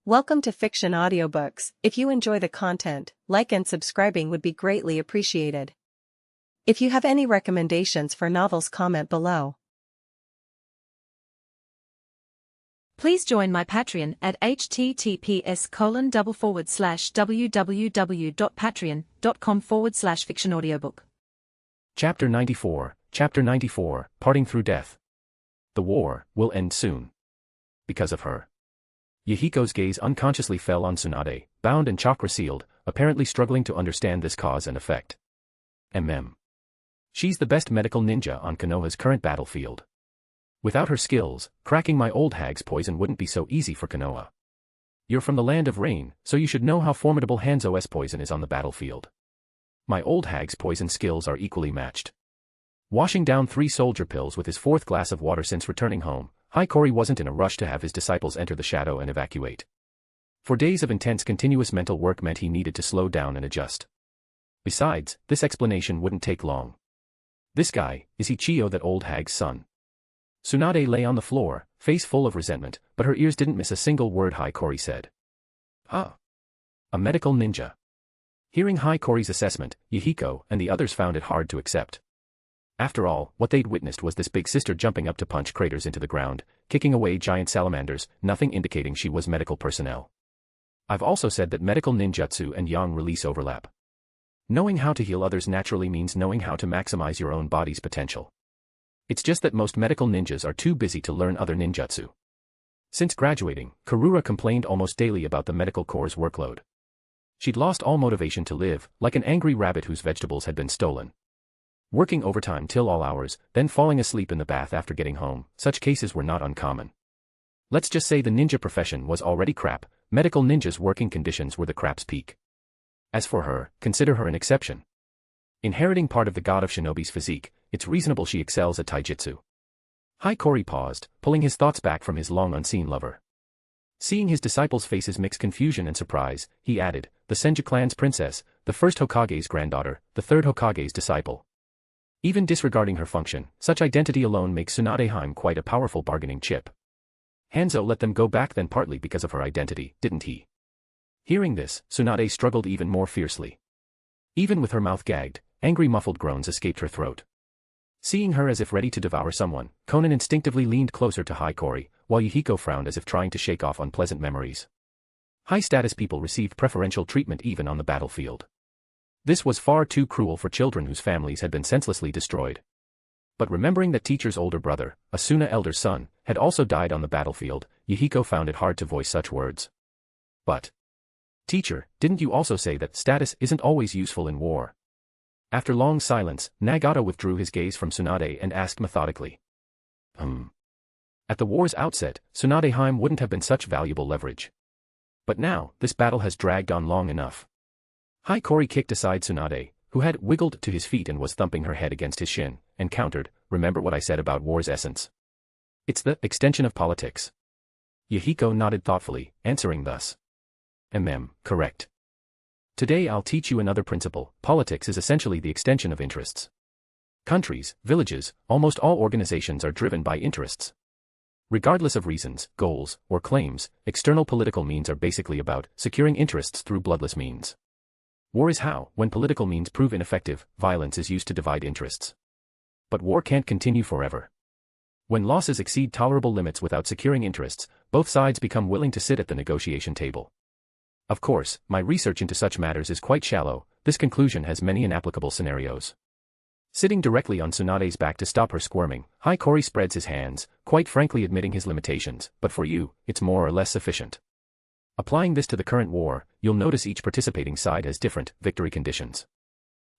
Welcome to Fiction Audiobooks. If you enjoy the content, like and subscribing would be greatly appreciated. If you have any recommendations for novels, comment below. Please join my Patreon at https://www.patreon.com/fictionaudiobook. Chapter 94, Parting Through Death. The war will end soon. Because of her. Yahiko's gaze unconsciously fell on Tsunade, bound and chakra sealed, apparently struggling to understand this cause and effect. She's the best medical ninja on Konoha's current battlefield. Without her skills, cracking my old hag's poison wouldn't be so easy for Konoha. You're from the land of rain, so you should know how formidable Hanzo's poison is on the battlefield. My old hag's poison skills are equally matched. Washing down 3 soldier pills with his 4th glass of water since returning home, Hiiragi wasn't in a rush to have his disciples enter the shadow and evacuate. For days of intense continuous mental work meant he needed to slow down and adjust. Besides, this explanation wouldn't take long. This guy, is he Chio, that old hag's son? Tsunade lay on the floor, face full of resentment, but her ears didn't miss a single word Hiiragi said. A medical ninja. Hearing Hiirag's assessment, Yahiko and the others found it hard to accept. After all, what they'd witnessed was this big sister jumping up to punch craters into the ground, kicking away giant salamanders, nothing indicating she was medical personnel. I've also said that medical ninjutsu and yang release overlap. Knowing how to heal others naturally means knowing how to maximize your own body's potential. It's just that most medical ninjas are too busy to learn other ninjutsu. Since graduating, Kura complained almost daily about the medical corps' workload. She'd lost all motivation to live, like an angry rabbit whose vegetables had been stolen. Working overtime till all hours, then falling asleep in the bath after getting home, such cases were not uncommon. Let's just say the ninja profession was already crap, medical ninjas' working conditions were the crap's peak. As for her, consider her an exception. Inheriting part of the god of shinobi's physique, it's reasonable she excels at taijutsu. Hiiragi paused, pulling his thoughts back from his long unseen lover. Seeing his disciples' faces mix confusion and surprise, he added, the Senju clan's princess, the first Hokage's granddaughter, the third Hokage's disciple. Even disregarding her function, such identity alone makes Tsunade quite a powerful bargaining chip. Hanzo let them go back then partly because of her identity, didn't he? Hearing this, Tsunade struggled even more fiercely. Even with her mouth gagged, angry muffled groans escaped her throat. Seeing her as if ready to devour someone, Konan instinctively leaned closer to Hiiragi, while Yahiko frowned as if trying to shake off unpleasant memories. High-status people received preferential treatment even on the battlefield. This was far too cruel for children whose families had been senselessly destroyed. But remembering that teacher's older brother, Asuna elder's son, had also died on the battlefield, Yahiko found it hard to voice such words. But, teacher, didn't you also say that status isn't always useful in war? After long silence, Nagata withdrew his gaze from Tsunade and asked methodically. At the war's outset, Tsunade wouldn't have been such valuable leverage. But now, this battle has dragged on long enough. Hiiragi kicked aside Tsunade, who had wiggled to his feet and was thumping her head against his shin, and countered, remember what I said about war's essence. It's the extension of politics. Yahiko nodded thoughtfully, answering thus. Correct. Today I'll teach you another principle. Politics is essentially the extension of interests. Countries, villages, almost all organizations are driven by interests. Regardless of reasons, goals, or claims, external political means are basically about securing interests through bloodless means. War is how, when political means prove ineffective, violence is used to divide interests. But war can't continue forever. When losses exceed tolerable limits without securing interests, both sides become willing to sit at the negotiation table. Of course, my research into such matters is quite shallow. This conclusion has many inapplicable scenarios. Sitting directly on Tsunade's back to stop her squirming, Hiiragi spreads his hands, quite frankly admitting his limitations, but for you, it's more or less sufficient. Applying this to the current war, you'll notice each participating side has different victory conditions.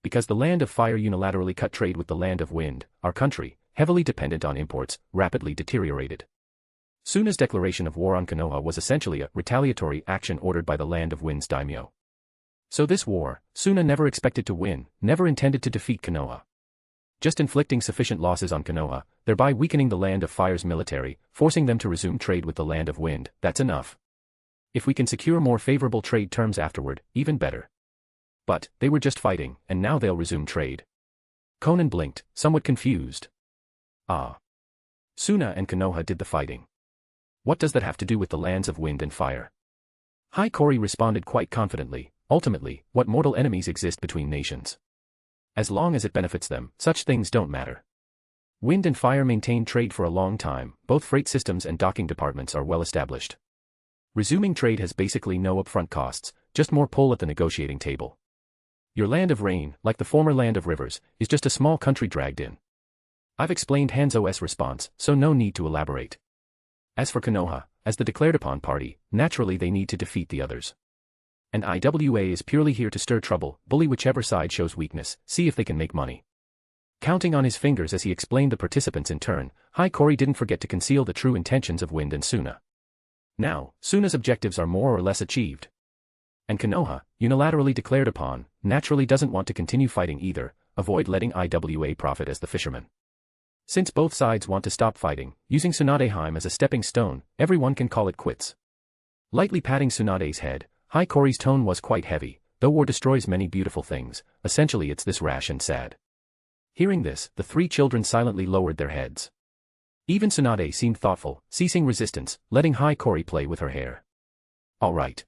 Because the land of fire unilaterally cut trade with the land of wind, our country, heavily dependent on imports, rapidly deteriorated. Suna's declaration of war on Konoha was essentially a retaliatory action ordered by the land of wind's daimyo. So this war, Suna never expected to win, never intended to defeat Konoha. Just inflicting sufficient losses on Konoha, thereby weakening the land of fire's military, forcing them to resume trade with the land of wind, that's enough. If we can secure more favorable trade terms afterward, even better. But, they were just fighting, and now they'll resume trade. Konan blinked, somewhat confused. Suna and Konoha did the fighting. What does that have to do with the lands of wind and fire? Hiiragi responded quite confidently, ultimately, what mortal enemies exist between nations? As long as it benefits them, such things don't matter. Wind and fire maintain trade for a long time, both freight systems and docking departments are well established. Resuming trade has basically no upfront costs, just more pull at the negotiating table. Your land of rain, like the former land of rivers, is just a small country dragged in. I've explained Hanzo's response, so no need to elaborate. As for Konoha, as the declared-upon party, naturally they need to defeat the others. And IWA is purely here to stir trouble, bully whichever side shows weakness, see if they can make money. Counting on his fingers as he explained the participants in turn, Hiiragi didn't forget to conceal the true intentions of Wind and Suna. Now, Suna's objectives are more or less achieved. And Konoha, unilaterally declared upon, naturally doesn't want to continue fighting either, avoid letting IWA profit as the fisherman. Since both sides want to stop fighting, using Tsunadeheim as a stepping stone, everyone can call it quits. Lightly patting Tsunade's head, Hiiragi's tone was quite heavy, though war destroys many beautiful things, essentially it's this rash and sad. Hearing this, the three children silently lowered their heads. Even Tsunade seemed thoughtful, ceasing resistance, letting Hiiragi play with her hair. All right.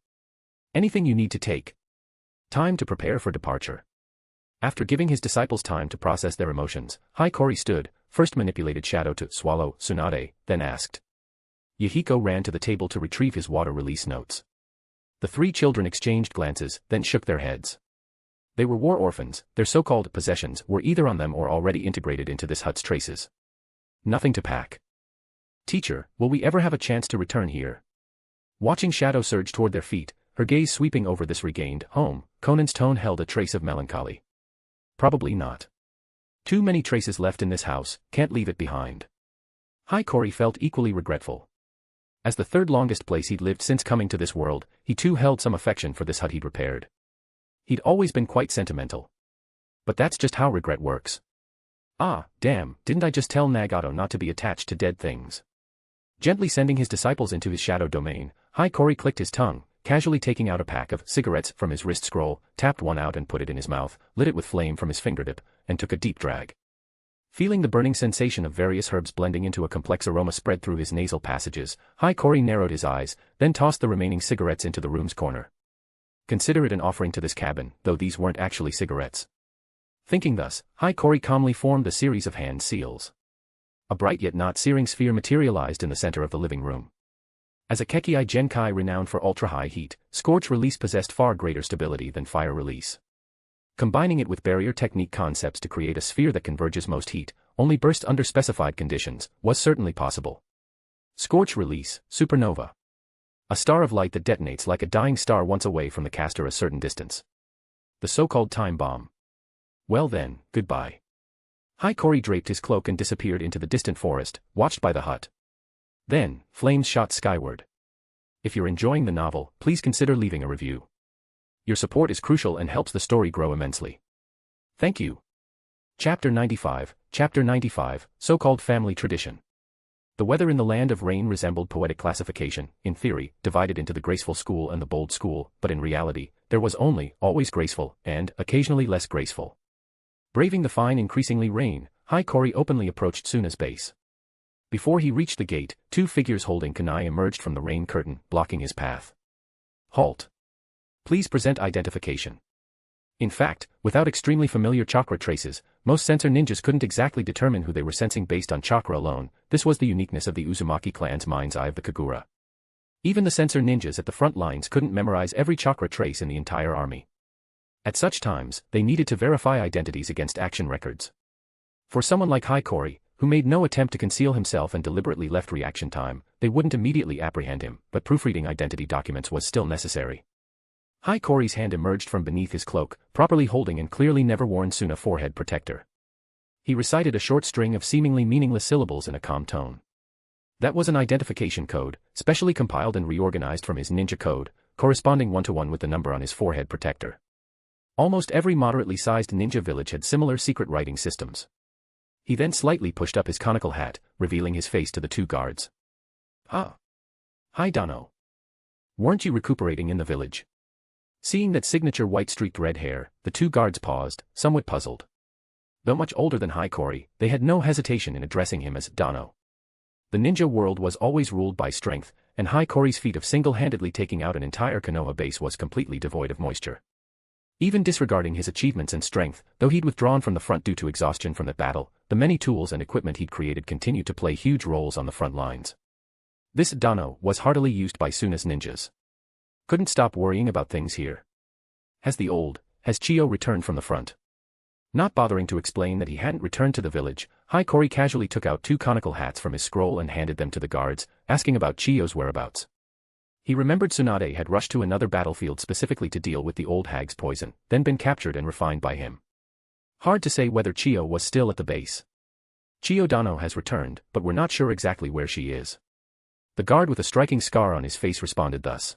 Anything you need to take. Time to prepare for departure. After giving his disciples time to process their emotions, Hiiragi stood, first manipulated shadow to swallow Tsunade, then asked. Yahiko ran to the table to retrieve his water release notes. The three children exchanged glances, then shook their heads. They were war orphans, their so-called possessions were either on them or already integrated into this hut's traces. Nothing to pack. Teacher, will we ever have a chance to return here? Watching Shadow surge toward their feet, her gaze sweeping over this regained home, Conan's tone held a trace of melancholy. Probably not. Too many traces left in this house, can't leave it behind. Hiiragi felt equally regretful. As the third longest place he'd lived since coming to this world, he too held some affection for this hut he'd repaired. He'd always been quite sentimental. But that's just how regret works. Ah, damn, didn't I just tell Nagato not to be attached to dead things? Gently sending his disciples into his shadow domain, Hiiragi clicked his tongue, casually taking out a pack of cigarettes from his wrist scroll, tapped one out and put it in his mouth, lit it with flame from his fingertip, and took a deep drag. Feeling the burning sensation of various herbs blending into a complex aroma spread through his nasal passages, Hiiragi narrowed his eyes, then tossed the remaining cigarettes into the room's corner. Consider it an offering to this cabin, though these weren't actually cigarettes. Thinking thus, Hiiragi calmly formed a series of hand seals. A bright yet not searing sphere materialized in the center of the living room. As a Kekei Genkai renowned for ultra-high heat, Scorch Release possessed far greater stability than Fire Release. Combining it with barrier technique concepts to create a sphere that converges most heat, only burst under specified conditions, was certainly possible. Scorch Release, Supernova. A star of light that detonates like a dying star once away from the caster a certain distance. The so-called time bomb. Well then, goodbye. Hiiragi draped his cloak and disappeared into the distant forest, watched by the hut. Then, flames shot skyward. If you're enjoying the novel, please consider leaving a review. Your support is crucial and helps the story grow immensely. Thank you. Chapter 95, So-Called Family Tradition. The weather in the land of rain resembled poetic classification, in theory, divided into the graceful school and the bold school, but in reality, there was only, always graceful, and, occasionally less graceful. Braving the fine increasingly rain, Hiiragi openly approached Suna's base. Before he reached the gate, two figures holding kunai emerged from the rain curtain, blocking his path. Halt. Please present identification. In fact, without extremely familiar chakra traces, most sensor ninjas couldn't exactly determine who they were sensing based on chakra alone. This was the uniqueness of the Uzumaki clan's mind's eye of the Kagura. Even the sensor ninjas at the front lines couldn't memorize every chakra trace in the entire army. At such times, they needed to verify identities against action records. For someone like Hiiragi, who made no attempt to conceal himself and deliberately left reaction time, they wouldn't immediately apprehend him, but proofreading identity documents was still necessary. Hiiragi's hand emerged from beneath his cloak, properly holding and clearly never worn Suna forehead protector. He recited a short string of seemingly meaningless syllables in a calm tone. That was an identification code, specially compiled and reorganized from his ninja code, corresponding one-to-one with the number on his forehead protector. Almost every moderately sized ninja village had similar secret writing systems. He then slightly pushed up his conical hat, revealing his face to the two guards. Ah. Hi Dano. Weren't you recuperating in the village? Seeing that signature white-streaked red hair, the two guards paused, somewhat puzzled. Though much older than Hiiragi, they had no hesitation in addressing him as Dano. The ninja world was always ruled by strength, and Hiikori's feat of single-handedly taking out an entire Konoha base was completely devoid of moisture. Even disregarding his achievements and strength, though he'd withdrawn from the front due to exhaustion from that battle, the many tools and equipment he'd created continued to play huge roles on the front lines. This Dano was heartily used by Suna's ninjas. Couldn't stop worrying about things here. Has Chio returned from the front? Not bothering to explain that he hadn't returned to the village, Hiikori casually took out 2 conical hats from his scroll and handed them to the guards, asking about Chio's whereabouts. He remembered Tsunade had rushed to another battlefield specifically to deal with the old hag's poison, then been captured and refined by him. Hard to say whether Chio was still at the base. Chio Dano has returned, but we're not sure exactly where she is. The guard with a striking scar on his face responded thus.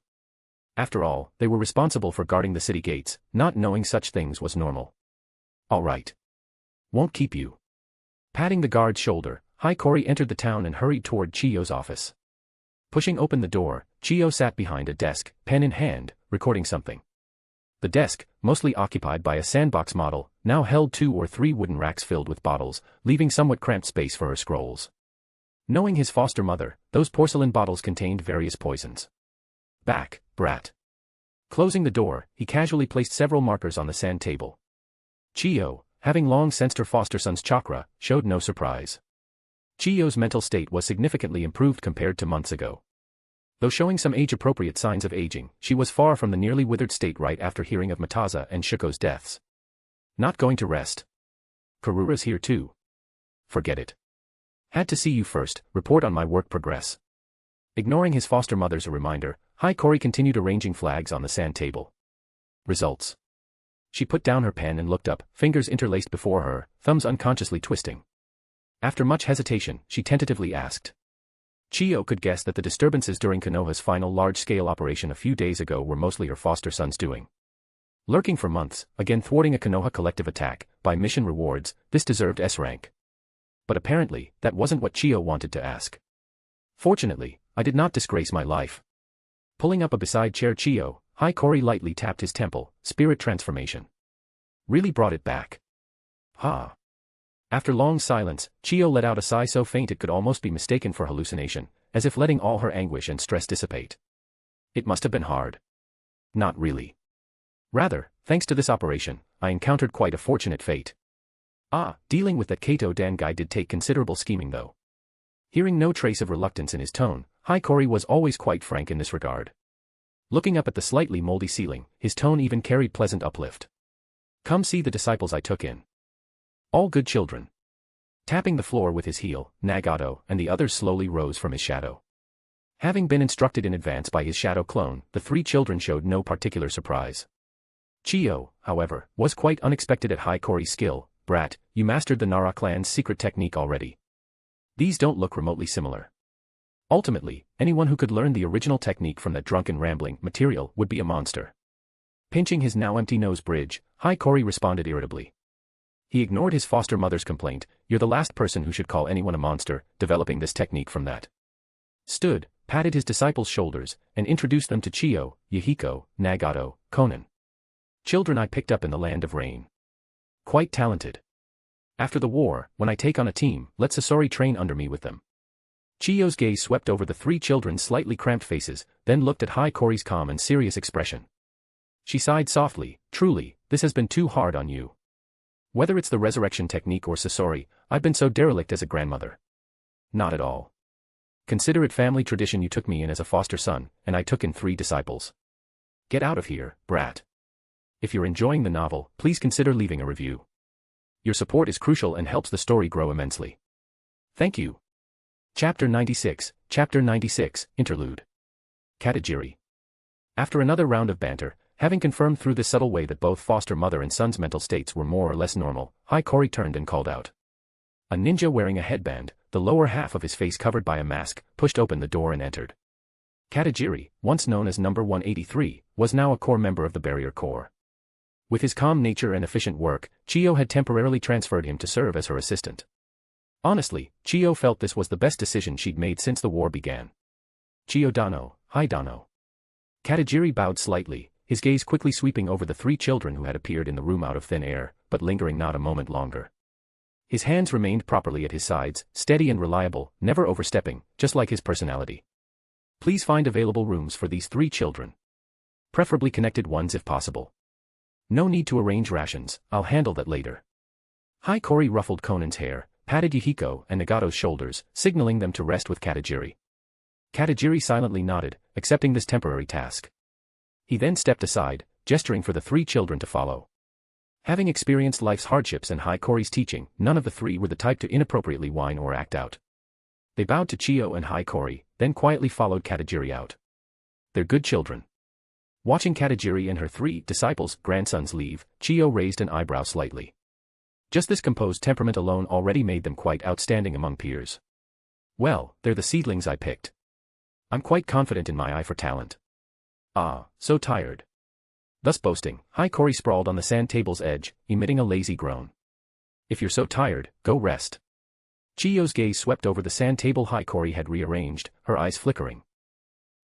After all, they were responsible for guarding the city gates, not knowing such things was normal. All right. Won't keep you. Patting the guard's shoulder, Hiikori entered the town and hurried toward Chio's office. Pushing open the door, Chio sat behind a desk, pen in hand, recording something. The desk, mostly occupied by a sandbox model, now held 2 or 3 wooden racks filled with bottles, leaving somewhat cramped space for her scrolls. Knowing his foster mother, those porcelain bottles contained various poisons. Back, brat. Closing the door, he casually placed several markers on the sand table. Chio, having long sensed her foster son's chakra, showed no surprise. Chio's mental state was significantly improved compared to months ago. Though showing some age-appropriate signs of aging, she was far from the nearly withered state right after hearing of Mataza and Shuko's deaths. Not going to rest. Karura's here too. Forget it. Had to see you first, report on my work progress. Ignoring his foster mother's reminder, Hiikori continued arranging flags on the sand table. Results. She put down her pen and looked up, fingers interlaced before her, thumbs unconsciously twisting. After much hesitation, she tentatively asked. Chio could guess that the disturbances during Konoha's final large-scale operation a few days ago were mostly her foster son's doing. Lurking for months, again thwarting a Konoha collective attack, by mission rewards, this deserved S rank. But apparently, that wasn't what Chio wanted to ask. Fortunately, I did not disgrace my life. Pulling up a beside chair Chio, Hiikori lightly tapped his temple, spirit transformation. Really brought it back. Ha. After long silence, Chio let out a sigh so faint it could almost be mistaken for hallucination, as if letting all her anguish and stress dissipate. It must have been hard. Not really. Rather, thanks to this operation, I encountered quite a fortunate fate. Dealing with that Kato-dan guy did take considerable scheming though. Hearing no trace of reluctance in his tone, Hiikori was always quite frank in this regard. Looking up at the slightly moldy ceiling, his tone even carried pleasant uplift. Come see the disciples I took in. All good children. Tapping the floor with his heel, Nagato and the others slowly rose from his shadow. Having been instructed in advance by his shadow clone, the 3 children showed no particular surprise. Chio, however, was quite unexpected at Hiikori's skill. Brat, you mastered the Nara clan's secret technique already. These don't look remotely similar. Ultimately, anyone who could learn the original technique from that drunken rambling material would be a monster. Pinching his now empty nose bridge, Hiikori responded irritably. He ignored his foster mother's complaint, you're the last person who should call anyone a monster, developing this technique from that. Stood, patted his disciples' shoulders, and introduced them to Chio, Yahiko, Nagato, Konan. Children I picked up in the land of rain. Quite talented. After the war, when I take on a team, let Sasori train under me with them. Chio's gaze swept over the 3 children's slightly cramped faces, then looked at Hiikori's calm and serious expression. She sighed softly, truly, this has been too hard on you. Whether it's the resurrection technique or Sasori, I've been so derelict as a grandmother. Not at all. Consider it family tradition you took me in as a foster son, and I took in 3 disciples. Get out of here, brat. If you're enjoying the novel, please consider leaving a review. Your support is crucial and helps the story grow immensely. Thank you. Chapter 96, Interlude. Katajiri. After another round of banter, having confirmed through this subtle way that both foster mother and son's mental states were more or less normal, Hiikori turned and called out. A ninja wearing a headband, the lower half of his face covered by a mask, pushed open the door and entered. Katajiri, once known as Number 183, was now a core member of the Barrier Corps. With his calm nature and efficient work, Chio had temporarily transferred him to serve as her assistant. Honestly, Chio felt this was the best decision she'd made since the war began. Chio Dano, hi Dano. Katajiri bowed slightly, his gaze quickly sweeping over the 3 children who had appeared in the room out of thin air, but lingering not a moment longer. His hands remained properly at his sides, steady and reliable, never overstepping, just like his personality. Please find available rooms for these 3 children. Preferably connected ones if possible. No need to arrange rations, I'll handle that later. Hikori ruffled Conan's hair, patted Yuhiko and Nagato's shoulders, signaling them to rest with Katajiri. Katajiri silently nodded, accepting this temporary task. He then stepped aside, gesturing for the 3 children to follow. Having experienced life's hardships and Hikori's teaching, none of the 3 were the type to inappropriately whine or act out. They bowed to Chio and Hikori, then quietly followed Katajiri out. They're good children. Watching Katajiri and her 3 disciples' grandsons leave, Chio raised an eyebrow slightly. Just this composed temperament alone already made them quite outstanding among peers. Well, they're the seedlings I picked. I'm quite confident in my eye for talent. Ah, so tired. Thus boasting, Hikori sprawled on the sand table's edge, emitting a lazy groan. If you're so tired, go rest. Chio's gaze swept over the sand table Hikori had rearranged, her eyes flickering.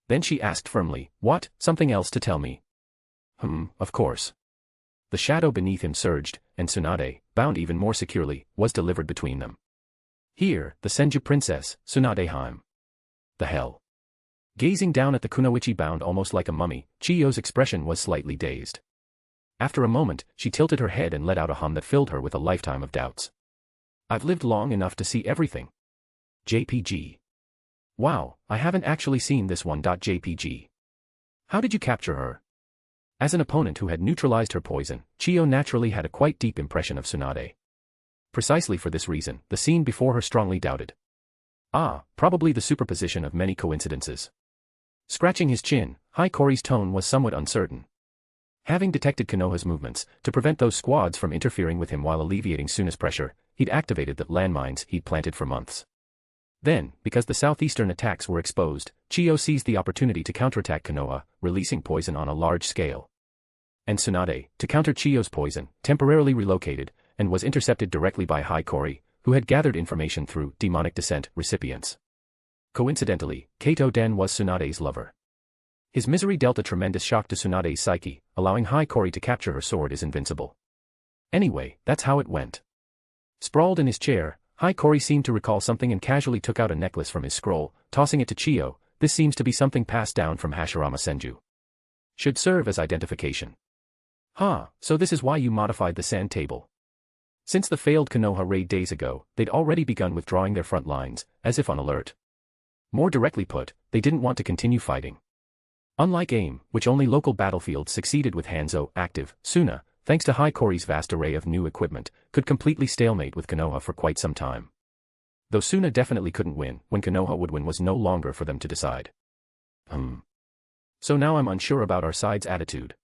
Then she asked firmly, "What, something else to tell me?" Of course. The shadow beneath him surged, and Tsunade, bound even more securely, was delivered between them. Here, the Senju princess, Tsunadeheim. The hell? Gazing down at the kunoichi bound almost like a mummy, Chio's expression was slightly dazed. After a moment, she tilted her head and let out a hum that filled her with a lifetime of doubts. I've lived long enough to see everything. JPG. Wow, I haven't actually seen this one. JPG. How did you capture her? As an opponent who had neutralized her poison, Chio naturally had a quite deep impression of Tsunade. Precisely for this reason, the scene before her strongly doubted. Probably the superposition of many coincidences. Scratching his chin, Hikori's tone was somewhat uncertain. Having detected Konoha's movements, to prevent those squads from interfering with him while alleviating Suna's pressure, he'd activated the landmines he'd planted for months. Then, because the southeastern attacks were exposed, Chio seized the opportunity to counterattack Konoha, releasing poison on a large scale. And Tsunade, to counter Chio's poison, temporarily relocated, and was intercepted directly by Hikori, who had gathered information through demonic descent recipients. Coincidentally, Kato Den was Tsunade's lover. His misery dealt a tremendous shock to Tsunade's psyche, allowing Hikori to capture her sword as invincible. Anyway, that's how it went. Sprawled in his chair, Hikori seemed to recall something and casually took out a necklace from his scroll, tossing it to Chio. This seems to be something passed down from Hashirama Senju. Should serve as identification. So this is why you modified the sand table. Since the failed Konoha raid days ago, they'd already begun withdrawing their front lines, as if on alert. More directly put, they didn't want to continue fighting. Unlike AIM, which only local battlefields succeeded with Hanzo active, Suna, thanks to Hikori's vast array of new equipment, could completely stalemate with Konoha for quite some time. Though Suna definitely couldn't win, when Konoha would win was no longer for them to decide. So now I'm unsure about our side's attitude.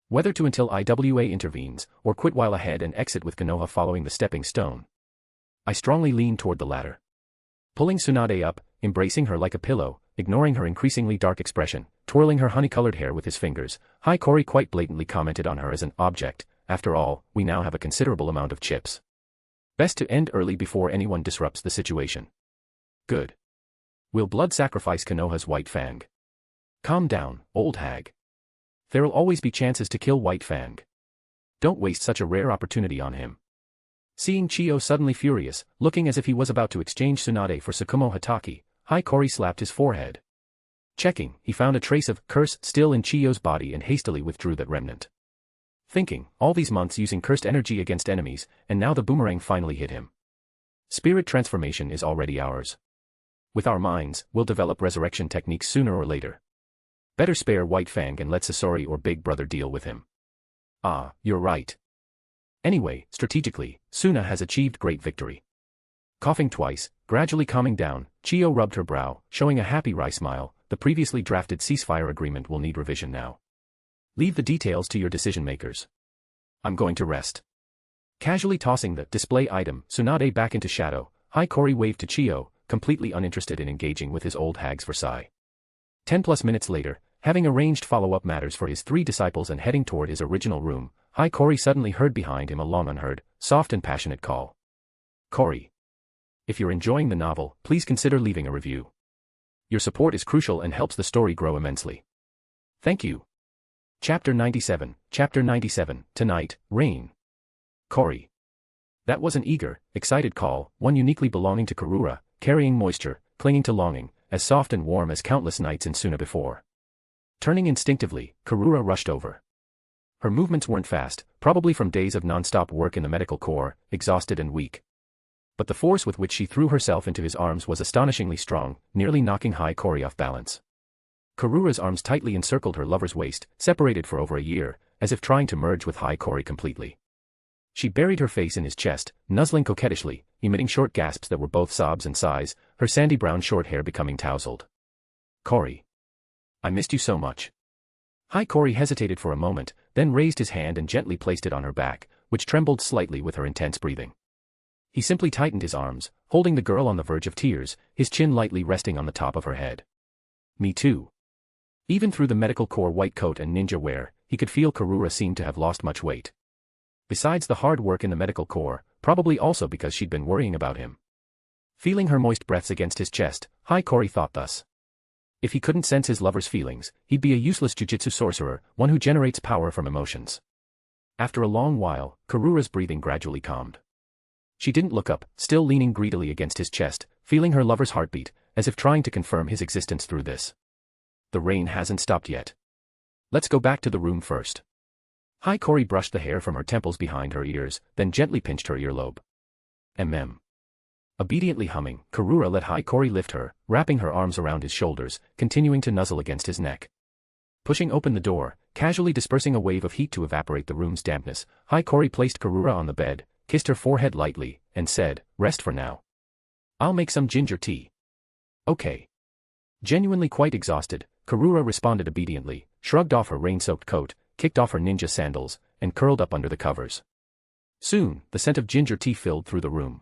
Whether to until IWA intervenes, or quit while ahead and exit with Konoha following the stepping stone. I strongly lean toward the latter. Pulling Tsunade up, embracing her like a pillow, ignoring her increasingly dark expression, twirling her honey-colored hair with his fingers, Hikori quite blatantly commented on her as an object. After all, we now have a considerable amount of chips. Best to end early before anyone disrupts the situation. Good. We'll blood sacrifice Konoha's White Fang. Calm down, old hag. There'll always be chances to kill White Fang. Don't waste such a rare opportunity on him. Seeing Chio suddenly furious, looking as if he was about to exchange Tsunade for Tsukumo Hatake, Hikori slapped his forehead. Checking, he found a trace of curse still in Chio's body and hastily withdrew that remnant. Thinking, all these months using cursed energy against enemies, and now the boomerang finally hit him. Spirit transformation is already ours. With our minds, we'll develop resurrection techniques sooner or later. Better spare White Fang and let Sasori or Big Brother deal with him. You're right. Anyway, strategically, Suna has achieved great victory. Coughing twice, gradually calming down, Chio rubbed her brow, showing a happy wry smile. The previously drafted ceasefire agreement will need revision now. Leave the details to your decision-makers. I'm going to rest. Casually tossing the display item, Tsunade back into shadow, Hikori waved to Chio, completely uninterested in engaging with his old hag's Versailles. 10+ minutes later, having arranged follow-up matters for his 3 disciples and heading toward his original room, Hikori suddenly heard behind him a long unheard, soft and passionate call. Kori. If you're enjoying the novel, please consider leaving a review. Your support is crucial and helps the story grow immensely. Thank you. Chapter 97, Tonight, Rain. Kori. That was an eager, excited call, one uniquely belonging to Kura, carrying moisture, clinging to longing, as soft and warm as countless nights in Suna before. Turning instinctively, Kura rushed over. Her movements weren't fast, probably from days of non-stop work in the medical corps, exhausted and weak. But the force with which she threw herself into his arms was astonishingly strong, nearly knocking Hiiragi off balance. Kura's arms tightly encircled her lover's waist, separated for over a year, as if trying to merge with Hiiragi completely. She buried her face in his chest, nuzzling coquettishly, emitting short gasps that were both sobs and sighs, her sandy brown short hair becoming tousled. "Kori. I missed you so much." Hiiragi hesitated for a moment, then raised his hand and gently placed it on her back, which trembled slightly with her intense breathing. He simply tightened his arms, holding the girl on the verge of tears, his chin lightly resting on the top of her head. "Me too." Even through the medical corps white coat and ninja wear, he could feel Kura seemed to have lost much weight. Besides the hard work in the medical corps, probably also because she'd been worrying about him. Feeling her moist breaths against his chest, Hiiragi thought thus. If he couldn't sense his lover's feelings, he'd be a useless jiu-jitsu sorcerer, one who generates power from emotions. After a long while, Kura's breathing gradually calmed. She didn't look up, still leaning greedily against his chest, feeling her lover's heartbeat, as if trying to confirm his existence through this. "The rain hasn't stopped yet. Let's go back to the room first." Hiiragi brushed the hair from her temples behind her ears, then gently pinched her earlobe. Obediently humming, Kura let Hiiragi lift her, wrapping her arms around his shoulders, continuing to nuzzle against his neck. Pushing open the door, casually dispersing a wave of heat to evaporate the room's dampness, Hiiragi placed Kura on the bed, kissed her forehead lightly, and said, "Rest for now. I'll make some ginger tea." "Okay." Genuinely quite exhausted, Kura responded obediently, shrugged off her rain-soaked coat, kicked off her ninja sandals, and curled up under the covers. Soon, the scent of ginger tea filled through the room.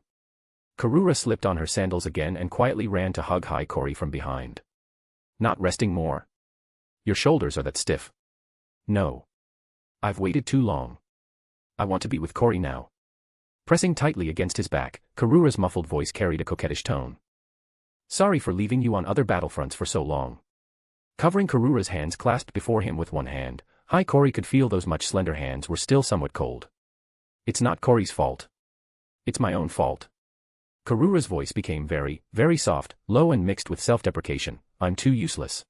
Kura slipped on her sandals again and quietly ran to hug Hiiragi from behind. "Not resting more? Your shoulders are that stiff." "No. I've waited too long. I want to be with Kori now." Pressing tightly against his back, Kura's muffled voice carried a coquettish tone. "Sorry for leaving you on other battlefronts for so long." Covering Kura's hands clasped before him with one hand, Hiiragi could feel those much slender hands were still somewhat cold. "It's not Kori's fault. It's my own fault." Kura's voice became very, very soft, low and mixed with self-deprecation. "I'm too useless.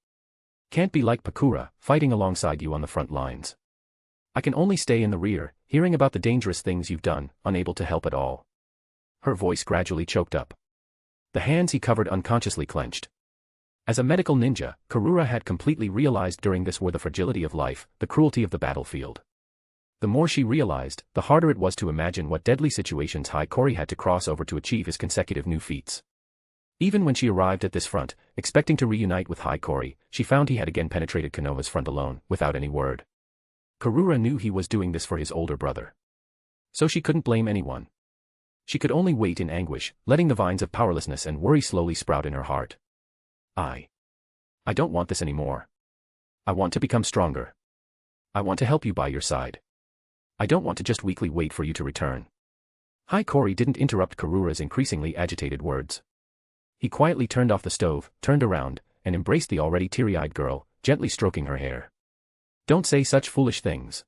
Can't be like Pakura, fighting alongside you on the front lines. I can only stay in the rear, hearing about the dangerous things you've done, unable to help at all." Her voice gradually choked up. The hands he covered unconsciously clenched. As a medical ninja, Kura had completely realized during this war the fragility of life, the cruelty of the battlefield. The more she realized, the harder it was to imagine what deadly situations Hiiragi had to cross over to achieve his consecutive new feats. Even when she arrived at this front, expecting to reunite with Hiiragi, she found he had again penetrated Konoha's front alone, without any word. Kura knew he was doing this for his older brother. So she couldn't blame anyone. She could only wait in anguish, letting the vines of powerlessness and worry slowly sprout in her heart. I don't want this anymore. I want to become stronger. I want to help you by your side. I don't want to just weakly wait for you to return." Hiiragi didn't interrupt Kura's increasingly agitated words. He quietly turned off the stove, turned around, and embraced the already teary-eyed girl, gently stroking her hair. "Don't say such foolish things.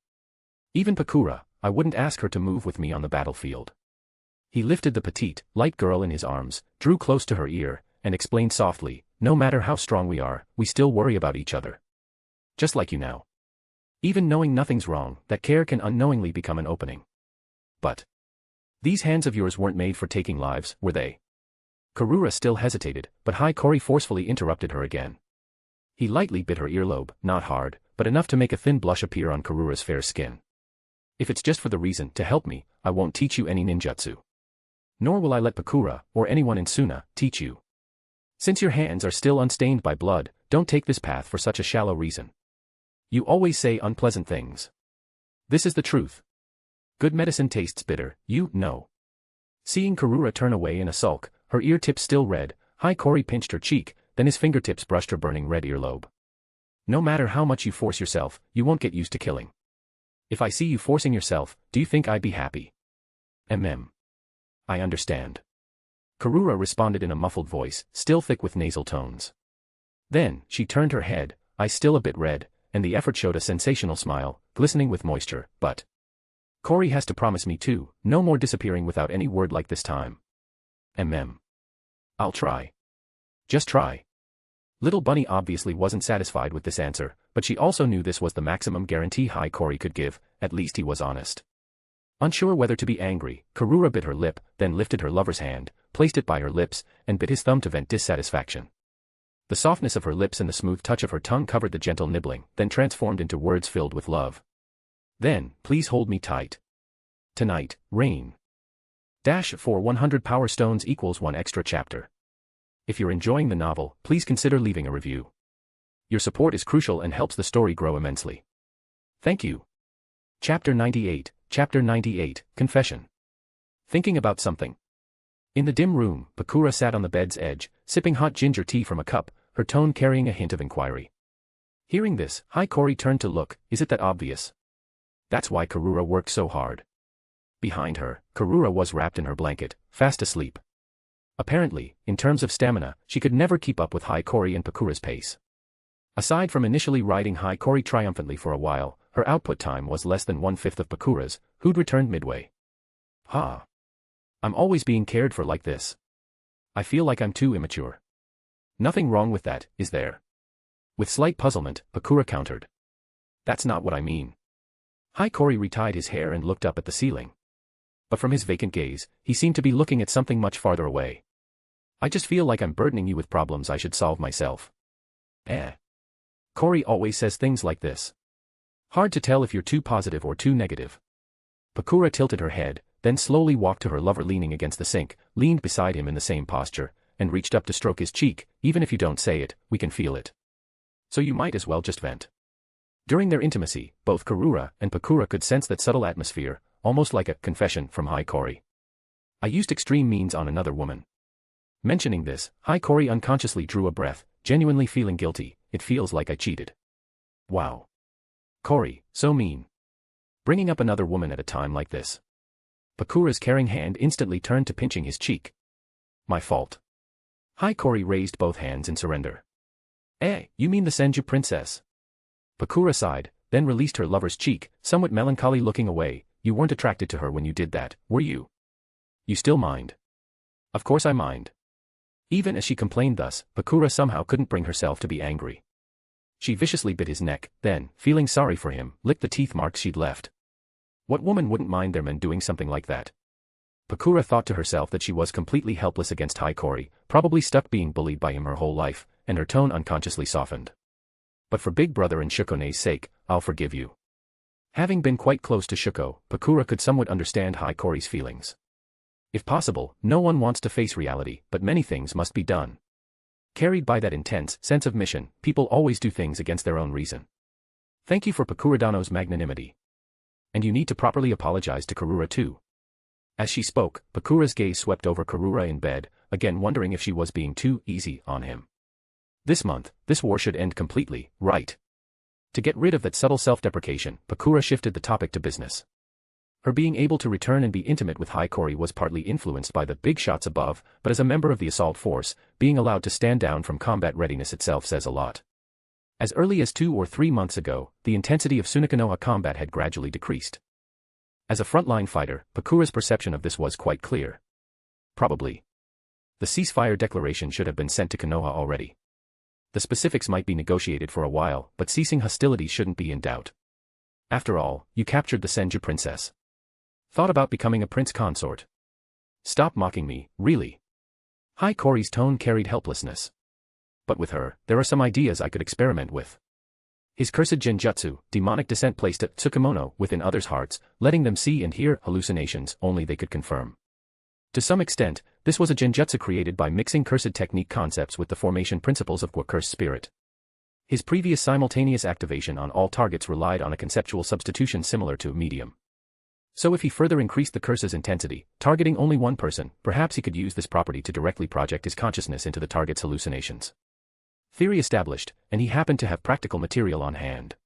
Even Pakura, I wouldn't ask her to move with me on the battlefield." He lifted the petite, light girl in his arms, drew close to her ear, and explained softly, "No matter how strong we are, we still worry about each other. Just like you now. Even knowing nothing's wrong, that care can unknowingly become an opening. But these hands of yours weren't made for taking lives, were they?" Kura still hesitated, but Hiiragi forcefully interrupted her again. He lightly bit her earlobe, not hard, but enough to make a thin blush appear on Kura's fair skin. "If it's just for the reason to help me, I won't teach you any ninjutsu. Nor will I let Pakura, or anyone in Suna, teach you. Since your hands are still unstained by blood, don't take this path for such a shallow reason. You always say unpleasant things. This is the truth. Good medicine tastes bitter, you know." Seeing Kura turn away in a sulk, her ear tips still red, Hiiragi pinched her cheek, then his fingertips brushed her burning red earlobe. "No matter how much you force yourself, you won't get used to killing. If I see you forcing yourself, do you think I'd be happy?" "I understand." Kura responded in a muffled voice, still thick with nasal tones. Then, she turned her head, eyes still a bit red, and the effort showed a sensational smile, glistening with moisture, "But Kori has to promise me too, no more disappearing without any word like this time." I'll try. Just try." Little Bunny obviously wasn't satisfied with this answer, but she also knew this was the maximum guarantee Hiiragi could give, at least he was honest. Unsure whether to be angry, Kura bit her lip, then lifted her lover's hand, placed it by her lips, and bit his thumb to vent dissatisfaction. The softness of her lips and the smooth touch of her tongue covered the gentle nibbling, then transformed into words filled with love. Then, please hold me tight. Tonight, rain. For 100 power stones equals 1 extra chapter. If you're enjoying the novel, please consider leaving a review. Your support is crucial and helps the story grow immensely. Thank you. Chapter 98, Confession. Thinking about something. In the dim room, Kura sat on the bed's edge, sipping hot ginger tea from a cup, her tone carrying a hint of inquiry. Hearing this, Hiiragi turned to look. Is it that obvious? That's why Kura worked so hard. Behind her, Kura was wrapped in her blanket, fast asleep. Apparently, in terms of stamina, she could never keep up with Hiiragi and Kura's pace. Aside from initially riding Hiiragi triumphantly for a while, her output time was less than 1/5 of Kura's, who'd returned midway. I'm always being cared for like this. I feel like I'm too immature. Nothing wrong with that, is there? With slight puzzlement, Kura countered. That's not what I mean. Hiiragi retied his hair and looked up at the ceiling. But from his vacant gaze, he seemed to be looking at something much farther away. I just feel like I'm burdening you with problems I should solve myself. Cory always says things like this. Hard to tell if you're too positive or too negative. Kura tilted her head, then slowly walked to her lover leaning against the sink, leaned beside him in the same posture, and reached up to stroke his cheek. Even if you don't say it, we can feel it. So you might as well just vent. During their intimacy, both Kura and Kura could sense that subtle atmosphere, almost like a confession from Hiiragi. I used extreme means on another woman. Mentioning this, Hiiragi unconsciously drew a breath, genuinely feeling guilty. It feels like I cheated. Wow. Cory, so mean. Bringing up another woman at a time like this. Kura's caring hand instantly turned to pinching his cheek. My fault. Hiiragi raised both hands in surrender. You mean the Senju princess? Kura sighed, then released her lover's cheek, somewhat melancholy looking away. You weren't attracted to her when you did that, were you? You still mind? Of course I mind. Even as she complained thus, Kura somehow couldn't bring herself to be angry. She viciously bit his neck, then, feeling sorry for him, licked the teeth marks she'd left. What woman wouldn't mind their men doing something like that? Kura thought to herself that she was completely helpless against Hiiragi, probably stuck being bullied by him her whole life, and her tone unconsciously softened. But for Big Brother and Shukone's sake, I'll forgive you. Having been quite close to Shuko, Kura could somewhat understand Hiiragi's feelings. If possible, no one wants to face reality, but many things must be done. Carried by that intense sense of mission, people always do things against their own reason. Thank you for Pakuradano's magnanimity. And you need to properly apologize to Kura too. As she spoke, Kura's gaze swept over Kura in bed, again wondering if she was being too easy on him. This month, this war should end completely, right? To get rid of that subtle self-deprecation, Kura shifted the topic to business. Her being able to return and be intimate with Hiiragi was partly influenced by the big shots above, but as a member of the assault force, being allowed to stand down from combat readiness itself says a lot. As early as 2 or 3 months ago, the intensity of Sunakanoa combat had gradually decreased. As a frontline fighter, Kura's perception of this was quite clear. Probably. The ceasefire declaration should have been sent to Konoha already. The specifics might be negotiated for a while, but ceasing hostilities shouldn't be in doubt. After all, you captured the Senju princess. Thought about becoming a prince consort. Stop mocking me, really. Hiiragi's tone carried helplessness. But with her, there are some ideas I could experiment with. His cursed genjutsu, demonic descent placed a tsukemono within others' hearts, letting them see and hear hallucinations only they could confirm. To some extent, this was a genjutsu created by mixing cursed technique concepts with the formation principles of cursed spirit. His previous simultaneous activation on all targets relied on a conceptual substitution similar to medium. So if he further increased the curse's intensity, targeting only one person, perhaps he could use this property to directly project his consciousness into the target's hallucinations. Theory established, and he happened to have practical material on hand.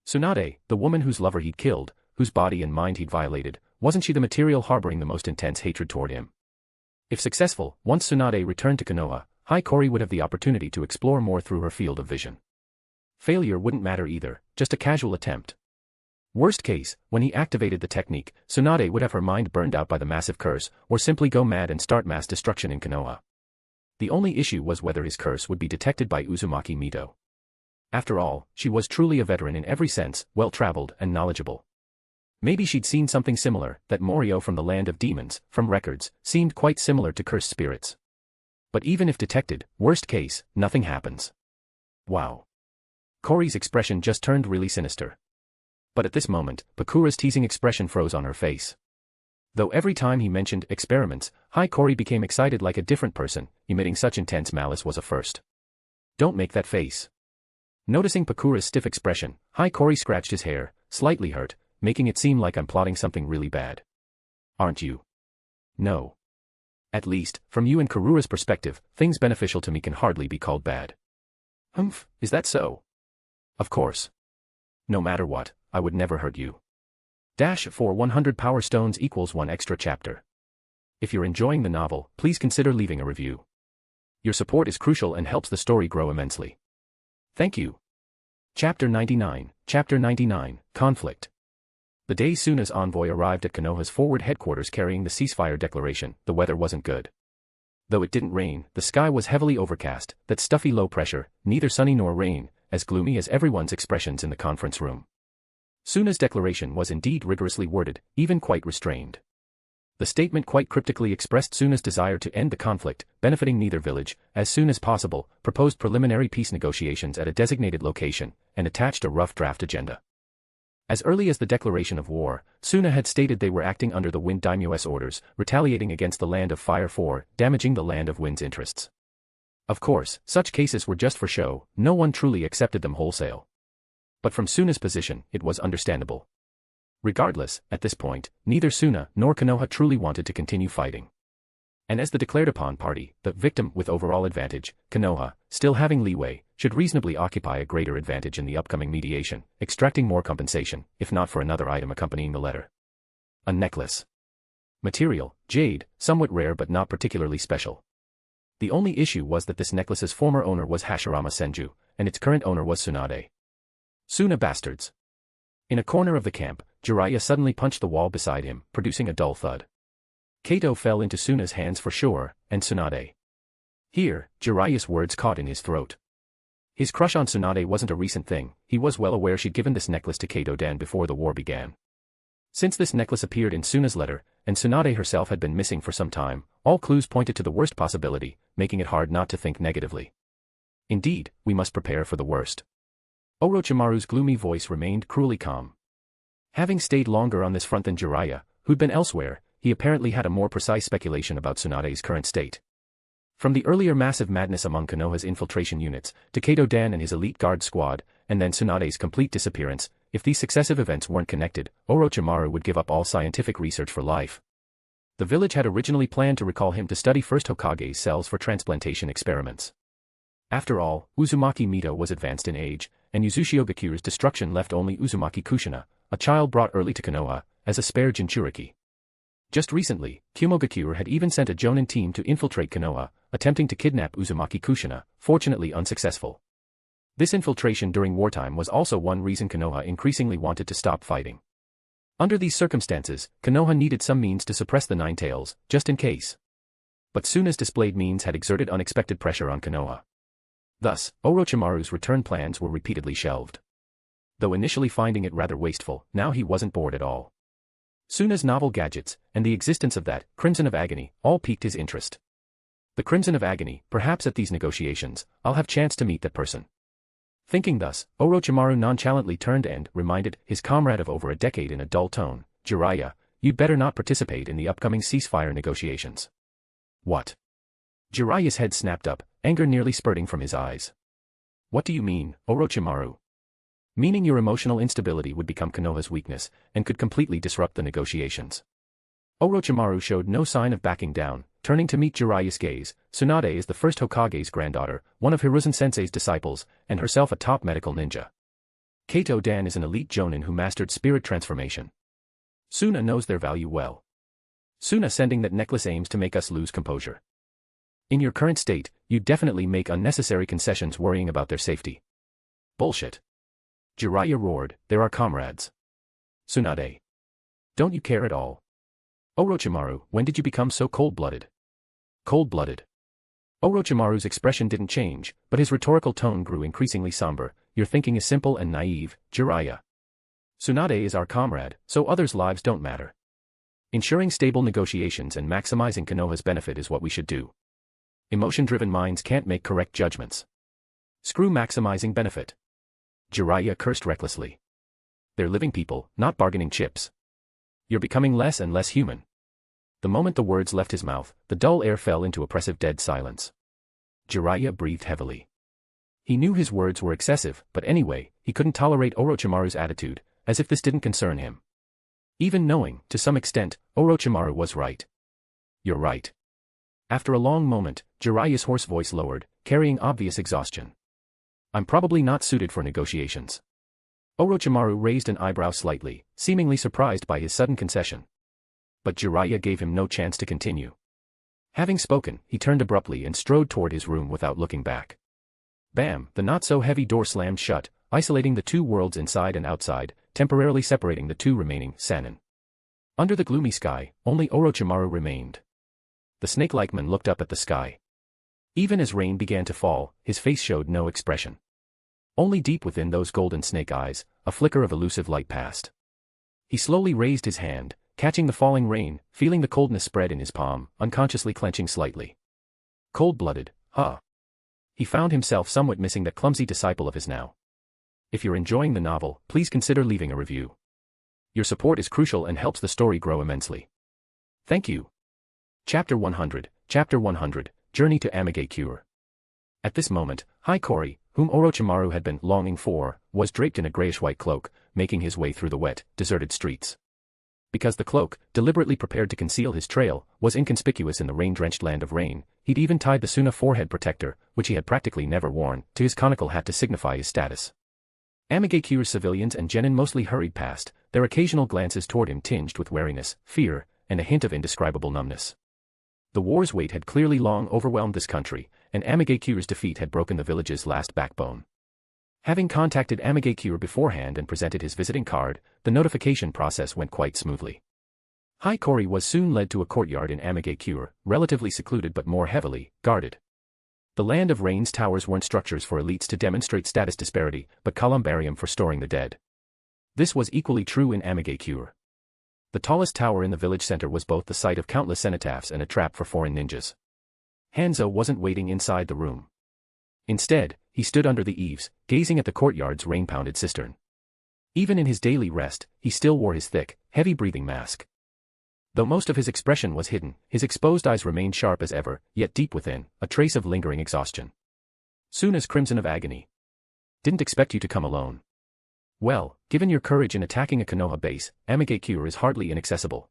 Tsunade, the woman whose lover he'd killed, whose body and mind he'd violated, wasn't she the material harboring the most intense hatred toward him? If successful, once Tsunade returned to Konoha, Hiiragi would have the opportunity to explore more through her field of vision. Failure wouldn't matter either, just a casual attempt. Worst case, when he activated the technique, Tsunade would have her mind burned out by the massive curse, or simply go mad and start mass destruction in Konoha. The only issue was whether his curse would be detected by Uzumaki Mito. After all, she was truly a veteran in every sense, well-traveled and knowledgeable. Maybe she'd seen something similar, that Morio from the land of demons, from records, seemed quite similar to cursed spirits. But even if detected, worst case, nothing happens. Wow. Kori's expression just turned really sinister. But at this moment, Bakura's teasing expression froze on her face. Though every time he mentioned experiments, Kori became excited like a different person, emitting such intense malice was a first. Don't make that face. Noticing Bakura's stiff expression, Kori scratched his hair, slightly hurt, making it seem like I'm plotting something really bad. Aren't you? No. At least, from you and Karura's perspective, things beneficial to me can hardly be called bad. Humph, is that so? Of course. No matter what, I would never hurt you. For 100 Power Stones equals 1 extra chapter. If you're enjoying the novel, please consider leaving a review. Your support is crucial and helps the story grow immensely. Thank you. Chapter 99, Conflict. The day Suna's envoy arrived at Konoha's forward headquarters carrying the ceasefire declaration, the weather wasn't good. Though it didn't rain, the sky was heavily overcast, that stuffy low pressure, neither sunny nor rain, as gloomy as everyone's expressions in the conference room. Suna's declaration was indeed rigorously worded, even quite restrained. The statement quite cryptically expressed Suna's desire to end the conflict, benefiting neither village, as soon as possible, proposed preliminary peace negotiations at a designated location, and attached a rough draft agenda. As early as the declaration of war, Suna had stated they were acting under the Wind Daimyo's orders, retaliating against the Land of Fire for damaging the Land of Wind's interests. Of course, such cases were just for show, no one truly accepted them wholesale. But from Suna's position, it was understandable. Regardless, at this point, neither Suna nor Konoha truly wanted to continue fighting. And as the declared-upon party, the victim with overall advantage, Konoha, still having leeway, should reasonably occupy a greater advantage in the upcoming mediation, extracting more compensation, if not for another item accompanying the letter. A necklace. Material, jade, somewhat rare but not particularly special. The only issue was that this necklace's former owner was Hashirama Senju, and its current owner was Tsunade. Suna bastards. In a corner of the camp, Jiraiya suddenly punched the wall beside him, producing a dull thud. Kato fell into Suna's hands for sure, and Tsunade. Here, Jiraiya's words caught in his throat. His crush on Tsunade wasn't a recent thing, he was well aware she'd given this necklace to Kato-dan before the war began. Since this necklace appeared in Suna's letter, and Tsunade herself had been missing for some time, all clues pointed to the worst possibility, making it hard not to think negatively. Indeed, we must prepare for the worst. Orochimaru's gloomy voice remained cruelly calm. Having stayed longer on this front than Jiraiya, who'd been elsewhere, he apparently had a more precise speculation about Tsunade's current state. From the earlier massive madness among Konoha's infiltration units, to Kato-dan and his elite guard squad, and then Tsunade's complete disappearance, if these successive events weren't connected, Orochimaru would give up all scientific research for life. The village had originally planned to recall him to study First Hokage's cells for transplantation experiments. After all, Uzumaki Mito was advanced in age, and Yuzashio Gaku's destruction left only Uzumaki Kushina, a child brought early to Konoha, as a spare Jinchuriki. Just recently, Kumogaku had even sent a Jonin team to infiltrate Konoha, attempting to kidnap Uzumaki Kushina, fortunately unsuccessful. This infiltration during wartime was also one reason Konoha increasingly wanted to stop fighting. Under these circumstances, Konoha needed some means to suppress the Nine Tails, just in case. But Suna's displayed means had exerted unexpected pressure on Konoha. Thus, Orochimaru's return plans were repeatedly shelved. Though initially finding it rather wasteful, now he wasn't bored at all. Suna's novel gadgets, and the existence of that Crimson of Agony, all piqued his interest. The Crimson of Agony, perhaps at these negotiations, I'll have chance to meet that person. Thinking thus, Orochimaru nonchalantly turned and reminded his comrade of over a decade in a dull tone, Jiraiya, you'd better not participate in the upcoming ceasefire negotiations. What? Jiraiya's head snapped up, anger nearly spurting from his eyes. What do you mean, Orochimaru? Meaning your emotional instability would become Konoha's weakness, and could completely disrupt the negotiations. Orochimaru showed no sign of backing down, turning to meet Jiraiya's gaze. Tsunade is the first Hokage's granddaughter, one of Hiruzen-sensei's disciples, and herself a top medical ninja. Kato-dan is an elite jonin who mastered spirit transformation. Suna knows their value well. Suna sending that necklace aims to make us lose composure. In your current state, you definitely make unnecessary concessions worrying about their safety. Bullshit. Jiraiya roared, there are comrades. Tsunade. Don't you care at all? Orochimaru, when did you become so cold-blooded? Cold-blooded. Orochimaru's expression didn't change, but his rhetorical tone grew increasingly somber. Your thinking is simple and naive, Jiraiya. Tsunade is our comrade, so others' lives don't matter. Ensuring stable negotiations and maximizing Konoha's benefit is what we should do. Emotion-driven minds can't make correct judgments. Screw maximizing benefit. Jiraiya cursed recklessly. They're living people, not bargaining chips. You're becoming less and less human. The moment the words left his mouth, the dull air fell into oppressive dead silence. Jiraiya breathed heavily. He knew his words were excessive, but anyway, he couldn't tolerate Orochimaru's attitude, as if this didn't concern him. Even knowing, to some extent, Orochimaru was right. You're right. After a long moment, Jiraiya's hoarse voice lowered, carrying obvious exhaustion. I'm probably not suited for negotiations. Orochimaru raised an eyebrow slightly, seemingly surprised by his sudden concession. But Jiraiya gave him no chance to continue. Having spoken, he turned abruptly and strode toward his room without looking back. Bam! The not-so-heavy door slammed shut, isolating the two worlds inside and outside, temporarily separating the two remaining Sannin. Under the gloomy sky, only Orochimaru remained. The snake-like man looked up at the sky. Even as rain began to fall, his face showed no expression. Only deep within those golden snake eyes, a flicker of elusive light passed. He slowly raised his hand, catching the falling rain, feeling the coldness spread in his palm, unconsciously clenching slightly. Cold-blooded, huh? He found himself somewhat missing that clumsy disciple of his now. If you're enjoying the novel, please consider leaving a review. Your support is crucial and helps the story grow immensely. Thank you. Chapter 100, Journey to Hiiragi Ki. At this moment, Hiiragi, whom Orochimaru had been longing for, was draped in a grayish-white cloak, making his way through the wet, deserted streets. Because the cloak, deliberately prepared to conceal his trail, was inconspicuous in the rain-drenched land of rain, he'd even tied the Suna forehead protector, which he had practically never worn, to his conical hat to signify his status. Hiiragi Ki's civilians and genin mostly hurried past, their occasional glances toward him tinged with wariness, fear, and a hint of indescribable numbness. The war's weight had clearly long overwhelmed this country, and Hiiragi Ki's defeat had broken the village's last backbone. Having contacted Hiiragi Ki beforehand and presented his visiting card, the notification process went quite smoothly. Hiiragi was soon led to a courtyard in Hiiragi Ki, relatively secluded but more heavily guarded. The Land of Rain's towers weren't structures for elites to demonstrate status disparity, but columbarium for storing the dead. This was equally true in Hiiragi Ki. The tallest tower in the village center was both the site of countless cenotaphs and a trap for foreign ninjas. Hanzo wasn't waiting inside the room. Instead, he stood under the eaves, gazing at the courtyard's rain-pounded cistern. Even in his daily rest, he still wore his thick, heavy-breathing mask. Though most of his expression was hidden, his exposed eyes remained sharp as ever, yet deep within, a trace of lingering exhaustion. Suna's crimson of agony. Didn't expect you to come alone. Well, given your courage in attacking a Konoha base, Hiiragi Ki is hardly inaccessible.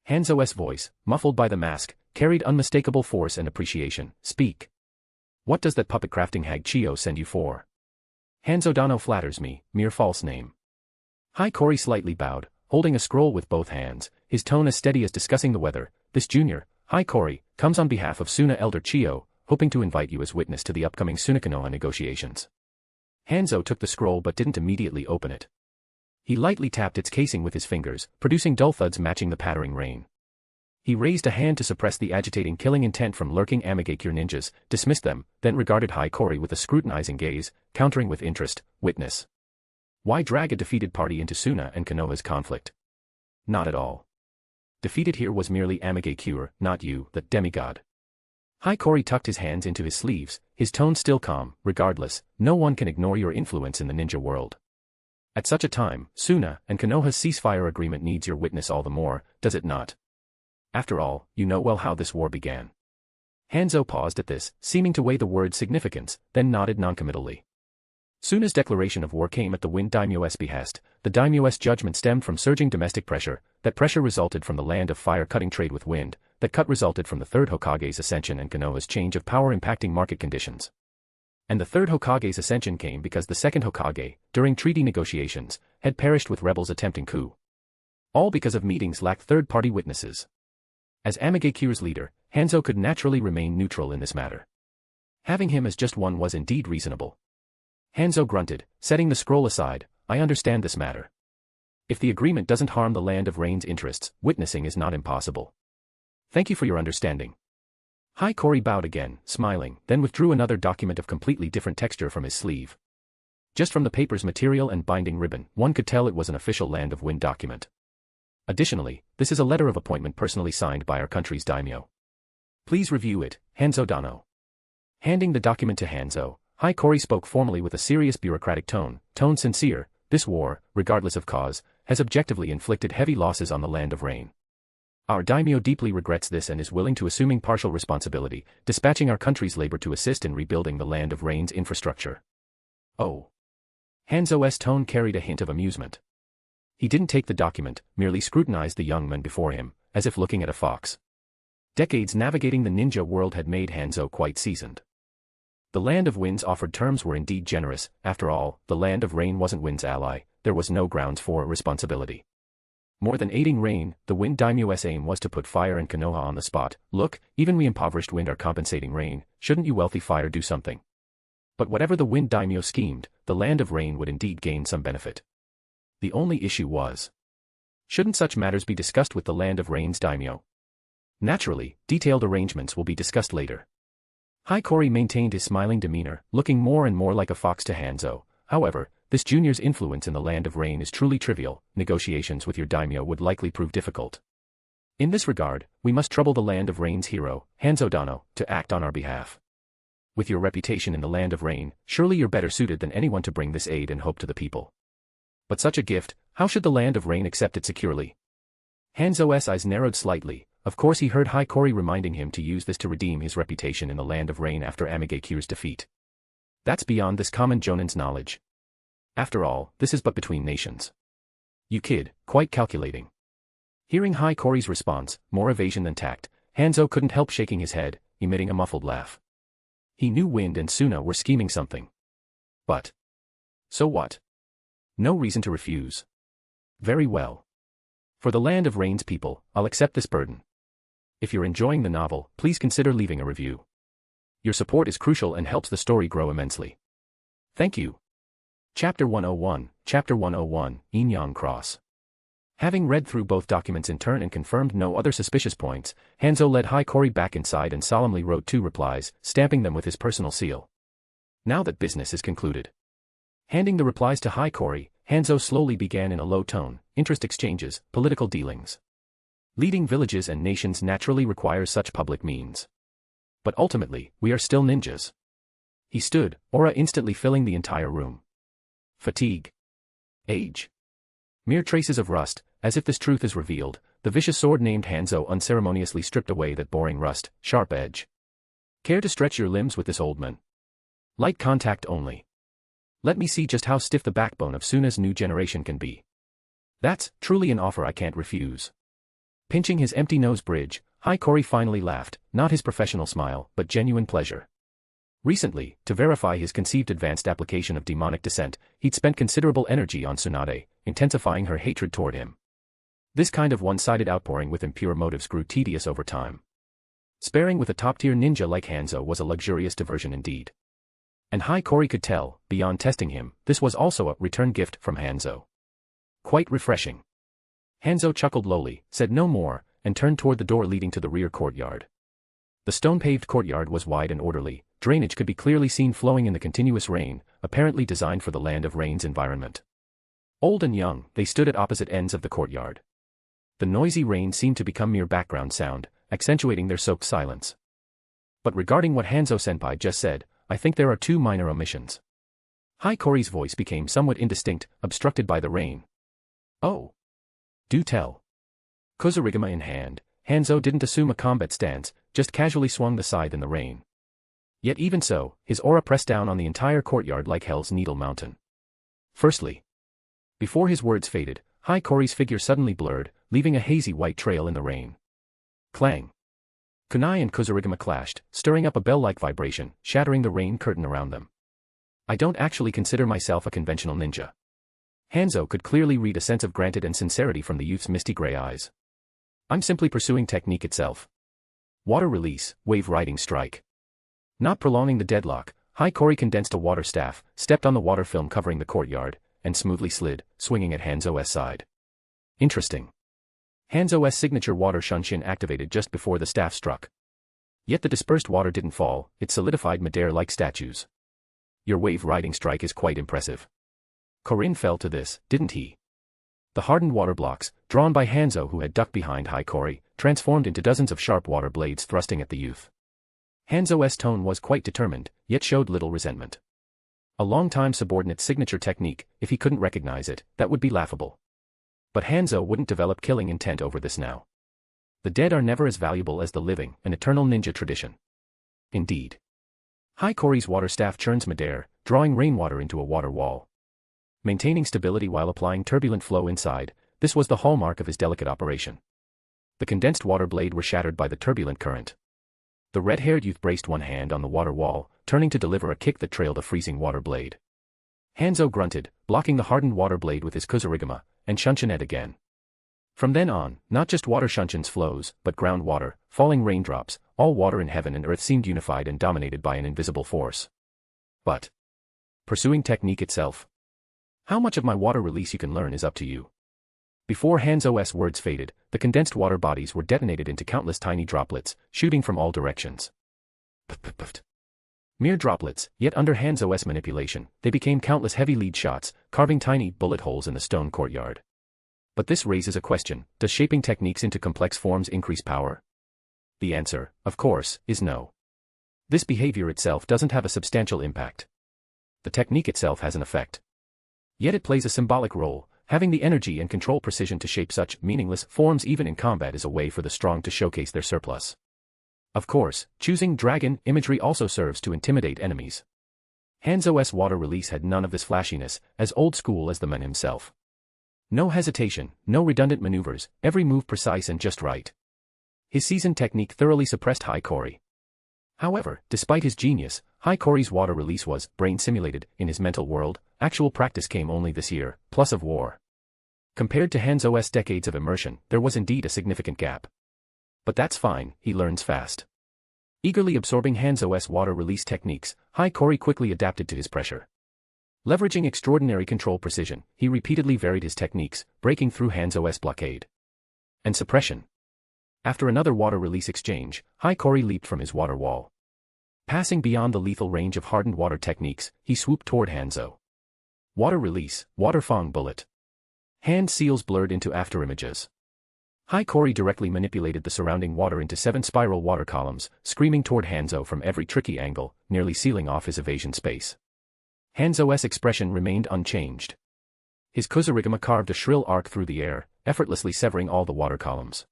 Hanzo's voice, muffled by the mask, carried unmistakable force and appreciation. Speak. What does that puppet crafting hag Chio send you for? Hanzo Dano flatters me, mere false name. Hiiragi slightly bowed, holding a scroll with both hands, his tone as steady as discussing the weather. This junior, Hiiragi, comes on behalf of Suna Elder Chio, hoping to invite you as witness to the upcoming Suna Konoha negotiations. Hanzo took the scroll but didn't immediately open it. He lightly tapped its casing with his fingers, producing dull thuds matching the pattering rain. He raised a hand to suppress the agitating killing intent from lurking Hiiragi Ki ninjas, dismissed them, then regarded Hiiragi with a scrutinizing gaze, countering with interest, witness. Why drag a defeated party into Suna and Konoha's conflict? Not at all. Defeated here was merely Hiiragi Ki, not you, the demigod. Hiiragi tucked his hands into his sleeves, his tone still calm. Regardless, no one can ignore your influence in the ninja world. At such a time, Suna and Konoha's ceasefire agreement needs your witness all the more, does it not? After all, you know well how this war began. Hanzo paused at this, seeming to weigh the word's significance, then nodded noncommittally. Suna's declaration of war came at the Wind Daimyo's behest. The Daimyo's judgment stemmed from surging domestic pressure, that pressure resulted from the Land of Fire cutting trade with wind, that cut resulted from the third Hokage's ascension and Konoha's change of power impacting market conditions. And the third Hokage's ascension came because the second Hokage, during treaty negotiations, had perished with rebels attempting coup. All because of meetings lacked third-party witnesses. As Hiiragi Ki's leader, Hanzo could naturally remain neutral in this matter. Having him as just one was indeed reasonable. Hanzo grunted, setting the scroll aside. I understand this matter. If the agreement doesn't harm the Land of Rain's interests, witnessing is not impossible. Thank you for your understanding. Hiikori bowed again, smiling, then withdrew another document of completely different texture from his sleeve. Just from the paper's material and binding ribbon, one could tell it was an official Land of Wind document. Additionally, this is a letter of appointment personally signed by our country's daimyo. Please review it, Hanzo Dano. Handing the document to Hanzo, Hiikori spoke formally with a serious bureaucratic tone sincere. This war, regardless of cause, has objectively inflicted heavy losses on the Land of Rain. Our daimyo deeply regrets this and is willing to assuming partial responsibility, dispatching our country's labor to assist in rebuilding the Land of Rain's infrastructure. Oh. Hanzo's tone carried a hint of amusement. He didn't take the document, merely scrutinized the young man before him, as if looking at a fox. Decades navigating the ninja world had made Hanzo quite seasoned. The Land of Winds offered terms were indeed generous. After all, the Land of Rain wasn't Wind's ally, there was no grounds for responsibility. More than aiding Rain, the Wind daimyo's aim was to put Fire and Konoha on the spot. Look, even we impoverished Wind are compensating Rain, shouldn't you wealthy Fire do something? But whatever the Wind daimyo schemed, the Land of Rain would indeed gain some benefit. The only issue was, shouldn't such matters be discussed with the Land of Rain's daimyo? Naturally, detailed arrangements will be discussed later. Hiikori maintained his smiling demeanor, looking more and more like a fox to Hanzo. However, this junior's influence in the Land of Rain is truly trivial. Negotiations with your daimyo would likely prove difficult. In this regard, we must trouble the Land of Rain's hero, Hanzo Dano, to act on our behalf. With your reputation in the Land of Rain, surely you're better suited than anyone to bring this aid and hope to the people. But such a gift, how should the Land of Rain accept it securely? Hanzo's eyes narrowed slightly. Of course he heard Hiikori reminding him to use this to redeem his reputation in the Land of Rain after Amigekyu's defeat. That's beyond this common jonin's knowledge. After all, this is but between nations. You kid, quite calculating. Hearing Hiikori's response, more evasion than tact, Hanzo couldn't help shaking his head, emitting a muffled laugh. He knew Wind and Suna were scheming something. But so what? No reason to refuse. Very well. For the Land of Rain's people, I'll accept this burden. If you're enjoying the novel, please consider leaving a review. Your support is crucial and helps the story grow immensely. Thank you. Chapter 101, Yin-Yang Cross. Having read through both documents in turn and confirmed no other suspicious points, Hanzo led Hiikori back inside and solemnly wrote 2 replies, stamping them with his personal seal. Now that business is concluded. Handing the replies to Hiikori, Hanzo slowly began in a low tone, interest exchanges, political dealings. Leading villages and nations naturally requires such public means. But ultimately, we are still ninjas. He stood, aura instantly filling the entire room. Fatigue. Age. Mere traces of rust. As if this truth is revealed, the vicious sword named Hanzo unceremoniously stripped away that boring rust, sharp edge. Care to stretch your limbs with this old man? Light contact only. Let me see just how stiff the backbone of Suna's new generation can be. That's truly an offer I can't refuse. Pinching his empty nose bridge, Hiikori finally laughed, not his professional smile, but genuine pleasure. Recently, to verify his conceived advanced application of demonic descent, he'd spent considerable energy on Tsunade, intensifying her hatred toward him. This kind of one-sided outpouring with impure motives grew tedious over time. Sparring with a top-tier ninja like Hanzo was a luxurious diversion indeed. And Hiikori could tell, beyond testing him, this was also a return gift from Hanzo. Quite refreshing. Hanzo chuckled lowly, said no more, and turned toward the door leading to the rear courtyard. The stone-paved courtyard was wide and orderly, drainage could be clearly seen flowing in the continuous rain, apparently designed for the Land of Rain's environment. Old and young, they stood at opposite ends of the courtyard. The noisy rain seemed to become mere background sound, accentuating their soaked silence. But regarding what Hanzo-senpai just said, I think there are 2 minor omissions. Hiikori's voice became somewhat indistinct, obstructed by the rain. Oh. Do tell. Kozurigama in hand, Hanzo didn't assume a combat stance, just casually swung the scythe in the rain. Yet even so, his aura pressed down on the entire courtyard like Hell's Needle Mountain. Firstly. Before his words faded, Hiikori's figure suddenly blurred, leaving a hazy white trail in the rain. Clang. Kunai and Kozurigama clashed, stirring up a bell-like vibration, shattering the rain curtain around them. I don't actually consider myself a conventional ninja. Hanzo could clearly read a sense of granted and sincerity from the youth's misty gray eyes. I'm simply pursuing technique itself. Water release, wave riding strike. Not prolonging the deadlock, Hiikori condensed a water staff, stepped on the water film covering the courtyard, and smoothly slid, swinging at Hanzo's side. Interesting. Hanzo's signature water shunshin activated just before the staff struck. Yet the dispersed water didn't fall, it solidified midair like statues. Your wave-riding strike is quite impressive. Korin fell to this, didn't he? The hardened water blocks, drawn by Hanzo who had ducked behind Hikori, transformed into dozens of sharp water blades thrusting at the youth. Hanzo's tone was quite determined, yet showed little resentment. A long-time subordinate's signature technique, if he couldn't recognize it, that would be laughable. But Hanzo wouldn't develop killing intent over this now. The dead are never as valuable as the living, an eternal ninja tradition. Indeed. Hikori's water staff churns midair, drawing rainwater into a water wall. Maintaining stability while applying turbulent flow inside, this was the hallmark of his delicate operation. The condensed water blade were shattered by the turbulent current. The red-haired youth braced one hand on the water wall, turning to deliver a kick that trailed a freezing water blade. Hanzo grunted, blocking the hardened water blade with his Kusarigama, and shunshined again. From then on, not just water shunshin's flows, but groundwater, falling raindrops, all water in heaven and earth seemed unified and dominated by an invisible force. But pursuing technique itself. How much of my water release you can learn is up to you. Before Hanzo's words faded, the condensed water bodies were detonated into countless tiny droplets, shooting from all directions. Mere droplets, yet under Hanzo's manipulation, they became countless heavy lead shots, carving tiny bullet holes in the stone courtyard. But this raises a question: does shaping techniques into complex forms increase power? The answer, of course, is no. This behavior itself doesn't have a substantial impact. The technique itself has an effect. Yet it plays a symbolic role. Having the energy and control precision to shape such meaningless forms even in combat is a way for the strong to showcase their surplus. Of course, choosing dragon imagery also serves to intimidate enemies. Hanzo's water release had none of this flashiness, as old school as the man himself. No hesitation, no redundant maneuvers, every move precise and just right. His seasoned technique thoroughly suppressed Hikori. However, despite his genius, Hikori's water release was brain-simulated in his mental world. Actual practice came only this year, plus of war. Compared to Hanzo's decades of immersion, there was indeed a significant gap. But that's fine, he learns fast. Eagerly absorbing Hanzo's water release techniques, Hikori quickly adapted to his pressure. Leveraging extraordinary control precision, he repeatedly varied his techniques, breaking through Hanzo's blockade. And suppression. After another water release exchange, Hikori leaped from his water wall. Passing beyond the lethal range of hardened water techniques, he swooped toward Hanzo. Water release, water fang bullet. Hand seals blurred into afterimages. Hikori directly manipulated the surrounding water into 7 spiral water columns, screaming toward Hanzo from every tricky angle, nearly sealing off his evasion space. Hanzo's expression remained unchanged. His Kusarigama carved a shrill arc through the air, effortlessly severing all the water columns.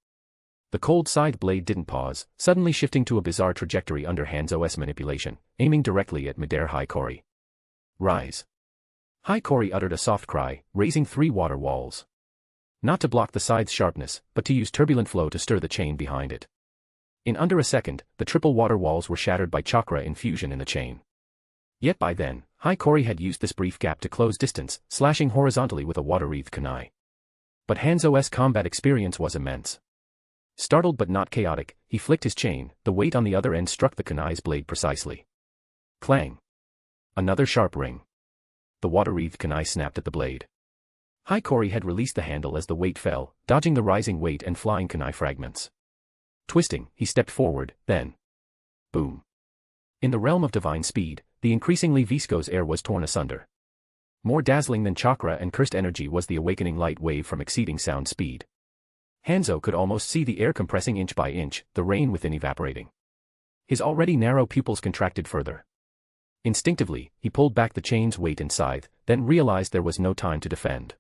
The cold side blade didn't pause, suddenly shifting to a bizarre trajectory under Hanzo's manipulation, aiming directly at midair Hikori. Rise. Hikori uttered a soft cry, raising 3 water walls. Not to block the side's sharpness, but to use turbulent flow to stir the chain behind it. In under a second, the triple water walls were shattered by chakra infusion in the chain. Yet by then, Hikori had used this brief gap to close distance, slashing horizontally with a water-wreathed kunai. But Hanzo's combat experience was immense. Startled but not chaotic, he flicked his chain, the weight on the other end struck the kunai's blade precisely. Clang. Another sharp ring. The water-wreathed kunai snapped at the blade. Hikori had released the handle as the weight fell, dodging the rising weight and flying kunai fragments. Twisting, he stepped forward, then. Boom. In the realm of divine speed, the increasingly viscose air was torn asunder. More dazzling than chakra and cursed energy was the awakening light wave from exceeding sound speed. Hanzo could almost see the air compressing inch by inch, the rain within evaporating. His already narrow pupils contracted further. Instinctively, he pulled back the chain's weight and scythe, then realized there was no time to defend.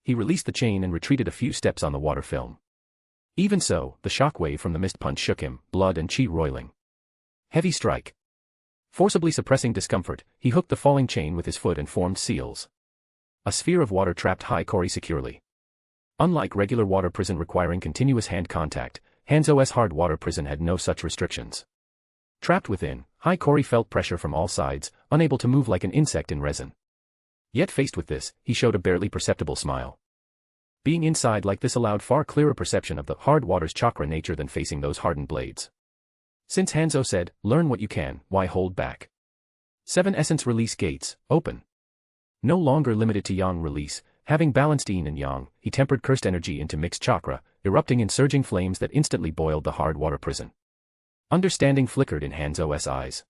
He released the chain and retreated a few steps on the water film. Even so, the shockwave from the mist punch shook him, blood and chi roiling. Heavy strike. Forcibly suppressing discomfort, he hooked the falling chain with his foot and formed seals. A sphere of water trapped Hikori securely. Unlike regular water prison requiring continuous hand contact, Hanzo's hard water prison had no such restrictions. Trapped within, Hikori felt pressure from all sides, unable to move like an insect in resin. Yet faced with this, he showed a barely perceptible smile. Being inside like this allowed far clearer perception of the hard water's chakra nature than facing those hardened blades. Since Hanzo said, learn what you can, why hold back? 7 essence release gates, open. No longer limited to yang release, having balanced yin and yang, he tempered cursed energy into mixed chakra, erupting in surging flames that instantly boiled the hard water prison. Understanding flickered in Hanzo's eyes.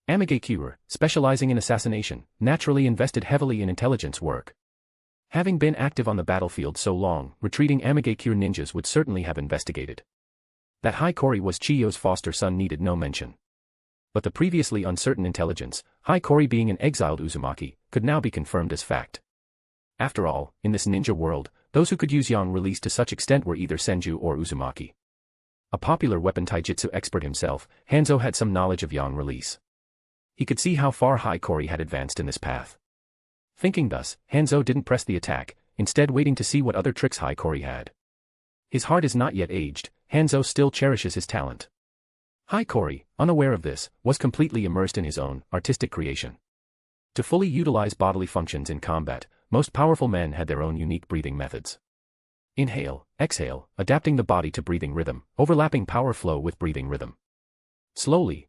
Kura, specializing in assassination, naturally invested heavily in intelligence work. Having been active on the battlefield so long, retreating Kura ninjas would certainly have investigated. That Hiiragi was Chio's foster son needed no mention. But the previously uncertain intelligence, Hiiragi being an exiled Uzumaki, could now be confirmed as fact. After all, in this ninja world, those who could use yang release to such extent were either senju or Uzumaki. A popular weapon taijutsu expert himself, Hanzo had some knowledge of yang release. He could see how far Hiiragi had advanced in this path. Thinking thus, Hanzo didn't press the attack, instead waiting to see what other tricks Hiiragi had. His heart is not yet aged, Hanzo still cherishes his talent. Hiiragi, unaware of this, was completely immersed in his own artistic creation. To fully utilize bodily functions in combat, most powerful men had their own unique breathing methods. Inhale, exhale, adapting the body to breathing rhythm, overlapping power flow with breathing rhythm. Slowly,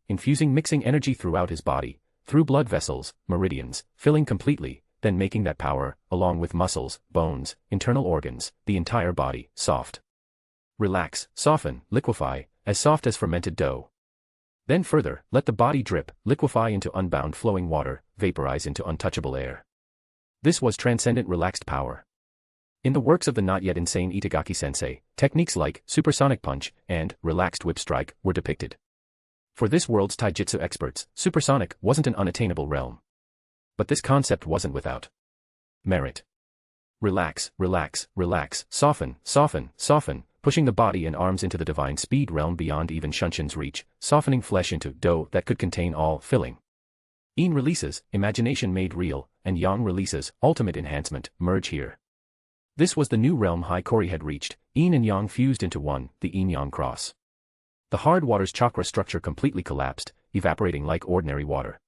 infusing mixing energy throughout his body, through blood vessels, meridians, filling completely, then making that power, along with muscles, bones, internal organs, the entire body, soft. Relax, soften, liquefy, as soft as fermented dough. Then further, let the body drip, liquefy into unbound flowing water, vaporize into untouchable air. This was transcendent relaxed power. In the works of the not yet insane Itagaki-sensei, techniques like supersonic punch and relaxed whip strike were depicted. For this world's taijutsu experts, supersonic wasn't an unattainable realm. But this concept wasn't without merit. Relax, soften, pushing the body and arms into the divine speed realm beyond even Shunshin's reach, softening flesh into dough that could contain all filling. Yin releases, imagination made real, and yang releases, ultimate enhancement, merge here. This was the new realm Hiiragi had reached, yin and yang fused into one, the yin-yang cross. The hard water's chakra structure completely collapsed, evaporating like ordinary water.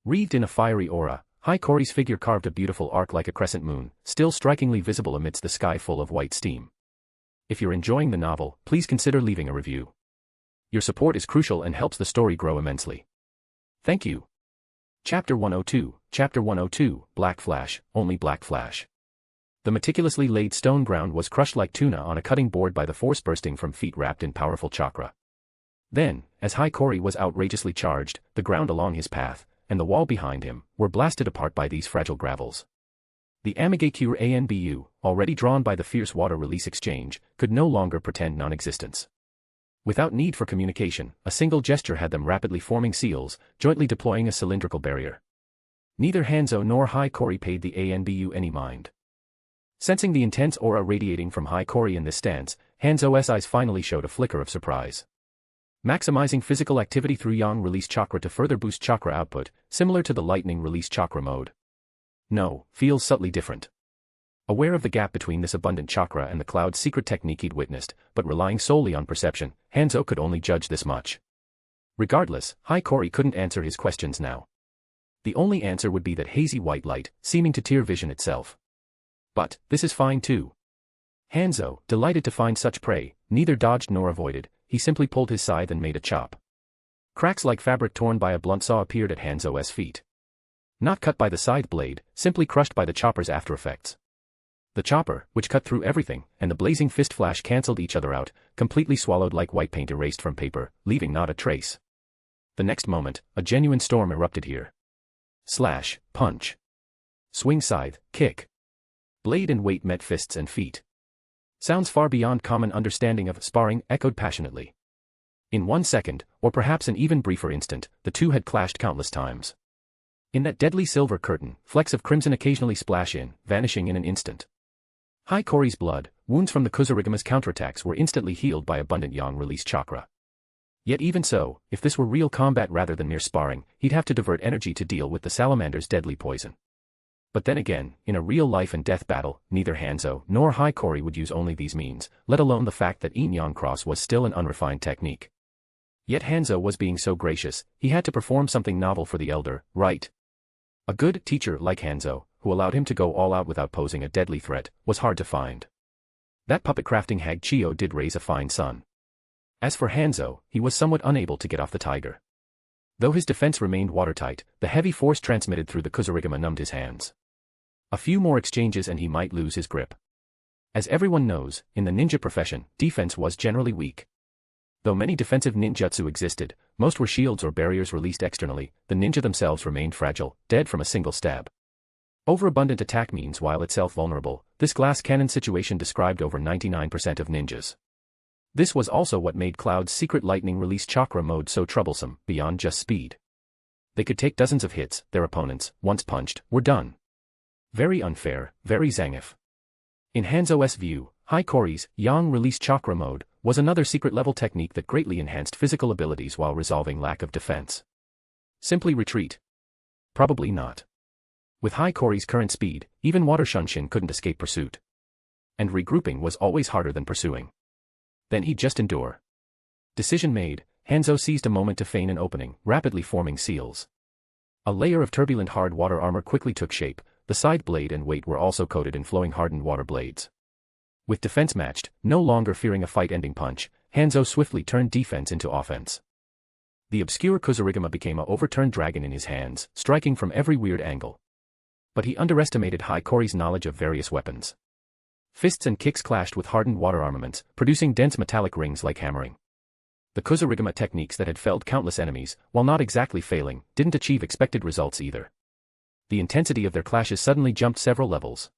Wreathed in a fiery aura, Hiiragi's figure carved a beautiful arc like a crescent moon, still strikingly visible amidst the sky full of white steam. If you're enjoying the novel, please consider leaving a review. Your support is crucial and helps the story grow immensely. Thank you. Chapter 102, Black Flash, only Black Flash. The meticulously laid stone ground was crushed like tuna on a cutting board by the force bursting from feet wrapped in powerful chakra. Then, as Hiiragi was outrageously charged, the ground along his path, and the wall behind him, were blasted apart by these fragile gravels. The Kura Anbu, already drawn by the fierce water release exchange, could no longer pretend non-existence. Without need for communication, a single gesture had them rapidly forming seals, jointly deploying a cylindrical barrier. Neither Hanzo nor Hiiragi paid the Anbu any mind. Sensing the intense aura radiating from Hiiragi in this stance, Hanzo's eyes finally showed a flicker of surprise. Maximizing physical activity through yang release chakra to further boost chakra output, similar to the lightning release chakra mode. No, feels subtly different. Aware of the gap between this abundant chakra and the cloud's secret technique he'd witnessed, but relying solely on perception, Hanzo could only judge this much. Regardless, Hiiragi couldn't answer his questions now. The only answer would be that hazy white light, seeming to tear vision itself. But, this is fine too. Hanzo, delighted to find such prey, neither dodged nor avoided, he simply pulled his scythe and made a chop. Cracks like fabric torn by a blunt saw appeared at Hanzo's feet. Not cut by the scythe blade, simply crushed by the chopper's after effects. The chopper, which cut through everything, and the blazing fist flash cancelled each other out, completely swallowed like white paint erased from paper, leaving not a trace. The next moment, a genuine storm erupted here. Slash, punch. Swing scythe, kick. Blade and weight met fists and feet. Sounds far beyond common understanding of sparring echoed passionately. In 1 second, or perhaps an even briefer instant, the two had clashed countless times. In that deadly silver curtain, flecks of crimson occasionally splash in, vanishing in an instant. Hiiragi's blood, wounds from the Kusarigama's counterattacks were instantly healed by abundant yang release chakra. Yet even so, if this were real combat rather than mere sparring, he'd have to divert energy to deal with the salamander's deadly poison. But then again, in a real life and death battle, neither Hanzo nor Hiiragi would use only these means, let alone the fact that yin-yang cross was still an unrefined technique. Yet Hanzo was being so gracious, he had to perform something novel for the elder, right? A good teacher like Hanzo, who allowed him to go all out without posing a deadly threat, was hard to find. That puppet crafting hag Chio did raise a fine son. As for Hanzo, he was somewhat unable to get off the tiger. Though his defense remained watertight, the heavy force transmitted through the Kusarigama numbed his hands. A few more exchanges and he might lose his grip. As everyone knows, in the ninja profession, defense was generally weak. Though many defensive ninjutsu existed, most were shields or barriers released externally, the ninja themselves remained fragile, dead from a single stab. Overabundant attack means while itself vulnerable, this glass cannon situation described over 99% of ninjas. This was also what made Cloud's secret lightning release chakra mode so troublesome, beyond just speed. They could take dozens of hits, their opponents, once punched, were done. Very unfair, very Zangief. In Hanzo's view, Hikori's Yang release chakra mode was another secret level technique that greatly enhanced physical abilities while resolving lack of defense. Simply retreat? Probably not. With Hikori's current speed, even Water Shunshin couldn't escape pursuit. And regrouping was always harder than pursuing. Then he'd just endure. Decision made, Hanzo seized a moment to feign an opening, rapidly forming seals. A layer of turbulent hard water armor quickly took shape, the side blade and weight were also coated in flowing hardened water blades. With defense matched, no longer fearing a fight-ending punch, Hanzo swiftly turned defense into offense. The obscure Kusarigama became a overturned dragon in his hands, striking from every weird angle. But he underestimated Hikori's knowledge of various weapons. Fists and kicks clashed with hardened water armaments, producing dense metallic rings like hammering. The Kusarigama techniques that had felled countless enemies, while not exactly failing, didn't achieve expected results either. The intensity of their clashes suddenly jumped several levels.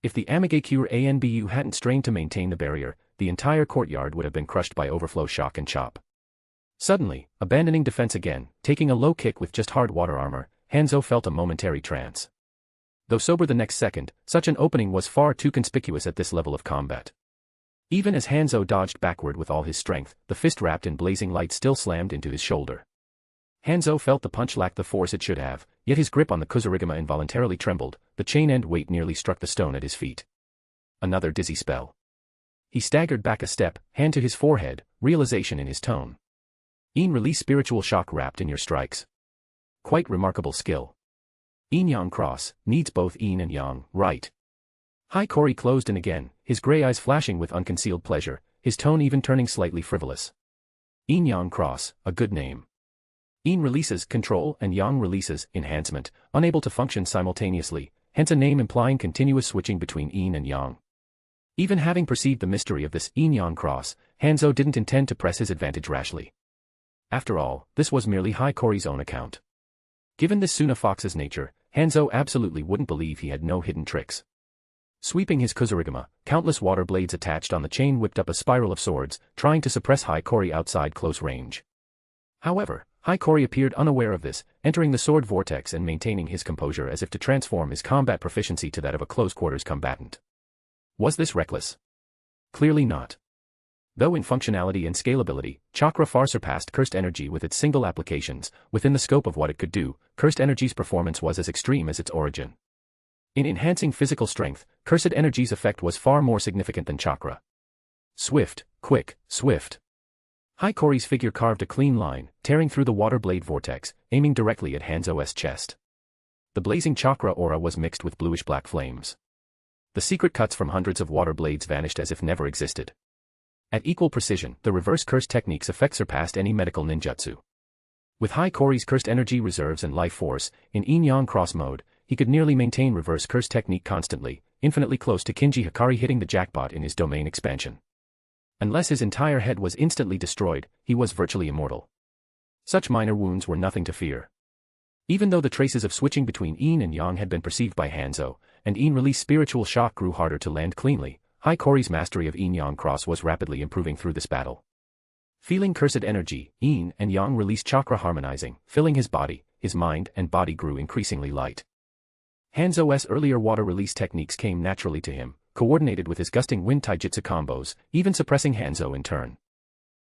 If the Amigakure Anbu hadn't strained to maintain the barrier, the entire courtyard would have been crushed by overflow shock and chop. Suddenly, abandoning defense again, taking a low kick with just hard water armor, Hanzo felt a momentary trance. Though sober the next second, such an opening was far too conspicuous at this level of combat. Even as Hanzo dodged backward with all his strength, the fist wrapped in blazing light still slammed into his shoulder. Hanzo felt the punch lacked the force it should have, yet his grip on the Kusarigama involuntarily trembled, the chain-end weight nearly struck the stone at his feet. Another dizzy spell. He staggered back a step, hand to his forehead, realization in his tone. Yin release spiritual shock wrapped in your strikes. Quite remarkable skill. Yin-yang cross, needs both yin and yang, right? Hikori closed in again, his gray eyes flashing with unconcealed pleasure, his tone even turning slightly frivolous. Yin-yang cross, a good name. Yin releases control and yang releases enhancement, unable to function simultaneously, hence a name implying continuous switching between yin and yang. Even having perceived the mystery of this yin-yang cross, Hanzo didn't intend to press his advantage rashly. After all, this was merely Hikori's own account. Given this Suna Fox's nature, Hanzo absolutely wouldn't believe he had no hidden tricks. Sweeping his Kusarigama, countless water blades attached on the chain whipped up a spiral of swords, trying to suppress Hikori outside close range. However, Hikori appeared unaware of this, entering the sword vortex and maintaining his composure as if to transform his combat proficiency to that of a close-quarters combatant. Was this reckless? Clearly not. Though in functionality and scalability, chakra far surpassed cursed energy with its single applications, within the scope of what it could do, cursed energy's performance was as extreme as its origin. In enhancing physical strength, cursed energy's effect was far more significant than chakra. Swift, quick, swift. Hikori's figure carved a clean line, tearing through the water blade vortex, aiming directly at Hanzo's chest. The blazing chakra aura was mixed with bluish-black flames. The secret cuts from hundreds of water blades vanished as if never existed. At equal precision, the reverse curse technique's effect surpassed any medical ninjutsu. With Hikori's cursed energy reserves and life force, in yin-yang cross mode, he could nearly maintain reverse curse technique constantly, infinitely close to Kinji Hikari hitting the jackpot in his domain expansion. Unless his entire head was instantly destroyed, he was virtually immortal. Such minor wounds were nothing to fear. Even though the traces of switching between yin and yang had been perceived by Hanzo, and yin release spiritual shock grew harder to land cleanly, Hikori's mastery of yin-yang cross was rapidly improving through this battle. Feeling cursed energy, yin and yang release chakra harmonizing, filling his body, his mind and body grew increasingly light. Hanzo's earlier water release techniques came naturally to him, coordinated with his gusting wind taijutsu combos, even suppressing Hanzo in turn.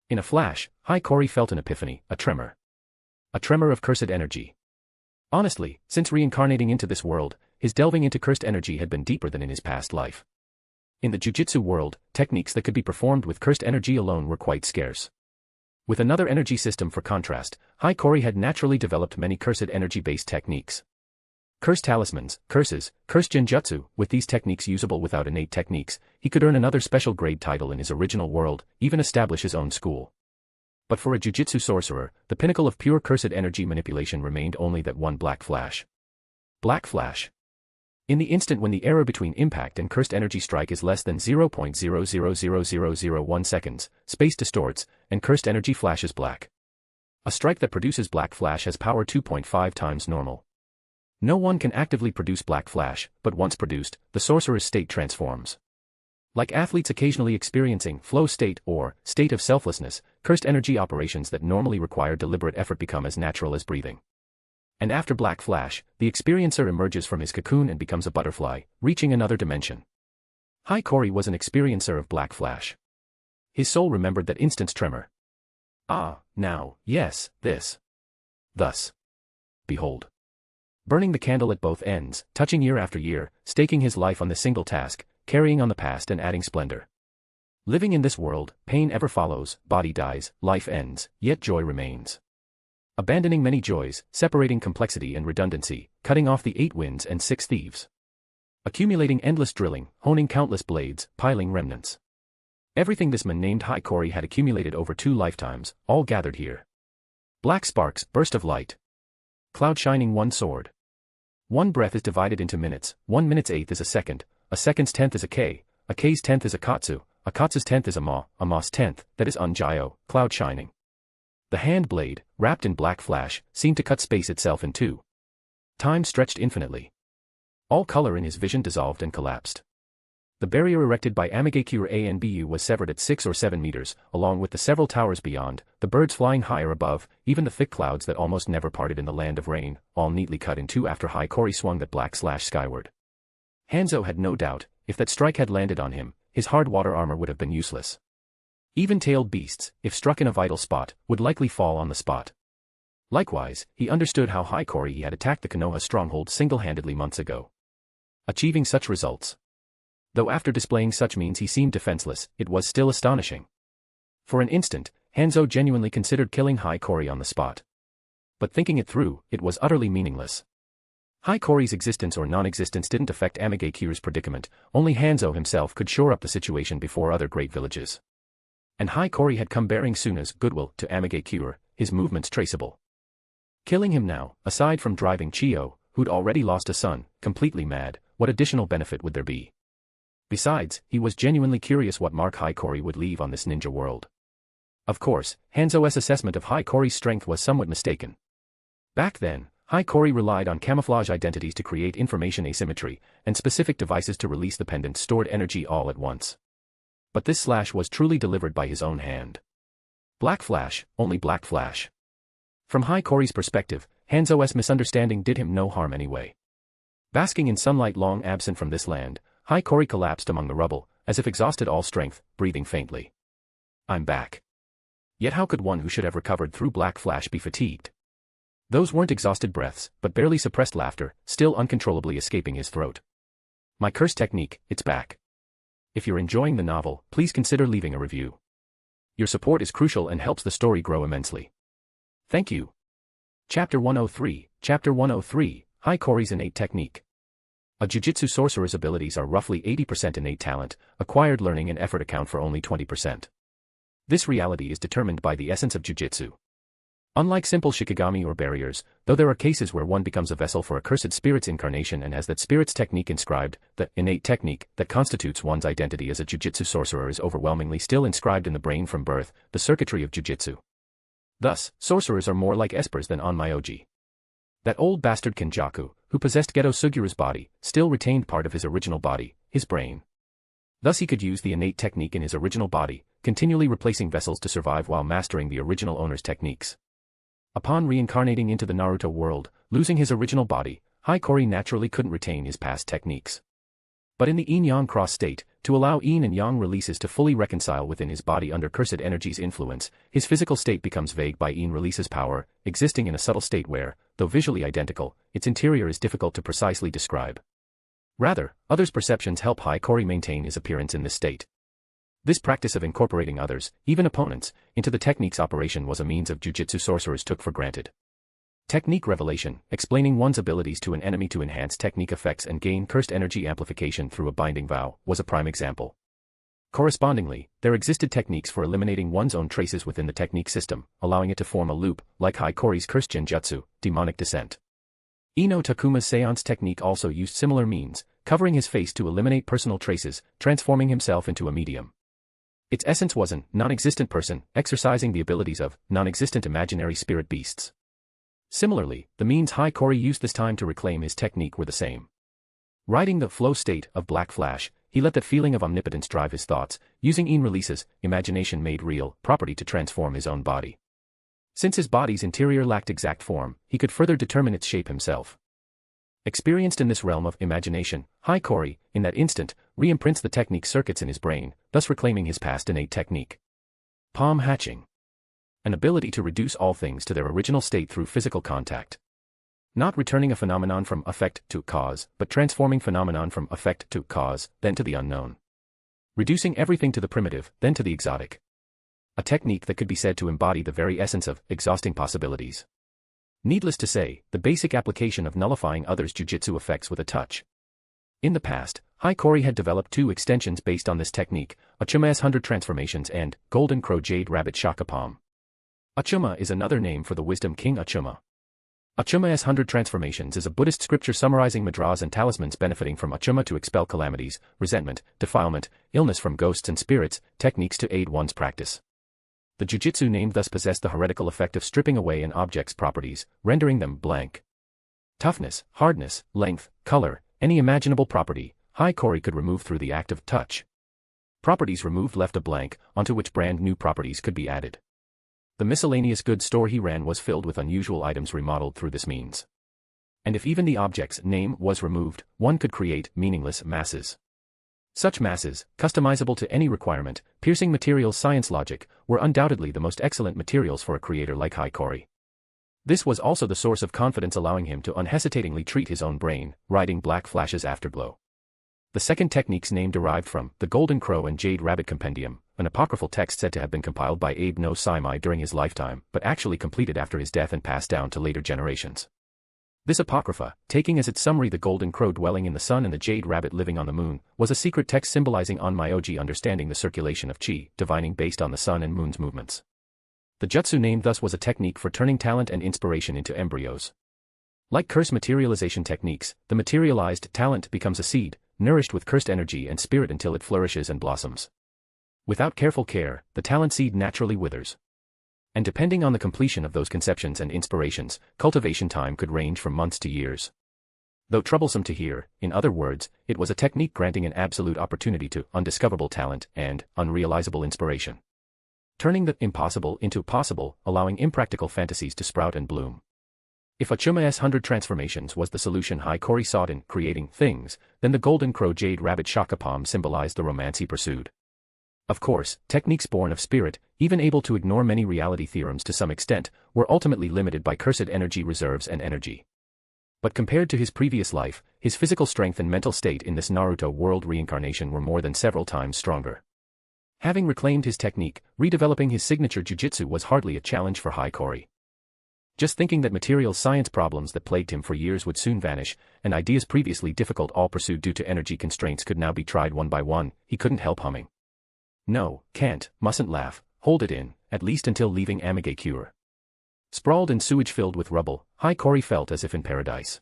In a flash, Hikori felt an epiphany, a tremor. A tremor of cursed energy. Honestly, since reincarnating into this world, his delving into cursed energy had been deeper than in his past life. In the jiu-jitsu world, techniques that could be performed with cursed energy alone were quite scarce. With another energy system for contrast, Hikori had naturally developed many cursed energy-based techniques. Cursed talismans, curses, cursed genjutsu, with these techniques usable without innate techniques, he could earn another special grade title in his original world, even establish his own school. But for a jiu-jitsu sorcerer, the pinnacle of pure cursed energy manipulation remained only that one black flash. Black flash. In the instant when the error between impact and cursed energy strike is less than 0.000001 seconds, space distorts, and cursed energy flashes black. A strike that produces black flash has power 2.5 times normal. No one can actively produce black flash, but once produced, the sorcerer's state transforms. Like athletes occasionally experiencing flow state or state of selflessness, cursed energy operations that normally require deliberate effort become as natural as breathing. And after black flash, the experiencer emerges from his cocoon and becomes a butterfly, reaching another dimension. Hiiragi was an experiencer of black flash. His soul remembered that instant's tremor. Ah, now, yes, this. Thus. Behold. Burning the candle at both ends, touching year after year, staking his life on this single task, carrying on the past and adding splendor. Living in this world, pain ever follows, body dies, life ends, yet joy remains. Abandoning many joys, separating complexity and redundancy, cutting off the 8 winds and 6 thieves. Accumulating endless drilling, honing countless blades, piling remnants. Everything this man named Hiiragi had accumulated over 2 lifetimes, all gathered here. Black sparks, burst of light. Cloud shining one sword. 1 breath is divided into minutes, 1 minute's eighth is a second's tenth is a k's tenth is a katsu's tenth is a ma's tenth, that is unjio, cloud shining. The hand blade, wrapped in black flash, seemed to cut space itself in 2. Time stretched infinitely. All color in his vision dissolved and collapsed. The barrier erected by Kura and Bu was severed at 6 or 7 meters, along with the several towers beyond, the birds flying higher above, even the thick clouds that almost never parted in the land of rain, all neatly cut in 2 after Hiiragi swung that black slash skyward. Hanzo had no doubt, if that strike had landed on him, his hard water armor would have been useless. Even-tailed beasts, if struck in a vital spot, would likely fall on the spot. Likewise, he understood how Hiiragi had attacked the Konoha stronghold single-handedly months ago. Achieving such results. Though after displaying such means he seemed defenseless, it was still astonishing. For an instant, Hanzo genuinely considered killing Hiiragi on the spot. But thinking it through, it was utterly meaningless. Hiiragi's existence or non-existence didn't affect Kura's predicament, only Hanzo himself could shore up the situation before other great villages. And Hiiragi had come bearing Suna's goodwill to Kura, his movements traceable. Killing him now, aside from driving Chio, who'd already lost a son, completely mad, what additional benefit would there be? Besides, he was genuinely curious what mark Hiiragi would leave on this ninja world. Of course, Hanzo's assessment of Hiiragi's strength was somewhat mistaken. Back then, Hiiragi relied on camouflage identities to create information asymmetry, and specific devices to release the pendant stored energy all at once. But this slash was truly delivered by his own hand. Black flash, only black flash. From Hiiragi's perspective, Hanzo's misunderstanding did him no harm anyway. Basking in sunlight long absent from this land, Hiiragi collapsed among the rubble, as if exhausted all strength, breathing faintly. I'm back. Yet how could one who should have recovered through black flash be fatigued? Those weren't exhausted breaths, but barely suppressed laughter, still uncontrollably escaping his throat. My curse technique, it's back. If you're enjoying the novel, please consider leaving a review. Your support is crucial and helps the story grow immensely. Thank you. Chapter 103, Hiiragi's Innate Technique. A jiu-jitsu sorcerer's abilities are roughly 80% innate talent, acquired learning and effort account for only 20%. This reality is determined by the essence of jiu-jitsu. Unlike simple shikigami or barriers, though there are cases where one becomes a vessel for a cursed spirit's incarnation and has that spirit's technique inscribed, the innate technique that constitutes one's identity as a jiu-jitsu sorcerer is overwhelmingly still inscribed in the brain from birth, the circuitry of jiu-jitsu. Thus, sorcerers are more like espers than onmyoji. That old bastard Kenjaku, who possessed Geto Sugura's body, still retained part of his original body, his brain. Thus he could use the innate technique in his original body, continually replacing vessels to survive while mastering the original owner's techniques. Upon reincarnating into the Naruto world, losing his original body, Hiiragi naturally couldn't retain his past techniques. But in the yin-yang cross state, to allow yin and yang releases to fully reconcile within his body under cursed energy's influence, his physical state becomes vague by yin releases power, existing in a subtle state where, though visually identical, its interior is difficult to precisely describe. Rather, others' perceptions help Hiiragi maintain his appearance in this state. This practice of incorporating others, even opponents, into the technique's operation was a means of jiu-jitsu sorcerers took for granted. Technique revelation, explaining one's abilities to an enemy to enhance technique effects and gain cursed energy amplification through a binding vow, was a prime example. Correspondingly, there existed techniques for eliminating one's own traces within the technique system, allowing it to form a loop, like Hiiragi's cursed genjutsu, demonic descent. Ino Takuma's seance technique also used similar means, covering his face to eliminate personal traces, transforming himself into a medium. Its essence was an non-existent person, exercising the abilities of non-existent imaginary spirit beasts. Similarly, the means Hiiragi used this time to reclaim his technique were the same. Riding the flow state of Black Flash, he let that feeling of omnipotence drive his thoughts, using In releases, imagination made real, property to transform his own body. Since his body's interior lacked exact form, he could further determine its shape himself. Experienced in this realm of imagination, Hiiragi, in that instant, re-imprints the technique circuits in his brain, thus reclaiming his past innate technique. Palm hatching. An ability to reduce all things to their original state through physical contact. Not returning a phenomenon from effect to cause, but transforming phenomenon from effect to cause, then to the unknown. Reducing everything to the primitive, then to the exotic. A technique that could be said to embody the very essence of exhausting possibilities. Needless to say, the basic application of nullifying others' jiu-jitsu effects with a touch. In the past, Hiiragi had developed two extensions based on this technique, Achuma's 100 Transformations and Golden Crow Jade Rabbit Shaka Palm. Achuma is another name for the Wisdom King Achuma. Achuma's 100 Transformations is a Buddhist scripture summarizing mudras and talismans benefiting from Achuma to expel calamities, resentment, defilement, illness from ghosts and spirits, techniques to aid one's practice. The jiu-jitsu name thus possessed the heretical effect of stripping away an object's properties, rendering them blank. Toughness, hardness, length, color, any imaginable property, Hiiragi could remove through the act of touch. Properties removed left a blank, onto which brand new properties could be added. The miscellaneous goods store he ran was filled with unusual items remodeled through this means. And if even the object's name was removed, one could create meaningless masses. Such masses, customizable to any requirement, piercing materials science logic, were undoubtedly the most excellent materials for a creator like Hiiragi. This was also the source of confidence allowing him to unhesitatingly treat his own brain, riding Black Flash's afterglow. The second technique's name derived from the Golden Crow and Jade Rabbit Compendium, an apocryphal text said to have been compiled by Abe no Saimai during his lifetime, but actually completed after his death and passed down to later generations. This apocrypha, taking as its summary the Golden Crow dwelling in the sun and the Jade Rabbit living on the moon, was a secret text symbolizing Onmyoji understanding the circulation of chi, divining based on the sun and moon's movements. The jutsu name thus was a technique for turning talent and inspiration into embryos. Like curse materialization techniques, the materialized talent becomes a seed, nourished with cursed energy and spirit until it flourishes and blossoms. Without careful care, the talent seed naturally withers. And depending on the completion of those conceptions and inspirations, cultivation time could range from months to years. Though troublesome to hear, in other words, it was a technique granting an absolute opportunity to undiscoverable talent and unrealizable inspiration. Turning the impossible into possible, allowing impractical fantasies to sprout and bloom. If Achuma's 100 Transformations was the solution Hiiragi sought in creating things, then the Golden Crow Jade Rabbit Shaka Palm symbolized the romance he pursued. Of course, techniques born of spirit, even able to ignore many reality theorems to some extent, were ultimately limited by cursed energy reserves and energy. But compared to his previous life, his physical strength and mental state in this Naruto world reincarnation were more than several times stronger. Having reclaimed his technique, redeveloping his signature jiu-jitsu was hardly a challenge for Hiiragi. Just thinking that material science problems that plagued him for years would soon vanish, and ideas previously difficult all pursued due to energy constraints could now be tried one by one, he couldn't help humming. No, can't, mustn't laugh, hold it in, at least until leaving Kura. Sprawled in sewage filled with rubble, Hiiragi felt as if in paradise.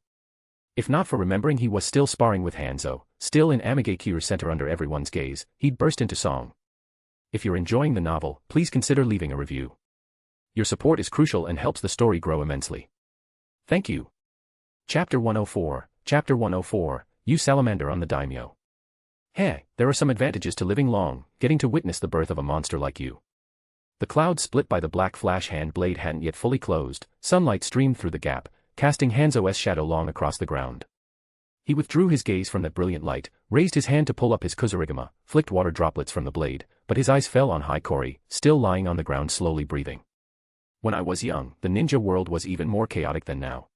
If not for remembering he was still sparring with Hanzo, still in Kura's center under everyone's gaze, he'd burst into song. If you're enjoying the novel, please consider leaving a review. Your support is crucial and helps the story grow immensely. Thank you. Chapter 104, You Salamander on the Daimyo. Hey, there are some advantages to living long, getting to witness the birth of a monster like you. The cloud split by the Black Flash hand blade hadn't yet fully closed, sunlight streamed through the gap, casting Hanzo's shadow long across the ground. He withdrew his gaze from that brilliant light, raised his hand to pull up his kuzurigama, flicked water droplets from the blade, but his eyes fell on Hiiragi, still lying on the ground slowly breathing. When I was young, the ninja world was even more chaotic than now.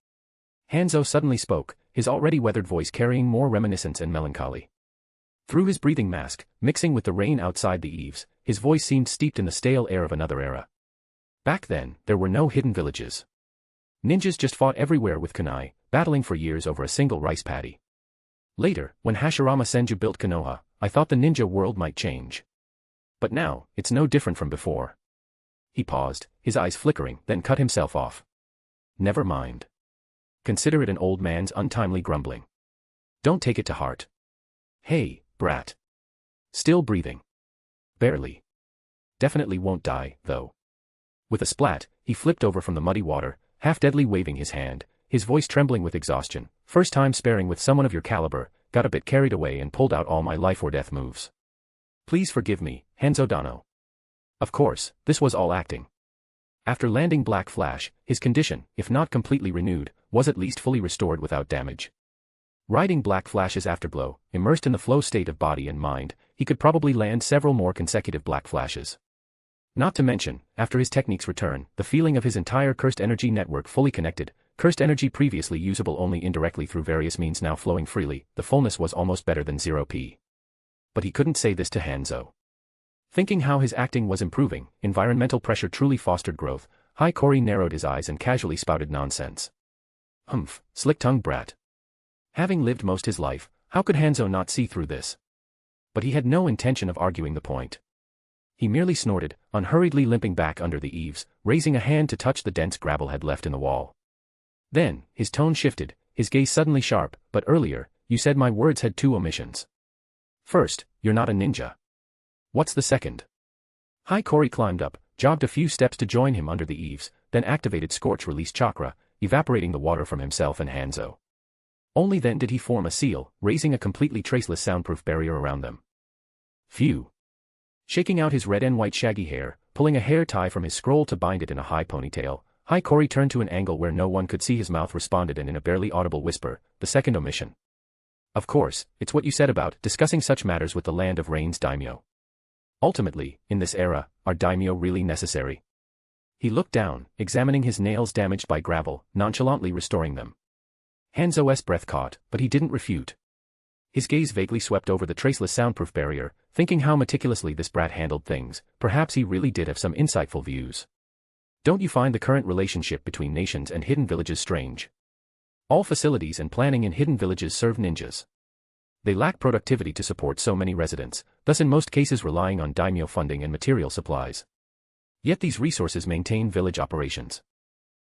Hanzo suddenly spoke, his already weathered voice carrying more reminiscence and melancholy. Through his breathing mask, mixing with the rain outside the eaves, his voice seemed steeped in the stale air of another era. Back then, there were no hidden villages. Ninjas just fought everywhere with kunai, battling for years over a single rice paddy. Later, when Hashirama Senju built Konoha, I thought the ninja world might change. But now, it's no different from before. He paused, his eyes flickering, then cut himself off. Never mind. consider it an old man's untimely grumbling. Don't take it to heart. Hey, brat. Still breathing. Barely. Definitely won't die, though. With a splat, he flipped over from the muddy water, half-deadly waving his hand, his voice trembling with exhaustion. First time sparring with someone of your caliber, got a bit carried away and pulled out all my life-or-death moves. Please forgive me, Hanzo Dano. Of course, this was all acting. After landing Black Flash, his condition, if not completely renewed, was at least fully restored without damage. Riding Black Flash's afterglow, immersed in the flow state of body and mind, he could probably land several more consecutive Black Flashes. Not to mention, after his technique's return, the feeling of his entire cursed energy network fully connected, cursed energy previously usable only indirectly through various means now flowing freely, the fullness was almost better than 0p. But he couldn't say this to Hanzo. Thinking how his acting was improving, environmental pressure truly fostered growth, Hiiragi narrowed his eyes and casually spouted nonsense. Humph, slick-tongued brat. Having lived most his life, how could Hanzo not see through this? But he had no intention of arguing the point. He merely snorted, unhurriedly limping back under the eaves, raising a hand to touch the dense gravel had left in the wall. Then, his tone shifted, his gaze suddenly sharp. But earlier, you said my words had two omissions. First, you're not a ninja. What's the second? Hiiragi climbed up, jogged a few steps to join him under the eaves, then activated Scorch Release Chakra, evaporating the water from himself and Hanzo. Only then did he form a seal, raising a completely traceless soundproof barrier around them. Phew. Shaking out his red and white shaggy hair, pulling a hair tie from his scroll to bind it in a high ponytail, Hiiragi turned to an angle where no one could see his mouth, responded and in a barely audible whisper, the second omission. Of course, it's what you said about discussing such matters with the Land of Rain's daimyo. Ultimately, in this era, are daimyo really necessary? He looked down, examining his nails damaged by gravel, nonchalantly restoring them. Hanzo's breath caught, but he didn't refute. His gaze vaguely swept over the traceless soundproof barrier, thinking how meticulously this brat handled things. Perhaps he really did have some insightful views. Don't you find the current relationship between nations and hidden villages strange? All facilities and planning in hidden villages serve ninjas. They lack productivity to support so many residents, thus in most cases relying on daimyo funding and material supplies. Yet these resources maintain village operations.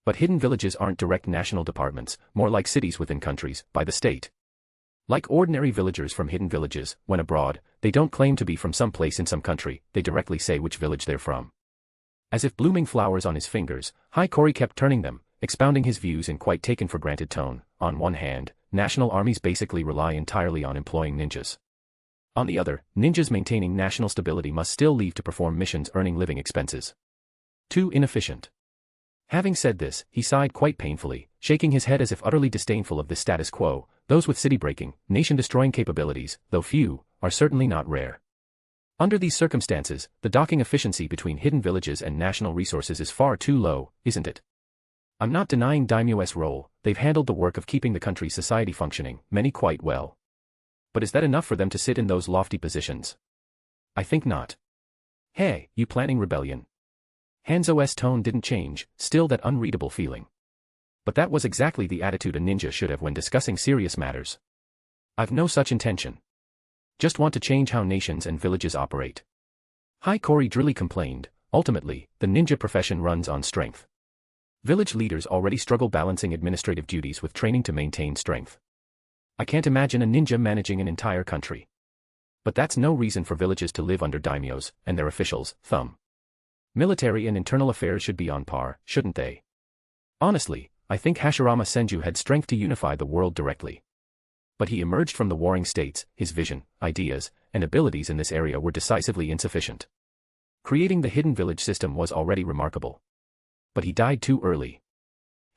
But hidden villages aren't direct national departments, more like cities within countries, by the state. Like ordinary villagers from hidden villages, when abroad, they don't claim to be from some place in some country, they directly say which village they're from. As if blooming flowers on his fingers, Hiiragi kept turning them, expounding his views in quite taken-for-granted tone. On one hand, national armies basically rely entirely on employing ninjas. On the other, ninjas maintaining national stability must still leave to perform missions earning living expenses. Too inefficient. Having said this, he sighed quite painfully, shaking his head as if utterly disdainful of this status quo. Those with city-breaking, nation-destroying capabilities, though few, are certainly not rare. Under these circumstances, the docking efficiency between hidden villages and national resources is far too low, isn't it? I'm not denying daimyo's role, they've handled the work of keeping the country's society functioning, many quite well. But is that enough for them to sit in those lofty positions? I think not. Hey, you planning rebellion? Hanzo's tone didn't change, still that unreadable feeling. But that was exactly the attitude a ninja should have when discussing serious matters. I've no such intention. Just want to change how nations and villages operate. Hiiragi drily complained. Ultimately, the ninja profession runs on strength. Village leaders already struggle balancing administrative duties with training to maintain strength. I can't imagine a ninja managing an entire country. But that's no reason for villages to live under daimyos and their officials' thumb. Military and internal affairs should be on par, shouldn't they? Honestly, I think Hashirama Senju had strength to unify the world directly. But he emerged from the warring states, his vision, ideas, and abilities in this area were decisively insufficient. Creating the hidden village system was already remarkable. But he died too early.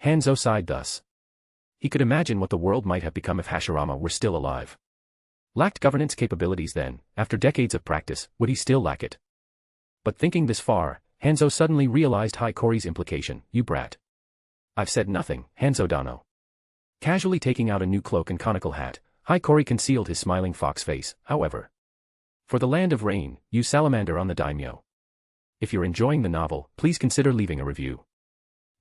Hanzo sighed thus. He could imagine what the world might have become if Hashirama were still alive. Lacked governance capabilities then, after decades of practice, would he still lack it? But thinking this far, Hanzo suddenly realized Hiiragi's implication. You brat. I've said nothing, Hanzo Dano. Casually taking out a new cloak and conical hat, Hiiragi concealed his smiling fox face, however. For the Land of Rain, use salamander on the daimyo. If you're enjoying the novel, please consider leaving a review.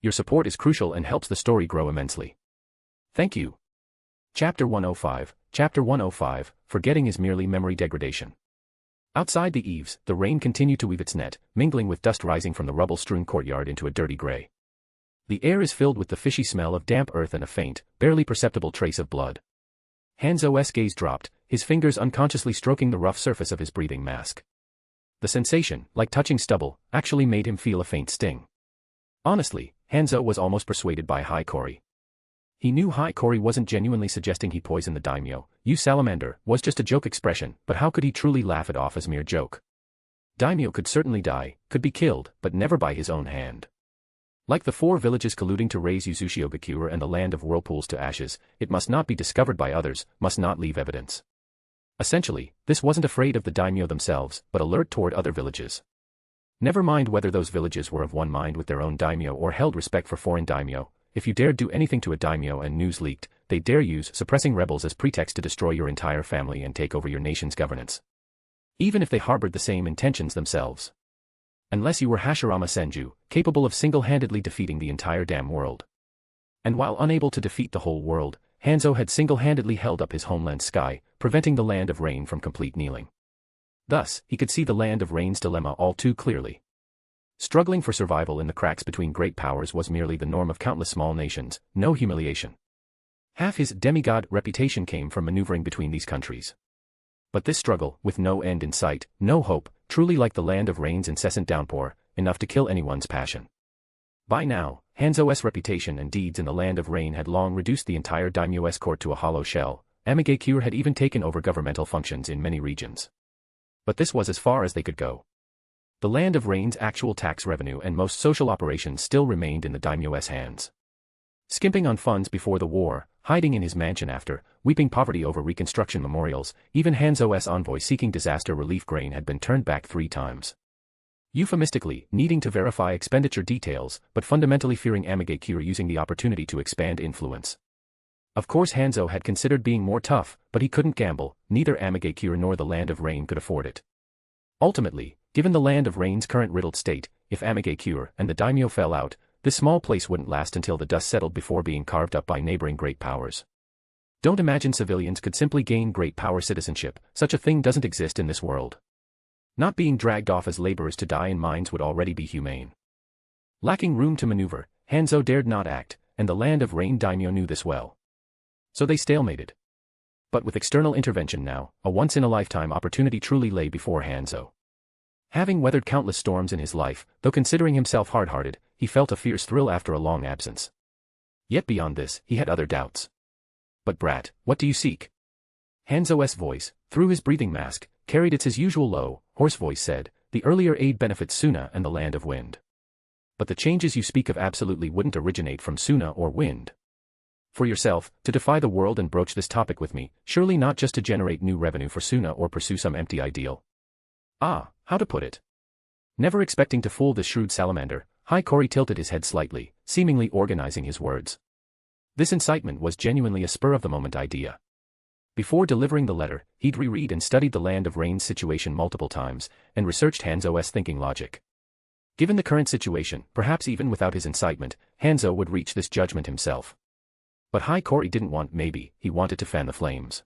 Your support is crucial and helps the story grow immensely. Thank you. Chapter 105, Chapter 105, Forgetting is merely memory degradation. Outside the eaves, the rain continued to weave its net, mingling with dust rising from the rubble-strewn courtyard into a dirty gray. The air is filled with the fishy smell of damp earth and a faint, barely perceptible trace of blood. Hanzo's gaze dropped, his fingers unconsciously stroking the rough surface of his breathing mask. The sensation, like touching stubble, actually made him feel a faint sting. Honestly, Hanzo was almost persuaded by Hiiragi. He knew Hiiragi wasn't genuinely suggesting he poisoned the daimyo. "You salamander" was just a joke expression, but how could he truly laugh it off as mere joke? Daimyo could certainly die, could be killed, but never by his own hand. Like the 4 villages colluding to raise Hiiragi Ki and the land of whirlpools to ashes, it must not be discovered by others, must not leave evidence. Essentially, this wasn't afraid of the daimyo themselves, but alert toward other villages. Never mind whether those villages were of one mind with their own daimyo or held respect for foreign daimyo. If you dared do anything to a daimyo and news leaked, they dare use suppressing rebels as pretext to destroy your entire family and take over your nation's governance. Even if they harbored the same intentions themselves. Unless you were Hashirama Senju, capable of single-handedly defeating the entire damn world. And while unable to defeat the whole world, Hanzo had single-handedly held up his homeland's sky, preventing the Land of Rain from complete kneeling. Thus, he could see the Land of Rain's dilemma all too clearly. Struggling for survival in the cracks between great powers was merely the norm of countless small nations, no humiliation. Half his demigod reputation came from maneuvering between these countries. But this struggle, with no end in sight, no hope, truly like the Land of Rain's incessant downpour, enough to kill anyone's passion. By now, Hanzo's reputation and deeds in the Land of Rain had long reduced the entire daimyo's court to a hollow shell. Hiiragi Ki had even taken over governmental functions in many regions. But this was as far as they could go. The Land of Rain's actual tax revenue and most social operations still remained in the daimyo's hands. Skimping on funds before the war, hiding in his mansion after, weeping poverty over reconstruction memorials, even Hanzo's envoy seeking disaster relief grain had been turned back 3 times. Euphemistically, needing to verify expenditure details, but fundamentally fearing Hiiragi Ki using the opportunity to expand influence. Of course Hanzo had considered being more tough, but he couldn't gamble, neither Hiiragi Ki nor the Land of Rain could afford it. Ultimately, given the Land of Rain's current riddled state, if Hiiragi Ki and the daimyo fell out, this small place wouldn't last until the dust settled before being carved up by neighboring great powers. Don't imagine civilians could simply gain great power citizenship, such a thing doesn't exist in this world. Not being dragged off as laborers to die in mines would already be humane. Lacking room to maneuver, Hanzo dared not act, and the Land of Rain daimyo knew this well. So they stalemated. But with external intervention now, a once-in-a-lifetime opportunity truly lay before Hanzo. Having weathered countless storms in his life, though considering himself hard-hearted, he felt a fierce thrill after a long absence. Yet beyond this, he had other doubts. "But brat, what do you seek?" Hanzo's voice, through his breathing mask, carried his usual low, hoarse voice said, "The earlier aid benefits Suna and the Land of Wind. But the changes you speak of absolutely wouldn't originate from Suna or Wind. For yourself, to defy the world and broach this topic with me, surely not just to generate new revenue for Suna or pursue some empty ideal." Ah, how to put it? Never expecting to fool this shrewd salamander, Hiiragi tilted his head slightly, seemingly organizing his words. This incitement was genuinely a spur-of-the-moment idea. Before delivering the letter, he'd reread and studied the Land of Rain's situation multiple times, and researched Hanzo's thinking logic. Given the current situation, perhaps even without his incitement, Hanzo would reach this judgment himself. But Hiiragi didn't want maybe, he wanted to fan the flames.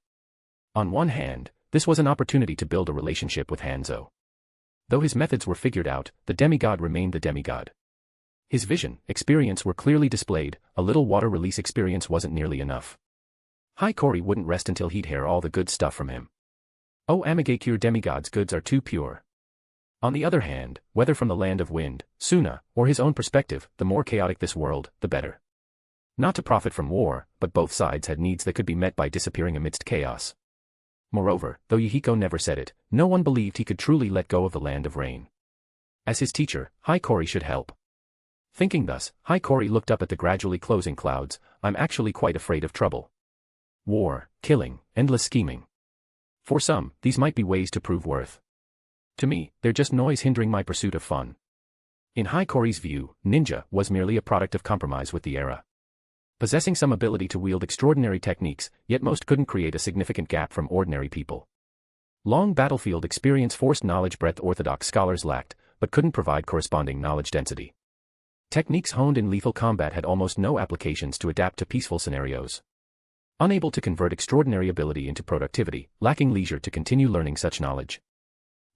On one hand, this was an opportunity to build a relationship with Hanzo. Though his methods were figured out, the demigod remained the demigod. His vision, experience were clearly displayed, a little water release experience wasn't nearly enough. Hiiragi wouldn't rest until he'd hear all the good stuff from him. Oh, Hiiragi Ki demigod's goods are too pure. On the other hand, whether from the Land of Wind, Suna, or his own perspective, the more chaotic this world, the better. Not to profit from war, but both sides had needs that could be met by disappearing amidst chaos. Moreover, though Yahiko never said it, no one believed he could truly let go of the Land of Rain. As his teacher, Hiiragi should help. Thinking thus, Hiiragi looked up at the gradually closing clouds. "I'm actually quite afraid of trouble. War, killing, endless scheming. For some, these might be ways to prove worth. To me, they're just noise hindering my pursuit of fun." In Hiiragi's view, ninja was merely a product of compromise with the era. Possessing some ability to wield extraordinary techniques, yet most couldn't create a significant gap from ordinary people. Long battlefield experience forced knowledge breadth orthodox scholars lacked, but couldn't provide corresponding knowledge density. Techniques honed in lethal combat had almost no applications to adapt to peaceful scenarios. Unable to convert extraordinary ability into productivity, lacking leisure to continue learning such knowledge.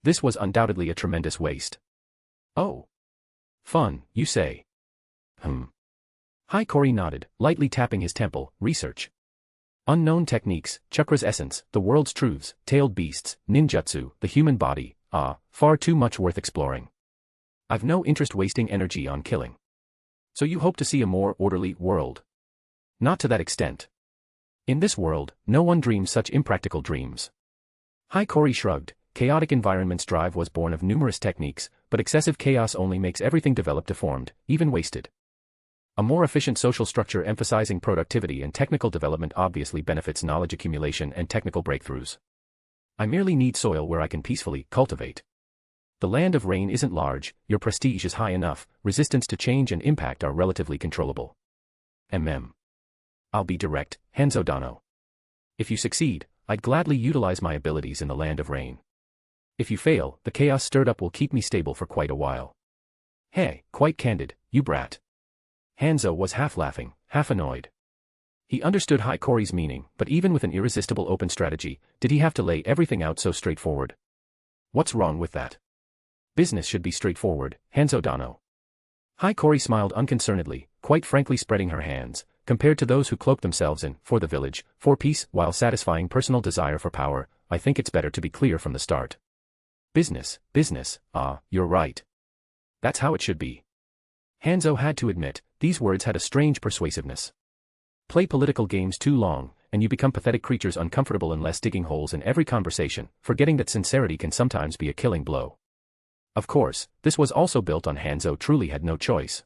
This was undoubtedly a tremendous waste. Oh. Fun, you say? Hiiragi nodded, lightly tapping his temple. Research. Unknown techniques, chakra's essence, the world's truths, tailed beasts, ninjutsu, the human body, far too much worth exploring. I've no interest wasting energy on killing. So you hope to see a more orderly world? Not to that extent. In this world, no one dreams such impractical dreams. Hiiragi shrugged. Chaotic environment's drive was born of numerous techniques, but excessive chaos only makes everything develop deformed, even wasted. A more efficient social structure emphasizing productivity and technical development obviously benefits knowledge accumulation and technical breakthroughs. I merely need soil where I can peacefully cultivate. The land of rain isn't large, your prestige is high enough, resistance to change and impact are relatively controllable. I'll be direct, Hanzo Dano. If you succeed, I'd gladly utilize my abilities in the land of rain. If you fail, the chaos stirred up will keep me stable for quite a while. Hey, quite candid, you brat. Hanzo was half laughing, half annoyed. He understood Hiiragi's meaning, but even with an irresistible open strategy, did he have to lay everything out so straightforward? What's wrong with that? Business should be straightforward, Hanzo Dano. Hiiragi smiled unconcernedly, quite frankly spreading her hands, compared to those who cloak themselves in, for the village, for peace, while satisfying personal desire for power. I think it's better to be clear from the start. Business, you're right. That's how it should be. Hanzo had to admit, these words had a strange persuasiveness. Play political games too long, and you become pathetic creatures uncomfortable unless digging holes in every conversation, forgetting that sincerity can sometimes be a killing blow. Of course, this was also built on Hanzo truly had no choice.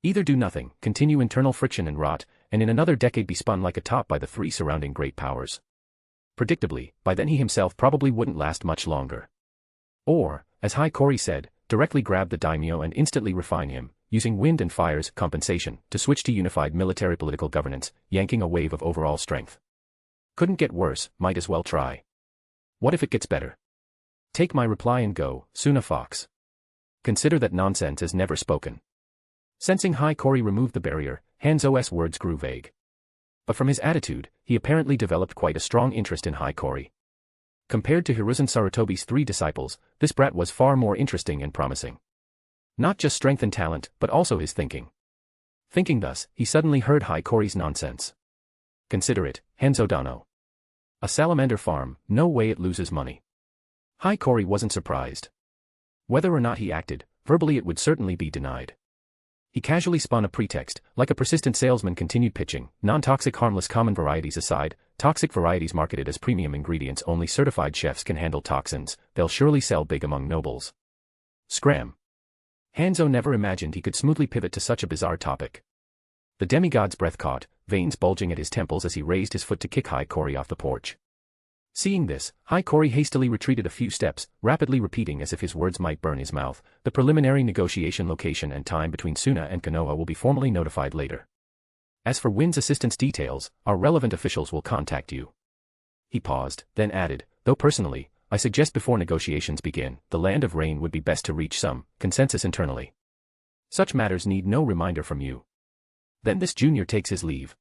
Either do nothing, continue internal friction and rot, and in another decade be spun like a top by the three surrounding great powers. Predictably, by then he himself probably wouldn't last much longer. Or, as Hiiragi said, directly grab the daimyo and instantly refine him, using wind and fire's compensation to switch to unified military political governance, yanking a wave of overall strength. Couldn't get worse, might as well try. What if it gets better? Take my reply and go, Suna Fox. Consider that nonsense as never spoken. Sensing Hiiragi removed the barrier, Hanzo's words grew vague. But from his attitude, he apparently developed quite a strong interest in Hiiragi. Compared to Hiruzen Sarutobi's three disciples, this brat was far more interesting and promising. Not just strength and talent, but also his thinking. Thinking thus, he suddenly heard Hiiragi's nonsense. Consider it, Hanzo Dano. A salamander farm, no way it loses money. Hiiragi wasn't surprised. Whether or not he acted, verbally it would certainly be denied. He casually spun a pretext, like a persistent salesman continued pitching, non-toxic harmless common varieties aside, toxic varieties marketed as premium ingredients only certified chefs can handle toxins, they'll surely sell big among nobles. Scram. Hanzo never imagined he could smoothly pivot to such a bizarre topic. The demigod's breath caught, veins bulging at his temples as he raised his foot to kick Hiiragi off the porch. Seeing this, Hiiragi hastily retreated a few steps, rapidly repeating as if his words might burn his mouth, the preliminary negotiation location and time between Suna and Konoha will be formally notified later. As for Wind's assistance details, our relevant officials will contact you. He paused, then added, though personally, I suggest before negotiations begin, the Land of Rain would be best to reach some consensus internally. Such matters need no reminder from you. Then this junior takes his leave.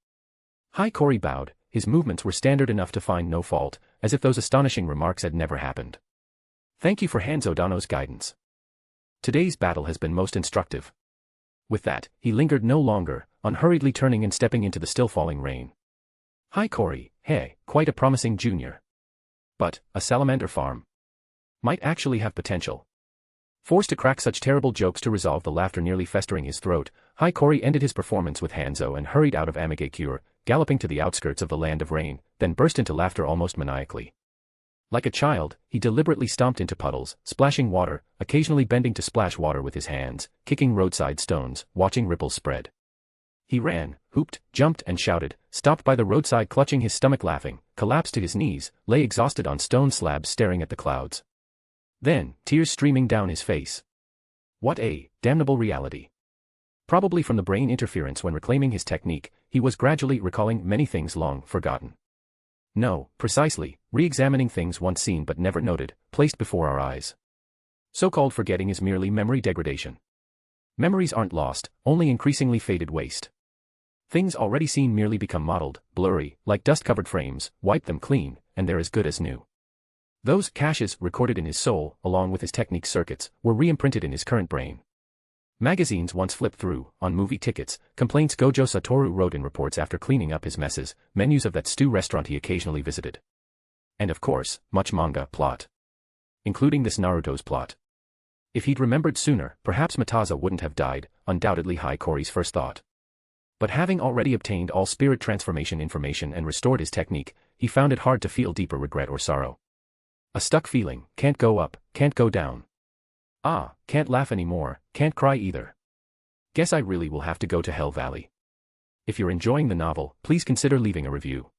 Hiiragi bowed, his movements were standard enough to find no fault, as if those astonishing remarks had never happened. Thank you for Hanzo Dano's guidance. Today's battle has been most instructive. With that, he lingered no longer, unhurriedly turning and stepping into the still falling rain. Hiiragi, hey, quite a promising junior. But, a salamander farm? Might actually have potential. Forced to crack such terrible jokes to resolve the laughter nearly festering his throat, Hiiragi ended his performance with Hanzo and hurried out of Amigakure, galloping to the outskirts of the Land of Rain, then burst into laughter almost maniacally. Like a child, he deliberately stomped into puddles, splashing water, occasionally bending to splash water with his hands, kicking roadside stones, watching ripples spread. He ran, hooped, jumped and shouted, stopped by the roadside clutching his stomach laughing, collapsed to his knees, lay exhausted on stone slabs staring at the clouds. Then, tears streaming down his face. What a damnable reality. Probably from the brain interference when reclaiming his technique, he was gradually recalling many things long forgotten. No, precisely, re-examining things once seen but never noted, placed before our eyes. So-called forgetting is merely memory degradation. Memories aren't lost, only increasingly faded waste. Things already seen merely become mottled, blurry, like dust-covered frames, wipe them clean, and they're as good as new. Those caches recorded in his soul, along with his technique circuits, were re-imprinted in his current brain. Magazines once flipped through, on movie tickets, complaints Gojo Satoru wrote in reports after cleaning up his messes, menus of that stew restaurant he occasionally visited. And of course, much manga plot. Including this Naruto's plot. If he'd remembered sooner, perhaps Mataza wouldn't have died, undoubtedly Hikori's first thought. But having already obtained all spirit transformation information and restored his technique, he found it hard to feel deeper regret or sorrow. A stuck feeling, can't go up, can't go down. Ah, can't laugh anymore, can't cry either. Guess I really will have to go to Hell Valley. If you're enjoying the novel, please consider leaving a review.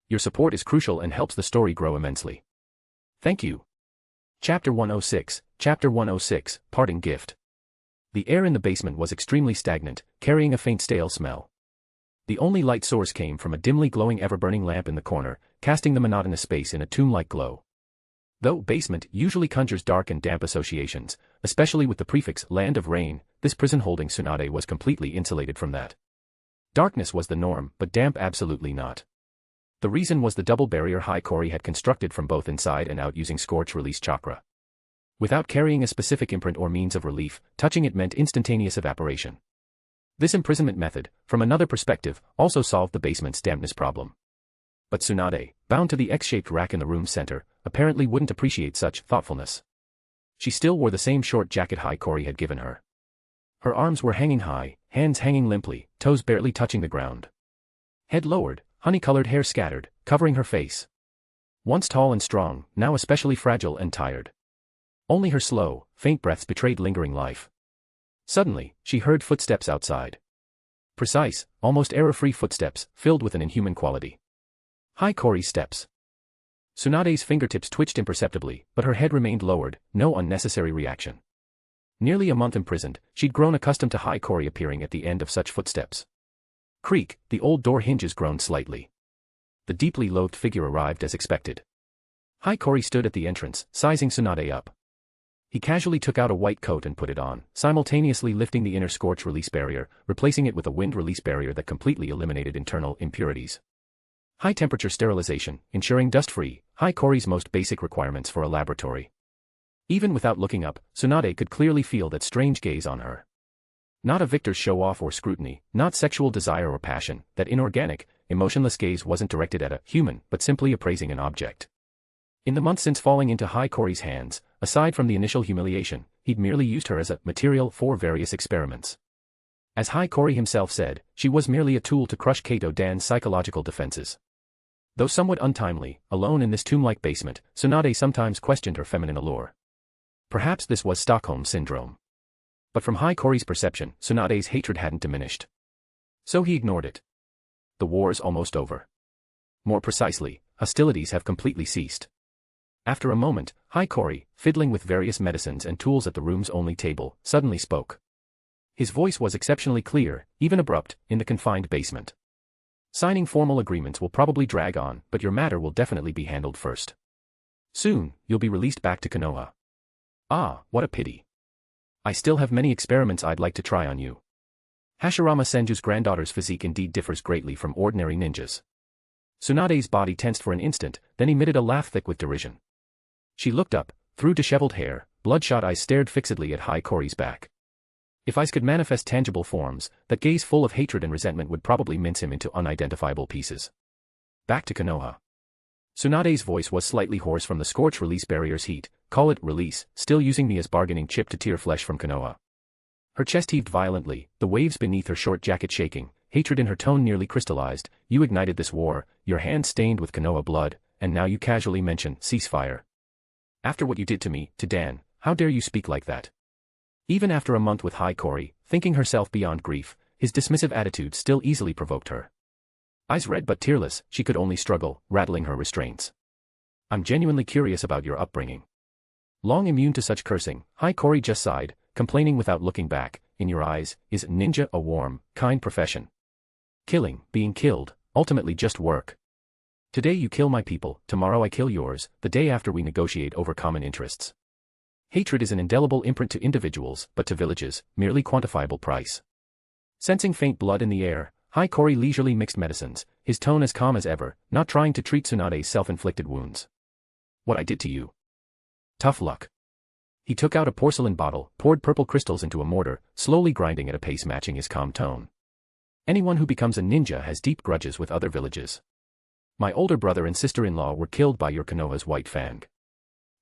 Your support is crucial and helps the story grow immensely. Thank you. Chapter 106, Chapter 106, Parting Gift. The air in the basement was extremely stagnant, carrying a faint stale smell. The only light source came from a dimly glowing ever-burning lamp in the corner, casting the monotonous space in a tomb-like glow. Though basement usually conjures dark and damp associations, especially with the prefix Land of Rain, this prison holding Tsunade was completely insulated from that. Darkness was the norm, but damp absolutely not. The reason was the double barrier Hikori had constructed from both inside and out using Scorch Release Chakra. Without carrying a specific imprint or means of relief, touching it meant instantaneous evaporation. This imprisonment method, from another perspective, also solved the basement's dampness problem. But Tsunade, bound to the X-shaped rack in the room's center, apparently wouldn't appreciate such thoughtfulness. She still wore the same short jacket Hikori had given her. Her arms were hanging high, hands hanging limply, toes barely touching the ground. Head lowered, honey-colored hair scattered, covering her face. Once tall and strong, now especially fragile and tired. Only her slow, faint breaths betrayed lingering life. Suddenly, she heard footsteps outside. Precise, almost error-free footsteps, filled with an inhuman quality. Hikori's steps. Tsunade's fingertips twitched imperceptibly, but her head remained lowered, no unnecessary reaction. Nearly a month imprisoned, she'd grown accustomed to Hikori appearing at the end of such footsteps. Creak, the old door hinges groaned slightly. The deeply loathed figure arrived as expected. Hikori stood at the entrance, sizing Tsunade up. He casually took out a white coat and put it on, simultaneously lifting the inner scorch release barrier, replacing it with a wind release barrier that completely eliminated internal impurities. High-temperature sterilization, ensuring dust-free, Hikori's most basic requirements for a laboratory. Even without looking up, Tsunade could clearly feel that strange gaze on her. Not a victor's show-off or scrutiny, not sexual desire or passion, that inorganic, emotionless gaze wasn't directed at a human, but simply appraising an object. In the months since falling into Hikori's hands, aside from the initial humiliation, he'd merely used her as a material for various experiments. As Hikori himself said, she was merely a tool to crush Kato Dan's psychological defenses. Though somewhat untimely, alone in this tomb-like basement, Tsunade sometimes questioned her feminine allure. Perhaps this was Stockholm Syndrome. But from Hikori's perception, Tsunade's hatred hadn't diminished. So he ignored it. The war's almost over. More precisely, hostilities have completely ceased. After a moment, Hikori, fiddling with various medicines and tools at the room's only table, suddenly spoke. His voice was exceptionally clear, even abrupt, in the confined basement. Signing formal agreements will probably drag on, but your matter will definitely be handled first. Soon, you'll be released back to Konoha. Ah, what a pity. I still have many experiments I'd like to try on you. Hashirama Senju's granddaughter's physique indeed differs greatly from ordinary ninjas. Tsunade's body tensed for an instant, then emitted a laugh thick with derision. She looked up, through disheveled hair, bloodshot eyes stared fixedly at Hikori's back. If eyes could manifest tangible forms, that gaze full of hatred and resentment would probably mince him into unidentifiable pieces. Back to Konoha. Tsunade's voice was slightly hoarse from the scorch release barrier's heat. Call it release, still using me as bargaining chip to tear flesh from Konoha. Her chest heaved violently, the waves beneath her short jacket shaking, hatred in her tone nearly crystallized. You ignited this war, your hands stained with Konoha blood, and now you casually mention ceasefire. After what you did to me, to Dan, how dare you speak like that? Even after a month with Hikori, thinking herself beyond grief, his dismissive attitude still easily provoked her. Eyes red but tearless, she could only struggle, rattling her restraints. I'm genuinely curious about your upbringing. Long immune to such cursing, Hikori just sighed, complaining without looking back. In your eyes, is ninja a warm, kind profession? Killing, being killed, ultimately just work. Today you kill my people, tomorrow I kill yours, the day after we negotiate over common interests. Hatred is an indelible imprint to individuals, but to villages, merely quantifiable price. Sensing faint blood in the air, Hikori leisurely mixed medicines, his tone as calm as ever, not trying to treat Tsunade's self-inflicted wounds. What I did to you. Tough luck. He took out a porcelain bottle, poured purple crystals into a mortar, slowly grinding at a pace matching his calm tone. Anyone who becomes a ninja has deep grudges with other villages. My older brother and sister-in-law were killed by your Konoha's white fang.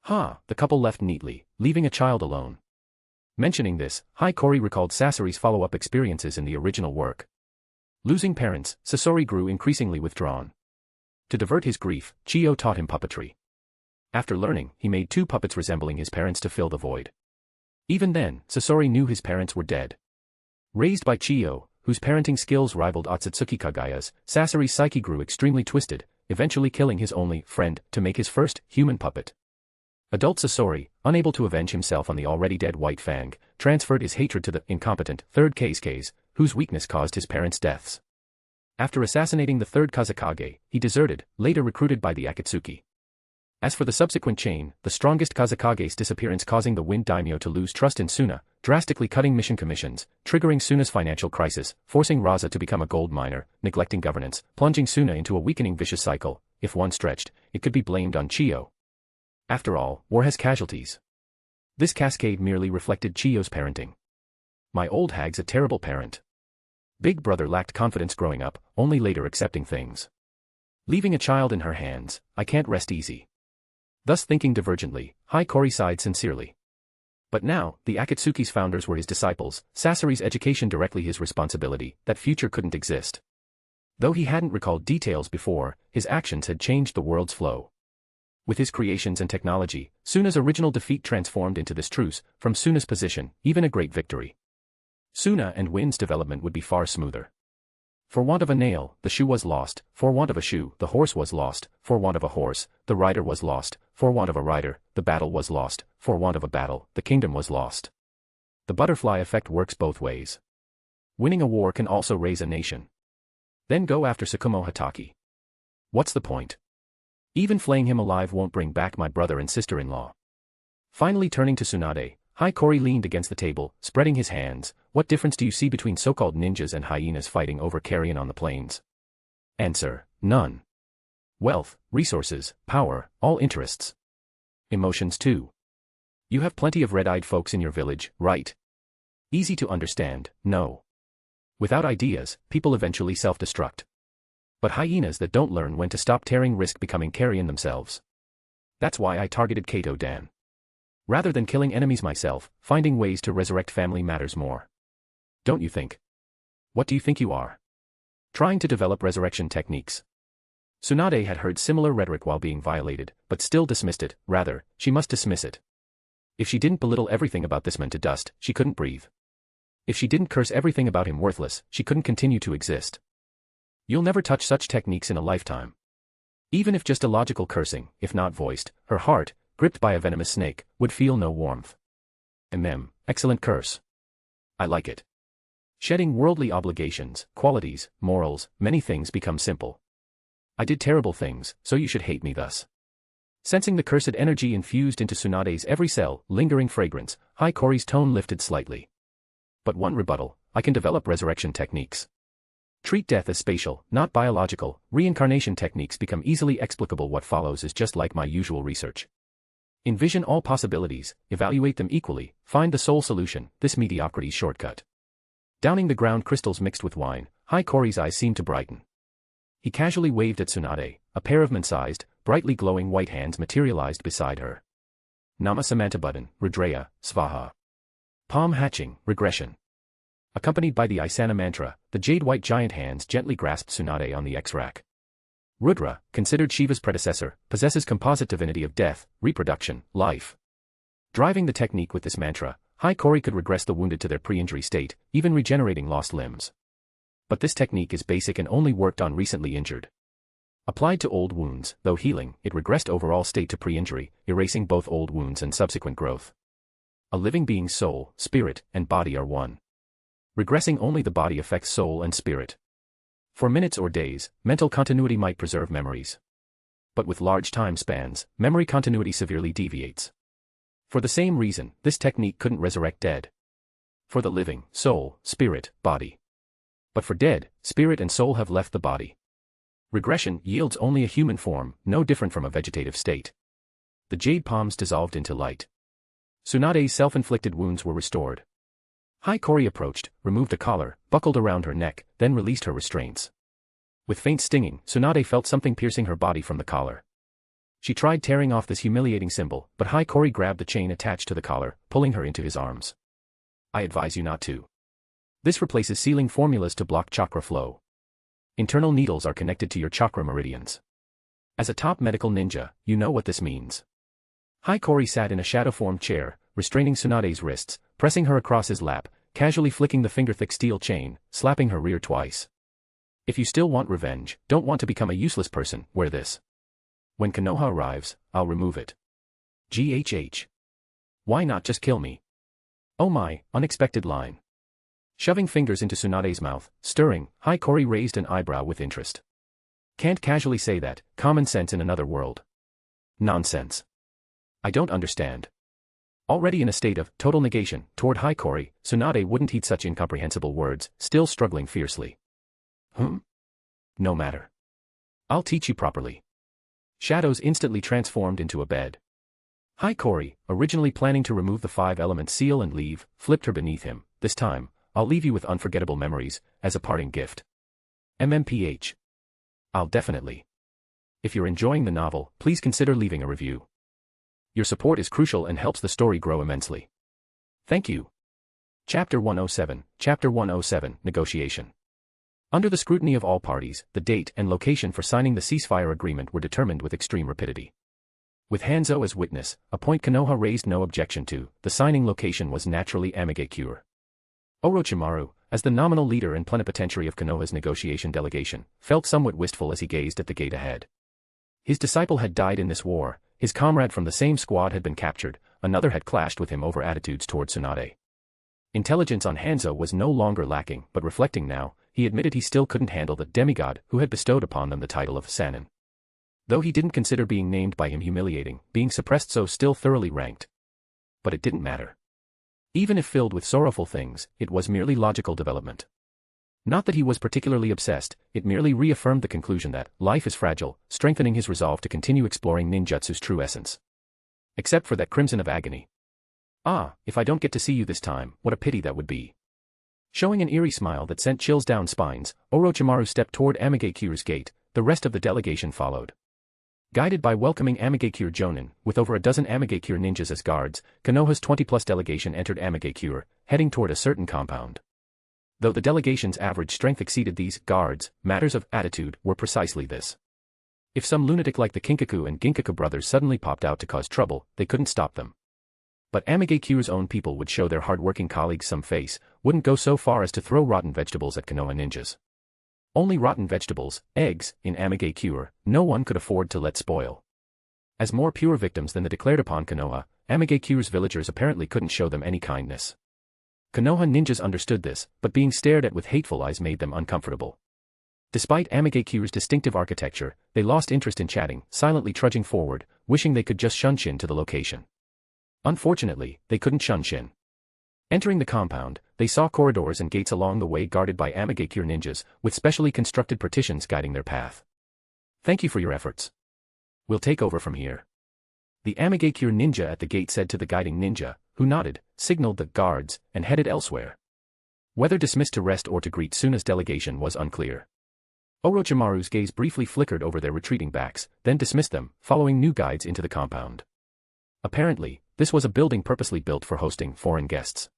The couple left neatly, leaving a child alone. Mentioning this, Hiiragi recalled Sasori's follow-up experiences in the original work. Losing parents, Sasori grew increasingly withdrawn. To divert his grief, Chio taught him puppetry. After learning, he made 2 puppets resembling his parents to fill the void. Even then, Sasori knew his parents were dead. Raised by Chio, whose parenting skills rivaled Otsutsuki Kagaya's, Sasori's psyche grew extremely twisted, eventually killing his only friend to make his first human puppet. Adult Sasori, unable to avenge himself on the already dead White Fang, transferred his hatred to the incompetent third Kazekage, whose weakness caused his parents' deaths. After assassinating the third Kazekage, he deserted, later recruited by the Akatsuki. As for the subsequent chain, the strongest Kazekage's disappearance causing the Wind Daimyo to lose trust in Suna, drastically cutting mission commissions, triggering Suna's financial crisis, forcing Raza to become a gold miner, neglecting governance, plunging Suna into a weakening vicious cycle. If one stretched, it could be blamed on Chio. After all, war has casualties. This cascade merely reflected Chio's parenting. My old hag's a terrible parent. Big brother lacked confidence growing up, only later accepting things. Leaving a child in her hands, I can't rest easy. Thus thinking divergently, Hiiragi sighed sincerely. But now, the Akatsuki's founders were his disciples, Sasori's education directly his responsibility, that future couldn't exist. Though he hadn't recalled details before, his actions had changed the world's flow. With his creations and technology, Suna's original defeat transformed into this truce, from Suna's position, even a great victory. Suna and Wind's development would be far smoother. For want of a nail, the shoe was lost, for want of a shoe, the horse was lost, for want of a horse, the rider was lost, for want of a rider, the battle was lost, for want of a battle, the kingdom was lost. The butterfly effect works both ways. Winning a war can also raise a nation. Then go after Tsukumo Hatake. What's the point? Even flaying him alive won't bring back my brother and sister-in-law. Finally turning to Tsunade, Hiiragi leaned against the table, spreading his hands. What difference do you see between so-called ninjas and hyenas fighting over carrion on the plains? Answer, none. Wealth, resources, power, all interests. Emotions too. You have plenty of red-eyed folks in your village, right? Easy to understand, no. Without ideas, people eventually self-destruct. But hyenas that don't learn when to stop tearing risk becoming carrion themselves. That's why I targeted Kato Dan. Rather than killing enemies myself, finding ways to resurrect family matters more. Don't you think? What do you think you are? Trying to develop resurrection techniques. Tsunade had heard similar rhetoric while being violated, but still dismissed it. Rather, she must dismiss it. If she didn't belittle everything about this man to dust, she couldn't breathe. If she didn't curse everything about him worthless, she couldn't continue to exist. You'll never touch such techniques in a lifetime. Even if just a logical cursing, if not voiced, her heart, gripped by a venomous snake, would feel no warmth. Excellent curse. I like it. Shedding worldly obligations, qualities, morals, many things become simple. I did terrible things, so you should hate me thus. Sensing the cursed energy infused into Tsunade's every cell, lingering fragrance, Hiiragi's tone lifted slightly. But one rebuttal, I can develop resurrection techniques. Treat death as spatial, not biological. Reincarnation techniques become easily explicable. What follows is just like my usual research. Envision all possibilities, evaluate them equally, find the sole solution, this mediocrity's shortcut. Downing the ground crystals mixed with wine, Hiiragi's eyes seemed to brighten. He casually waved at Tsunade, a pair of man-sized, brightly glowing white hands materialized beside her. Nama Samanta button, Rudraya, Svaha. Palm hatching, regression. Accompanied by the Isana mantra, the jade-white giant hands gently grasped Tsunade on the X-rack. Rudra, considered Shiva's predecessor, possesses composite divinity of death, reproduction, life. Driving the technique with this mantra, Hiiragi could regress the wounded to their pre-injury state, even regenerating lost limbs. But this technique is basic and only worked on recently injured. Applied to old wounds, though healing, it regressed overall state to pre-injury, erasing both old wounds and subsequent growth. A living being's soul, spirit, and body are one. Regressing only the body affects soul and spirit. For minutes or days, mental continuity might preserve memories. But with large time spans, memory continuity severely deviates. For the same reason, this technique couldn't resurrect dead. For the living, soul, spirit, body. But for dead, spirit and soul have left the body. Regression yields only a human form, no different from a vegetative state. The jade palms dissolved into light. Tsunade's self-inflicted wounds were restored. Hiiragi approached, removed a collar, buckled around her neck, then released her restraints. With faint stinging, Tsunade felt something piercing her body from the collar. She tried tearing off this humiliating symbol, but Hiiragi grabbed the chain attached to the collar, pulling her into his arms. I advise you not to. This replaces sealing formulas to block chakra flow. Internal needles are connected to your chakra meridians. As a top medical ninja, you know what this means. Hiiragi sat in a shadow-formed chair, restraining Tsunade's wrists, pressing her across his lap, casually flicking the finger-thick steel chain, slapping her rear twice. If you still want revenge, don't want to become a useless person, wear this. When Konoha arrives, I'll remove it. GHH. Why not just kill me? Oh my, unexpected line. Shoving fingers into Tsunade's mouth, stirring, Hiiragi raised an eyebrow with interest. Can't casually say that, common sense in another world. Nonsense. I don't understand. Already in a state of total negation toward Hiiragi, Tsunade wouldn't heed such incomprehensible words, still struggling fiercely. No matter. I'll teach you properly. Shadows instantly transformed into a bed. Hiiragi, originally planning to remove the 5-element seal and leave, flipped her beneath him. This time, I'll leave you with unforgettable memories, as a parting gift. MMPH. I'll definitely. If you're enjoying the novel, please consider leaving a review. Your support is crucial and helps the story grow immensely. Thank you. Chapter 107, Chapter 107, Negotiation. Under the scrutiny of all parties, the date and location for signing the ceasefire agreement were determined with extreme rapidity. With Hanzo as witness, a point Konoha raised no objection to, the signing location was naturally Hiiragi. Orochimaru, as the nominal leader and plenipotentiary of Konoha's negotiation delegation, felt somewhat wistful as he gazed at the gate ahead. His disciple had died in this war, his comrade from the same squad had been captured, another had clashed with him over attitudes toward Tsunade. Intelligence on Hanzo was no longer lacking, but reflecting now, he admitted he still couldn't handle the demigod who had bestowed upon them the title of Sannin. Though he didn't consider being named by him humiliating, being suppressed so still thoroughly ranked. But it didn't matter. Even if filled with sorrowful things, it was merely logical development. Not that he was particularly obsessed, it merely reaffirmed the conclusion that life is fragile, strengthening his resolve to continue exploring ninjutsu's true essence. Except for that crimson of agony. Ah, if I don't get to see you this time, what a pity that would be. Showing an eerie smile that sent chills down spines, Orochimaru stepped toward Hiiragi's gate, the rest of the delegation followed. Guided by welcoming Hiiragi Jonin, with over a dozen Hiiragi ninjas as guards, Konoha's 20-plus delegation entered Hiiragi, heading toward a certain compound. Though the delegation's average strength exceeded these guards, matters of attitude were precisely this. If some lunatic like the Kinkaku and Ginkaku brothers suddenly popped out to cause trouble, they couldn't stop them. But Hiiragi's own people would show their hard-working colleagues some face, wouldn't go so far as to throw rotten vegetables at Konoha ninjas. Only rotten vegetables, eggs, in Hiiragi, no one could afford to let spoil. As more pure victims than the declared upon Konoha, Hiiragi's villagers apparently couldn't show them any kindness. Konoha ninjas understood this, but being stared at with hateful eyes made them uncomfortable. Despite Hiiragi's distinctive architecture, they lost interest in chatting, silently trudging forward, wishing they could just shunshin to the location. Unfortunately, they couldn't shunshin. Entering the compound, they saw corridors and gates along the way guarded by Hiiragi ninjas, with specially constructed partitions guiding their path. Thank you for your efforts. We'll take over from here. The Hiiragi ninja at the gate said to the guiding ninja, who nodded, signaled the guards, and headed elsewhere. Whether dismissed to rest or to greet Tsuna's delegation was unclear. Orochimaru's gaze briefly flickered over their retreating backs, then dismissed them, following new guides into the compound. Apparently, this was a building purposely built for hosting foreign guests.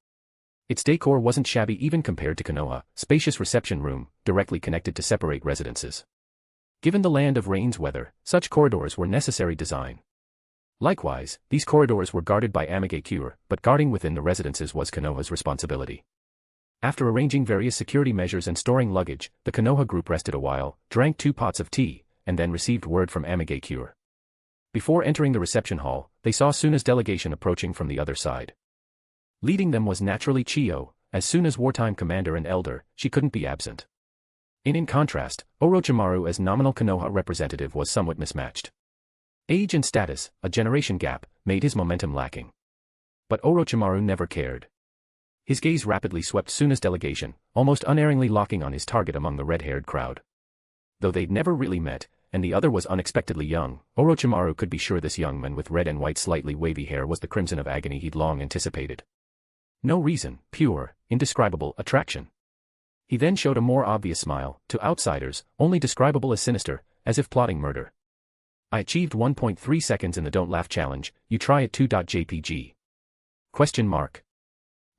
Its decor wasn't shabby even compared to Konoha, spacious reception room, directly connected to separate residences. Given the land of rain's weather, such corridors were necessary design. Likewise, these corridors were guarded by Hiiragi, but guarding within the residences was Konoha's responsibility. After arranging various security measures and storing luggage, the Konoha group rested a while, drank 2 pots of tea, and then received word from Hiiragi. Before entering the reception hall, they saw Tsuna's delegation approaching from the other side. Leading them was naturally Chio, as Tsuna's wartime commander and elder, she couldn't be absent. In contrast, Orochimaru as nominal Konoha representative was somewhat mismatched. Age and status, a generation gap, made his momentum lacking. But Orochimaru never cared. His gaze rapidly swept Tsuna's delegation, almost unerringly locking on his target among the red-haired crowd. Though they'd never really met, and the other was unexpectedly young, Orochimaru could be sure this young man with red and white slightly wavy hair was the crimson of agony he'd long anticipated. No reason, pure, indescribable attraction. He then showed a more obvious smile, to outsiders, only describable as sinister, as if plotting murder. I achieved 1.3 seconds in the Don't Laugh challenge, you try it too.jpg. Question mark.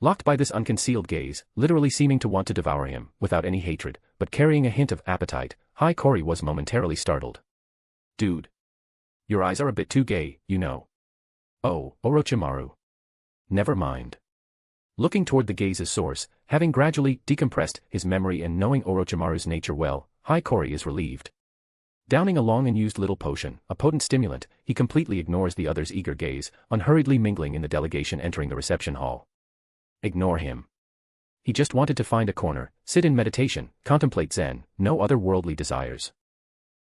Locked by this unconcealed gaze, literally seeming to want to devour him, without any hatred, but carrying a hint of appetite, Hiiragi was momentarily startled. Dude. Your eyes are a bit too gay, you know. Oh, Orochimaru. Never mind. Looking toward the gaze's source, having gradually decompressed his memory and knowing Orochimaru's nature well, Hiiragi is relieved. Downing a long and used little potion, a potent stimulant, he completely ignores the other's eager gaze, unhurriedly mingling in the delegation entering the reception hall. Ignore him. He just wanted to find a corner, sit in meditation, contemplate Zen, no other worldly desires.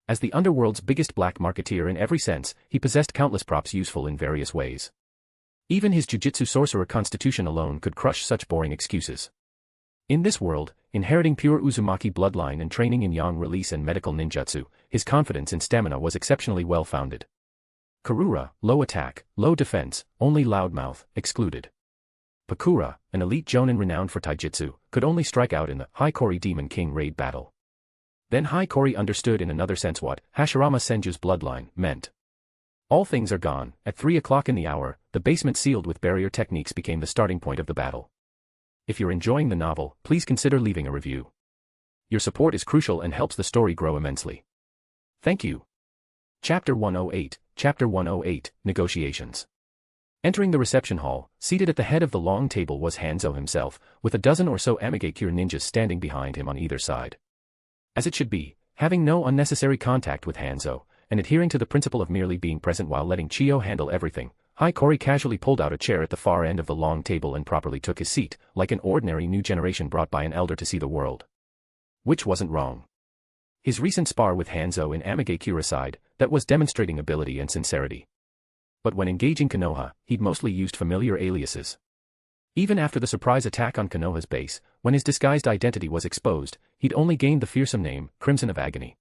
As the underworld's biggest black marketeer in every sense, he possessed countless props useful in various ways. Even his jiu-jitsu sorcerer constitution alone could crush such boring excuses. In this world, inheriting pure Uzumaki bloodline and training in yang release and medical ninjutsu, his confidence in stamina was exceptionally well-founded. Kura, low attack, low defense, only loudmouth, excluded. Kura, an elite jonin renowned for taijutsu, could only strike out in the Hiiragi Demon King raid battle. Then Hiiragi understood in another sense what Hashirama Senju's bloodline meant. All things are gone. At 3 o'clock in the hour, the basement sealed with barrier techniques became the starting point of the battle. If you're enjoying the novel, please consider leaving a review. Your support is crucial and helps the story grow immensely. Thank you. Chapter 108, Chapter 108, Negotiations. Entering the reception hall, seated at the head of the long table was Hanzo himself, with a dozen or so Amigakure ninjas standing behind him on either side. As it should be, having no unnecessary contact with Hanzo, and adhering to the principle of merely being present while letting Chio handle everything, Hiiragi casually pulled out a chair at the far end of the long table and properly took his seat, like an ordinary new generation brought by an elder to see the world. Which wasn't wrong. His recent spar with Hanzo in Amigakure side, that was demonstrating ability and sincerity. But when engaging Konoha, he'd mostly used familiar aliases. Even after the surprise attack on Konoha's base, when his disguised identity was exposed, he'd only gained the fearsome name, Crimson of Agony.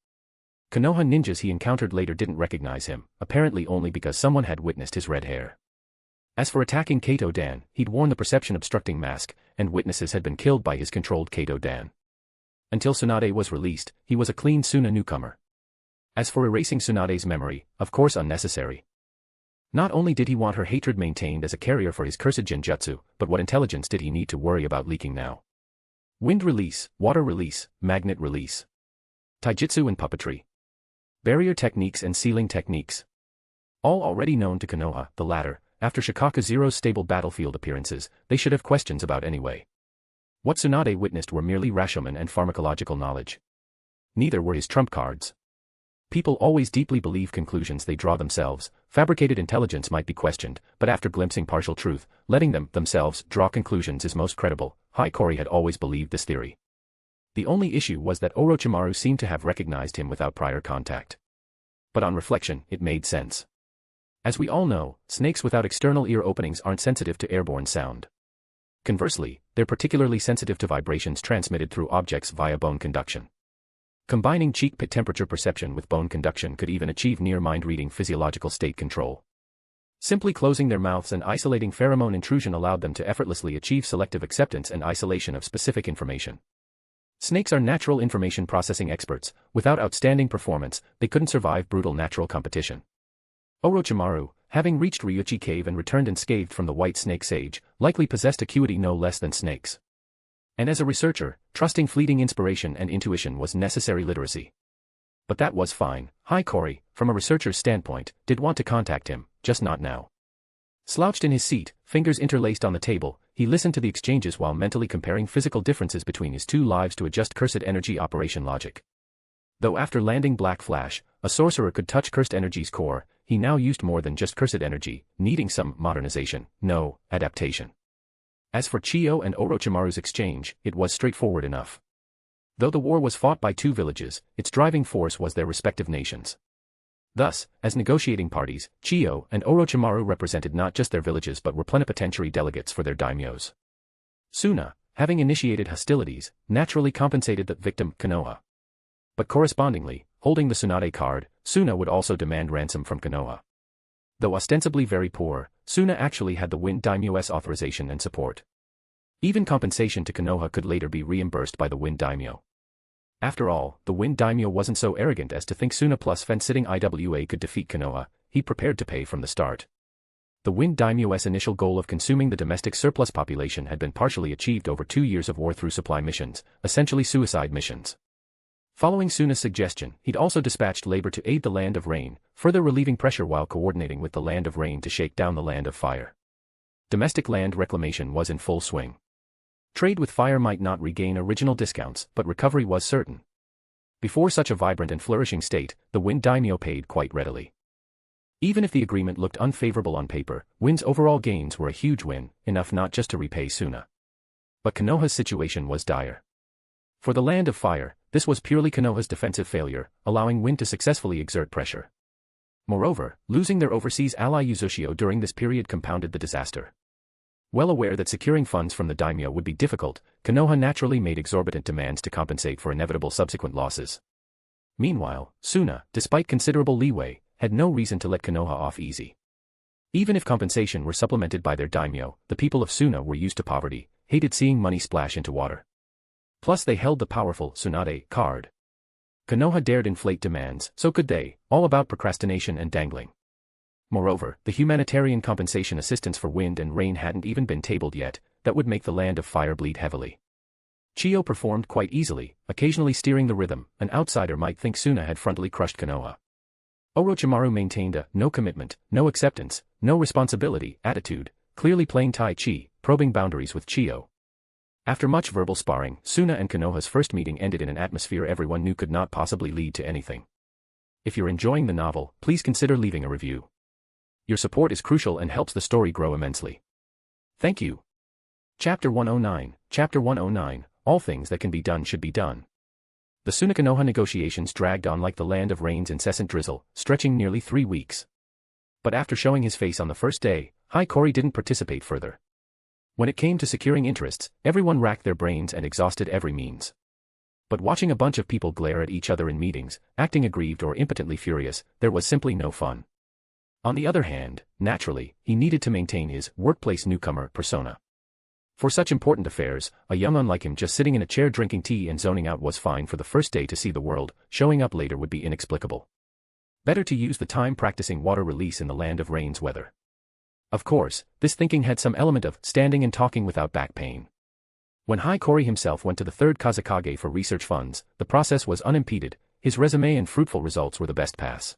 Konoha ninjas he encountered later didn't recognize him, apparently only because someone had witnessed his red hair. As for attacking Kato Dan, he'd worn the perception-obstructing mask, and witnesses had been killed by his controlled Kato Dan. Until Tsunade was released, he was a clean Suna newcomer. As for erasing Tsunade's memory, of course unnecessary. Not only did he want her hatred maintained as a carrier for his cursed genjutsu, but what intelligence did he need to worry about leaking now? Wind release, water release, magnet release. Taijutsu and puppetry. Barrier techniques and sealing techniques. All already known to Konoha, the latter, after Shikaka Zero's stable battlefield appearances, they should have questions about anyway. What Tsunade witnessed were merely Rashomon and pharmacological knowledge. Neither were his trump cards. People always deeply believe conclusions they draw themselves. Fabricated intelligence might be questioned, but after glimpsing partial truth, letting them, themselves, draw conclusions is most credible. Hiiragi had always believed this theory. The only issue was that Orochimaru seemed to have recognized him without prior contact. But on reflection, it made sense. As we all know, snakes without external ear openings aren't sensitive to airborne sound. Conversely, they're particularly sensitive to vibrations transmitted through objects via bone conduction. Combining cheek pit temperature perception with bone conduction could even achieve near mind-reading physiological state control. Simply closing their mouths and isolating pheromone intrusion allowed them to effortlessly achieve selective acceptance and isolation of specific information. Snakes are natural information processing experts. Without outstanding performance, they couldn't survive brutal natural competition. Orochimaru, having reached Ryuchi Cave and returned unscathed from the White Snake Sage, likely possessed acuity no less than snakes. And as a researcher, trusting fleeting inspiration and intuition was necessary literacy. But that was fine. Hiiragi, from a researcher's standpoint, did want to contact him, just not now. Slouched in his seat, fingers interlaced on the table, he listened to the exchanges while mentally comparing physical differences between his two lives to adjust cursed energy operation logic. Though after landing Black Flash, a sorcerer could touch cursed energy's core, he now used more than just cursed energy, needing some modernization, no, adaptation. As for Chio and Orochimaru's exchange, it was straightforward enough. Though the war was fought by two villages, its driving force was their respective nations. Thus, as negotiating parties, Chio and Orochimaru represented not just their villages but were plenipotentiary delegates for their daimyos. Suna, having initiated hostilities, naturally compensated the victim, Konoha. But correspondingly, holding the Tsunade card, Suna would also demand ransom from Konoha. Though ostensibly very poor, Suna actually had the Wind Daimyo's authorization and support. Even compensation to Konoha could later be reimbursed by the Wind Daimyo. After all, the Wind Daimyo wasn't so arrogant as to think Suna plus fence-sitting IWA could defeat Konoha. He prepared to pay from the start. The Wind Daimyo's initial goal of consuming the domestic surplus population had been partially achieved over 2 years of war through supply missions, essentially suicide missions. Following Suna's suggestion, he'd also dispatched labor to aid the Land of Rain, further relieving pressure while coordinating with the Land of Rain to shake down the Land of Fire. Domestic land reclamation was in full swing. Trade with fire might not regain original discounts, but recovery was certain. Before such a vibrant and flourishing state, the Wind Daimyo paid quite readily. Even if the agreement looked unfavorable on paper, Wind's overall gains were a huge win, enough not just to repay Suna. But Konoha's situation was dire. For the Land of Fire, this was purely Konoha's defensive failure, allowing Wind to successfully exert pressure. Moreover, losing their overseas ally Uzushio during this period compounded the disaster. Well aware that securing funds from the daimyo would be difficult, Konoha naturally made exorbitant demands to compensate for inevitable subsequent losses. Meanwhile, Suna, despite considerable leeway, had no reason to let Konoha off easy. Even if compensation were supplemented by their daimyo, the people of Suna were used to poverty, hated seeing money splash into water. Plus they held the powerful Tsunade card. Konoha dared inflate demands, so could they, all about procrastination and dangling. Moreover, the humanitarian compensation assistance for Wind and Rain hadn't even been tabled yet, that would make the Land of Fire bleed heavily. Chio performed quite easily, occasionally steering the rhythm. An outsider might think Suna had frontally crushed Konoha. Orochimaru maintained a no commitment, no acceptance, no responsibility attitude, clearly playing Tai Chi, probing boundaries with Chio. After much verbal sparring, Suna and Konoha's first meeting ended in an atmosphere everyone knew could not possibly lead to anything. If you're enjoying the novel, please consider leaving a review. Your support is crucial and helps the story grow immensely. Thank you. Chapter 109, Chapter 109, All things that can be done should be done. The Suna-Konoha negotiations dragged on like the Land of Rain's incessant drizzle, stretching nearly 3 weeks. But after showing his face on the first day, Hiiragi didn't participate further. When it came to securing interests, everyone racked their brains and exhausted every means. But watching a bunch of people glare at each other in meetings, acting aggrieved or impotently furious, there was simply no fun. On the other hand, naturally, he needed to maintain his workplace newcomer persona. For such important affairs, a young un like him just sitting in a chair drinking tea and zoning out was fine for the first day to see the world. Showing up later would be inexplicable. Better to use the time practicing water release in the Land of Rain's weather. Of course, this thinking had some element of standing and talking without back pain. When Hiiragi himself went to the third Kazekage for research funds, the process was unimpeded. His resume and fruitful results were the best pass.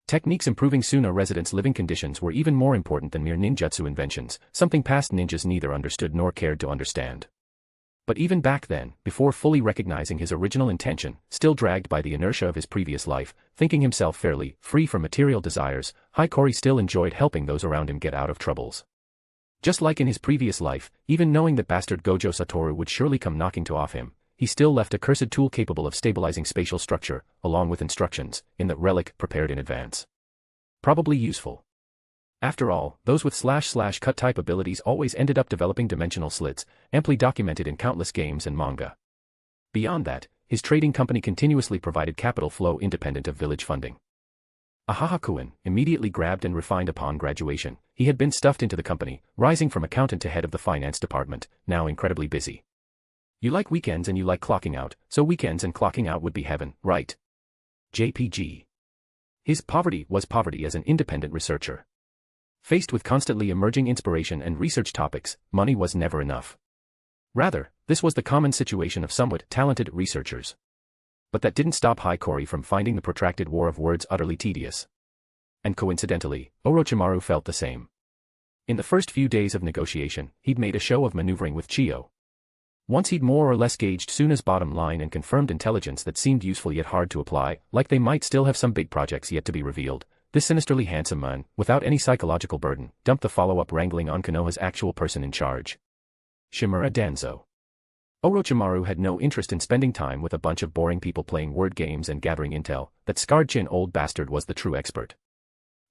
Techniques improving Suna residents' living conditions were even more important than mere ninjutsu inventions, something past ninjas neither understood nor cared to understand. But even back then, before fully recognizing his original intention, still dragged by the inertia of his previous life, thinking himself fairly free from material desires, Hiiragi still enjoyed helping those around him get out of troubles. Just like in his previous life, even knowing that bastard Gojo Satoru would surely come knocking to off him, he still left a cursed tool capable of stabilizing spatial structure, along with instructions, in that relic prepared in advance. Probably useful. After all, those with //cut type abilities always ended up developing dimensional slits, amply documented in countless games and manga. Beyond that, his trading company continuously provided capital flow independent of village funding. Ahahakuin, immediately grabbed and refined upon graduation, he had been stuffed into the company, rising from accountant to head of the finance department, now incredibly busy. You like weekends and you like clocking out, so weekends and clocking out would be heaven, right? JPG. His poverty was poverty as an independent researcher. Faced with constantly emerging inspiration and research topics, money was never enough. Rather, this was the common situation of somewhat talented researchers. But that didn't stop Hiiragi from finding the protracted war of words utterly tedious. And coincidentally, Orochimaru felt the same. In the first few days of negotiation, he'd made a show of maneuvering with Chio. Once he'd more or less gauged Suna's bottom line and confirmed intelligence that seemed useful yet hard to apply, like they might still have some big projects yet to be revealed, this sinisterly handsome man, without any psychological burden, dumped the follow-up wrangling on Konoha's actual person in charge. Shimura Danzo. Orochimaru had no interest in spending time with a bunch of boring people playing word games and gathering intel. That scarred-chin old bastard was the true expert.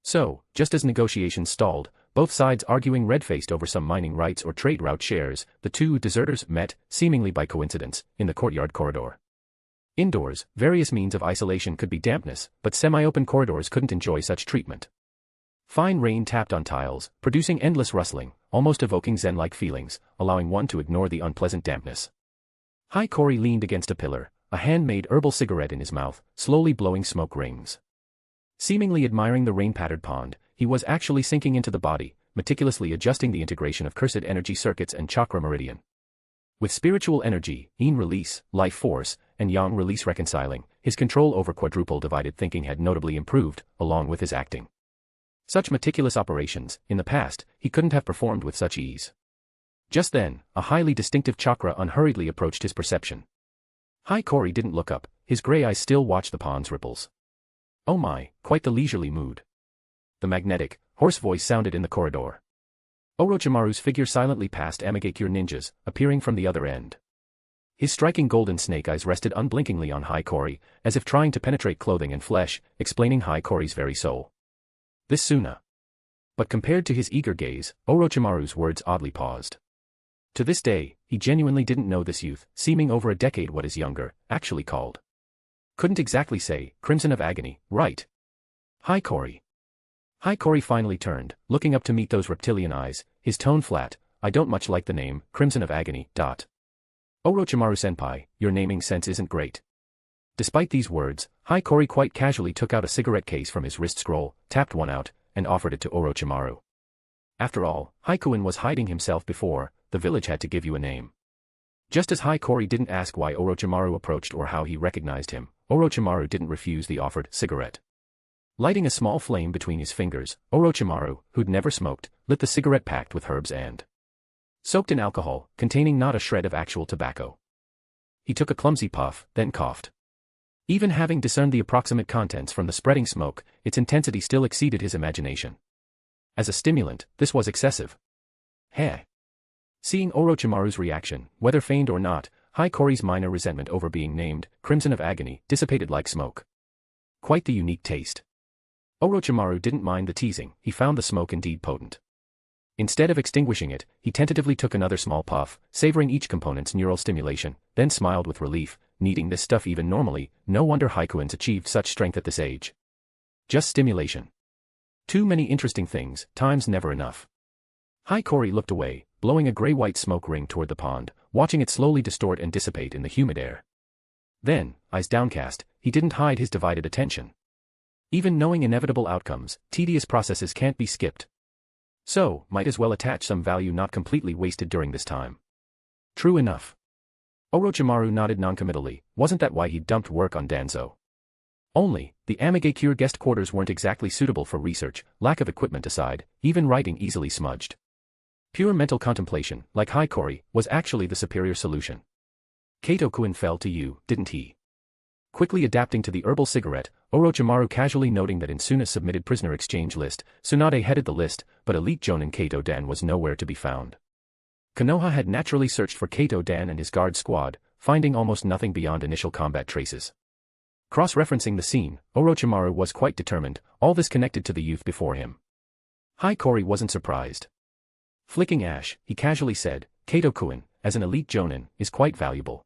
So, just as negotiations stalled, both sides arguing red-faced over some mining rights or trade route shares, the two deserters met, seemingly by coincidence, in the courtyard corridor. Indoors, various means of isolation could be dampness, but semi-open corridors couldn't enjoy such treatment. Fine rain tapped on tiles, producing endless rustling, almost evoking zen-like feelings, allowing one to ignore the unpleasant dampness. Hiiragi leaned against a pillar, a handmade herbal cigarette in his mouth, slowly blowing smoke rings. Seemingly admiring the rain-pattered pond, he was actually sinking into the body, meticulously adjusting the integration of cursed energy circuits and chakra meridian. With spiritual energy, yin release, life force, and yang release reconciling, his control over quadruple divided thinking had notably improved, along with his acting. Such meticulous operations, in the past, he couldn't have performed with such ease. Just then, a highly distinctive chakra unhurriedly approached his perception. Hiiragi didn't look up, his gray eyes still watched the pond's ripples. Oh my, quite the leisurely mood. The magnetic, hoarse voice sounded in the corridor. Orochimaru's figure silently passed Amigakure ninjas, appearing from the other end. His striking golden snake eyes rested unblinkingly on Hiiragi, as if trying to penetrate clothing and flesh, explaining Hiiragi's very soul. This Suna. But compared to his eager gaze, Orochimaru's words oddly paused. To this day, he genuinely didn't know this youth, seeming over a decade what is younger, actually called. Couldn't exactly say, Crimson of Agony, right? Hiiragi. Hiiragi finally turned, looking up to meet those reptilian eyes, his tone flat. I don't much like the name, Crimson of Agony. Orochimaru-senpai, your naming sense isn't great. Despite these words, Hiiragi quite casually took out a cigarette case from his wrist scroll, tapped one out, and offered it to Orochimaru. After all, Hakuin was hiding himself before, the village had to give you a name. Just as Hiiragi didn't ask why Orochimaru approached or how he recognized him, Orochimaru didn't refuse the offered cigarette. Lighting a small flame between his fingers, Orochimaru, who'd never smoked, lit the cigarette packed with herbs and soaked in alcohol, containing not a shred of actual tobacco. He took a clumsy puff, then coughed. Even having discerned the approximate contents from the spreading smoke, its intensity still exceeded his imagination. As a stimulant, this was excessive. Heh. Seeing Orochimaru's reaction, whether feigned or not, Hiiragi's minor resentment over being named Crimson of Agony dissipated like smoke. Quite the unique taste. Orochimaru didn't mind the teasing, he found the smoke indeed potent. Instead of extinguishing it, he tentatively took another small puff, savoring each component's neural stimulation, then smiled with relief, needing this stuff even normally, no wonder Hakuin's achieved such strength at this age. Just stimulation. Too many interesting things, time's never enough. Hiiragi looked away, blowing a gray-white smoke ring toward the pond, watching it slowly distort and dissipate in the humid air. Then, eyes downcast, he didn't hide his divided attention. Even knowing inevitable outcomes, tedious processes can't be skipped. So, might as well attach some value not completely wasted during this time. True enough. Orochimaru nodded noncommittally, wasn't that why he'd dumped work on Danzo? Only, the Amigakure guest quarters weren't exactly suitable for research, lack of equipment aside, even writing easily smudged. Pure mental contemplation, like Hiiragi, was actually the superior solution. Kaito-kun fell to you, didn't he? Quickly adapting to the herbal cigarette, Orochimaru casually noting that in Suna's submitted prisoner exchange list, Tsunade headed the list, but elite Jonin Kaito-dan was nowhere to be found. Konoha had naturally searched for Kaito-dan and his guard squad, finding almost nothing beyond initial combat traces. Cross-referencing the scene, Orochimaru was quite determined, all this connected to the youth before him. Hiiragi wasn't surprised. Flicking ash, he casually said, Kaito-kun, as an elite Jonin, is quite valuable.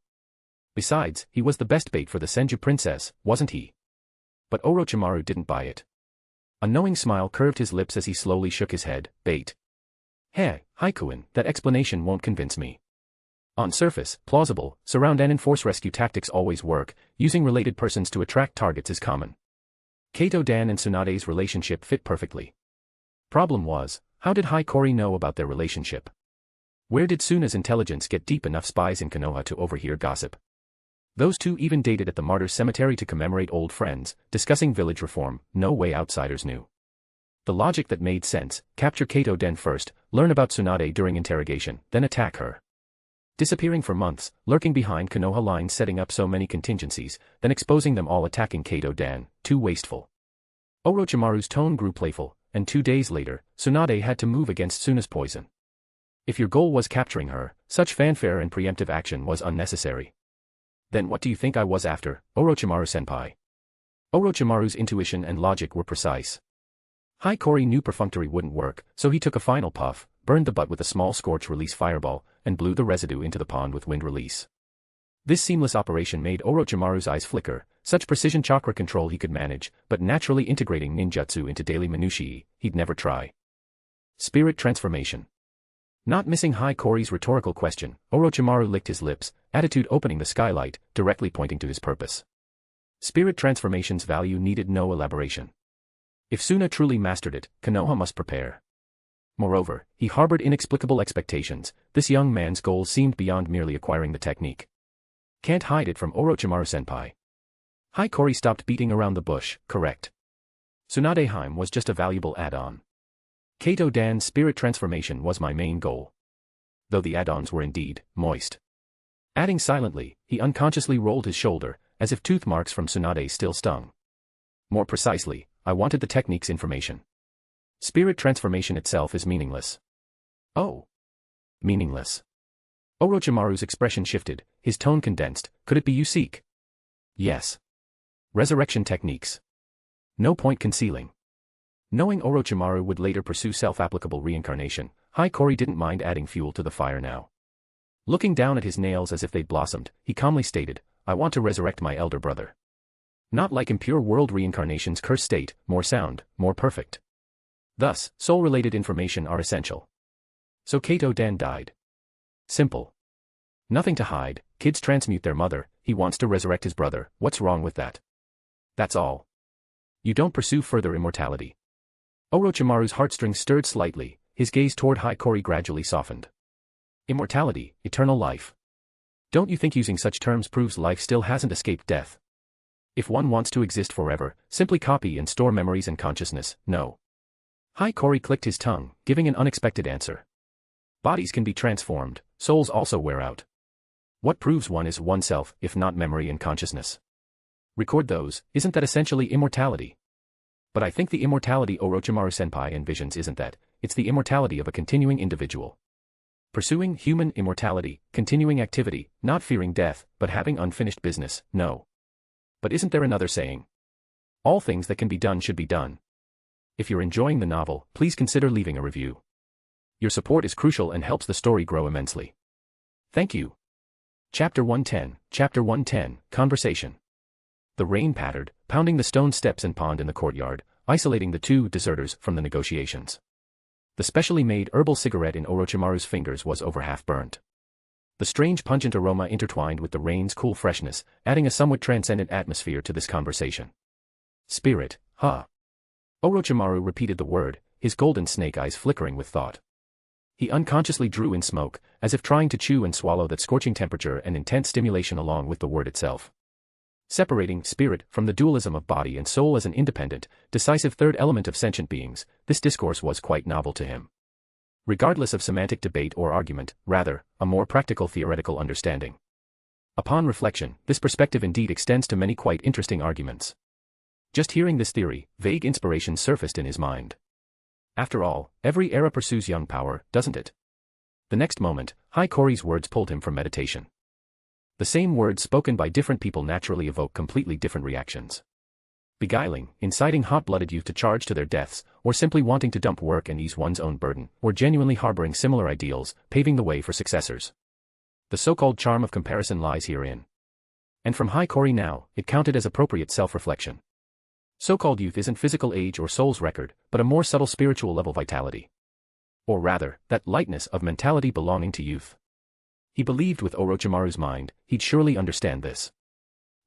Besides, he was the best bait for the Senju princess, wasn't he? But Orochimaru didn't buy it. A knowing smile curved his lips as he slowly shook his head, bait. Heh, Hakuin, that explanation won't convince me. On surface, plausible, surround and enforce rescue tactics always work, using related persons to attract targets is common. Kaito-dan and Tsunade's relationship fit perfectly. Problem was, how did Hiiragi know about their relationship? Where did Suna's intelligence get deep enough spies in Konoha to overhear gossip? Those two even dated at the martyrs' cemetery to commemorate old friends, discussing village reform, no way outsiders knew. The logic that made sense, capture Kaito-den first, learn about Tsunade during interrogation, then attack her. Disappearing for months, lurking behind Konoha lines setting up so many contingencies, then exposing them all attacking Kaito-dan, too wasteful. Orochimaru's tone grew playful, and 2 days later, Tsunade had to move against Suna's poison. If your goal was capturing her, such fanfare and preemptive action was unnecessary. Then what do you think I was after, Orochimaru-senpai? Orochimaru's intuition and logic were precise. Hiiragi knew perfunctory wouldn't work, so he took a final puff, burned the butt with a small scorch-release fireball, and blew the residue into the pond with wind release. This seamless operation made Orochimaru's eyes flicker, such precision chakra control he could manage, but naturally integrating ninjutsu into daily minutiae, he'd never try. Spirit transformation. Not missing Hiiraga's rhetorical question, Orochimaru licked his lips, attitude opening the skylight, directly pointing to his purpose. Spirit transformation's value needed no elaboration. If Suna truly mastered it, Konoha must prepare. Moreover, he harbored inexplicable expectations. This young man's goal seemed beyond merely acquiring the technique. Can't hide it from Orochimaru-senpai. Hiiragi stopped beating around the bush, correct. Tsunadeheim was just a valuable add-on. Kato-dan's spirit transformation was my main goal. Though the add-ons were indeed moist. Adding silently, he unconsciously rolled his shoulder, as if tooth marks from Tsunade still stung. More precisely, I wanted the technique's information. Spirit transformation itself is meaningless. Oh. Meaningless. Orochimaru's expression shifted, his tone condensed. Could it be you seek? Yes. Resurrection techniques. No point concealing. Knowing Orochimaru would later pursue self-applicable reincarnation, Hiiragi didn't mind adding fuel to the fire now. Looking down at his nails as if they'd blossomed, he calmly stated, I want to resurrect my elder brother. Not like impure world reincarnation's cursed state, more sound, more perfect. Thus, soul-related information are essential. So Kato-dan died. Simple. Nothing to hide, kids transmute their mother, he wants to resurrect his brother, what's wrong with that? That's all. You don't pursue further immortality. Orochimaru's heartstrings stirred slightly, his gaze toward Hiiragi gradually softened. Immortality, eternal life. Don't you think using such terms proves life still hasn't escaped death? If one wants to exist forever, simply copy and store memories and consciousness, no. Hiiragi clicked his tongue, giving an unexpected answer. Bodies can be transformed, souls also wear out. What proves one is oneself, if not memory and consciousness? Record those, isn't that essentially immortality? But I think the immortality Orochimaru-senpai envisions isn't that, it's the immortality of a continuing individual. Pursuing human immortality, continuing activity, not fearing death, but having unfinished business, no. But isn't there another saying? All things that can be done should be done. If you're enjoying the novel, please consider leaving a review. Your support is crucial and helps the story grow immensely. Thank you. Chapter 110, Conversation. The rain pattered, pounding the stone steps and pond in the courtyard, isolating the two deserters from the negotiations. The specially made herbal cigarette in Orochimaru's fingers was over half burnt. The strange pungent aroma intertwined with the rain's cool freshness, adding a somewhat transcendent atmosphere to this conversation. Spirit, huh? Orochimaru repeated the word, his golden snake eyes flickering with thought. He unconsciously drew in smoke, as if trying to chew and swallow that scorching temperature and intense stimulation along with the word itself. Separating spirit from the dualism of body and soul as an independent, decisive third element of sentient beings, this discourse was quite novel to him. Regardless of semantic debate or argument, rather, a more practical theoretical understanding. Upon reflection, this perspective indeed extends to many quite interesting arguments. Just hearing this theory, vague inspiration surfaced in his mind. After all, every era pursues young power, doesn't it? The next moment, Hiiragi's words pulled him from meditation. The same words spoken by different people naturally evoke completely different reactions. Beguiling, inciting hot-blooded youth to charge to their deaths, or simply wanting to dump work and ease one's own burden, or genuinely harboring similar ideals, paving the way for successors. The so-called charm of comparison lies herein. And from Hiiragi now, it counted as appropriate self-reflection. So-called youth isn't physical age or soul's record, but a more subtle spiritual level vitality. Or rather, that lightness of mentality belonging to youth. He believed with Orochimaru's mind, he'd surely understand this.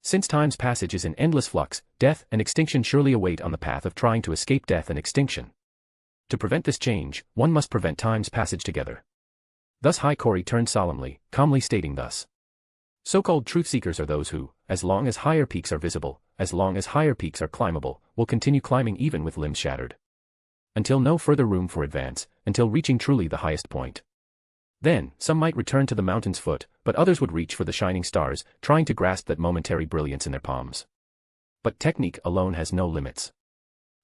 Since time's passage is in endless flux, death and extinction surely await on the path of trying to escape death and extinction. To prevent this change, one must prevent time's passage together. Thus Hiiragi turned solemnly, calmly stating thus. So-called truth-seekers are those who, as long as higher peaks are visible, as long as higher peaks are climbable, will continue climbing even with limbs shattered. Until no further room for advance, until reaching truly the highest point. Then, some might return to the mountain's foot, but others would reach for the shining stars, trying to grasp that momentary brilliance in their palms. But technique alone has no limits.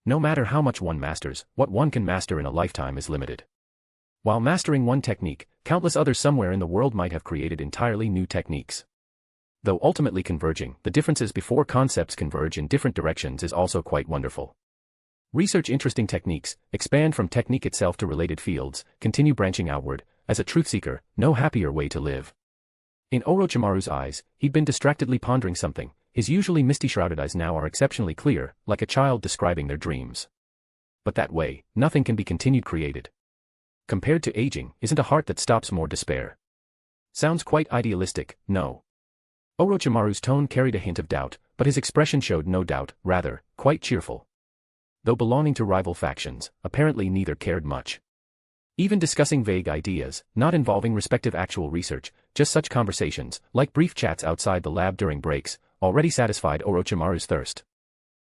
No matter how much one masters, what one can master in a lifetime is limited. While mastering one technique, countless others somewhere in the world might have created entirely new techniques. Though ultimately converging, the differences before concepts converge in different directions is also quite wonderful. Research interesting techniques, expand from technique itself to related fields, continue branching outward. As a truth seeker, no happier way to live. In Orochimaru's eyes, he'd been distractedly pondering something. His usually misty-shrouded eyes now are exceptionally clear, like a child describing their dreams. But that way, nothing can be continued created. Compared to aging, isn't a heart that stops more despair? Sounds quite idealistic, no? Orochimaru's tone carried a hint of doubt, but his expression showed no doubt, rather, quite cheerful. Though belonging to rival factions, apparently neither cared much. Even discussing vague ideas, not involving respective actual research, just such conversations, like brief chats outside the lab during breaks, already satisfied Orochimaru's thirst.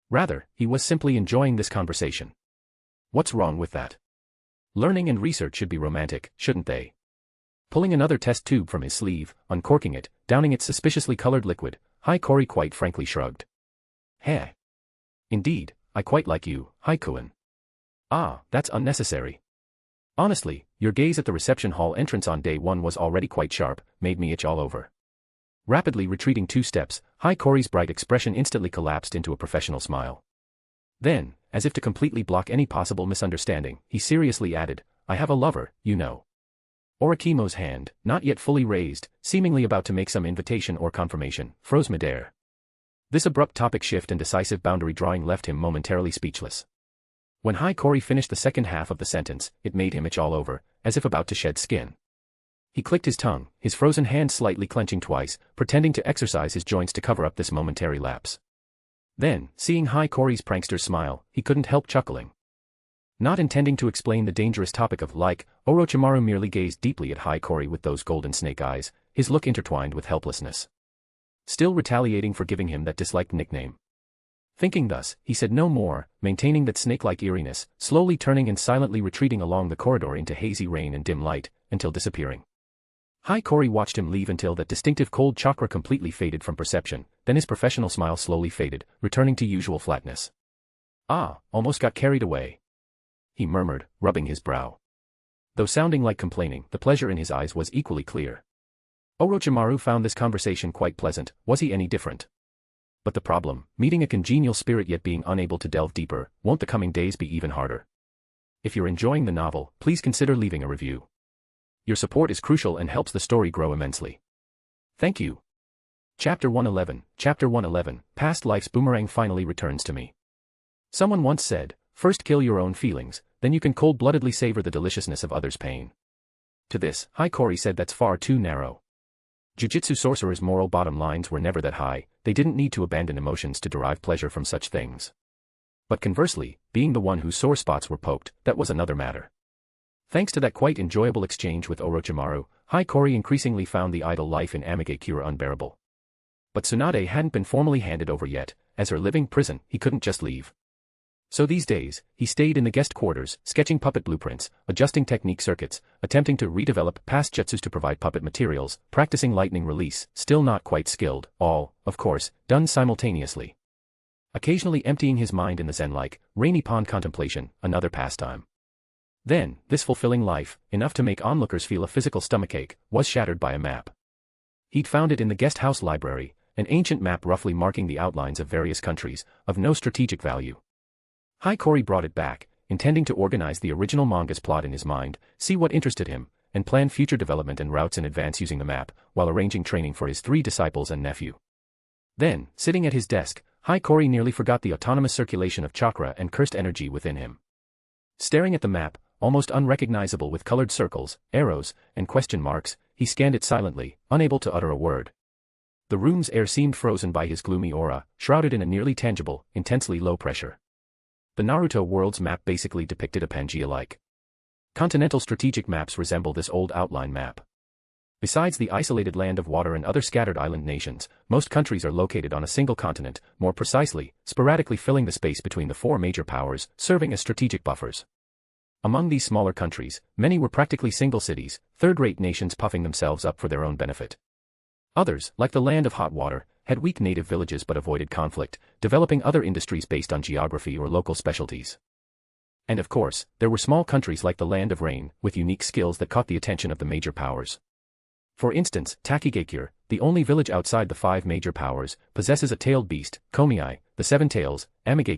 Rather, he was simply enjoying this conversation. What's wrong with that? Learning and research should be romantic, shouldn't they? Pulling another test tube from his sleeve, uncorking it, downing its suspiciously colored liquid, Hiiragi quite frankly shrugged. Heh. Indeed, I quite like you, Haikuin. Ah, that's unnecessary. Honestly, your gaze at the reception hall entrance on day 1 was already quite sharp, made me itch all over. Rapidly retreating 2 steps, Hiiragi's bright expression instantly collapsed into a professional smile. Then, as if to completely block any possible misunderstanding, he seriously added, I have a lover, you know. Orochimaru's hand, not yet fully raised, seemingly about to make some invitation or confirmation, froze midair. This abrupt topic shift and decisive boundary drawing left him momentarily speechless. When Hiiragi finished the second half of the sentence, it made him itch all over, as if about to shed skin. He clicked his tongue, his frozen hand slightly clenching twice, pretending to exercise his joints to cover up this momentary lapse. Then, seeing Hiiragi's prankster's smile, he couldn't help chuckling. Not intending to explain the dangerous topic of like, Orochimaru merely gazed deeply at Hiiragi with those golden snake eyes, his look intertwined with helplessness. Still retaliating for giving him that disliked nickname. Thinking thus, he said no more, maintaining that snake-like eeriness, slowly turning and silently retreating along the corridor into hazy rain and dim light, until disappearing. Hiiragi watched him leave until that distinctive cold chakra completely faded from perception, then his professional smile slowly faded, returning to usual flatness. Ah, almost got carried away. He murmured, rubbing his brow. Though sounding like complaining, the pleasure in his eyes was equally clear. Orochimaru found this conversation quite pleasant. Was he any different? But the problem, meeting a congenial spirit yet being unable to delve deeper, won't the coming days be even harder? If you're enjoying the novel, please consider leaving a review. Your support is crucial and helps the story grow immensely. Thank you. Chapter 111, Past Life's Boomerang finally returns to me. Someone once said, first kill your own feelings, then you can cold-bloodedly savor the deliciousness of others' pain. To this, Hiiragi said that's far too narrow. Jiu-jitsu sorcerers' moral bottom lines were never that high, they didn't need to abandon emotions to derive pleasure from such things. But conversely, being the one whose sore spots were poked, that was another matter. Thanks to that quite enjoyable exchange with Orochimaru, Hiiragi increasingly found the idle life in Hiiragi Kura unbearable. But Tsunade hadn't been formally handed over yet, as her living prison, he couldn't just leave. So these days, he stayed in the guest quarters, sketching puppet blueprints, adjusting technique circuits, attempting to redevelop past jutsus to provide puppet materials, practicing lightning release, still not quite skilled, all, of course, done simultaneously. Occasionally emptying his mind in the zen-like, rainy pond contemplation, another pastime. Then, this fulfilling life, enough to make onlookers feel a physical stomachache, was shattered by a map. He'd found it in the guest house library, an ancient map roughly marking the outlines of various countries, of no strategic value. Hiiragi brought it back, intending to organize the original manga's plot in his mind, see what interested him, and plan future development and routes in advance using the map, while arranging training for his 3 disciples and nephew. Then, sitting at his desk, Hiiragi nearly forgot the autonomous circulation of chakra and cursed energy within him. Staring at the map, almost unrecognizable with colored circles, arrows, and question marks, he scanned it silently, unable to utter a word. The room's air seemed frozen by his gloomy aura, shrouded in a nearly tangible, intensely low pressure. The Naruto world's map basically depicted a Pangea-like. Continental strategic maps resemble this old outline map. Besides the isolated land of water and other scattered island nations, most countries are located on a single continent, more precisely, sporadically filling the space between the 4 major powers, serving as strategic buffers. Among these smaller countries, many were practically single cities, third-rate nations puffing themselves up for their own benefit. Others, like the land of hot water, had weak native villages but avoided conflict, developing other industries based on geography or local specialties. And of course, there were small countries like the land of rain, with unique skills that caught the attention of the major powers. For instance, Takigakure, the only village outside the 5 major powers, possesses a tailed beast, Komiai, the 7 tails,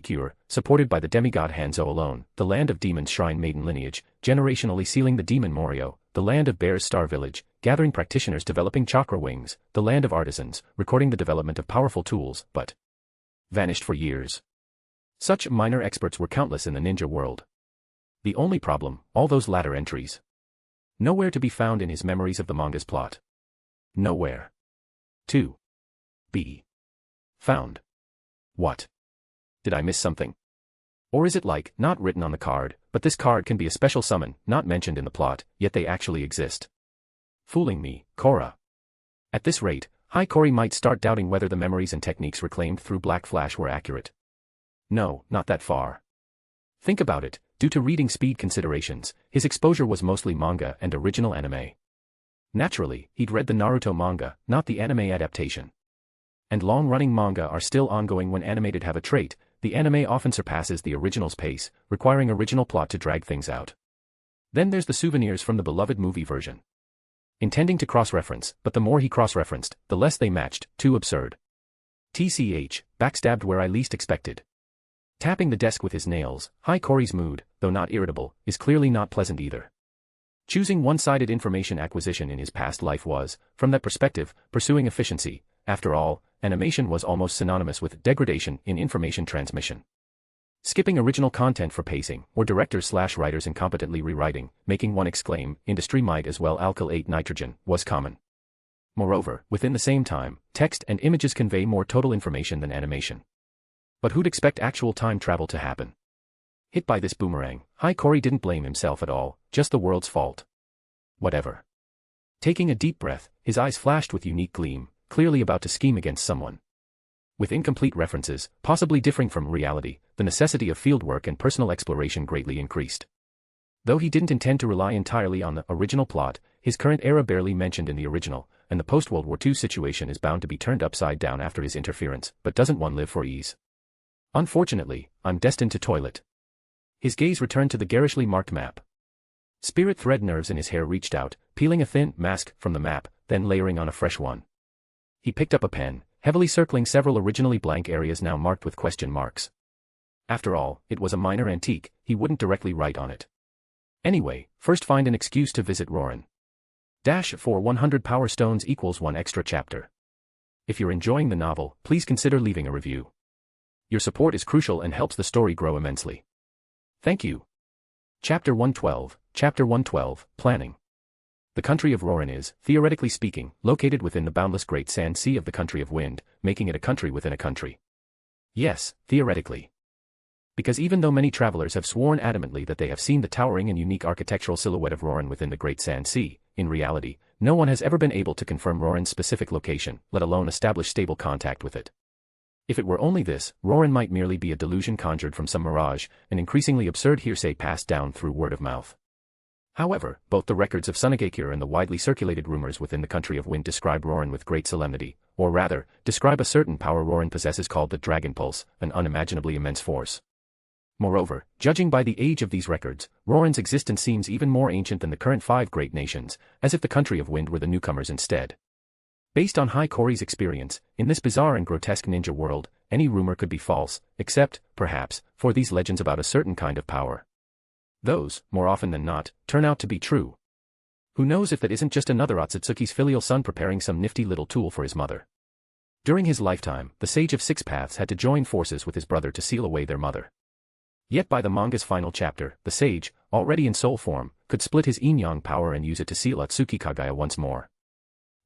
Kura, supported by the demigod Hanzo alone, the land of demons shrine maiden lineage, generationally sealing the demon Morio, the land of bears star village, gathering practitioners developing chakra wings, the land of artisans, recording the development of powerful tools, but vanished for years. Such minor experts were countless in the ninja world. The only problem, all those latter entries. Nowhere to be found in his memories of the manga's plot. Nowhere. To be found. What? Did I miss something? Or is it like, not written on the card, but this card can be a special summon, not mentioned in the plot, yet they actually exist? Fooling me, Kura. At this rate, Hiiragi might start doubting whether the memories and techniques reclaimed through Black Flash were accurate. No, not that far. Think about it, due to reading speed considerations, his exposure was mostly manga and original anime. Naturally, he'd read the Naruto manga, not the anime adaptation. And long-running manga are still ongoing when animated have a trait, the anime often surpasses the original's pace, requiring original plot to drag things out. Then there's the souvenirs from the beloved movie version. Intending to cross-reference, but the more he cross-referenced, the less they matched, too absurd. TCH, backstabbed where I least expected. Tapping the desk with his nails, Hiiraga's mood, though not irritable, is clearly not pleasant either. Choosing one-sided information acquisition in his past life was, from that perspective, pursuing efficiency. After all, animation was almost synonymous with degradation in information transmission. Skipping original content for pacing, or directors/writers incompetently rewriting, making one exclaim, industry might as well alkylate nitrogen, was common. Moreover, within the same time, text and images convey more total information than animation. But who'd expect actual time travel to happen? Hit by this boomerang, Hiiragi didn't blame himself at all, just the world's fault. Whatever. Taking a deep breath, his eyes flashed with unique gleam, clearly about to scheme against someone. With incomplete references, possibly differing from reality, the necessity of fieldwork and personal exploration greatly increased. Though he didn't intend to rely entirely on the original plot, his current era barely mentioned in the original, and the post-World War II situation is bound to be turned upside down after his interference, but doesn't one live for ease? Unfortunately, I'm destined to toilet. His gaze returned to the garishly marked map. Spirit thread nerves in his hair reached out, peeling a thin mask from the map, then layering on a fresh one. He picked up a pen, heavily circling several originally blank areas now marked with question marks. After all, it was a minor antique, he wouldn't directly write on it. Anyway, first find an excuse to visit Roran. For 100 power stones equals 1 extra chapter. If you're enjoying the novel, please consider leaving a review. Your support is crucial and helps the story grow immensely. Thank you. Chapter 112, Planning. The country of Roran is, theoretically speaking, located within the boundless Great Sand Sea of the Country of Wind, making it a country within a country. Yes, theoretically. Because even though many travelers have sworn adamantly that they have seen the towering and unique architectural silhouette of Roran within the Great Sand Sea, in reality, no one has ever been able to confirm Roran's specific location, let alone establish stable contact with it. If it were only this, Roran might merely be a delusion conjured from some mirage, an increasingly absurd hearsay passed down through word of mouth. However, both the records of Sunagakure and the widely circulated rumors within the Country of Wind describe Roran with great solemnity, or rather, describe a certain power Roran possesses called the Dragon Pulse, an unimaginably immense force. Moreover, judging by the age of these records, Roran's existence seems even more ancient than the current 5 great nations, as if the Country of Wind were the newcomers instead. Based on Hiiraga's experience, in this bizarre and grotesque ninja world, any rumor could be false, except, perhaps, for these legends about a certain kind of power. Those, more often than not, turn out to be true. Who knows if that isn't just another Otsutsuki's filial son preparing some nifty little tool for his mother. During his lifetime, the Sage of Six Paths had to join forces with his brother to seal away their mother. Yet by the manga's final chapter, the sage, already in soul form, could split his yin-yang power and use it to seal Atsuki Kagaya once more.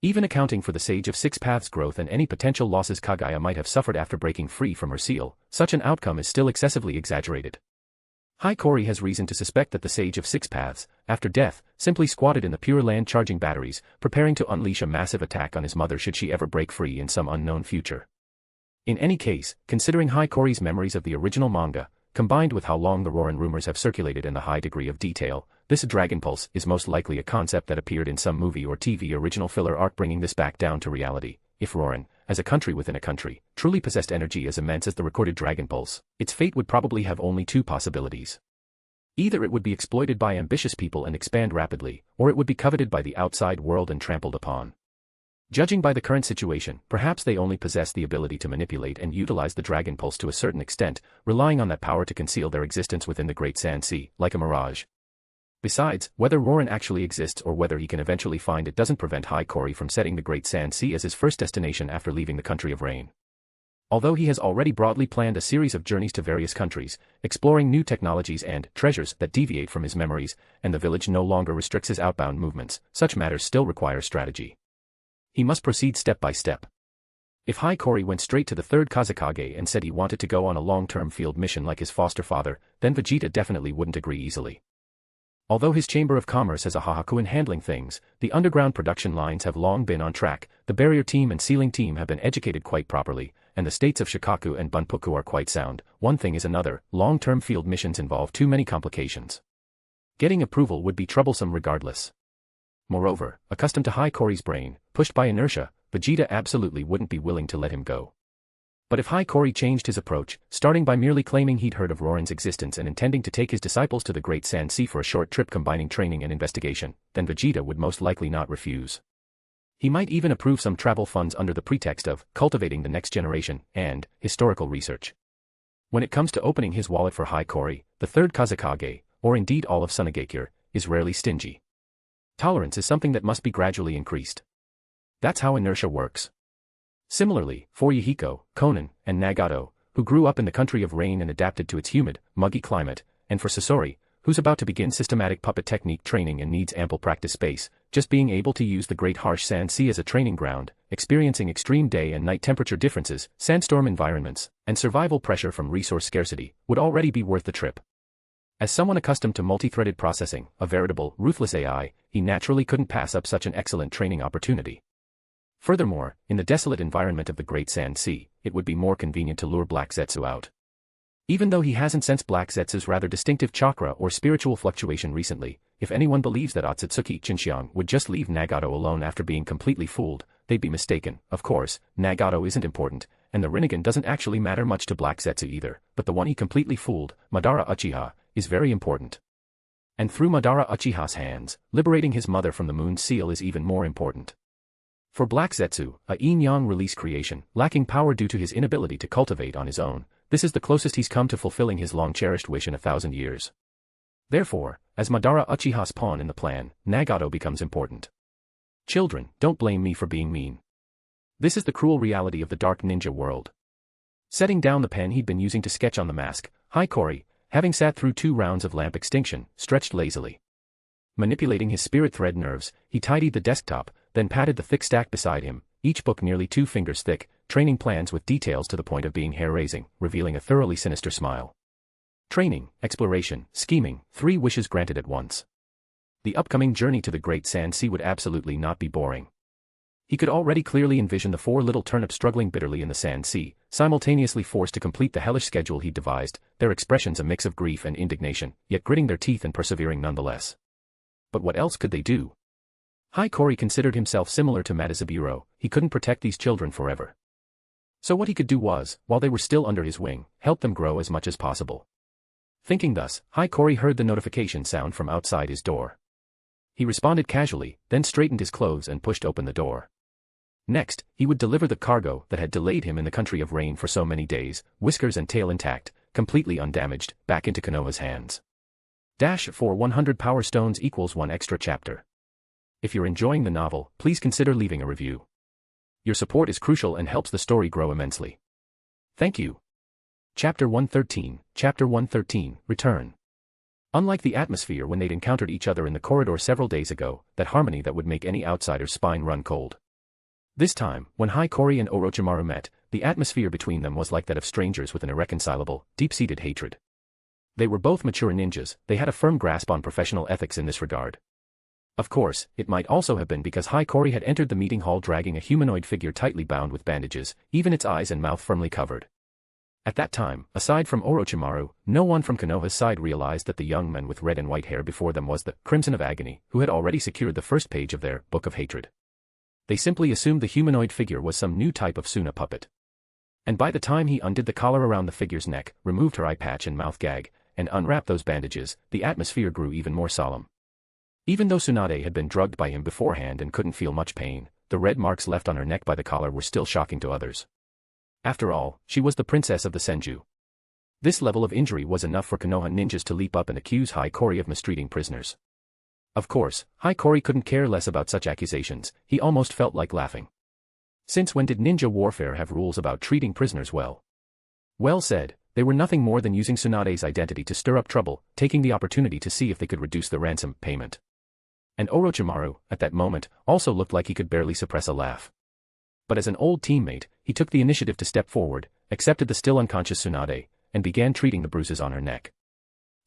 Even accounting for the Sage of Six Paths' growth and any potential losses Kagaya might have suffered after breaking free from her seal, such an outcome is still excessively exaggerated. Hiiragi has reason to suspect that the Sage of Six Paths, after death, simply squatted in the Pure Land charging batteries, preparing to unleash a massive attack on his mother should she ever break free in some unknown future. In any case, considering Hiiragi's memories of the original manga, combined with how long the Roran rumors have circulated and the high degree of detail, this Dragon Pulse is most likely a concept that appeared in some movie or TV original filler arc, bringing this back down to reality. If Roran, as a country within a country, truly possessed energy as immense as the recorded Dragon Pulse, its fate would probably have only 2 possibilities. Either it would be exploited by ambitious people and expand rapidly, or it would be coveted by the outside world and trampled upon. Judging by the current situation, perhaps they only possess the ability to manipulate and utilize the Dragon Pulse to a certain extent, relying on that power to conceal their existence within the Great Sand Sea, like a mirage. Besides, whether Roran actually exists or whether he can eventually find it doesn't prevent Hiiragi from setting the Great Sand Sea as his first destination after leaving the country of rain. Although he has already broadly planned a series of journeys to various countries, exploring new technologies and treasures that deviate from his memories, and the village no longer restricts his outbound movements, such matters still require strategy. He must proceed step by step. If Hiiragi went straight to the third Kazekage and said he wanted to go on a long-term field mission like his foster father, then Vegeta definitely wouldn't agree easily. Although his Chamber of Commerce has a hahaku in handling things, the underground production lines have long been on track, the barrier team and sealing team have been educated quite properly, and the states of Shikaku and Bunpuku are quite sound. One thing is another, long-term field missions involve too many complications. Getting approval would be troublesome regardless. Moreover, accustomed to Hiiragi's brain, pushed by inertia, Vegeta absolutely wouldn't be willing to let him go. But if Hiiragi changed his approach, starting by merely claiming he'd heard of Roran's existence and intending to take his disciples to the Great Sand Sea for a short trip combining training and investigation, then Vegeta would most likely not refuse. He might even approve some travel funds under the pretext of cultivating the next generation and historical research. When it comes to opening his wallet for Hiiragi, the third Kazekage, or indeed all of Tsunade, is rarely stingy. Tolerance is something that must be gradually increased. That's how inertia works. Similarly, for Yahiko, Konan, and Nagato, who grew up in the country of rain and adapted to its humid, muggy climate, and for Sasori, who's about to begin systematic puppet technique training and needs ample practice space, just being able to use the great harsh sand sea as a training ground, experiencing extreme day and night temperature differences, sandstorm environments, and survival pressure from resource scarcity, would already be worth the trip. As someone accustomed to multi-threaded processing, a veritable, ruthless AI, he naturally couldn't pass up such an excellent training opportunity. Furthermore, in the desolate environment of the Great Sand Sea, it would be more convenient to lure Black Zetsu out. Even though he hasn't sensed Black Zetsu's rather distinctive chakra or spiritual fluctuation recently, if anyone believes that Otsutsuki Chinxiang would just leave Nagato alone after being completely fooled, they'd be mistaken. Of course, Nagato isn't important, and the Rinnegan doesn't actually matter much to Black Zetsu either, but the one he completely fooled, Madara Uchiha, is very important. And through Madara Uchiha's hands, liberating his mother from the Moon's seal is even more important. For Black Zetsu, a yin-yang release creation, lacking power due to his inability to cultivate on his own, this is the closest he's come to fulfilling his long-cherished wish in 1,000 years. Therefore, as Madara Uchiha's pawn in the plan, Nagato becomes important. Children, don't blame me for being mean. This is the cruel reality of the dark ninja world. Setting down the pen he'd been using to sketch on the mask, Hiiragi, having sat through 2 rounds of lamp extinction, stretched lazily. Manipulating his spirit thread nerves, he tidied the desktop, then patted the thick stack beside him, each book nearly 2 fingers thick, training plans with details to the point of being hair-raising, revealing a thoroughly sinister smile. Training, exploration, scheming, 3 wishes granted at once. The upcoming journey to the Great Sand Sea would absolutely not be boring. He could already clearly envision the 4 little turnips struggling bitterly in the Sand Sea, simultaneously forced to complete the hellish schedule he'd devised, their expressions a mix of grief and indignation, yet gritting their teeth and persevering nonetheless. But what else could they do? Hiiragi considered himself similar to Madazaburo, he couldn't protect these children forever. So what he could do was, while they were still under his wing, help them grow as much as possible. Thinking thus, Hiiragi heard the notification sound from outside his door. He responded casually, then straightened his clothes and pushed open the door. Next, he would deliver the cargo that had delayed him in the country of rain for so many days, whiskers and tail intact, completely undamaged, back into Konoha's hands. For 100 power stones equals 1 extra chapter. If you're enjoying the novel, please consider leaving a review. Your support is crucial and helps the story grow immensely. Thank you. Chapter 113, Return. Unlike the atmosphere when they'd encountered each other in the corridor several days ago, that harmony that would make any outsider's spine run cold. This time, when Hiiragi and Orochimaru met, the atmosphere between them was like that of strangers with an irreconcilable, deep-seated hatred. They were both mature ninjas, they had a firm grasp on professional ethics in this regard. Of course, it might also have been because Hiiragi had entered the meeting hall dragging a humanoid figure tightly bound with bandages, even its eyes and mouth firmly covered. At that time, aside from Orochimaru, no one from Konoha's side realized that the young man with red and white hair before them was the Crimson of Agony, who had already secured the first page of their Book of Hatred. They simply assumed the humanoid figure was some new type of Suna puppet. And by the time he undid the collar around the figure's neck, removed her eye patch and mouth gag, and unwrapped those bandages, the atmosphere grew even more solemn. Even though Tsunade had been drugged by him beforehand and couldn't feel much pain, the red marks left on her neck by the collar were still shocking to others. After all, she was the princess of the Senju. This level of injury was enough for Konoha ninjas to leap up and accuse Hiikori of mistreating prisoners. Of course, Hiikori couldn't care less about such accusations, he almost felt like laughing. Since when did ninja warfare have rules about treating prisoners well? Well said, they were nothing more than using Tsunade's identity to stir up trouble, taking the opportunity to see if they could reduce the ransom payment. And Orochimaru, at that moment, also looked like he could barely suppress a laugh. But as an old teammate, he took the initiative to step forward, accepted the still unconscious Tsunade, and began treating the bruises on her neck.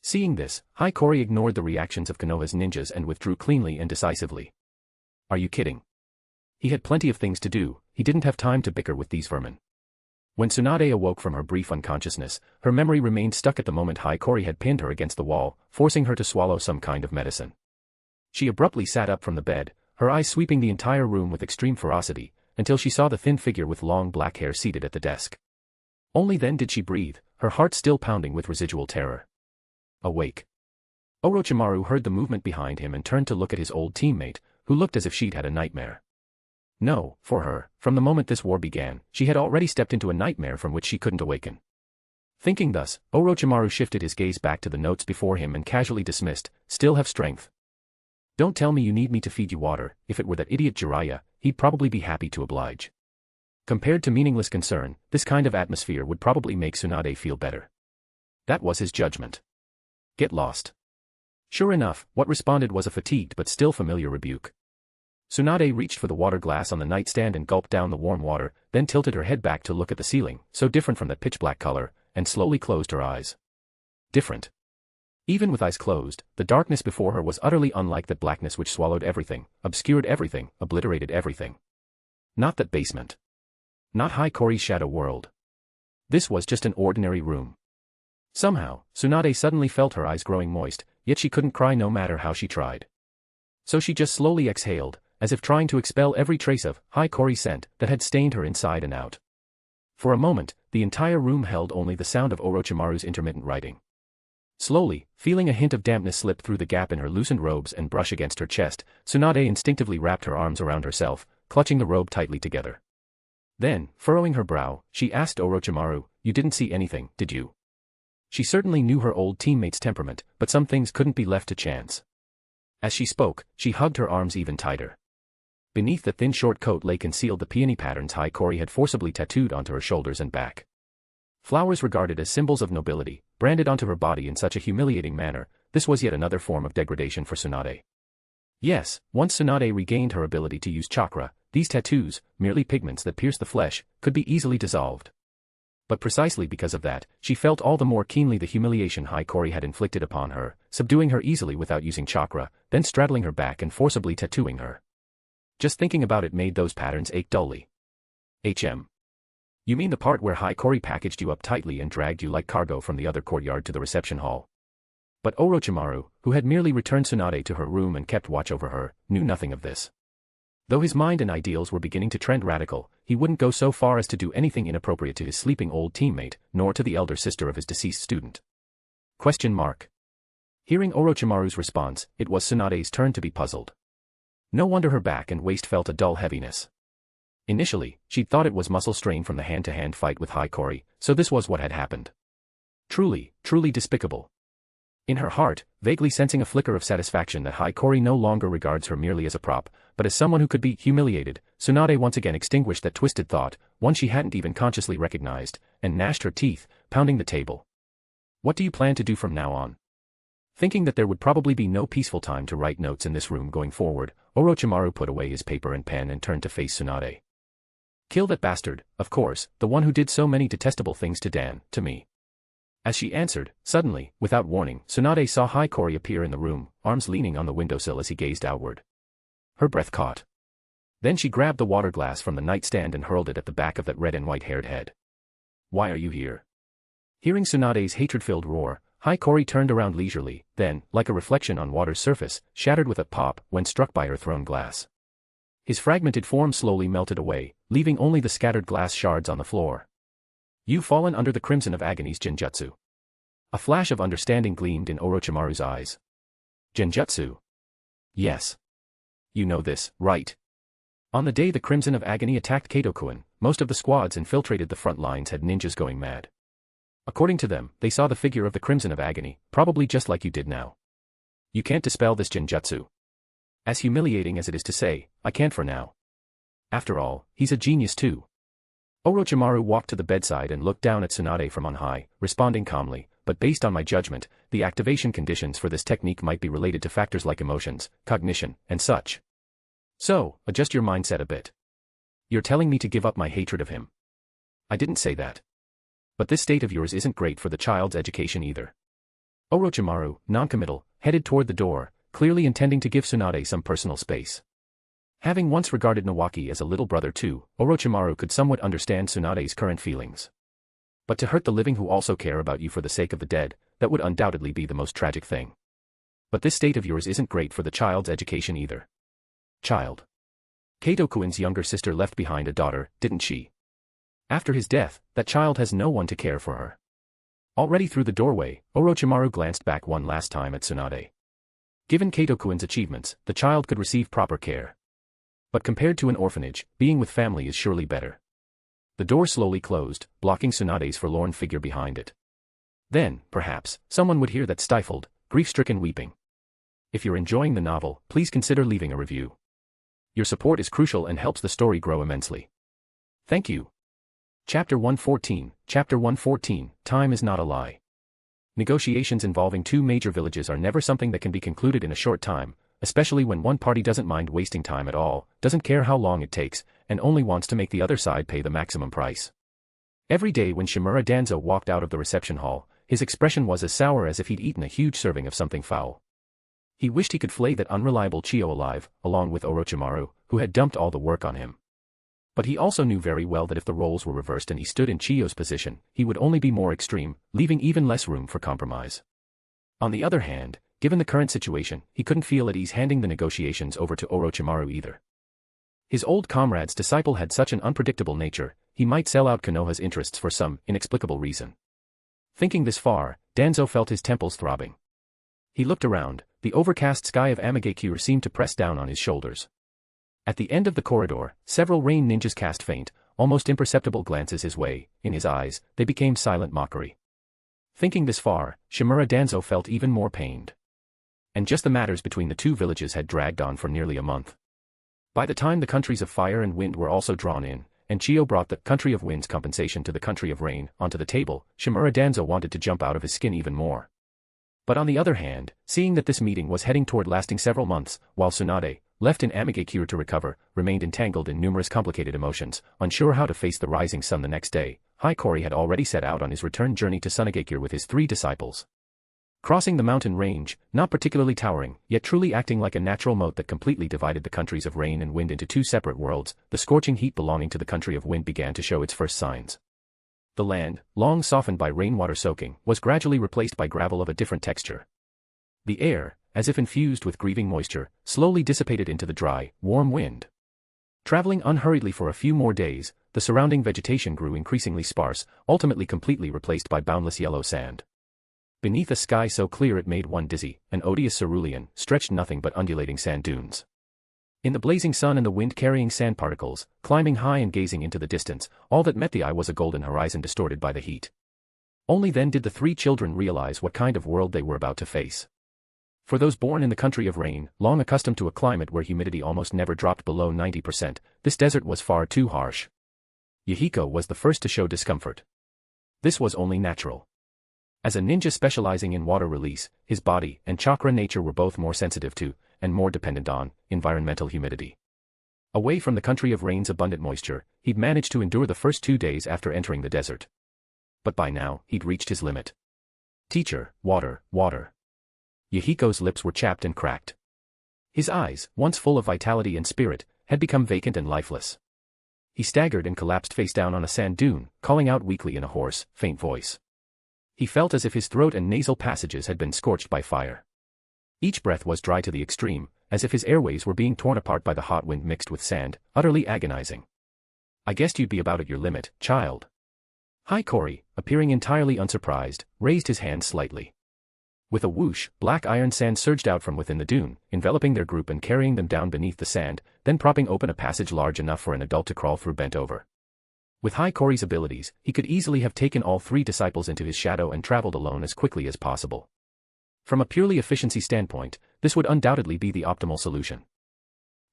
Seeing this, Hiikori ignored the reactions of Konoha's ninjas and withdrew cleanly and decisively. Are you kidding? He had plenty of things to do, he didn't have time to bicker with these vermin. When Tsunade awoke from her brief unconsciousness, her memory remained stuck at the moment Hiikori had pinned her against the wall, forcing her to swallow some kind of medicine. She abruptly sat up from the bed, her eyes sweeping the entire room with extreme ferocity, until she saw the thin figure with long black hair seated at the desk. Only then did she breathe, her heart still pounding with residual terror. Awake. Orochimaru heard the movement behind him and turned to look at his old teammate, who looked as if she'd had a nightmare. No, for her, from the moment this war began, she had already stepped into a nightmare from which she couldn't awaken. Thinking thus, Orochimaru shifted his gaze back to the notes before him and casually dismissed, "Still have strength. Don't tell me you need me to feed you water, if it were that idiot Jiraiya, he'd probably be happy to oblige." Compared to meaningless concern, this kind of atmosphere would probably make Tsunade feel better. That was his judgment. Get lost. Sure enough, what responded was a fatigued but still familiar rebuke. Tsunade reached for the water glass on the nightstand and gulped down the warm water, then tilted her head back to look at the ceiling, so different from that pitch-black color, and slowly closed her eyes. Different. Even with eyes closed, the darkness before her was utterly unlike that blackness which swallowed everything, obscured everything, obliterated everything. Not that basement. Not Hiikori's shadow world. This was just an ordinary room. Somehow, Tsunade suddenly felt her eyes growing moist, yet she couldn't cry no matter how she tried. So she just slowly exhaled, as if trying to expel every trace of Hiikori scent that had stained her inside and out. For a moment, the entire room held only the sound of Orochimaru's intermittent writing. Slowly, feeling a hint of dampness slip through the gap in her loosened robes and brush against her chest, Tsunade instinctively wrapped her arms around herself, clutching the robe tightly together. Then, furrowing her brow, she asked Orochimaru, "You didn't see anything, did you?" She certainly knew her old teammate's temperament, but some things couldn't be left to chance. As she spoke, she hugged her arms even tighter. Beneath the thin short coat lay concealed the peony patterns Hiikori had forcibly tattooed onto her shoulders and back. Flowers regarded as symbols of nobility, branded onto her body in such a humiliating manner, this was yet another form of degradation for Tsunade. Yes, once Tsunade regained her ability to use chakra, these tattoos, merely pigments that pierce the flesh, could be easily dissolved. But precisely because of that, she felt all the more keenly the humiliation Hiikori had inflicted upon her, subduing her easily without using chakra, then straddling her back and forcibly tattooing her. Just thinking about it made those patterns ache dully. You mean the part where Hiikori packaged you up tightly and dragged you like cargo from the other courtyard to the reception hall? But Orochimaru, who had merely returned Tsunade to her room and kept watch over her, knew nothing of this. Though his mind and ideals were beginning to trend radical, he wouldn't go so far as to do anything inappropriate to his sleeping old teammate, nor to the elder sister of his deceased student. Hearing Orochimaru's response, it was Tsunade's turn to be puzzled. No wonder her back and waist felt a dull heaviness. Initially, she'd thought it was muscle strain from the hand-to-hand fight with Hiikori, so this was what had happened. Truly, truly despicable. In her heart, vaguely sensing a flicker of satisfaction that Hiikori no longer regards her merely as a prop, but as someone who could be humiliated, Tsunade once again extinguished that twisted thought, one she hadn't even consciously recognized, and gnashed her teeth, pounding the table. What do you plan to do from now on? Thinking that there would probably be no peaceful time to write notes in this room going forward, Orochimaru put away his paper and pen and turned to face Tsunade. Kill that bastard, of course, the one who did so many detestable things to Dan, to me. As she answered, suddenly, without warning, Tsunade saw Hiikori appear in the room, arms leaning on the windowsill as he gazed outward. Her breath caught. Then she grabbed the water glass from the nightstand and hurled it at the back of that red and white-haired head. Why are you here? Hearing Tsunade's hatred-filled roar, Hiikori turned around leisurely, then, like a reflection on water's surface, shattered with a pop when struck by her thrown glass. His fragmented form slowly melted away, leaving only the scattered glass shards on the floor. You've fallen under the crimson of agony's genjutsu. A flash of understanding gleamed in Orochimaru's eyes. Genjutsu? Yes. You know this, right? On the day the Crimson of Agony attacked Kaito-kun, most of the squads infiltrated the front lines had ninjas going mad. According to them, they saw the figure of the Crimson of Agony, probably just like you did now. You can't dispel this genjutsu. As humiliating as it is to say, I can't for now. After all, he's a genius too. Orochimaru walked to the bedside and looked down at Tsunade from on high, responding calmly, but based on my judgment, the activation conditions for this technique might be related to factors like emotions, cognition, and such. So, adjust your mindset a bit. You're telling me to give up my hatred of him. I didn't say that. But this state of yours isn't great for the child's education either. Orochimaru, noncommittal, headed toward the door, clearly intending to give Tsunade some personal space. Having once regarded Nawaki as a little brother too, Orochimaru could somewhat understand Tsunade's current feelings. But to hurt the living who also care about you for the sake of the dead, that would undoubtedly be the most tragic thing. But this state of yours isn't great for the child's education either. Child. Kaito-kun's younger sister left behind a daughter, didn't she? After his death, that child has no one to care for her. Already through the doorway, Orochimaru glanced back one last time at Tsunade. Given Kaito-kun's achievements, the child could receive proper care. But compared to an orphanage, being with family is surely better. The door slowly closed, blocking Tsunade's forlorn figure behind it. Then, perhaps, someone would hear that stifled, grief-stricken weeping. If you're enjoying the novel, please consider leaving a review. Your support is crucial and helps the story grow immensely. Thank you. Chapter 114, Chapter 114, Time is not a lie. Negotiations involving two major villages are never something that can be concluded in a short time, especially when one party doesn't mind wasting time at all, doesn't care how long it takes, and only wants to make the other side pay the maximum price. Every day when Shimura Danzo walked out of the reception hall, his expression was as sour as if he'd eaten a huge serving of something foul. He wished he could flay that unreliable Chio alive, along with Orochimaru, who had dumped all the work on him. But he also knew very well that if the roles were reversed and he stood in Chio's position, he would only be more extreme, leaving even less room for compromise. On the other hand, given the current situation, he couldn't feel at ease handing the negotiations over to Orochimaru either. His old comrade's disciple had such an unpredictable nature, he might sell out Konoha's interests for some inexplicable reason. Thinking this far, Danzo felt his temples throbbing. He looked around, the overcast sky of Amagekure seemed to press down on his shoulders. At the end of the corridor, several rain ninjas cast faint, almost imperceptible glances his way. In his eyes, they became silent mockery. Thinking this far, Shimura Danzo felt even more pained. And just the matters between the two villages had dragged on for nearly a month. By the time the countries of fire and wind were also drawn in, and Chio brought the country of wind's compensation to the country of rain onto the table, Shimura Danzo wanted to jump out of his skin even more. But on the other hand, seeing that this meeting was heading toward lasting several months, while Tsunade, left in Amagekure to recover, remained entangled in numerous complicated emotions, unsure how to face the rising sun the next day, Hiiragi had already set out on his return journey to Sunagekure with his 3 disciples. Crossing the mountain range, not particularly towering, yet truly acting like a natural moat that completely divided the countries of rain and wind into 2 separate worlds, the scorching heat belonging to the country of wind began to show its first signs. The land, long softened by rainwater soaking, was gradually replaced by gravel of a different texture. The air, as if infused with grieving moisture, slowly dissipated into the dry, warm wind. Traveling unhurriedly for a few more days, the surrounding vegetation grew increasingly sparse, ultimately completely replaced by boundless yellow sand. Beneath a sky so clear it made one dizzy, an odious cerulean, stretched nothing but undulating sand dunes. In the blazing sun and the wind carrying sand particles, climbing high and gazing into the distance, all that met the eye was a golden horizon distorted by the heat. Only then did the 3 children realize what kind of world they were about to face. For those born in the country of rain, long accustomed to a climate where humidity almost never dropped below 90%, this desert was far too harsh. Yahiko was the first to show discomfort. This was only natural. As a ninja specializing in water release, his body and chakra nature were both more sensitive to, and more dependent on, environmental humidity. Away from the country of rain's abundant moisture, he'd managed to endure the first 2 days after entering the desert. But by now, he'd reached his limit. Teacher, water, water. Yahiko's lips were chapped and cracked. His eyes, once full of vitality and spirit, had become vacant and lifeless. He staggered and collapsed face down on a sand dune, calling out weakly in a hoarse, faint voice. He felt as if his throat and nasal passages had been scorched by fire. Each breath was dry to the extreme, as if his airways were being torn apart by the hot wind mixed with sand, utterly agonizing. I guessed you'd be about at your limit, child. Hiiragi, appearing entirely unsurprised, raised his hand slightly. With a whoosh, black iron sand surged out from within the dune, enveloping their group and carrying them down beneath the sand, then propping open a passage large enough for an adult to crawl through bent over. With Hiiraga's abilities, he could easily have taken all three disciples into his shadow and traveled alone as quickly as possible. From a purely efficiency standpoint, this would undoubtedly be the optimal solution.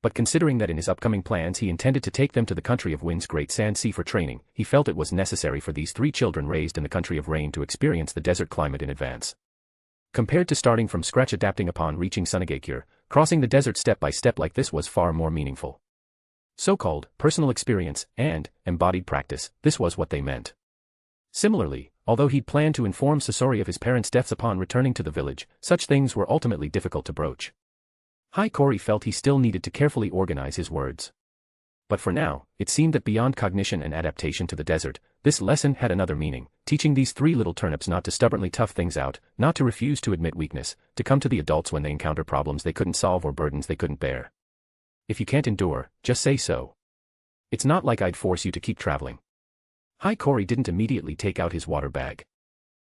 But considering that in his upcoming plans he intended to take them to the country of Wind's Great Sand Sea for training, he felt it was necessary for these three children raised in the country of rain to experience the desert climate in advance. Compared to starting from scratch adapting upon reaching Tsunade, crossing the desert step by step like this was far more meaningful. So-called personal experience and embodied practice, this was what they meant. Similarly, although he'd planned to inform Sasori of his parents' deaths upon returning to the village, such things were ultimately difficult to broach. Hiiragi felt he still needed to carefully organize his words. But for now, it seemed that beyond cognition and adaptation to the desert, this lesson had another meaning, teaching these three little turnips not to stubbornly tough things out, not to refuse to admit weakness, to come to the adults when they encounter problems they couldn't solve or burdens they couldn't bear. If you can't endure, just say so. It's not like I'd force you to keep traveling. Hiiragi didn't immediately take out his water bag.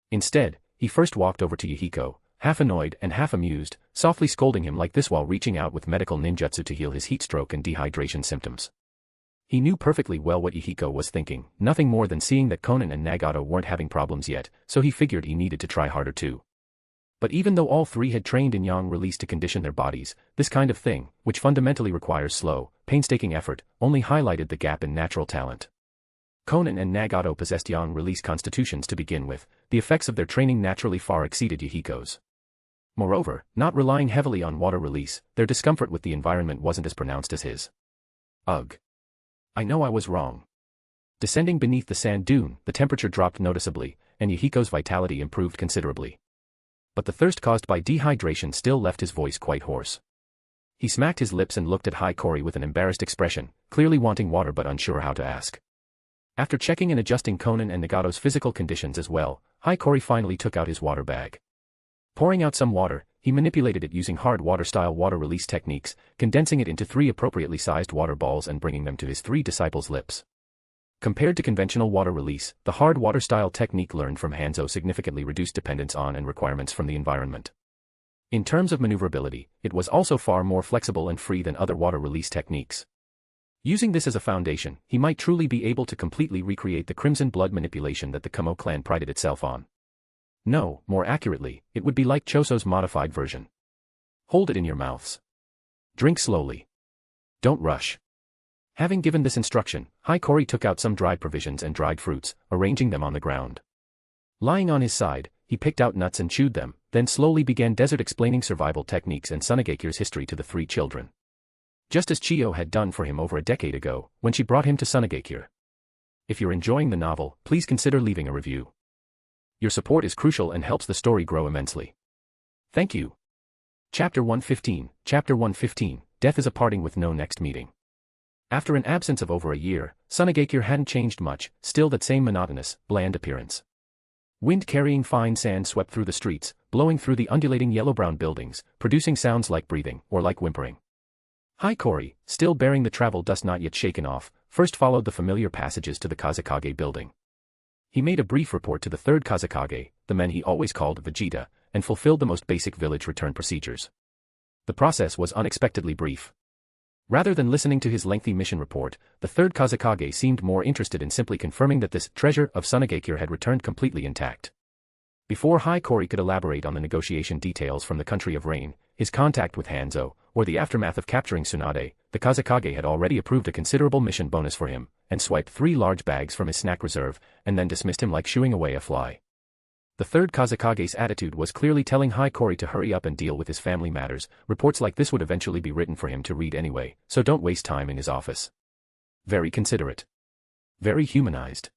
Instead, he first walked over to Yahiko, half annoyed and half amused, softly scolding him like this while reaching out with medical ninjutsu to heal his heat stroke and dehydration symptoms. He knew perfectly well what Yahiko was thinking, nothing more than seeing that Konan and Nagato weren't having problems yet, so he figured he needed to try harder too. But even though all three had trained in yang release to condition their bodies, this kind of thing, which fundamentally requires slow, painstaking effort, only highlighted the gap in natural talent. Konan and Nagato possessed yang release constitutions to begin with, the effects of their training naturally far exceeded Yahiko's. Moreover, not relying heavily on water release, their discomfort with the environment wasn't as pronounced as his. Ugh. I know I was wrong. Descending beneath the sand dune, the temperature dropped noticeably, and Yahiko's vitality improved considerably. But the thirst caused by dehydration still left his voice quite hoarse. He smacked his lips and looked at Hiiragi with an embarrassed expression, clearly wanting water but unsure how to ask. After checking and adjusting Konan and Nagato's physical conditions as well, Hiiragi finally took out his water bag. Pouring out some water, he manipulated it using hard water-style water release techniques, condensing it into 3 appropriately sized water balls and bringing them to his 3 disciples' lips. Compared to conventional water release, the hard water-style technique learned from Hanzo significantly reduced dependence on and requirements from the environment. In terms of maneuverability, it was also far more flexible and free than other water release techniques. Using this as a foundation, he might truly be able to completely recreate the crimson blood manipulation that the Kamo clan prided itself on. No, more accurately, it would be like Choso's modified version. Hold it in your mouths. Drink slowly. Don't rush. Having given this instruction, Hiiragi took out some dried provisions and dried fruits, arranging them on the ground. Lying on his side, he picked out nuts and chewed them, then slowly began explaining survival techniques and Tsunade's history to the 3 children. Just as Chio had done for him over a decade ago, when she brought him to Tsunade. If you're enjoying the novel, please consider leaving a review. Your support is crucial and helps the story grow immensely. Thank you. Chapter 115, Chapter 115, Death is a Parting with No Next Meeting. After an absence of over a year, Tsunade hadn't changed much, still that same monotonous, bland appearance. Wind carrying fine sand swept through the streets, blowing through the undulating yellow-brown buildings, producing sounds like breathing, or like whimpering. Hiiragi, still bearing the travel dust not yet shaken off, first followed the familiar passages to the Kazekage building. He made a brief report to the 3rd Kazekage, the men he always called Vegeta, and fulfilled the most basic village return procedures. The process was unexpectedly brief. Rather than listening to his lengthy mission report, the 3rd Kazekage seemed more interested in simply confirming that this treasure of Tsunade had returned completely intact. Before Hiiragi could elaborate on the negotiation details from the country of rain, his contact with Hanzo, or the aftermath of capturing Tsunade, the Kazekage had already approved a considerable mission bonus for him, and swiped 3 large bags from his snack reserve, and then dismissed him like shooing away a fly. The 3rd Kazekage's attitude was clearly telling Hiiragi to hurry up and deal with his family matters. Reports like this would eventually be written for him to read anyway, so don't waste time in his office. Very considerate. Very humanized.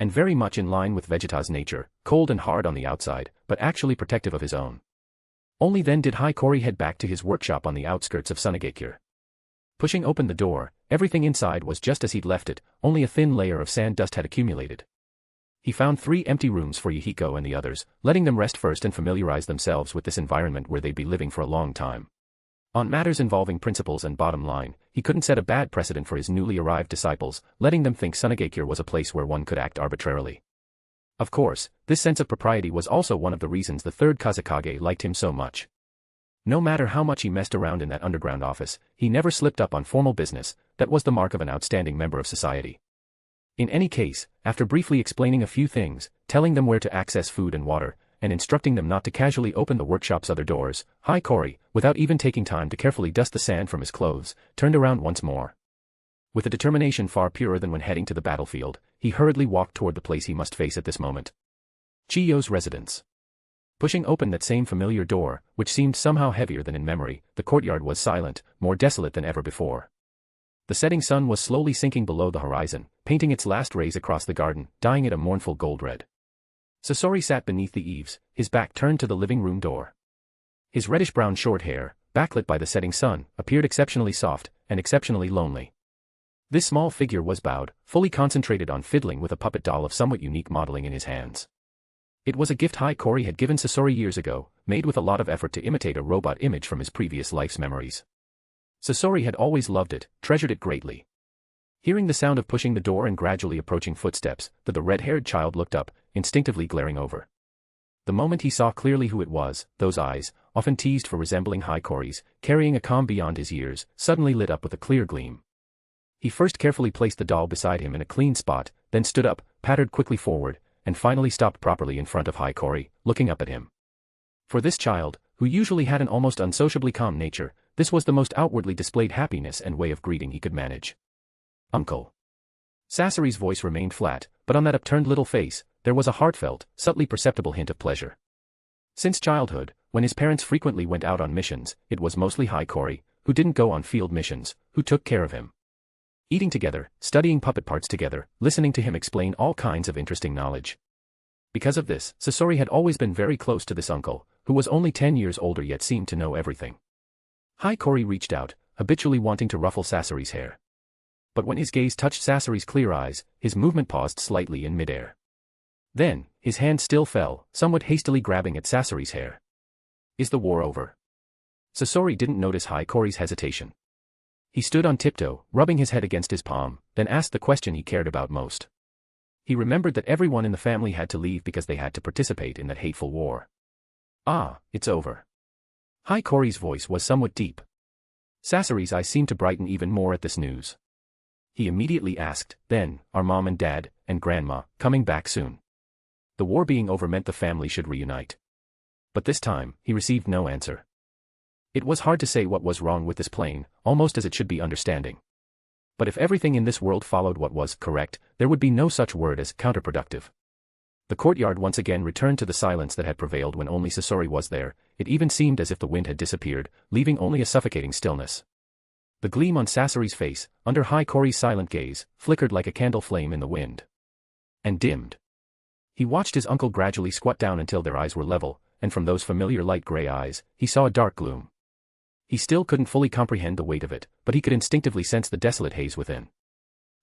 And very much in line with Vegeta's nature, cold and hard on the outside, but actually protective of his own. Only then did Hiiragi head back to his workshop on the outskirts of Tsunade. Pushing open the door, everything inside was just as he'd left it, only a thin layer of sand dust had accumulated. He found 3 empty rooms for Yahiko and the others, letting them rest first and familiarize themselves with this environment where they'd be living for a long time. On matters involving principles and bottom line, he couldn't set a bad precedent for his newly arrived disciples, letting them think Tsunade was a place where one could act arbitrarily. Of course, this sense of propriety was also one of the reasons the third Kazekage liked him so much. No matter how much he messed around in that underground office, he never slipped up on formal business. That was the mark of an outstanding member of society. In any case, after briefly explaining a few things, telling them where to access food and water, and instructing them not to casually open the workshop's other doors, Hiiragi, without even taking time to carefully dust the sand from his clothes, turned around once more. With a determination far purer than when heading to the battlefield, he hurriedly walked toward the place he must face at this moment. Chio's residence. Pushing open that same familiar door, which seemed somehow heavier than in memory, the courtyard was silent, more desolate than ever before. The setting sun was slowly sinking below the horizon, painting its last rays across the garden, dyeing it a mournful gold red. Sasori sat beneath the eaves, his back turned to the living room door. His reddish-brown short hair, backlit by the setting sun, appeared exceptionally soft, and exceptionally lonely. This small figure was bowed, fully concentrated on fiddling with a puppet doll of somewhat unique modeling in his hands. It was a gift Hiiragi had given Sasori years ago, made with a lot of effort to imitate a robot image from his previous life's memories. Sasori had always loved it, treasured it greatly. Hearing the sound of pushing the door and gradually approaching footsteps, the red-haired child looked up, instinctively glaring over. The moment he saw clearly who it was, those eyes, often teased for resembling Hiiragi's, carrying a calm beyond his years, suddenly lit up with a clear gleam. He first carefully placed the doll beside him in a clean spot, then stood up, pattered quickly forward, and finally stopped properly in front of Hiiragi, looking up at him. For this child, who usually had an almost unsociably calm nature, this was the most outwardly displayed happiness and way of greeting he could manage. Uncle. Sasori's voice remained flat, but on that upturned little face, there was a heartfelt, subtly perceptible hint of pleasure. Since childhood, when his parents frequently went out on missions, it was mostly Hiiragi, who didn't go on field missions, who took care of him. Eating together, studying puppet parts together, listening to him explain all kinds of interesting knowledge. Because of this, Sasori had always been very close to this uncle, who was only 10 years older yet seemed to know everything. Hiiragi reached out, habitually wanting to ruffle Sasori's hair. But when his gaze touched Sasori's clear eyes, his movement paused slightly in midair. Then, his hand still fell, somewhat hastily grabbing at Sasori's hair. Is the war over? Sasori didn't notice Hiiragi's hesitation. He stood on tiptoe, rubbing his head against his palm, then asked the question he cared about most. He remembered that everyone in the family had to leave because they had to participate in that hateful war. Ah, it's over. Hiiragi's voice was somewhat deep. Sasori's eyes seemed to brighten even more at this news. He immediately asked, then, are Mom and Dad, and Grandma, coming back soon? The war being over meant the family should reunite. But this time, he received no answer. It was hard to say what was wrong with this plain, almost as it should be understanding. But if everything in this world followed what was correct, there would be no such word as counterproductive. The courtyard once again returned to the silence that had prevailed when only Sasori was there. It even seemed as if the wind had disappeared, leaving only a suffocating stillness. The gleam on Sasori's face, under Hiiragi's silent gaze, flickered like a candle flame in the wind. And dimmed. He watched his uncle gradually squat down until their eyes were level, and from those familiar light gray eyes, he saw a dark gloom. He still couldn't fully comprehend the weight of it, but he could instinctively sense the desolate haze within.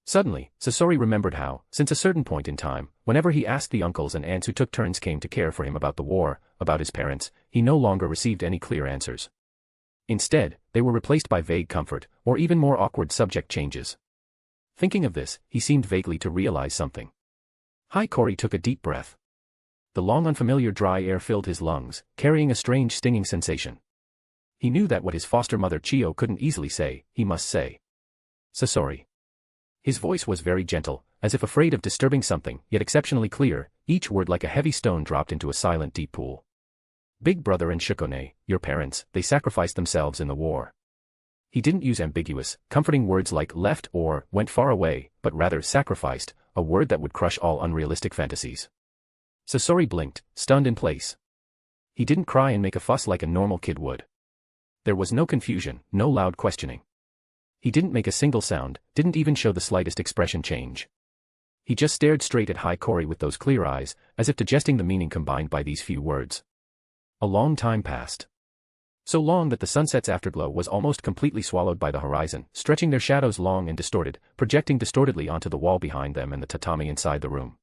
Suddenly, Sasori remembered how, since a certain point in time, whenever he asked the uncles and aunts who took turns came to care for him about the war, about his parents, he no longer received any clear answers. Instead, they were replaced by vague comfort, or even more awkward subject changes. Thinking of this, he seemed vaguely to realize something. Hiiragi took a deep breath. The long unfamiliar dry air filled his lungs, carrying a strange stinging sensation. He knew that what his foster mother Chio couldn't easily say, he must say. Sasori. His voice was very gentle, as if afraid of disturbing something, yet exceptionally clear, each word like a heavy stone dropped into a silent deep pool. Big brother and Shikone, your parents, they sacrificed themselves in the war. He didn't use ambiguous, comforting words like left or went far away, but rather sacrificed, a word that would crush all unrealistic fantasies. Sasori blinked, stunned in place. He didn't cry and make a fuss like a normal kid would. There was no confusion, no loud questioning. He didn't make a single sound, didn't even show the slightest expression change. He just stared straight at Hiiragi with those clear eyes, as if digesting the meaning combined by these few words. A long time passed. So long that the sunset's afterglow was almost completely swallowed by the horizon, stretching their shadows long and distorted, projecting distortedly onto the wall behind them and the tatami inside the room.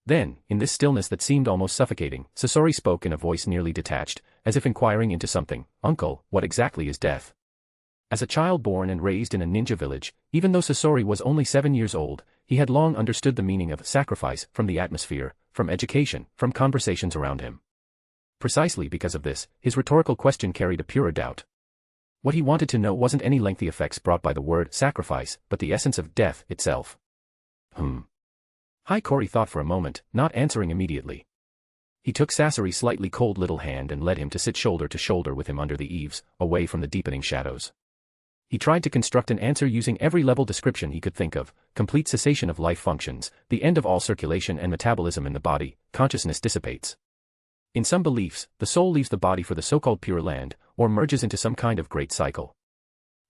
Then, in this stillness that seemed almost suffocating, Sasori spoke in a voice nearly detached, as if inquiring into something. Uncle, what exactly is death? As a child born and raised in a ninja village, even though Sasori was only 7 years old, he had long understood the meaning of sacrifice from the atmosphere, from education, from conversations around him. Precisely because of this, his rhetorical question carried a purer doubt. What he wanted to know wasn't any lengthy effects brought by the word sacrifice, but the essence of death itself. Hiiragi thought for a moment, not answering immediately. He took Sasori's slightly cold little hand and led him to sit shoulder to shoulder with him under the eaves, away from the deepening shadows. He tried to construct an answer using every level description he could think of: complete cessation of life functions, the end of all circulation and metabolism in the body, consciousness dissipates. In some beliefs, the soul leaves the body for the so-called Pure Land, or merges into some kind of great cycle.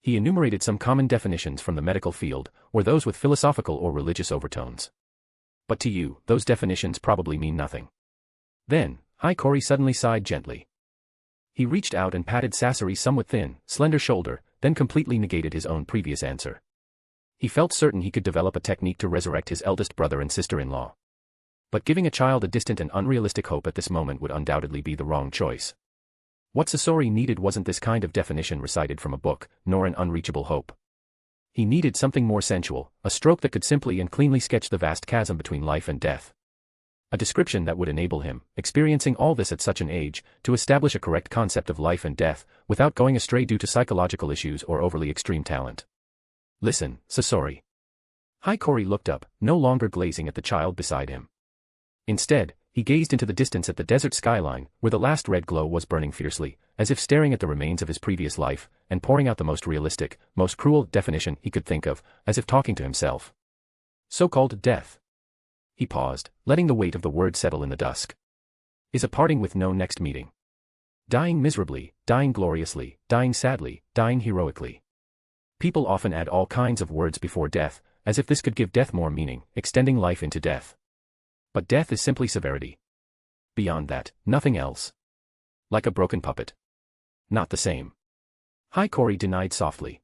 He enumerated some common definitions from the medical field, or those with philosophical or religious overtones. But to you, those definitions probably mean nothing. Then, Hiiragi suddenly sighed gently. He reached out and patted Sasori's somewhat thin, slender shoulder, then completely negated his own previous answer. He felt certain he could develop a technique to resurrect his eldest brother and sister-in-law. But giving a child a distant and unrealistic hope at this moment would undoubtedly be the wrong choice. What Sasori needed wasn't this kind of definition recited from a book, nor an unreachable hope. He needed something more sensual, a stroke that could simply and cleanly sketch the vast chasm between life and death. A description that would enable him, experiencing all this at such an age, to establish a correct concept of life and death, without going astray due to psychological issues or overly extreme talent. Listen, Sasori. Hiiragi looked up, no longer glazing at the child beside him. Instead, he gazed into the distance at the desert skyline, where the last red glow was burning fiercely, as if staring at the remains of his previous life, and pouring out the most realistic, most cruel definition he could think of, as if talking to himself. So-called death. He paused, letting the weight of the word settle in the dusk. Is a parting with no next meeting. Dying miserably, dying gloriously, dying sadly, dying heroically. People often add all kinds of words before death, as if this could give death more meaning, extending life into death. But death is simply severity. Beyond that, nothing else. Like a broken puppet. Not the same. Hiiragi denied softly.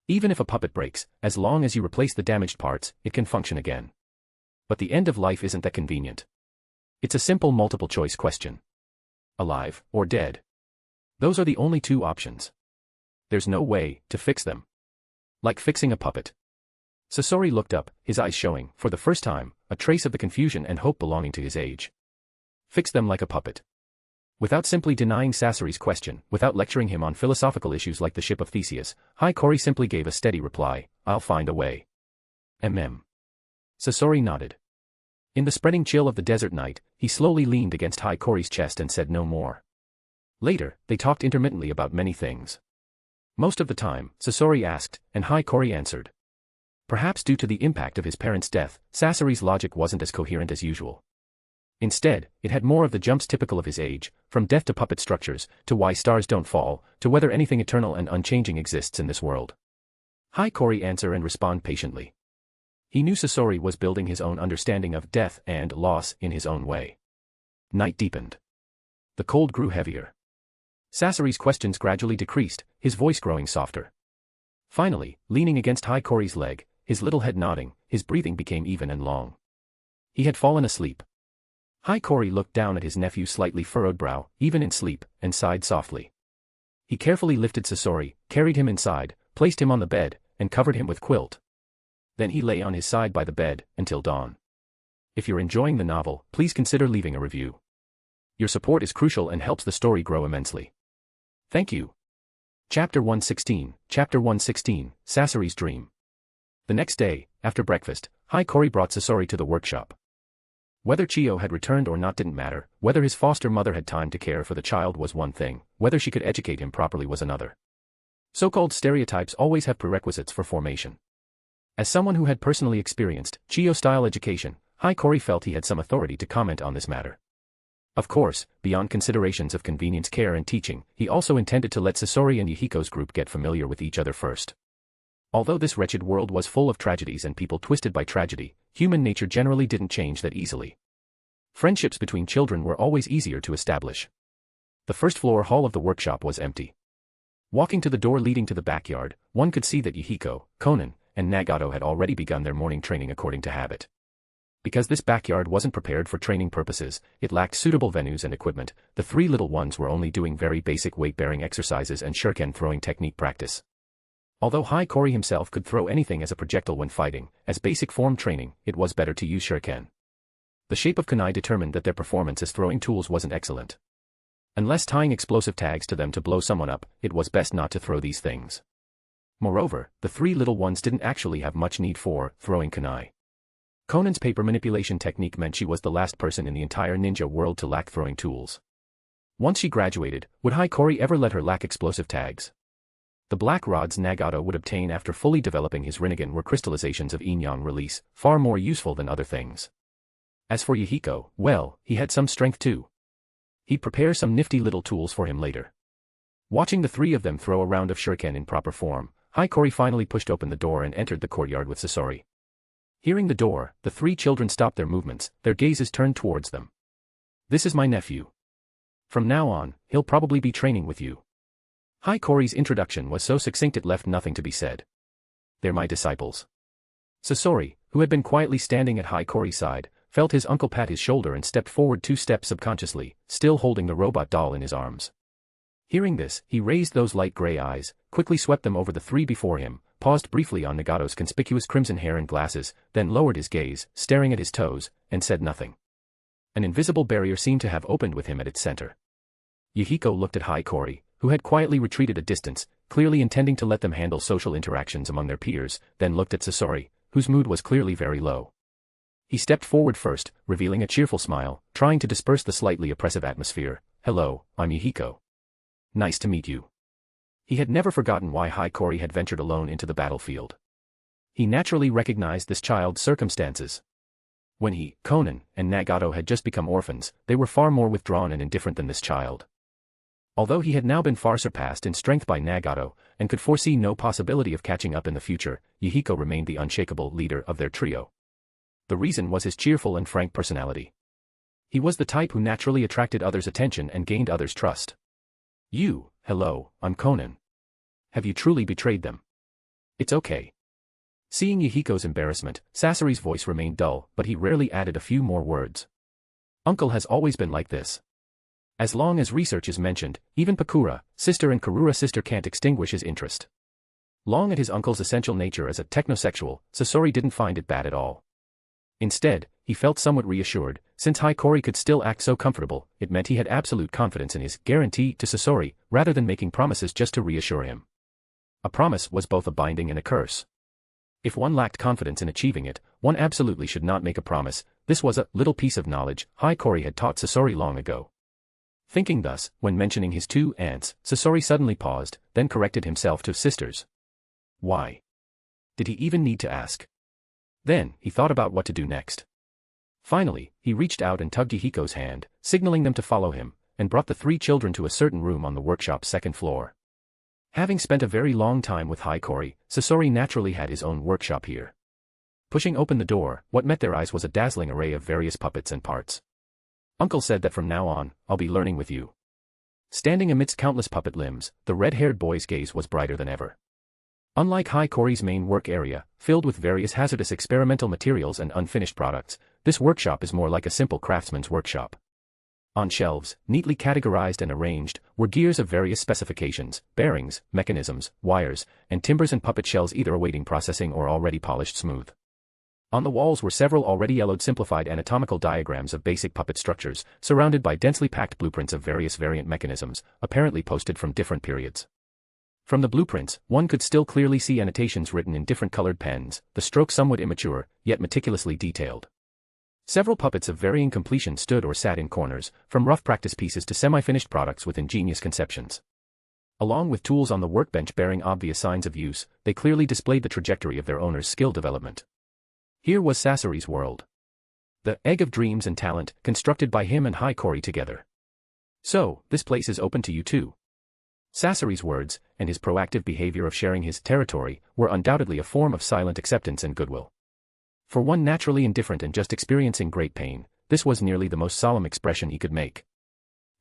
Even if a puppet breaks, as long as you replace the damaged parts, it can function again. But the end of life isn't that convenient. It's a simple multiple-choice question. Alive or dead? Those are the only two options. There's no way to fix them. Like fixing a puppet. Sasori looked up, his eyes showing, for the first time, a trace of the confusion and hope belonging to his age. Fix them like a puppet. Without simply denying Sasori's question, without lecturing him on philosophical issues like the ship of Theseus, Hiiragi simply gave a steady reply: I'll find a way. Sasori nodded. In the spreading chill of the desert night, he slowly leaned against Hiiragi's chest and said no more. Later, they talked intermittently about many things. Most of the time, Sasori asked, and Hiiragi answered. Perhaps due to the impact of his parents' death, Sasori's logic wasn't as coherent as usual. Instead, it had more of the jumps typical of his age, from death to puppet structures, to why stars don't fall, to whether anything eternal and unchanging exists in this world. Hiiragi answer and respond patiently. He knew Sasori was building his own understanding of death and loss in his own way. Night deepened. The cold grew heavier. Sasori's questions gradually decreased, his voice growing softer. Finally, leaning against Hiiragi's leg, his little head nodding, his breathing became even and long. He had fallen asleep. Hiiragi looked down at his nephew's slightly furrowed brow, even in sleep, and sighed softly. He carefully lifted Sasori, carried him inside, placed him on the bed, and covered him with quilt. Then he lay on his side by the bed, until dawn. If you're enjoying the novel, please consider leaving a review. Your support is crucial and helps the story grow immensely. Thank you. Chapter 116, Sasori's Dream. The next day, after breakfast, Hiiragi brought Sasori to the workshop. Whether Chio had returned or not didn't matter, whether his foster mother had time to care for the child was one thing, whether she could educate him properly was another. So-called stereotypes always have prerequisites for formation. As someone who had personally experienced Chio-style education, Hiiragi felt he had some authority to comment on this matter. Of course, beyond considerations of convenience, care and teaching, he also intended to let Sasori and Yahiko's group get familiar with each other first. Although this wretched world was full of tragedies and people twisted by tragedy, human nature generally didn't change that easily. Friendships between children were always easier to establish. The first-floor hall of the workshop was empty. Walking to the door leading to the backyard, one could see that Yahiko, Konan, and Nagato had already begun their morning training according to habit. Because this backyard wasn't prepared for training purposes, it lacked suitable venues and equipment, the three little ones were only doing very basic weight-bearing exercises and shuriken throwing technique practice. Although Hiiragi himself could throw anything as a projectile when fighting, as basic form training, it was better to use shuriken. The shape of kunai determined that their performance as throwing tools wasn't excellent. Unless tying explosive tags to them to blow someone up, it was best not to throw these things. Moreover, the three little ones didn't actually have much need for throwing kunai. Conan's paper manipulation technique meant she was the last person in the entire ninja world to lack throwing tools. Once she graduated, would Hiiragi ever let her lack explosive tags? The black rods Nagato would obtain after fully developing his Rinnegan were crystallizations of yin-yang release, far more useful than other things. As for Yahiko, well, he had some strength too. He'd prepare some nifty little tools for him later. Watching the three of them throw a round of shuriken in proper form, Hiiragi finally pushed open the door and entered the courtyard with Sasori. Hearing the door, the three children stopped their movements, their gazes turned towards them. "This is my nephew. From now on, he'll probably be training with you." Hiiragi's introduction was so succinct it left nothing to be said. "They're my disciples." Sasori, who had been quietly standing at Hiiragi's side, felt his uncle pat his shoulder and stepped forward 2 steps subconsciously, still holding the robot doll in his arms. Hearing this, he raised those light gray eyes, quickly swept them over the three before him, paused briefly on Nagato's conspicuous crimson hair and glasses, then lowered his gaze, staring at his toes, and said nothing. An invisible barrier seemed to have opened with him at its center. Yahiko looked at Hiiragi, who had quietly retreated a distance, clearly intending to let them handle social interactions among their peers, then looked at Sasori, whose mood was clearly very low. He stepped forward first, revealing a cheerful smile, trying to disperse the slightly oppressive atmosphere. "Hello, I'm Yahiko. Nice to meet you." He had never forgotten why Hiiragi had ventured alone into the battlefield. He naturally recognized this child's circumstances. When he, Conan, and Nagato had just become orphans, they were far more withdrawn and indifferent than this child. Although he had now been far surpassed in strength by Nagato, and could foresee no possibility of catching up in the future, Yahiko remained the unshakable leader of their trio. The reason was his cheerful and frank personality. He was the type who naturally attracted others' attention and gained others' trust. Hello, I'm Conan. Have you truly betrayed them?" "It's okay." Seeing Yahiko's embarrassment, Sasori's voice remained dull, but he rarely added a few more words. "Uncle has always been like this. As long as research is mentioned, even Pakura, sister and Karura sister can't extinguish his interest." Long at his uncle's essential nature as a technosexual, Sasori didn't find it bad at all. Instead, he felt somewhat reassured, since Hiiragi could still act so comfortable, it meant he had absolute confidence in his guarantee to Sasori, rather than making promises just to reassure him. A promise was both a binding and a curse. If one lacked confidence in achieving it, one absolutely should not make a promise. This was a little piece of knowledge Hiiragi had taught Sasori long ago. Thinking thus, when mentioning his 2 aunts, Sasori suddenly paused, then corrected himself to sisters. Why? Did he even need to ask? Then, he thought about what to do next. Finally, he reached out and tugged Yahiko's hand, signaling them to follow him, and brought the 3 children to a certain room on the workshop's 2nd floor. Having spent a very long time with Hiiragi, Sasori naturally had his own workshop here. Pushing open the door, what met their eyes was a dazzling array of various puppets and parts. "Uncle said that from now on, I'll be learning with you." Standing amidst countless puppet limbs, the red-haired boy's gaze was brighter than ever. Unlike Hiiragi's main work area, filled with various hazardous experimental materials and unfinished products, this workshop is more like a simple craftsman's workshop. On shelves, neatly categorized and arranged, were gears of various specifications, bearings, mechanisms, wires, and timbers and puppet shells either awaiting processing or already polished smooth. On the walls were several already yellowed simplified anatomical diagrams of basic puppet structures, surrounded by densely packed blueprints of various variant mechanisms, apparently posted from different periods. From the blueprints, one could still clearly see annotations written in different colored pens, the strokes somewhat immature, yet meticulously detailed. Several puppets of varying completion stood or sat in corners, from rough practice pieces to semi-finished products with ingenious conceptions. Along with tools on the workbench bearing obvious signs of use, they clearly displayed the trajectory of their owner's skill development. Here was Sasori's world. The egg of dreams and talent, constructed by him and Hiiragi together. "So, this place is open to you too." Sasori's words, and his proactive behavior of sharing his territory, were undoubtedly a form of silent acceptance and goodwill. For one naturally indifferent and just experiencing great pain, this was nearly the most solemn expression he could make.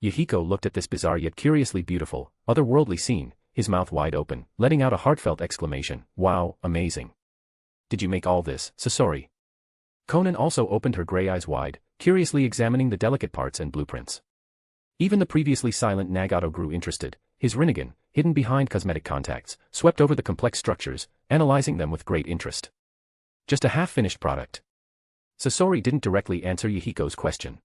Yahiko looked at this bizarre yet curiously beautiful, otherworldly scene, his mouth wide open, letting out a heartfelt exclamation, "Wow, amazing. Did you make all this, Sasori?" Conan also opened her gray eyes wide, curiously examining the delicate parts and blueprints. Even the previously silent Nagato grew interested, his Rinnegan, hidden behind cosmetic contacts, swept over the complex structures, analyzing them with great interest. Just a half-finished product. Sasori didn't directly answer Yahiko's question.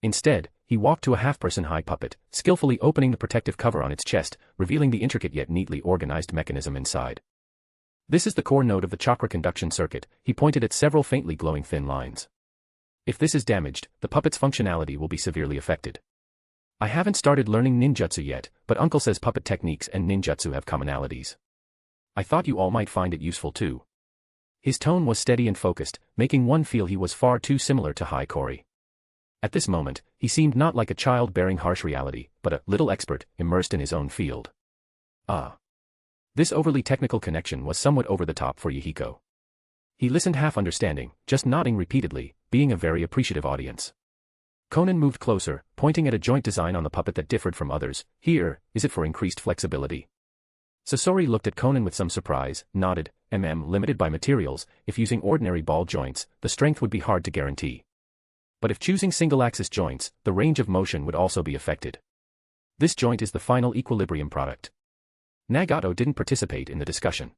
Instead, he walked to a half-person-high puppet, skillfully opening the protective cover on its chest, revealing the intricate yet neatly organized mechanism inside. This is the core node of the chakra conduction circuit, he pointed at several faintly glowing thin lines. If this is damaged, the puppet's functionality will be severely affected. I haven't started learning ninjutsu yet, but Uncle says puppet techniques and ninjutsu have commonalities. I thought you all might find it useful too. His tone was steady and focused, making one feel he was far too similar to Hiiragi. At this moment, he seemed not like a child bearing harsh reality, but a little expert, immersed in his own field. This overly technical connection was somewhat over the top for Yahiko. He listened half understanding, just nodding repeatedly, being a very appreciative audience. Conan moved closer, pointing at a joint design on the puppet that differed from others. Here, is it for increased flexibility? Sasori looked at Conan with some surprise, nodded, limited by materials, if using ordinary ball joints, the strength would be hard to guarantee. But if choosing single-axis joints, the range of motion would also be affected. This joint is the final equilibrium product. Nagato didn't participate in the discussion.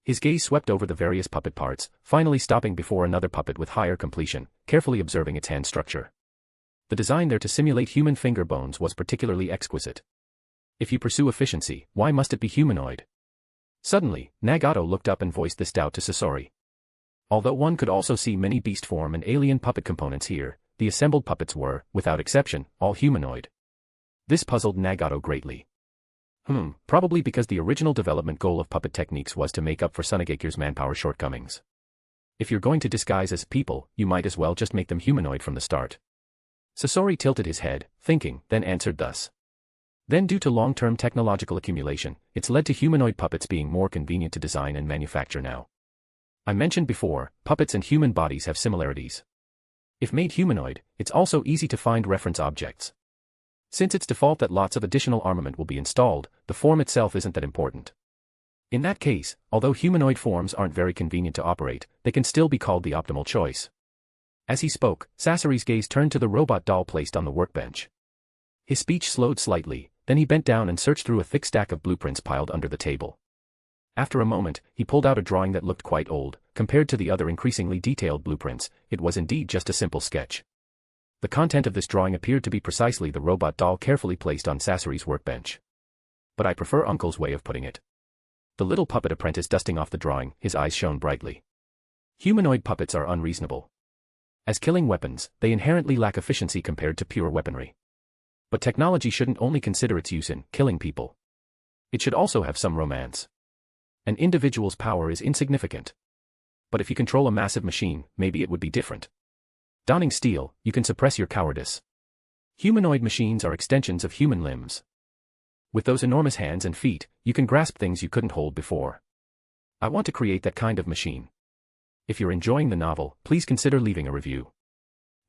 His gaze swept over the various puppet parts, finally stopping before another puppet with higher completion, carefully observing its hand structure. The design there to simulate human finger bones was particularly exquisite. If you pursue efficiency, why must it be humanoid? Suddenly, Nagato looked up and voiced this doubt to Sasori. Although one could also see many beast form and alien puppet components here, the assembled puppets were, without exception, all humanoid. This puzzled Nagato greatly. Probably because the original development goal of puppet techniques was to make up for Tsunade's manpower shortcomings. If you're going to disguise as people, you might as well just make them humanoid from the start. Sasori tilted his head, thinking, then answered thus. Then due to long-term technological accumulation, it's led to humanoid puppets being more convenient to design and manufacture now. I mentioned before, puppets and human bodies have similarities. If made humanoid, it's also easy to find reference objects. Since it's default that lots of additional armament will be installed, the form itself isn't that important. In that case, although humanoid forms aren't very convenient to operate, they can still be called the optimal choice. As he spoke, Sasori's gaze turned to the robot doll placed on the workbench. His speech slowed slightly, then he bent down and searched through a thick stack of blueprints piled under the table. After a moment, he pulled out a drawing that looked quite old. Compared to the other increasingly detailed blueprints, it was indeed just a simple sketch. The content of this drawing appeared to be precisely the robot doll carefully placed on Sasori's workbench. But I prefer Uncle's way of putting it. The little puppet apprentice dusting off the drawing, his eyes shone brightly. Humanoid puppets are unreasonable. As killing weapons, they inherently lack efficiency compared to pure weaponry. But technology shouldn't only consider its use in killing people. It should also have some romance. An individual's power is insignificant. But if you control a massive machine, maybe it would be different. Donning steel, you can suppress your cowardice. Humanoid machines are extensions of human limbs. With those enormous hands and feet, you can grasp things you couldn't hold before. I want to create that kind of machine. If you're enjoying the novel, please consider leaving a review.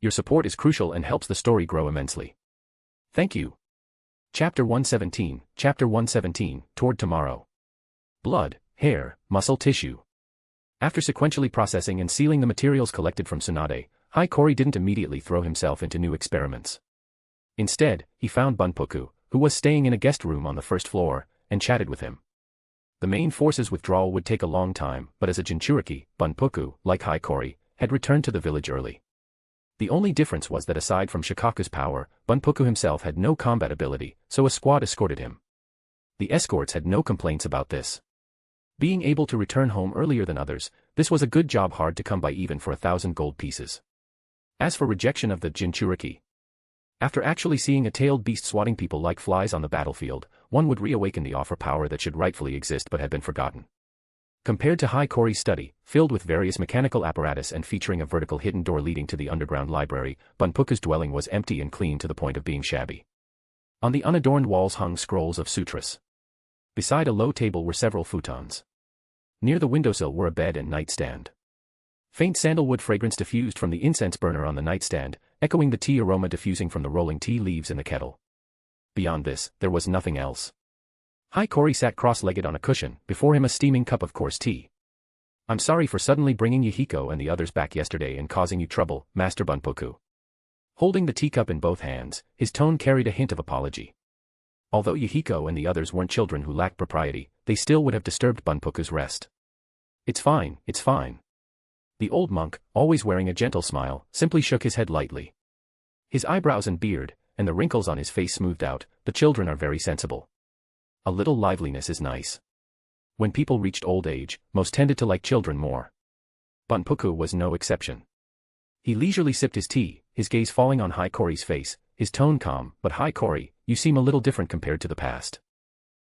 Your support is crucial and helps the story grow immensely. Thank you. Chapter 117, Toward Tomorrow. Blood, hair, muscle tissue. After sequentially processing and sealing the materials collected from Tsunade, Hiiragi didn't immediately throw himself into new experiments. Instead, he found Bunpuku, who was staying in a guest room on the first floor, and chatted with him. The main force's withdrawal would take a long time, but as a Jinchuriki, Bunpuku, like Hiiragi, had returned to the village early. The only difference was that aside from Shikaku's power, Bunpuku himself had no combat ability, so a squad escorted him. The escorts had no complaints about this. Being able to return home earlier than others, this was a good job hard to come by even for 1,000 gold pieces. As for rejection of the Jinchuriki, after actually seeing a tailed beast swatting people like flies on the battlefield, one would reawaken the offer power that should rightfully exist but had been forgotten. Compared to Hiiragi's study, filled with various mechanical apparatus and featuring a vertical hidden door leading to the underground library, Bunpuku's dwelling was empty and clean to the point of being shabby. On the unadorned walls hung scrolls of sutras. Beside a low table were several futons. Near the windowsill were a bed and nightstand. Faint sandalwood fragrance diffused from the incense burner on the nightstand, echoing the tea aroma diffusing from the rolling tea leaves in the kettle. Beyond this, there was nothing else. Hiiragi sat cross-legged on a cushion, before him a steaming cup of coarse tea. I'm sorry for suddenly bringing Yahiko and the others back yesterday and causing you trouble, Master Bunpuku. Holding the teacup in both hands, his tone carried a hint of apology. Although Yahiko and the others weren't children who lacked propriety, they still would have disturbed Bunpuku's rest. It's fine, it's fine. The old monk, always wearing a gentle smile, simply shook his head lightly. His eyebrows and beard, and the wrinkles on his face smoothed out, the children are very sensible. A little liveliness is nice. When people reached old age, most tended to like children more. Bunpuku was no exception. He leisurely sipped his tea, his gaze falling on Hikori's face, his tone calm. But Hikori, you seem a little different compared to the past.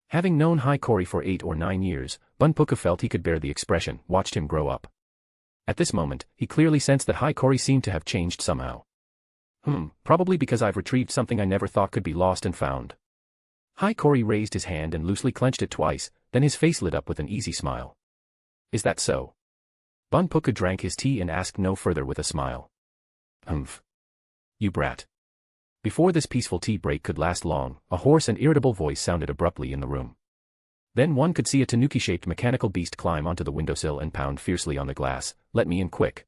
Having known Hikori for 8 or 9 years, Bunpuku felt he could bear the expression, watched him grow up. At this moment, he clearly sensed that Hikori seemed to have changed somehow. Probably because I've retrieved something I never thought could be lost and found. Hikori raised his hand and loosely clenched it twice, then his face lit up with an easy smile. Is that so? Bunpuku drank his tea and asked no further with a smile. Humph. You brat. Before this peaceful tea break could last long, a hoarse and irritable voice sounded abruptly in the room. Then one could see a tanuki-shaped mechanical beast climb onto the windowsill and pound fiercely on the glass. Let me in quick.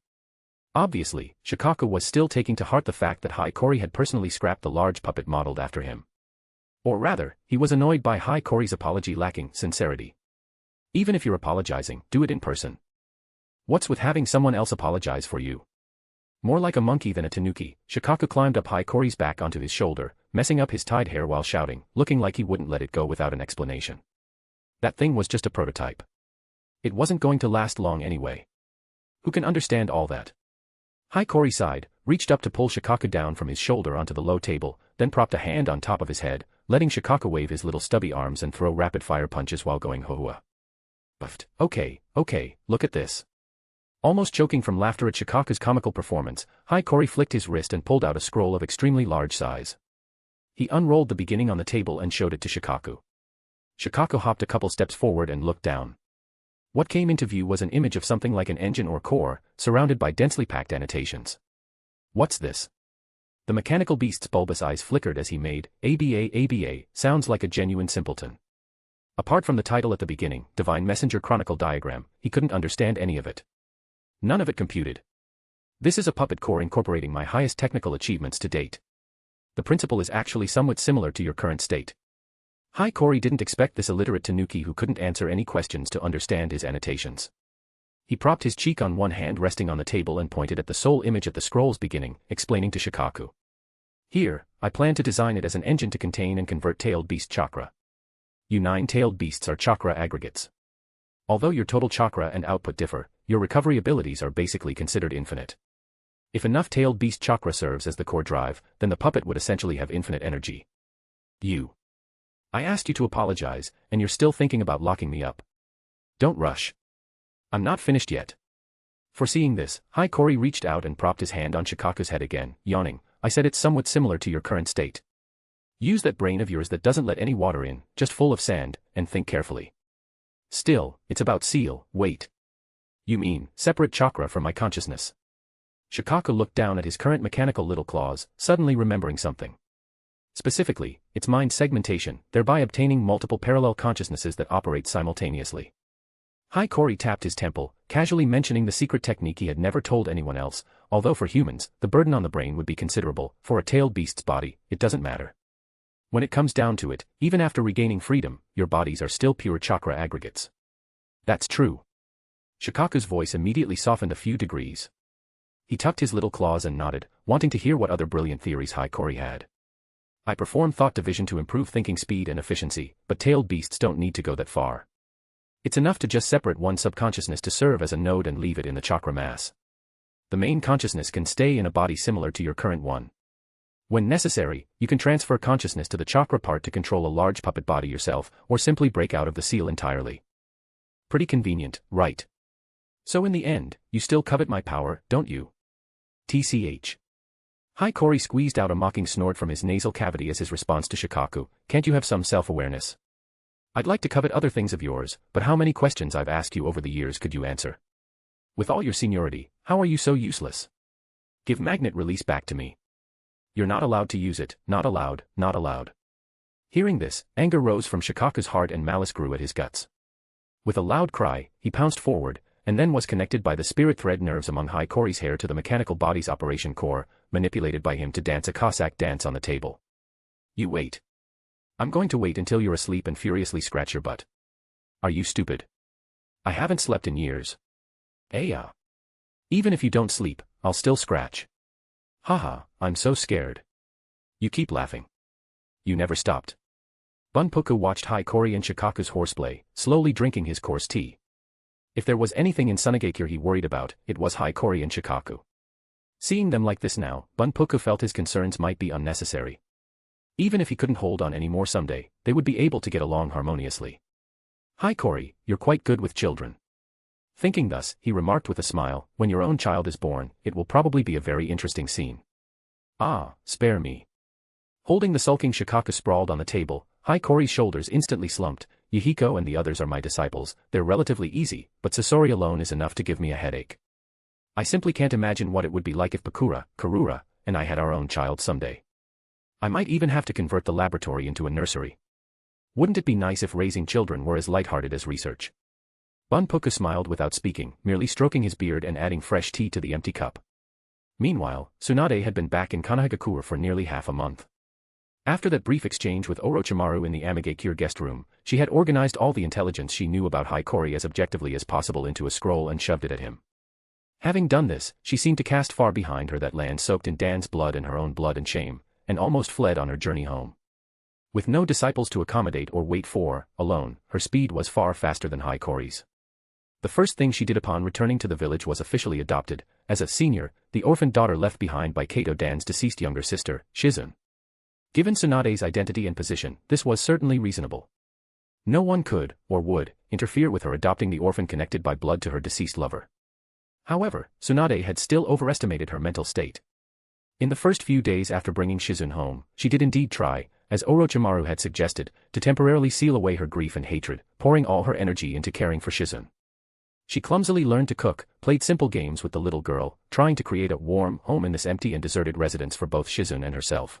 Obviously, Shikaku was still taking to heart the fact that Hikori had personally scrapped the large puppet modeled after him. Or rather, he was annoyed by Hikori's apology lacking sincerity. Even if you're apologizing, do it in person. What's with having someone else apologize for you? More like a monkey than a tanuki, Shikaku climbed up Hikori's back onto his shoulder, messing up his tied hair while shouting, looking like he wouldn't let it go without an explanation. That thing was just a prototype. It wasn't going to last long anyway. Who can understand all that? Hikori sighed, reached up to pull Shikaku down from his shoulder onto the low table, then propped a hand on top of his head, letting Shikaku wave his little stubby arms and throw rapid-fire punches while going ho-hua. Buffed. Okay, look at this. Almost choking from laughter at Shikaku's comical performance, Hikori flicked his wrist and pulled out a scroll of extremely large size. He unrolled the beginning on the table and showed it to Shikaku. Shikaku hopped a couple steps forward and looked down. What came into view was an image of something like an engine or core, surrounded by densely packed annotations. What's this? The mechanical beast's bulbous eyes flickered as he made, ABA, sounds like a genuine simpleton. Apart from the title at the beginning, Divine Messenger Chronicle Diagram, he couldn't understand any of it. None of it computed. This is a puppet core incorporating my highest technical achievements to date. The principle is actually somewhat similar to your current state. Hikori didn't expect this illiterate tanuki who couldn't answer any questions to understand his annotations. He propped his cheek on one hand resting on the table and pointed at the sole image at the scroll's beginning, explaining to Shikaku. Here, I plan to design it as an engine to contain and convert tailed beast chakra. You 9-tailed beasts are chakra aggregates. Although your total chakra and output differ, your recovery abilities are basically considered infinite. If enough tailed beast chakra serves as the core drive, then the puppet would essentially have infinite energy. I asked you to apologize, and you're still thinking about locking me up. Don't rush. I'm not finished yet. Foreseeing this, Hikori reached out and propped his hand on Shikaku's head again, yawning. I said it's somewhat similar to your current state. Use that brain of yours that doesn't let any water in, just full of sand, and think carefully. Still, it's about seal, wait. You mean, separate chakra from my consciousness? Shikaku looked down at his current mechanical little claws, suddenly remembering something. Specifically, it's mind segmentation, thereby obtaining multiple parallel consciousnesses that operate simultaneously. Hikori tapped his temple, casually mentioning the secret technique he had never told anyone else, although for humans, the burden on the brain would be considerable. For a tailed beast's body, it doesn't matter. When it comes down to it, even after regaining freedom, your bodies are still pure chakra aggregates. That's true. Shikaku's voice immediately softened a few degrees. He tucked his little claws and nodded, wanting to hear what other brilliant theories Hikori had. I perform thought division to improve thinking speed and efficiency, but tailed beasts don't need to go that far. It's enough to just separate one subconsciousness to serve as a node and leave it in the chakra mass. The main consciousness can stay in a body similar to your current one. When necessary, you can transfer consciousness to the chakra part to control a large puppet body yourself, or simply break out of the seal entirely. Pretty convenient, right? So in the end, you still covet my power, don't you? TCH. Hikori squeezed out a mocking snort from his nasal cavity as his response to Shikaku. Can't you have some self-awareness? I'd like to covet other things of yours, but how many questions I've asked you over the years could you answer? With all your seniority, how are you so useless? Give magnet release back to me. You're not allowed to use it, not allowed, not allowed. Hearing this, anger rose from Shikaku's heart and malice grew at his guts. With a loud cry, he pounced forward, and then was connected by the spirit thread nerves among Hikori's hair to the mechanical body's operation core, manipulated by him to dance a Cossack dance on the table. You wait. I'm going to wait until you're asleep and furiously scratch your butt. Are you stupid? I haven't slept in years. Even if you don't sleep, I'll still scratch. Haha, I'm so scared. You keep laughing. You never stopped. Bunpuku watched Hiiragi and Shikaku's horseplay, slowly drinking his coarse tea. If there was anything in Tsunade he worried about, it was Hiiragi and Shikaku. Seeing them like this now, Bunpuku felt his concerns might be unnecessary. Even if he couldn't hold on anymore someday, they would be able to get along harmoniously. Hiiragi, you're quite good with children. Thinking thus, he remarked with a smile, when your own child is born, it will probably be a very interesting scene. Ah, spare me. Holding the sulking Shikaku sprawled on the table, Hiiragi's shoulders instantly slumped. Yahiko and the others are my disciples, they're relatively easy, but Sasori alone is enough to give me a headache. I simply can't imagine what it would be like if Bakura, Kura, and I had our own child someday. I might even have to convert the laboratory into a nursery. Wouldn't it be nice if raising children were as lighthearted as research? Bunpuku smiled without speaking, merely stroking his beard and adding fresh tea to the empty cup. Meanwhile, Tsunade had been back in Konohagakure for nearly half a month. After that brief exchange with Orochimaru in the Amigakure guest room, she had organized all the intelligence she knew about Hiiragi as objectively as possible into a scroll and shoved it at him. Having done this, she seemed to cast far behind her that land soaked in Dan's blood and her own blood and shame, and almost fled on her journey home. With no disciples to accommodate or wait for, alone, her speed was far faster than Hiiragi's. The first thing she did upon returning to the village was officially adopted, as a senior, the orphaned daughter left behind by Kato Dan's deceased younger sister, Shizune. Given Tsunade's identity and position, this was certainly reasonable. No one could, or would, interfere with her adopting the orphan connected by blood to her deceased lover. However, Tsunade had still overestimated her mental state. In the first few days after bringing Shizune home, she did indeed try, as Orochimaru had suggested, to temporarily seal away her grief and hatred, pouring all her energy into caring for Shizune. She clumsily learned to cook, played simple games with the little girl, trying to create a warm home in this empty and deserted residence for both Shizune and herself.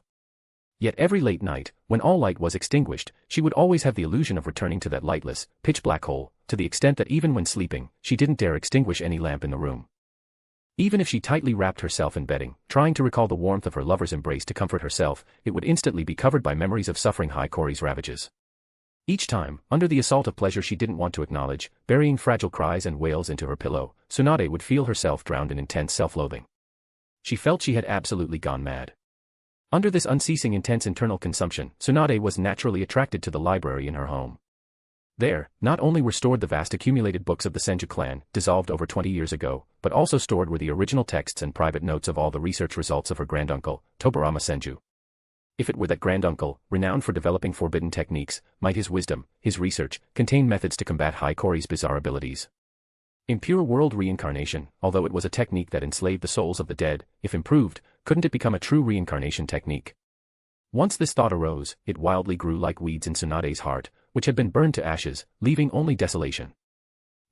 Yet every late night, when all light was extinguished, she would always have the illusion of returning to that lightless, pitch-black hole, to the extent that even when sleeping, she didn't dare extinguish any lamp in the room. Even if she tightly wrapped herself in bedding, trying to recall the warmth of her lover's embrace to comfort herself, it would instantly be covered by memories of suffering Hiiragi's ravages. Each time, under the assault of pleasure she didn't want to acknowledge, burying fragile cries and wails into her pillow, Tsunade would feel herself drowned in intense self-loathing. She felt she had absolutely gone mad. Under this unceasing intense internal consumption, Tsunade was naturally attracted to the library in her home. There, not only were stored the vast accumulated books of the Senju clan, dissolved over 20 years ago, but also stored were the original texts and private notes of all the research results of her granduncle, Tobirama Senju. If it were that granduncle, renowned for developing forbidden techniques, might his wisdom, his research, contain methods to combat Hiiragi's bizarre abilities. Impure world reincarnation, although it was a technique that enslaved the souls of the dead, if improved, couldn't it become a true reincarnation technique? Once this thought arose, it wildly grew like weeds in Tsunade's heart, which had been burned to ashes, leaving only desolation.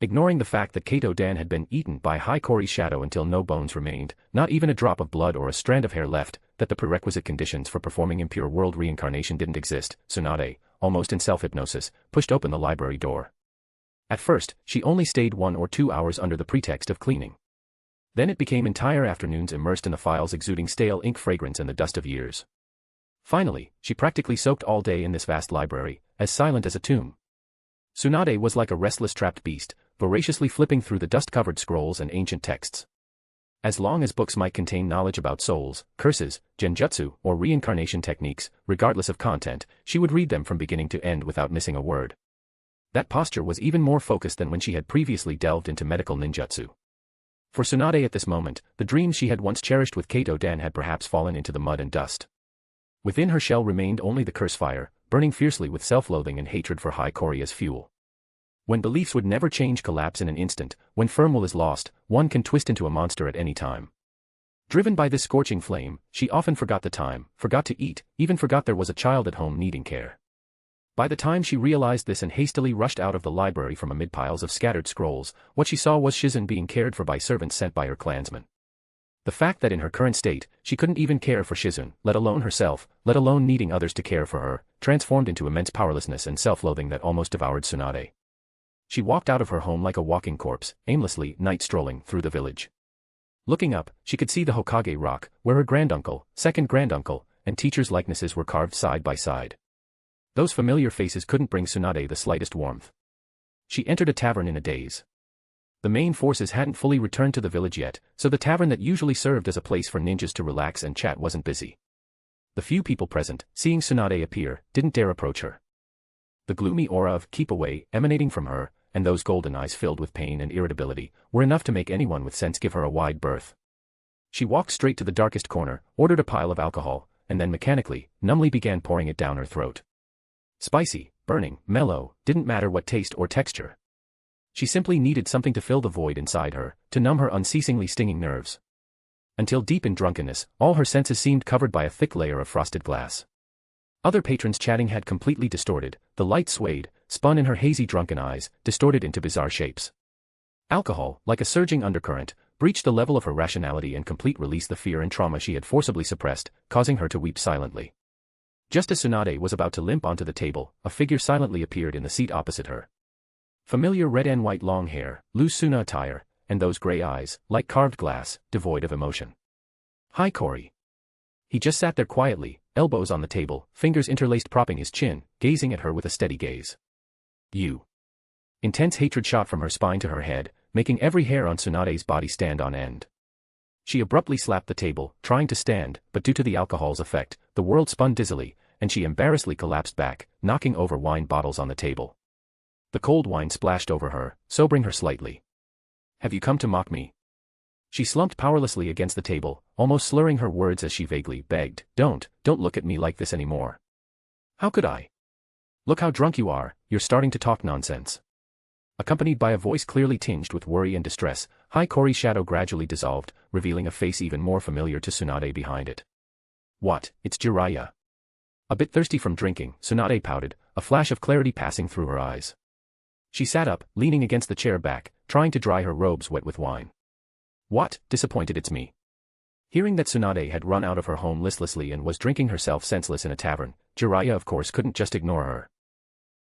Ignoring the fact that Kato Dan had been eaten by Hiiragi's shadow until no bones remained, not even a drop of blood or a strand of hair left, that the prerequisite conditions for performing impure world reincarnation didn't exist, Tsunade, almost in self-hypnosis, pushed open the library door. At first, she only stayed 1 or 2 hours under the pretext of cleaning. Then it became entire afternoons immersed in the files exuding stale ink fragrance and the dust of years. Finally, she practically soaked all day in this vast library, as silent as a tomb. Tsunade was like a restless trapped beast, voraciously flipping through the dust-covered scrolls and ancient texts. As long as books might contain knowledge about souls, curses, genjutsu, or reincarnation techniques, regardless of content, she would read them from beginning to end without missing a word. That posture was even more focused than when she had previously delved into medical ninjutsu. For Tsunade at this moment, the dreams she had once cherished with Kato Dan had perhaps fallen into the mud and dust. Within her shell remained only the curse fire, burning fiercely with self-loathing and hatred for Hiiragi as fuel. When beliefs would never change collapse in an instant, when firm will is lost, one can twist into a monster at any time. Driven by this scorching flame, she often forgot the time, forgot to eat, even forgot there was a child at home needing care. By the time she realized this and hastily rushed out of the library from amid piles of scattered scrolls, what she saw was Shizune being cared for by servants sent by her clansmen. The fact that in her current state, she couldn't even care for Shizune, let alone herself, let alone needing others to care for her, transformed into immense powerlessness and self-loathing that almost devoured Tsunade. She walked out of her home like a walking corpse, aimlessly, night-strolling through the village. Looking up, she could see the Hokage rock, where her granduncle, second granduncle, and teacher's likenesses were carved side by side. Those familiar faces couldn't bring Tsunade the slightest warmth. She entered a tavern in a daze. The main forces hadn't fully returned to the village yet, so the tavern that usually served as a place for ninjas to relax and chat wasn't busy. The few people present, seeing Tsunade appear, didn't dare approach her. The gloomy aura of keep away emanating from her, and those golden eyes filled with pain and irritability, were enough to make anyone with sense give her a wide berth. She walked straight to the darkest corner, ordered a pile of alcohol, and then mechanically, numbly began pouring it down her throat. Spicy, burning, mellow, didn't matter what taste or texture. She simply needed something to fill the void inside her, to numb her unceasingly stinging nerves. Until deep in drunkenness, all her senses seemed covered by a thick layer of frosted glass. Other patrons chatting had completely distorted, the light swayed, spun in her hazy drunken eyes, distorted into bizarre shapes. Alcohol, like a surging undercurrent, breached the level of her rationality and complete released the fear and trauma she had forcibly suppressed, causing her to weep silently. Just as Tsunade was about to limp onto the table, a figure silently appeared in the seat opposite her. Familiar red and white long hair, loose Suna attire, and those gray eyes, like carved glass, devoid of emotion. "Hi Cory." He just sat there quietly, elbows on the table, fingers interlaced propping his chin, gazing at her with a steady gaze. "You." Intense hatred shot from her spine to her head, making every hair on Tsunade's body stand on end. She abruptly slapped the table, trying to stand, but due to the alcohol's effect, the world spun dizzily, and she embarrassedly collapsed back, knocking over wine bottles on the table. The cold wine splashed over her, sobering her slightly. "Have you come to mock me?" She slumped powerlessly against the table, almost slurring her words as she vaguely begged, Don't look at me like this anymore." "How could I? Look how drunk you are, you're starting to talk nonsense." Accompanied by a voice clearly tinged with worry and distress, Hi Cory's shadow gradually dissolved, revealing a face even more familiar to Tsunade behind it. "What, it's Jiraiya." A bit thirsty from drinking, Tsunade pouted, a flash of clarity passing through her eyes. She sat up, leaning against the chair back, trying to dry her robes wet with wine. "What, disappointed it's me." Hearing that Tsunade had run out of her home listlessly and was drinking herself senseless in a tavern, Jiraiya of course couldn't just ignore her.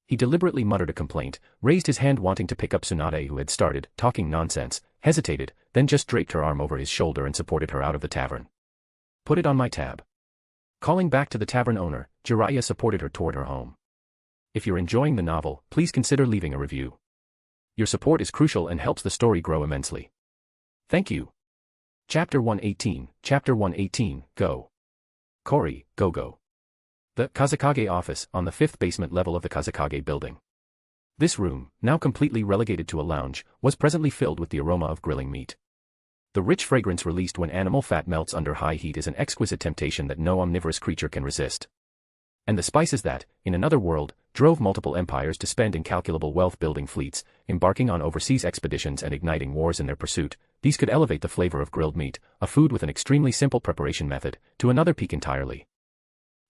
He deliberately muttered a complaint, raised his hand wanting to pick up Tsunade who had started talking nonsense, hesitated, then just draped her arm over his shoulder and supported her out of the tavern. "Put it on my tab." Calling back to the tavern owner, Jiraiya supported her toward her home. "If you're enjoying the novel, please consider leaving a review. Your support is crucial and helps the story grow immensely. Thank you." Chapter 118, Go. Cory, go. The Kazekage office, on the 5th basement level of the Kazekage building. This room, now completely relegated to a lounge, was presently filled with the aroma of grilling meat. The rich fragrance released when animal fat melts under high heat is an exquisite temptation that no omnivorous creature can resist. And the spices that, in another world, drove multiple empires to spend incalculable wealth building fleets, embarking on overseas expeditions and igniting wars in their pursuit, these could elevate the flavor of grilled meat, a food with an extremely simple preparation method, to another peak entirely.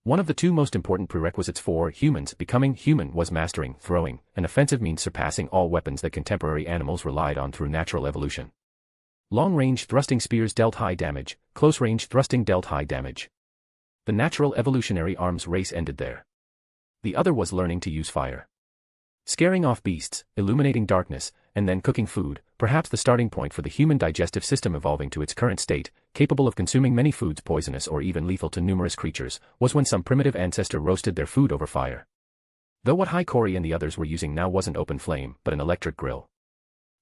One of the two most important prerequisites for humans becoming human was mastering throwing, an offensive means surpassing all weapons that contemporary animals relied on through natural evolution. Long-range thrusting spears dealt high damage, close-range thrusting dealt high damage. The natural evolutionary arms race ended there. The other was learning to use fire. Scaring off beasts, illuminating darkness, and then cooking food, perhaps the starting point for the human digestive system evolving to its current state, capable of consuming many foods poisonous or even lethal to numerous creatures, was when some primitive ancestor roasted their food over fire. Though what Hi Cory and the others were using now wasn't open flame, but an electric grill.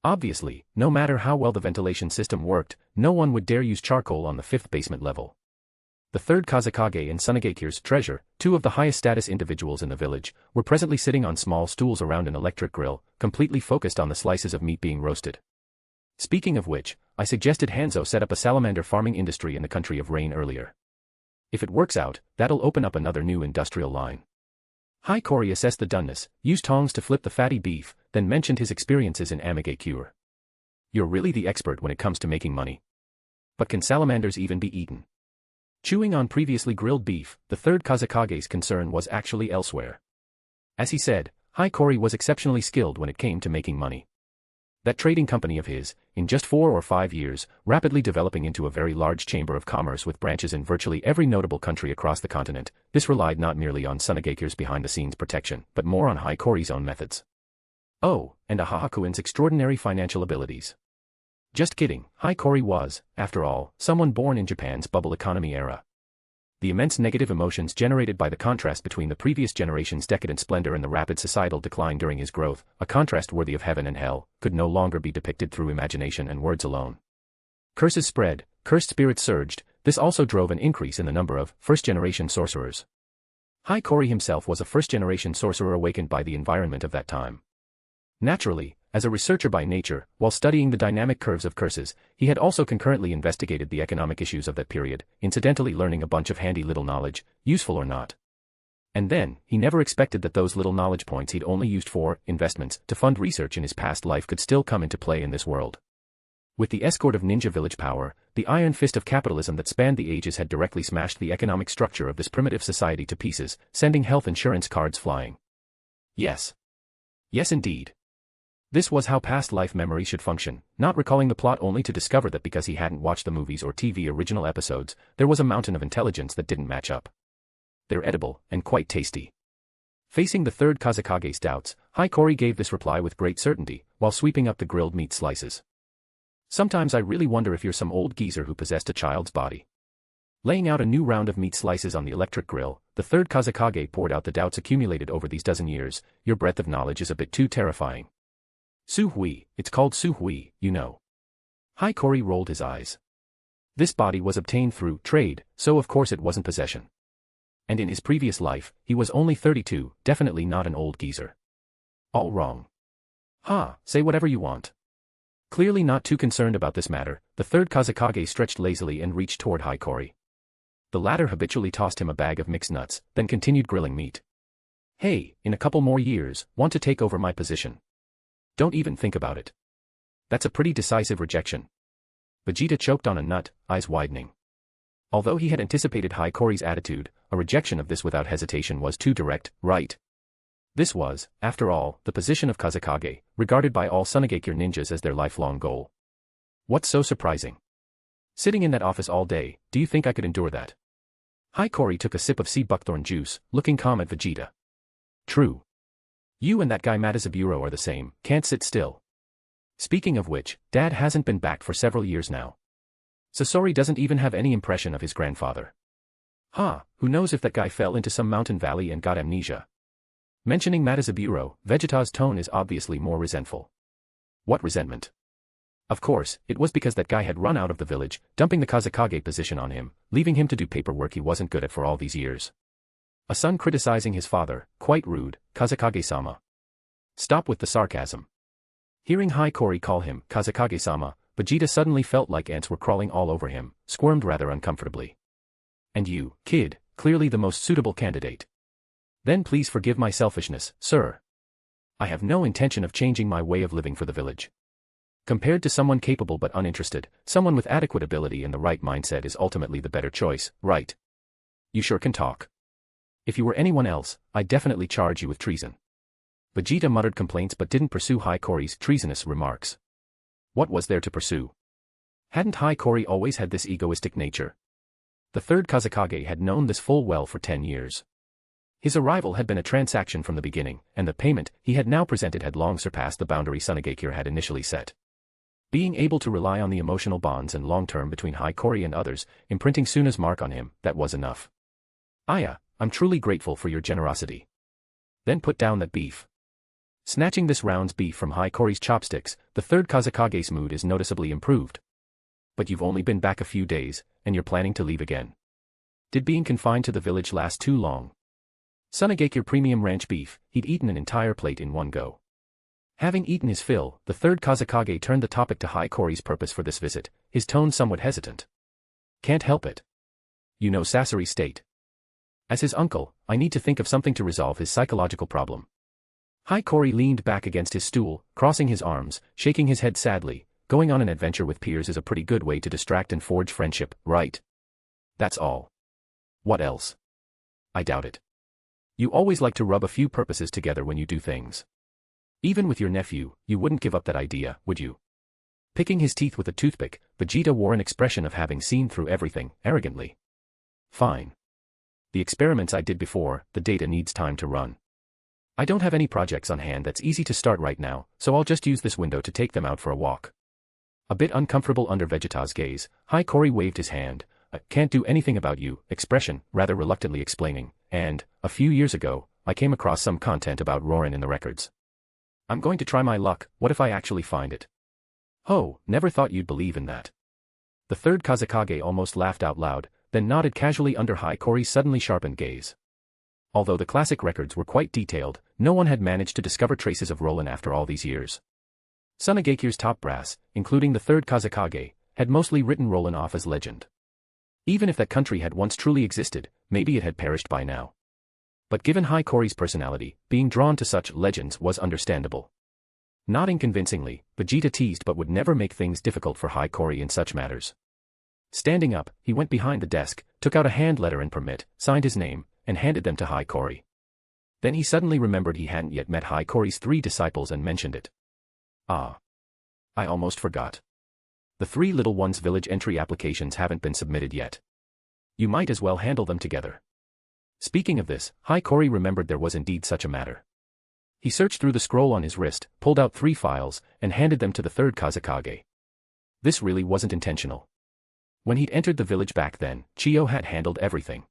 Obviously, no matter how well the ventilation system worked, no one would dare use charcoal on the 5th basement level. The 3rd Kazekage and Tsunade's treasure, two of the highest status individuals in the village, were presently sitting on small stools around an electric grill, completely focused on the slices of meat being roasted. Speaking of which, I suggested Hanzo set up a salamander farming industry in the country of Rain earlier. If it works out, that'll open up another new industrial line. Hi Cory assessed the doneness, used tongs to flip the fatty beef, then mentioned his experiences in Amage Cure. "You're really the expert when it comes to making money. But can salamanders even be eaten?" Chewing on previously grilled beef, the 3rd Kazekage's concern was actually elsewhere. As he said, Hi Cory was exceptionally skilled when it came to making money. That trading company of his, in just 4 or 5 years, rapidly developing into a very large chamber of commerce with branches in virtually every notable country across the continent, this relied not merely on Tsunade's behind-the-scenes protection, but more on Hi Cory's own methods. Oh, and Ahahakuin's extraordinary financial abilities. Just kidding, Hi Cory was, after all, someone born in Japan's bubble economy era. The immense negative emotions generated by the contrast between the previous generation's decadent splendor and the rapid societal decline during his growth, a contrast worthy of heaven and hell, could no longer be depicted through imagination and words alone. Curses spread, cursed spirits surged. This also drove an increase in the number of first-generation sorcerers. Hiiragi himself was a first-generation sorcerer awakened by the environment of that time. Naturally, as a researcher by nature, while studying the dynamic curves of curses, he had also concurrently investigated the economic issues of that period, incidentally learning a bunch of handy little knowledge, useful or not. And then, he never expected that those little knowledge points he'd only used for investments to fund research in his past life could still come into play in this world. With the escort of ninja village power, the iron fist of capitalism that spanned the ages had directly smashed the economic structure of this primitive society to pieces, sending health insurance cards flying. Yes. Yes indeed. This was how past life memory should function, not recalling the plot only to discover that because he hadn't watched the movies or TV original episodes, there was a mountain of intelligence that didn't match up. They're edible, and quite tasty. Facing the third Kazekage's doubts, Hiiragi gave this reply with great certainty, while sweeping up the grilled meat slices. Sometimes I really wonder if you're some old geezer who possessed a child's body. Laying out a new round of meat slices on the electric grill, the third Kazekage poured out the doubts accumulated over these dozen years. Your breadth of knowledge is a bit too terrifying. Suhui, it's called Suhui, you know. Hiiragi rolled his eyes. This body was obtained through trade, so of course it wasn't possession. And in his previous life, he was only 32, definitely not an old geezer. All wrong. Say whatever you want. Clearly not too concerned about this matter, the third Kazekage stretched lazily and reached toward Hiiragi. The latter habitually tossed him a bag of mixed nuts, then continued grilling meat. Hey, in a couple more years, want to take over my position? Don't even think about it. That's a pretty decisive rejection. Vegeta choked on a nut, eyes widening. Although he had anticipated Hiiragi's attitude, a rejection of this without hesitation was too direct, right? This was, after all, the position of Kazekage, regarded by all Tsunade ninjas as their lifelong goal. What's so surprising? Sitting in that office all day, do you think I could endure that? Hiiragi took a sip of sea buckthorn juice, looking calm at Vegeta. True. You and that guy Matazaburo are the same, can't sit still. Speaking of which, Dad hasn't been back for several years now. Sasori doesn't even have any impression of his grandfather. Who knows if that guy fell into some mountain valley and got amnesia. Mentioning Matazaburo, Vegeta's tone is obviously more resentful. What resentment? Of course, it was because that guy had run out of the village, dumping the Kazekage position on him, leaving him to do paperwork he wasn't good at for all these years. A son criticizing his father, quite rude, Kazekage-sama. Stop with the sarcasm. Hearing Hiiragi call him Kazekage-sama, Vegeta suddenly felt like ants were crawling all over him, squirmed rather uncomfortably. And you, kid, clearly the most suitable candidate. Then please forgive my selfishness, sir. I have no intention of changing my way of living for the village. Compared to someone capable but uninterested, someone with adequate ability and the right mindset is ultimately the better choice, right? You sure can talk. If you were anyone else, I'd definitely charge you with treason. Vegeta muttered complaints but didn't pursue Hiiragi's treasonous remarks. What was there to pursue? Hadn't Hiiragi always had this egoistic nature? The third Kazekage had known this full well for 10 years. His arrival had been a transaction from the beginning, and the payment he had now presented had long surpassed the boundary Tsunade had initially set. Being able to rely on the emotional bonds and long-term between Hiiragi and others, imprinting Suna's mark on him, that was enough. I'm truly grateful for your generosity. Then put down that beef. Snatching this round's beef from Hiiragi's chopsticks, the third Kazekage's mood is noticeably improved. But you've only been back a few days, and you're planning to leave again. Did being confined to the village last too long? Tsunade premium ranch beef, he'd eaten an entire plate in one go. Having eaten his fill, the third Kazekage turned the topic to Hiiragi's purpose for this visit, his tone somewhat hesitant. Can't help it. You know Sasori's state. As his uncle, I need to think of something to resolve his psychological problem. Hiiragi leaned back against his stool, crossing his arms, shaking his head sadly. Going on an adventure with peers is a pretty good way to distract and forge friendship, right? That's all. What else? I doubt it. You always like to rub a few purposes together when you do things. Even with your nephew, you wouldn't give up that idea, would you? Picking his teeth with a toothpick, Vegeta wore an expression of having seen through everything, arrogantly. Fine. The experiments I did before, the data needs time to run. I don't have any projects on hand that's easy to start right now, so I'll just use this window to take them out for a walk. A bit uncomfortable under Vegeta's gaze, Hiiragi waved his hand, can't do anything about you expression, rather reluctantly explaining, and, a few years ago, I came across some content about Roran in the records. I'm going to try my luck, what if I actually find it? Oh, never thought you'd believe in that. The third Kazekage almost laughed out loud, then nodded casually under Hikori's suddenly sharpened gaze. Although the classic records were quite detailed, no one had managed to discover traces of Roran after all these years. Tsunadeki's top brass, including the third Kazekage, had mostly written Roran off as legend. Even if that country had once truly existed, maybe it had perished by now. But given Hikori's personality, being drawn to such legends was understandable. Nodding convincingly, Vegeta teased but would never make things difficult for Hikori in such matters. Standing up, he went behind the desk, took out a hand letter and permit, signed his name, and handed them to Hikori. Then he suddenly remembered he hadn't yet met Hikori's 3 disciples and mentioned it. Ah. I almost forgot. The 3 little ones' village entry applications haven't been submitted yet. You might as well handle them together. Speaking of this, Hikori remembered there was indeed such a matter. He searched through the scroll on his wrist, pulled out 3 files, and handed them to the third Kazekage. This really wasn't intentional. When he'd entered the village back then, Chio had handled everything.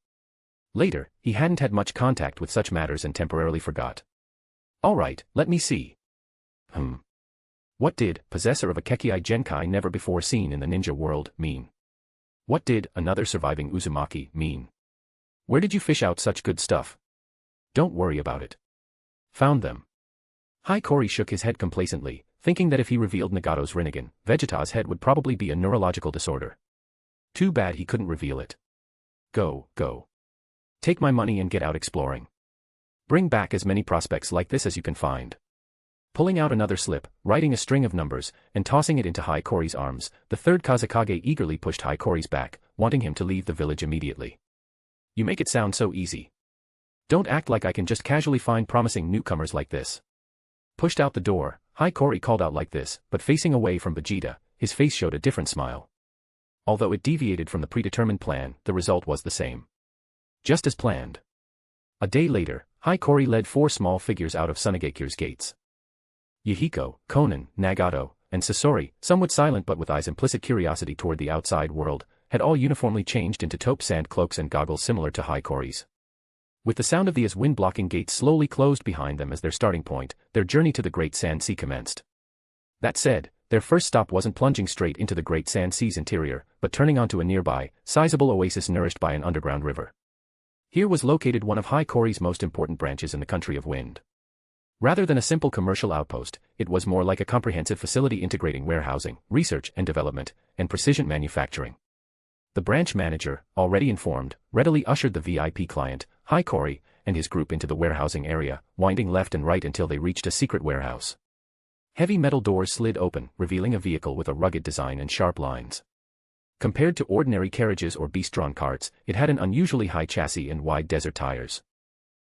Later, he hadn't had much contact with such matters and temporarily forgot. Alright, let me see. What did, possessor of a Kekii Genkai never before seen in the ninja world, mean? What did, another surviving Uzumaki, mean? Where did you fish out such good stuff? Don't worry about it. Found them. Hikori shook his head complacently, thinking that if he revealed Nagato's Rinnegan, Vegeta's head would probably be a neurological disorder. Too bad he couldn't reveal it. Go. Take my money and get out exploring. Bring back as many prospects like this as you can find. Pulling out another slip, writing a string of numbers, and tossing it into Hikori's arms, the third Kazekage eagerly pushed Hikori's back, wanting him to leave the village immediately. You make it sound so easy. Don't act like I can just casually find promising newcomers like this. Pushed out the door, Hikori called out like this, but facing away from Vegeta, his face showed a different smile. Although it deviated from the predetermined plan, the result was the same. Just as planned. A day later, Hikori led 4 small figures out of Tsunadeki's gates. Yahiko, Konan, Nagato, and Sasori, somewhat silent but with eyes implicit curiosity toward the outside world, had all uniformly changed into taupe sand cloaks and goggles similar to Hikori's. With the sound of the wind-blocking gates slowly closed behind them as their starting point, their journey to the Great Sand Sea commenced. That said, their first stop wasn't plunging straight into the Great Sand Sea's interior, but turning onto a nearby, sizable oasis nourished by an underground river. Here was located one of Hikori's most important branches in the country of Wind. Rather than a simple commercial outpost, it was more like a comprehensive facility integrating warehousing, research and development, and precision manufacturing. The branch manager, already informed, readily ushered the VIP client, Hikori, and his group into the warehousing area, winding left and right until they reached a secret warehouse. Heavy metal doors slid open, revealing a vehicle with a rugged design and sharp lines. Compared to ordinary carriages or beast-drawn carts, it had an unusually high chassis and wide desert tires.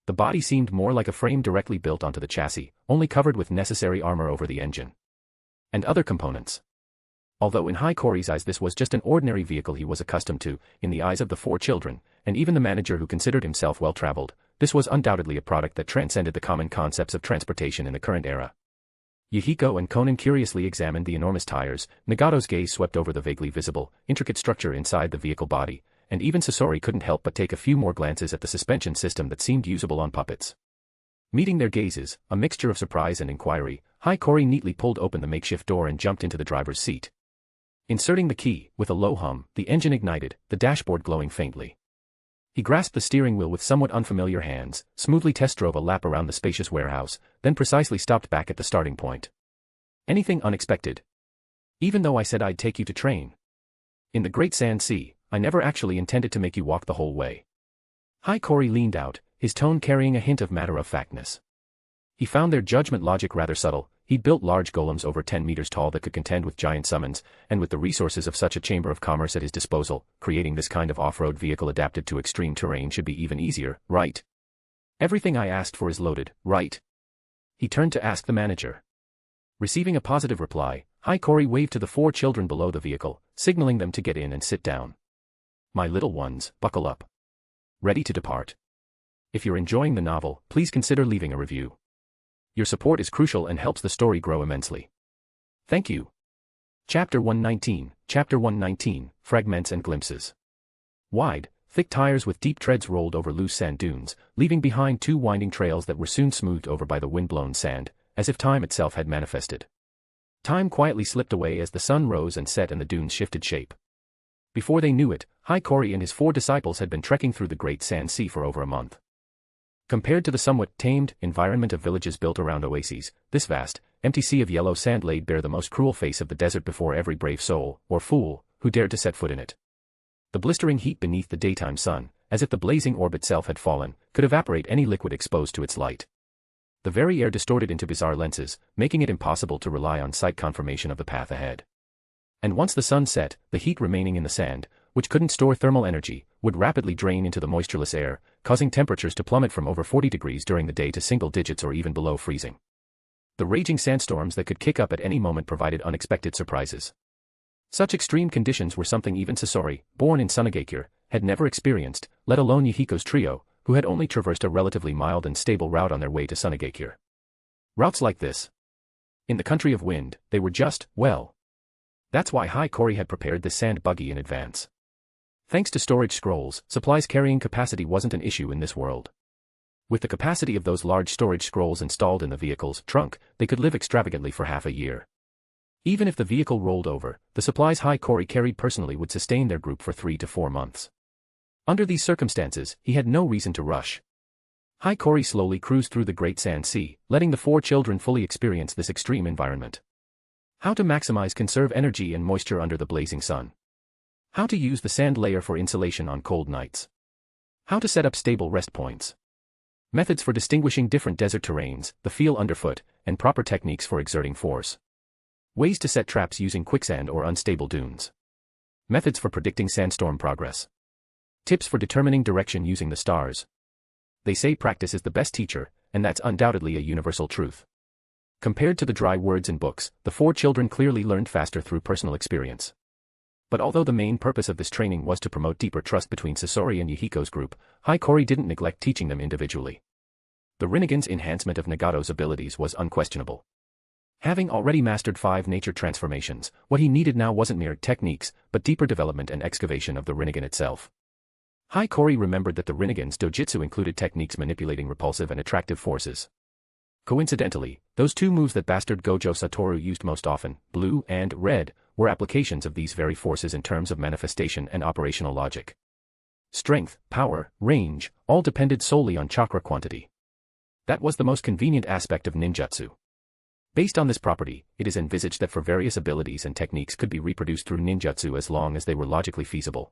The body seemed more like a frame directly built onto the chassis, only covered with necessary armor over the engine. And other components. Although in Hikori's eyes this was just an ordinary vehicle he was accustomed to, in the eyes of the 4 children, and even the manager who considered himself well-traveled, this was undoubtedly a product that transcended the common concepts of transportation in the current era. Yahiko and Konan curiously examined the enormous tires, Nagato's gaze swept over the vaguely visible, intricate structure inside the vehicle body, and even Sasori couldn't help but take a few more glances at the suspension system that seemed usable on puppets. Meeting their gazes, a mixture of surprise and inquiry, Hikori neatly pulled open the makeshift door and jumped into the driver's seat. Inserting the key, with a low hum, the engine ignited, the dashboard glowing faintly. He grasped the steering wheel with somewhat unfamiliar hands, smoothly test drove a lap around the spacious warehouse, then precisely stopped back at the starting point. Anything unexpected? Even though I said I'd take you to train. In the Great Sand Sea, I never actually intended to make you walk the whole way. Hikori leaned out, his tone carrying a hint of matter-of-factness. He found their judgment logic rather subtle. He'd built large golems over 10 meters tall that could contend with giant summons, and with the resources of such a chamber of commerce at his disposal, creating this kind of off-road vehicle adapted to extreme terrain should be even easier, right? Everything I asked for is loaded, right? He turned to ask the manager. Receiving a positive reply, Hikori waved to the 4 children below the vehicle, signaling them to get in and sit down. My little ones, buckle up. Ready to depart. If you're enjoying the novel, please consider leaving a review. Your support is crucial and helps the story grow immensely. Thank you. Chapter 119, Fragments and Glimpses. Wide, thick tires with deep treads rolled over loose sand dunes, leaving behind 2 winding trails that were soon smoothed over by the wind-blown sand, as if time itself had manifested. Time quietly slipped away as the sun rose and set and the dunes shifted shape. Before they knew it, Hiiragi and his 4 disciples had been trekking through the Great Sand Sea for over a month. Compared to the somewhat tamed environment of villages built around oases, this vast, empty sea of yellow sand laid bare the most cruel face of the desert before every brave soul, or fool, who dared to set foot in it. The blistering heat beneath the daytime sun, as if the blazing orb itself had fallen, could evaporate any liquid exposed to its light. The very air distorted into bizarre lenses, making it impossible to rely on sight confirmation of the path ahead. And once the sun set, the heat remaining in the sand, which couldn't store thermal energy, would rapidly drain into the moistureless air, causing temperatures to plummet from over 40 degrees during the day to single digits or even below freezing. The raging sandstorms that could kick up at any moment provided unexpected surprises. Such extreme conditions were something even Sasori, born in Tsunade, had never experienced, let alone Yahiko's trio, who had only traversed a relatively mild and stable route on their way to Tsunade. Routes like this. In the country of wind, they were just, well. That's why Hiiragi had prepared this sand buggy in advance. Thanks to storage scrolls, supplies carrying capacity wasn't an issue in this world. With the capacity of those large storage scrolls installed in the vehicle's trunk, they could live extravagantly for half a year. Even if the vehicle rolled over, the supplies Hiiragi carried personally would sustain their group for 3 to 4 months. Under these circumstances, he had no reason to rush. Hiiragi slowly cruised through the Great Sand Sea, letting the 4 children fully experience this extreme environment. How to conserve energy and moisture under the blazing sun. How to use the sand layer for insulation on cold nights. How to set up stable rest points. Methods for distinguishing different desert terrains, the feel underfoot, and proper techniques for exerting force. Ways to set traps using quicksand or unstable dunes. Methods for predicting sandstorm progress. Tips for determining direction using the stars. They say practice is the best teacher, and that's undoubtedly a universal truth. Compared to the dry words in books, the 4 children clearly learned faster through personal experience. But although the main purpose of this training was to promote deeper trust between Sasori and Yahiko's group, Hiiragi didn't neglect teaching them individually. The Rinnegan's enhancement of Nagato's abilities was unquestionable. Having already mastered 5 nature transformations, what he needed now wasn't mere techniques, but deeper development and excavation of the Rinnegan itself. Hiiragi remembered that the Rinnegan's dojutsu included techniques manipulating repulsive and attractive forces. Coincidentally, those 2 moves that Bastard Gojo Satoru used most often, blue and red, were applications of these very forces in terms of manifestation and operational logic. Strength, power, range, all depended solely on chakra quantity. That was the most convenient aspect of ninjutsu. Based on this property, it is envisaged that for various abilities and techniques could be reproduced through ninjutsu as long as they were logically feasible.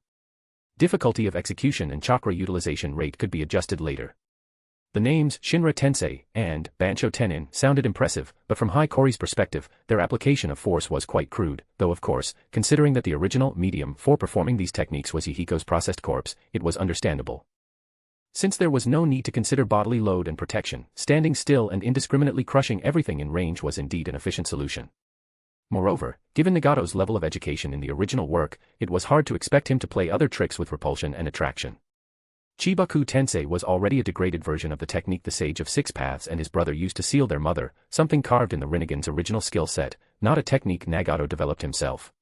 Difficulty of execution and chakra utilization rate could be adjusted later. The names Shinra Tensei and Bancho Tenin sounded impressive, but from Hiiragi's perspective, their application of force was quite crude, though of course, considering that the original medium for performing these techniques was Yahiko's processed corpse, it was understandable. Since there was no need to consider bodily load and protection, standing still and indiscriminately crushing everything in range was indeed an efficient solution. Moreover, given Nagato's level of education in the original work, it was hard to expect him to play other tricks with repulsion and attraction. Chibaku Tensei was already a degraded version of the technique the Sage of 6 Paths and his brother used to seal their mother, something carved in the Rinnegan's original skill set, not a technique Nagato developed himself.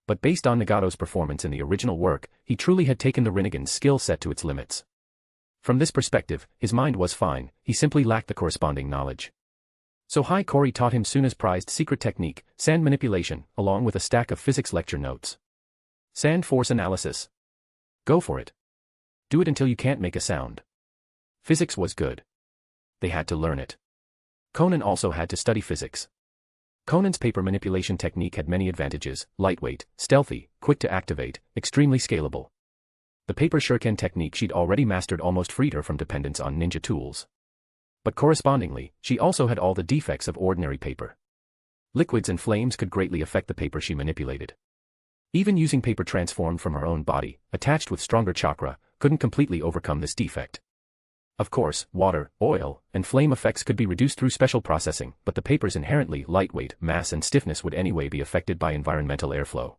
But based on Nagato's performance in the original work, he truly had taken the Rinnegan's skill set to its limits. From this perspective, his mind was fine, he simply lacked the corresponding knowledge. So Hiiragi taught him Suna's prized secret technique, sand manipulation, along with a stack of physics lecture notes. Sand force analysis. Go for it. Do it until you can't make a sound. Physics was good. They had to learn it. Conan also had to study physics. Conan's paper manipulation technique had many advantages: lightweight, stealthy, quick to activate, extremely scalable. The paper shuriken technique she'd already mastered almost freed her from dependence on ninja tools. But correspondingly, she also had all the defects of ordinary paper. Liquids and flames could greatly affect the paper she manipulated. Even using paper transformed from her own body, attached with stronger chakra, couldn't completely overcome this defect. Of course, water, oil, and flame effects could be reduced through special processing, but the paper's inherently lightweight mass and stiffness would anyway be affected by environmental airflow.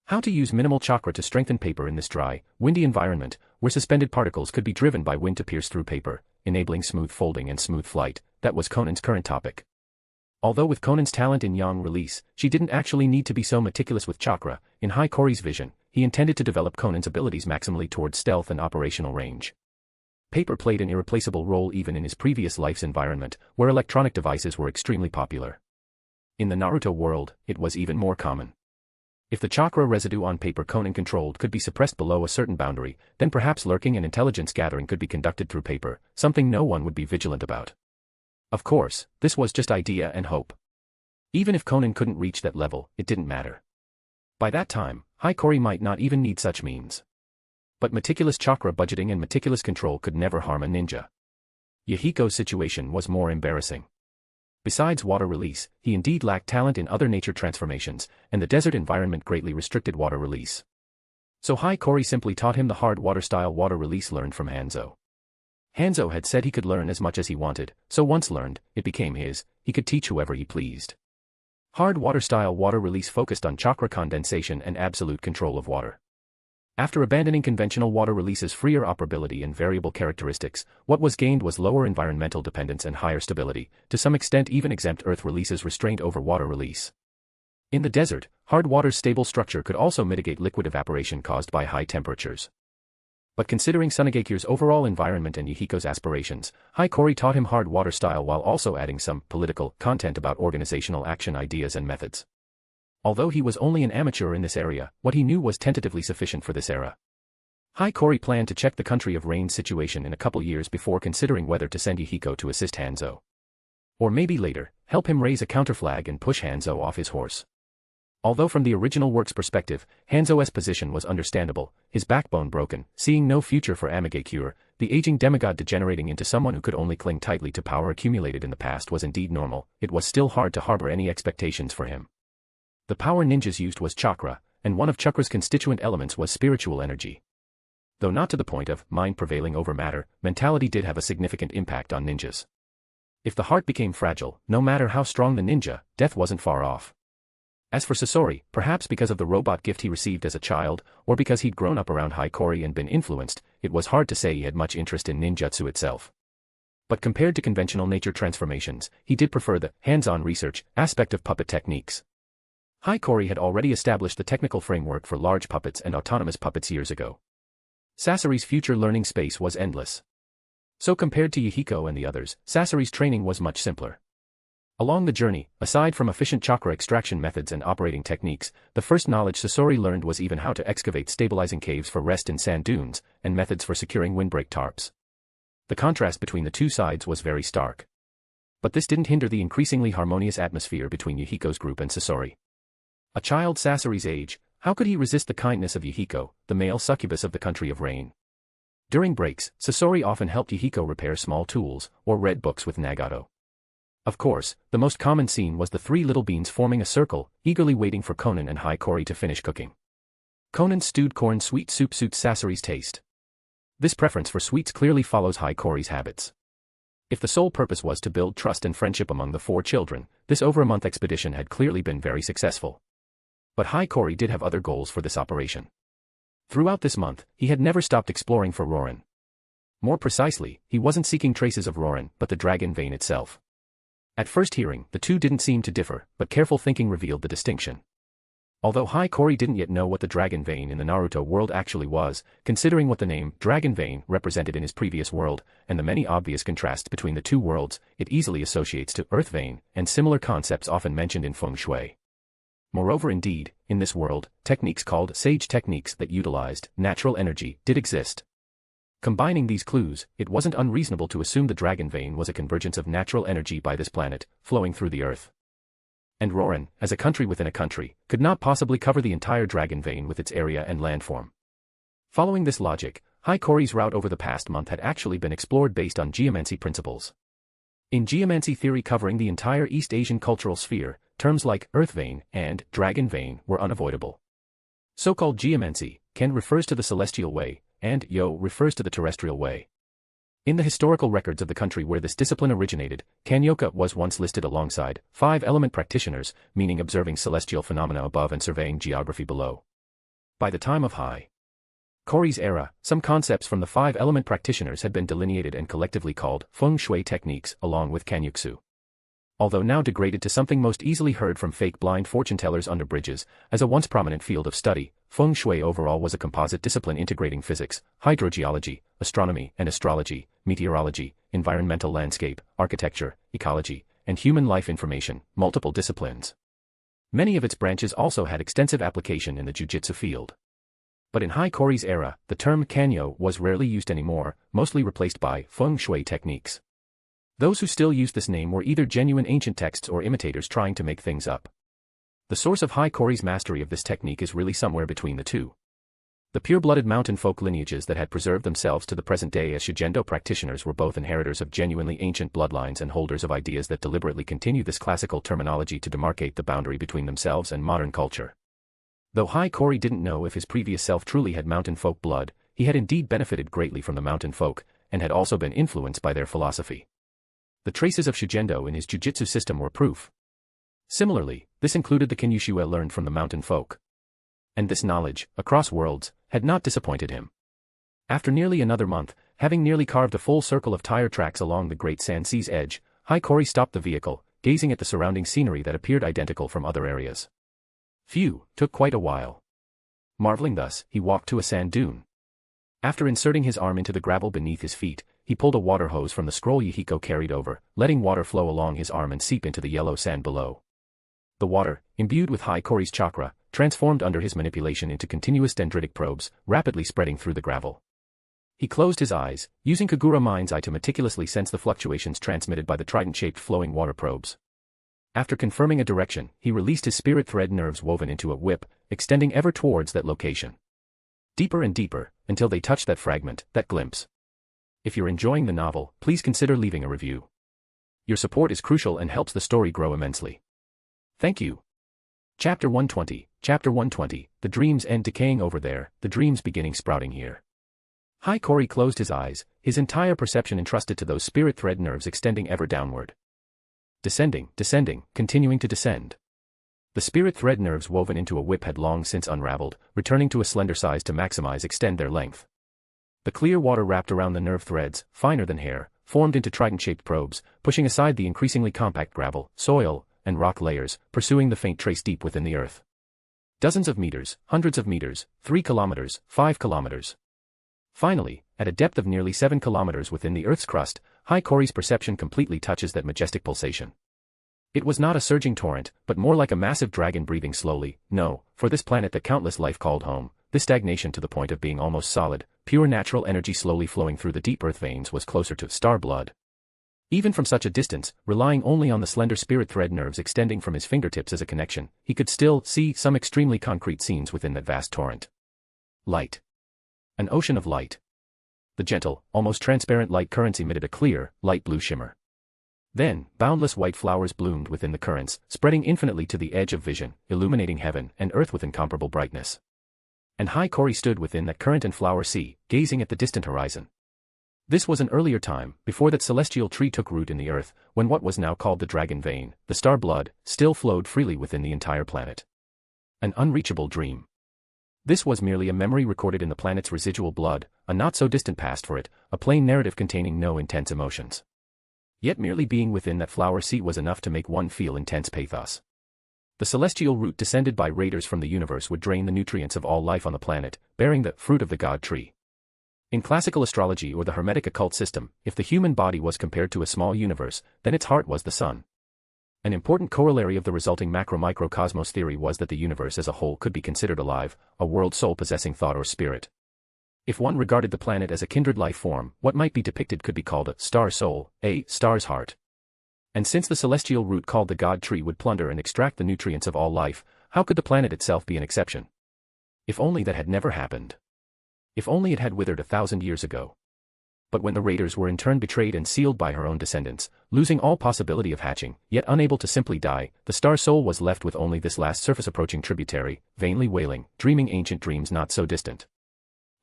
How to use minimal chakra to strengthen paper in this dry, windy environment, where suspended particles could be driven by wind to pierce through paper, enabling smooth folding and smooth flight, that was Conan's current topic. Although with Conan's talent in yang release, she didn't actually need to be so meticulous with chakra. In Hiiraga's vision, he intended to develop Conan's abilities maximally towards stealth and operational range. Paper played an irreplaceable role even in his previous life's environment, where electronic devices were extremely popular. In the Naruto world, it was even more common. If the chakra residue on paper Conan controlled could be suppressed below a certain boundary, then perhaps lurking and intelligence gathering could be conducted through paper, something no one would be vigilant about. Of course, this was just idea and hope. Even if Conan couldn't reach that level, it didn't matter. By that time, Hiiragi might not even need such means. But meticulous chakra budgeting and meticulous control could never harm a ninja. Yahiko's situation was more embarrassing. Besides water release, he indeed lacked talent in other nature transformations, and the desert environment greatly restricted water release. So Hiiragi simply taught him the hard water-style water release learned from Hanzo. Hanzo had said he could learn as much as he wanted, so once learned, it became his. He could teach whoever he pleased. Hard water-style water release focused on chakra condensation and absolute control of water. After abandoning conventional water release's freer operability and variable characteristics, what was gained was lower environmental dependence and higher stability, to some extent even exempt earth release's restraint over water release. In the desert, hard water's stable structure could also mitigate liquid evaporation caused by high temperatures. But considering Tsunade's overall environment and Yahiko's aspirations, Hiiragi taught him hard water style while also adding some political content about organizational action ideas and methods. Although he was only an amateur in this area, what he knew was tentatively sufficient for this era. Hiiragi planned to check the country of Rain's situation in a couple years before considering whether to send Yahiko to assist Hanzo. Or maybe later, help him raise a counterflag and push Hanzo off his horse. Although from the original work's perspective, Hanzo's position was understandable, his backbone broken, seeing no future for Kura, the aging demigod degenerating into someone who could only cling tightly to power accumulated in the past was indeed normal, it was still hard to harbor any expectations for him. The power ninjas used was chakra, and one of chakra's constituent elements was spiritual energy. Though not to the point of mind prevailing over matter, mentality did have a significant impact on ninjas. If the heart became fragile, no matter how strong the ninja, death wasn't far off. As for Sasori, perhaps because of the robot gift he received as a child, or because he'd grown up around Hiiragi and been influenced, it was hard to say he had much interest in ninjutsu itself. But compared to conventional nature transformations, he did prefer the hands-on research aspect of puppet techniques. Hiiragi had already established the technical framework for large puppets and autonomous puppets years ago. Sasori's future learning space was endless. So compared to Yahiko and the others, Sasori's training was much simpler. Along the journey, aside from efficient chakra extraction methods and operating techniques, the first knowledge Sasori learned was even how to excavate stabilizing caves for rest in sand dunes, and methods for securing windbreak tarps. The contrast between the two sides was very stark. But this didn't hinder the increasingly harmonious atmosphere between Yahiko's group and Sasori. A child Sasori's age, how could he resist the kindness of Yahiko, the male succubus of the country of rain? During breaks, Sasori often helped Yahiko repair small tools, or read books with Nagato. Of course, the most common scene was the three little beans forming a circle, eagerly waiting for Conan and Hiiragi to finish cooking. Conan's stewed corn sweet soup suits Sasori's taste. This preference for sweets clearly follows Hiiragi's habits. If the sole purpose was to build trust and friendship among the four children, this over-a-month expedition had clearly been very successful. But Hiiragi did have other goals for this operation. Throughout this month, he had never stopped exploring for Roran. More precisely, he wasn't seeking traces of Roran, but the dragon vein itself. At first hearing, the two didn't seem to differ, but careful thinking revealed the distinction. Although Hiiragi didn't yet know what the dragon vein in the Naruto world actually was, considering what the name dragon vein represented in his previous world, and the many obvious contrasts between the two worlds, it easily associates to earth vein, and similar concepts often mentioned in feng shui. Moreover, indeed, in this world, techniques called sage techniques that utilized natural energy did exist. Combining these clues, it wasn't unreasonable to assume the dragon vein was a convergence of natural energy by this planet, flowing through the earth. And Roran, as a country within a country, could not possibly cover the entire dragon vein with its area and landform. Following this logic, Hiiragi's route over the past month had actually been explored based on geomancy principles. In geomancy theory covering the entire East Asian cultural sphere, terms like earth vein and dragon vein were unavoidable. So-called geomancy, Ken refers to the celestial way, and Yo refers to the terrestrial way. In the historical records of the country where this discipline originated, Kanyoka was once listed alongside five-element practitioners, meaning observing celestial phenomena above and surveying geography below. By the time of Hiiraga's era, some concepts from the five-element practitioners had been delineated and collectively called feng shui techniques along with kanyutsu. although now degraded to something most easily heard from fake blind fortune tellers under bridges. As a once prominent field of study, feng shui overall was a composite discipline integrating physics, hydrogeology, astronomy and astrology, meteorology, environmental landscape, architecture, ecology, and human life information, multiple disciplines. Many of its branches also had extensive application in the jiu-jitsu field. But in Hiiragi era, the term kanyo was rarely used anymore, mostly replaced by feng shui techniques. Those who still used this name were either genuine ancient texts or imitators trying to make things up. The source of Hiiragi's mastery of this technique is really somewhere between the two. The pure-blooded mountain folk lineages that had preserved themselves to the present day as Shugendo practitioners were both inheritors of genuinely ancient bloodlines and holders of ideas that deliberately continue this classical terminology to demarcate the boundary between themselves and modern culture. Though Hiiragi didn't know if his previous self truly had mountain folk blood, he had indeed benefited greatly from the mountain folk, and had also been influenced by their philosophy. The traces of Shugendo in his jiu-jitsu system were proof. Similarly, this included the Kinyushua learned from the mountain folk. And this knowledge, across worlds, had not disappointed him. After nearly another month, having nearly carved a full circle of tire tracks along the Great Sand Sea's edge, Hiiragi stopped the vehicle, gazing at the surrounding scenery that appeared identical from other areas. Phew, took quite a while. Marveling thus, he walked to a sand dune. After inserting his arm into the gravel beneath his feet, he pulled a water hose from the scroll Yahiko carried over, letting water flow along his arm and seep into the yellow sand below. The water, imbued with Hiiragi's chakra, transformed under his manipulation into continuous dendritic probes, rapidly spreading through the gravel. He closed his eyes, using Kagura Mind's eye to meticulously sense the fluctuations transmitted by the trident-shaped flowing water probes. After confirming a direction, he released his spirit thread nerves woven into a whip, extending ever towards that location. Deeper and deeper, until they touched that fragment, that glimpse. If you're enjoying the novel, please consider leaving a review. Your support is crucial and helps the story grow immensely. Thank you. Chapter 120, Chapter 120, The dreams end decaying over there, the dreams beginning sprouting here. Hiiragi closed his eyes, his entire perception entrusted to those spirit thread nerves extending ever downward. Descending, descending, continuing to descend. The spirit thread nerves woven into a whip had long since unraveled, returning to a slender size to extend their length. The clear water wrapped around the nerve threads, finer than hair, formed into trident-shaped probes, pushing aside the increasingly compact gravel, soil, and rock layers, pursuing the faint trace deep within the earth. Dozens of meters, hundreds of meters, 3 kilometers, 5 kilometers. Finally, at a depth of nearly 7 kilometers within the Earth's crust, Hiiragi's perception completely touches that majestic pulsation. It was not a surging torrent, but more like a massive dragon breathing slowly. No, for this planet that countless life called home, this stagnation to the point of being almost solid, pure natural energy slowly flowing through the deep earth veins was closer to star blood. Even from such a distance, relying only on the slender spirit thread nerves extending from his fingertips as a connection, he could still see some extremely concrete scenes within that vast torrent. Light. An ocean of light. The gentle, almost transparent light currents emitted a clear, light blue shimmer. Then, boundless white flowers bloomed within the currents, spreading infinitely to the edge of vision, illuminating heaven and earth with incomparable brightness. And Hiiragi stood within that current and flower sea, gazing at the distant horizon. This was an earlier time, before that celestial tree took root in the earth, when what was now called the dragon vein, the star blood, still flowed freely within the entire planet. An unreachable dream. This was merely a memory recorded in the planet's residual blood, a not-so-distant past for it, a plain narrative containing no intense emotions. Yet merely being within that flower sea was enough to make one feel intense pathos. The celestial root descended by raiders from the universe would drain the nutrients of all life on the planet, bearing the fruit of the god tree. In classical astrology or the Hermetic occult system, if the human body was compared to a small universe, then its heart was the sun. An important corollary of the resulting macro-microcosmos theory was that the universe as a whole could be considered alive, a world soul possessing thought or spirit. If one regarded the planet as a kindred life form, what might be depicted could be called a star soul, a star's heart. And since the celestial root called the god tree would plunder and extract the nutrients of all life, how could the planet itself be an exception? If only that had never happened. If only it had withered 1,000 years ago. But when the raiders were in turn betrayed and sealed by her own descendants, losing all possibility of hatching, yet unable to simply die, the star soul was left with only this last surface-approaching tributary, vainly wailing, dreaming ancient dreams not so distant.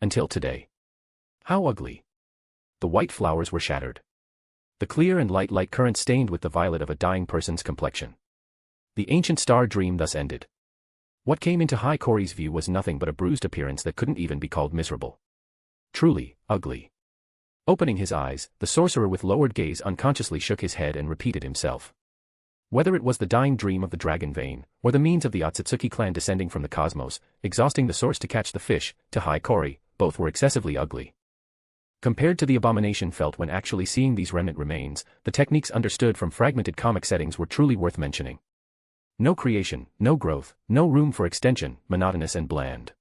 Until today. How ugly. The white flowers were shattered. The clear and light current stained with the violet of a dying person's complexion. The ancient star dream thus ended. What came into Hiiragi's view was nothing but a bruised appearance that couldn't even be called miserable. Truly, ugly. Opening his eyes, the sorcerer with lowered gaze unconsciously shook his head and repeated himself. Whether it was the dying dream of the dragon vein, or the means of the Otsutsuki clan descending from the cosmos, exhausting the source to catch the fish, to Hiiragi, both were excessively ugly. Compared to the abomination felt when actually seeing these remnant remains, the techniques understood from fragmented comic settings were truly worth mentioning. No creation, no growth, no room for extension, monotonous and bland.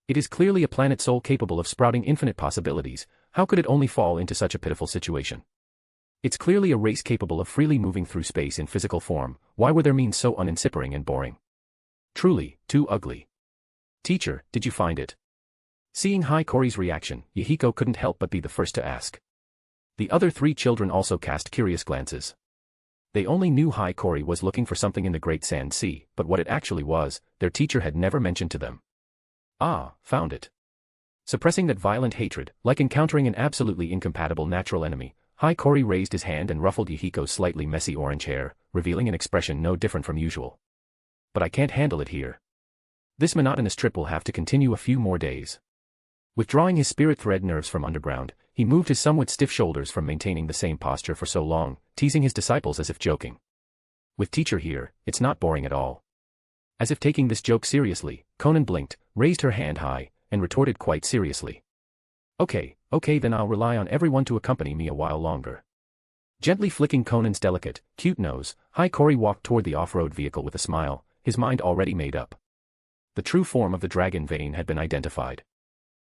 It is clearly a planet soul capable of sprouting infinite possibilities. How could it only fall into such a pitiful situation? It's clearly a race capable of freely moving through space in physical form. Why were their means so uninsipering and boring? Truly, too ugly. Teacher, did you find it? Seeing Hiiragi's reaction, Yahiko couldn't help but be the first to ask. The other 3 children also cast curious glances. They only knew Hiiragi was looking for something in the Great Sand Sea, but what it actually was, their teacher had never mentioned to them. Ah, found it. Suppressing that violent hatred, like encountering an absolutely incompatible natural enemy, Hiiragi raised his hand and ruffled Yahiko's slightly messy orange hair, revealing an expression no different from usual. But I can't handle it here. This monotonous trip will have to continue a few more days. Withdrawing his spirit thread nerves from underground, he moved his somewhat stiff shoulders from maintaining the same posture for so long, teasing his disciples as if joking. With teacher here, it's not boring at all. As if taking this joke seriously, Conan blinked, raised her hand high, and retorted quite seriously. Okay, then I'll rely on everyone to accompany me a while longer. Gently flicking Conan's delicate, cute nose, Hiiragi walked toward the off-road vehicle with a smile, his mind already made up. The true form of the dragon vein had been identified.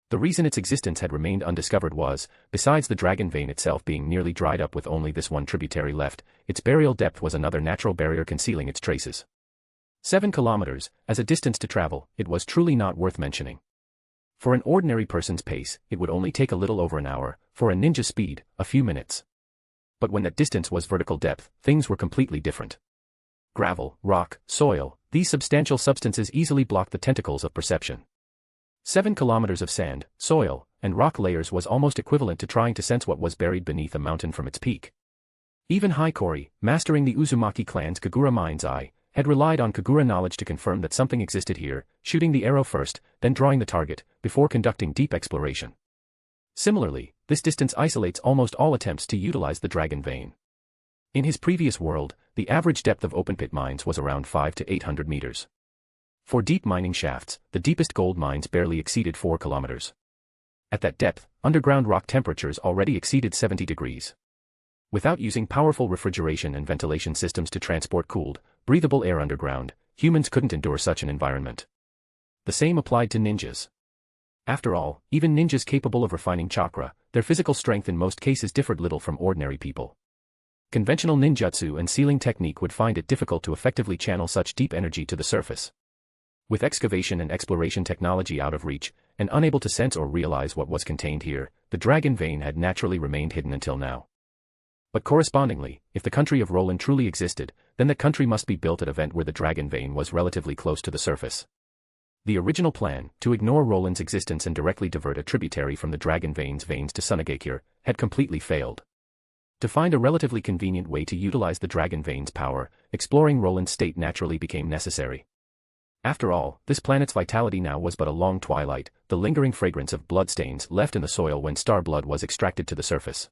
The reason its existence had remained undiscovered was, besides the dragon vein itself being nearly dried up with only this one tributary left, its burial depth was another natural barrier concealing its traces. 7 kilometers, as a distance to travel, it was truly not worth mentioning. For an ordinary person's pace, it would only take a little over an hour, for a ninja speed, a few minutes. But when that distance was vertical depth, things were completely different. Gravel, rock, soil, these substantial substances easily blocked the tentacles of perception. 7 kilometers of sand, soil, and rock layers was almost equivalent to trying to sense what was buried beneath a mountain from its peak. Even Hiiragi, mastering the Uzumaki clan's Kagura mind's eye, had relied on Kagura knowledge to confirm that something existed here, shooting the arrow first, then drawing the target, before conducting deep exploration. Similarly, this distance isolates almost all attempts to utilize the dragon vein. In his previous world, the average depth of open-pit mines was around 500 to 800 meters. For deep mining shafts, the deepest gold mines barely exceeded 4 kilometers. At that depth, underground rock temperatures already exceeded 70 degrees. Without using powerful refrigeration and ventilation systems to transport cooled, breathable air underground, humans couldn't endure such an environment. The same applied to ninjas. After all, even ninjas capable of refining chakra, their physical strength in most cases differed little from ordinary people. Conventional ninjutsu and sealing technique would find it difficult to effectively channel such deep energy to the surface. With excavation and exploration technology out of reach, and unable to sense or realize what was contained here, the dragon vein had naturally remained hidden until now. But correspondingly, if the country of Roran truly existed, then that country must be built at a vent where the dragon vein was relatively close to the surface. The original plan, to ignore Roran's existence and directly divert a tributary from the dragon vein's veins to Tsunade, had completely failed. To find a relatively convenient way to utilize the dragon vein's power, exploring Roran's state naturally became necessary. After all, this planet's vitality now was but a long twilight, the lingering fragrance of bloodstains left in the soil when star blood was extracted to the surface.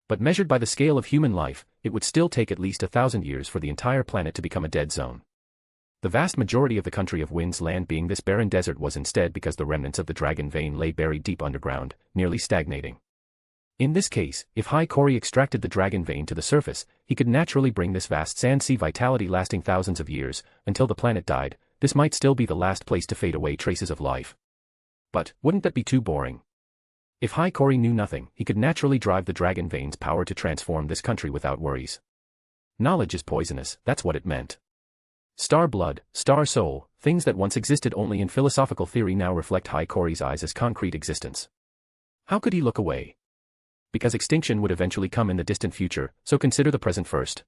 But measured by the scale of human life, it would still take at least 1,000 years for the entire planet to become a dead zone. The vast majority of the country of Wind's land being this barren desert was instead because the remnants of the dragon vein lay buried deep underground, nearly stagnating. In this case, if Hiiragi extracted the dragon vein to the surface, he could naturally bring this vast sand sea vitality lasting thousands of years, until the planet died. This might still be the last place to fade away traces of life. But, wouldn't that be too boring? If Hiiragi knew nothing, he could naturally drive the dragon vein's power to transform this country without worries. Knowledge is poisonous, that's what it meant. Star blood, star soul, things that once existed only in philosophical theory now reflect Hiiragi's eyes as concrete existence. How could he look away? Because extinction would eventually come in the distant future, so consider the present first.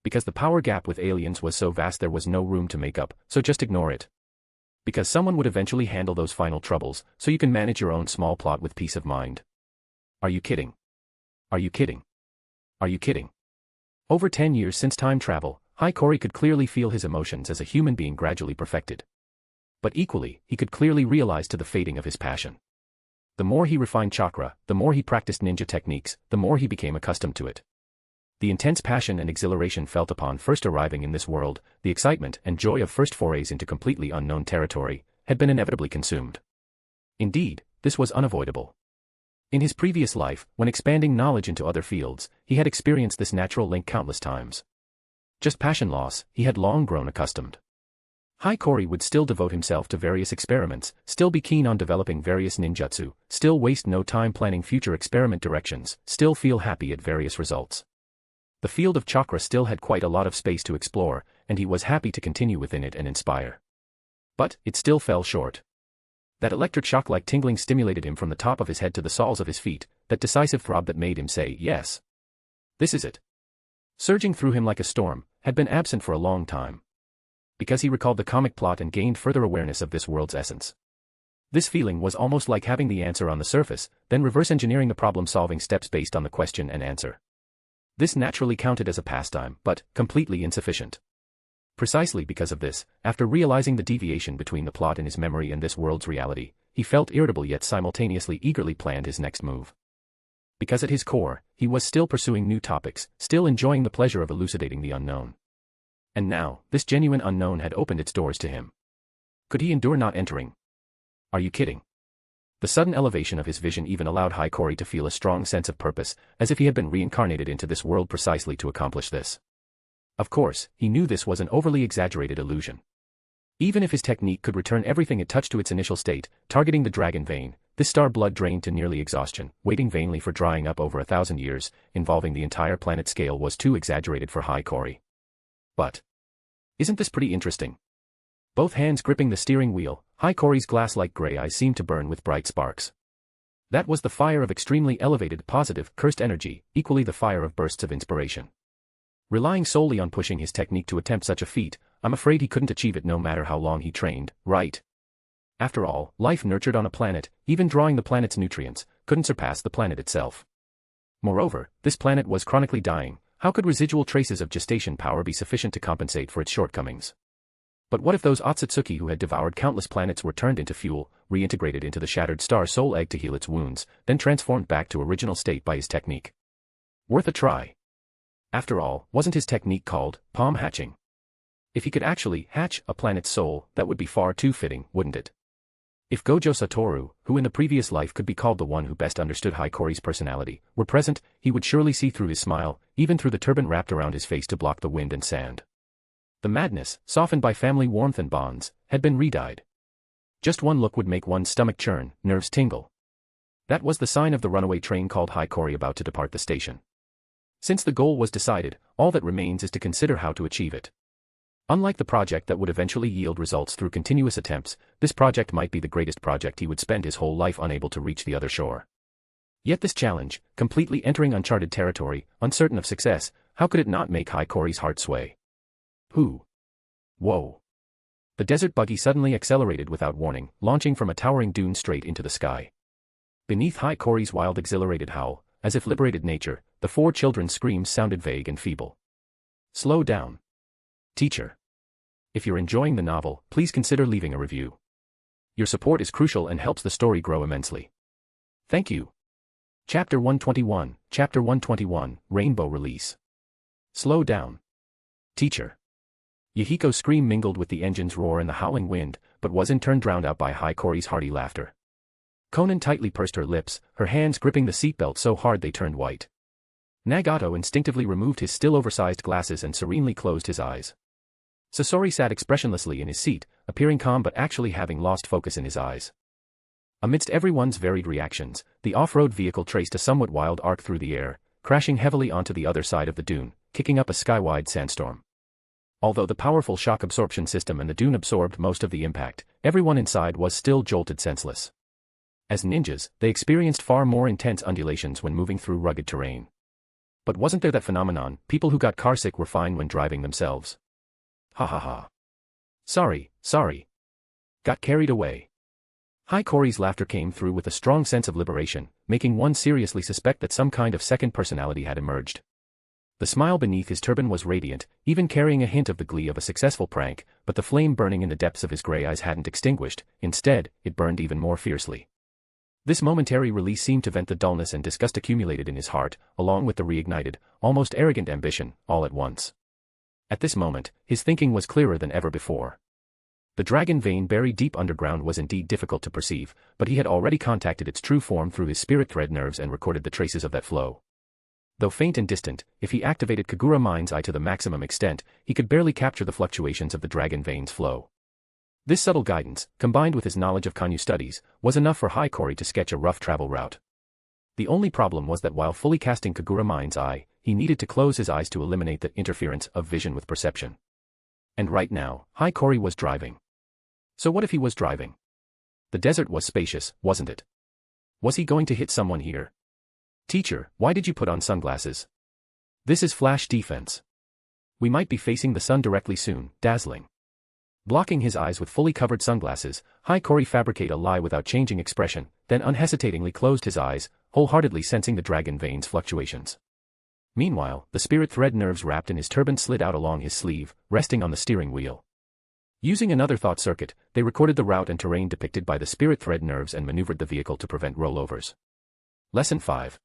Because the power gap with aliens was so vast there was no room to make up, so just ignore it. Because someone would eventually handle those final troubles, so you can manage your own small plot with peace of mind. Are you kidding? Are you kidding? Are you kidding? Over 10 years since time travel, Hiiragi could clearly feel his emotions as a human being gradually perfected. But equally, he could clearly realize to the fading of his passion. The more he refined chakra, the more he practiced ninja techniques, the more he became accustomed to it. The intense passion and exhilaration felt upon first arriving in this world, the excitement and joy of first forays into completely unknown territory, had been inevitably consumed. Indeed, this was unavoidable. In his previous life, when expanding knowledge into other fields, he had experienced this natural link countless times. Just passion loss, he had long grown accustomed. Hikori would still devote himself to various experiments, still be keen on developing various ninjutsu, still waste no time planning future experiment directions, still feel happy at various results. The field of chakra still had quite a lot of space to explore, and he was happy to continue within it and inspire. But, it still fell short. That electric shock-like tingling stimulated him from the top of his head to the soles of his feet, that decisive throb that made him say, yes. This is it. Surging through him like a storm, had been absent for a long time. Because he recalled the comic plot and gained further awareness of this world's essence. This feeling was almost like having the answer on the surface, then reverse engineering the problem-solving steps based on the question and answer. This naturally counted as a pastime, but completely insufficient. Precisely because of this, after realizing the deviation between the plot in his memory and this world's reality, he felt irritable yet simultaneously eagerly planned his next move. Because at his core, he was still pursuing new topics, still enjoying the pleasure of elucidating the unknown. And now, this genuine unknown had opened its doors to him. Could he endure not entering? Are you kidding? The sudden elevation of his vision even allowed Hikori to feel a strong sense of purpose, as if he had been reincarnated into this world precisely to accomplish this. Of course, he knew this was an overly exaggerated illusion. Even if his technique could return everything it touched to its initial state, targeting the dragon vein, this star blood drained to nearly exhaustion, waiting vainly for drying up over 1,000 years, involving the entire planet scale was too exaggerated for Hikori. But isn't this pretty interesting? Both hands gripping the steering wheel, Hikori's glass-like gray eyes seemed to burn with bright sparks. That was the fire of extremely elevated, positive, cursed energy, equally the fire of bursts of inspiration. Relying solely on pushing his technique to attempt such a feat, I'm afraid he couldn't achieve it no matter how long he trained, right? After all, life nurtured on a planet, even drawing the planet's nutrients, couldn't surpass the planet itself. Moreover, this planet was chronically dying. How could residual traces of gestation power be sufficient to compensate for its shortcomings? But what if those Otsutsuki who had devoured countless planets were turned into fuel, reintegrated into the shattered star soul egg to heal its wounds, then transformed back to original state by his technique? Worth a try. After all, wasn't his technique called palm hatching? If he could actually hatch a planet's soul, that would be far too fitting, wouldn't it? If Gojo Satoru, who in the previous life could be called the one who best understood Hikori's personality, were present, he would surely see through his smile, even through the turban wrapped around his face to block the wind and sand. The madness, softened by family warmth and bonds, had been re-dyed. Just one look would make one's stomach churn, nerves tingle. That was the sign of the runaway train called Hikori about to depart the station. Since the goal was decided, all that remains is to consider how to achieve it. Unlike the project that would eventually yield results through continuous attempts, this project might be the greatest project he would spend his whole life unable to reach the other shore. Yet this challenge, completely entering uncharted territory, uncertain of success, how could it not make Hikori's heart sway? Who? Whoa. The desert buggy suddenly accelerated without warning, launching from a towering dune straight into the sky. Beneath Hikori's wild exhilarated howl, as if liberated nature, the four children's screams sounded vague and feeble. Slow down. Teacher. If you're enjoying the novel, please consider leaving a review. Your support is crucial and helps the story grow immensely. Thank you. Chapter 121, Rainbow Release. Slow down. Teacher. Yahiko's scream mingled with the engine's roar and the howling wind, but was in turn drowned out by Hikori's hearty laughter. Konan tightly pursed her lips, her hands gripping the seatbelt so hard they turned white. Nagato instinctively removed his still oversized glasses and serenely closed his eyes. Sasori sat expressionlessly in his seat, appearing calm but actually having lost focus in his eyes. Amidst everyone's varied reactions, the off-road vehicle traced a somewhat wild arc through the air, crashing heavily onto the other side of the dune, kicking up a sky-wide sandstorm. Although the powerful shock absorption system and the dune absorbed most of the impact, everyone inside was still jolted senseless. As ninjas, they experienced far more intense undulations when moving through rugged terrain. But wasn't there that phenomenon, people who got carsick were fine when driving themselves? Ha ha ha. Sorry. Got carried away. Hikori's laughter came through with a strong sense of liberation, making one seriously suspect that some kind of second personality had emerged. The smile beneath his turban was radiant, even carrying a hint of the glee of a successful prank, but the flame burning in the depths of his gray eyes hadn't extinguished, instead, it burned even more fiercely. This momentary release seemed to vent the dullness and disgust accumulated in his heart, along with the reignited, almost arrogant ambition, all at once. At this moment, his thinking was clearer than ever before. The dragon vein buried deep underground was indeed difficult to perceive, but he had already contacted its true form through his spirit thread nerves and recorded the traces of that flow. Though faint and distant, if he activated Kagura Mind's Eye to the maximum extent, he could barely capture the fluctuations of the dragon vein's flow. This subtle guidance, combined with his knowledge of Kanyu studies, was enough for Hiiragi to sketch a rough travel route. The only problem was that while fully casting Kagura Mind's Eye, he needed to close his eyes to eliminate the interference of vision with perception. And right now, Hiiragi was driving. So what if he was driving? The desert was spacious, wasn't it? Was he going to hit someone here? Teacher, why did you put on sunglasses? This is flash defense. We might be facing the sun directly soon, dazzling. Blocking his eyes with fully covered sunglasses, Hiiragi fabricated a lie without changing expression, then unhesitatingly closed his eyes, wholeheartedly sensing the dragon vein's fluctuations. Meanwhile, the spirit thread nerves wrapped in his turban slid out along his sleeve, resting on the steering wheel. Using another thought circuit, they recorded the route and terrain depicted by the spirit thread nerves and maneuvered the vehicle to prevent rollovers. Lesson 5.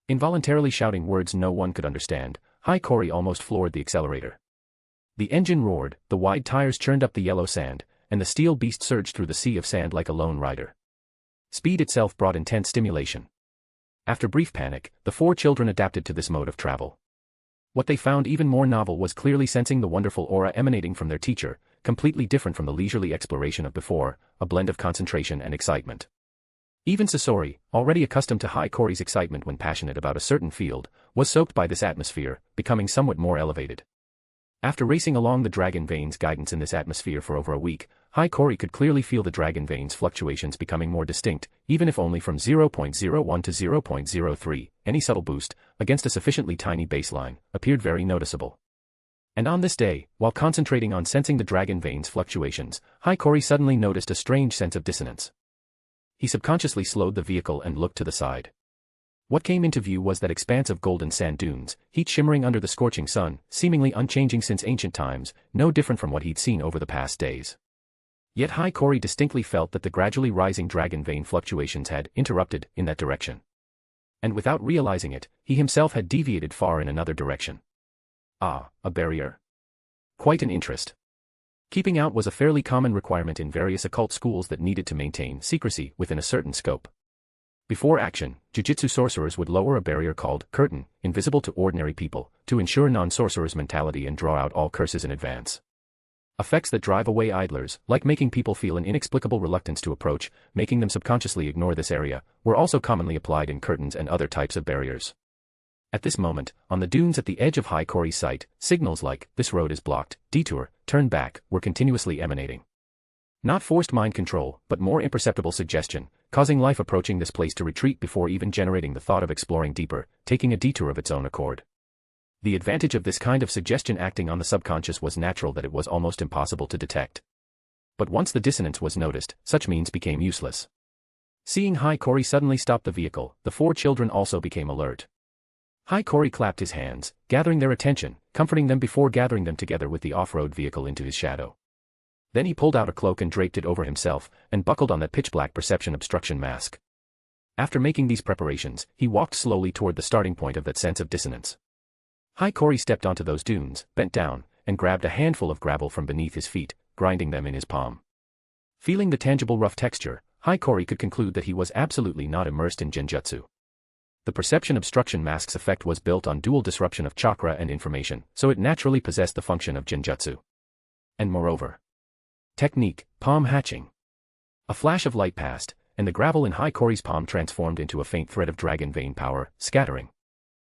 Involuntarily shouting words no one could understand, Hiiragi almost floored the accelerator. The engine roared, the wide tires churned up the yellow sand, and the steel beast surged through the sea of sand like a lone rider. Speed itself brought intense stimulation. After brief panic, the four children adapted to this mode of travel. What they found even more novel was clearly sensing the wonderful aura emanating from their teacher, completely different from the leisurely exploration of before, a blend of concentration and excitement. Even Sasori, already accustomed to Hiiragi's excitement when passionate about a certain field, was soaked by this atmosphere, becoming somewhat more elevated. After racing along the dragon vein's guidance in this atmosphere for over a week, Hiiragi could clearly feel the dragon vein's fluctuations becoming more distinct, even if only from 0.01 to 0.03, any subtle boost, against a sufficiently tiny baseline, appeared very noticeable. And on this day, while concentrating on sensing the dragon vein's fluctuations, Hiiragi suddenly noticed a strange sense of dissonance. He subconsciously slowed the vehicle and looked to the side. What came into view was that expanse of golden sand dunes, heat shimmering under the scorching sun, seemingly unchanging since ancient times, no different from what he'd seen over the past days. Yet Hiiragi distinctly felt that the gradually rising dragon vein fluctuations had interrupted in that direction. And without realizing it, he himself had deviated far in another direction. Ah, a barrier. Quite an interest. Keeping out was a fairly common requirement in various occult schools that needed to maintain secrecy within a certain scope. Before action, jiu-jitsu sorcerers would lower a barrier called curtain, invisible to ordinary people, to ensure non-sorcerers' mentality and draw out all curses in advance. Effects that drive away idlers, like making people feel an inexplicable reluctance to approach, making them subconsciously ignore this area, were also commonly applied in curtains and other types of barriers. At this moment, on the dunes at the edge of Hiiragi's sight, signals like, "This road is blocked," "Detour," "Turn back," were continuously emanating. Not forced mind control, but more imperceptible suggestion, causing life approaching this place to retreat before even generating the thought of exploring deeper, taking a detour of its own accord. The advantage of this kind of suggestion acting on the subconscious was natural that it was almost impossible to detect. But once the dissonance was noticed, such means became useless. Seeing Hiiragi suddenly stop the vehicle, the four children also became alert. Hiiragi clapped his hands, gathering their attention, comforting them before gathering them together with the off-road vehicle into his shadow. Then he pulled out a cloak and draped it over himself, and buckled on that pitch-black perception obstruction mask. After making these preparations, he walked slowly toward the starting point of that sense of dissonance. Hiiragi stepped onto those dunes, bent down, and grabbed a handful of gravel from beneath his feet, grinding them in his palm. Feeling the tangible rough texture, Hiiragi could conclude that he was absolutely not immersed in genjutsu. The perception obstruction mask's effect was built on dual disruption of chakra and information, so it naturally possessed the function of genjutsu. And moreover, technique, palm hatching. A flash of light passed, and the gravel in Hiiragi's palm transformed into a faint thread of dragon vein power, scattering.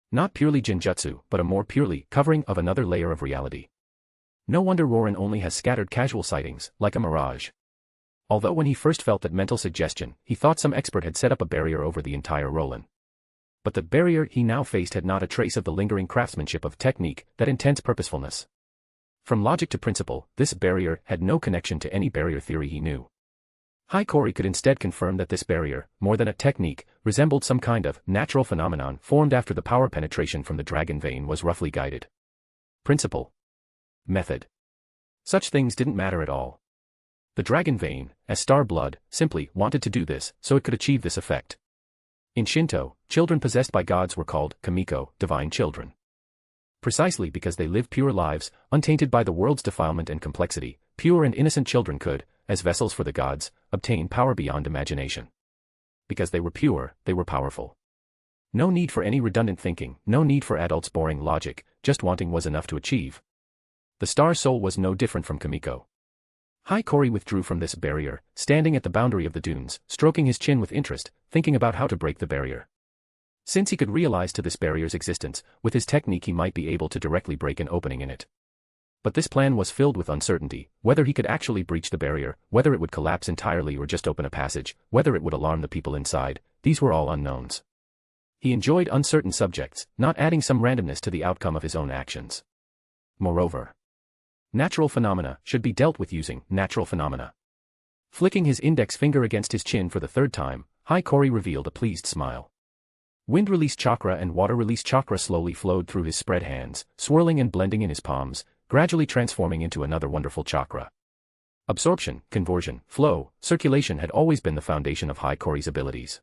Not purely genjutsu, but a more purely covering of another layer of reality. No wonder Roran only has scattered casual sightings, like a mirage. Although when he first felt that mental suggestion, he thought some expert had set up a barrier over the entire Roran. But the barrier he now faced had not a trace of the lingering craftsmanship of technique, that intense purposefulness. From logic to principle, this barrier had no connection to any barrier theory he knew. Hiiragi could instead confirm that this barrier, more than a technique, resembled some kind of natural phenomenon formed after the power penetration from the dragon vein was roughly guided. Principle. Method. Such things didn't matter at all. The dragon vein, as star blood, simply wanted to do this so it could achieve this effect. In Shinto, children possessed by gods were called kamiko, divine children. Precisely because they lived pure lives, untainted by the world's defilement and complexity, pure and innocent children could, as vessels for the gods, obtain power beyond imagination. Because they were pure, they were powerful. No need for any redundant thinking, no need for adults' boring logic, just wanting was enough to achieve. The star soul was no different from kamiko. Hiiragi withdrew from this barrier, standing at the boundary of the dunes, stroking his chin with interest, thinking about how to break the barrier. Since he could realize to this barrier's existence, with his technique he might be able to directly break an opening in it. But this plan was filled with uncertainty, whether he could actually breach the barrier, whether it would collapse entirely or just open a passage, whether it would alarm the people inside, these were all unknowns. He enjoyed uncertain subjects, not adding some randomness to the outcome of his own actions. Moreover, natural phenomena should be dealt with using natural phenomena. Flicking his index finger against his chin for the third time, Hiiragi revealed a pleased smile. Wind-release chakra and water-release chakra slowly flowed through his spread hands, swirling and blending in his palms, gradually transforming into another wonderful chakra. Absorption, conversion, flow, circulation had always been the foundation of Hiiragi's abilities.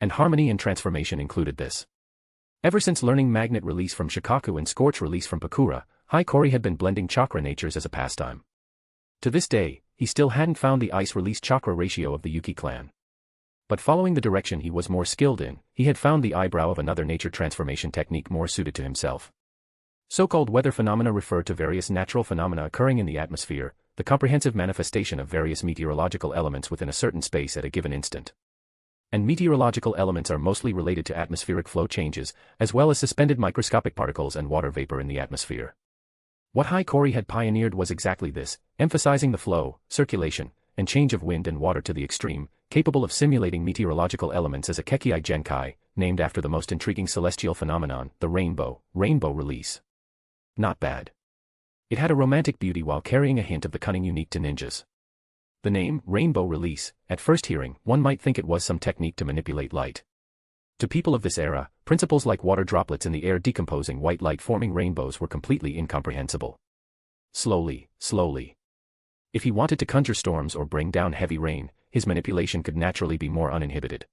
And harmony and transformation included this. Ever since learning magnet release from Shikaku and scorch release from Pakura, Hiiragi had been blending chakra natures as a pastime. To this day, he still hadn't found the ice release chakra ratio of the Yuki clan. But following the direction he was more skilled in, he had found the eyebrow of another nature transformation technique more suited to himself. So-called weather phenomena refer to various natural phenomena occurring in the atmosphere, the comprehensive manifestation of various meteorological elements within a certain space at a given instant. And meteorological elements are mostly related to atmospheric flow changes, as well as suspended microscopic particles and water vapor in the atmosphere. What Hiiragi had pioneered was exactly this, emphasizing the flow, circulation, and change of wind and water to the extreme, capable of simulating meteorological elements as a Kekei Genkai, named after the most intriguing celestial phenomenon, the rainbow release. Not bad. It had a romantic beauty while carrying a hint of the cunning unique to ninjas. The name, rainbow release, at first hearing, one might think it was some technique to manipulate light. To people of this era, principles like water droplets in the air decomposing white light forming rainbows were completely incomprehensible. Slowly. If he wanted to conjure storms or bring down heavy rain, his manipulation could naturally be more uninhibited.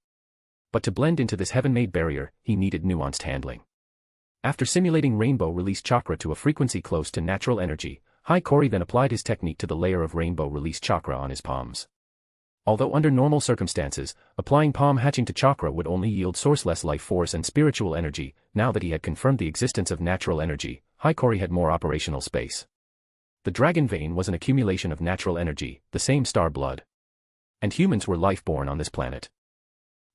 But to blend into this heaven-made barrier, he needed nuanced handling. After simulating rainbow release chakra to a frequency close to natural energy, Hiiragi then applied his technique to the layer of rainbow release chakra on his palms. Although under normal circumstances, applying palm hatching to chakra would only yield sourceless life force and spiritual energy, now that he had confirmed the existence of natural energy, Hiiragi had more operational space. The dragon vein was an accumulation of natural energy, the same star blood. And humans were life-born on this planet.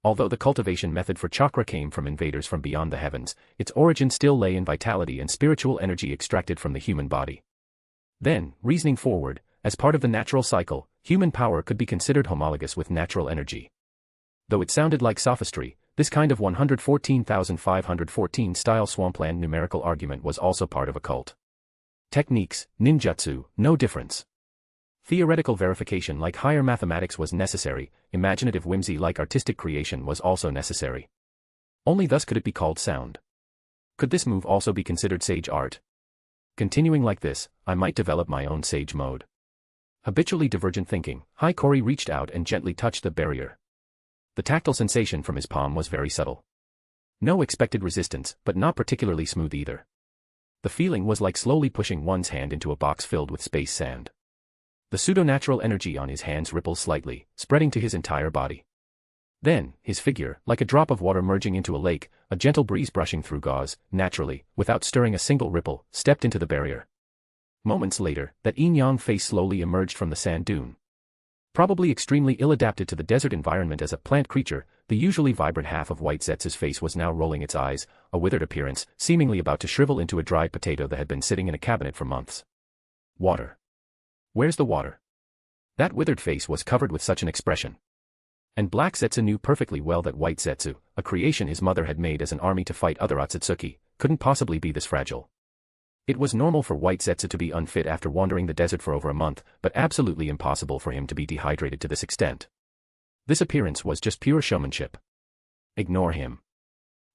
Although the cultivation method for chakra came from invaders from beyond the heavens, its origin still lay in vitality and spiritual energy extracted from the human body. Then, reasoning forward, as part of the natural cycle, human power could be considered homologous with natural energy. Though it sounded like sophistry, this kind of 114,514 style swampland numerical argument was also part of a cult. Techniques, ninjutsu, no difference. Theoretical verification like higher mathematics was necessary, imaginative whimsy like artistic creation was also necessary. Only thus could it be called sound. Could this move also be considered sage art? Continuing like this, I might develop my own sage mode. Habitually divergent thinking, Hiiragi reached out and gently touched the barrier. The tactile sensation from his palm was very subtle. No expected resistance, but not particularly smooth either. The feeling was like slowly pushing one's hand into a box filled with space sand. The pseudo-natural energy on his hands rippled slightly, spreading to his entire body. Then, his figure, like a drop of water merging into a lake, a gentle breeze brushing through gauze, naturally, without stirring a single ripple, stepped into the barrier. Moments later, that yin-yang face slowly emerged from the sand dune. Probably extremely ill-adapted to the desert environment as a plant creature, the usually vibrant half of White Zetsu's face was now rolling its eyes, a withered appearance, seemingly about to shrivel into a dried potato that had been sitting in a cabinet for months. Water. Where's the water? That withered face was covered with such an expression. And Black Zetsu knew perfectly well that White Zetsu, a creation his mother had made as an army to fight other Otsutsuki, couldn't possibly be this fragile. It was normal for White Zetsu to be unfit after wandering the desert for over a month, but absolutely impossible for him to be dehydrated to this extent. This appearance was just pure showmanship. Ignore him.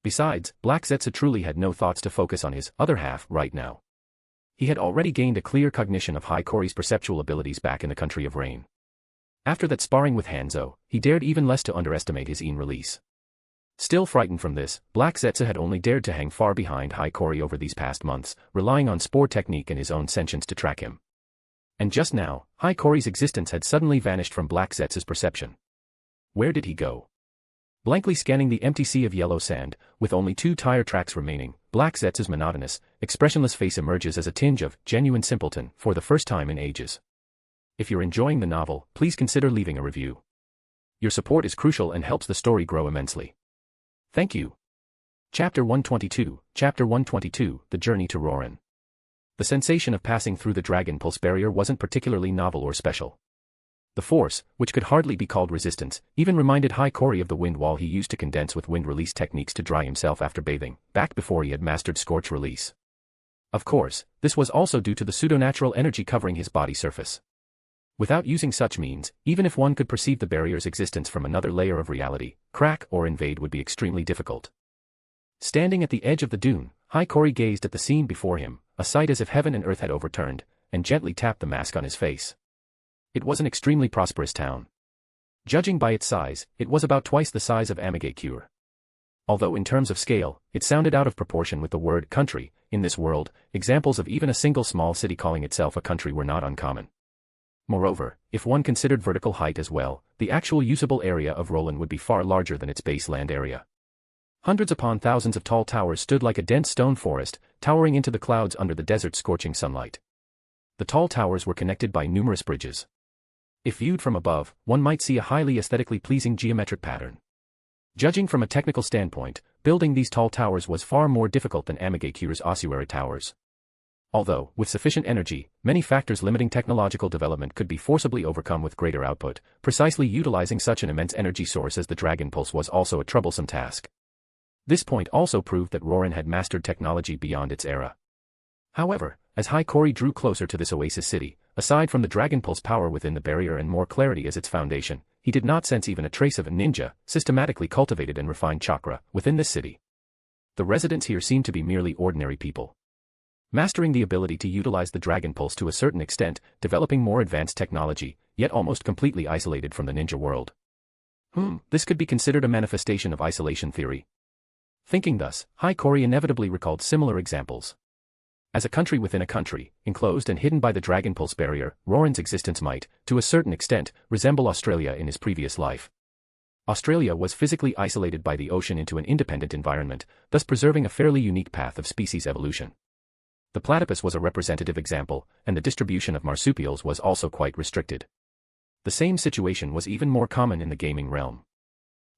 Besides, Black Zetsu truly had no thoughts to focus on his other half right now. He had already gained a clear cognition of Hiiragi's perceptual abilities back in the country of rain. After that sparring with Hanzo, he dared even less to underestimate his own release. Still frightened from this, Black Zetsu had only dared to hang far behind Hiiragi over these past months, relying on spore technique and his own sentience to track him. And just now, Hiiragi's existence had suddenly vanished from Black Zetsu's perception. Where did he go? Blankly scanning the empty sea of yellow sand, with only 2 tire tracks remaining, Black Zetsu's monotonous, expressionless face emerges as a tinge of genuine simpleton for the first time in ages. If you're enjoying the novel, please consider leaving a review. Your support is crucial and helps the story grow immensely. Thank you. Chapter 122, The Journey to Roran. The sensation of passing through the Dragon Pulse barrier wasn't particularly novel or special. The force, which could hardly be called resistance, even reminded Hiiragi of the wind wall he used to condense with wind release techniques to dry himself after bathing, back before he had mastered scorch release. Of course, this was also due to the pseudo-natural energy covering his body surface. Without using such means, even if one could perceive the barrier's existence from another layer of reality, crack or invade would be extremely difficult. Standing at the edge of the dune, Hiiragi gazed at the scene before him, a sight as if heaven and earth had overturned, and gently tapped the mask on his face. It was an extremely prosperous town. Judging by its size, it was about twice the size of Kura. Although in terms of scale, it sounded out of proportion with the word country. In this world, examples of even a single small city calling itself a country were not uncommon. Moreover, if one considered vertical height as well, the actual usable area of Roran would be far larger than its base land area. Hundreds upon thousands of tall towers stood like a dense stone forest, towering into the clouds under the desert's scorching sunlight. The tall towers were connected by numerous bridges. If viewed from above, one might see a highly aesthetically pleasing geometric pattern. Judging from a technical standpoint, building these tall towers was far more difficult than Kura's ossuary towers. Although, with sufficient energy, many factors limiting technological development could be forcibly overcome with greater output, precisely utilizing such an immense energy source as the Dragon Pulse was also a troublesome task. This point also proved that Roran had mastered technology beyond its era. However, as Hiiragi drew closer to this oasis city, aside from the Dragon Pulse power within the barrier and more clarity as its foundation, he did not sense even a trace of a ninja, systematically cultivated and refined chakra, within this city. The residents here seemed to be merely ordinary people. Mastering the ability to utilize the Dragon Pulse to a certain extent, developing more advanced technology, yet almost completely isolated from the ninja world. This could be considered a manifestation of isolation theory. Thinking thus, Hiiragi inevitably recalled similar examples. As a country within a country, enclosed and hidden by the Dragon Pulse barrier, Roran's existence might, to a certain extent, resemble Australia in his previous life. Australia was physically isolated by the ocean into an independent environment, thus preserving a fairly unique path of species evolution. The platypus was a representative example, and the distribution of marsupials was also quite restricted. The same situation was even more common in the gaming realm.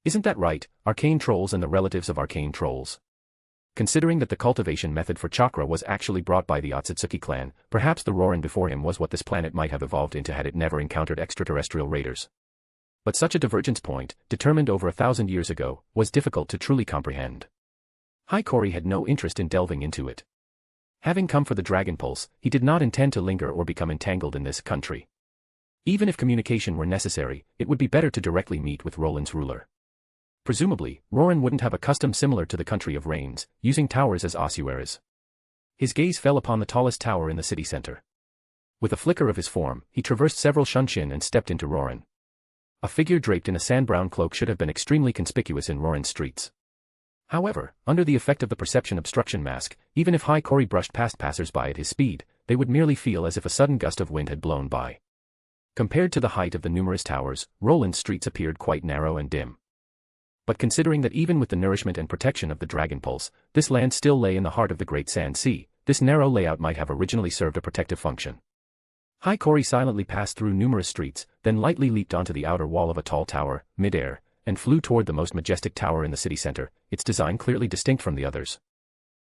Isn't that right, arcane trolls and the relatives of arcane trolls? Considering that the cultivation method for chakra was actually brought by the Otsutsuki clan, perhaps the Roran before him was what this planet might have evolved into had it never encountered extraterrestrial raiders. But such a divergence point, determined over 1,000 years ago, was difficult to truly comprehend. Hiiragi had no interest in delving into it. Having come for the Dragon Pulse, he did not intend to linger or become entangled in this country. Even if communication were necessary, it would be better to directly meet with Roland's ruler. Presumably, Roran wouldn't have a custom similar to the country of rains, using towers as ossuaries. His gaze fell upon the tallest tower in the city center. With a flicker of his form, he traversed several shunshin and stepped into Roran. A figure draped in a sand-brown cloak should have been extremely conspicuous in Roran's streets. However, under the effect of the perception obstruction mask, even if Hiiragi brushed past passers-by at his speed, they would merely feel as if a sudden gust of wind had blown by. Compared to the height of the numerous towers, Roland's streets appeared quite narrow and dim. But considering that even with the nourishment and protection of the Dragon Pulse, this land still lay in the heart of the Great Sand Sea, this narrow layout might have originally served a protective function. Hiiragi silently passed through numerous streets, then lightly leaped onto the outer wall of a tall tower, mid-air, and flew toward the most majestic tower in the city center, its design clearly distinct from the others.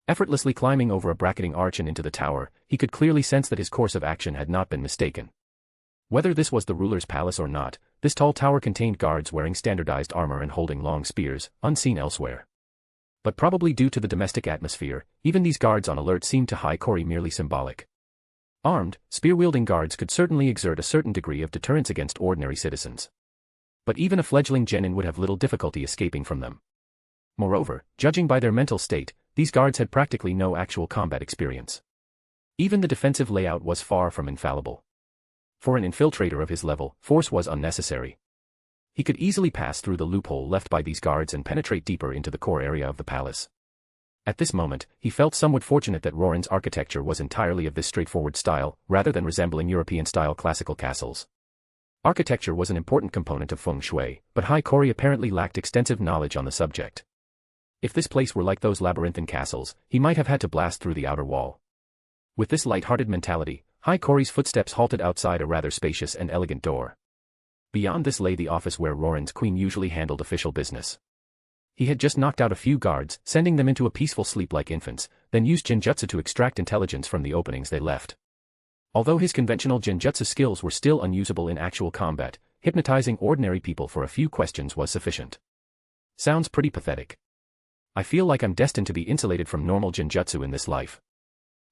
Effortlessly climbing over a bracketing arch and into the tower, he could clearly sense that his course of action had not been mistaken. Whether this was the ruler's palace or not, this tall tower contained guards wearing standardized armor and holding long spears, unseen elsewhere. But probably due to the domestic atmosphere, even these guards on alert seemed to Hiiragi merely symbolic. Armed, spear-wielding guards could certainly exert a certain degree of deterrence against ordinary citizens. But even a fledgling genin would have little difficulty escaping from them. Moreover, judging by their mental state, these guards had practically no actual combat experience. Even the defensive layout was far from infallible. For an infiltrator of his level, force was unnecessary. He could easily pass through the loophole left by these guards and penetrate deeper into the core area of the palace. At this moment, he felt somewhat fortunate that Roran's architecture was entirely of this straightforward style, rather than resembling European-style classical castles. Architecture was an important component of feng shui, but Hiiragi apparently lacked extensive knowledge on the subject. If this place were like those labyrinthine castles, he might have had to blast through the outer wall. With this light-hearted mentality, Hiiragi's footsteps halted outside a rather spacious and elegant door. Beyond this lay the office where Roran's queen usually handled official business. He had just knocked out a few guards, sending them into a peaceful sleep like infants, then used ninjutsu to extract intelligence from the openings they left. Although his conventional ninjutsu skills were still unusable in actual combat, hypnotizing ordinary people for a few questions was sufficient. Sounds pretty pathetic. I feel like I'm destined to be insulated from normal ninjutsu in this life.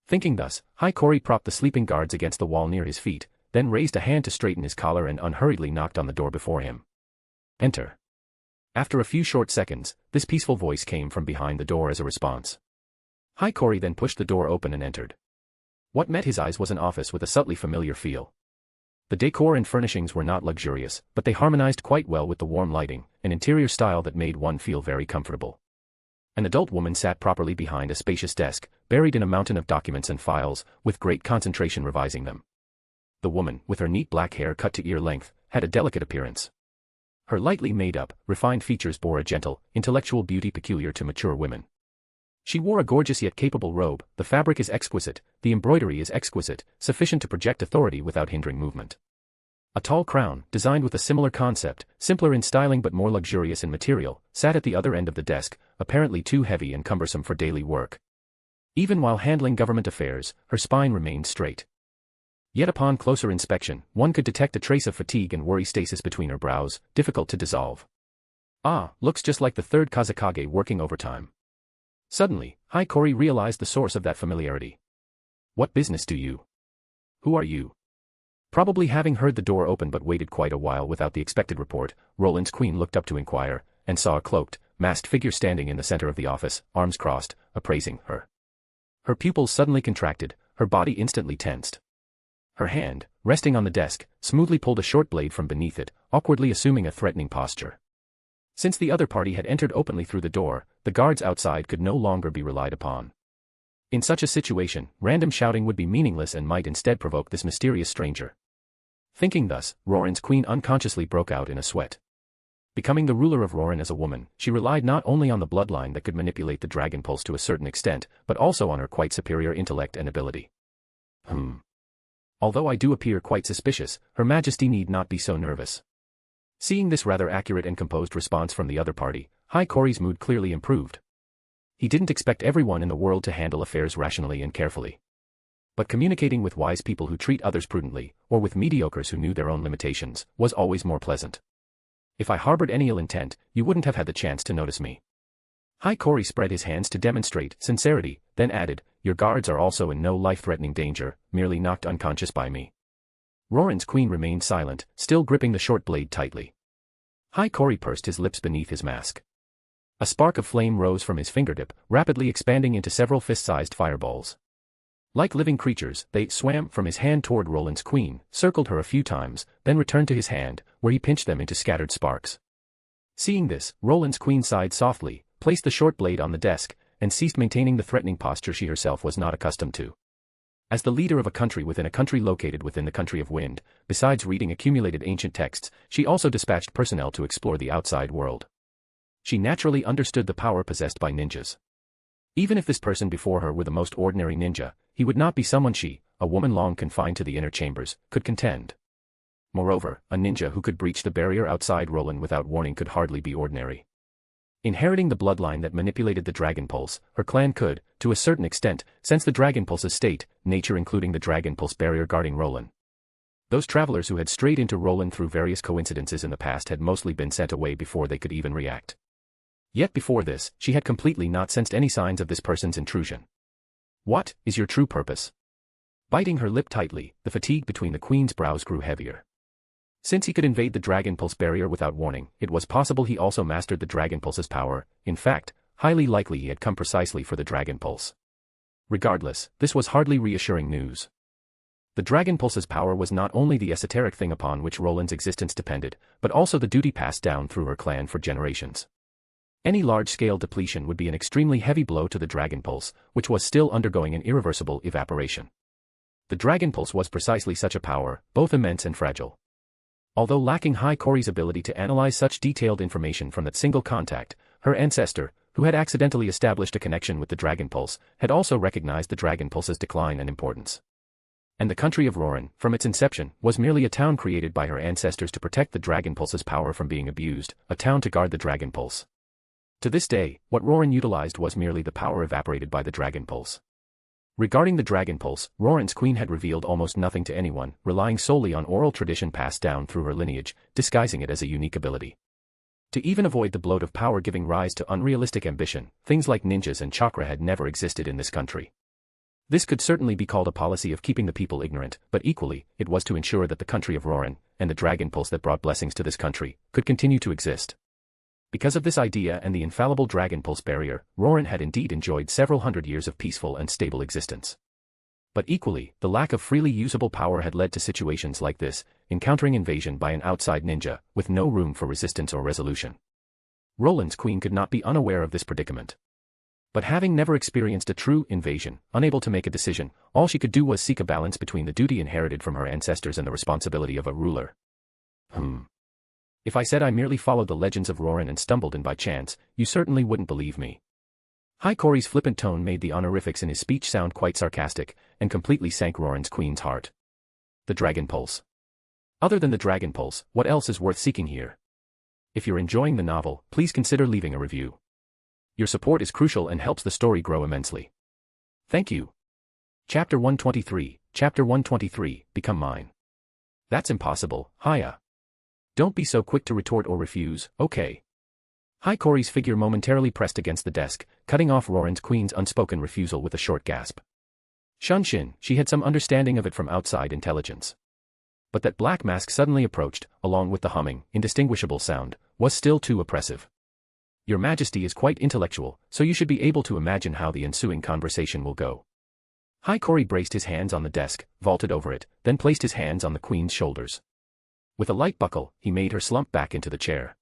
Thinking thus, Hiiragi propped the sleeping guards against the wall near his feet, then raised a hand to straighten his collar and unhurriedly knocked on the door before him. Enter. After a few short seconds, this peaceful voice came from behind the door as a response. Hiiragi then pushed the door open and entered. What met his eyes was an office with a subtly familiar feel. The decor and furnishings were not luxurious, but they harmonized quite well with the warm lighting, an interior style that made one feel very comfortable. An adult woman sat properly behind a spacious desk, buried in a mountain of documents and files, with great concentration revising them. The woman, with her neat black hair cut to ear length, had a delicate appearance. Her lightly made-up, refined features bore a gentle, intellectual beauty peculiar to mature women. She wore a gorgeous yet capable robe, the fabric is exquisite, the embroidery is exquisite, sufficient to project authority without hindering movement. A tall crown, designed with a similar concept, simpler in styling but more luxurious in material, sat at the other end of the desk, apparently too heavy and cumbersome for daily work. Even while handling government affairs, her spine remained straight. Yet upon closer inspection, one could detect a trace of fatigue and worry stasis between her brows, difficult to dissolve. Ah, looks just like the third Kazekage working overtime. Suddenly, Hiiragi realized the source of that familiarity. What business do you? Who are you? Probably having heard the door open but waited quite a while without the expected report, Roland's queen looked up to inquire, and saw a cloaked, masked figure standing in the center of the office, arms crossed, appraising her. Her pupils suddenly contracted, her body instantly tensed. Her hand, resting on the desk, smoothly pulled a short blade from beneath it, awkwardly assuming a threatening posture. Since the other party had entered openly through the door, the guards outside could no longer be relied upon. In such a situation, random shouting would be meaningless and might instead provoke this mysterious stranger. Thinking thus, Roran's queen unconsciously broke out in a sweat. Becoming the ruler of Roran as a woman, she relied not only on the bloodline that could manipulate the dragon pulse to a certain extent, but also on her quite superior intellect and ability. Although I do appear quite suspicious, Her Majesty need not be so nervous. Seeing this rather accurate and composed response from the other party, Hiiragi's mood clearly improved. He didn't expect everyone in the world to handle affairs rationally and carefully. But communicating with wise people who treat others prudently, or with mediocres who knew their own limitations, was always more pleasant. If I harbored any ill intent, you wouldn't have had the chance to notice me. Hiiragi spread his hands to demonstrate sincerity, then added, your guards are also in no life-threatening danger, merely knocked unconscious by me. Roran's queen remained silent, still gripping the short blade tightly. Hiiragi pursed his lips beneath his mask. A spark of flame rose from his fingertip, rapidly expanding into several fist-sized fireballs. Like living creatures, they swam from his hand toward Roland's queen, circled her a few times, then returned to his hand, where he pinched them into scattered sparks. Seeing this, Roland's queen sighed softly, placed the short blade on the desk, and ceased maintaining the threatening posture she herself was not accustomed to. As the leader of a country within a country located within the country of wind, besides reading accumulated ancient texts, she also dispatched personnel to explore the outside world. She naturally understood the power possessed by ninjas. Even if this person before her were the most ordinary ninja, he would not be someone she, a woman long confined to the inner chambers, could contend. Moreover, a ninja who could breach the barrier outside Roland without warning could hardly be ordinary. Inheriting the bloodline that manipulated the dragon pulse, her clan could, to a certain extent, sense the dragon pulse's state, nature including the dragon pulse barrier guarding Roland. Those travelers who had strayed into Roland through various coincidences in the past had mostly been sent away before they could even react. Yet before this, she had completely not sensed any signs of this person's intrusion. What is your true purpose? Biting her lip tightly, the fatigue between the queen's brows grew heavier. Since he could invade the dragon pulse barrier without warning, it was possible he also mastered the dragon pulse's power. In fact, highly likely he had come precisely for the dragon pulse. Regardless, this was hardly reassuring news. The Dragon Pulse's power was not only the esoteric thing upon which Roland's existence depended, but also the duty passed down through her clan for generations. Any large-scale depletion would be an extremely heavy blow to the Dragon Pulse, which was still undergoing an irreversible evaporation. The Dragon Pulse was precisely such a power, both immense and fragile. Although lacking Hiiraga's ability to analyze such detailed information from that single contact, her ancestor, who had accidentally established a connection with the Dragon Pulse, had also recognized the Dragon Pulse's decline and importance. And the country of Roran, from its inception, was merely a town created by her ancestors to protect the Dragon Pulse's power from being abused, a town to guard the Dragon Pulse. To this day, what Roran utilized was merely the power evaporated by the Dragon Pulse. Regarding the Dragon Pulse, Roran's queen had revealed almost nothing to anyone, relying solely on oral tradition passed down through her lineage, disguising it as a unique ability. To even avoid the bloat of power giving rise to unrealistic ambition, things like ninjas and chakra had never existed in this country. This could certainly be called a policy of keeping the people ignorant, but equally, it was to ensure that the country of Roran, and the Dragon Pulse that brought blessings to this country, could continue to exist. Because of this idea and the infallible Dragon Pulse barrier, Roran had indeed enjoyed several hundred years of peaceful and stable existence. But equally, the lack of freely usable power had led to situations like this, encountering invasion by an outside ninja, with no room for resistance or resolution. Roland's queen could not be unaware of this predicament. But having never experienced a true invasion, unable to make a decision, all she could do was seek a balance between the duty inherited from her ancestors and the responsibility of a ruler. If I said I merely followed the legends of Roran and stumbled in by chance, you certainly wouldn't believe me. Hiiraga's flippant tone made the honorifics in his speech sound quite sarcastic, and completely sank Roran's queen's heart. The Dragon Pulse. Other than the Dragon Pulse, what else is worth seeking here? If you're enjoying the novel, please consider leaving a review. Your support is crucial and helps the story grow immensely. Thank you. Chapter 123, Chapter 123, Become Mine. That's impossible, Hiya. Don't be so quick to retort or refuse, okay? Hiiraga's figure momentarily pressed against the desk, cutting off Roran's queen's unspoken refusal with a short gasp. Shunshin, she had some understanding of it from outside intelligence. But that black mask suddenly approached, along with the humming, indistinguishable sound, was still too oppressive. Your Majesty is quite intellectual, so you should be able to imagine how the ensuing conversation will go. Hiiraga braced his hands on the desk, vaulted over it, then placed his hands on the queen's shoulders. With a light buckle, he made her slump back into the chair.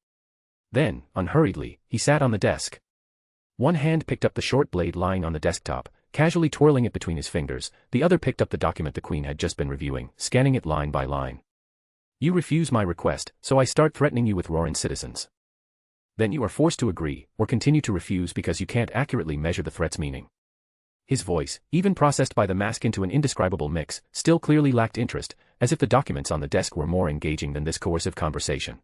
Then, unhurriedly, he sat on the desk. One hand picked up the short blade lying on the desktop, casually twirling it between his fingers, the other picked up the document the queen had just been reviewing, scanning it line by line. You refuse my request, so I start threatening you with Roran citizens. Then you are forced to agree, or continue to refuse because you can't accurately measure the threat's meaning. His voice, even processed by the mask into an indescribable mix, still clearly lacked interest, as if the documents on the desk were more engaging than this coercive conversation.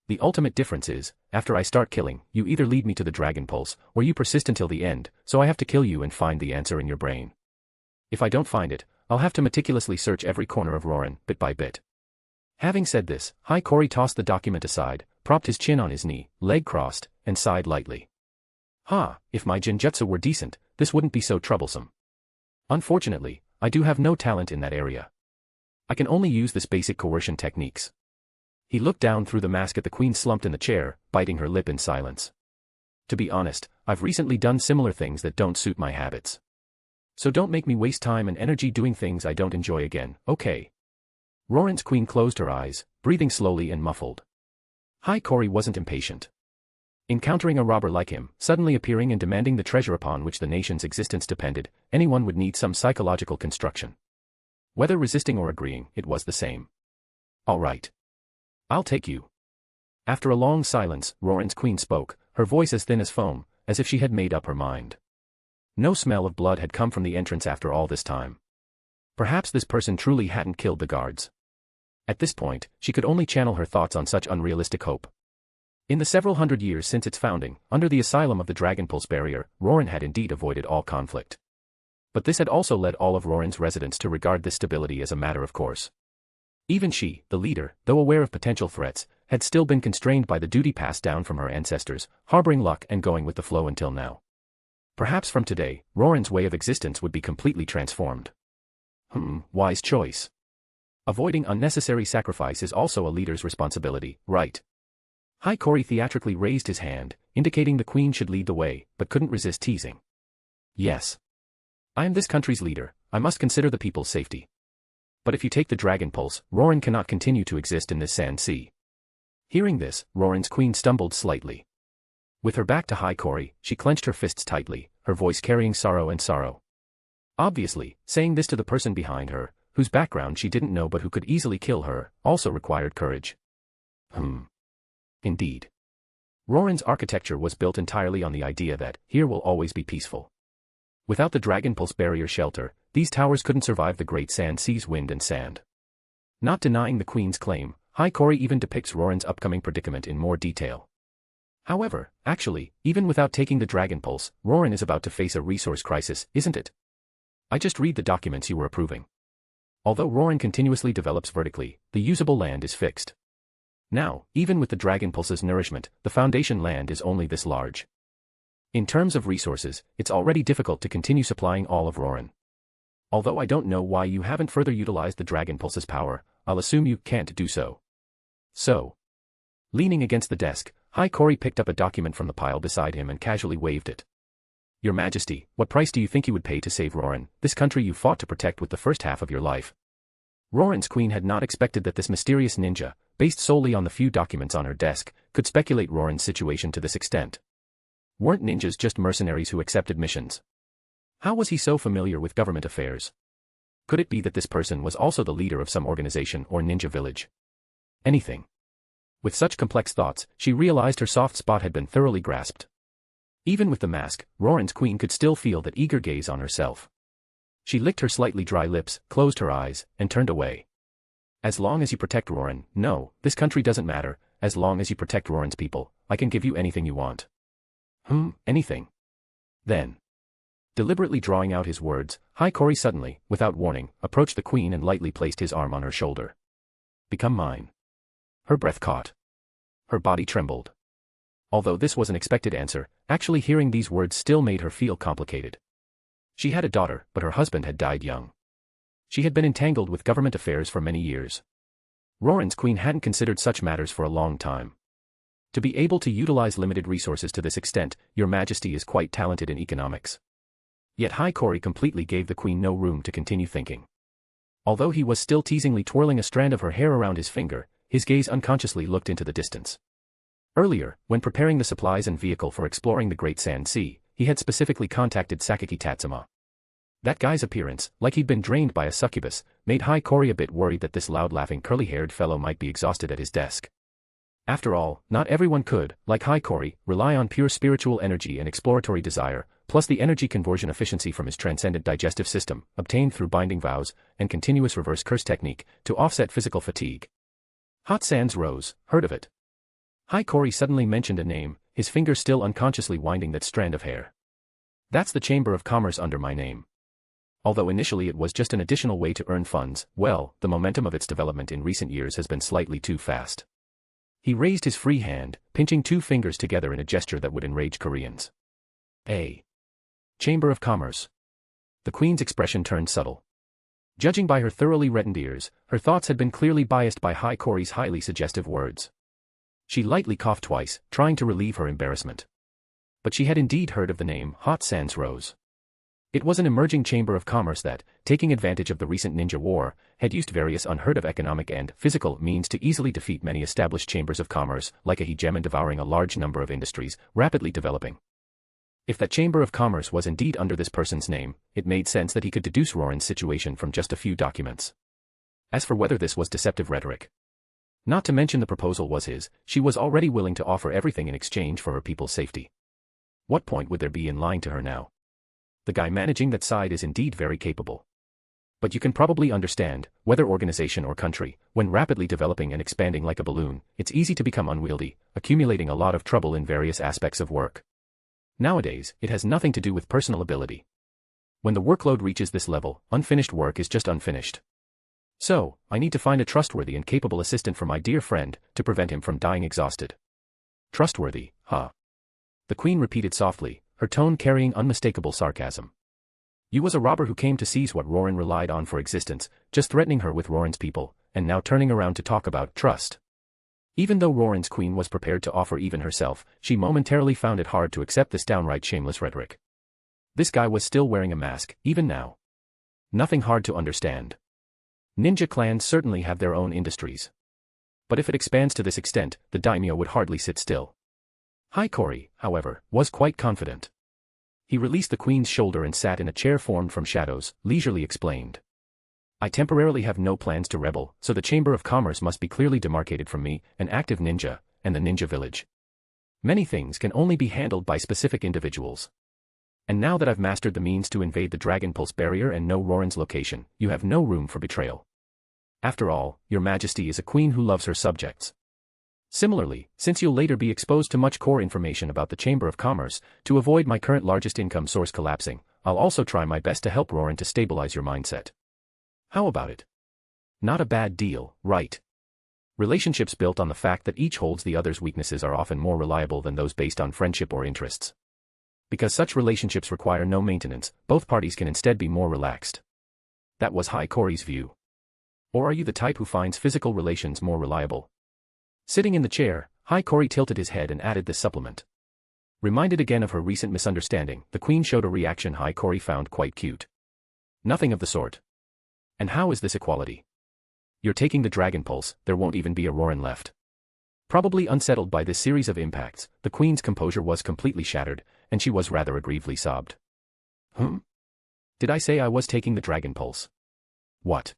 The ultimate difference is, after I start killing, you either lead me to the Dragon Pulse, or you persist until the end, so I have to kill you and find the answer in your brain. If I don't find it, I'll have to meticulously search every corner of Roran, bit by bit. Having said this, Hiiragi tossed the document aside, propped his chin on his knee, leg crossed, and sighed lightly. If my jinjutsu were decent, this wouldn't be so troublesome. Unfortunately, I do have no talent in that area. I can only use this basic coercion techniques. He looked down through the mask at the queen slumped in the chair, biting her lip in silence. To be honest, I've recently done similar things that don't suit my habits. So don't make me waste time and energy doing things I don't enjoy again, okay? Roran's queen closed her eyes, breathing slowly and muffled. Hiiragi wasn't impatient. Encountering a robber like him, suddenly appearing and demanding the treasure upon which the nation's existence depended, anyone would need some psychological construction. Whether resisting or agreeing, it was the same. All right. I'll take you. After a long silence, Roran's queen spoke, her voice as thin as foam, as if she had made up her mind. No smell of blood had come from the entrance after all this time. Perhaps this person truly hadn't killed the guards. At this point, she could only channel her thoughts on such unrealistic hope. In the several hundred years since its founding, under the asylum of the Dragon Pulse barrier, Roran had indeed avoided all conflict. But this had also led all of Roran's residents to regard this stability as a matter of course. Even she, the leader, though aware of potential threats, had still been constrained by the duty passed down from her ancestors, harboring luck and going with the flow until now. Perhaps from today, Roran's way of existence would be completely transformed. Wise choice. Avoiding unnecessary sacrifice is also a leader's responsibility, right? Hiiragi theatrically raised his hand, indicating the queen should lead the way, but couldn't resist teasing. Yes. I am this country's leader, I must consider the people's safety. But if you take the Dragon Pulse, Roran cannot continue to exist in this sand sea. Hearing this, Roran's queen stumbled slightly. With her back to Hiiragi, she clenched her fists tightly, her voice carrying sorrow. Obviously, saying this to the person behind her, whose background she didn't know but who could easily kill her, also required courage. Indeed. Roran's architecture was built entirely on the idea that here will always be peaceful. Without the Dragon Pulse barrier shelter, these towers couldn't survive the great sand sea's wind and sand. Not denying the queen's claim, Hiiragi even depicts Roran's upcoming predicament in more detail. However, actually, even without taking the Dragon Pulse, Roran is about to face a resource crisis, isn't it? I just read the documents you were approving. Although Roran continuously develops vertically, the usable land is fixed. Now, even with the Dragon Pulse's nourishment, the foundation land is only this large. In terms of resources, it's already difficult to continue supplying all of Roran. Although I don't know why you haven't further utilized the Dragon Pulse's power, I'll assume you can't do so. So. Leaning against the desk, Hiiragi picked up a document from the pile beside him and casually waved it. Your Majesty, what price do you think you would pay to save Roran, this country you fought to protect with the first half of your life? Roran's queen had not expected that this mysterious ninja, based solely on the few documents on her desk, could speculate Roran's situation to this extent. Weren't ninjas just mercenaries who accepted missions? How was he so familiar with government affairs? Could it be that this person was also the leader of some organization or ninja village? Anything. With such complex thoughts, she realized her soft spot had been thoroughly grasped. Even with the mask, Roran's queen could still feel that eager gaze on herself. She licked her slightly dry lips, closed her eyes, and turned away. As long as you protect Roran, no, this country doesn't matter, as long as you protect Roran's people, I can give you anything you want. Anything. Then. Deliberately drawing out his words, Hiiragi suddenly, without warning, approached the queen and lightly placed his arm on her shoulder. Become mine. Her breath caught. Her body trembled. Although this was an expected answer, actually hearing these words still made her feel complicated. She had a daughter, but her husband had died young. She had been entangled with government affairs for many years. Roran's queen hadn't considered such matters for a long time. To be able to utilize limited resources to this extent, Your Majesty is quite talented in economics. Yet Hiiragi completely gave the queen no room to continue thinking. Although he was still teasingly twirling a strand of her hair around his finger, his gaze unconsciously looked into the distance. Earlier, when preparing the supplies and vehicle for exploring the Great Sand Sea, he had specifically contacted Sakaki Tatsuma. That guy's appearance, like he'd been drained by a succubus, made Hiiragi a bit worried that this loud-laughing curly-haired fellow might be exhausted at his desk. After all, not everyone could, like Hiiragi, rely on pure spiritual energy and exploratory desire, plus the energy conversion efficiency from his transcendent digestive system, obtained through binding vows, and continuous reverse curse technique, to offset physical fatigue. Hot Sands Rose, heard of it? Hiiragi suddenly mentioned a name, his finger still unconsciously winding that strand of hair. That's the Chamber of Commerce under my name. Although initially it was just an additional way to earn funds, well, the momentum of its development in recent years has been slightly too fast. He raised his free hand, pinching two fingers together in a gesture that would enrage Koreans. A Chamber of Commerce. The queen's expression turned subtle. Judging by her thoroughly reddened ears, her thoughts had been clearly biased by Hiiragi's highly suggestive words. She lightly coughed twice, trying to relieve her embarrassment. But she had indeed heard of the name Hot Sands Rose. It was an emerging chamber of commerce that, taking advantage of the recent ninja war, had used various unheard-of economic and physical means to easily defeat many established chambers of commerce, like a hegemon devouring a large number of industries, rapidly developing. If that chamber of commerce was indeed under this person's name, it made sense that he could deduce Roran's situation from just a few documents. As for whether this was deceptive rhetoric, not to mention the proposal was his, she was already willing to offer everything in exchange for her people's safety. What point would there be in lying to her now? The guy managing that side is indeed very capable. But you can probably understand, whether organization or country, when rapidly developing and expanding like a balloon, it's easy to become unwieldy, accumulating a lot of trouble in various aspects of work. Nowadays, it has nothing to do with personal ability. When the workload reaches this level, unfinished work is just unfinished. So, I need to find a trustworthy and capable assistant for my dear friend, to prevent him from dying exhausted. Trustworthy, huh? The queen repeated softly, her tone carrying unmistakable sarcasm. You was a robber who came to seize what Roran relied on for existence, just threatening her with Roran's people, and now turning around to talk about trust. Even though Roran's queen was prepared to offer even herself, she momentarily found it hard to accept this downright shameless rhetoric. This guy was still wearing a mask, even now. Nothing hard to understand. Ninja clans certainly have their own industries. But if it expands to this extent, the daimyo would hardly sit still. Hiiragi, however, was quite confident. He released the queen's shoulder and sat in a chair formed from shadows, leisurely explained. I temporarily have no plans to rebel, so the Chamber of Commerce must be clearly demarcated from me, an active ninja, and the ninja village. Many things can only be handled by specific individuals. And now that I've mastered the means to invade the Dragon Pulse barrier and know Roran's location, you have no room for betrayal. After all, your majesty is a queen who loves her subjects. Similarly, since you'll later be exposed to much core information about the Chamber of Commerce, to avoid my current largest income source collapsing, I'll also try my best to help Roran to stabilize your mindset. How about it? Not a bad deal, right? Relationships built on the fact that each holds the other's weaknesses are often more reliable than those based on friendship or interests. Because such relationships require no maintenance, both parties can instead be more relaxed. That was Hiiragi's view. Or are you the type who finds physical relations more reliable? Sitting in the chair, Hiiragi tilted his head and added this supplement. Reminded again of her recent misunderstanding, the queen showed a reaction Hiiragi found quite cute. Nothing of the sort. And how is this equality? You're taking the Dragon Pulse, there won't even be a Roran left. Probably unsettled by this series of impacts, the queen's composure was completely shattered, and she was rather aggrievedly sobbed. Did I say I was taking the Dragon Pulse? What?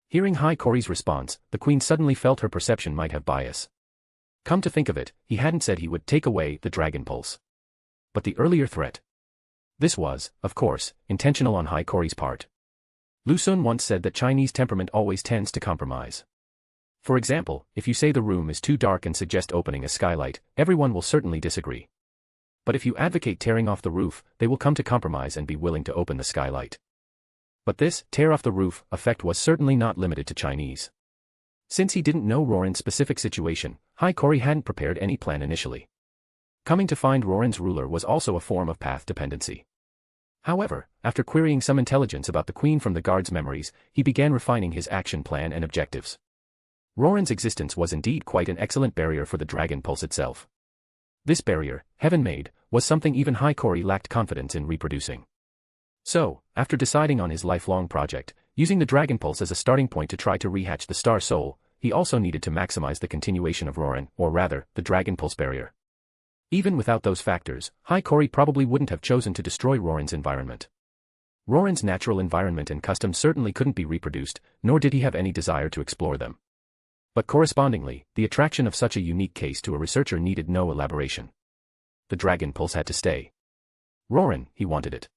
Hearing Hiiragi's response, the queen suddenly felt her perception might have bias. Come to think of it, he hadn't said he would take away the Dragon Pulse. But the earlier threat. This was, of course, intentional on Hiiragi's part. Lu Xun once said that Chinese temperament always tends to compromise. For example, if you say the room is too dark and suggest opening a skylight, everyone will certainly disagree. But if you advocate tearing off the roof, they will come to compromise and be willing to open the skylight. But this tear off the roof effect was certainly not limited to Chinese. Since he didn't know Roran's specific situation, Hiiragi hadn't prepared any plan initially. Coming to find Roran's ruler was also a form of path dependency. However, after querying some intelligence about the queen from the guard's memories, he began refining his action plan and objectives. Roran's existence was indeed quite an excellent barrier for the Dragon Pulse itself. This barrier, heaven-made, was something even Hiiragi lacked confidence in reproducing. So, after deciding on his lifelong project, using the Dragon Pulse as a starting point to try to rehatch the Star Soul, he also needed to maximize the continuation of Roran, or rather, the Dragon Pulse barrier. Even without those factors, Hiiragi probably wouldn't have chosen to destroy Roran's environment. Roran's natural environment and customs certainly couldn't be reproduced, nor did he have any desire to explore them. But correspondingly, the attraction of such a unique case to a researcher needed no elaboration. The Dragon Pulse had to stay. Roran, he wanted it.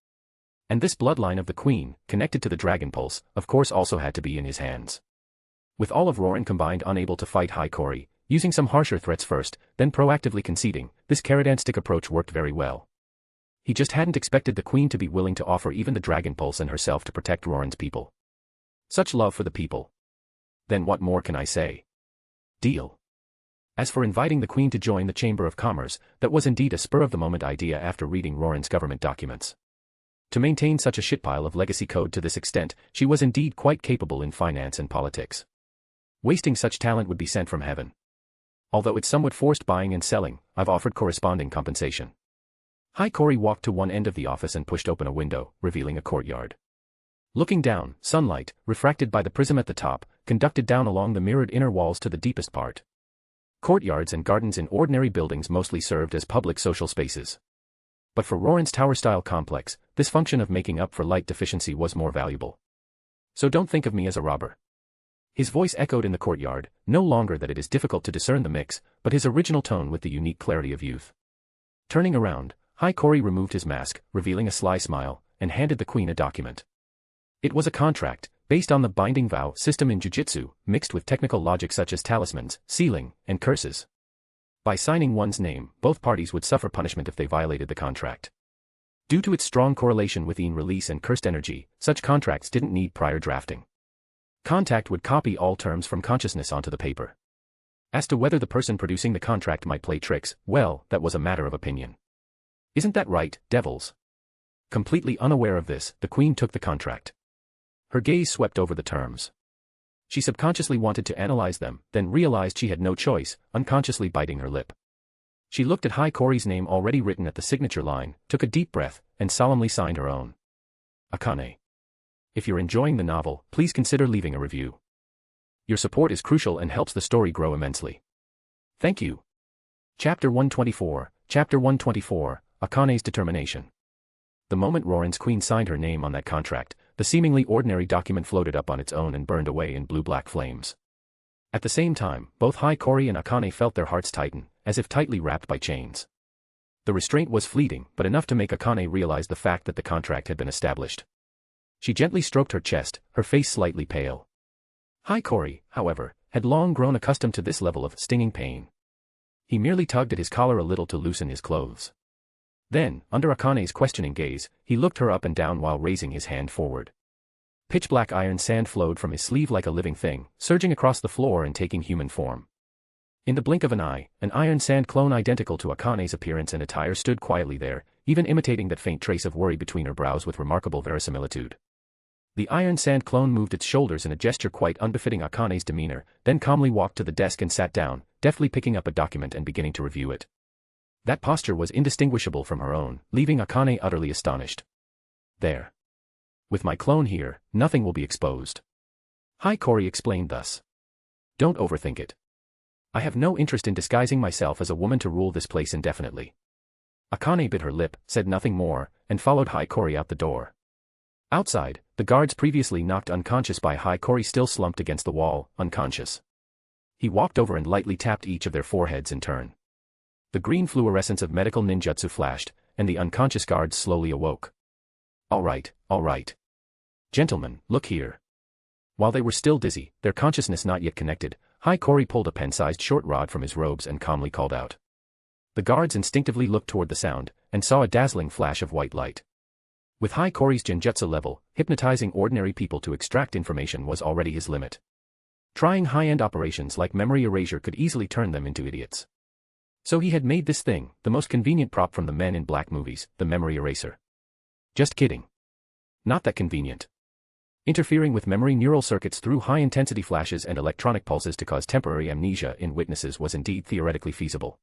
And this bloodline of the queen, connected to the Dragon Pulse, of course also had to be in his hands. With all of Roran combined unable to fight Hiiragi, using some harsher threats first, then proactively conceding, this carrot-and-stick approach worked very well. He just hadn't expected the queen to be willing to offer even the Dragon Pulse and herself to protect Roran's people. Such love for the people. Then what more can I say? Deal. As for inviting the queen to join the Chamber of Commerce, that was indeed a spur-of-the-moment idea after reading Roran's government documents. To maintain such a shitpile of legacy code to this extent, she was indeed quite capable in finance and politics. Wasting such talent would be sent from heaven. Although it's somewhat forced buying and selling, I've offered corresponding compensation. Hiiragi walked to one end of the office and pushed open a window, revealing a courtyard. Looking down, sunlight, refracted by the prism at the top, conducted down along the mirrored inner walls to the deepest part. Courtyards and gardens in ordinary buildings mostly served as public social spaces. But for Roran's tower-style complex, this function of making up for light deficiency was more valuable. So don't think of me as a robber. His voice echoed in the courtyard, no longer that it is difficult to discern the mix, but his original tone with the unique clarity of youth. Turning around, Hiiragi removed his mask, revealing a sly smile, and handed the queen a document. It was a contract, based on the binding vow system in jiu-jitsu, mixed with technical logic such as talismans, sealing, and curses. By signing one's name, both parties would suffer punishment if they violated the contract. Due to its strong correlation with release and cursed energy, such contracts didn't need prior drafting. Contact would copy all terms from consciousness onto the paper. As to whether the person producing the contract might play tricks, well, that was a matter of opinion. Isn't that right, devils? Completely unaware of this, the queen took the contract. Her gaze swept over the terms. She subconsciously wanted to analyze them, then realized she had no choice, unconsciously biting her lip. She looked at Hiiragi's name already written at the signature line, took a deep breath, and solemnly signed her own. Akane. If you're enjoying the novel, please consider leaving a review. Your support is crucial and helps the story grow immensely. Thank you. Chapter 124, Akane's Determination. The moment Roran's queen signed her name on that contract, the seemingly ordinary document floated up on its own and burned away in blue-black flames. At the same time, both Hiikori and Akane felt their hearts tighten, as if tightly wrapped by chains. The restraint was fleeting, but enough to make Akane realize the fact that the contract had been established. She gently stroked her chest, her face slightly pale. Hiikori, however, had long grown accustomed to this level of stinging pain. He merely tugged at his collar a little to loosen his clothes. Then, under Akane's questioning gaze, he looked her up and down while raising his hand forward. Pitch-black iron sand flowed from his sleeve like a living thing, surging across the floor and taking human form. In the blink of an eye, an iron sand clone identical to Akane's appearance and attire stood quietly there, even imitating that faint trace of worry between her brows with remarkable verisimilitude. The iron sand clone moved its shoulders in a gesture quite unbefitting Akane's demeanor, then calmly walked to the desk and sat down, deftly picking up a document and beginning to review it. That posture was indistinguishable from her own, leaving Akane utterly astonished. There. With my clone here, nothing will be exposed. Hiikori explained thus. Don't overthink it. I have no interest in disguising myself as a woman to rule this place indefinitely. Akane bit her lip, said nothing more, and followed Hiikori out the door. Outside, the guards previously knocked unconscious by Hiikori still slumped against the wall, unconscious. He walked over and lightly tapped each of their foreheads in turn. The green fluorescence of medical ninjutsu flashed, and the unconscious guards slowly awoke. All right. Gentlemen, look here. While they were still dizzy, their consciousness not yet connected, Hiikori pulled a pen-sized short rod from his robes and calmly called out. The guards instinctively looked toward the sound, and saw a dazzling flash of white light. With Hiikori's genjutsu level, hypnotizing ordinary people to extract information was already his limit. Trying high-end operations like memory erasure could easily turn them into idiots. So he had made this thing, the most convenient prop from the Men in Black movies, the memory eraser. Just kidding. Not that convenient. Interfering with memory neural circuits through high-intensity flashes and electronic pulses to cause temporary amnesia in witnesses was indeed theoretically feasible.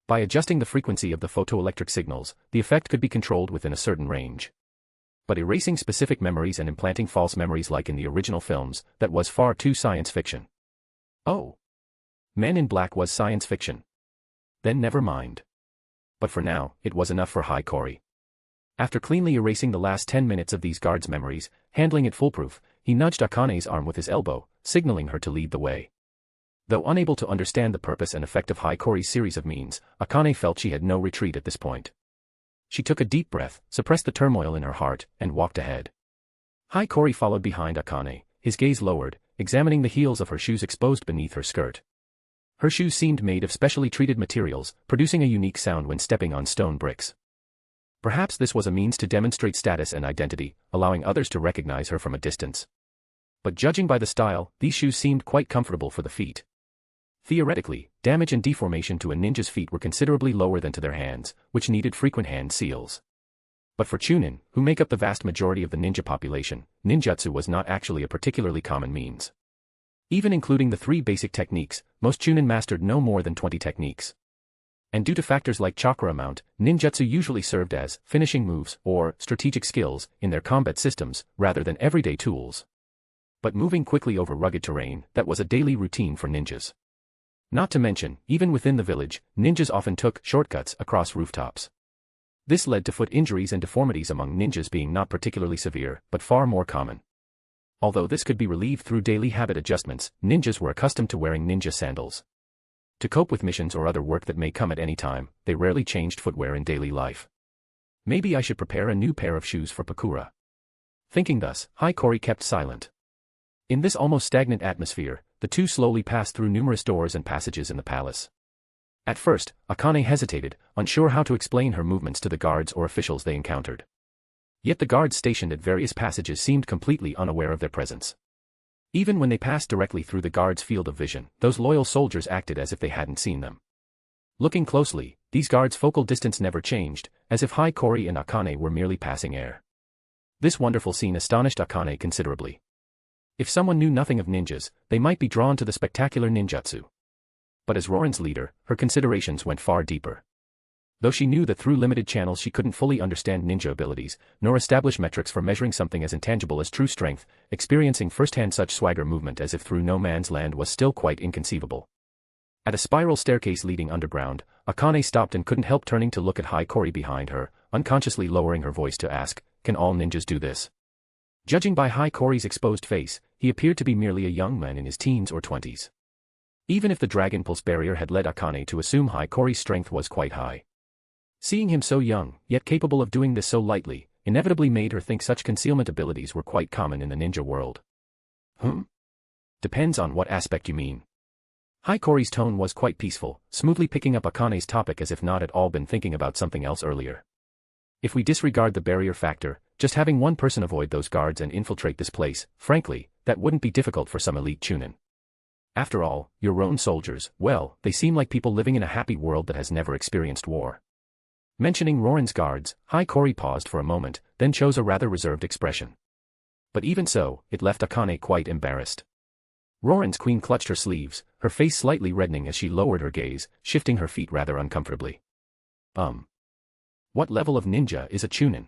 By adjusting the frequency of the photoelectric signals, the effect could be controlled within a certain range. But erasing specific memories and implanting false memories like in the original films, that was far too science fiction. Oh. Men in Black was science fiction. Then never mind. But for now, it was enough for Hiikori. After cleanly erasing the last 10 minutes of these guards' memories, handling it foolproof, he nudged Akane's arm with his elbow, signaling her to lead the way. Though unable to understand the purpose and effect of Hiikori's series of means, Akane felt she had no retreat at this point. She took a deep breath, suppressed the turmoil in her heart, and walked ahead. Hiikori followed behind Akane, his gaze lowered, examining the heels of her shoes exposed beneath her skirt. Her shoes seemed made of specially treated materials, producing a unique sound when stepping on stone bricks. Perhaps this was a means to demonstrate status and identity, allowing others to recognize her from a distance. But judging by the style, these shoes seemed quite comfortable for the feet. Theoretically, damage and deformation to a ninja's feet were considerably lower than to their hands, which needed frequent hand seals. But for chunin, who make up the vast majority of the ninja population, ninjutsu was not actually a particularly common means. Even including the 3 basic techniques, most chunin mastered no more than 20 techniques. And due to factors like chakra amount, ninjutsu usually served as finishing moves or strategic skills in their combat systems, rather than everyday tools. But moving quickly over rugged terrain, that was a daily routine for ninjas. Not to mention, even within the village, ninjas often took shortcuts across rooftops. This led to foot injuries and deformities among ninjas being not particularly severe, but far more common. Although this could be relieved through daily habit adjustments, ninjas were accustomed to wearing ninja sandals. To cope with missions or other work that may come at any time, they rarely changed footwear in daily life. Maybe I should prepare a new pair of shoes for Kura. Thinking thus, Hiikori kept silent. In this almost stagnant atmosphere, the two slowly passed through numerous doors and passages in the palace. At first, Akane hesitated, unsure how to explain her movements to the guards or officials they encountered. Yet the guards stationed at various passages seemed completely unaware of their presence. Even when they passed directly through the guards' field of vision, those loyal soldiers acted as if they hadn't seen them. Looking closely, these guards' focal distance never changed, as if Hiikori and Akane were merely passing air. This wonderful scene astonished Akane considerably. If someone knew nothing of ninjas, they might be drawn to the spectacular ninjutsu. But as Roran's leader, her considerations went far deeper. Though she knew that through limited channels she couldn't fully understand ninja abilities, nor establish metrics for measuring something as intangible as true strength, experiencing firsthand such swagger movement as if through no man's land was still quite inconceivable. At a spiral staircase leading underground, Akane stopped and couldn't help turning to look at Hiikori behind her, unconsciously lowering her voice to ask, "Can all ninjas do this?" Judging by Hiikori's exposed face, he appeared to be merely a young man in his teens or 20s. Even if the Dragon Pulse barrier had led Akane to assume Hiikori's strength was quite high, seeing him so young, yet capable of doing this so lightly, inevitably made her think such concealment abilities were quite common in the ninja world. Depends on what aspect you mean. Hiikori's tone was quite peaceful, smoothly picking up Akane's topic as if not at all been thinking about something else earlier. If we disregard the barrier factor, just having one person avoid those guards and infiltrate this place, frankly, that wouldn't be difficult for some elite chunin. After all, your Roran soldiers, well, they seem like people living in a happy world that has never experienced war. Mentioning Roran's guards, Hiikori paused for a moment, then chose a rather reserved expression. But even so, it left Akane quite embarrassed. Roran's queen clutched her sleeves, her face slightly reddening as she lowered her gaze, shifting her feet rather uncomfortably. What level of ninja is a chunin?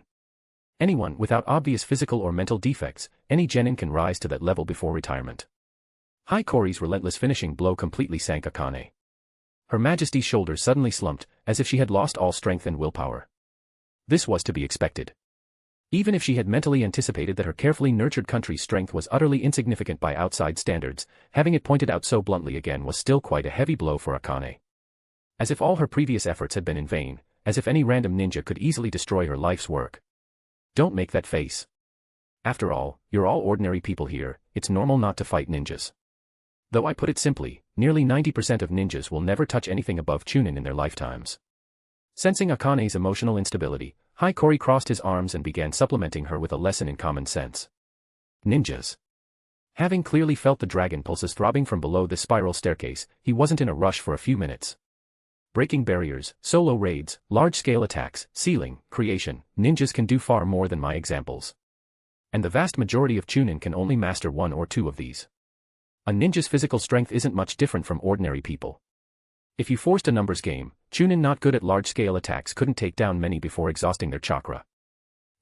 Anyone without obvious physical or mental defects, any genin can rise to that level before retirement. Hiikori's relentless finishing blow completely sank Akane. Her Majesty's shoulders suddenly slumped, as if she had lost all strength and willpower. This was to be expected. Even if she had mentally anticipated that her carefully nurtured country's strength was utterly insignificant by outside standards, having it pointed out so bluntly again was still quite a heavy blow for Akane. As if all her previous efforts had been in vain, as if any random ninja could easily destroy her life's work. Don't make that face. After all, you're all ordinary people here, it's normal not to fight ninjas. Though I put it simply, nearly 90% of ninjas will never touch anything above chunin in their lifetimes. Sensing Akane's emotional instability, Hiikori crossed his arms and began supplementing her with a lesson in common sense. Ninjas. Having clearly felt the dragon pulses throbbing from below this spiral staircase, he wasn't in a rush for a few minutes. Breaking barriers, solo raids, large-scale attacks, sealing, creation, ninjas can do far more than my examples. And the vast majority of chunin can only master one or two of these. A ninja's physical strength isn't much different from ordinary people. If you forced a numbers game, chunin not good at large-scale attacks couldn't take down many before exhausting their chakra.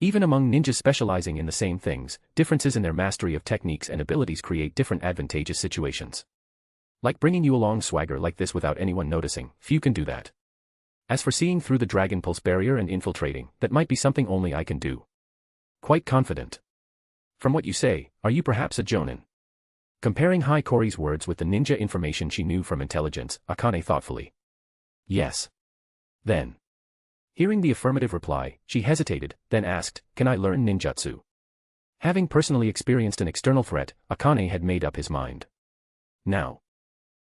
Even among ninjas specializing in the same things, differences in their mastery of techniques and abilities create different advantageous situations. Like bringing you along swagger like this without anyone noticing, few can do that. As for seeing through the Dragon Pulse barrier and infiltrating, that might be something only I can do. Quite confident. From what you say, are you perhaps a jonin? Comparing Hiikori's words with the ninja information she knew from intelligence, Akane thoughtfully. Yes. Then. Hearing the affirmative reply, she hesitated, then asked, "Can I learn ninjutsu?" Having personally experienced an external threat, Akane had made up his mind. Now.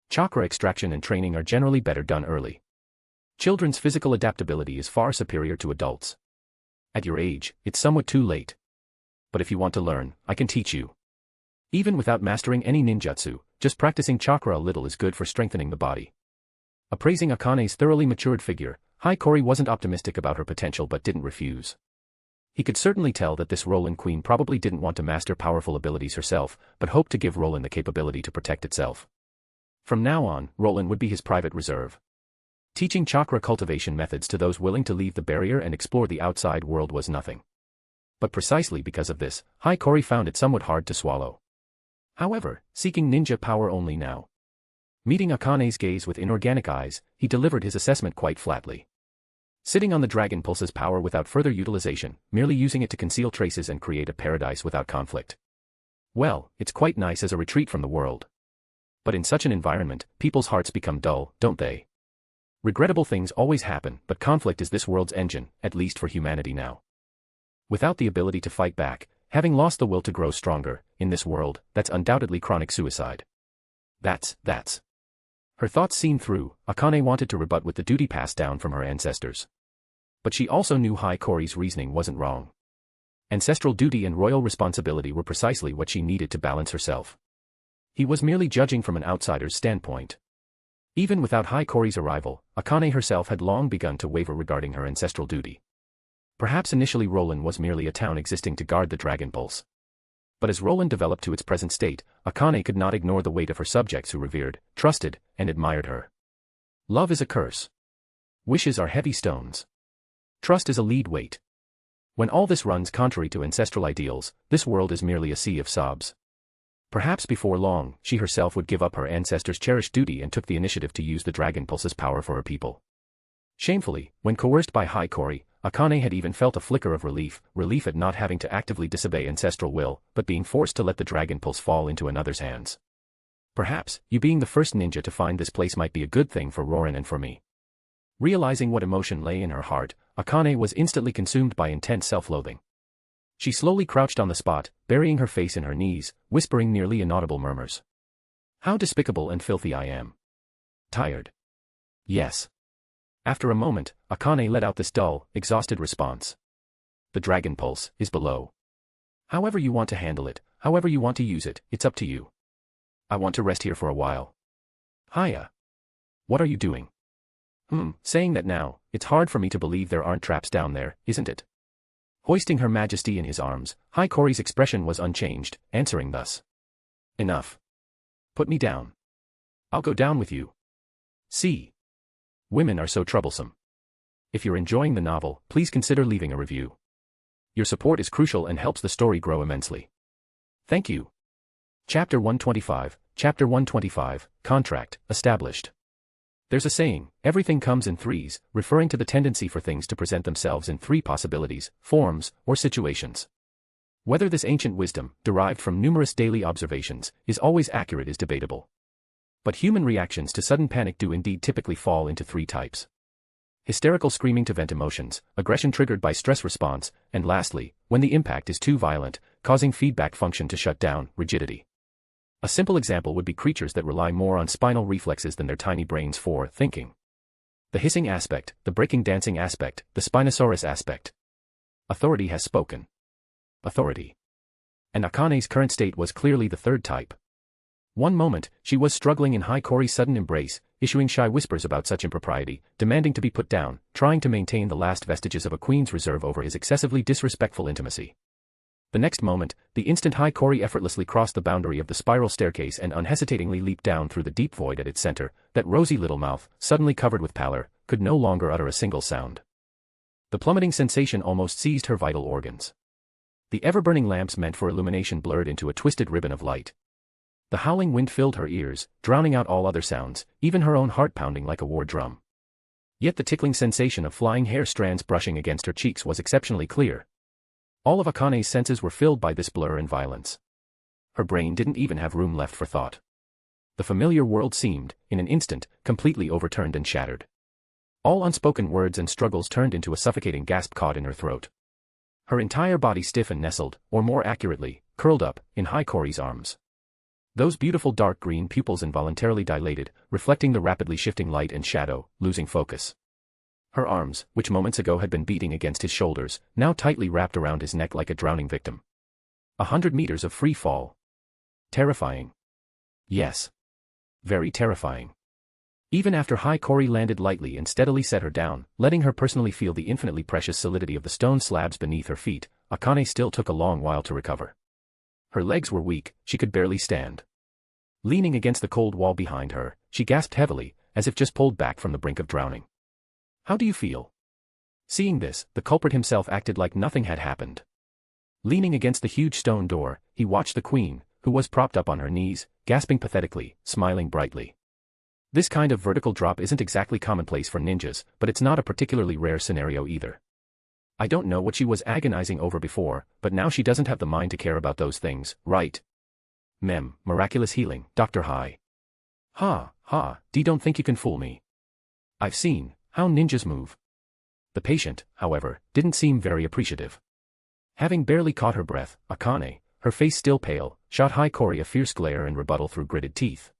Chakra extraction and training are generally better done early. Children's physical adaptability is far superior to adults. At your age, it's somewhat too late. But if you want to learn, I can teach you. Even without mastering any ninjutsu, just practicing chakra a little is good for strengthening the body. Appraising Akane's thoroughly matured figure, Hiikori wasn't optimistic about her potential but didn't refuse. He could certainly tell that this Roran queen probably didn't want to master powerful abilities herself, but hoped to give Roran the capability to protect itself. From now on, Roran would be his private reserve. Teaching chakra cultivation methods to those willing to leave the barrier and explore the outside world was nothing. But precisely because of this, Hiikori found it somewhat hard to swallow. However, seeking ninja power only now. Meeting Akane's gaze with inorganic eyes, he delivered his assessment quite flatly. Sitting on the Dragon Pulse's power without further utilization, merely using it to conceal traces and create a paradise without conflict. Well, it's quite nice as a retreat from the world. But in such an environment, people's hearts become dull, don't they? Regrettable things always happen, but conflict is this world's engine, at least for humanity now. Without the ability to fight back, having lost the will to grow stronger, in this world, that's undoubtedly chronic suicide. That's. Her thoughts seen through, Akane wanted to rebut with the duty passed down from her ancestors. But she also knew Hiikori's reasoning wasn't wrong. Ancestral duty and royal responsibility were precisely what she needed to balance herself. He was merely judging from an outsider's standpoint. Even without Hiikori's arrival, Akane herself had long begun to waver regarding her ancestral duty. Perhaps initially Roran was merely a town existing to guard the Dragon Pulse. But as Roran developed to its present state, Akane could not ignore the weight of her subjects who revered, trusted, and admired her. Love is a curse. Wishes are heavy stones. Trust is a lead weight. When all this runs contrary to ancestral ideals, this world is merely a sea of sobs. Perhaps before long, she herself would give up her ancestors' cherished duty and took the initiative to use the Dragon Pulse's power for her people. Shamefully, when coerced by Hikori, Akane had even felt a flicker of relief at not having to actively disobey ancestral will, but being forced to let the Dragon Pulse fall into another's hands. Perhaps, you being the first ninja to find this place might be a good thing for Roran and for me. Realizing what emotion lay in her heart, Akane was instantly consumed by intense self-loathing. She slowly crouched on the spot, burying her face in her knees, whispering nearly inaudible murmurs. How despicable and filthy I am. Tired. Yes. After a moment, Akane let out this dull, exhausted response. The Dragon Pulse is below. However you want to handle it, however you want to use it, it's up to you. I want to rest here for a while. Hiya. What are you doing? Saying that now, it's hard for me to believe there aren't traps down there, isn't it? Hoisting Her Majesty in his arms, Hikori's expression was unchanged, answering thus. Enough. Put me down. I'll go down with you. See. Women are so troublesome. If you're enjoying the novel, please consider leaving a review. Your support is crucial and helps the story grow immensely. Thank you. Chapter 125, Contract, Established. There's a saying, everything comes in threes, referring to the tendency for things to present themselves in three possibilities, forms, or situations. Whether this ancient wisdom, derived from numerous daily observations, is always accurate is debatable. But human reactions to sudden panic do indeed typically fall into three types. Hysterical screaming to vent emotions, aggression triggered by stress response, and lastly, when the impact is too violent, causing feedback function to shut down, rigidity. A simple example would be creatures that rely more on spinal reflexes than their tiny brains for thinking. The hissing aspect, the breaking dancing aspect, the Spinosaurus aspect. Authority has spoken. Authority. And Akane's current state was clearly the third type. One moment, she was struggling in Hikori's sudden embrace, issuing shy whispers about such impropriety, demanding to be put down, trying to maintain the last vestiges of a queen's reserve over his excessively disrespectful intimacy. The next moment, the instant Hikori effortlessly crossed the boundary of the spiral staircase and unhesitatingly leaped down through the deep void at its center, that rosy little mouth, suddenly covered with pallor, could no longer utter a single sound. The plummeting sensation almost seized her vital organs. The ever-burning lamps meant for illumination blurred into a twisted ribbon of light. The howling wind filled her ears, drowning out all other sounds, even her own heart pounding like a war drum. Yet the tickling sensation of flying hair strands brushing against her cheeks was exceptionally clear. All of Akane's senses were filled by this blur and violence. Her brain didn't even have room left for thought. The familiar world seemed, in an instant, completely overturned and shattered. All unspoken words and struggles turned into a suffocating gasp caught in her throat. Her entire body stiff and nestled, or more accurately, curled up, in Hikori's arms. Those beautiful dark green pupils involuntarily dilated, reflecting the rapidly shifting light and shadow, losing focus. Her arms, which moments ago had been beating against his shoulders, now tightly wrapped around his neck like a drowning victim. 100 meters of free fall. Terrifying. Yes. Very terrifying. Even after Hikori landed lightly and steadily set her down, letting her personally feel the infinitely precious solidity of the stone slabs beneath her feet, Akane still took a long while to recover. Her legs were weak, she could barely stand. Leaning against the cold wall behind her, she gasped heavily, as if just pulled back from the brink of drowning. How do you feel? Seeing this, the culprit himself acted like nothing had happened. Leaning against the huge stone door, he watched the queen, who was propped up on her knees, gasping pathetically, smiling brightly. This kind of vertical drop isn't exactly commonplace for ninjas, but it's not a particularly rare scenario either. I don't know what she was agonizing over before, but now she doesn't have the mind to care about those things, right? Miraculous healing, Dr. Hai. Don't think you can fool me. I've seen how ninjas move. The patient, however, didn't seem very appreciative. Having barely caught her breath, Akane, her face still pale, shot Hikori a fierce glare and rebuttal through gritted teeth.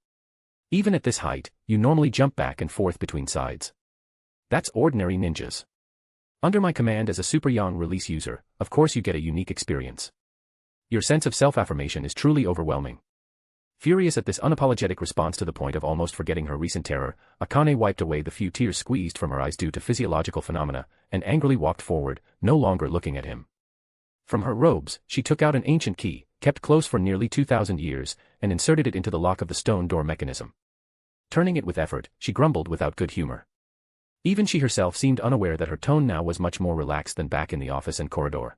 Even at this height, you normally jump back and forth between sides. That's ordinary ninjas. Under my command as a super yang release user, of course you get a unique experience. Your sense of self-affirmation is truly overwhelming. Furious at this unapologetic response to the point of almost forgetting her recent terror, Akane wiped away the few tears squeezed from her eyes due to physiological phenomena, and angrily walked forward, no longer looking at him. From her robes, she took out an ancient key, kept close for nearly 2,000 years, and inserted it into the lock of the stone door mechanism. Turning it with effort, she grumbled without good humor. Even she herself seemed unaware that her tone now was much more relaxed than back in the office and corridor.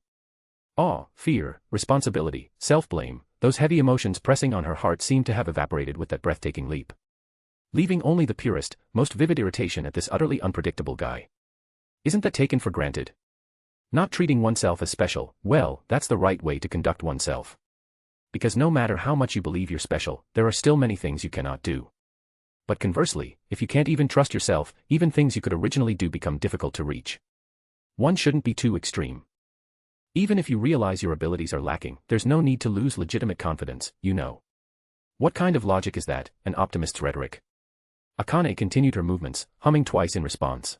Awe, fear, responsibility, self-blame, those heavy emotions pressing on her heart seemed to have evaporated with that breathtaking leap, leaving only the purest, most vivid irritation at this utterly unpredictable guy. Isn't that taken for granted? Not treating oneself as special, well, that's the right way to conduct oneself. Because no matter how much you believe you're special, there are still many things you cannot do. But conversely, if you can't even trust yourself, even things you could originally do become difficult to reach. One shouldn't be too extreme. Even if you realize your abilities are lacking, there's no need to lose legitimate confidence, you know. What kind of logic is that, an optimist's rhetoric? Akane continued her movements, humming twice in response.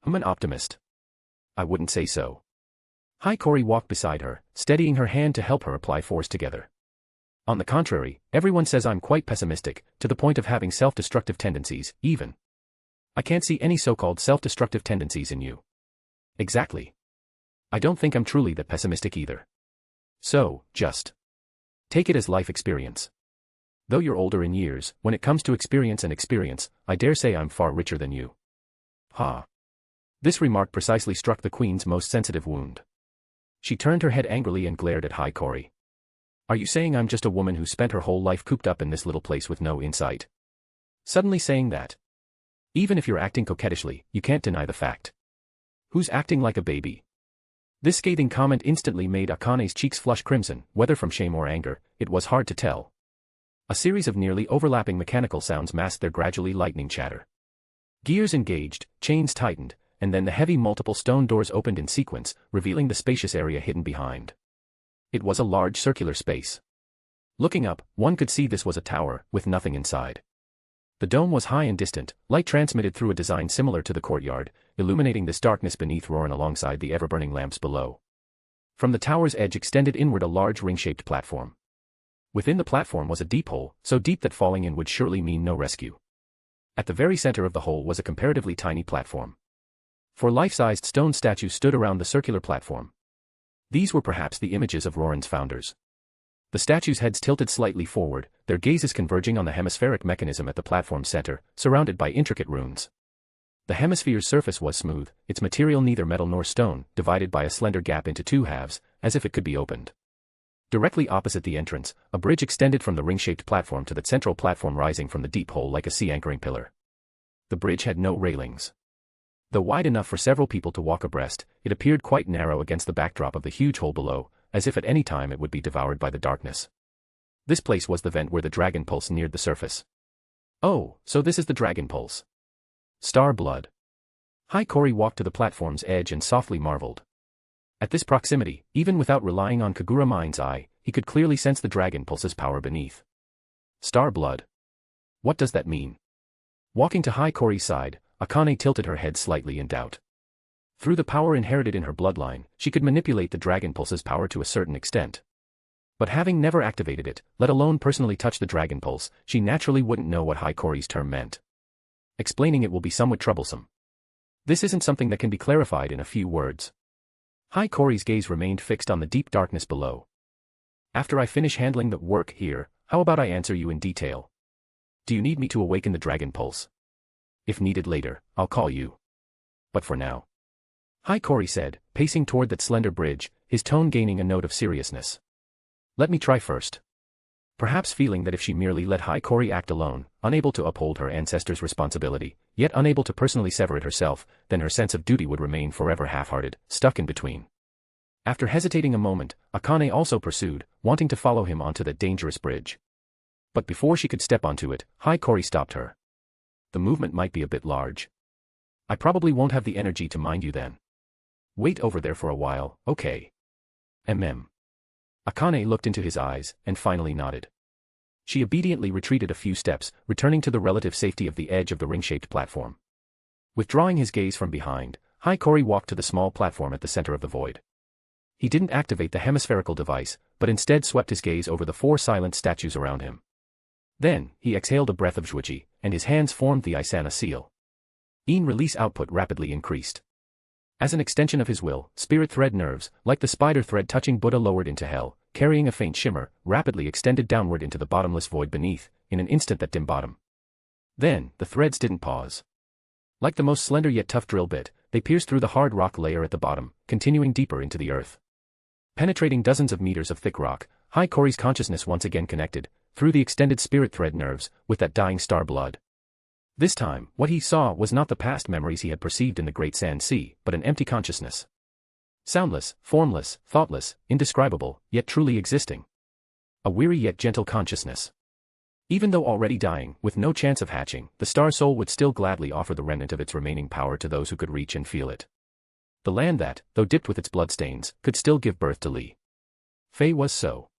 I'm an optimist. I wouldn't say so. Hikori walked beside her, steadying her hand to help her apply force together. On the contrary, everyone says I'm quite pessimistic, to the point of having self-destructive tendencies, even. I can't see any so-called self-destructive tendencies in you. Exactly. I don't think I'm truly that pessimistic either. So, just take it as life experience. Though you're older in years, when it comes to experience, I dare say I'm far richer than you. Ha. This remark precisely struck the queen's most sensitive wound. She turned her head angrily and glared at Hikori. Are you saying I'm just a woman who spent her whole life cooped up in this little place with no insight? Suddenly saying that? Even if you're acting coquettishly, you can't deny the fact. Who's acting like a baby? This scathing comment instantly made Akane's cheeks flush crimson, whether from shame or anger, it was hard to tell. A series of nearly overlapping mechanical sounds masked their gradually lightening chatter. Gears engaged, chains tightened, and then the heavy multiple stone doors opened in sequence, revealing the spacious area hidden behind. It was a large circular space. Looking up, one could see this was a tower, with nothing inside. The dome was high and distant, light transmitted through a design similar to the courtyard, illuminating this darkness beneath Roran alongside the ever-burning lamps below. From the tower's edge extended inward a large ring-shaped platform. Within the platform was a deep hole, so deep that falling in would surely mean no rescue. At the very center of the hole was a comparatively tiny platform. Four life-sized stone statues stood around the circular platform. These were perhaps the images of Roran's founders. The statues' heads tilted slightly forward, their gazes converging on the hemispheric mechanism at the platform's center, surrounded by intricate runes. The hemisphere's surface was smooth, its material neither metal nor stone, divided by a slender gap into two halves, as if it could be opened. Directly opposite the entrance, a bridge extended from the ring-shaped platform to the central platform rising from the deep hole like a sea-anchoring pillar. The bridge had no railings. Though wide enough for several people to walk abreast, it appeared quite narrow against the backdrop of the huge hole below, as if at any time it would be devoured by the darkness. This place was the vent where the dragon pulse neared the surface. Oh, so this is the dragon pulse. Star blood. Hikori walked to the platform's edge and softly marveled. At this proximity, even without relying on Kagura mind's eye, he could clearly sense the dragon pulse's power beneath. Star blood. What does that mean? Walking to Hikori's side, Akane tilted her head slightly in doubt. Through the power inherited in her bloodline, she could manipulate the dragon pulse's power to a certain extent. But having never activated it, let alone personally touch the dragon pulse, she naturally wouldn't know what Hikori's term meant. Explaining it will be somewhat troublesome. This isn't something that can be clarified in a few words. Hikori's gaze remained fixed on the deep darkness below. After I finish handling the work here, how about I answer you in detail? Do you need me to awaken the dragon pulse? If needed later, I'll call you. But for now. Hikori said, pacing toward that slender bridge, his tone gaining a note of seriousness. Let me try first. Perhaps feeling that if she merely let Hikori act alone, unable to uphold her ancestors' responsibility, yet unable to personally sever it herself, then her sense of duty would remain forever half-hearted, stuck in between. After hesitating a moment, Akane also pursued, wanting to follow him onto that dangerous bridge. But before she could step onto it, Hikori stopped her. The movement might be a bit large. I probably won't have the energy to mind you then. Wait over there for a while, okay? Akane looked into his eyes, and finally nodded. She obediently retreated a few steps, returning to the relative safety of the edge of the ring-shaped platform. Withdrawing his gaze from behind, Hikori walked to the small platform at the center of the void. He didn't activate the hemispherical device, but instead swept his gaze over the four silent statues around him. Then, he exhaled a breath of Zhuji, and his hands formed the Isana seal. In release output rapidly increased. As an extension of his will, spirit thread nerves, like the spider thread touching Buddha lowered into hell, carrying a faint shimmer, rapidly extended downward into the bottomless void beneath, in an instant that dim bottom. Then, the threads didn't pause. Like the most slender yet tough drill bit, they pierced through the hard rock layer at the bottom, continuing deeper into the earth. Penetrating dozens of meters of thick rock, Hiiragaki's consciousness once again connected, through the extended spirit thread nerves, with that dying star blood. This time, what he saw was not the past memories he had perceived in the Great Sand Sea, but an empty consciousness. Soundless, formless, thoughtless, indescribable, yet truly existing. A weary yet gentle consciousness. Even though already dying, with no chance of hatching, the star soul would still gladly offer the remnant of its remaining power to those who could reach and feel it. The land that, though dipped with its bloodstains, could still give birth to Li Fei was so.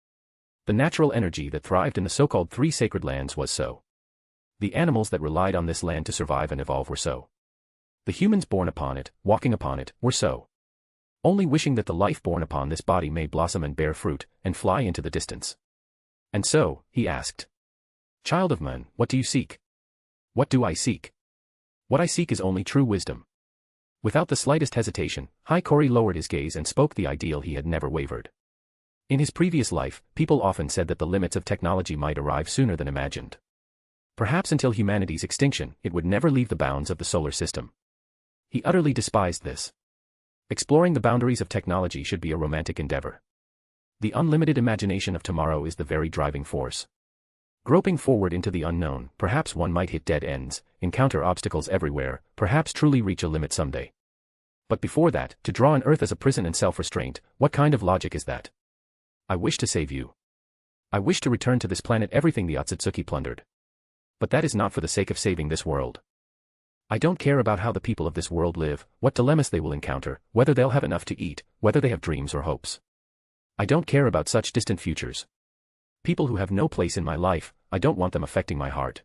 The natural energy that thrived in the so-called three sacred lands was so. The animals that relied on this land to survive and evolve were so. The humans born upon it, walking upon it, were so. Only wishing that the life born upon this body may blossom and bear fruit, and fly into the distance. And so, he asked. Child of man, what do you seek? What do I seek? What I seek is only true wisdom. Without the slightest hesitation, Hiiragi lowered his gaze and spoke the ideal he had never wavered. In his previous life, people often said that the limits of technology might arrive sooner than imagined. Perhaps until humanity's extinction, it would never leave the bounds of the solar system. He utterly despised this. Exploring the boundaries of technology should be a romantic endeavor. The unlimited imagination of tomorrow is the very driving force. Groping forward into the unknown, perhaps one might hit dead ends, encounter obstacles everywhere, perhaps truly reach a limit someday. But before that, to draw on Earth as a prison and self-restraint, what kind of logic is that? I wish to save you. I wish to return to this planet everything the Otsutsuki plundered. But that is not for the sake of saving this world. I don't care about how the people of this world live, what dilemmas they will encounter, whether they'll have enough to eat, whether they have dreams or hopes. I don't care about such distant futures. People who have no place in my life, I don't want them affecting my heart.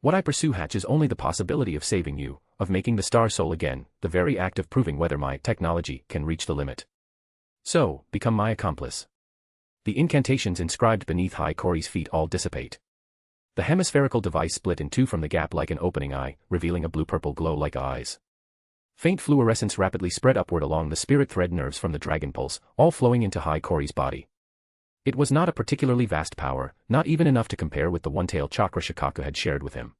What I pursue hatches only the possibility of saving you, of making the star soul again, the very act of proving whether my technology can reach the limit. So, become my accomplice. The incantations inscribed beneath Hiiragi's feet all dissipate. The hemispherical device split in two from the gap like an opening eye, revealing a blue-purple glow like eyes. Faint fluorescence rapidly spread upward along the spirit thread nerves from the dragon pulse, all flowing into Hiiragi's body. It was not a particularly vast power, not even enough to compare with the one-tail chakra Shikaku had shared with him.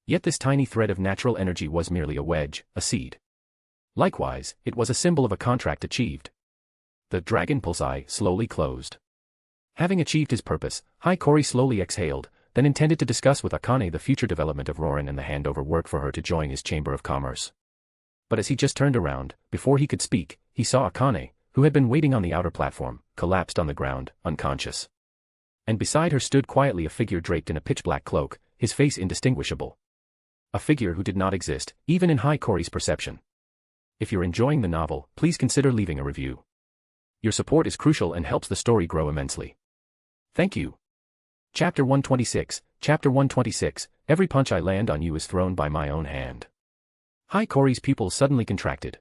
Yet this tiny thread of natural energy was merely a wedge, a seed. Likewise, it was a symbol of a contract achieved. The dragon pulse eye slowly closed. Having achieved his purpose, Hiiragi slowly exhaled, then intended to discuss with Akane the future development of Roran and the handover work for her to join his Chamber of Commerce. But as he just turned around, before he could speak, he saw Akane, who had been waiting on the outer platform, collapsed on the ground, unconscious. And beside her stood quietly a figure draped in a pitch-black cloak, his face indistinguishable. A figure who did not exist, even in Hiiragi's perception. If you're enjoying the novel, please consider leaving a review. Your support is crucial and helps the story grow immensely. Thank you. Chapter 126, Chapter 126, Every punch I land on you is thrown by my own hand. Hiiragi's pupils suddenly contracted.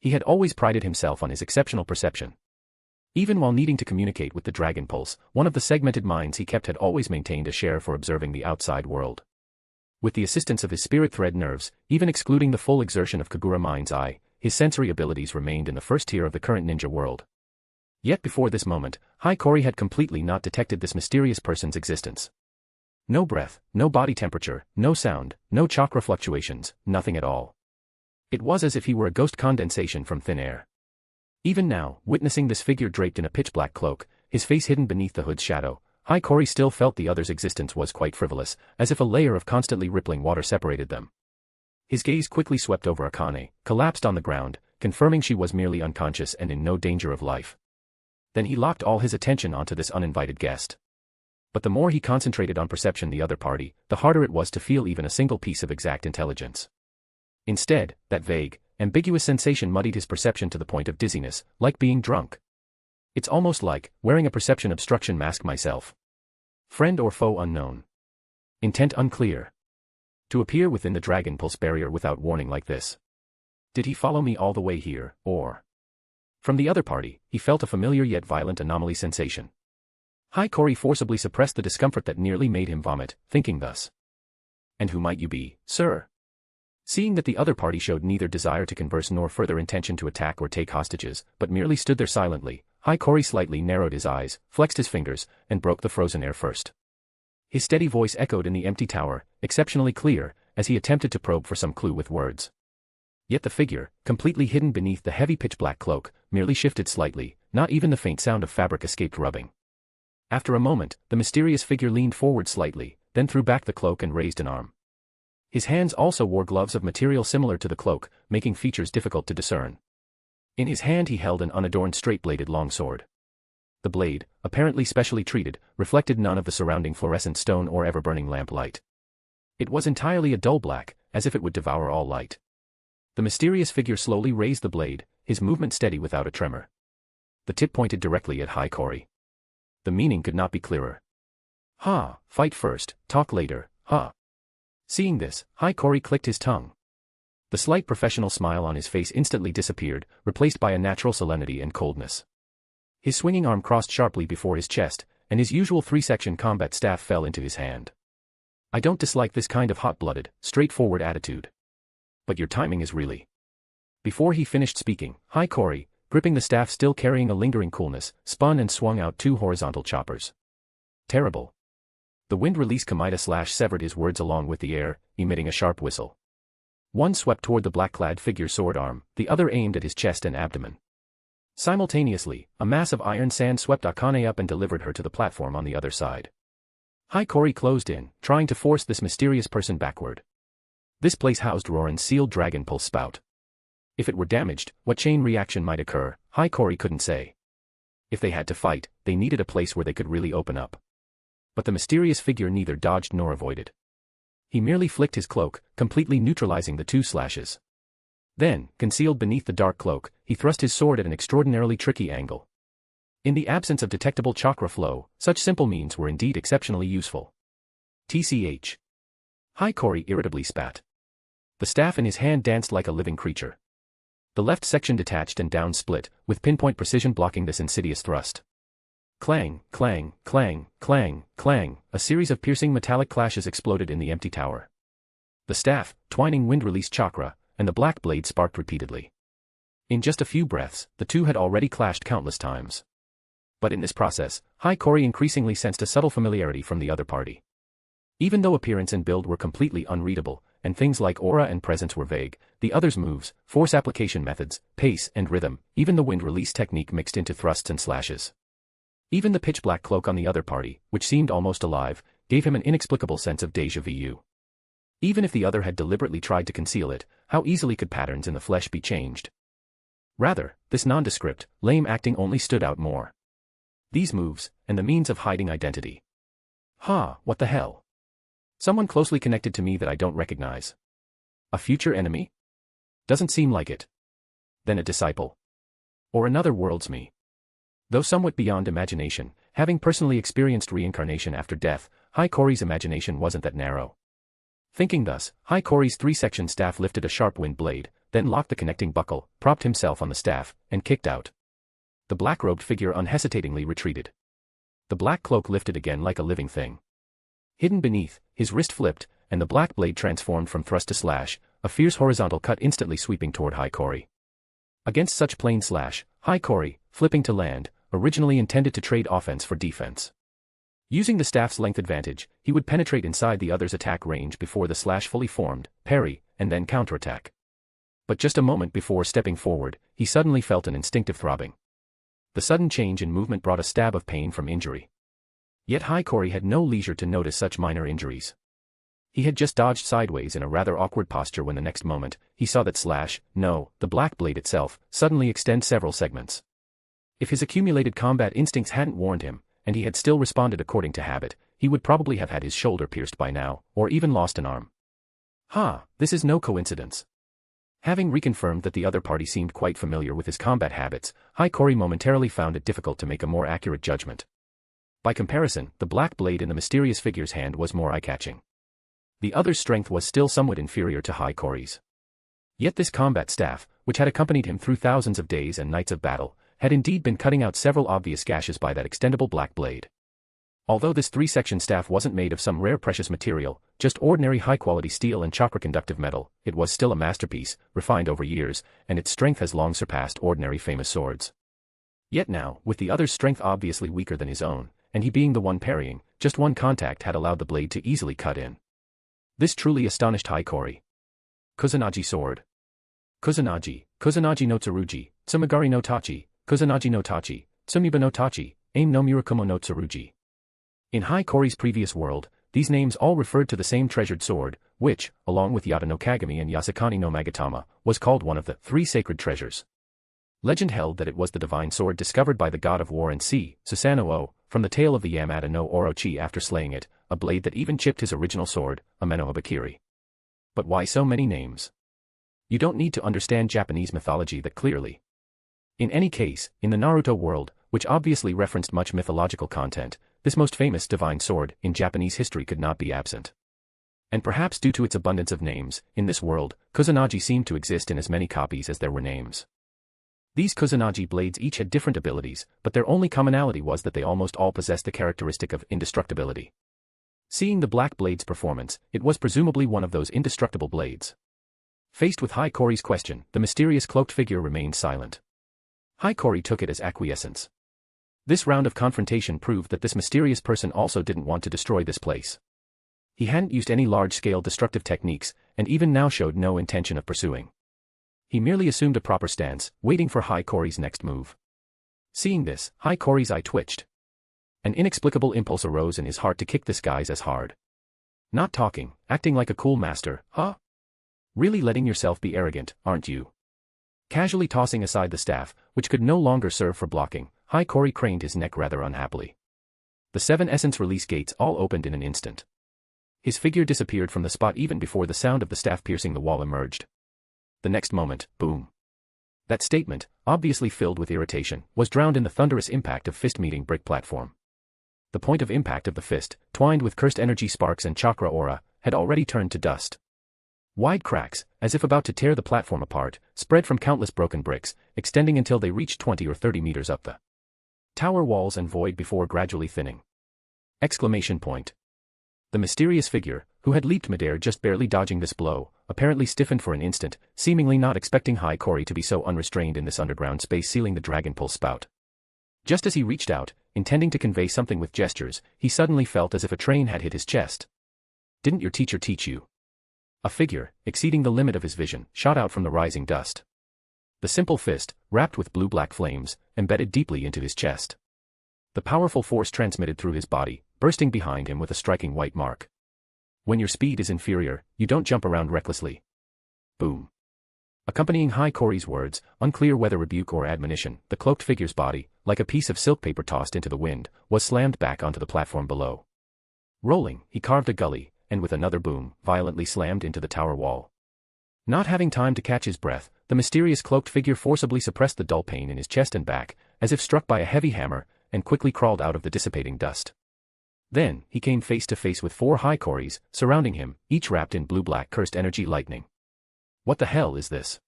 He had always prided himself on his exceptional perception. Even while needing to communicate with the Dragon Pulse, one of the segmented minds he kept had always maintained a share for observing the outside world. With the assistance of his spirit thread nerves, even excluding the full exertion of Kagura Mind's eye, his sensory abilities remained in the first tier of the current ninja world. Yet before this moment, Hiiragi had completely not detected this mysterious person's existence. No breath, no body temperature, no sound, no chakra fluctuations, nothing at all. It was as if he were a ghost condensation from thin air. Even now, witnessing this figure draped in a pitch-black cloak, his face hidden beneath the hood's shadow, Hiiragi still felt the other's existence was quite frivolous, as if a layer of constantly rippling water separated them. His gaze quickly swept over Akane, collapsed on the ground, confirming she was merely unconscious and in no danger of life. Then he locked all his attention onto this uninvited guest. But the more he concentrated on perception the other party, the harder it was to feel even a single piece of exact intelligence. Instead, that vague, ambiguous sensation muddied his perception to the point of dizziness, like being drunk. It's almost like wearing a perception obstruction mask myself. Friend or foe unknown. Intent unclear. To appear within the Dragon Pulse barrier without warning like this. Did he follow me all the way here, or? From the other party, he felt a familiar yet violent anomaly sensation. Hiiragi forcibly suppressed the discomfort that nearly made him vomit, thinking thus. And who might you be, sir? Seeing that the other party showed neither desire to converse nor further intention to attack or take hostages, but merely stood there silently, Hiiragi slightly narrowed his eyes, flexed his fingers, and broke the frozen air first. His steady voice echoed in the empty tower, exceptionally clear, as he attempted to probe for some clue with words. Yet the figure, completely hidden beneath the heavy pitch-black cloak, merely shifted slightly, not even the faint sound of fabric escaped rubbing. After a moment, the mysterious figure leaned forward slightly, then threw back the cloak and raised an arm. His hands also wore gloves of material similar to the cloak, making features difficult to discern. In his hand he held an unadorned straight-bladed longsword. The blade, apparently specially treated, reflected none of the surrounding fluorescent stone or ever-burning lamp light. It was entirely a dull black, as if it would devour all light. The mysterious figure slowly raised the blade, his movement steady without a tremor. The tip pointed directly at Hiiragi. The meaning could not be clearer. Ha, fight first, talk later, ha. Seeing this, Hiiragi clicked his tongue. The slight professional smile on his face instantly disappeared, replaced by a natural solemnity and coldness. His swinging arm crossed sharply before his chest, and his usual three-section combat staff fell into his hand. I don't dislike this kind of hot-blooded, straightforward attitude. But your timing is really... Before he finished speaking, Hiiragi, gripping the staff still carrying a lingering coolness, spun and swung out two horizontal choppers. Terrible. The wind-release Kamaita severed his words along with the air, emitting a sharp whistle. One swept toward the black-clad figure's sword arm, the other aimed at his chest and abdomen. Simultaneously, a mass of iron sand swept Akane up and delivered her to the platform on the other side. Hiiragi closed in, trying to force this mysterious person backward. This place housed Roran's sealed dragon pulse spout. If it were damaged, what chain reaction might occur, Hiiragi couldn't say. If they had to fight, they needed a place where they could really open up. But the mysterious figure neither dodged nor avoided. He merely flicked his cloak, completely neutralizing the two slashes. Then, concealed beneath the dark cloak, he thrust his sword at an extraordinarily tricky angle. In the absence of detectable chakra flow, such simple means were indeed exceptionally useful. TCH. Hiiragi irritably spat. The staff in his hand danced like a living creature. The left section detached and down split, with pinpoint precision blocking this insidious thrust. Clang, clang, clang, clang, clang, a series of piercing metallic clashes exploded in the empty tower. The staff, twining wind-release chakra, and the black blade sparked repeatedly. In just a few breaths, the two had already clashed countless times. But in this process, Hiiragi increasingly sensed a subtle familiarity from the other party. Even though appearance and build were completely unreadable, and things like aura and presence were vague, the other's moves, force application methods, pace and rhythm, even the wind-release technique mixed into thrusts and slashes. Even the pitch-black cloak on the other party, which seemed almost alive, gave him an inexplicable sense of déjà vu. Even if the other had deliberately tried to conceal it, how easily could patterns in the flesh be changed? Rather, this nondescript, lame acting only stood out more. These moves, and the means of hiding identity. What the hell? Someone closely connected to me that I don't recognize. A future enemy? Doesn't seem like it. Then a disciple. Or another world's me. Though somewhat beyond imagination, having personally experienced reincarnation after death, Hiiragi's imagination wasn't that narrow. Thinking thus, Hiiragi's three-section staff lifted a sharp wind blade, then locked the connecting buckle, propped himself on the staff, and kicked out. The black-robed figure unhesitatingly retreated. The black cloak lifted again like a living thing. Hidden beneath, his wrist flipped, and the black blade transformed from thrust to slash, a fierce horizontal cut instantly sweeping toward Hiiragi. Against such plain slash, Hiiragi, flipping to land, originally intended to trade offense for defense. Using the staff's length advantage, he would penetrate inside the other's attack range before the slash fully formed, parry, and then counterattack. But just a moment before stepping forward, he suddenly felt an instinctive throbbing. The sudden change in movement brought a stab of pain from injury. Yet Hiiragi had no leisure to notice such minor injuries. He had just dodged sideways in a rather awkward posture when the next moment, he saw that the black blade itself, suddenly extend several segments. If his accumulated combat instincts hadn't warned him, and he had still responded according to habit, he would probably have had his shoulder pierced by now, or even lost an arm. This is no coincidence. Having reconfirmed that the other party seemed quite familiar with his combat habits, Hiiragi momentarily found it difficult to make a more accurate judgment. By comparison, the black blade in the mysterious figure's hand was more eye-catching. The other's strength was still somewhat inferior to Hiiragi's. Yet this combat staff, which had accompanied him through thousands of days and nights of battle, had indeed been cutting out several obvious gashes by that extendable black blade. Although this three-section staff wasn't made of some rare precious material, just ordinary high-quality steel and chakra-conductive metal, it was still a masterpiece, refined over years, and its strength has long surpassed ordinary famous swords. Yet now, with the other's strength obviously weaker than his own, and he being the one parrying, just one contact had allowed the blade to easily cut in. This truly astonished Hikori. Kusanagi sword. Kusanagi no Tsurugi, Tsumigari no Tachi, Kusanagi no Tachi, Tsumiba no Tachi, Aim no Murakumo no Tsurugi. In Hikori's previous world, these names all referred to the same treasured sword, which, along with Yata no Kagami and Yasukani no Magatama, was called one of the 3 sacred treasures. Legend held that it was the divine sword discovered by the god of war and sea, Susanoo, from the tail of the Yamata no Orochi after slaying it, a blade that even chipped his original sword, Ameno Habakiri. But why so many names? You don't need to understand Japanese mythology that clearly. In any case, in the Naruto world, which obviously referenced much mythological content, this most famous divine sword in Japanese history could not be absent. And perhaps due to its abundance of names, in this world, Kusanagi seemed to exist in as many copies as there were names. These Kusanagi blades each had different abilities, but their only commonality was that they almost all possessed the characteristic of indestructibility. Seeing the black blade's performance, it was presumably one of those indestructible blades. Faced with Hikori's question, the mysterious cloaked figure remained silent. Hikori took it as acquiescence. This round of confrontation proved that this mysterious person also didn't want to destroy this place. He hadn't used any large-scale destructive techniques, and even now showed no intention of pursuing. He merely assumed a proper stance, waiting for Hikori's next move. Seeing this, Hikori's eye twitched. An inexplicable impulse arose in his heart to kick this guy's ass hard. Not talking, acting like a cool master, huh? Really letting yourself be arrogant, aren't you? Casually tossing aside the staff, which could no longer serve for blocking, Hikori craned his neck rather unhappily. The 7 essence release gates all opened in an instant. His figure disappeared from the spot even before the sound of the staff piercing the wall emerged. The next moment, boom. That statement, obviously filled with irritation, was drowned in the thunderous impact of fist meeting brick platform. The point of impact of the fist, twined with cursed energy sparks and chakra aura, had already turned to dust. Wide cracks, as if about to tear the platform apart, spread from countless broken bricks, extending until they reached 20 or 30 meters up the tower walls and void before gradually thinning. Exclamation point. The mysterious figure, who had leaped midair just barely dodging this blow, apparently stiffened for an instant, seemingly not expecting Hikori to be so unrestrained in this underground space sealing the dragon pulse spout. Just as he reached out, intending to convey something with gestures, he suddenly felt as if a train had hit his chest. Didn't your teacher teach you? A figure, exceeding the limit of his vision, shot out from the rising dust. The simple fist, wrapped with blue-black flames, embedded deeply into his chest. The powerful force transmitted through his body, bursting behind him with a striking white mark. When your speed is inferior, you don't jump around recklessly. Boom. Accompanying Hikori's words, unclear whether rebuke or admonition, the cloaked figure's body, like a piece of silk paper tossed into the wind, was slammed back onto the platform below. Rolling, he carved a gully, and with another boom, violently slammed into the tower wall. Not having time to catch his breath, the mysterious cloaked figure forcibly suppressed the dull pain in his chest and back, as if struck by a heavy hammer, and quickly crawled out of the dissipating dust. Then, he came face to face with 4 Hikoris, surrounding him, each wrapped in blue-black cursed energy lightning. What the hell is this?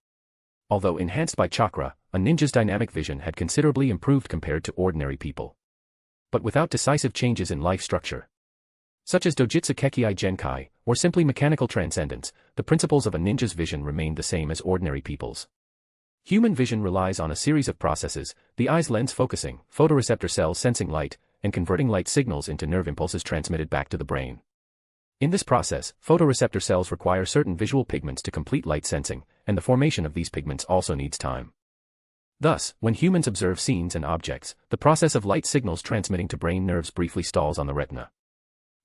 Although enhanced by chakra, a ninja's dynamic vision had considerably improved compared to ordinary people. But without decisive changes in life structure, such as dojitsu kekkai genkai, or simply mechanical transcendence, the principles of a ninja's vision remained the same as ordinary people's. Human vision relies on a series of processes, the eye's lens focusing, photoreceptor cells sensing light, and converting light signals into nerve impulses transmitted back to the brain. In this process, photoreceptor cells require certain visual pigments to complete light sensing, and the formation of these pigments also needs time. Thus, when humans observe scenes and objects, the process of light signals transmitting to brain nerves briefly stalls on the retina.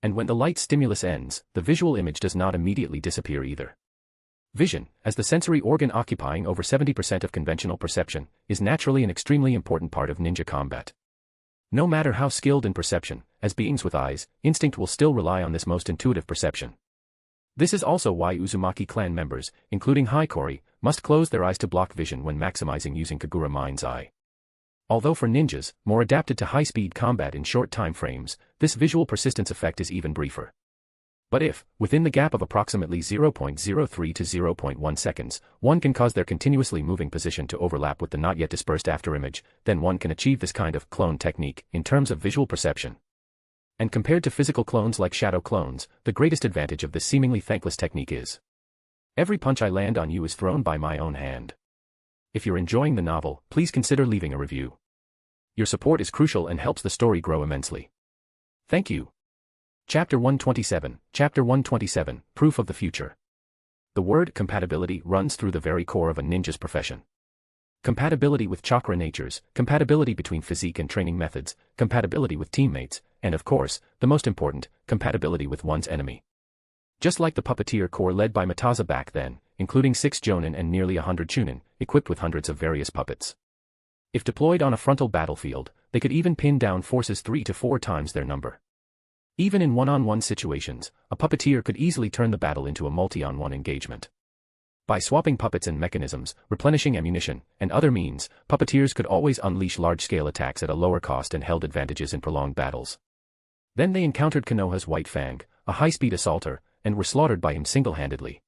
And when the light stimulus ends, the visual image does not immediately disappear either. Vision, as the sensory organ occupying over 70% of conventional perception, is naturally an extremely important part of ninja combat. No matter how skilled in perception, as beings with eyes, instinct will still rely on this most intuitive perception. This is also why Uzumaki clan members, including Hikori, must close their eyes to block vision when maximizing using Kagura Mind's Eye. Although for ninjas, more adapted to high-speed combat in short time frames, this visual persistence effect is even briefer. But if, within the gap of approximately 0.03 to 0.1 seconds, one can cause their continuously moving position to overlap with the not yet dispersed afterimage, then one can achieve this kind of clone technique in terms of visual perception. And compared to physical clones like shadow clones, the greatest advantage of this seemingly thankless technique is every punch I land on you is thrown by my own hand. If you're enjoying the novel, please consider leaving a review. Your support is crucial and helps the story grow immensely. Thank you. Chapter 127, Proof of the Future. The word compatibility runs through the very core of a ninja's profession. Compatibility with chakra natures, compatibility between physique and training methods, compatibility with teammates, and of course, the most important, compatibility with one's enemy. Just like the Puppeteer Corps led by Mataza back then, including 6 Jonin and nearly 100 Chunin, equipped with hundreds of various puppets. If deployed on a frontal battlefield, they could even pin down forces 3 to 4 times their number. Even in one-on-one situations, a puppeteer could easily turn the battle into a multi-on-one engagement. By swapping puppets and mechanisms, replenishing ammunition, and other means, puppeteers could always unleash large-scale attacks at a lower cost and held advantages in prolonged battles. Then they encountered Konoha's White Fang, a high-speed assaulter, and were slaughtered by him single-handedly.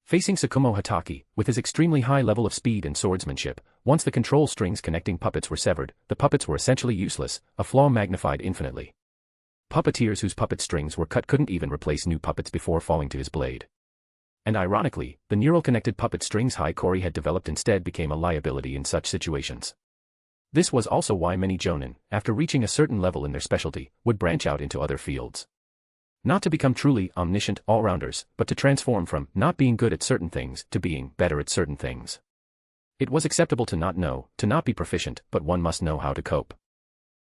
Facing Tsukumo Hatake, with his extremely high level of speed and swordsmanship, once the control strings connecting puppets were severed, the puppets were essentially useless, a flaw magnified infinitely. Puppeteers whose puppet strings were cut couldn't even replace new puppets before falling to his blade. And ironically, the neural-connected puppet strings Hiiragi had developed instead became a liability in such situations. This was also why many Jonin, after reaching a certain level in their specialty, would branch out into other fields. Not to become truly omniscient all-rounders, but to transform from not being good at certain things to being better at certain things. It was acceptable to not know, to not be proficient, but one must know how to cope.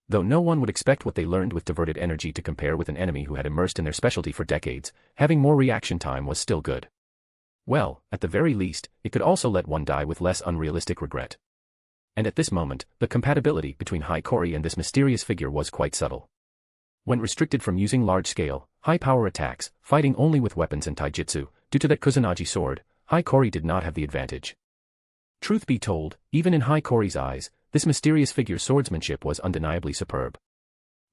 Though no one would expect what they learned with diverted energy to compare with an enemy who had immersed in their specialty for decades, having more reaction time was still good. Well, at the very least, it could also let one die with less unrealistic regret. And at this moment, the compatibility between Hiiragi and this mysterious figure was quite subtle. When restricted from using large-scale, high-power attacks, fighting only with weapons and taijutsu, due to that Kusanagi sword, Hiiragi did not have the advantage. Truth be told, even in Hiiragi's eyes, this mysterious figure's swordsmanship was undeniably superb.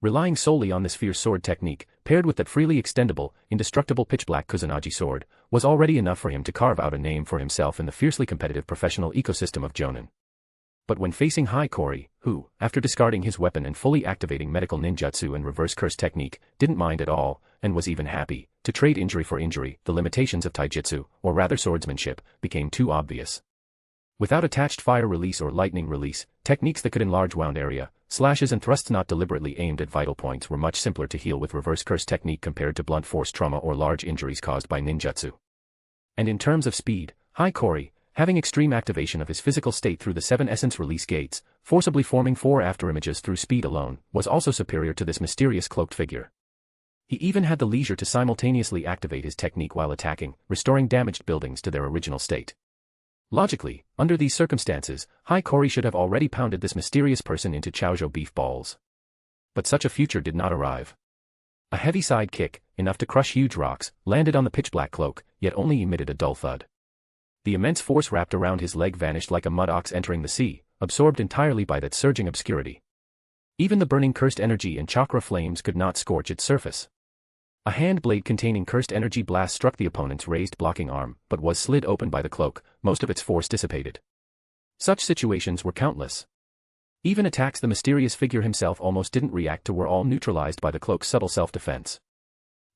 Relying solely on this fierce sword technique, paired with that freely extendable, indestructible pitch-black Kusanagi sword, was already enough for him to carve out a name for himself in the fiercely competitive professional ecosystem of Jonin. But when facing Hiiragi, who, after discarding his weapon and fully activating medical ninjutsu and reverse curse technique, didn't mind at all, and was even happy, to trade injury for injury, the limitations of taijutsu, or rather swordsmanship, became too obvious. Without attached fire release or lightning release, techniques that could enlarge wound area, slashes and thrusts not deliberately aimed at vital points were much simpler to heal with reverse curse technique compared to blunt force trauma or large injuries caused by ninjutsu. And in terms of speed, Hiiragi, having extreme activation of his physical state through the 7 essence release gates, forcibly forming 4 afterimages through speed alone, was also superior to this mysterious cloaked figure. He even had the leisure to simultaneously activate his technique while attacking, restoring damaged buildings to their original state. Logically, under these circumstances, Hiiragi should have already pounded this mysterious person into Chaojo beef balls. But such a future did not arrive. A heavy side kick, enough to crush huge rocks, landed on the pitch-black cloak, yet only emitted a dull thud. The immense force wrapped around his leg vanished like a mud ox entering the sea, absorbed entirely by that surging obscurity. Even the burning cursed energy and chakra flames could not scorch its surface. A hand blade containing cursed energy blast struck the opponent's raised blocking arm, but was slid open by the cloak, most of its force dissipated. Such situations were countless. Even attacks the mysterious figure himself almost didn't react to were all neutralized by the cloak's subtle self-defense.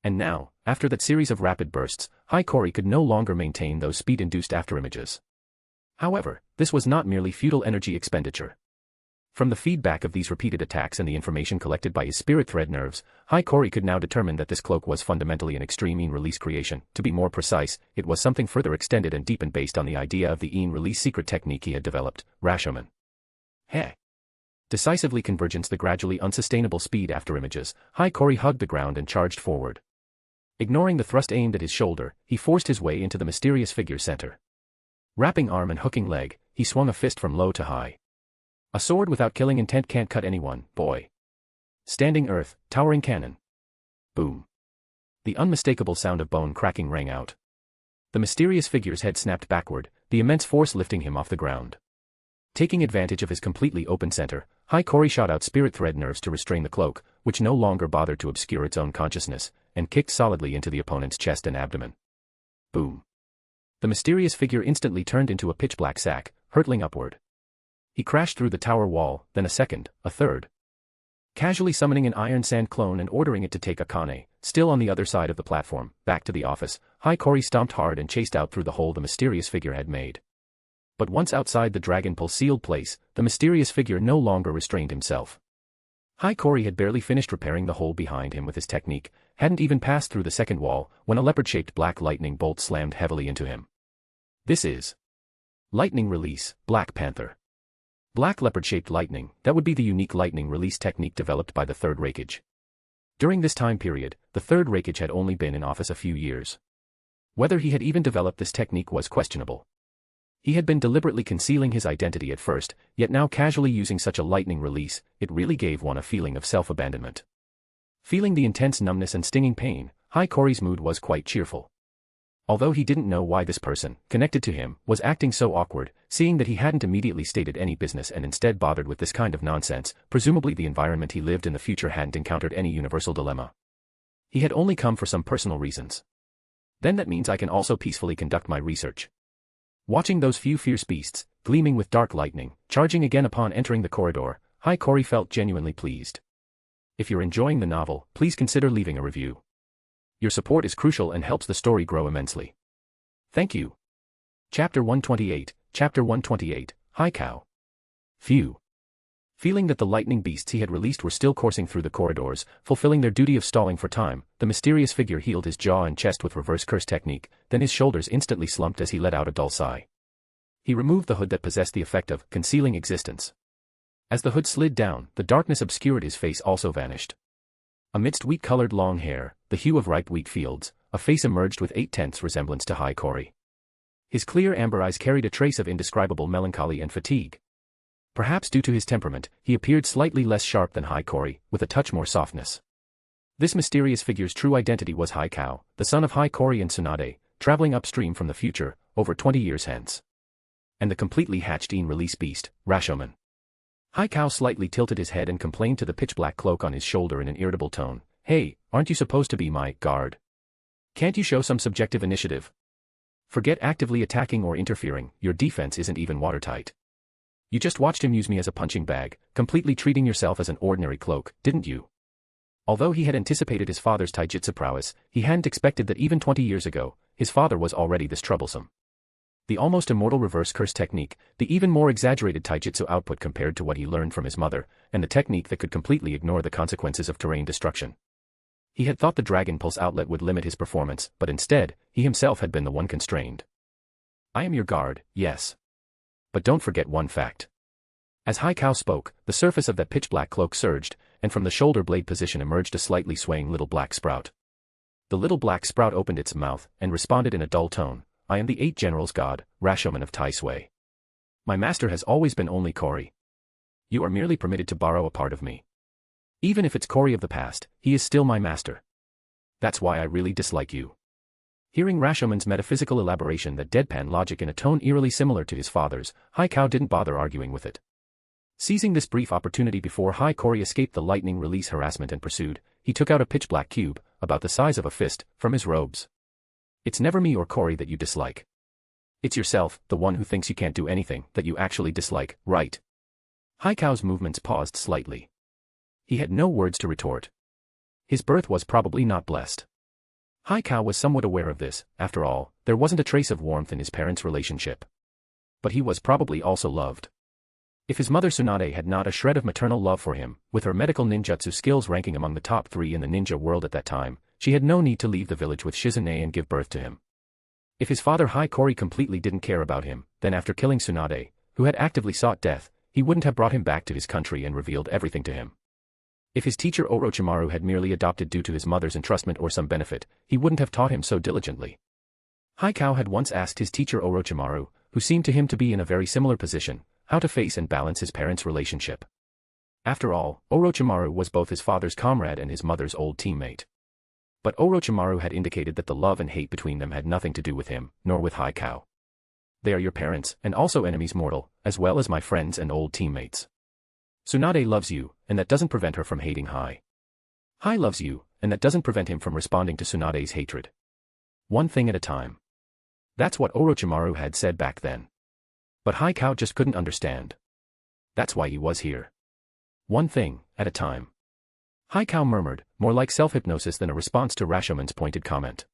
And now, after that series of rapid bursts, Hiiragi could no longer maintain those speed-induced afterimages. However, this was not merely futile energy expenditure. From the feedback of these repeated attacks and the information collected by his spirit thread nerves, Hiiragi could now determine that this cloak was fundamentally an extreme Een release creation. To be more precise, it was something further extended and deepened based on the idea of the Een release secret technique he had developed, Rashomon. Decisively convergence the gradually unsustainable speed afterimages, Hiiragi hugged the ground and charged forward. Ignoring the thrust aimed at his shoulder, he forced his way into the mysterious figure's center. Wrapping arm and hooking leg, he swung a fist from low to high. A sword without killing intent can't cut anyone, boy. Standing earth, towering cannon. Boom. The unmistakable sound of bone cracking rang out. The mysterious figure's head snapped backward, the immense force lifting him off the ground. Taking advantage of his completely open center, Hiiragi shot out spirit thread nerves to restrain the cloak, which no longer bothered to obscure its own consciousness, and kicked solidly into the opponent's chest and abdomen. Boom. The mysterious figure instantly turned into a pitch-black sack, hurtling upward. He crashed through the tower wall, then a second, a third. Casually summoning an iron sand clone and ordering it to take Akane, still on the other side of the platform, back to the office, Hiiragi stomped hard and chased out through the hole the mysterious figure had made. But once outside the dragon pull sealed place, the mysterious figure no longer restrained himself. Hiiragi had barely finished repairing the hole behind him with his technique, hadn't even passed through the second wall, when a leopard-shaped black lightning bolt slammed heavily into him. This is lightning release, Black Panther. Black leopard-shaped lightning, that would be the unique lightning release technique developed by the Third Reikage. During this time period, the Third Reikage had only been in office a few years. Whether he had even developed this technique was questionable. He had been deliberately concealing his identity at first, yet now casually using such a lightning release, it really gave one a feeling of self-abandonment. Feeling the intense numbness and stinging pain, Hikori's mood was quite cheerful. Although he didn't know why this person, connected to him, was acting so awkward, seeing that he hadn't immediately stated any business and instead bothered with this kind of nonsense, presumably the environment he lived in the future hadn't encountered any universal dilemma. He had only come for some personal reasons. Then that means I can also peacefully conduct my research. Watching those few fierce beasts, gleaming with dark lightning, charging again upon entering the corridor, Hikori felt genuinely pleased. If you're enjoying the novel, please consider leaving a review. Your support is crucial and helps the story grow immensely. Thank you. Chapter 128, Chapter 128, Hikau. Phew. Feeling that the lightning beasts he had released were still coursing through the corridors, fulfilling their duty of stalling for time, the mysterious figure healed his jaw and chest with reverse curse technique, then his shoulders instantly slumped as he let out a dull sigh. He removed the hood that possessed the effect of concealing existence. As the hood slid down, the darkness obscured his face also vanished. Amidst wheat-colored long hair, the hue of ripe wheat fields, a face emerged with 8/10 resemblance to Hikori. His clear amber eyes carried a trace of indescribable melancholy and fatigue. Perhaps due to his temperament, he appeared slightly less sharp than Hikori, with a touch more softness. This mysterious figure's true identity was Hikau, the son of Hikori and Tsunade, traveling upstream from the future, over 20 years hence. And the completely hatched release beast, Rashomon. Hikau slightly tilted his head and complained to the pitch-black cloak on his shoulder in an irritable tone, "Hey, aren't you supposed to be my guard? Can't you show some subjective initiative? Forget actively attacking or interfering, your defense isn't even watertight. You just watched him use me as a punching bag, completely treating yourself as an ordinary cloak, didn't you?" Although he had anticipated his father's taijutsu prowess, he hadn't expected that even 20 years ago, his father was already this troublesome. The almost immortal reverse curse technique, the even more exaggerated taijutsu output compared to what he learned from his mother, and the technique that could completely ignore the consequences of terrain destruction. He had thought the Dragon Pulse outlet would limit his performance, but instead, he himself had been the one constrained. "I am your guard, yes. But don't forget one fact." As Hikau spoke, the surface of that pitch-black cloak surged, and from the shoulder blade position emerged a slightly swaying little black sprout. The little black sprout opened its mouth, and responded in a dull tone, "I am the 8 Generals God, Rashomon of Tai Sui. My master has always been only Kori. You are merely permitted to borrow a part of me. Even if it's Kori of the past, he is still my master. That's why I really dislike you." Hearing Rashomon's metaphysical elaboration that deadpan logic in a tone eerily similar to his father's, Hikau didn't bother arguing with it. Seizing this brief opportunity before Hikori escaped the lightning release harassment and pursued, he took out a pitch-black cube, about the size of a fist, from his robes. "It's never me or Kori that you dislike. It's yourself, the one who thinks you can't do anything, that you actually dislike, right?" Hikau's movements paused slightly. He had no words to retort. His birth was probably not blessed. Hikau was somewhat aware of this, after all, there wasn't a trace of warmth in his parents' relationship. But he was probably also loved. If his mother Tsunade had not a shred of maternal love for him, with her medical ninjutsu skills ranking among the top 3 in the ninja world at that time, she had no need to leave the village with Shizune and give birth to him. If his father Hikori completely didn't care about him, then after killing Tsunade, who had actively sought death, he wouldn't have brought him back to his country and revealed everything to him. If his teacher Orochimaru had merely adopted due to his mother's entrustment or some benefit, he wouldn't have taught him so diligently. Hikau had once asked his teacher Orochimaru, who seemed to him to be in a very similar position, how to face and balance his parents' relationship. After all, Orochimaru was both his father's comrade and his mother's old teammate. But Orochimaru had indicated that the love and hate between them had nothing to do with him, nor with Hikau. "They are your parents, and also enemies mortal, as well as my friends and old teammates. Tsunade loves you, and that doesn't prevent her from hating Hai. Hai loves you, and that doesn't prevent him from responding to Tsunade's hatred. One thing at a time." That's what Orochimaru had said back then. But Hikau just couldn't understand. That's why he was here. One thing at a time. Hikau murmured, more like self-hypnosis than a response to Rashomon's pointed comment.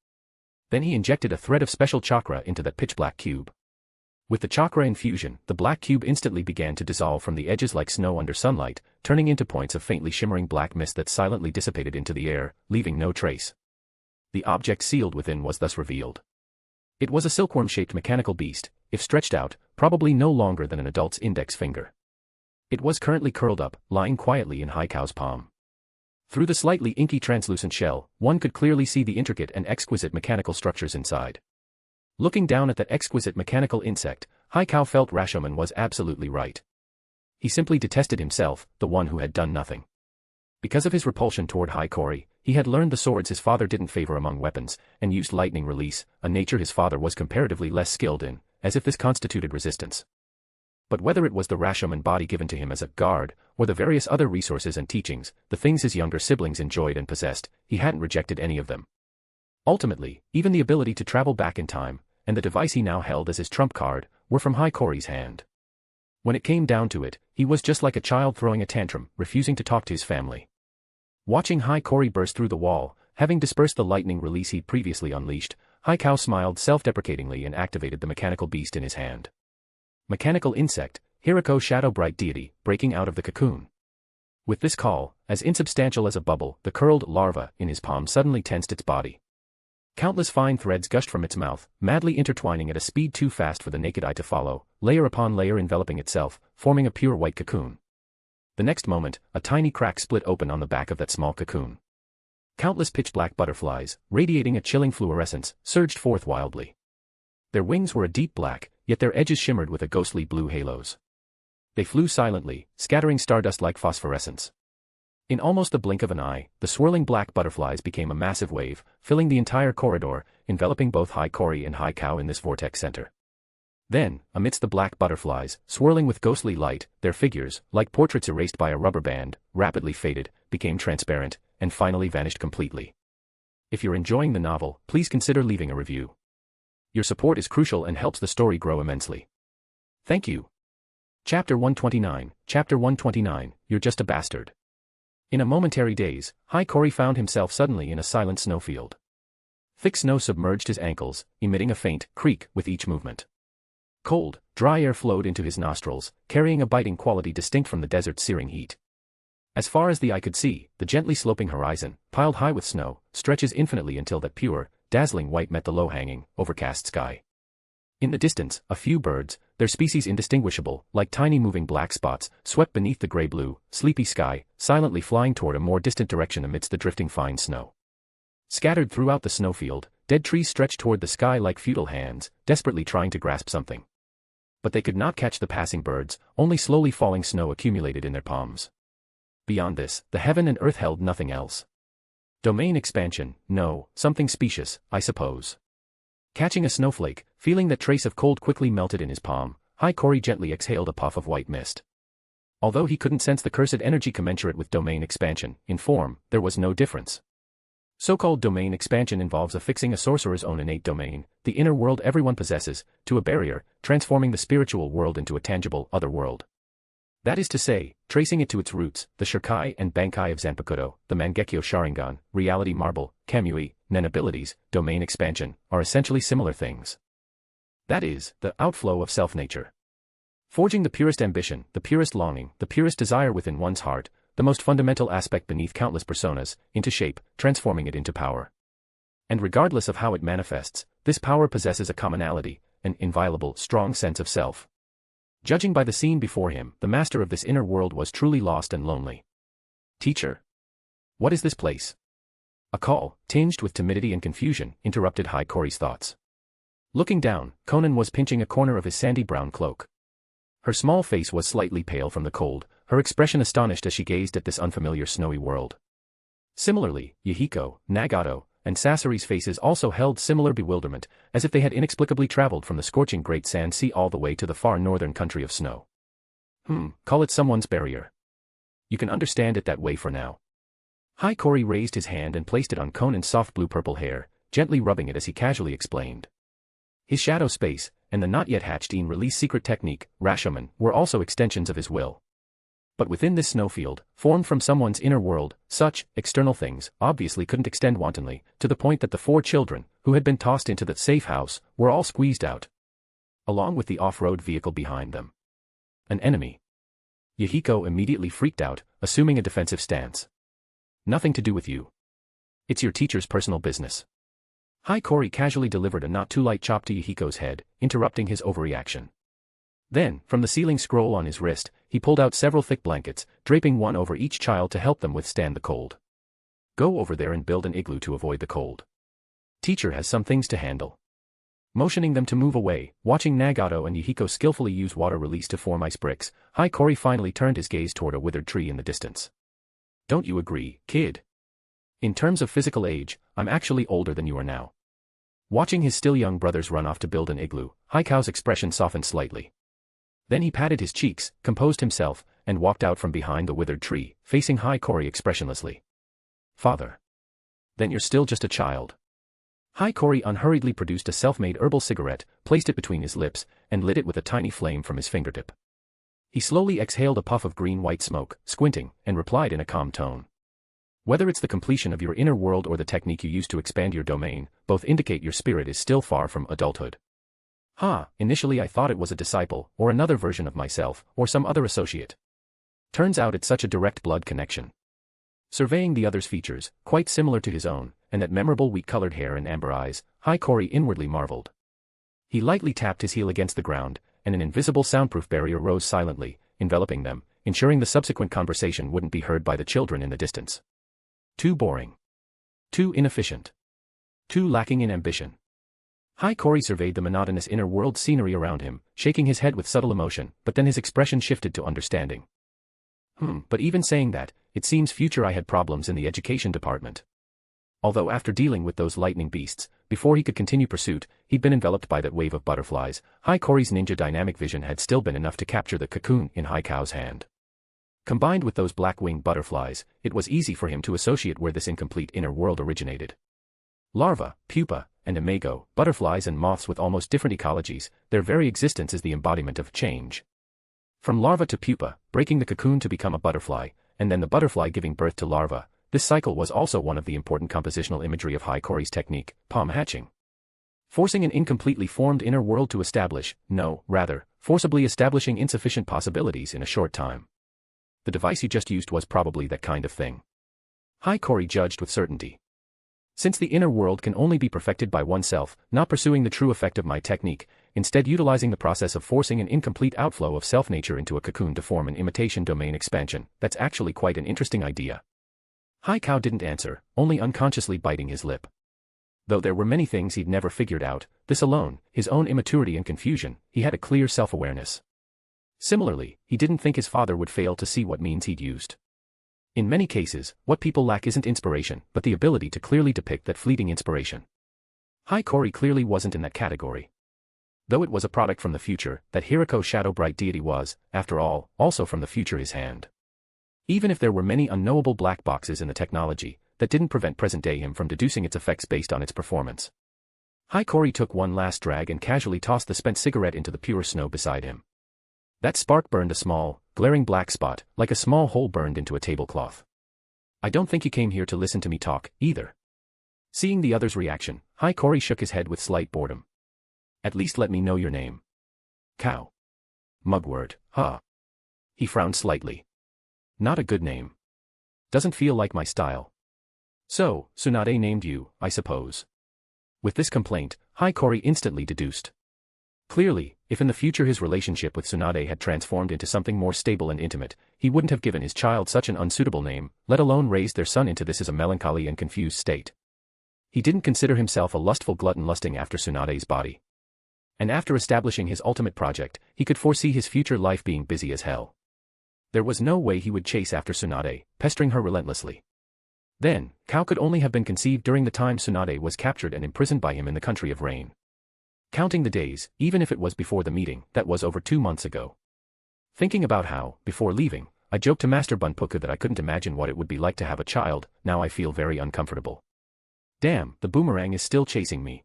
Then he injected a thread of special chakra into that pitch-black cube. With the chakra infusion, the black cube instantly began to dissolve from the edges like snow under sunlight, turning into points of faintly shimmering black mist that silently dissipated into the air, leaving no trace. The object sealed within was thus revealed. It was a silkworm-shaped mechanical beast, if stretched out, probably no longer than an adult's index finger. It was currently curled up, lying quietly in Haikou's palm. Through the slightly inky translucent shell, one could clearly see the intricate and exquisite mechanical structures inside. Looking down at that exquisite mechanical insect, Haikou felt Rashomon was absolutely right. He simply detested himself, the one who had done nothing. Because of his repulsion toward Haikori, he had learned the swords his father didn't favor among weapons, and used lightning release, a nature his father was comparatively less skilled in, as if this constituted resistance. But whether it was the Rashomon body given to him as a guard, or the various other resources and teachings, the things his younger siblings enjoyed and possessed, he hadn't rejected any of them. Ultimately, even the ability to travel back in time, and the device he now held as his trump card, were from Haikori's hand. When it came down to it, he was just like a child throwing a tantrum, refusing to talk to his family. Watching Haikori burst through the wall, having dispersed the lightning release he'd previously unleashed, Haikou smiled self-deprecatingly and activated the mechanical beast in his hand. Mechanical insect, Hirako Shadow Bright Deity, breaking out of the cocoon. With this call, as insubstantial as a bubble, the curled larva in his palm suddenly tensed its body. Countless fine threads gushed from its mouth, madly intertwining at a speed too fast for the naked eye to follow, layer upon layer enveloping itself, forming a pure white cocoon. The next moment, a tiny crack split open on the back of that small cocoon. Countless pitch-black butterflies, radiating a chilling fluorescence, surged forth wildly. Their wings were a deep black, yet their edges shimmered with a ghostly blue halos. They flew silently, scattering stardust like phosphorescence. In almost the blink of an eye, the swirling black butterflies became a massive wave, filling the entire corridor, enveloping both Haikori and Haikou in this vortex center. Then, amidst the black butterflies, swirling with ghostly light, their figures, like portraits erased by a rubber band, rapidly faded, became transparent, and finally vanished completely. If you're enjoying the novel, please consider leaving a review. Your support is crucial and helps the story grow immensely. Thank you. Chapter 129, Chapter 129, You're Just a Bastard. In a momentary daze, Haikori found himself suddenly in a silent snowfield. Thick snow submerged his ankles, emitting a faint creak with each movement. Cold, dry air flowed into his nostrils, carrying a biting quality distinct from the desert's searing heat. As far as the eye could see, the gently sloping horizon, piled high with snow, stretches infinitely until that pure, dazzling white met the low-hanging, overcast sky. In the distance, a few birds, their species indistinguishable, like tiny moving black spots, swept beneath the gray-blue, sleepy sky, silently flying toward a more distant direction amidst the drifting fine snow. Scattered throughout the snowfield, dead trees stretched toward the sky like futile hands, desperately trying to grasp something. But they could not catch the passing birds, only slowly falling snow accumulated in their palms. Beyond this, the heaven and earth held nothing else. Domain expansion, no, something specious, I suppose. Catching a snowflake, feeling that trace of cold quickly melted in his palm, Haikori gently exhaled a puff of white mist. Although he couldn't sense the cursed energy commensurate with domain expansion, in form, there was no difference. So-called domain expansion involves affixing a sorcerer's own innate domain, the inner world everyone possesses, to a barrier, transforming the spiritual world into a tangible other world. That is to say, tracing it to its roots, the Shirkai and Bankai of Zanpakuto, the Mangekyo Sharingan, Reality Marble, Kamui, Nen abilities, domain expansion, are essentially similar things. That is, the outflow of self-nature. Forging the purest ambition, the purest longing, the purest desire within one's heart, the most fundamental aspect beneath countless personas, into shape, transforming it into power. And regardless of how it manifests, this power possesses a commonality, an inviolable, strong sense of self. Judging by the scene before him, the master of this inner world was truly lost and lonely. Teacher? What is this place? A call, tinged with timidity and confusion, interrupted Haikori's thoughts. Looking down, Konan was pinching a corner of his sandy brown cloak. Her small face was slightly pale from the cold, her expression astonished as she gazed at this unfamiliar snowy world. Similarly, Yahiko, Nagato, and Sasori's faces also held similar bewilderment, as if they had inexplicably traveled from the scorching Great Sand Sea all the way to the far northern country of snow. Call it someone's barrier. You can understand it that way for now. Haikori raised his hand and placed it on Konan's soft blue-purple hair, gently rubbing it as he casually explained. His shadow space, and the not-yet-hatched release secret technique, Rashomon, were also extensions of his will. But within this snowfield, formed from someone's inner world, such external things obviously couldn't extend wantonly, to the point that the 4 children, who had been tossed into the safe house, were all squeezed out. Along with the off-road vehicle behind them. An enemy. Yahiko immediately freaked out, assuming a defensive stance. Nothing to do with you. It's your teacher's personal business. Hikori casually delivered a not-too-light chop to Yahiko's head, interrupting his overreaction. Then, from the sealing scroll on his wrist, he pulled out several thick blankets, draping one over each child to help them withstand the cold. Go over there and build an igloo to avoid the cold. Teacher has some things to handle. Motioning them to move away, watching Nagato and Yahiko skillfully use water release to form ice bricks, Hikori finally turned his gaze toward a withered tree in the distance. Don't you agree, kid? In terms of physical age, I'm actually older than you are now. Watching his still young brothers run off to build an igloo, Hikao's expression softened slightly. Then he patted his cheeks, composed himself, and walked out from behind the withered tree, facing Hikori expressionlessly. Father. Then you're still just a child. Hikori unhurriedly produced a self-made herbal cigarette, placed it between his lips, and lit it with a tiny flame from his fingertip. He slowly exhaled a puff of green-white smoke, squinting, and replied in a calm tone. Whether it's the completion of your inner world or the technique you use to expand your domain, both indicate your spirit is still far from adulthood. Initially I thought it was a disciple, or another version of myself, or some other associate. Turns out it's such a direct blood connection. Surveying the other's features, quite similar to his own, and that memorable wheat-colored hair and amber eyes, Hikori inwardly marveled. He lightly tapped his heel against the ground, and an invisible soundproof barrier rose silently, enveloping them, ensuring the subsequent conversation wouldn't be heard by the children in the distance. Too boring. Too inefficient. Too lacking in ambition. Hikori surveyed the monotonous inner world scenery around him, shaking his head with subtle emotion, but then his expression shifted to understanding. But even saying that, it seems future I had problems in the education department. Although after dealing with those lightning beasts, before he could continue pursuit, he'd been enveloped by that wave of butterflies, Hikori's ninja dynamic vision had still been enough to capture the cocoon in Hikao's hand. Combined with those black-winged butterflies, it was easy for him to associate where this incomplete inner world originated. Larva, pupa, and imago, butterflies and moths with almost different ecologies, their very existence is the embodiment of change. From larva to pupa, breaking the cocoon to become a butterfly, and then the butterfly giving birth to larva, this cycle was also one of the important compositional imagery of Hikori's technique, palm hatching. Forcing an incompletely formed inner world to establish, forcibly establishing insufficient possibilities in a short time. The device you just used was probably that kind of thing. Hikori judged with certainty. Since the inner world can only be perfected by oneself, not pursuing the true effect of my technique, instead utilizing the process of forcing an incomplete outflow of self-nature into a cocoon to form an imitation domain expansion, that's actually quite an interesting idea. Hikao didn't answer, only unconsciously biting his lip. Though there were many things he'd never figured out, this alone, his own immaturity and confusion, he had a clear self-awareness. Similarly, he didn't think his father would fail to see what means he'd used. In many cases, what people lack isn't inspiration, but the ability to clearly depict that fleeting inspiration. Hikori clearly wasn't in that category. Though it was a product from the future, that Hirako shadow-bright deity was, after all, also from the future his hand. Even if there were many unknowable black boxes in the technology, that didn't prevent present-day him from deducing its effects based on its performance. Hikori took one last drag and casually tossed the spent cigarette into the pure snow beside him. That spark burned a small, glaring black spot, like a small hole burned into a tablecloth. I don't think you came here to listen to me talk, either. Seeing the other's reaction, Hikori shook his head with slight boredom. At least let me know your name. Cow. Mugwort, huh? He frowned slightly. Not a good name. Doesn't feel like my style. So, Tsunade named you, I suppose. With this complaint, Hikori instantly deduced. Clearly, if in the future his relationship with Tsunade had transformed into something more stable and intimate, he wouldn't have given his child such an unsuitable name, let alone raised their son into this as a melancholy and confused state. He didn't consider himself a lustful glutton lusting after Tsunade's body. And after establishing his ultimate project, he could foresee his future life being busy as hell. There was no way he would chase after Tsunade, pestering her relentlessly. Then, Cow could only have been conceived during the time Tsunade was captured and imprisoned by him in the country of rain. Counting the days, even if it was before the meeting, that was over 2 months ago. Thinking about how, before leaving, I joked to Master Bunpuku that I couldn't imagine what it would be like to have a child, now I feel very uncomfortable. Damn, the boomerang is still chasing me.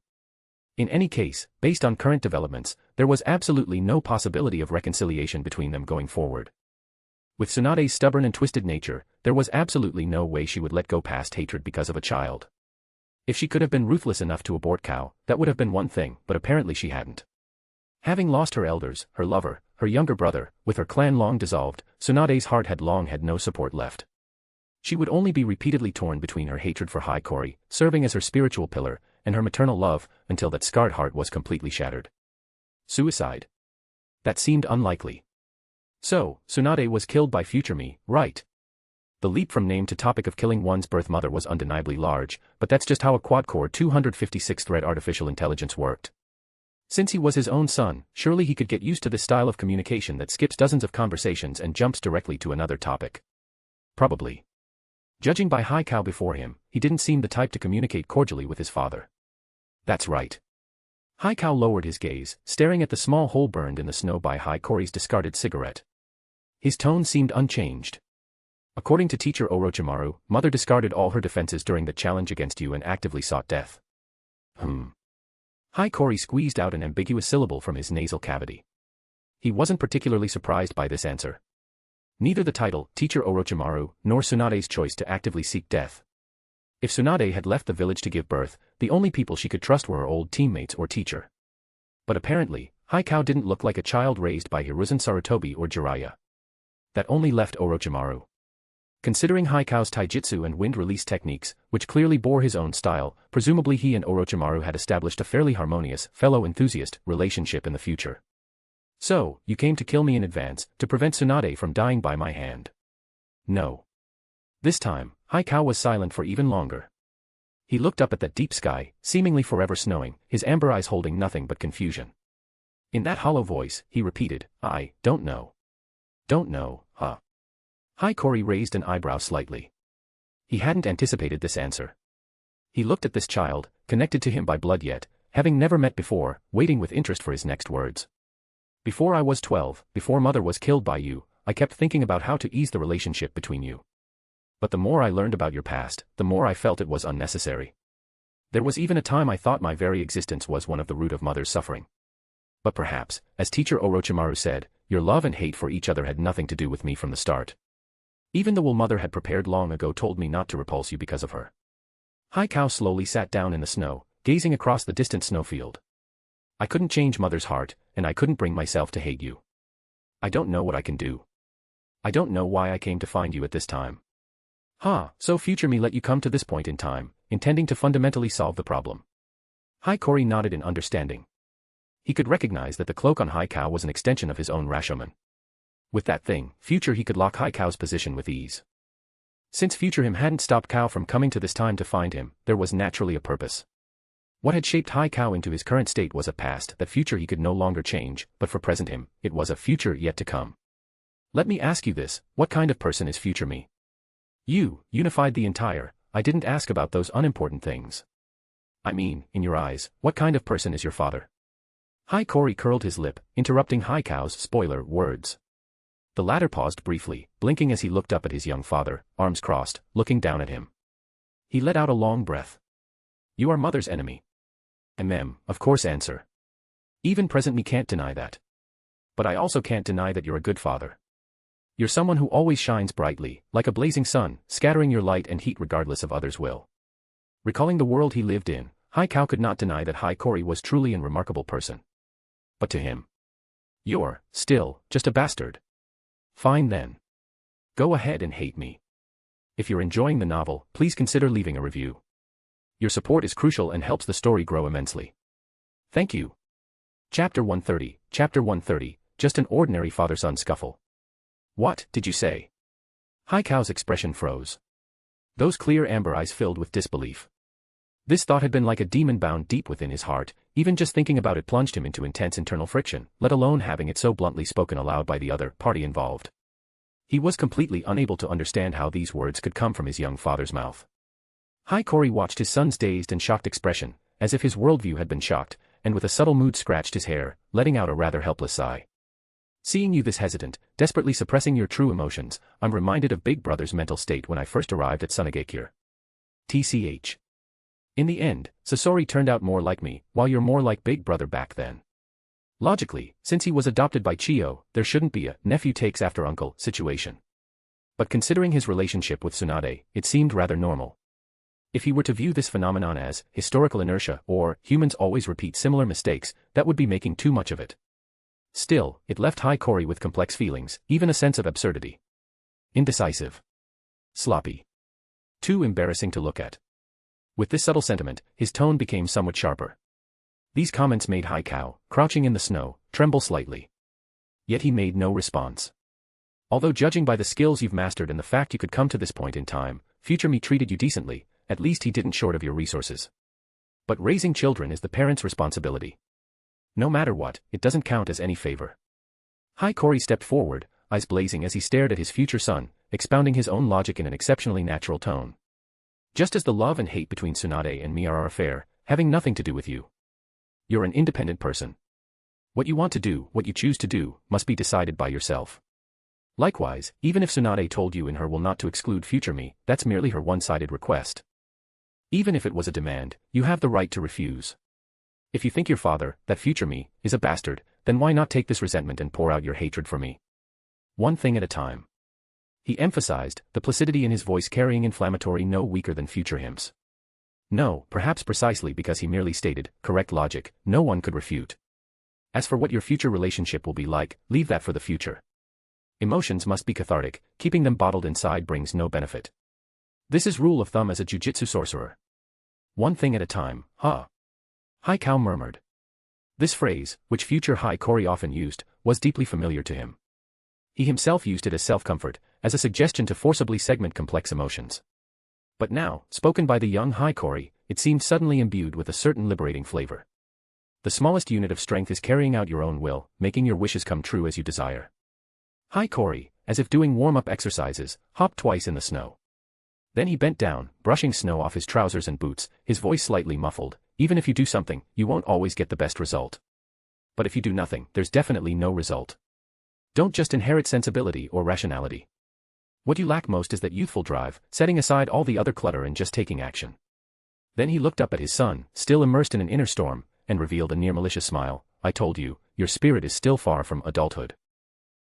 In any case, based on current developments, there was absolutely no possibility of reconciliation between them going forward. With Tsunade's stubborn and twisted nature, there was absolutely no way she would let go past hatred because of a child. If she could have been ruthless enough to abort Cow, that would have been one thing, but apparently she hadn't. Having lost her elders, her lover, her younger brother, with her clan long dissolved, Tsunade's heart had long had no support left. She would only be repeatedly torn between her hatred for Hiiragi, serving as her spiritual pillar, and her maternal love, until that scarred heart was completely shattered. Suicide? That seemed unlikely. So, Tsunade was killed by future me, right? The leap from name to topic of killing one's birth mother was undeniably large, but that's just how a quad-core 256-thread artificial intelligence worked. Since he was his own son, surely he could get used to this style of communication that skips dozens of conversations and jumps directly to another topic. Probably. Judging by Hiiragi before him, he didn't seem the type to communicate cordially with his father. That's right. Hiiragi lowered his gaze, staring at the small hole burned in the snow by Hiirari's discarded cigarette. His tone seemed unchanged. According to teacher Orochimaru, mother discarded all her defenses during the challenge against you and actively sought death. Hiiragi squeezed out an ambiguous syllable from his nasal cavity. He wasn't particularly surprised by this answer. Neither the title, teacher Orochimaru, nor Tsunade's choice to actively seek death. If Tsunade had left the village to give birth, the only people she could trust were her old teammates or teacher. But apparently, Hiiragi didn't look like a child raised by Hiruzen Sarutobi or Jiraiya. That only left Orochimaru. Considering Hiiragi's taijutsu and wind release techniques, which clearly bore his own style, presumably he and Orochimaru had established a fairly harmonious, fellow enthusiast, relationship in the future. So, you came to kill me in advance, to prevent Tsunade from dying by my hand. No. This time, Hiiragi was silent for even longer. He looked up at that deep sky, seemingly forever snowing, his amber eyes holding nothing but confusion. In that hollow voice, he repeated, I don't know. Don't know, huh? Hiiragi raised an eyebrow slightly. He hadn't anticipated this answer. He looked at this child, connected to him by blood yet, having never met before, waiting with interest for his next words. Before I was 12, before mother was killed by you, I kept thinking about how to ease the relationship between you. But the more I learned about your past, the more I felt it was unnecessary. There was even a time I thought my very existence was one of the root of mother's suffering. But perhaps, as teacher Orochimaru said, your love and hate for each other had nothing to do with me from the start. Even the will mother had prepared long ago told me not to repulse you because of her. Hiiragi slowly sat down in the snow, gazing across the distant snowfield. I couldn't change mother's heart, and I couldn't bring myself to hate you. I don't know what I can do. I don't know why I came to find you at this time. So future me let you come to this point in time, intending to fundamentally solve the problem. Hiiragi nodded in understanding. He could recognize that the cloak on Hiiragi was an extension of his own Rashomon. With that thing, future he could lock Hiiragi's position with ease. Since future him hadn't stopped Kao from coming to this time to find him, there was naturally a purpose. What had shaped Hiiragi into his current state was a past that future he could no longer change, but for present him, it was a future yet to come. Let me ask you this, what kind of person is future me? You unified the entire, I didn't ask about those unimportant things. I mean, in your eyes, what kind of person is your father? Hiiragi curled his lip, interrupting Hiiragi's spoiler words. The latter paused briefly, blinking as he looked up at his young father, arms crossed, looking down at him. He let out a long breath. You are mother's enemy. Of course answer. Even present me can't deny that. But I also can't deny that you're a good father. You're someone who always shines brightly, like a blazing sun, scattering your light and heat regardless of others' will. Recalling the world he lived in, Hiiragi could not deny that Hiiragi was truly a remarkable person. But to him, you're, still, just a bastard. Fine then. Go ahead and hate me. If you're enjoying the novel, please consider leaving a review. Your support is crucial and helps the story grow immensely. Thank you. Chapter 130, just an ordinary father-son scuffle. What did you say? Hiiragi's expression froze. Those clear amber eyes filled with disbelief. This thought had been like a demon bound deep within his heart, even just thinking about it plunged him into intense internal friction, let alone having it so bluntly spoken aloud by the other party involved. He was completely unable to understand how these words could come from his young father's mouth. Hiiragi watched his son's dazed and shocked expression, as if his worldview had been shocked, and with a subtle mood scratched his hair, letting out a rather helpless sigh. Seeing you this hesitant, desperately suppressing your true emotions, I'm reminded of Big Brother's mental state when I first arrived at Sunagakure. TCH. In the end, Sasori turned out more like me, while you're more like Big Brother back then. Logically, since he was adopted by Chio, there shouldn't be a nephew takes after uncle situation. But considering his relationship with Tsunade, it seemed rather normal. If he were to view this phenomenon as historical inertia or humans always repeat similar mistakes, that would be making too much of it. Still, it left Hiiragi with complex feelings, even a sense of absurdity. Indecisive. Sloppy. Too embarrassing to look at. With this subtle sentiment, his tone became somewhat sharper. These comments made Hiiragi, crouching in the snow, tremble slightly. Yet he made no response. Although judging by the skills you've mastered and the fact you could come to this point in time, future me treated you decently, at least he didn't short of your resources. But raising children is the parent's responsibility. No matter what, it doesn't count as any favor. Hiiragi stepped forward, eyes blazing as he stared at his future son, expounding his own logic in an exceptionally natural tone. Just as the love and hate between Tsunade and me are our affair, having nothing to do with you. You're an independent person. What you want to do, what you choose to do, must be decided by yourself. Likewise, even if Tsunade told you in her will not to exclude future me, that's merely her one-sided request. Even if it was a demand, you have the right to refuse. If you think your father, that future me, is a bastard, then why not take this resentment and pour out your hatred for me? One thing at a time. He emphasized, the placidity in his voice carrying inflammatory no weaker than future hymns. No, perhaps precisely because he merely stated, correct logic, no one could refute. As for what your future relationship will be like, leave that for the future. Emotions must be cathartic, keeping them bottled inside brings no benefit. This is rule of thumb as a jiu-jitsu sorcerer. One thing at a time, huh? Hiiragi murmured. This phrase, which future Hiiragi often used, was deeply familiar to him. He himself used it as self-comfort, as a suggestion to forcibly segment complex emotions. But now, spoken by the young Hiiragi, it seemed suddenly imbued with a certain liberating flavor. The smallest unit of strength is carrying out your own will, making your wishes come true as you desire. Hiiragi, as if doing warm-up exercises, hopped twice in the snow. Then he bent down, brushing snow off his trousers and boots, his voice slightly muffled. Even if you do something, you won't always get the best result. But if you do nothing, there's definitely no result. Don't just inherit sensibility or rationality. What you lack most is that youthful drive, setting aside all the other clutter and just taking action. Then he looked up at his son, still immersed in an inner storm, and revealed a near-malicious smile. I told you, your spirit is still far from adulthood.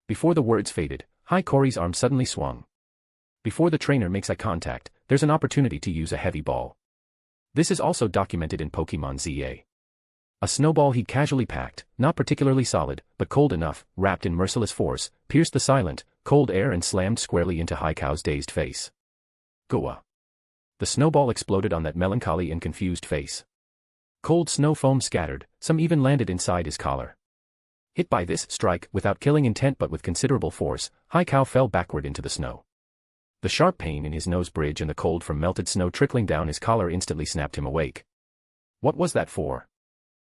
Before the words faded, Hiiragi's arm suddenly swung. Before the trainer makes eye contact, there's an opportunity to use a heavy ball. This is also documented in Pokemon ZA. A snowball he'd casually packed, not particularly solid, but cold enough, wrapped in merciless force, pierced the silent, cold air and slammed squarely into Hiiragi's dazed face. Goa. The snowball exploded on that melancholy and confused face. Cold snow foam scattered, some even landed inside his collar. Hit by this strike, without killing intent but with considerable force, Hiiragi fell backward into the snow. The sharp pain in his nose bridge and the cold from melted snow trickling down his collar instantly snapped him awake. What was that for?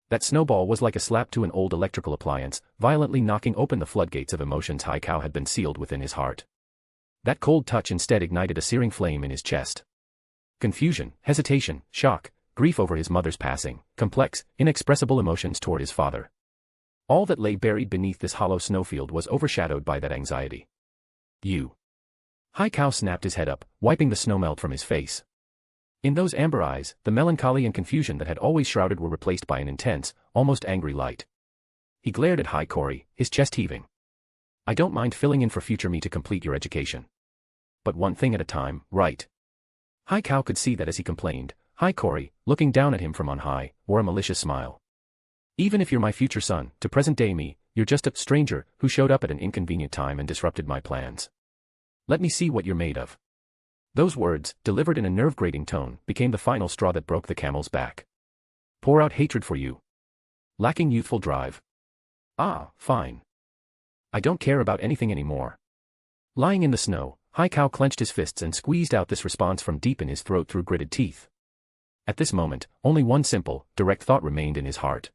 That snowball was like a slap to an old electrical appliance, violently knocking open the floodgates of emotions Hiiragi had been sealed within his heart. That cold touch instead ignited a searing flame in his chest. Confusion, hesitation, shock, grief over his mother's passing, complex, inexpressible emotions toward his father. All that lay buried beneath this hollow snowfield was overshadowed by that anxiety. You. Hiiragi snapped his head up, wiping the snowmelt from his face. In those amber eyes, the melancholy and confusion that had always shrouded were replaced by an intense, almost angry light. He glared at Hiiragi, his chest heaving. I don't mind filling in for future me to complete your education. But one thing at a time, right? Hiiragi could see that as he complained. Hiiragi, looking down at him from on high, wore a malicious smile. Even if you're my future son, to present-day me, you're just a stranger who showed up at an inconvenient time and disrupted my plans. Let me see what you're made of. Those words, delivered in a nerve-grating tone, became the final straw that broke the camel's back. Pour out hatred for you. Lacking youthful drive. Ah, fine. I don't care about anything anymore. Lying in the snow, Hiiragi clenched his fists and squeezed out this response from deep in his throat through gritted teeth. At this moment, only one simple, direct thought remained in his heart.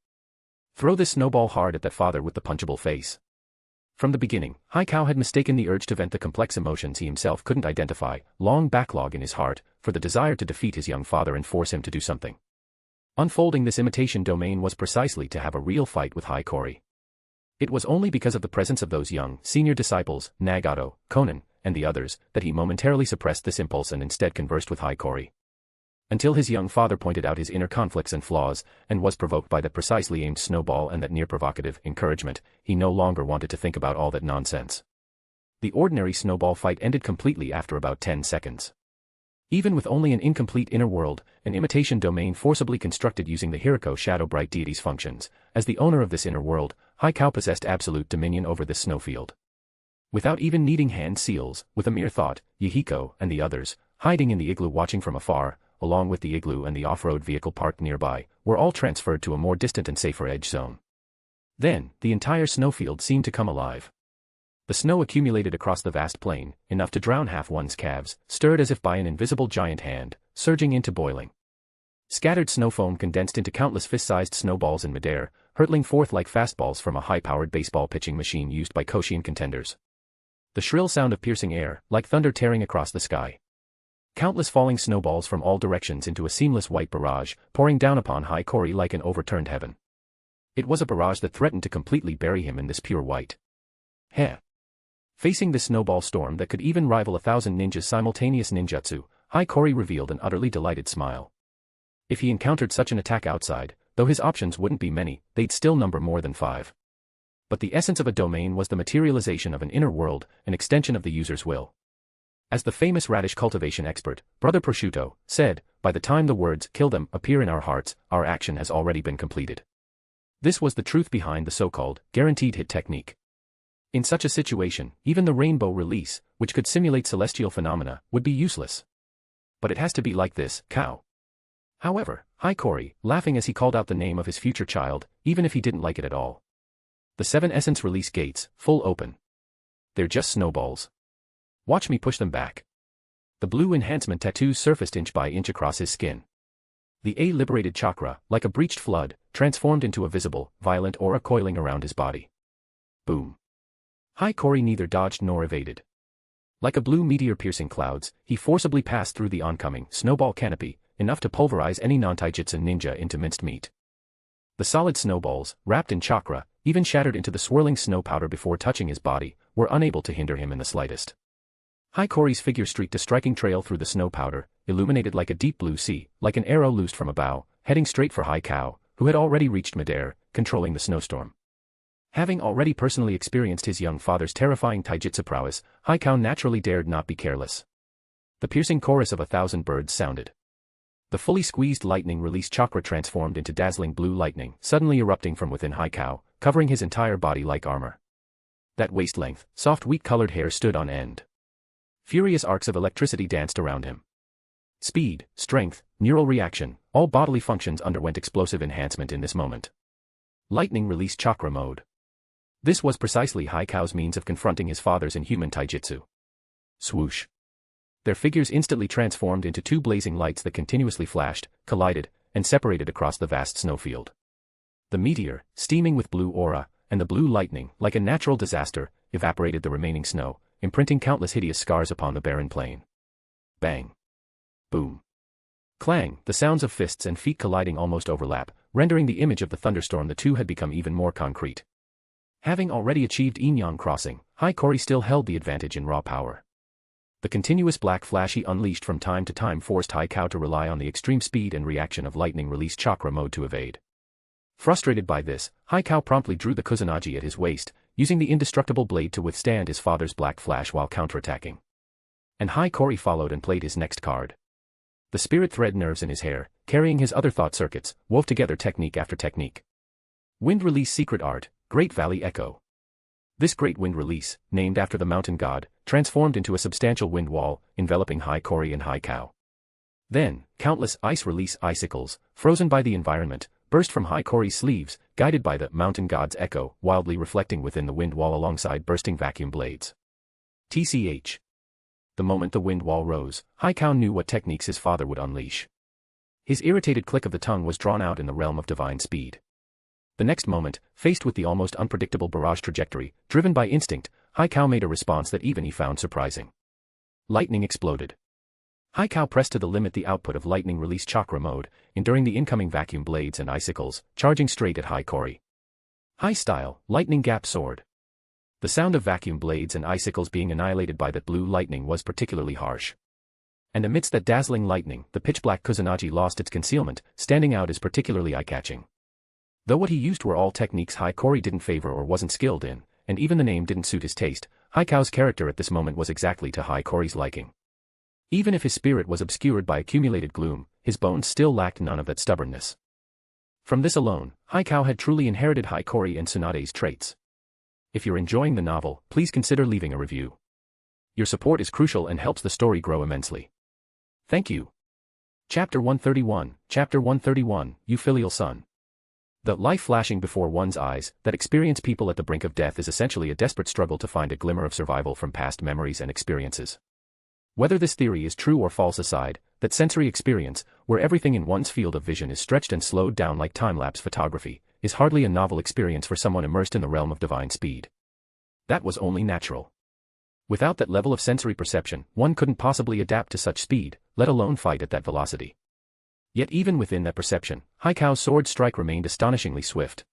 Throw this snowball hard at that father with the punchable face. From the beginning, Hiiragi had mistaken the urge to vent the complex emotions he himself couldn't identify, long backlog in his heart, for the desire to defeat his young father and force him to do something. Unfolding this imitation domain was precisely to have a real fight with Hiiragi. It was only because of the presence of those young, senior disciples, Nagato, Konan, and the others, that he momentarily suppressed this impulse and instead conversed with Hiiragi. Until his young father pointed out his inner conflicts and flaws, and was provoked by that precisely aimed snowball and that near-provocative encouragement, he no longer wanted to think about all that nonsense. The ordinary snowball fight ended completely after about 10 seconds. Even with only an incomplete inner world, an imitation domain forcibly constructed using the Hirako Shadow Bright deity's functions, as the owner of this inner world, Haikao possessed absolute dominion over this snowfield. Without even needing hand seals, with a mere thought, Yahiko and the others, hiding in the igloo watching from afar, along with the igloo and the off-road vehicle parked nearby, were all transferred to a more distant and safer edge zone. Then, the entire snowfield seemed to come alive. The snow accumulated across the vast plain, enough to drown half one's calves, stirred as if by an invisible giant hand, surging into boiling. Scattered snow foam condensed into countless fist-sized snowballs in midair, hurtling forth like fastballs from a high-powered baseball pitching machine used by Koshian contenders. The shrill sound of piercing air, like thunder tearing across the sky. Countless falling snowballs from all directions into a seamless white barrage, pouring down upon Haikori like an overturned heaven. It was a barrage that threatened to completely bury him in this pure white. Heh. Facing this snowball storm that could even rival 1,000 ninjas' simultaneous ninjutsu, Haikori revealed an utterly delighted smile. If he encountered such an attack outside, though his options wouldn't be many, they'd still number more than 5. But the essence of a domain was the materialization of an inner world, an extension of the user's will. As the famous radish cultivation expert, Brother Prosciutto, said, by the time the words "kill them" appear in our hearts, our action has already been completed. This was the truth behind the so-called guaranteed hit technique. In such a situation, even the rainbow release, which could simulate celestial phenomena, would be useless. But it has to be like this, cow. However, Haikori, laughing as he called out the name of his future child, even if he didn't like it at all. The 7 essence release gates, full open. They're just snowballs. Watch me push them back. The blue enhancement tattoos surfaced inch by inch across his skin. The A-liberated chakra, like a breached flood, transformed into a visible, violent aura coiling around his body. Boom. Haikori neither dodged nor evaded. Like a blue meteor piercing clouds, he forcibly passed through the oncoming snowball canopy, enough to pulverize any non-taijutsu ninja into minced meat. The solid snowballs, wrapped in chakra, even shattered into the swirling snow powder before touching his body, were unable to hinder him in the slightest. Haikori's figure streaked a striking trail through the snow powder, illuminated like a deep blue sea, like an arrow loosed from a bow, heading straight for Haikao, who had already reached midair, controlling the snowstorm. Having already personally experienced his young father's terrifying taijutsu prowess, Haikao naturally dared not be careless. The piercing chorus of 1,000 birds sounded. The fully squeezed lightning release chakra transformed into dazzling blue lightning, suddenly erupting from within Haikao, covering his entire body like armor. That waist-length, soft wheat-colored hair stood on end. Furious arcs of electricity danced around him. Speed, strength, neural reaction, all bodily functions underwent explosive enhancement in this moment. Lightning release chakra mode. This was precisely Haikao's means of confronting his father's inhuman taijutsu. Swoosh. Their figures instantly transformed into 2 blazing lights that continuously flashed, collided, and separated across the vast snowfield. The meteor, steaming with blue aura, and the blue lightning, like a natural disaster, evaporated the remaining snow, imprinting countless hideous scars upon the barren plain. Bang. Boom. Clang, the sounds of fists and feet colliding almost overlap, rendering the image of the thunderstorm the two had become even more concrete. Having already achieved Yin-Yang crossing, Haikori still held the advantage in raw power. The continuous black flash he unleashed from time to time forced Haikao to rely on the extreme speed and reaction of lightning release chakra mode to evade. Frustrated by this, Haikao promptly drew the kusanagi at his waist, using the indestructible blade to withstand his father's black flash while counterattacking. And Haikori followed and played his next card. The spirit thread nerves in his hair, carrying his other thought circuits, wove together technique after technique. Wind release secret art, Great Valley Echo. This great wind release, named after the mountain god, transformed into a substantial wind wall, enveloping Haikori and Haikao. Then, countless ice release icicles, frozen by the environment, burst from Haikori's sleeves, guided by the mountain god's echo, wildly reflecting within the wind wall alongside bursting vacuum blades. TCH. The moment the wind wall rose, Haikao knew what techniques his father would unleash. His irritated click of the tongue was drawn out in the realm of divine speed. The next moment, faced with the almost unpredictable barrage trajectory, driven by instinct, Haikao made a response that even he found surprising. Lightning exploded. Haikao pressed to the limit the output of lightning release chakra mode, enduring the incoming vacuum blades and icicles, charging straight at Haikori. High style, lightning gap sword. The sound of vacuum blades and icicles being annihilated by that blue lightning was particularly harsh. And amidst that dazzling lightning, the pitch-black kusanagi lost its concealment, standing out as particularly eye-catching. Though what he used were all techniques Haikori didn't favor or wasn't skilled in, and even the name didn't suit his taste, Haikao's character at this moment was exactly to Haikori's liking. Even if his spirit was obscured by accumulated gloom, his bones still lacked none of that stubbornness. From this alone, Haikao had truly inherited Hikori and Tsunade's traits. If you're enjoying the novel, please consider leaving a review. Your support is crucial and helps the story grow immensely. Thank you. Chapter 131, You Filial Son. The life flashing before one's eyes that experience people at the brink of death is essentially a desperate struggle to find a glimmer of survival from past memories and experiences. Whether this theory is true or false aside, that sensory experience, where everything in one's field of vision is stretched and slowed down like time-lapse photography, is hardly a novel experience for someone immersed in the realm of divine speed. That was only natural. Without that level of sensory perception, one couldn't possibly adapt to such speed, let alone fight at that velocity. Yet even within that perception, Haikao's sword strike remained astonishingly swift.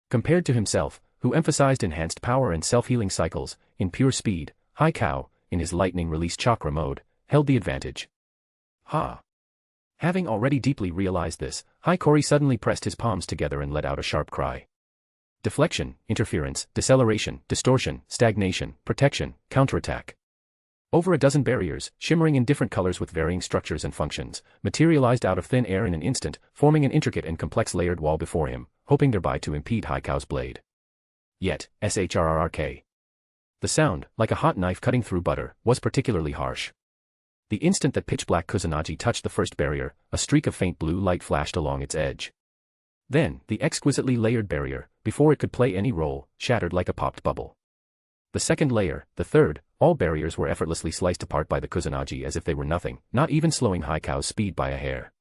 Compared to himself, who emphasized enhanced power and self-healing cycles, in pure speed, Haikao, in his lightning release chakra mode, held the advantage. Ha! Having already deeply realized this, Hikori suddenly pressed his palms together and let out a sharp cry. Deflection, interference, deceleration, distortion, stagnation, protection, counterattack. Over a dozen barriers, shimmering in different colors with varying structures and functions, materialized out of thin air in an instant, forming an intricate and complex layered wall before him, hoping thereby to impede Haikao's blade. Yet, shrrrk. The sound, like a hot knife cutting through butter, was particularly harsh. The instant that pitch-black Kusanagi touched the first barrier, a streak of faint blue light flashed along its edge. Then, the exquisitely layered barrier, before it could play any role, shattered like a popped bubble. The second layer, the third, all barriers were effortlessly sliced apart by the Kusanagi as if they were nothing, not even slowing Haikao's speed by a hair.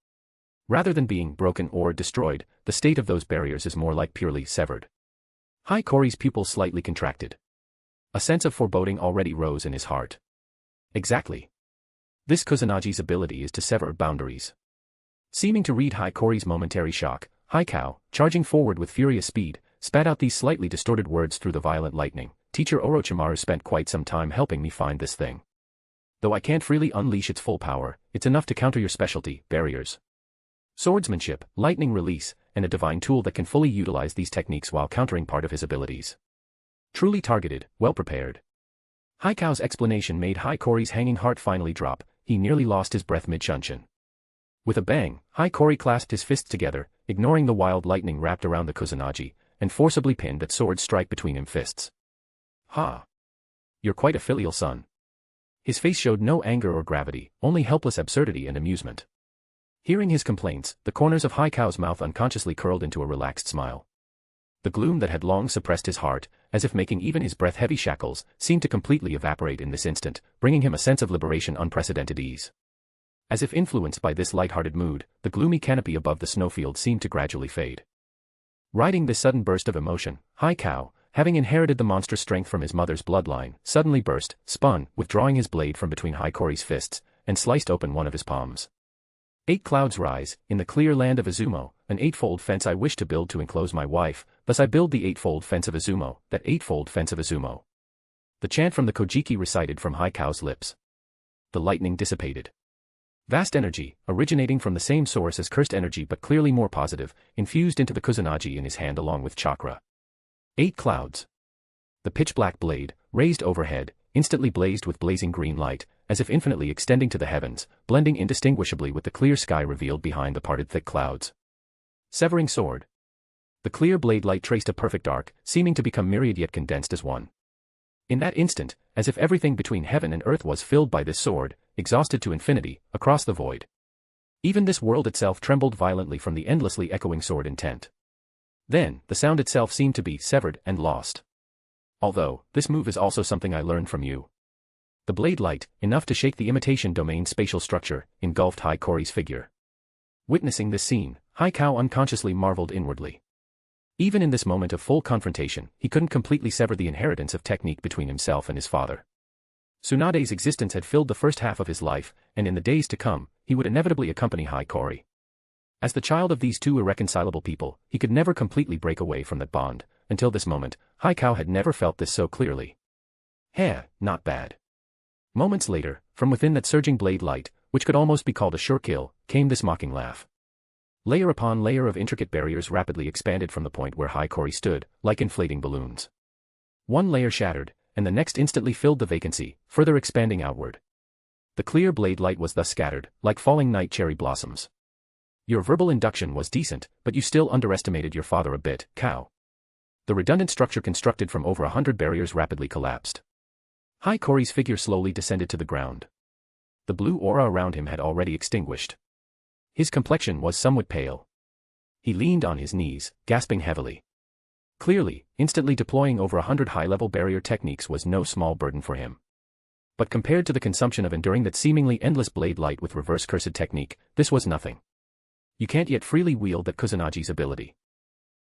Rather than being broken or destroyed, the state of those barriers is more like purely severed. Hikori's pupils slightly contracted. A sense of foreboding already rose in his heart. Exactly. This Kusanagi's ability is to sever boundaries. Seeming to read Hikori's momentary shock, Haikao, charging forward with furious speed, spat out these slightly distorted words through the violent lightning. Teacher Orochimaru spent quite some time helping me find this thing. Though I can't freely unleash its full power, it's enough to counter your specialty, barriers. Swordsmanship, lightning release, and a divine tool that can fully utilize these techniques while countering part of his abilities. Truly targeted, well prepared. Haikao's explanation made Hikori's hanging heart finally drop. He nearly lost his breath mid-shunshin. With a bang, Hikori clasped his fists together, ignoring the wild lightning wrapped around the Kusanagi, and forcibly pinned that sword strike between him fists. Ha! You're quite a filial son. His face showed no anger or gravity, only helpless absurdity and amusement. Hearing his complaints, the corners of Haikao's mouth unconsciously curled into a relaxed smile. The gloom that had long suppressed his heart, as if making even his breath heavy shackles, seemed to completely evaporate in this instant, bringing him a sense of liberation, unprecedented ease. As if influenced by this light-hearted mood, the gloomy canopy above the snowfield seemed to gradually fade. Riding this sudden burst of emotion, Haikao, having inherited the monstrous strength from his mother's bloodline, suddenly burst, spun, withdrawing his blade from between Hikori's fists, and sliced open one of his palms. 8 clouds rise, in the clear land of Izumo, an 8-fold fence I wish to build to enclose my wife, thus I build the 8-fold fence of Izumo, that 8-fold fence of Izumo. The chant from the Kojiki recited from Haikao's lips. The lightning dissipated. Vast energy, originating from the same source as cursed energy but clearly more positive, infused into the Kusanagi in his hand along with chakra. 8 clouds. The pitch-black blade, raised overhead, instantly blazed with blazing green light, as if infinitely extending to the heavens, blending indistinguishably with the clear sky revealed behind the parted thick clouds. Severing sword. The clear blade light traced a perfect arc, seeming to become myriad yet condensed as one. In that instant, as if everything between heaven and earth was filled by this sword, exhausted to infinity, across the void. Even this world itself trembled violently from the endlessly echoing sword intent. Then, the sound itself seemed to be severed and lost. Although, this move is also something I learned from you. The blade light, enough to shake the imitation domain's spatial structure, engulfed Hikori's figure. Witnessing this scene, Haikao unconsciously marveled inwardly. Even in this moment of full confrontation, he couldn't completely sever the inheritance of technique between himself and his father. Tsunade's existence had filled the first half of his life, and in the days to come, he would inevitably accompany Hikori. As the child of these two irreconcilable people, he could never completely break away from that bond. Until this moment, Haikao had never felt this so clearly. Not bad. Moments later, from within that surging blade light, which could almost be called a sure kill, came this mocking laugh. Layer upon layer of intricate barriers rapidly expanded from the point where Hikori stood, like inflating balloons. One layer shattered, and the next instantly filled the vacancy, further expanding outward. The clear blade light was thus scattered, like falling night cherry blossoms. Your verbal induction was decent, but you still underestimated your father a bit, cow. The redundant structure constructed from over 100 barriers rapidly collapsed. Hikori's figure slowly descended to the ground. The blue aura around him had already extinguished. His complexion was somewhat pale. He leaned on his knees, gasping heavily. Clearly, instantly deploying over 100 high-level barrier techniques was no small burden for him. But compared to the consumption of enduring that seemingly endless blade light with reverse cursed technique, this was nothing. You can't yet freely wield that Kusunagi's ability.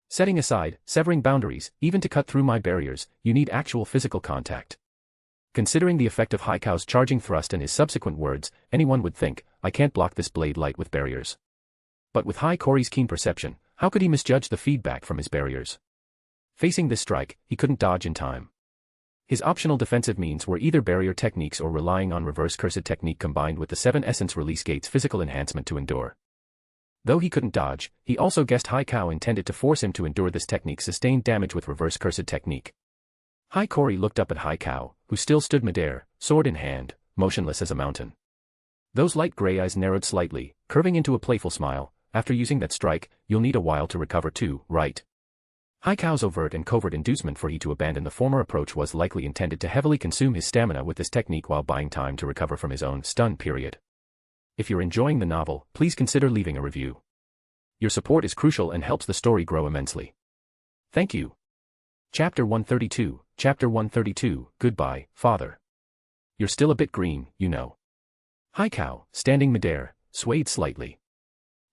Setting aside, severing boundaries, even to cut through my barriers, you need actual physical contact. Considering the effect of Haikau's charging thrust and his subsequent words, anyone would think, I can't block this blade light with barriers. But with Hikori's keen perception, how could he misjudge the feedback from his barriers? Facing this strike, he couldn't dodge in time. His optional defensive means were either barrier techniques or relying on reverse cursed technique combined with the 7 essence release gate's physical enhancement to endure. Though he couldn't dodge, he also guessed Haikau intended to force him to endure this technique's sustained damage with reverse cursed technique. Hikori looked up at Haikau, who still stood midair, sword in hand, motionless as a mountain. Those light gray eyes narrowed slightly, curving into a playful smile. After using that strike, you'll need a while to recover too, right? Haikau's overt and covert inducement for he to abandon the former approach was likely intended to heavily consume his stamina with this technique while buying time to recover from his own stun period. If you're enjoying the novel, please consider leaving a review. Your support is crucial and helps the story grow immensely. Thank you. Chapter 132, Chapter 132, Goodbye, Father. You're still a bit green, you know. Haikau, standing midair, swayed slightly.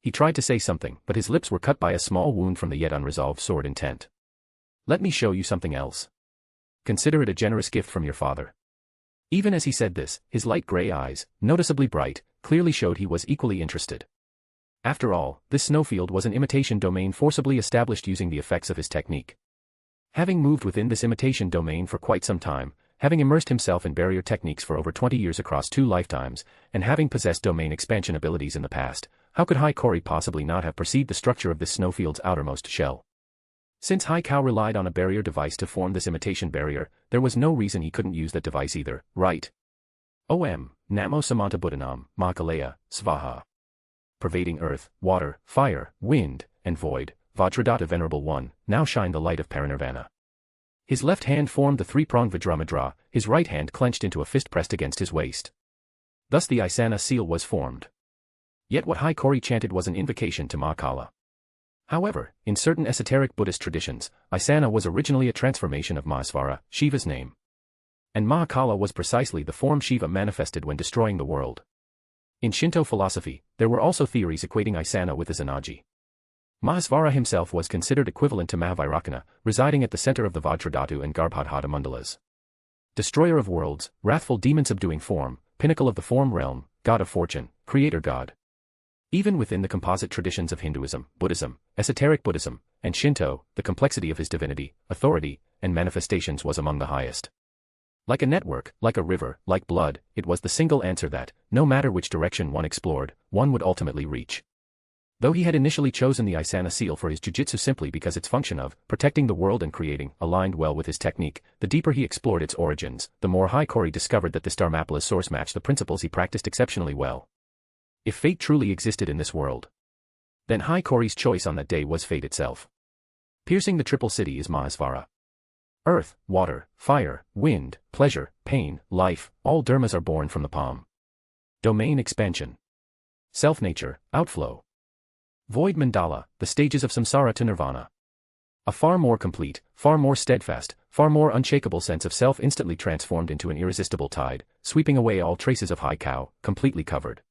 He tried to say something, but his lips were cut by a small wound from the yet unresolved sword intent. Let me show you something else. Consider it a generous gift from your father. Even as he said this, his light gray eyes, noticeably bright, clearly showed he was equally interested. After all, this snowfield was an imitation domain forcibly established using the effects of his technique. Having moved within this imitation domain for quite some time, having immersed himself in barrier techniques for over 20 years across 2 lifetimes, and having possessed domain expansion abilities in the past, how could Hikori possibly not have perceived the structure of this snowfield's outermost shell? Since Haikau relied on a barrier device to form this imitation barrier, there was no reason he couldn't use that device either, right? Om, Namo Samanta Buddhanam, Mahakalaya, Svaha. Pervading earth, water, fire, wind, and void, Vajradhata Venerable One, now shine the light of Parinirvana. His left hand formed the 3-pronged Vajramadra, his right hand clenched into a fist pressed against his waist. Thus the Isana seal was formed. Yet what Hikori chanted was an invocation to Mahakala. However, in certain esoteric Buddhist traditions, Isana was originally a transformation of Mahasvara, Shiva's name. And Mahakala was precisely the form Shiva manifested when destroying the world. In Shinto philosophy, there were also theories equating Isana with Izanagi. Mahasvara himself was considered equivalent to Mahavairakana, residing at the center of the Vajradhatu and Garbhodhata mandalas. Destroyer of worlds, wrathful demon subduing form, pinnacle of the form realm, god of fortune, creator god. Even within the composite traditions of Hinduism, Buddhism, esoteric Buddhism, and Shinto, the complexity of his divinity, authority, and manifestations was among the highest. Like a network, like a river, like blood, it was the single answer that, no matter which direction one explored, one would ultimately reach. Though he had initially chosen the Isana seal for his jiu-jitsu simply because its function of protecting the world and creating aligned well with his technique, the deeper he explored its origins, the more Hikori discovered that this Dharmapala's source matched the principles he practiced exceptionally well. If fate truly existed in this world, then Hikori's choice on that day was fate itself. Piercing the triple city is Mahasvara. Earth, water, fire, wind, pleasure, pain, life, all dharmas are born from the palm. Domain expansion. Self-nature, outflow. Void mandala, the stages of samsara to nirvana. A far more complete, far more steadfast, far more unshakable sense of self instantly transformed into an irresistible tide, sweeping away all traces of Haikau, completely covered.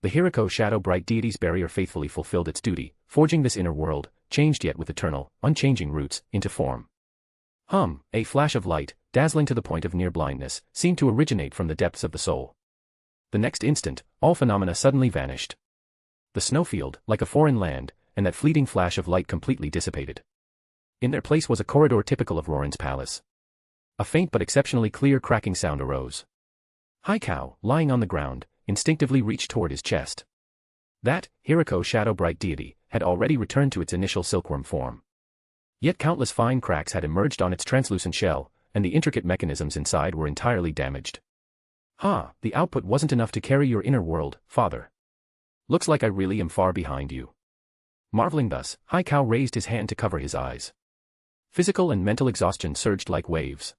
The Hiiragi shadow bright deity's barrier faithfully fulfilled its duty, forging this inner world, changed yet with eternal, unchanging roots, into form. A flash of light, dazzling to the point of near blindness, seemed to originate from the depths of the soul. The next instant, all phenomena suddenly vanished. The snowfield, like a foreign land, and that fleeting flash of light completely dissipated. In their place was a corridor typical of Roran's palace. A faint but exceptionally clear cracking sound arose. Haikau, lying on the ground, instinctively reached toward his chest. That, Hiiragi shadow bright deity, had already returned to its initial silkworm form. Yet countless fine cracks had emerged on its translucent shell, and the intricate mechanisms inside were entirely damaged. The output wasn't enough to carry your inner world, father. Looks like I really am far behind you. Marveling thus, Haikao raised his hand to cover his eyes. Physical and mental exhaustion surged like waves.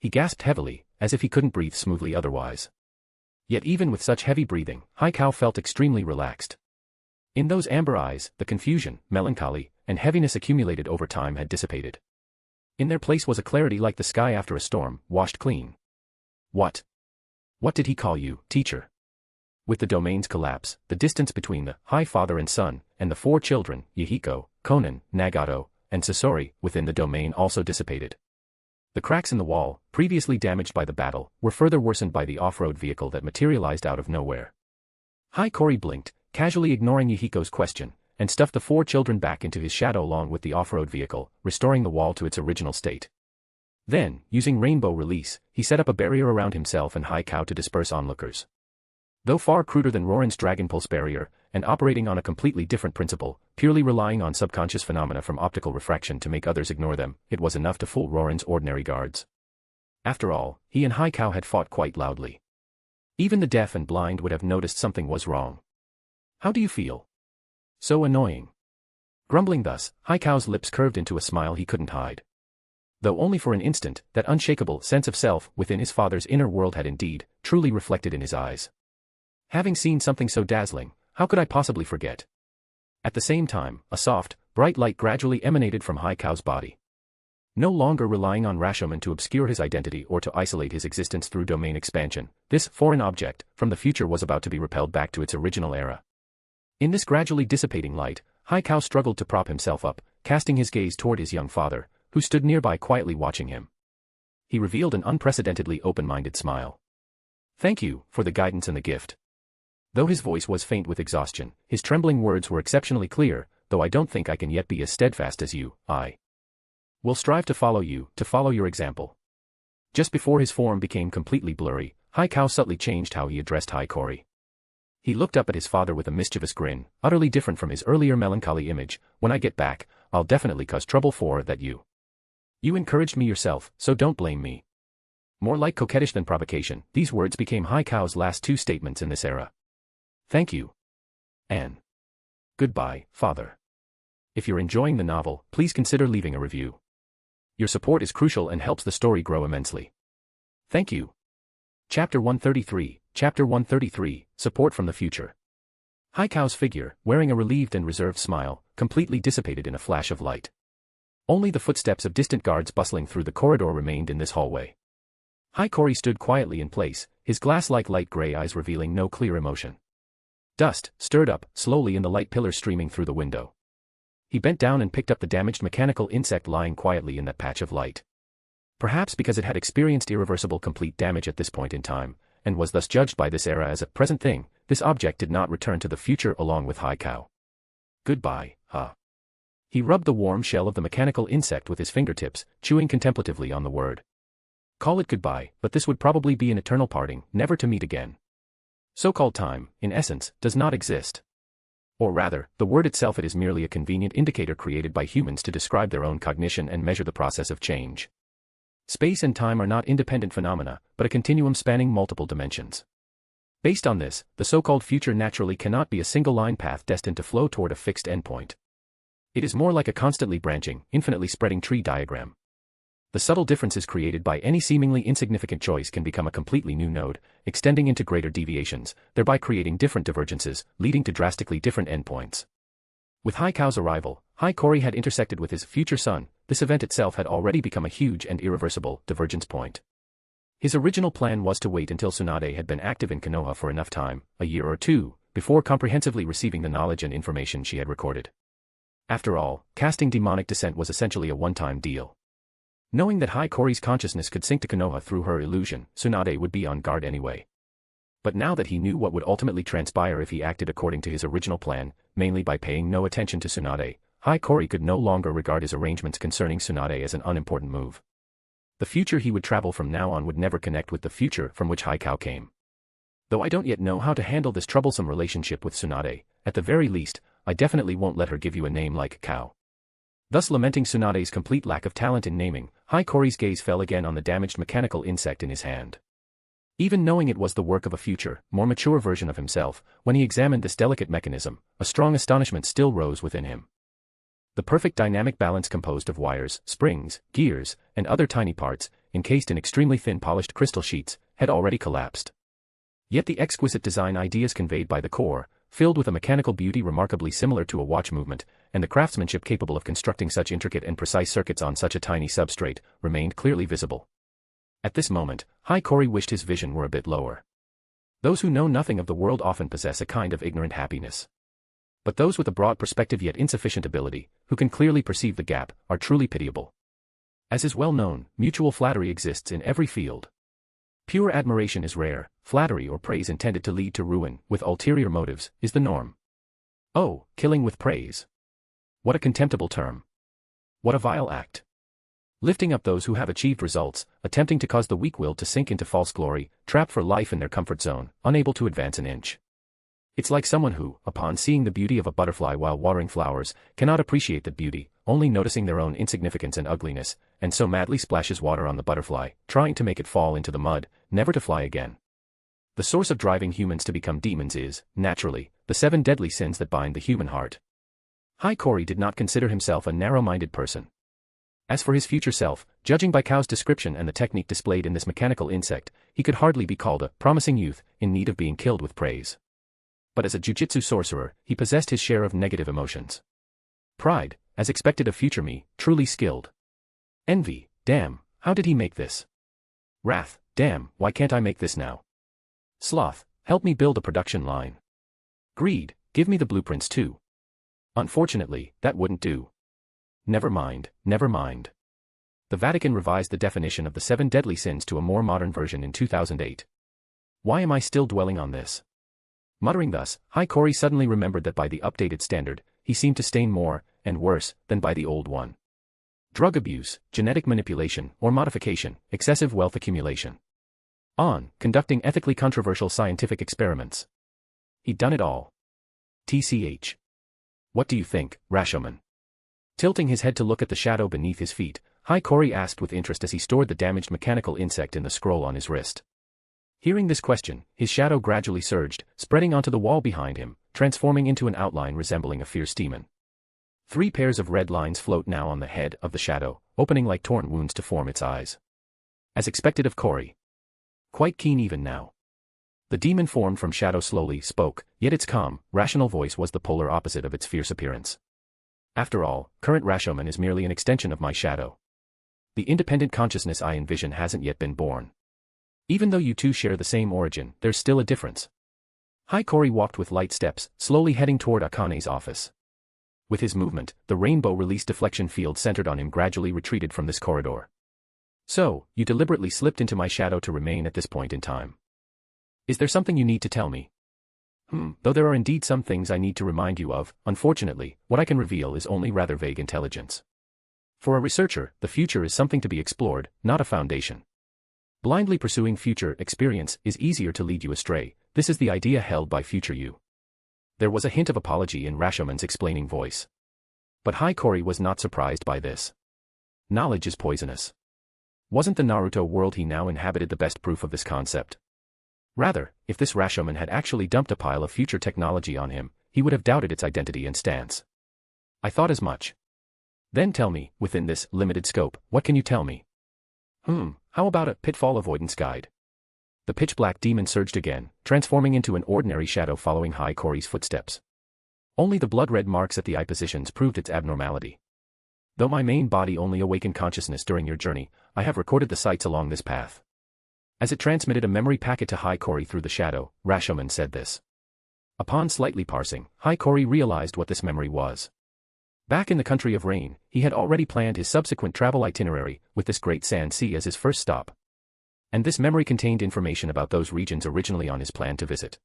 He gasped heavily, as if he couldn't breathe smoothly otherwise. Yet even with such heavy breathing, Haikao felt extremely relaxed. In those amber eyes, the confusion, melancholy, and heaviness accumulated over time had dissipated. In their place was a clarity like the sky after a storm, washed clean. What? What did he call you, teacher? With the domain's collapse, the distance between the High Father and Son, and the 4 children, Yahiko, Konan, Nagato, and Sasori, within the domain also dissipated. The cracks in the wall, previously damaged by the battle, were further worsened by the off-road vehicle that materialized out of nowhere. Haikori blinked, casually ignoring Yahiko's question, and stuffed the 4 children back into his shadow along with the off-road vehicle, restoring the wall to its original state. Then, using Rainbow Release, he set up a barrier around himself and Haikao to disperse onlookers. Though far cruder than Roran's Dragon Pulse barrier, and operating on a completely different principle, purely relying on subconscious phenomena from optical refraction to make others ignore them, it was enough to fool Roran's ordinary guards. After all, he and Haikao had fought quite loudly. Even the deaf and blind would have noticed something was wrong. How do you feel? So annoying. Grumbling thus, Haikao's lips curved into a smile he couldn't hide. Though only for an instant, that unshakable sense of self within his father's inner world had indeed, truly reflected in his eyes. Having seen something so dazzling, how could I possibly forget? At the same time, a soft, bright light gradually emanated from Haikao's body. No longer relying on Rashomon to obscure his identity or to isolate his existence through domain expansion, this foreign object from the future was about to be repelled back to its original era. In this gradually dissipating light, Haikao struggled to prop himself up, casting his gaze toward his young father, who stood nearby quietly watching him. He revealed an unprecedentedly open-minded smile. Thank you for the guidance and the gift. Though his voice was faint with exhaustion, his trembling words were exceptionally clear, though I don't think I can yet be as steadfast as you, I will strive to follow your example. Just before his form became completely blurry, Haikao subtly changed how he addressed Haikori. He looked up at his father with a mischievous grin, utterly different from his earlier melancholy image. When I get back, I'll definitely cause trouble for that you. You encouraged me yourself, so don't blame me. More like coquettish than provocation, these words became Haikao's last 2 statements in this era. Thank you. And goodbye, Father. If you're enjoying the novel, please consider leaving a review. Your support is crucial and helps the story grow immensely. Thank you. Chapter 133, Support from the Future. Haikao's figure, wearing a relieved and reserved smile, completely dissipated in a flash of light. Only the footsteps of distant guards bustling through the corridor remained in this hallway. Haikori stood quietly in place, his glass-like light gray eyes revealing no clear emotion. Dust stirred up slowly in the light pillars streaming through the window. He bent down and picked up the damaged mechanical insect lying quietly in that patch of light. Perhaps because it had experienced irreversible complete damage at this point in time, and was thus judged by this era as a present thing, this object did not return to the future along with Haikao. Goodbye, huh? He rubbed the warm shell of the mechanical insect with his fingertips, chewing contemplatively on the word. Call it goodbye, but this would probably be an eternal parting, never to meet again. So-called time, in essence, does not exist. Or rather, the word itself it is merely a convenient indicator created by humans to describe their own cognition and measure the process of change. Space and time are not independent phenomena, but a continuum spanning multiple dimensions. Based on this, the so-called future naturally cannot be a single-line path destined to flow toward a fixed endpoint. It is more like a constantly branching, infinitely spreading tree diagram. The subtle differences created by any seemingly insignificant choice can become a completely new node, extending into greater deviations, thereby creating different divergences, leading to drastically different endpoints. With Haikao's arrival, Haikori had intersected with his future son. This event itself had already become a huge and irreversible divergence point. His original plan was to wait until Tsunade had been active in Konoha for enough time, a year or 2, before comprehensively receiving the knowledge and information she had recorded. After all, casting demonic descent was essentially a one-time deal. Knowing that Haikori's consciousness could sink to Konoha through her illusion, Tsunade would be on guard anyway. But now that he knew what would ultimately transpire if he acted according to his original plan, mainly by paying no attention to Tsunade, Haikori could no longer regard his arrangements concerning Tsunade as an unimportant move. The future he would travel from now on would never connect with the future from which Haikao came. Though I don't yet know how to handle this troublesome relationship with Tsunade, at the very least, I definitely won't let her give you a name like Kao. Thus lamenting Tsunade's complete lack of talent in naming, Haikori's gaze fell again on the damaged mechanical insect in his hand. Even knowing it was the work of a future, more mature version of himself, when he examined this delicate mechanism, a strong astonishment still rose within him. The perfect dynamic balance composed of wires, springs, gears, and other tiny parts, encased in extremely thin polished crystal sheets, had already collapsed. Yet the exquisite design ideas conveyed by the core, filled with a mechanical beauty remarkably similar to a watch movement, and the craftsmanship capable of constructing such intricate and precise circuits on such a tiny substrate, remained clearly visible. At this moment, Hiiragi wished his vision were a bit lower. Those who know nothing of the world often possess a kind of ignorant happiness. But those with a broad perspective yet insufficient ability, who can clearly perceive the gap, are truly pitiable. As is well known, mutual flattery exists in every field. Pure admiration is rare, flattery or praise intended to lead to ruin, with ulterior motives, is the norm. Oh, killing with praise. What a contemptible term. What a vile act. Lifting up those who have achieved results, attempting to cause the weak-willed to sink into false glory, trapped for life in their comfort zone, unable to advance an inch. It's like someone who, upon seeing the beauty of a butterfly while watering flowers, cannot appreciate that beauty, only noticing their own insignificance and ugliness, and so madly splashes water on the butterfly, trying to make it fall into the mud, never to fly again. The source of driving humans to become demons is, naturally, the 7 deadly sins that bind the human heart. Hiiragi did not consider himself a narrow-minded person. As for his future self, judging by Kao's description and the technique displayed in this mechanical insect, he could hardly be called a promising youth, in need of being killed with praise. But as a jiu-jitsu sorcerer, he possessed his share of negative emotions. Pride, as expected of future me, truly skilled. Envy, damn, how did he make this? Wrath, damn, why can't I make this now? Sloth, help me build a production line. Greed, give me the blueprints too. Unfortunately, that wouldn't do. Never mind, never mind. The Vatican revised the definition of the 7 deadly sins to a more modern version in 2008. Why am I still dwelling on this? Muttering thus, Hiiragi suddenly remembered that by the updated standard, he seemed to stain more, and worse, than by the old one. Drug abuse, genetic manipulation or modification, excessive wealth accumulation. Conducting ethically controversial scientific experiments. He'd done it all. TCH. What do you think, Rashomon? Tilting his head to look at the shadow beneath his feet, Hiiragi asked with interest as he stored the damaged mechanical insect in the scroll on his wrist. Hearing this question, his shadow gradually surged, spreading onto the wall behind him, transforming into an outline resembling a fierce demon. 3 pairs of red lines float now on the head of the shadow, opening like torn wounds to form its eyes. As expected of Hiiragi. Quite keen even now. The demon formed from shadow slowly spoke, yet its calm, rational voice was the polar opposite of its fierce appearance. After all, current Rashomon is merely an extension of my shadow. The independent consciousness I envision hasn't yet been born. Even though you two share the same origin, there's still a difference. Hiiragi walked with light steps, slowly heading toward Akane's office. With his movement, the rainbow release deflection field centered on him gradually retreated from this corridor. So, you deliberately slipped into my shadow to remain at this point in time. Is there something you need to tell me? Though there are indeed some things I need to remind you of, unfortunately, what I can reveal is only rather vague intelligence. For a researcher, the future is something to be explored, not a foundation. Blindly pursuing future experience is easier to lead you astray. This is the idea held by future you. There was a hint of apology in Rashomon's explaining voice. But Hiiragi was not surprised by this. Knowledge is poisonous. Wasn't the Naruto world he now inhabited the best proof of this concept? Rather, if this Rashomon had actually dumped a pile of future technology on him, he would have doubted its identity and stance. I thought as much. Then tell me, within this limited scope, what can you tell me? How about a pitfall avoidance guide? The pitch-black demon surged again, transforming into an ordinary shadow following Hiiragi's footsteps. Only the blood-red marks at the eye positions proved its abnormality. Though my main body only awakened consciousness during your journey, I have recorded the sights along this path. As it transmitted a memory packet to Hiiragi through the shadow, Rashomon said this. Upon slightly parsing, Hiiragi realized what this memory was. Back in the country of rain, he had already planned his subsequent travel itinerary, with this great sand sea as his first stop. And this memory contained information about those regions originally on his plan to visit.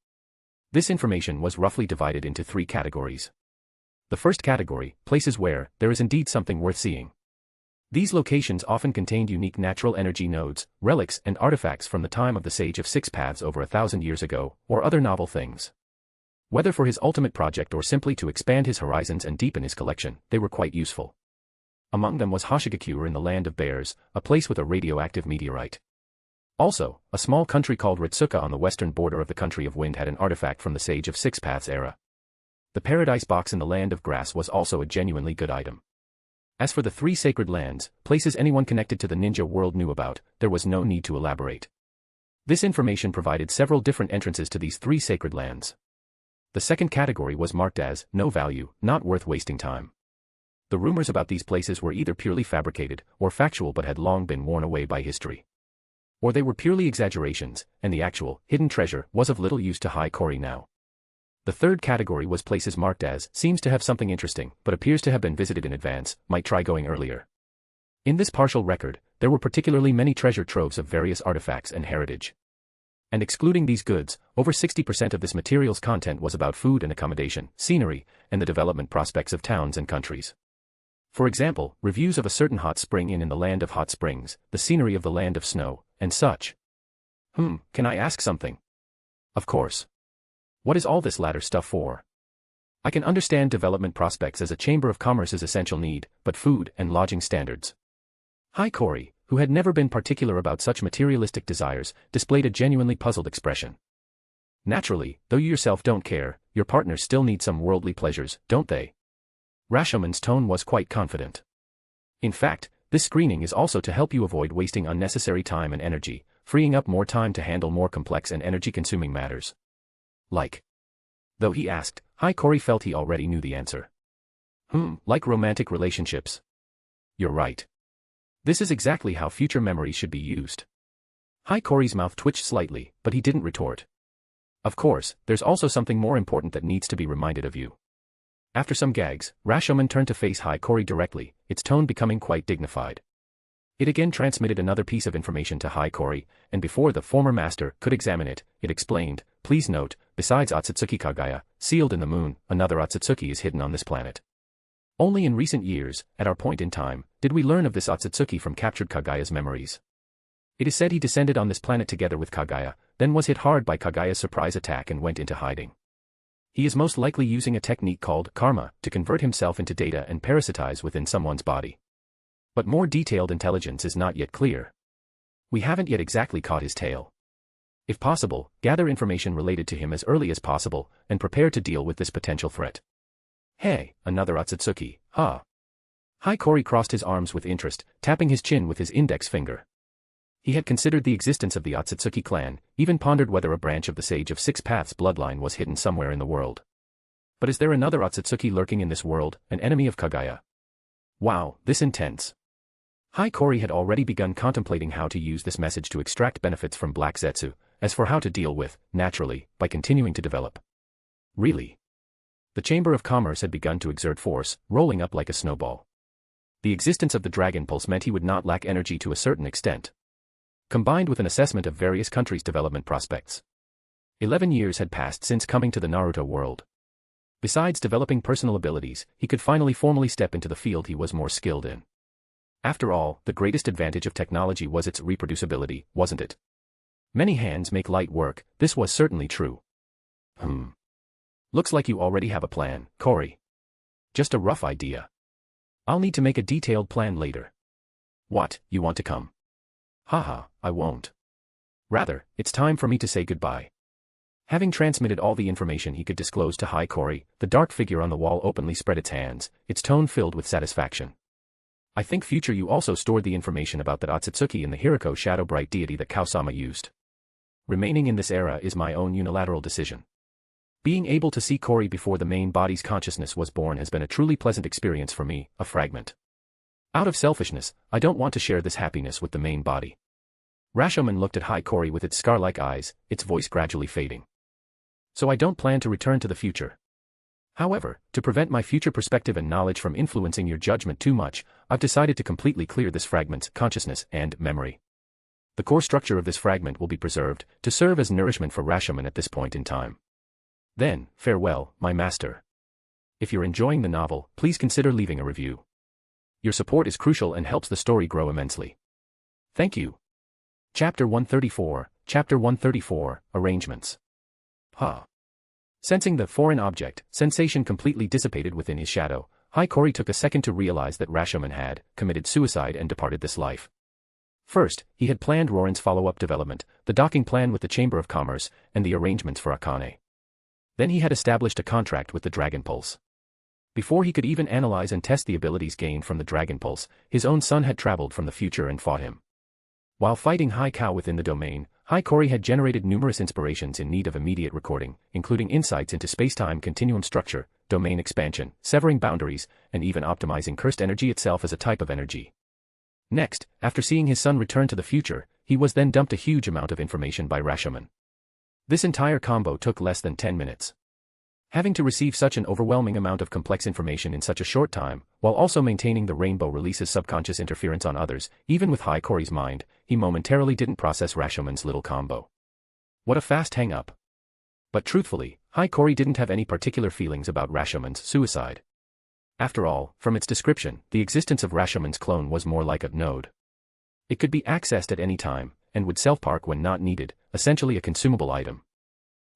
This information was roughly divided into 3 categories. The first category, places where there is indeed something worth seeing. These locations often contained unique natural energy nodes, relics and artifacts from the time of the Sage of Six Paths over 1,000 years ago, or other novel things. Whether for his ultimate project or simply to expand his horizons and deepen his collection, they were quite useful. Among them was Hiiragi Ki in the Land of Bears, a place with a radioactive meteorite. Also, a small country called Ritsuka on the western border of the Country of Wind had an artifact from the Sage of Six Paths era. The Paradise Box in the Land of Grass was also a genuinely good item. As for the 3 sacred lands, places anyone connected to the ninja world knew about, there was no need to elaborate. This information provided several different entrances to these 3 sacred lands. The second category was marked as no value, not worth wasting time. The rumors about these places were either purely fabricated or factual but had long been worn away by history. Or they were purely exaggerations, and the actual, hidden treasure was of little use to Hiiragi now. The third category was places marked as seems to have something interesting but appears to have been visited in advance, might try going earlier. In this partial record, there were particularly many treasure troves of various artifacts and heritage. And excluding these goods, over 60% of this material's content was about food and accommodation, scenery, and the development prospects of towns and countries. For example, reviews of a certain hot spring in the land of hot springs, the scenery of the land of snow, and such. Can I ask something? Of course. What is all this latter stuff for? I can understand development prospects as a chamber of commerce's essential need, but food and lodging standards. Hiiragi, who had never been particular about such materialistic desires, displayed a genuinely puzzled expression. Naturally, though you yourself don't care, your partners still need some worldly pleasures, don't they? Rashomen's tone was quite confident. In fact, this screening is also to help you avoid wasting unnecessary time and energy, freeing up more time to handle more complex and energy-consuming matters. Like. Though he asked, Hiiragi felt he already knew the answer. Like romantic relationships. You're right. This is exactly how future memories should be used. Hiiragi's mouth twitched slightly, but he didn't retort. Of course, there's also something more important that needs to be reminded of you. After some gags, Rashomen turned to face Hiiragi directly, its tone becoming quite dignified. It again transmitted another piece of information to Hiiragi, and before the former master could examine it, it explained, please note, besides Otsutsuki Kagaya, sealed in the moon, another Otsutsuki is hidden on this planet. Only in recent years, at our point in time, did we learn of this Otsutsuki from captured Kagaya's memories. It is said he descended on this planet together with Kagaya, then was hit hard by Kagaya's surprise attack and went into hiding. He is most likely using a technique called karma to convert himself into data and parasitize within someone's body. But more detailed intelligence is not yet clear. We haven't yet exactly caught his tail. If possible, gather information related to him as early as possible, and prepare to deal with this potential threat. Hey, another Otsutsuki, huh? Hiiragi crossed his arms with interest, tapping his chin with his index finger. He had considered the existence of the Otsutsuki clan, even pondered whether a branch of the Sage of Six Paths bloodline was hidden somewhere in the world. But is there another Otsutsuki lurking in this world, an enemy of Kagaya? Wow, this intense. Hiiragi had already begun contemplating how to use this message to extract benefits from Black Zetsu, as for how to deal with, naturally, by continuing to develop. Really? The Chamber of Commerce had begun to exert force, rolling up like a snowball. The existence of the Dragon Pulse meant he would not lack energy to a certain extent. Combined with an assessment of various countries' development prospects. 11 years had passed since coming to the Naruto world. Besides developing personal abilities, he could finally formally step into the field he was more skilled in. After all, the greatest advantage of technology was its reproducibility, wasn't it? Many hands make light work, this was certainly true. Looks like you already have a plan, Cory. Just a rough idea. I'll need to make a detailed plan later. What, you want to come? Haha, I won't. Rather, it's time for me to say goodbye. Having transmitted all the information he could disclose to Hiiragi, the dark figure on the wall openly spread its hands, its tone filled with satisfaction. I think future you also stored the information about that Otsutsuki in the Hirako Shadow Bright deity that Kaosama used. Remaining in this era is my own unilateral decision. Being able to see Cory before the main body's consciousness was born has been a truly pleasant experience for me, a fragment. Out of selfishness, I don't want to share this happiness with the main body. Rashomen looked at Hiiragi with its scar-like eyes, its voice gradually fading. So I don't plan to return to the future. However, to prevent my future perspective and knowledge from influencing your judgment too much, I've decided to completely clear this fragment's consciousness and memory. The core structure of this fragment will be preserved, to serve as nourishment for Rashomen at this point in time. Then, farewell, my master. If you're enjoying the novel, please consider leaving a review. Your support is crucial and helps the story grow immensely. Thank you. Chapter 134, Arrangements. Sensing the foreign object, sensation completely dissipated within his shadow, Hiiragi took a second to realize that Rashomen had committed suicide and departed this life. First, he had planned Roran's follow-up development, the docking plan with the Chamber of Commerce, and the arrangements for Akane. Then he had established a contract with the Dragon Pulse. Before he could even analyze and test the abilities gained from the Dragon Pulse, his own son had traveled from the future and fought him. While fighting High Cow within the domain, Hiikori had generated numerous inspirations in need of immediate recording, including insights into space-time continuum structure, domain expansion, severing boundaries, and even optimizing cursed energy itself as a type of energy. Next, after seeing his son return to the future, he was then dumped a huge amount of information by Rashomon. This entire combo took less than 10 minutes. Having to receive such an overwhelming amount of complex information in such a short time, while also maintaining the Rainbow Release's subconscious interference on others, even with Hiikori's mind, he momentarily didn't process Rashomon's little combo. What a fast hang-up. But truthfully, Hiikori didn't have any particular feelings about Rashomon's suicide. After all, from its description, the existence of Rashomon's clone was more like a node. It could be accessed at any time, and would self-park when not needed, essentially a consumable item.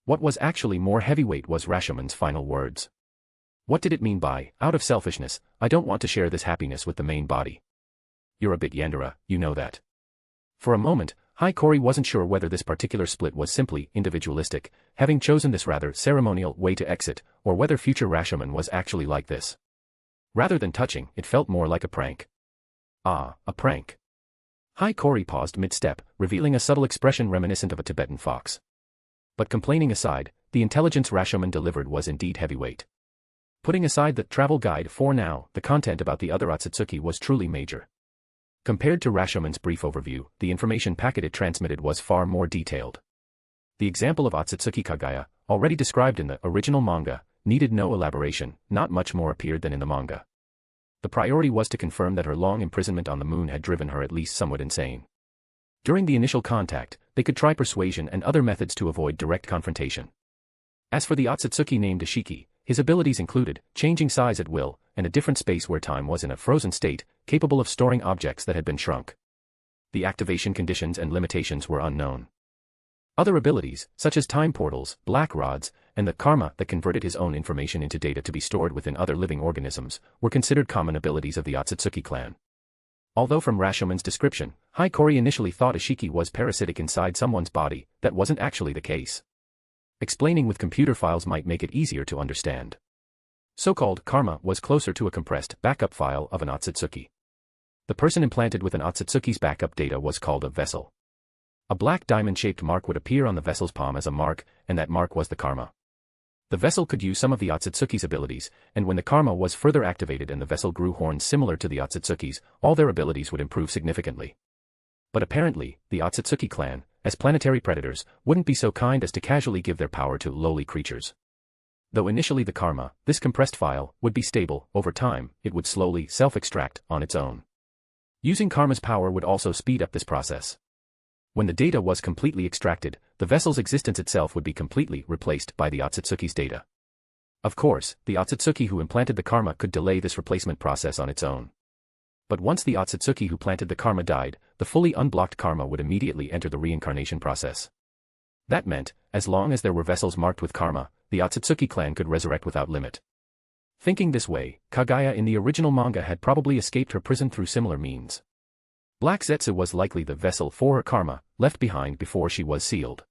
What was actually more heavyweight was Rashomon's final words. What did it mean by, out of selfishness, I don't want to share this happiness with the main body? You're a bit Yandere, you know that. For a moment, Hiikori wasn't sure whether this particular split was simply individualistic, having chosen this rather ceremonial way to exit, or whether future Rashomon was actually like this. Rather than touching, it felt more like a prank. Ah, a prank. Hiikori paused mid-step, revealing a subtle expression reminiscent of a Tibetan fox. But complaining aside, the intelligence Rashomon delivered was indeed heavyweight. Putting aside the travel guide for now, the content about the other Otsutsuki was truly major. Compared to Rashomon's brief overview, the information packet it transmitted was far more detailed. The example of Otsutsuki Kagaya, already described in the original manga, needed no elaboration, not much more appeared than in the manga. The priority was to confirm that her long imprisonment on the moon had driven her at least somewhat insane. During the initial contact, they could try persuasion and other methods to avoid direct confrontation. As for the Otsutsuki named Ishiki, his abilities included changing size at will, and a different space where time was in a frozen state, capable of storing objects that had been shrunk. The activation conditions and limitations were unknown. Other abilities, such as time portals, black rods, and the karma that converted his own information into data to be stored within other living organisms, were considered common abilities of the Otsutsuki clan. Although from Rashomon's description, Hiikori initially thought Ishiki was parasitic inside someone's body, that wasn't actually the case. Explaining with computer files might make it easier to understand. So-called karma was closer to a compressed backup file of an Otsutsuki. The person implanted with an Otsutsuki's backup data was called a vessel. A black diamond-shaped mark would appear on the vessel's palm as a mark, and that mark was the karma. The vessel could use some of the Otsutsuki's abilities, and when the karma was further activated and the vessel grew horns similar to the Otsutsuki's, all their abilities would improve significantly. But apparently, the Otsutsuki clan, as planetary predators, wouldn't be so kind as to casually give their power to lowly creatures. Though initially the karma, this compressed file, would be stable, over time, it would slowly self-extract on its own. Using karma's power would also speed up this process. When the data was completely extracted, the vessel's existence itself would be completely replaced by the Otsutsuki's data. Of course, the Otsutsuki who implanted the karma could delay this replacement process on its own. But once the Otsutsuki who planted the karma died, the fully unblocked karma would immediately enter the reincarnation process. That meant, as long as there were vessels marked with karma, the Otsutsuki clan could resurrect without limit. Thinking this way, Kagaya in the original manga had probably escaped her prison through similar means. Black Zetsu was likely the vessel for her karma, left behind before she was sealed.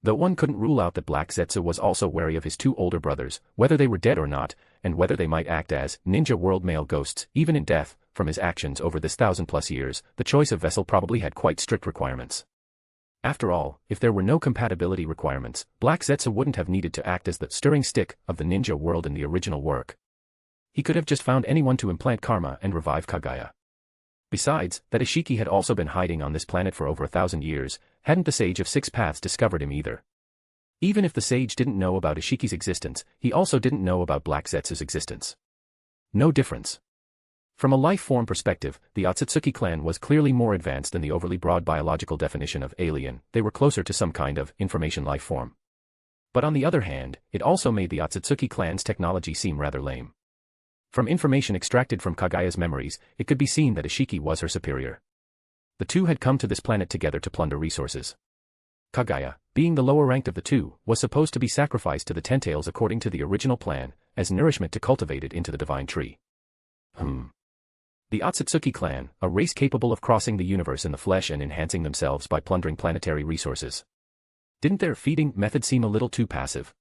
Though one couldn't rule out that Black Zetsu was also wary of his two older brothers, whether they were dead or not, and whether they might act as ninja world male ghosts, even in death. From his actions over this 1,000+ years, the choice of vessel probably had quite strict requirements. After all, if there were no compatibility requirements, Black Zetsu wouldn't have needed to act as the stirring stick of the ninja world in the original work. He could have just found anyone to implant karma and revive Kagaya. Besides, that Ishiki had also been hiding on this planet for over 1,000 years, hadn't the Sage of Six Paths discovered him either. Even if the Sage didn't know about Ishiki's existence, he also didn't know about Black Zetsu's existence. No difference. From a life form perspective, the Otsutsuki clan was clearly more advanced than the overly broad biological definition of alien. They were closer to some kind of information life form. But on the other hand, it also made the Otsutsuki clan's technology seem rather lame. From information extracted from Kagaya's memories, it could be seen that Ishiki was her superior. The two had come to this planet together to plunder resources. Kagaya, being the lower ranked of the two, was supposed to be sacrificed to the Tentails according to the original plan, as nourishment to cultivate it into the divine tree. The Otsutsuki clan, a race capable of crossing the universe in the flesh and enhancing themselves by plundering planetary resources. Didn't their feeding method seem a little too passive?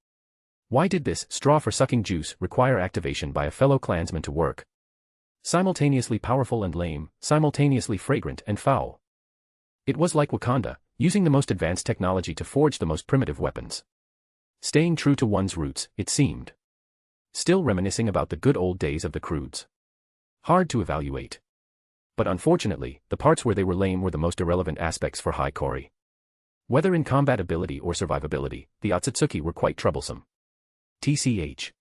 Why did this straw for sucking juice require activation by a fellow clansman to work? Simultaneously powerful and lame, simultaneously fragrant and foul. It was like Wakanda, using the most advanced technology to forge the most primitive weapons. Staying true to one's roots, it seemed. Still reminiscing about the good old days of the Croods. Hard to evaluate. But unfortunately, the parts where they were lame were the most irrelevant aspects for Hiiragi. Whether in combat ability or survivability, the Otsutsuki were quite troublesome. TCH.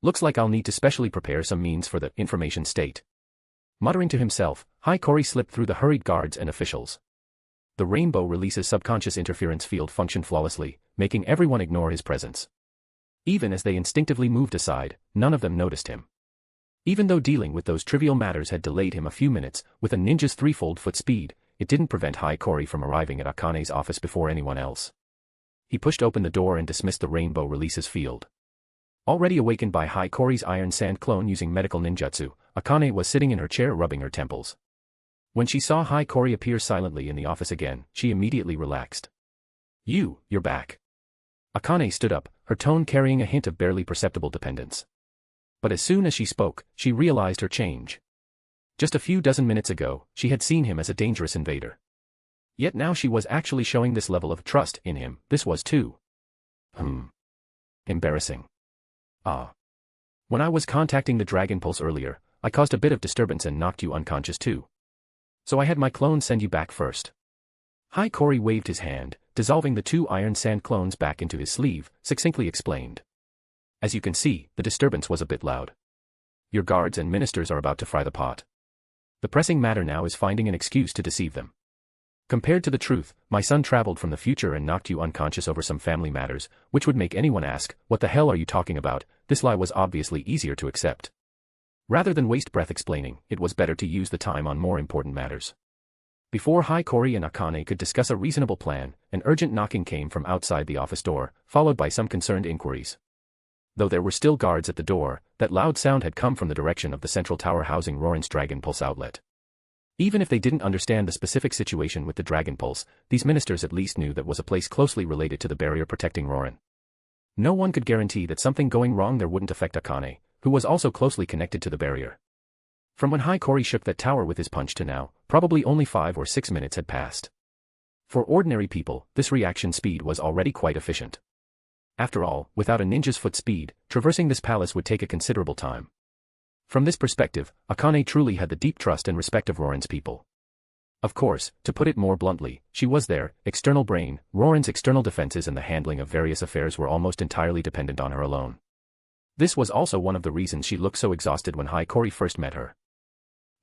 Looks like I'll need to specially prepare some means for the information state. Muttering to himself, Hiiragi slipped through the hurried guards and officials. The rainbow releases subconscious interference field functioned flawlessly, making everyone ignore his presence. Even as they instinctively moved aside, none of them noticed him. Even though dealing with those trivial matters had delayed him a few minutes, with a ninja's threefold foot speed, it didn't prevent Hiiragi from arriving at Akane's office before anyone else. He pushed open the door and dismissed the rainbow releases field. Already awakened by Hiiragi's iron sand clone using medical ninjutsu, Akane was sitting in her chair rubbing her temples. When she saw Hiiragi appear silently in the office again, she immediately relaxed. You're back. Akane stood up, her tone carrying a hint of barely perceptible dependence. But as soon as she spoke, she realized her change. Just a few dozen minutes ago, she had seen him as a dangerous invader. Yet now she was actually showing this level of trust in him. This was too embarrassing. When I was contacting the Dragon Pulse earlier, I caused a bit of disturbance and knocked you unconscious too. So I had my clone send you back first. Hiiragi waved his hand, dissolving the two iron sand clones back into his sleeve, succinctly explained. As you can see, the disturbance was a bit loud. Your guards and ministers are about to fry the pot. The pressing matter now is finding an excuse to deceive them. Compared to the truth, my son traveled from the future and knocked you unconscious over some family matters, which would make anyone ask, what the hell are you talking about? This lie was obviously easier to accept. Rather than waste breath explaining, it was better to use the time on more important matters. Before Hiiragi and Akane could discuss a reasonable plan, an urgent knocking came from outside the office door, followed by some concerned inquiries. Though there were still guards at the door, that loud sound had come from the direction of the central tower housing Roran's Dragon Pulse outlet. Even if they didn't understand the specific situation with the Dragon Pulse, these ministers at least knew that was a place closely related to the barrier protecting Roran. No one could guarantee that something going wrong there wouldn't affect Akane, who was also closely connected to the barrier. From when Hiiragi shook that tower with his punch to now, probably only 5 or 6 minutes had passed. For ordinary people, this reaction speed was already quite efficient. After all, without a ninja's foot speed, traversing this palace would take a considerable time. From this perspective, Akane truly had the deep trust and respect of Roran's people. Of course, to put it more bluntly, she was their external brain. Roran's external defenses and the handling of various affairs were almost entirely dependent on her alone. This was also one of the reasons she looked so exhausted when Hiiragi first met her.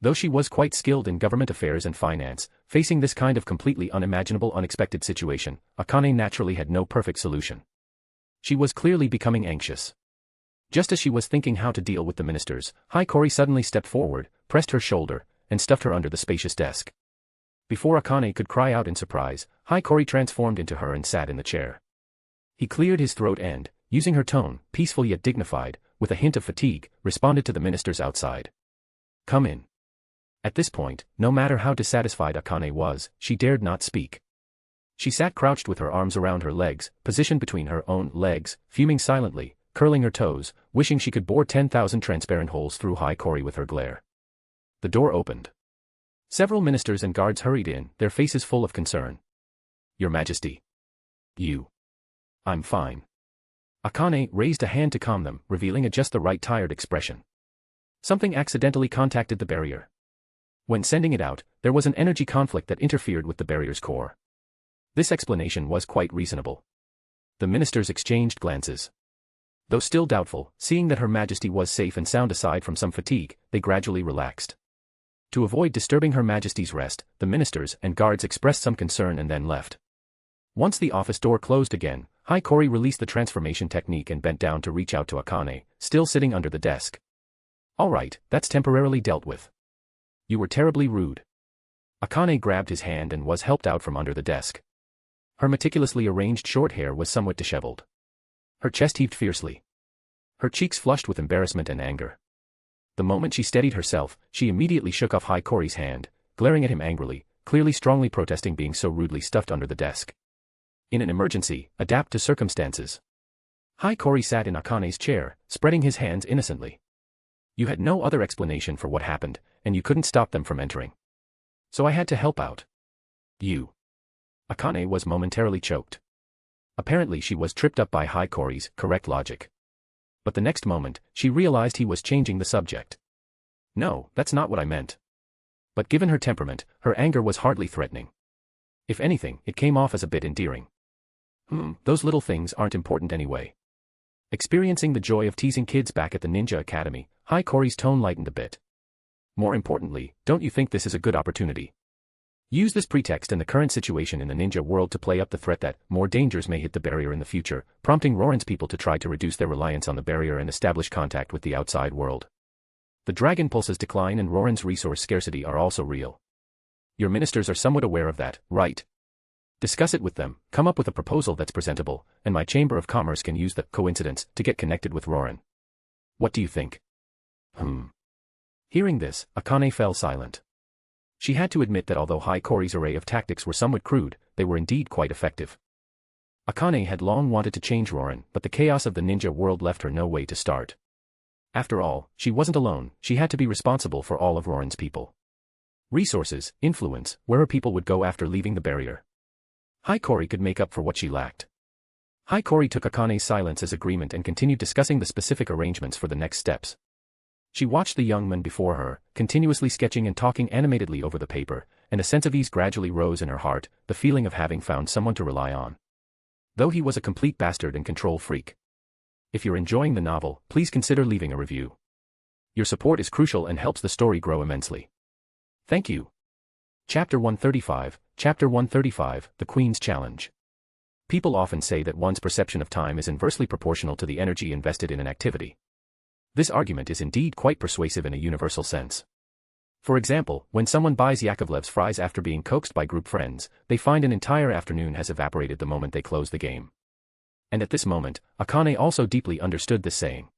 Though she was quite skilled in government affairs and finance, facing this kind of completely unimaginable unexpected situation, Akane naturally had no perfect solution. She was clearly becoming anxious. Just as she was thinking how to deal with the ministers, Hiiragi suddenly stepped forward, pressed her shoulder, and stuffed her under the spacious desk. Before Akane could cry out in surprise, Hiiragi transformed into her and sat in the chair. He cleared his throat and, using her tone, peaceful yet dignified, with a hint of fatigue, responded to the ministers outside. Come in. At this point, no matter how dissatisfied Akane was, she dared not speak. She sat crouched with her arms around her legs, positioned between her own legs, fuming silently, curling her toes, wishing she could bore 10,000 transparent holes through Hiiragi with her glare. The door opened. Several ministers and guards hurried in, their faces full of concern. Your Majesty. I'm fine. Akane raised a hand to calm them, revealing a just the right tired expression. Something accidentally contacted the barrier. When sending it out, there was an energy conflict that interfered with the barrier's core. This explanation was quite reasonable. The ministers exchanged glances. Though still doubtful, seeing that Her Majesty was safe and sound aside from some fatigue, they gradually relaxed. To avoid disturbing Her Majesty's rest, the ministers and guards expressed some concern and then left. Once the office door closed again, Hiiragi released the transformation technique and bent down to reach out to Akane, still sitting under the desk. All right, that's temporarily dealt with. You were terribly rude. Akane grabbed his hand and was helped out from under the desk. Her meticulously arranged short hair was somewhat disheveled. Her chest heaved fiercely. Her cheeks flushed with embarrassment and anger. The moment she steadied herself, she immediately shook off Hiikori's hand, glaring at him angrily, clearly strongly protesting being so rudely stuffed under the desk. In an emergency, adapt to circumstances. Hiikori sat in Akane's chair, spreading his hands innocently. You had no other explanation for what happened, and you couldn't stop them from entering. So I had to help out. You. Akane was momentarily choked. Apparently she was tripped up by Hiikori's correct logic. But the next moment, she realized he was changing the subject. No, that's not what I meant. But given her temperament, her anger was hardly threatening. If anything, it came off as a bit endearing. Those little things aren't important anyway. Experiencing the joy of teasing kids back at the Ninja Academy, Hiikori's tone lightened a bit. More importantly, don't you think this is a good opportunity? Use this pretext and the current situation in the ninja world to play up the threat that more dangers may hit the barrier in the future, prompting Roran's people to try to reduce their reliance on the barrier and establish contact with the outside world. The Dragon Pulse's decline and Roran's resource scarcity are also real. Your ministers are somewhat aware of that, right? Discuss it with them, come up with a proposal that's presentable, and my Chamber of Commerce can use the coincidence to get connected with Roran. What do you think? Hearing this, Akane fell silent. She had to admit that although Hiikori's array of tactics were somewhat crude, they were indeed quite effective. Akane had long wanted to change Roran, but the chaos of the ninja world left her no way to start. After all, she wasn't alone, she had to be responsible for all of Roran's people. Resources, influence, where her people would go after leaving the barrier. Hiikori could make up for what she lacked. Hiikori took Akane's silence as agreement and continued discussing the specific arrangements for the next steps. She watched the young man before her, continuously sketching and talking animatedly over the paper, and a sense of ease gradually rose in her heart, the feeling of having found someone to rely on. Though he was a complete bastard and control freak. If you're enjoying the novel, please consider leaving a review. Your support is crucial and helps the story grow immensely. Thank you. Chapter 135, The Queen's Challenge. People often say that one's perception of time is inversely proportional to the energy invested in an activity. This argument is indeed quite persuasive in a universal sense. For example, when someone buys Yakovlev's fries after being coaxed by group friends, they find an entire afternoon has evaporated the moment they close the game. And at this moment, Akane also deeply understood this saying.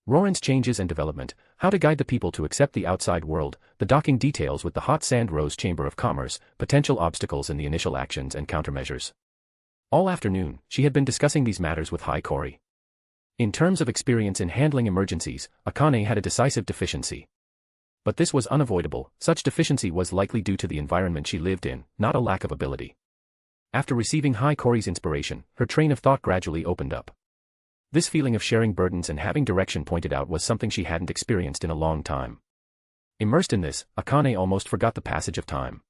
Roran's changes and development, how to guide the people to accept the outside world, the docking details with the Hot Sand Rose Chamber of Commerce, potential obstacles in the initial actions and countermeasures. All afternoon, she had been discussing these matters with Hiikori. In terms of experience in handling emergencies, Akane had a decisive deficiency. But this was unavoidable, such deficiency was likely due to the environment she lived in, not a lack of ability. After receiving Hiikori's inspiration, her train of thought gradually opened up. This feeling of sharing burdens and having direction pointed out was something she hadn't experienced in a long time. Immersed in this, Akane almost forgot the passage of time.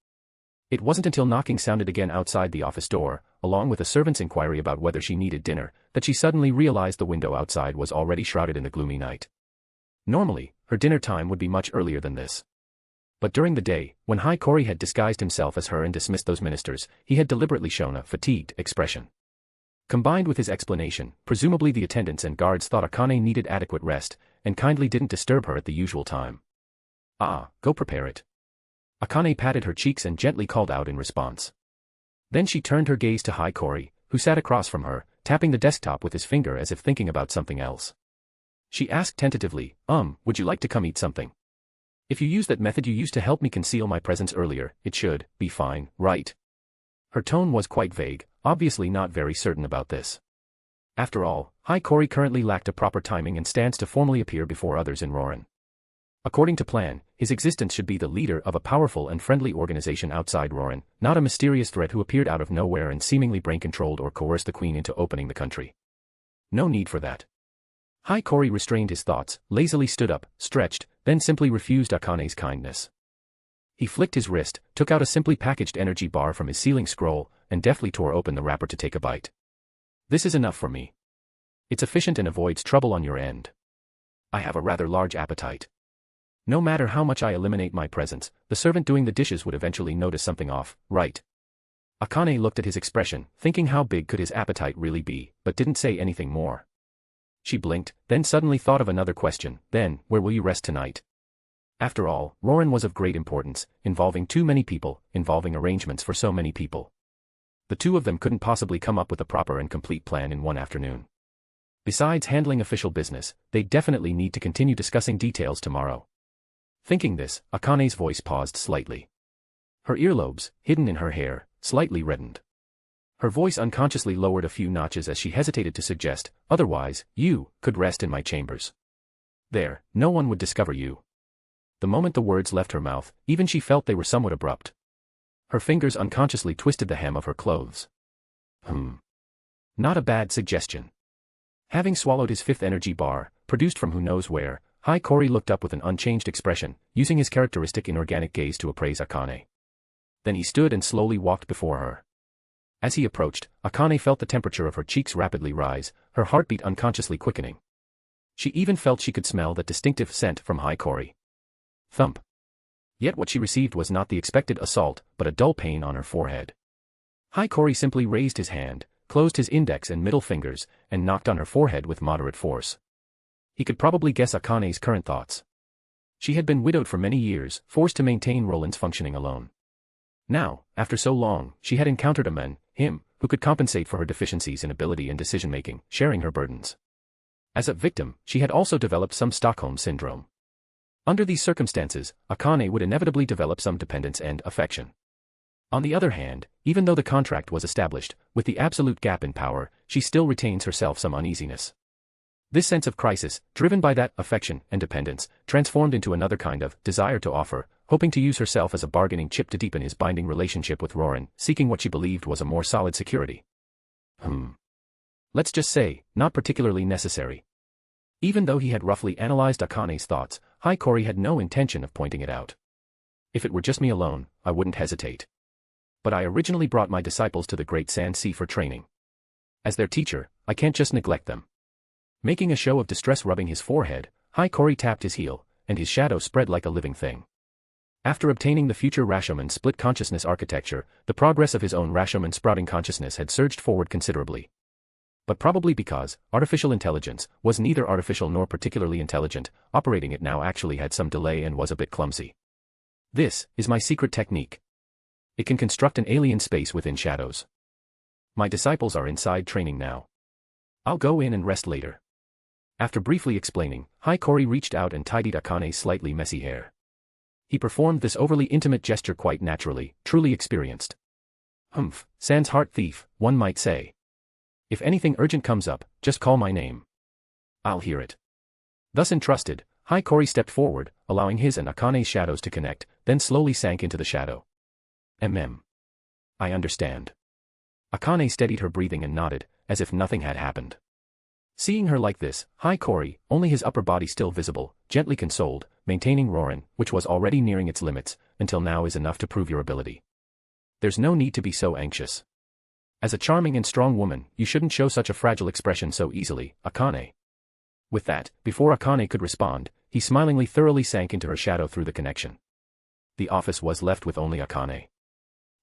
It wasn't until knocking sounded again outside the office door, along with a servant's inquiry about whether she needed dinner, that she suddenly realized the window outside was already shrouded in the gloomy night. Normally, her dinner time would be much earlier than this. But during the day, when Hiikori had disguised himself as her and dismissed those ministers, he had deliberately shown a fatigued expression. Combined with his explanation, presumably the attendants and guards thought Akane needed adequate rest, and kindly didn't disturb her at the usual time. Go prepare it. Akane patted her cheeks and gently called out in response. Then she turned her gaze to Hiikori, who sat across from her, tapping the desktop with his finger as if thinking about something else. She asked tentatively, would you like to come eat something? If you use that method you used to help me conceal my presence earlier, it should be fine, right? Her tone was quite vague, obviously not very certain about this. After all, Hiikori currently lacked a proper timing and stance to formally appear before others in Roran. According to plan, his existence should be the leader of a powerful and friendly organization outside Roran, not a mysterious threat who appeared out of nowhere and seemingly brain-controlled or coerced the queen into opening the country. No need for that. Hiikori restrained his thoughts, lazily stood up, stretched, then simply refused Akane's kindness. He flicked his wrist, took out a simply packaged energy bar from his ceiling scroll, and deftly tore open the wrapper to take a bite. This is enough for me. It's efficient and avoids trouble on your end. I have a rather large appetite. No matter how much I eliminate my presence, the servant doing the dishes would eventually notice something off, right? Akane looked at his expression, thinking how big could his appetite really be, but didn't say anything more. She blinked, then suddenly thought of another question, then, where will you rest tonight? After all, Roran was of great importance, involving too many people, involving arrangements for so many people. The two of them couldn't possibly come up with a proper and complete plan in one afternoon. Besides handling official business, they definitely need to continue discussing details tomorrow. Thinking this, Akane's voice paused slightly. Her earlobes, hidden in her hair, slightly reddened. Her voice unconsciously lowered a few notches as she hesitated to suggest, otherwise, you could rest in my chambers. There, no one would discover you. The moment the words left her mouth, even she felt they were somewhat abrupt. Her fingers unconsciously twisted the hem of her clothes. Not a bad suggestion. Having swallowed his fifth energy bar, produced from who knows where, Hiiragi looked up with an unchanged expression, using his characteristic inorganic gaze to appraise Akane. Then he stood and slowly walked before her. As he approached, Akane felt the temperature of her cheeks rapidly rise, her heartbeat unconsciously quickening. She even felt she could smell that distinctive scent from Hiiragi. Thump. Yet what she received was not the expected assault, but a dull pain on her forehead. Hiiragi simply raised his hand, closed his index and middle fingers, and knocked on her forehead with moderate force. He could probably guess Akane's current thoughts. She had been widowed for many years, forced to maintain Roland's functioning alone. Now, after so long, she had encountered a man, him, who could compensate for her deficiencies in ability and decision-making, sharing her burdens. As a victim, she had also developed some Stockholm syndrome. Under these circumstances, Akane would inevitably develop some dependence and affection. On the other hand, even though the contract was established, with the absolute gap in power, she still retains herself some uneasiness. This sense of crisis, driven by that affection and dependence, transformed into another kind of desire to offer, hoping to use herself as a bargaining chip to deepen his binding relationship with Roran, seeking what she believed was a more solid security. Let's just say, not particularly necessary. Even though he had roughly analyzed Akane's thoughts, Hiiragi had no intention of pointing it out. If it were just me alone, I wouldn't hesitate. But I originally brought my disciples to the Great Sand Sea for training. As their teacher, I can't just neglect them. Making a show of distress rubbing his forehead, Hiiragi tapped his heel, and his shadow spread like a living thing. After obtaining the future Rashomon split consciousness architecture, the progress of his own Rashomon sprouting consciousness had surged forward considerably. But probably because artificial intelligence was neither artificial nor particularly intelligent, operating it now actually had some delay and was a bit clumsy. This is my secret technique. It can construct an alien space within shadows. My disciples are inside training now. I'll go in and rest later. After briefly explaining, Hiiragi reached out and tidied Akane's slightly messy hair. He performed this overly intimate gesture quite naturally, truly experienced. Sans heart thief, one might say. If anything urgent comes up, just call my name. I'll hear it. Thus entrusted, Hiiragi stepped forward, allowing his and Akane's shadows to connect, then slowly sank into the shadow. I understand. Akane steadied her breathing and nodded, as if nothing had happened. Seeing her like this, Hiiragi, only his upper body still visible, gently consoled, maintaining Roran, which was already nearing its limits, until now is enough to prove your ability. There's no need to be so anxious. As a charming and strong woman, you shouldn't show such a fragile expression so easily, Akane. With that, before Akane could respond, he smilingly thoroughly sank into her shadow through the connection. The office was left with only Akane.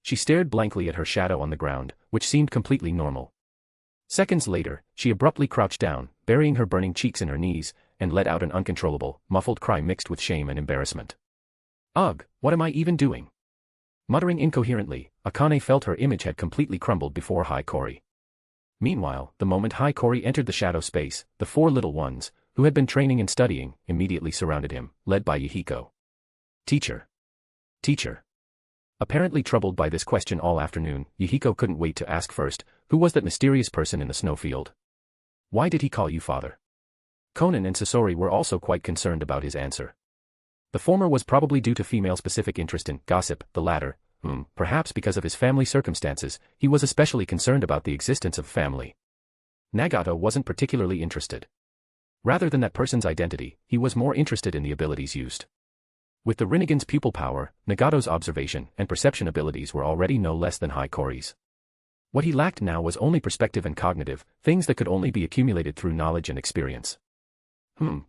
She stared blankly at her shadow on the ground, which seemed completely normal. Seconds later, she abruptly crouched down, burying her burning cheeks in her knees, and let out an uncontrollable, muffled cry mixed with shame and embarrassment. Ugh, what am I even doing? Muttering incoherently, Akane felt her image had completely crumbled before Hiiragi. Meanwhile, the moment Hiiragi entered the shadow space, the four little ones, who had been training and studying, immediately surrounded him, led by Yahiko. Teacher. Teacher. Apparently troubled by this question all afternoon, Yahiko couldn't wait to ask first, who was that mysterious person in the snowfield? Why did he call you father? Konan and Sasori were also quite concerned about his answer. The former was probably due to female-specific interest in gossip, the latter, perhaps because of his family circumstances, he was especially concerned about the existence of family. Nagato wasn't particularly interested. Rather than that person's identity, he was more interested in the abilities used. With the Rinnegan's pupil power, Nagato's observation and perception abilities were already no less than Hiirag's. What he lacked now was only perspective and cognitive, things that could only be accumulated through knowledge and experience.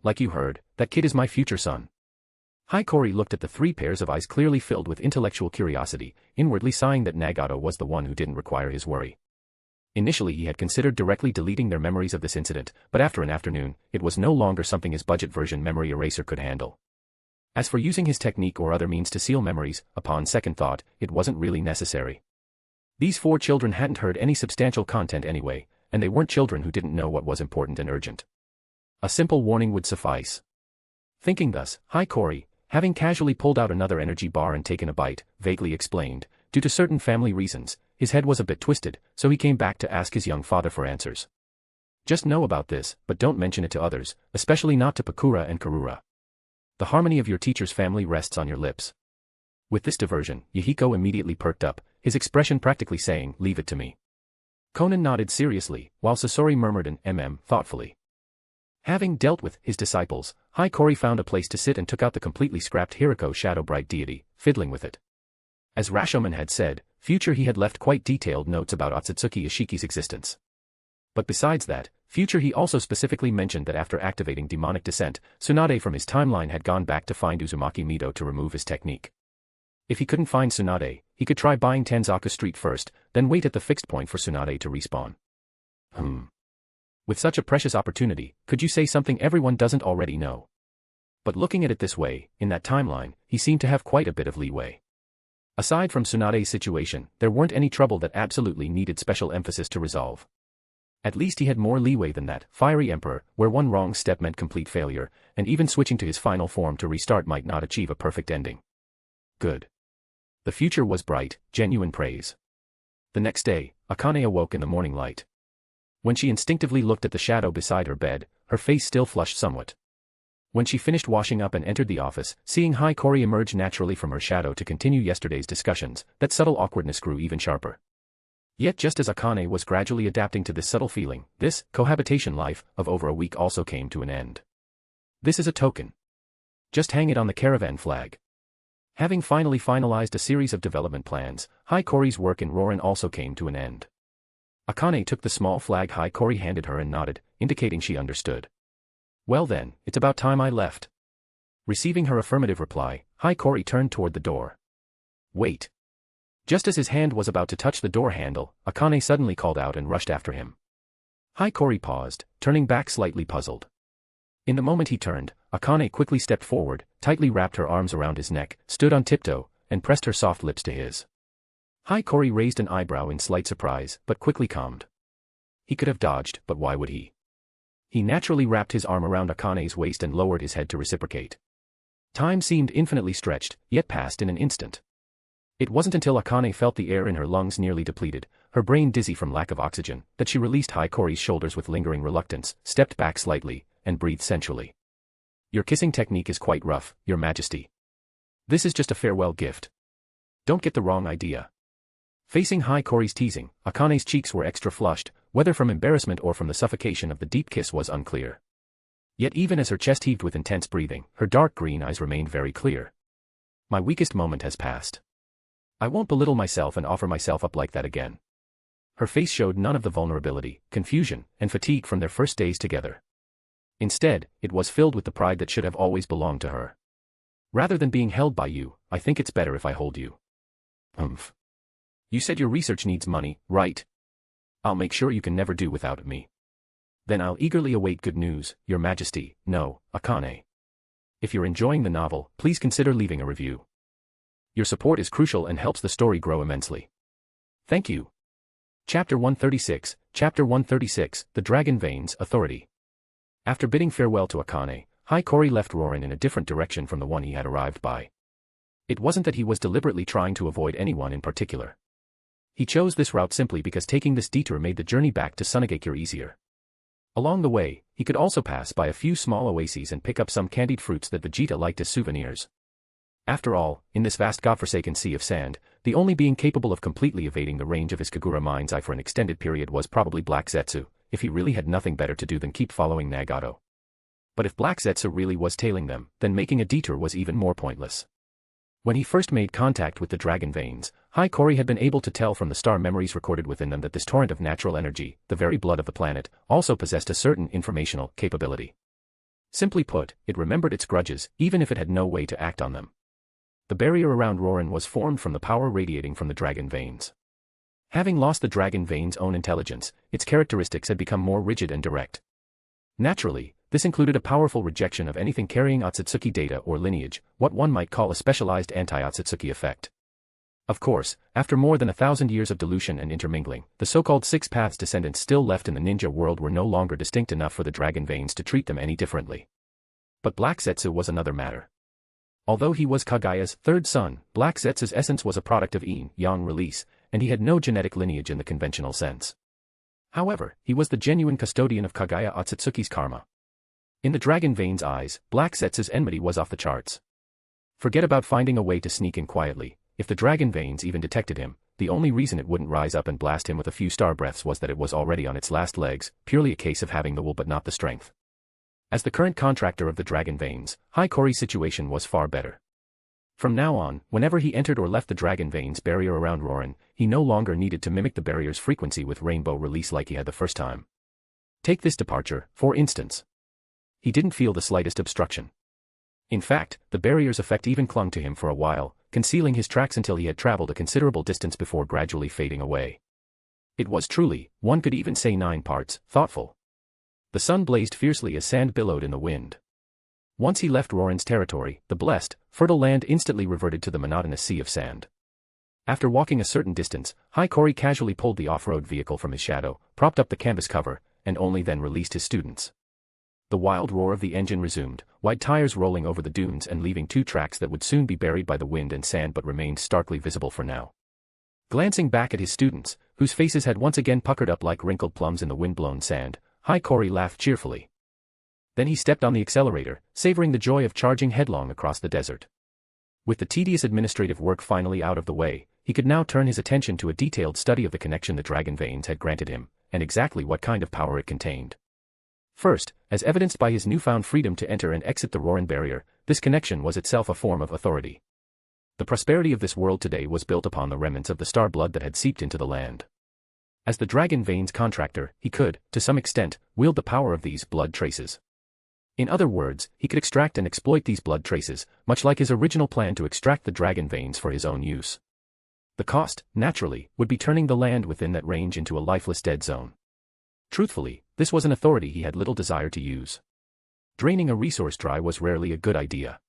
Like you heard, that kid is my future son. Hiiragi looked at the three pairs of eyes clearly filled with intellectual curiosity, inwardly sighing that Nagato was the one who didn't require his worry. Initially he had considered directly deleting their memories of this incident, but after an afternoon, it was no longer something his budget version memory eraser could handle. As for using his technique or other means to seal memories, upon second thought, it wasn't really necessary. These four children hadn't heard any substantial content anyway, and they weren't children who didn't know what was important and urgent. A simple warning would suffice. Thinking thus, Hiiragi, having casually pulled out another energy bar and taken a bite, vaguely explained, due to certain family reasons, his head was a bit twisted, so he came back to ask his young father for answers. Just know about this, but don't mention it to others, especially not to Kura and Kura. The harmony of your teacher's family rests on your lips. With this diversion, Yahiko immediately perked up, his expression practically saying, leave it to me. Conan nodded seriously, while Sasori murmured an thoughtfully. Having dealt with his disciples, Hiiragi found a place to sit and took out the completely scrapped Hirako Shadow Bright deity, fiddling with it. As Rashomon had said, Future he had left quite detailed notes about Otsutsuki Ishiki's existence. But besides that, Future he also specifically mentioned that after activating demonic descent, Tsunade from his timeline had gone back to find Uzumaki Mido to remove his technique. If he couldn't find Tsunade, he could try buying Tanzaku Street first, then wait at the fixed point for Tsunade to respawn. With such a precious opportunity, could you say something everyone doesn't already know? But looking at it this way, in that timeline, he seemed to have quite a bit of leeway. Aside from Tsunade's situation, there weren't any trouble that absolutely needed special emphasis to resolve. At least he had more leeway than that Fiery Emperor, where one wrong step meant complete failure, and even switching to his final form to restart might not achieve a perfect ending. Good. The future was bright, genuine praise. The next day, Akane awoke in the morning light. When she instinctively looked at the shadow beside her bed, her face still flushed somewhat. When she finished washing up and entered the office, seeing Hiiragi emerge naturally from her shadow to continue yesterday's discussions, that subtle awkwardness grew even sharper. Yet just as Akane was gradually adapting to this subtle feeling, this cohabitation life of over a week also came to an end. This is a token. Just hang it on the caravan flag. Having finally finalized a series of development plans, Hiiragi's work in Roran also came to an end. Akane took the small flag Hiiragi handed her and nodded, indicating she understood. Well then, it's about time I left. Receiving her affirmative reply, Hiiragi turned toward the door. Wait. Just as his hand was about to touch the door handle, Akane suddenly called out and rushed after him. Hiiragi paused, turning back slightly puzzled. In the moment he turned, Akane quickly stepped forward, tightly wrapped her arms around his neck, stood on tiptoe, and pressed her soft lips to his. Hiiragi raised an eyebrow in slight surprise, but quickly calmed. He could have dodged, but why would he? He naturally wrapped his arm around Akane's waist and lowered his head to reciprocate. Time seemed infinitely stretched, yet passed in an instant. It wasn't until Akane felt the air in her lungs nearly depleted, her brain dizzy from lack of oxygen, that she released Hiiragi's shoulders with lingering reluctance, stepped back slightly, and breathed sensually. Your kissing technique is quite rough, Your Majesty. This is just a farewell gift. Don't get the wrong idea. Facing Hiiragi's teasing, Akane's cheeks were extra flushed, whether from embarrassment or from the suffocation of the deep kiss was unclear. Yet even as her chest heaved with intense breathing, her dark green eyes remained very clear. My weakest moment has passed. I won't belittle myself and offer myself up like that again. Her face showed none of the vulnerability, confusion, and fatigue from their first days together. Instead, it was filled with the pride that should have always belonged to her. Rather than being held by you, I think it's better if I hold you. You said your research needs money, right? I'll make sure you can never do without me. Then I'll eagerly await good news, Your Majesty. No, Akane. If you're enjoying the novel, please consider leaving a review. Your support is crucial and helps the story grow immensely. Thank you. Chapter 136, The Dragon Veins Authority. After bidding farewell to Akane, Hiiragi left Roran in a different direction from the one he had arrived by. It wasn't that he was deliberately trying to avoid anyone in particular. He chose this route simply because taking this detour made the journey back to Tsunade easier. Along the way, he could also pass by a few small oases and pick up some candied fruits that Vegeta liked as souvenirs. After all, in this vast godforsaken sea of sand, the only being capable of completely evading the range of his Kagura mind's eye for an extended period was probably Black Zetsu, if he really had nothing better to do than keep following Nagato. But if Black Zetsu really was tailing them, then making a detour was even more pointless. When he first made contact with the dragon veins, Hiiragi had been able to tell from the star memories recorded within them that this torrent of natural energy, the very blood of the planet, also possessed a certain informational capability. Simply put, it remembered its grudges, even if it had no way to act on them. The barrier around Roran was formed from the power radiating from the dragon veins. Having lost the dragon veins' own intelligence, its characteristics had become more rigid and direct. Naturally, this included a powerful rejection of anything carrying Otsutsuki data or lineage, what one might call a specialized anti-Otsutsuki effect. Of course, after more than 1,000 years of dilution and intermingling, the so-called Six Paths descendants still left in the ninja world were no longer distinct enough for the dragon veins to treat them any differently. But Black Zetsu was another matter. Although he was Kagaya's third son, Black Zetsu's essence was a product of yin-yang release, and he had no genetic lineage in the conventional sense. However, he was the genuine custodian of Kagaya Otsutsuki's karma. In the dragon vein's eyes, Black Zetsu's enmity was off the charts. Forget about finding a way to sneak in quietly. If the dragon veins even detected him, the only reason it wouldn't rise up and blast him with a few star breaths was that it was already on its last legs, purely a case of having the will but not the strength. As the current contractor of the dragon veins, Hiikori's situation was far better. From now on, whenever he entered or left the dragon veins barrier around Roran, he no longer needed to mimic the barrier's frequency with rainbow release like he had the first time. Take this departure, for instance. He didn't feel the slightest obstruction. In fact, the barrier's effect even clung to him for a while, concealing his tracks until he had traveled a considerable distance before gradually fading away. It was truly, one could even say 9 parts, thoughtful. The sun blazed fiercely as sand billowed in the wind. Once he left Roran's territory, the blessed, fertile land instantly reverted to the monotonous sea of sand. After walking a certain distance, Hiikori casually pulled the off-road vehicle from his shadow, propped up the canvas cover, and only then released his students. The wild roar of the engine resumed, wide tires rolling over the dunes and leaving 2 tracks that would soon be buried by the wind and sand but remained starkly visible for now. Glancing back at his students, whose faces had once again puckered up like wrinkled plums in the wind-blown sand, Hiikori laughed cheerfully. Then he stepped on the accelerator, savoring the joy of charging headlong across the desert. With the tedious administrative work finally out of the way, he could now turn his attention to a detailed study of the connection the dragon veins had granted him, and exactly what kind of power it contained. First, as evidenced by his newfound freedom to enter and exit the Roran barrier, this connection was itself a form of authority. The prosperity of this world today was built upon the remnants of the star blood that had seeped into the land. As the dragon veins contractor, he could, to some extent, wield the power of these blood traces. In other words, he could extract and exploit these blood traces, much like his original plan to extract the dragon veins for his own use. The cost, naturally, would be turning the land within that range into a lifeless dead zone. Truthfully, this was an authority he had little desire to use. Draining a resource dry was rarely a good idea.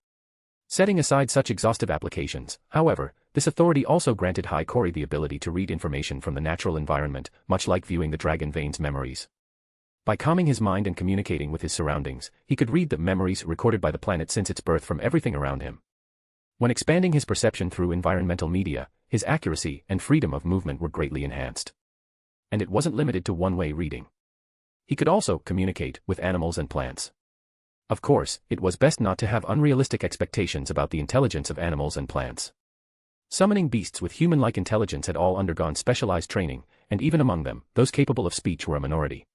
Setting aside such exhaustive applications, however, this authority also granted Hiikori the ability to read information from the natural environment, much like viewing the dragon veins' memories. By calming his mind and communicating with his surroundings, he could read the memories recorded by the planet since its birth from everything around him. When expanding his perception through environmental media, his accuracy and freedom of movement were greatly enhanced. And it wasn't limited to one-way reading. He could also communicate with animals and plants. Of course, it was best not to have unrealistic expectations about the intelligence of animals and plants. Summoning beasts with human-like intelligence had all undergone specialized training, and even among them, those capable of speech were a minority.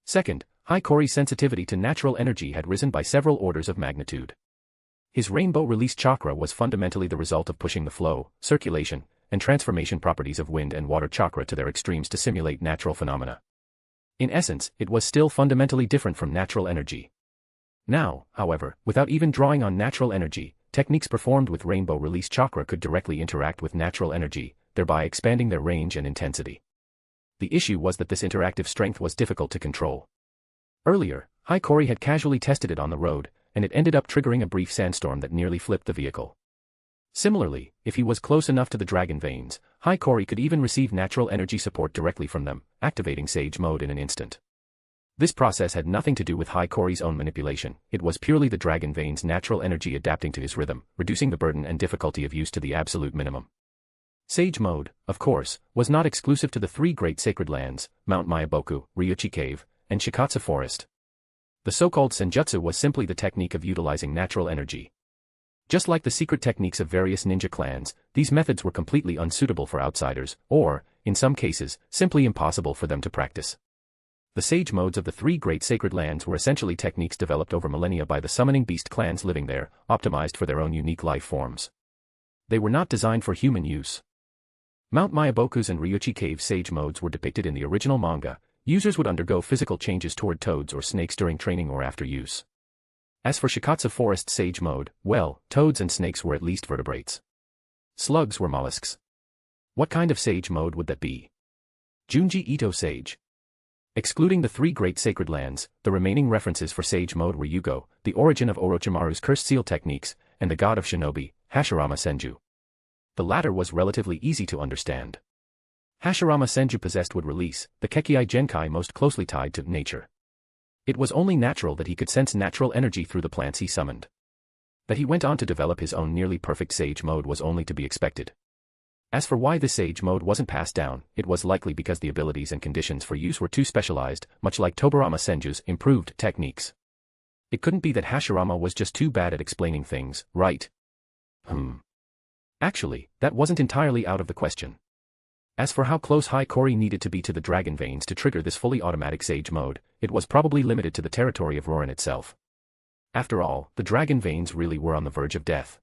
Second, Hiikori's sensitivity to natural energy had risen by several orders of magnitude. His rainbow release chakra was fundamentally the result of pushing the flow, circulation, and transformation properties of wind and water chakra to their extremes to simulate natural phenomena. In essence, it was still fundamentally different from natural energy. Now, however, without even drawing on natural energy, techniques performed with rainbow release chakra could directly interact with natural energy, thereby expanding their range and intensity. The issue was that this interactive strength was difficult to control. Earlier, Hiikori had casually tested it on the road, and it ended up triggering a brief sandstorm that nearly flipped the vehicle. Similarly, if he was close enough to the dragon veins, Hiikori could even receive natural energy support directly from them, activating Sage Mode in an instant. This process had nothing to do with Hiikori's own manipulation, it was purely the dragon veins' natural energy adapting to his rhythm, reducing the burden and difficulty of use to the absolute minimum. Sage Mode, of course, was not exclusive to the 3 great sacred lands, Mount Myaboku, Ryuchi Cave, and Shikatsu Forest. The so-called senjutsu was simply the technique of utilizing natural energy. Just like the secret techniques of various ninja clans, these methods were completely unsuitable for outsiders, or, in some cases, simply impossible for them to practice. The sage modes of the 3 great sacred lands were essentially techniques developed over millennia by the summoning beast clans living there, optimized for their own unique life forms. They were not designed for human use. Mount Myaboku's and Ryuchi Cave sage modes were depicted in the original manga. Users would undergo physical changes toward toads or snakes during training or after use. As for Shikatsu Forest Sage Mode, well, toads and snakes were at least vertebrates. Slugs were mollusks. What kind of Sage Mode would that be? Junji Ito Sage. Excluding the 3 great sacred lands, the remaining references for Sage Mode were Yugo, the origin of Orochimaru's cursed seal techniques, and the god of shinobi, Hashirama Senju. The latter was relatively easy to understand. Hashirama Senju possessed would release, the Kekkei Genkai most closely tied to nature. It was only natural that he could sense natural energy through the plants he summoned. That he went on to develop his own nearly perfect sage mode was only to be expected. As for why this sage mode wasn't passed down, it was likely because the abilities and conditions for use were too specialized, much like Tobirama Senju's improved techniques. It couldn't be that Hashirama was just too bad at explaining things, right? Actually, that wasn't entirely out of the question. As for how close Hikori needed to be to the dragon veins to trigger this fully automatic sage mode, it was probably limited to the territory of Roran itself. After all, the dragon veins really were on the verge of death.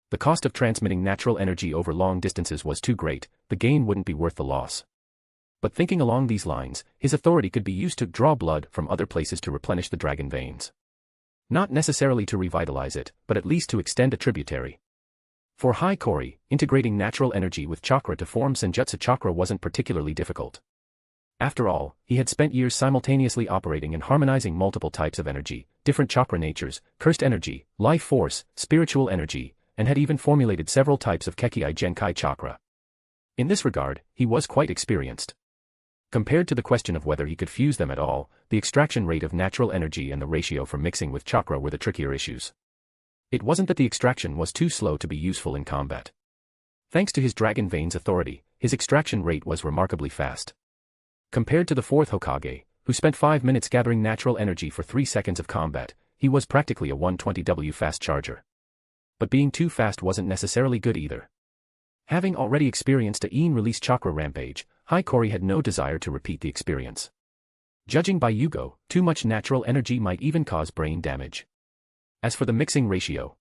The cost of transmitting natural energy over long distances was too great, the gain wouldn't be worth the loss. But thinking along these lines, his authority could be used to draw blood from other places to replenish the dragon veins. Not necessarily to revitalize it, but at least to extend a tributary. For Hikori, integrating natural energy with chakra to form Senjutsu chakra wasn't particularly difficult. After all, he had spent years simultaneously operating and harmonizing multiple types of energy, different chakra natures, cursed energy, life force, spiritual energy, and had even formulated several types of Kekkei Genkai chakra. In this regard, he was quite experienced. Compared to the question of whether he could fuse them at all, the extraction rate of natural energy and the ratio for mixing with chakra were the trickier issues. It wasn't that the extraction was too slow to be useful in combat. Thanks to his dragon veins authority, his extraction rate was remarkably fast. Compared to the fourth Hokage, who spent 5 minutes gathering natural energy for 3 seconds of combat, he was practically a 120W fast charger. But being too fast wasn't necessarily good either. Having already experienced a Yin-release chakra rampage, Hikori had no desire to repeat the experience. Judging by Yugo, too much natural energy might even cause brain damage. As for the mixing ratio,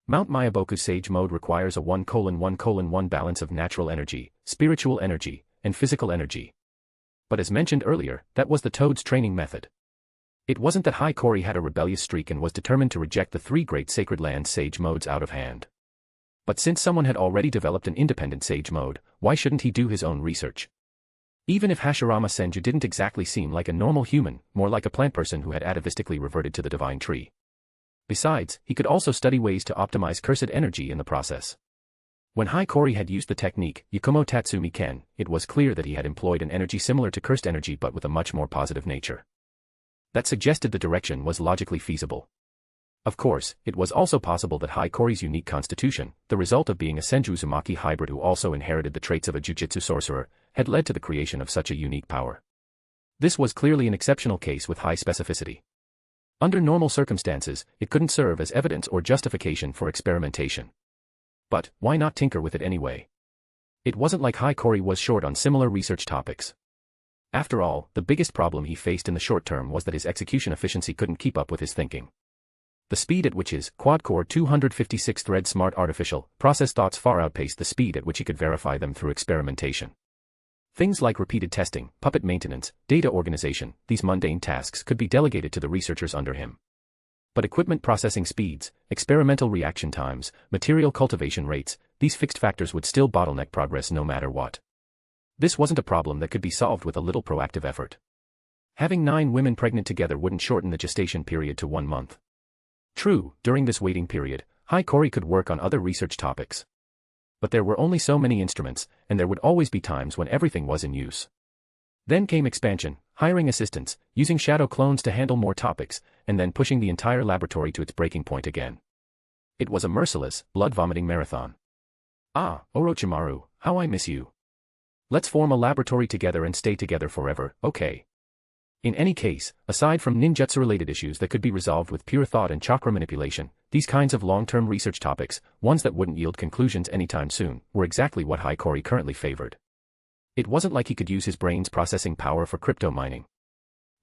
Mount Miyaboku's Sage Mode requires a 1:1:1 balance of natural energy, spiritual energy, and physical energy. But as mentioned earlier, that was the Toad's training method. It wasn't that Hikori had a rebellious streak and was determined to reject the 3 great Sacred Land Sage Modes out of hand. But since someone had already developed an independent Sage Mode, why shouldn't he do his own research? Even if Hashirama Senju didn't exactly seem like a normal human, more like a plant person who had atavistically reverted to the divine tree. Besides, he could also study ways to optimize cursed energy in the process. When Hikori had used the technique, Yakumo Tatsumi Ken, it was clear that he had employed an energy similar to cursed energy but with a much more positive nature. That suggested the direction was logically feasible. Of course, it was also possible that Hikori's unique constitution, the result of being a Senju Uzumaki hybrid who also inherited the traits of a jiu-jitsu sorcerer, had led to the creation of such a unique power. This was clearly an exceptional case with high specificity. Under normal circumstances, it couldn't serve as evidence or justification for experimentation. But, why not tinker with it anyway? It wasn't like Hikori was short on similar research topics. After all, the biggest problem he faced in the short term was that his execution efficiency couldn't keep up with his thinking. The speed at which his quad-core 256-thread smart artificial process thoughts far outpaced the speed at which he could verify them through experimentation. Things like repeated testing, puppet maintenance, data organization, these mundane tasks could be delegated to the researchers under him. But equipment processing speeds, experimental reaction times, material cultivation rates, these fixed factors would still bottleneck progress no matter what. This wasn't a problem that could be solved with a little proactive effort. Having 9 women pregnant together wouldn't shorten the gestation period to 1 month. True, during this waiting period, Hikori could work on other research topics. But there were only so many instruments, and there would always be times when everything was in use. Then came expansion, hiring assistants, using shadow clones to handle more topics, and then pushing the entire laboratory to its breaking point again. It was a merciless, blood-vomiting marathon. Ah, Orochimaru, how I miss you. Let's form a laboratory together and stay together forever, okay? In any case, aside from ninjutsu-related issues that could be resolved with pure thought and chakra manipulation, these kinds of long-term research topics, ones that wouldn't yield conclusions anytime soon, were exactly what Hikori currently favored. It wasn't like he could use his brain's processing power for crypto mining.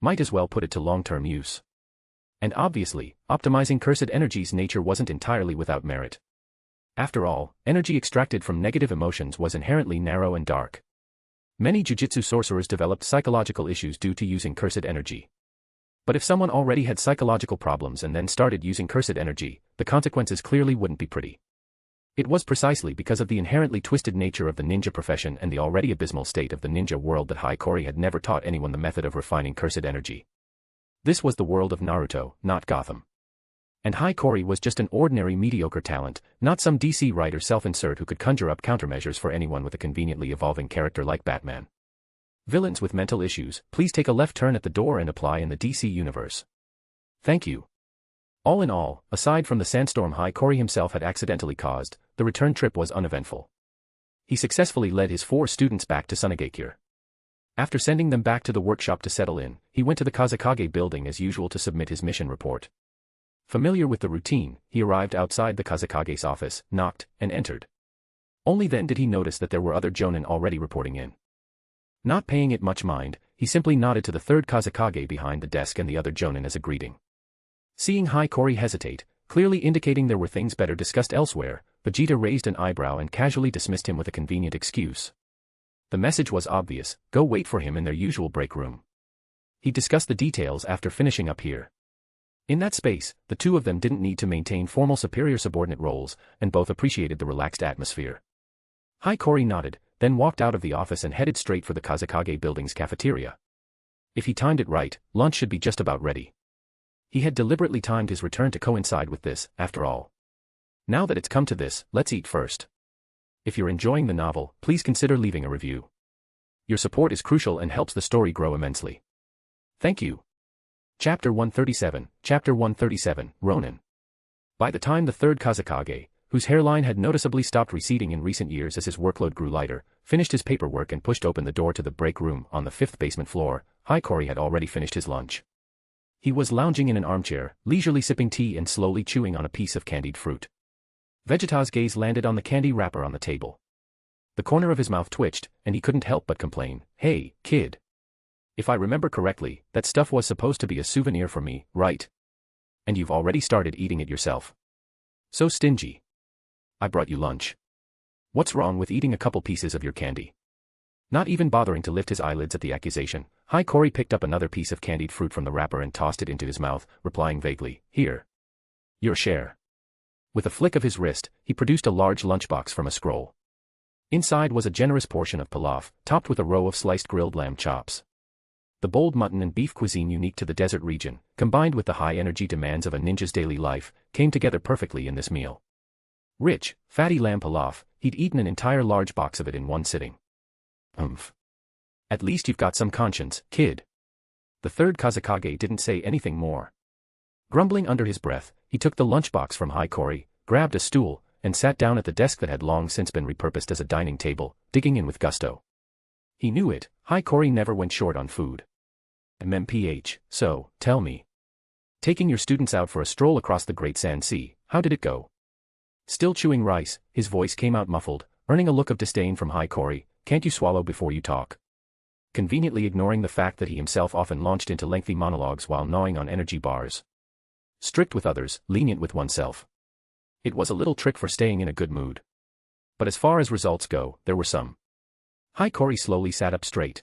Might as well put it to long-term use. And obviously, optimizing cursed energy's nature wasn't entirely without merit. After all, energy extracted from negative emotions was inherently narrow and dark. Many jiu-jitsu sorcerers developed psychological issues due to using cursed energy. But if someone already had psychological problems and then started using cursed energy, the consequences clearly wouldn't be pretty. It was precisely because of the inherently twisted nature of the ninja profession and the already abysmal state of the ninja world that Hikori had never taught anyone the method of refining cursed energy. This was the world of Naruto, not Gotham. And Hiikori was just an ordinary mediocre talent, not some DC writer self-insert who could conjure up countermeasures for anyone with a conveniently evolving character like Batman. Villains with mental issues, please take a left turn at the door and apply in the DC universe. Thank you. All in all, aside from the sandstorm Hiikori himself had accidentally caused, the return trip was uneventful. He successfully led his 4 students back to Tsunade. After sending them back to the workshop to settle in, he went to the Kazekage building as usual to submit his mission report. Familiar with the routine, he arrived outside the Kazekage's office, knocked, and entered. Only then did he notice that there were other jonin already reporting in. Not paying it much mind, he simply nodded to the third Kazekage behind the desk and the other jonin as a greeting. Seeing Hiikori hesitate, clearly indicating there were things better discussed elsewhere, Vegeta raised an eyebrow and casually dismissed him with a convenient excuse. The message was obvious: go wait for him in their usual break room. He discussed the details after finishing up here. In that space, the two of them didn't need to maintain formal superior-subordinate roles, and both appreciated the relaxed atmosphere. Hiikori nodded, then walked out of the office and headed straight for the Kazekage building's cafeteria. If he timed it right, lunch should be just about ready. He had deliberately timed his return to coincide with this, after all. Now that it's come to this, let's eat first. If you're enjoying the novel, please consider leaving a review. Your support is crucial and helps the story grow immensely. Thank you. Chapter 137, Ronin. By the time the third Kazekage, whose hairline had noticeably stopped receding in recent years as his workload grew lighter, finished his paperwork and pushed open the door to the break room on the 5th basement floor, Hiikori had already finished his lunch. He was lounging in an armchair, leisurely sipping tea and slowly chewing on a piece of candied fruit. Vegeta's gaze landed on the candy wrapper on the table. The corner of his mouth twitched, and he couldn't help but complain, "Hey, kid. If I remember correctly, that stuff was supposed to be a souvenir for me, right? And you've already started eating it yourself. So stingy. I brought you lunch. What's wrong with eating a couple pieces of your candy?" Not even bothering to lift his eyelids at the accusation, Hiikori picked up another piece of candied fruit from the wrapper and tossed it into his mouth, replying vaguely, "Here. Your share." With a flick of his wrist, he produced a large lunchbox from a scroll. Inside was a generous portion of pilaf, topped with a row of sliced grilled lamb chops. The bold mutton and beef cuisine unique to the desert region, combined with the high-energy demands of a ninja's daily life, came together perfectly in this meal. Rich, fatty lamb pilaf, he'd eaten an entire large box of it in one sitting. At least you've got some conscience, kid. The third Kazekage didn't say anything more. Grumbling under his breath, he took the lunchbox from Hiikori, grabbed a stool, and sat down at the desk that had long since been repurposed as a dining table, digging in with gusto. He knew it, Hiikori never went short on food. MMPH, so, tell me. Taking your students out for a stroll across the Great Sand Sea, how did it go? Still chewing rice, his voice came out muffled, earning a look of disdain from Hiikori. Can't you swallow before you talk? Conveniently ignoring the fact that he himself often launched into lengthy monologues while gnawing on energy bars. Strict with others, lenient with oneself. It was a little trick for staying in a good mood. But as far as results go, there were some. Hiikori slowly sat up straight.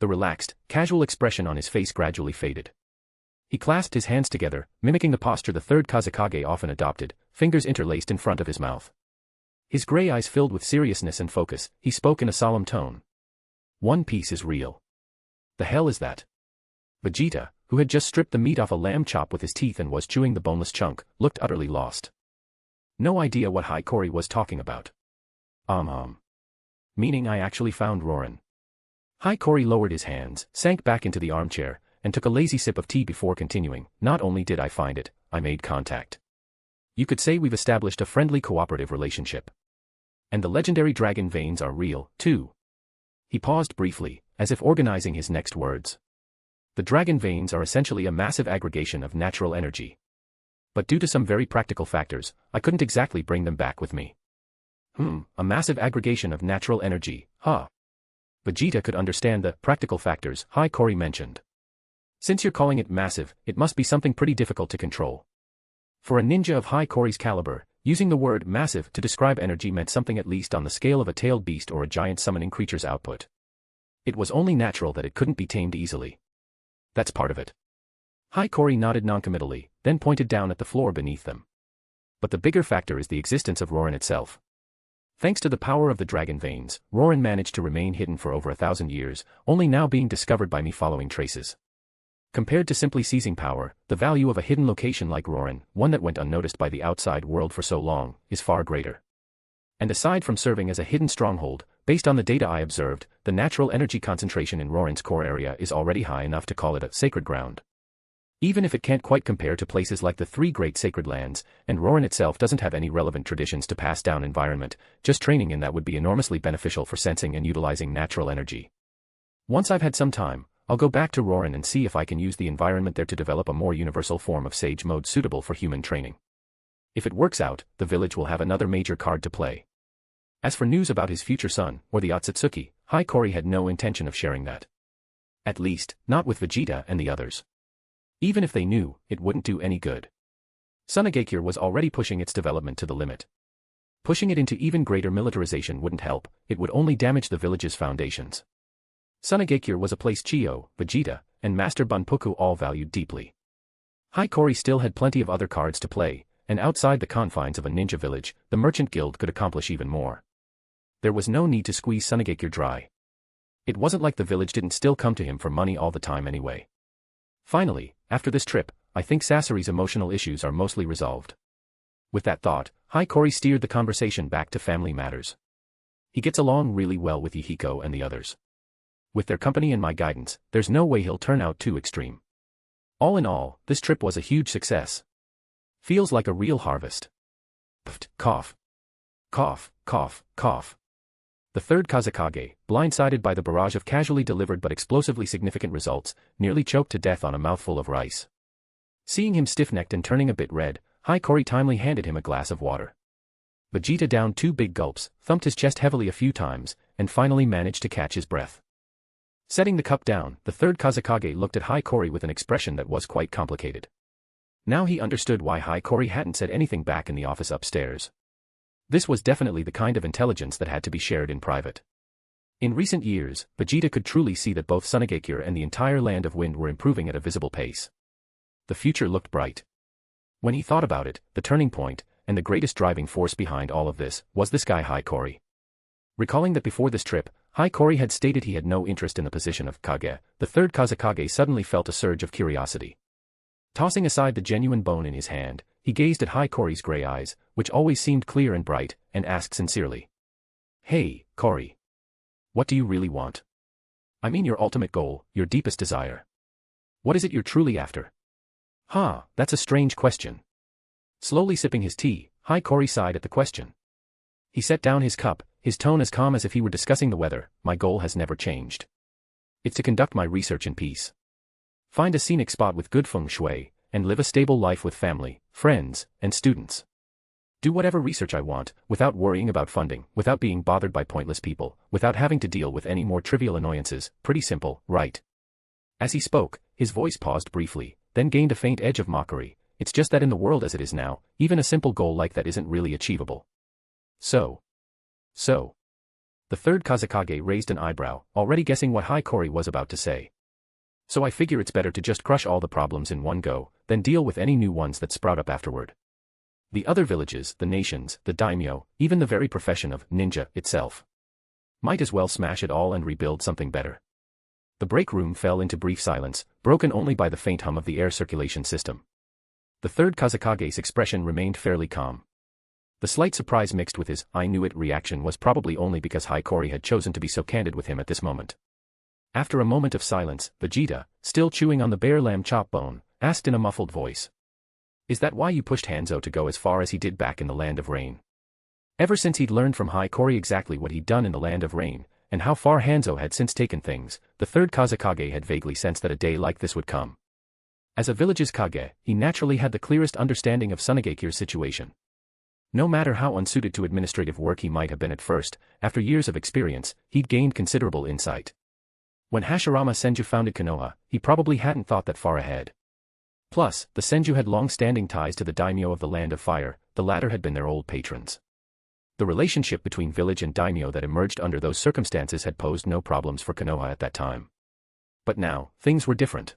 The relaxed, casual expression on his face gradually faded. He clasped his hands together, mimicking the posture the third Kazekage often adopted, fingers interlaced in front of his mouth. His gray eyes filled with seriousness and focus, he spoke in a solemn tone. One Piece is real. The hell is that? Vegeta, who had just stripped the meat off a lamb chop with his teeth and was chewing the boneless chunk, looked utterly lost. No idea what Hiikori was talking about. Meaning I actually found Roran. Hiikori lowered his hands, sank back into the armchair, and took a lazy sip of tea before continuing. Not only did I find it, I made contact. You could say we've established a friendly cooperative relationship. And the legendary dragon veins are real, too. He paused briefly, as if organizing his next words. The dragon veins are essentially a massive aggregation of natural energy. But due to some very practical factors, I couldn't exactly bring them back with me. A massive aggregation of natural energy, huh? Vegeta could understand the practical factors Hiikori mentioned. Since you're calling it massive, it must be something pretty difficult to control. For a ninja of Hiikori's caliber, using the word massive to describe energy meant something at least on the scale of a tailed beast or a giant summoning creature's output. It was only natural that it couldn't be tamed easily. That's part of it. Hiikori nodded noncommittally, then pointed down at the floor beneath them. But the bigger factor is the existence of Roran itself. Thanks to the power of the dragon veins, Roran managed to remain hidden for over 1,000 years, only now being discovered by me following traces. Compared to simply seizing power, the value of a hidden location like Roran, one that went unnoticed by the outside world for so long, is far greater. And aside from serving as a hidden stronghold, based on the data I observed, the natural energy concentration in Roran's core area is already high enough to call it a sacred ground. Even if it can't quite compare to places like the three great sacred lands, and Roran itself doesn't have any relevant traditions to pass down environment, just training in that would be enormously beneficial for sensing and utilizing natural energy. Once I've had some time, I'll go back to Roran and see if I can use the environment there to develop a more universal form of sage mode suitable for human training. If it works out, the village will have another major card to play. As for news about his future son, or the Otsutsuki, Hiiragi had no intention of sharing that. At least, not with Vegeta and the others. Even if they knew, it wouldn't do any good. Tsunade was already pushing its development to the limit. Pushing it into even greater militarization wouldn't help, it would only damage the village's foundations. Tsunade was a place Chio, Vegeta, and Master Bunpuku all valued deeply. Hiiragi still had plenty of other cards to play, and outside the confines of a ninja village, the merchant guild could accomplish even more. There was no need to squeeze Tsunade dry. It wasn't like the village didn't still come to him for money all the time anyway. Finally, after this trip, I think Sasori's emotional issues are mostly resolved. With that thought, Hiiragi steered the conversation back to family matters. He gets along really well with Yihiko and the others. With their company and my guidance, there's no way he'll turn out too extreme. All in all, this trip was a huge success. Feels like a real harvest. Pft, cough. Cough, cough, cough. The third Kazekage, blindsided by the barrage of casually delivered but explosively significant results, nearly choked to death on a mouthful of rice. Seeing him stiff-necked and turning a bit red, Hiiragi timely handed him a glass of water. Vegeta downed 2 big gulps, thumped his chest heavily a few times, and finally managed to catch his breath. Setting the cup down, the third Kazekage looked at Hiiragi with an expression that was quite complicated. Now he understood why Hiiragi hadn't said anything back in the office upstairs. This was definitely the kind of intelligence that had to be shared in private. In recent years, Vegeta could truly see that both Tsunade and the entire Land of Wind were improving at a visible pace. The future looked bright. When he thought about it, the turning point, and the greatest driving force behind all of this, was this guy Hiiragi. Recalling that before this trip, Hiiragi had stated he had no interest in the position of Kage, the third Kazekage suddenly felt a surge of curiosity. Tossing aside the genuine bone in his hand, he gazed at Hiiragi's gray eyes, which always seemed clear and bright, and asked sincerely. Hey, Kori. What do you really want? I mean your ultimate goal, your deepest desire. What is it you're truly after? That's a strange question. Slowly sipping his tea, Hiiragi sighed at the question. He set down his cup, his tone as calm as if he were discussing the weather. My goal has never changed. It's to conduct my research in peace. Find a scenic spot with good feng shui, and live a stable life with family, friends, and students. Do whatever research I want, without worrying about funding, without being bothered by pointless people, without having to deal with any more trivial annoyances. Pretty simple, right? As he spoke, his voice paused briefly, then gained a faint edge of mockery. It's just that in the world as it is now, even a simple goal like that isn't really achievable. So. The third Kazekage raised an eyebrow, already guessing what Hiiragi was about to say. So I figure it's better to just crush all the problems in one go, than deal with any new ones that sprout up afterward. The other villages, the nations, the daimyo, even the very profession of ninja itself. Might as well smash it all and rebuild something better. The break room fell into brief silence, broken only by the faint hum of the air circulation system. The third Kazekage's expression remained fairly calm. The slight surprise mixed with his "I knew it" reaction was probably only because Hiiragi had chosen to be so candid with him at this moment. After a moment of silence, Vegeta, still chewing on the bare lamb chop bone, asked in a muffled voice. Is that why you pushed Hanzo to go as far as he did back in the Land of Rain? Ever since he'd learned from Hiiragi exactly what he'd done in the Land of Rain, and how far Hanzo had since taken things, the third Kazekage had vaguely sensed that a day like this would come. As a village's Kage, he naturally had the clearest understanding of Tsunade's situation. No matter how unsuited to administrative work he might have been at first, after years of experience, he'd gained considerable insight. When Hashirama Senju founded Konoha, he probably hadn't thought that far ahead. Plus, the Senju had long-standing ties to the daimyo of the Land of Fire, the latter had been their old patrons. The relationship between village and daimyo that emerged under those circumstances had posed no problems for Konoha at that time. But now, things were different.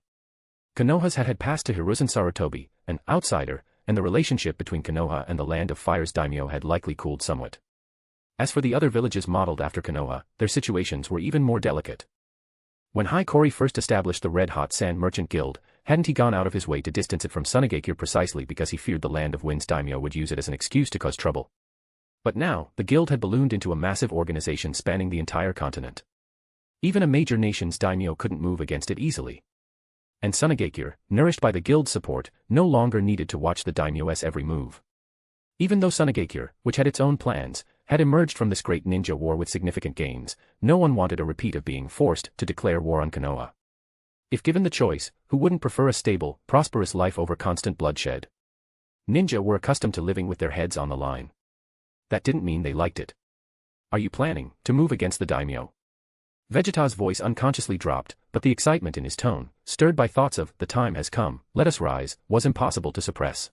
Konoha's had passed to Hiruzen Sarutobi, an outsider, and the relationship between Konoha and the Land of Fire's daimyo had likely cooled somewhat. As for the other villages modeled after Konoha, their situations were even more delicate. When Hiiragi first established the Red Hot Sand Merchant Guild, hadn't he gone out of his way to distance it from Tsunade precisely because he feared the Land of Wind's daimyo would use it as an excuse to cause trouble? But now, the guild had ballooned into a massive organization spanning the entire continent. Even a major nation's daimyo couldn't move against it easily. And Tsunade, nourished by the guild's support, no longer needed to watch the daimyo's every move. Even though Tsunade, which had its own plans, had emerged from this great ninja war with significant gains, no one wanted a repeat of being forced to declare war on Konoha. If given the choice, who wouldn't prefer a stable, prosperous life over constant bloodshed? Ninja were accustomed to living with their heads on the line. That didn't mean they liked it. Are you planning to move against the daimyo? Vegeta's voice unconsciously dropped, but the excitement in his tone, stirred by thoughts of, the time has come, let us rise, was impossible to suppress.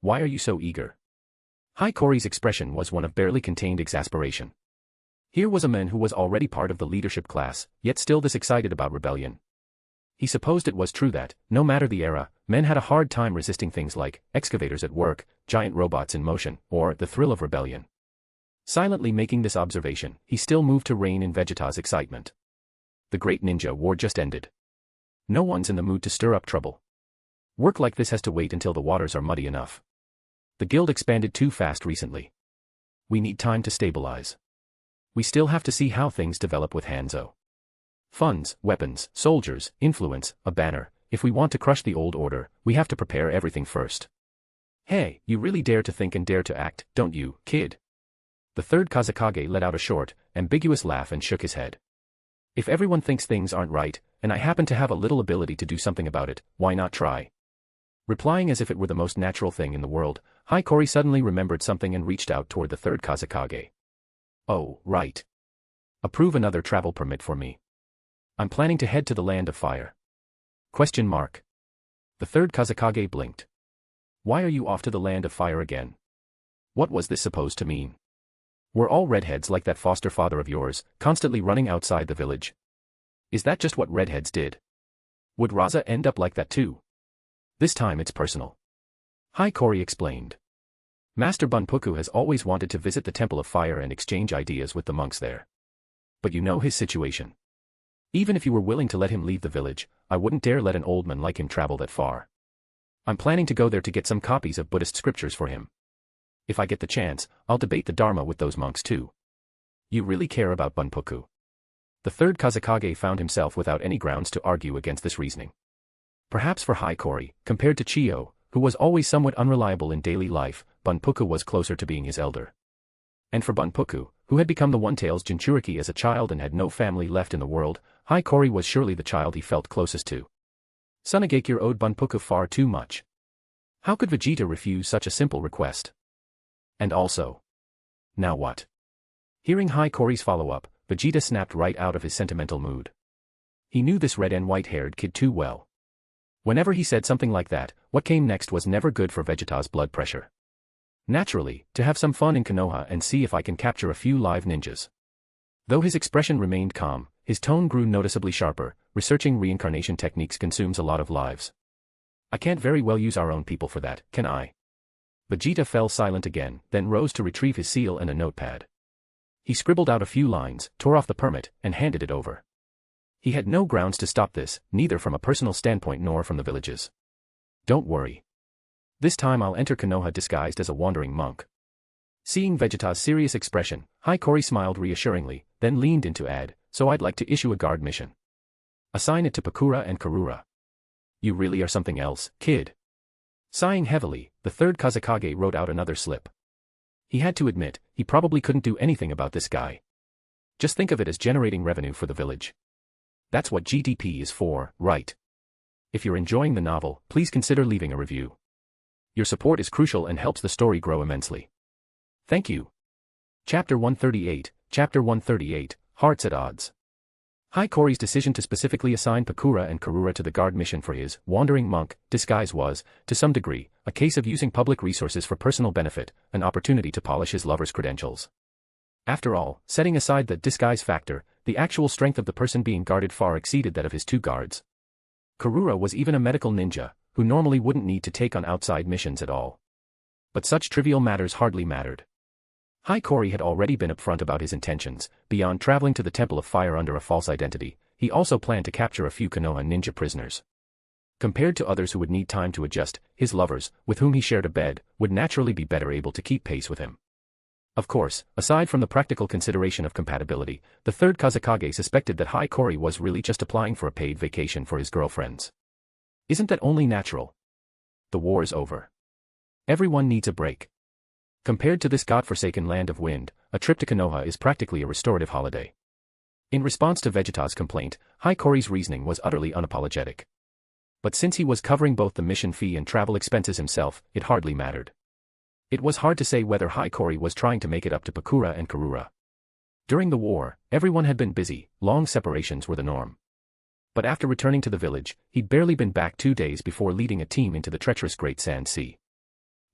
Why are you so eager? Hiiragi's expression was one of barely contained exasperation. Here was a man who was already part of the leadership class, yet still this excited about rebellion. He supposed it was true that, no matter the era, men had a hard time resisting things like excavators at work, giant robots in motion, or the thrill of rebellion. Silently making this observation, he still moved to rein in Vegeta's excitement. The great ninja war just ended. No one's in the mood to stir up trouble. Work like this has to wait until the waters are muddy enough. The guild expanded too fast recently. We need time to stabilize. We still have to see how things develop with Hanzo. Funds, weapons, soldiers, influence, a banner. If we want to crush the old order, we have to prepare everything first. Hey, you really dare to think and dare to act, don't you, kid? The third Kazekage let out a short, ambiguous laugh and shook his head. If everyone thinks things aren't right, and I happen to have a little ability to do something about it, why not try? Replying as if it were the most natural thing in the world, Hiiragi suddenly remembered something and reached out toward the third Kazekage. Oh, right. Approve another travel permit for me. I'm planning to head to the Land of Fire. ? The third Kazekage blinked. Why are you off to the Land of Fire again? What was this supposed to mean? Were all redheads like that foster father of yours, constantly running outside the village? Is that just what redheads did? Would Raza end up like that too? This time it's personal. Hiiragi explained. Master Bunpuku has always wanted to visit the Temple of Fire and exchange ideas with the monks there. But you know his situation. Even if you were willing to let him leave the village, I wouldn't dare let an old man like him travel that far. I'm planning to go there to get some copies of Buddhist scriptures for him. If I get the chance, I'll debate the Dharma with those monks too. You really care about Bunpuku? The third Kazekage found himself without any grounds to argue against this reasoning. Perhaps for Hiiragi, compared to Chio, who was always somewhat unreliable in daily life, Bunpuku was closer to being his elder. And for Bunpuku, who had become the One-Tails Jinchuriki as a child and had no family left in the world, Hiiragi was surely the child he felt closest to. Tsunade owed Bunpuku far too much. How could Vegeta refuse such a simple request? And also, now what? Hearing Hiiragi's follow-up, Vegeta snapped right out of his sentimental mood. He knew this red and white-haired kid too well. Whenever he said something like that, what came next was never good for Vegeta's blood pressure. Naturally, to have some fun in Konoha and see if I can capture a few live ninjas. Though his expression remained calm, his tone grew noticeably sharper. Researching reincarnation techniques consumes a lot of lives. I can't very well use our own people for that, can I? Vegeta fell silent again, then rose to retrieve his seal and a notepad. He scribbled out a few lines, tore off the permit, and handed it over. He had no grounds to stop this, neither from a personal standpoint nor from the village's. Don't worry. This time I'll enter Konoha disguised as a wandering monk. Seeing Vegeta's serious expression, Hiiragi smiled reassuringly, then leaned in to add, so I'd like to issue a guard mission. Assign it to Pakura and Kura. You really are something else, kid. Sighing heavily, the third Kazekage wrote out another slip. He had to admit, he probably couldn't do anything about this guy. Just think of it as generating revenue for the village. That's what GDP is for, right? If you're enjoying the novel, please consider leaving a review. Your support is crucial and helps the story grow immensely. Thank you. Chapter 138, Hearts at Odds. Hiiragi's decision to specifically assign Pakura and Kura to the guard mission for his wandering monk disguise was, to some degree, a case of using public resources for personal benefit, an opportunity to polish his lover's credentials. After all, setting aside the disguise factor, the actual strength of the person being guarded far exceeded that of his two guards. Kura was even a medical ninja, who normally wouldn't need to take on outside missions at all. But such trivial matters hardly mattered. Hiiragi had already been upfront about his intentions. Beyond traveling to the Temple of Fire under a false identity, he also planned to capture a few Konoha ninja prisoners. Compared to others who would need time to adjust, his lovers, with whom he shared a bed, would naturally be better able to keep pace with him. Of course, aside from the practical consideration of compatibility, the third Kazekage suspected that Hiikori was really just applying for a paid vacation for his girlfriends. Isn't that only natural? The war is over. Everyone needs a break. Compared to this godforsaken land of wind, a trip to Konoha is practically a restorative holiday. In response to Vegeta's complaint, Hiikori's reasoning was utterly unapologetic. But since he was covering both the mission fee and travel expenses himself, it hardly mattered. It was hard to say whether Hiikori was trying to make it up to Pakura and Karura. During the war, everyone had been busy, long separations were the norm. But after returning to the village, he'd barely been back 2 days before leading a team into the treacherous Great Sand Sea.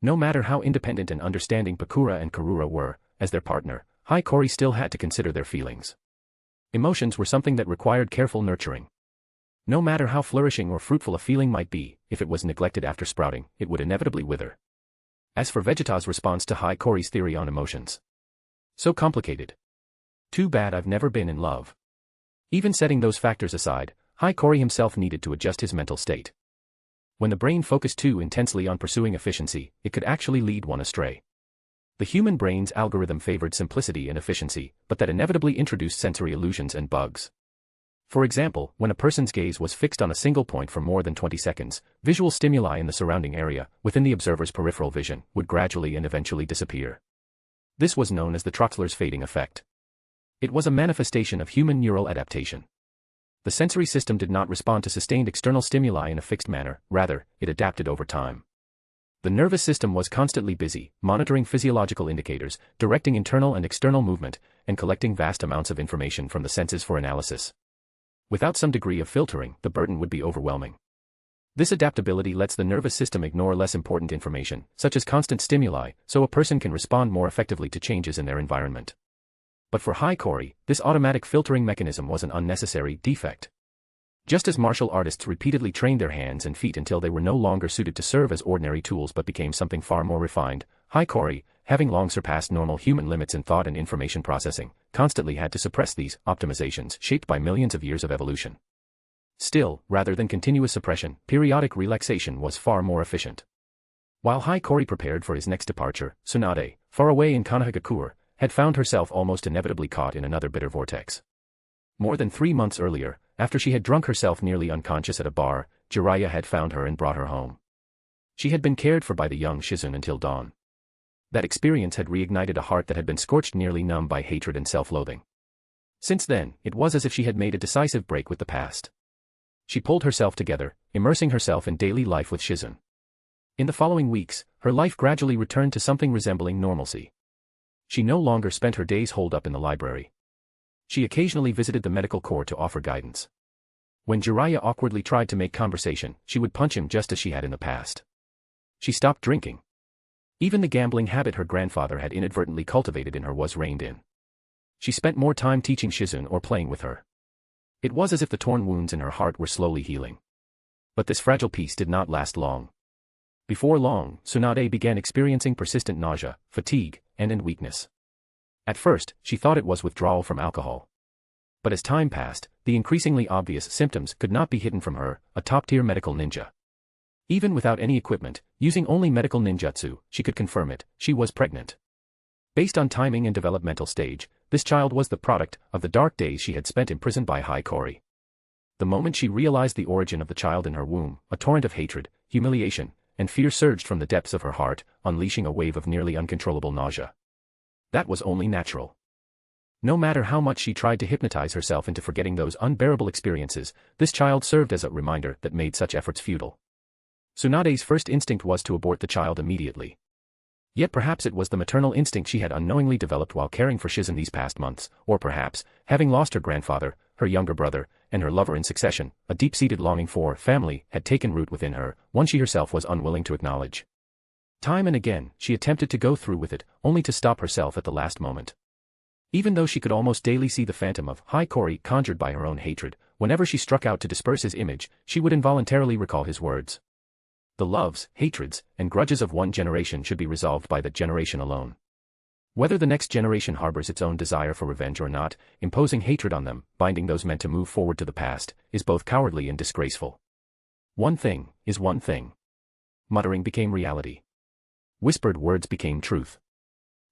No matter how independent and understanding Pakura and Karura were, as their partner, Hiikori still had to consider their feelings. Emotions were something that required careful nurturing. No matter how flourishing or fruitful a feeling might be, if it was neglected after sprouting, it would inevitably wither. As for Vegeta's response to Hiikori's theory on emotions. So complicated. Too bad I've never been in love. Even setting those factors aside, Hiikori himself needed to adjust his mental state. When the brain focused too intensely on pursuing efficiency, it could actually lead one astray. The human brain's algorithm favored simplicity and efficiency, but that inevitably introduced sensory illusions and bugs. For example, when a person's gaze was fixed on a single point for more than 20 seconds, visual stimuli in the surrounding area, within the observer's peripheral vision, would gradually and eventually disappear. This was known as the Troxler's fading effect. It was a manifestation of human neural adaptation. The sensory system did not respond to sustained external stimuli in a fixed manner, rather, it adapted over time. The nervous system was constantly busy, monitoring physiological indicators, directing internal and external movement, and collecting vast amounts of information from the senses for analysis. Without some degree of filtering, the burden would be overwhelming. This adaptability lets the nervous system ignore less important information, such as constant stimuli, so a person can respond more effectively to changes in their environment. But for Hiikori, this automatic filtering mechanism was an unnecessary defect. Just as martial artists repeatedly trained their hands and feet until they were no longer suited to serve as ordinary tools but became something far more refined, Hiikori, having long surpassed normal human limits in thought and information processing, constantly had to suppress these optimizations shaped by millions of years of evolution. Still, rather than continuous suppression, periodic relaxation was far more efficient. While Hiikori prepared for his next departure, Tsunade, far away in Konohagakure, had found herself almost inevitably caught in another bitter vortex. More than 3 months earlier, after she had drunk herself nearly unconscious at a bar, Jiraiya had found her and brought her home. She had been cared for by the young Shizune until dawn. That experience had reignited a heart that had been scorched nearly numb by hatred and self-loathing. Since then, it was as if she had made a decisive break with the past. She pulled herself together, immersing herself in daily life with Shizune. In the following weeks, her life gradually returned to something resembling normalcy. She no longer spent her days holed up in the library. She occasionally visited the medical corps to offer guidance. When Jiraiya awkwardly tried to make conversation, she would punch him just as she had in the past. She stopped drinking. Even the gambling habit her grandfather had inadvertently cultivated in her was reined in. She spent more time teaching Shizune or playing with her. It was as if the torn wounds in her heart were slowly healing. But this fragile peace did not last long. Before long, Tsunade began experiencing persistent nausea, fatigue, and weakness. At first, she thought it was withdrawal from alcohol. But as time passed, the increasingly obvious symptoms could not be hidden from her, a top-tier medical ninja. Even without any equipment, using only medical ninjutsu, she could confirm it, she was pregnant. Based on timing and developmental stage, this child was the product of the dark days she had spent imprisoned by Hiikori. The moment she realized the origin of the child in her womb, a torrent of hatred, humiliation, and fear surged from the depths of her heart, unleashing a wave of nearly uncontrollable nausea. That was only natural. No matter how much she tried to hypnotize herself into forgetting those unbearable experiences, this child served as a reminder that made such efforts futile. Tsunade's first instinct was to abort the child immediately. Yet perhaps it was the maternal instinct she had unknowingly developed while caring for Shizune these past months, or perhaps, having lost her grandfather, her younger brother, and her lover in succession, a deep-seated longing for family had taken root within her, one she herself was unwilling to acknowledge. Time and again, she attempted to go through with it, only to stop herself at the last moment. Even though she could almost daily see the phantom of Hiikori conjured by her own hatred, whenever she struck out to disperse his image, she would involuntarily recall his words. The loves, hatreds, and grudges of one generation should be resolved by that generation alone. Whether the next generation harbors its own desire for revenge or not, imposing hatred on them, binding those meant to move forward to the past, is both cowardly and disgraceful. One thing is one thing. Muttering became reality. Whispered words became truth.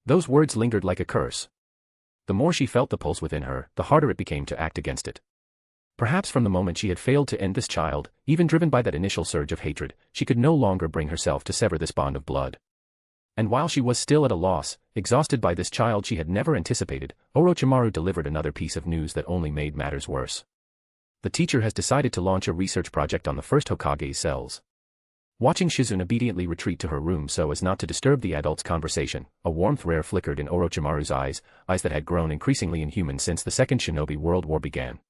Those words lingered like a curse. The more she felt the pulse within her, the harder it became to act against it. Perhaps from the moment she had failed to end this child, even driven by that initial surge of hatred, she could no longer bring herself to sever this bond of blood. And while she was still at a loss, exhausted by this child she had never anticipated, Orochimaru delivered another piece of news that only made matters worse. The teacher has decided to launch a research project on the first Hokage's cells. Watching Shizune obediently retreat to her room so as not to disturb the adult's conversation, a warmth rare flickered in Orochimaru's eyes that had grown increasingly inhuman since the Second Shinobi World War began.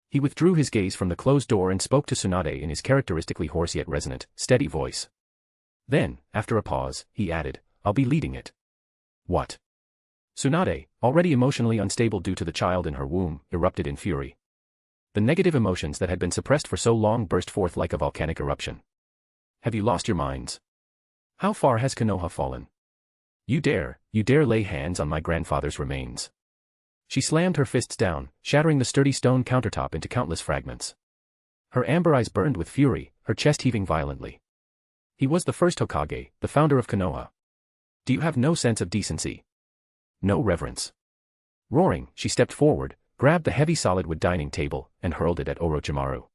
He withdrew his gaze from the closed door and spoke to Tsunade in his characteristically hoarse yet resonant, steady voice. Then, after a pause, he added, "I'll be leading it." "What?" Tsunade, already emotionally unstable due to the child in her womb, erupted in fury. The negative emotions that had been suppressed for so long burst forth like a volcanic eruption. "Have you lost your minds? How far has Konoha fallen? You dare lay hands on my grandfather's remains." She slammed her fists down, shattering the sturdy stone countertop into countless fragments. Her amber eyes burned with fury, her chest heaving violently. He was the first Hokage, the founder of Konoha. Do you have no sense of decency? No reverence? Roaring, she stepped forward, grabbed the heavy solid wood dining table, and hurled it at Orochimaru.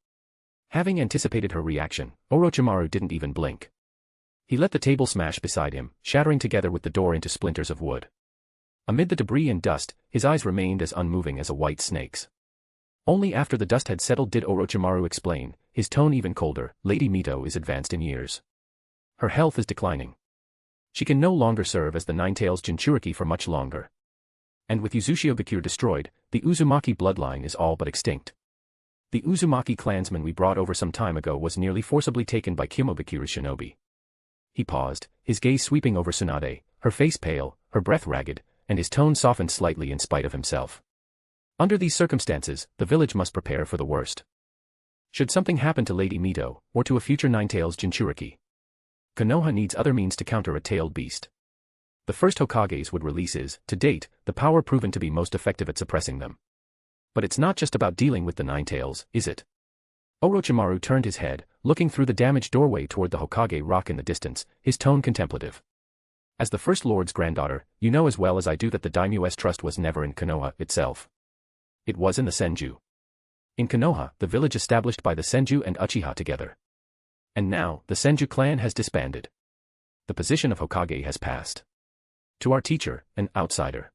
Having anticipated her reaction, Orochimaru didn't even blink. He let the table smash beside him, shattering together with the door into splinters of wood. Amid the debris and dust, his eyes remained as unmoving as a white snake's. Only after the dust had settled did Orochimaru explain, his tone even colder, "Lady Mito is advanced in years. Her health is declining. She can no longer serve as the Nine-Tails Jinchuriki for much longer. And with Uzushio destroyed, the Uzumaki bloodline is all but extinct. The Uzumaki clansman we brought over some time ago was nearly forcibly taken by Kimobukiru's shinobi." He paused, his gaze sweeping over Tsunade, her face pale, her breath ragged, and his tone softened slightly in spite of himself. Under these circumstances, the village must prepare for the worst. Should something happen to Lady Mito, or to a future Nine-Tails Jinchuriki, Konoha needs other means to counter a tailed beast. The first Hokages would release is, to date, the power proven to be most effective at suppressing them. But it's not just about dealing with the Nine-Tails, is it? Orochimaru turned his head, looking through the damaged doorway toward the Hokage rock in the distance, his tone contemplative. As the First Lord's granddaughter, you know as well as I do that the daimyo's trust was never in Konoha itself. It was in the Senju. In Konoha, the village established by the Senju and Uchiha together. And now, the Senju clan has disbanded. The position of Hokage has passed to our teacher, an outsider.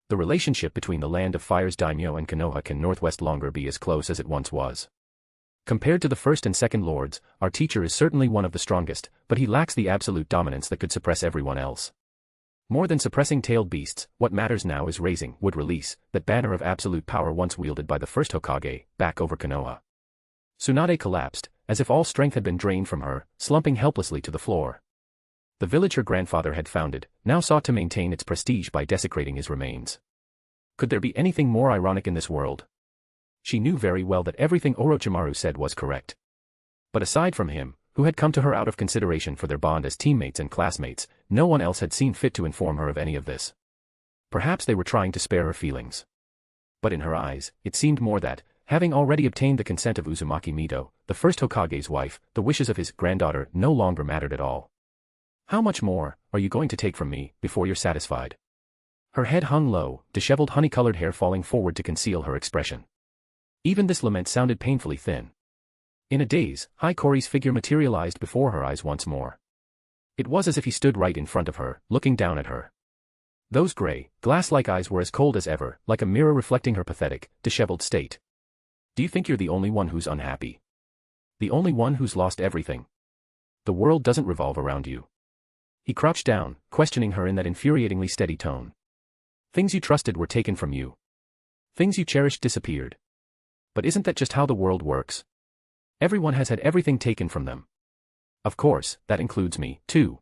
The relationship between the Land of Fire's daimyo and Konoha can northwest longer be as close as it once was. Compared to the first and second lords, our teacher is certainly one of the strongest, but he lacks the absolute dominance that could suppress everyone else. More than suppressing tailed beasts, what matters now is raising, would release, that banner of absolute power once wielded by the first Hokage, back over Konoha. Tsunade collapsed, as if all strength had been drained from her, slumping helplessly to the floor. The village her grandfather had founded, now sought to maintain its prestige by desecrating his remains. Could there be anything more ironic in this world? She knew very well that everything Orochimaru said was correct. But aside from him, who had come to her out of consideration for their bond as teammates and classmates, no one else had seen fit to inform her of any of this. Perhaps they were trying to spare her feelings. But in her eyes, it seemed more that, having already obtained the consent of Uzumaki Mito, the first Hokage's wife, the wishes of his granddaughter no longer mattered at all. How much more are you going to take from me before you're satisfied? Her head hung low, disheveled honey-colored hair falling forward to conceal her expression. Even this lament sounded painfully thin. In a daze, Hikori's figure materialized before her eyes once more. It was as if he stood right in front of her, looking down at her. Those gray, glass-like eyes were as cold as ever, like a mirror reflecting her pathetic, disheveled state. Do you think you're the only one who's unhappy? The only one who's lost everything? The world doesn't revolve around you. He crouched down, questioning her in that infuriatingly steady tone. Things you trusted were taken from you. Things you cherished disappeared. But isn't that just how the world works? Everyone has had everything taken from them. Of course, that includes me, too.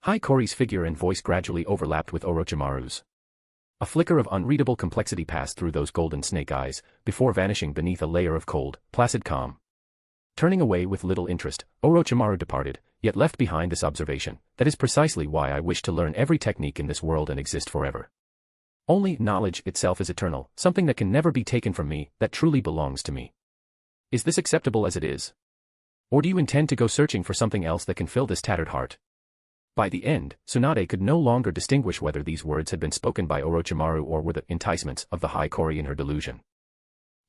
Hikori's figure and voice gradually overlapped with Orochimaru's. A flicker of unreadable complexity passed through those golden snake eyes, before vanishing beneath a layer of cold, placid calm. Turning away with little interest, Orochimaru departed, yet left behind this observation: that is precisely why I wish to learn every technique in this world and exist forever. Only knowledge itself is eternal, something that can never be taken from me, that truly belongs to me. Is this acceptable as it is? Or do you intend to go searching for something else that can fill this tattered heart? By the end, Tsunade could no longer distinguish whether these words had been spoken by Orochimaru or were the enticements of the high Kori in her delusion.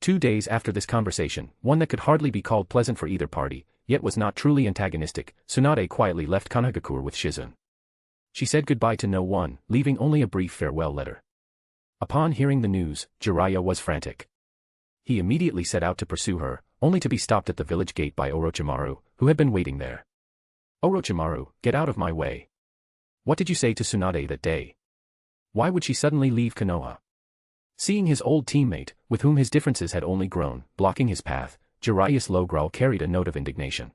2 days after this conversation, one that could hardly be called pleasant for either party, yet was not truly antagonistic, Tsunade quietly left Konohagakure with Shizune. She said goodbye to no one, leaving only a brief farewell letter. Upon hearing the news, Jiraiya was frantic. He immediately set out to pursue her, only to be stopped at the village gate by Orochimaru, who had been waiting there. Orochimaru, get out of my way. What did you say to Tsunade that day? Why would she suddenly leave Konoha? Seeing his old teammate, with whom his differences had only grown, blocking his path, Jiraiya's low growl carried a note of indignation.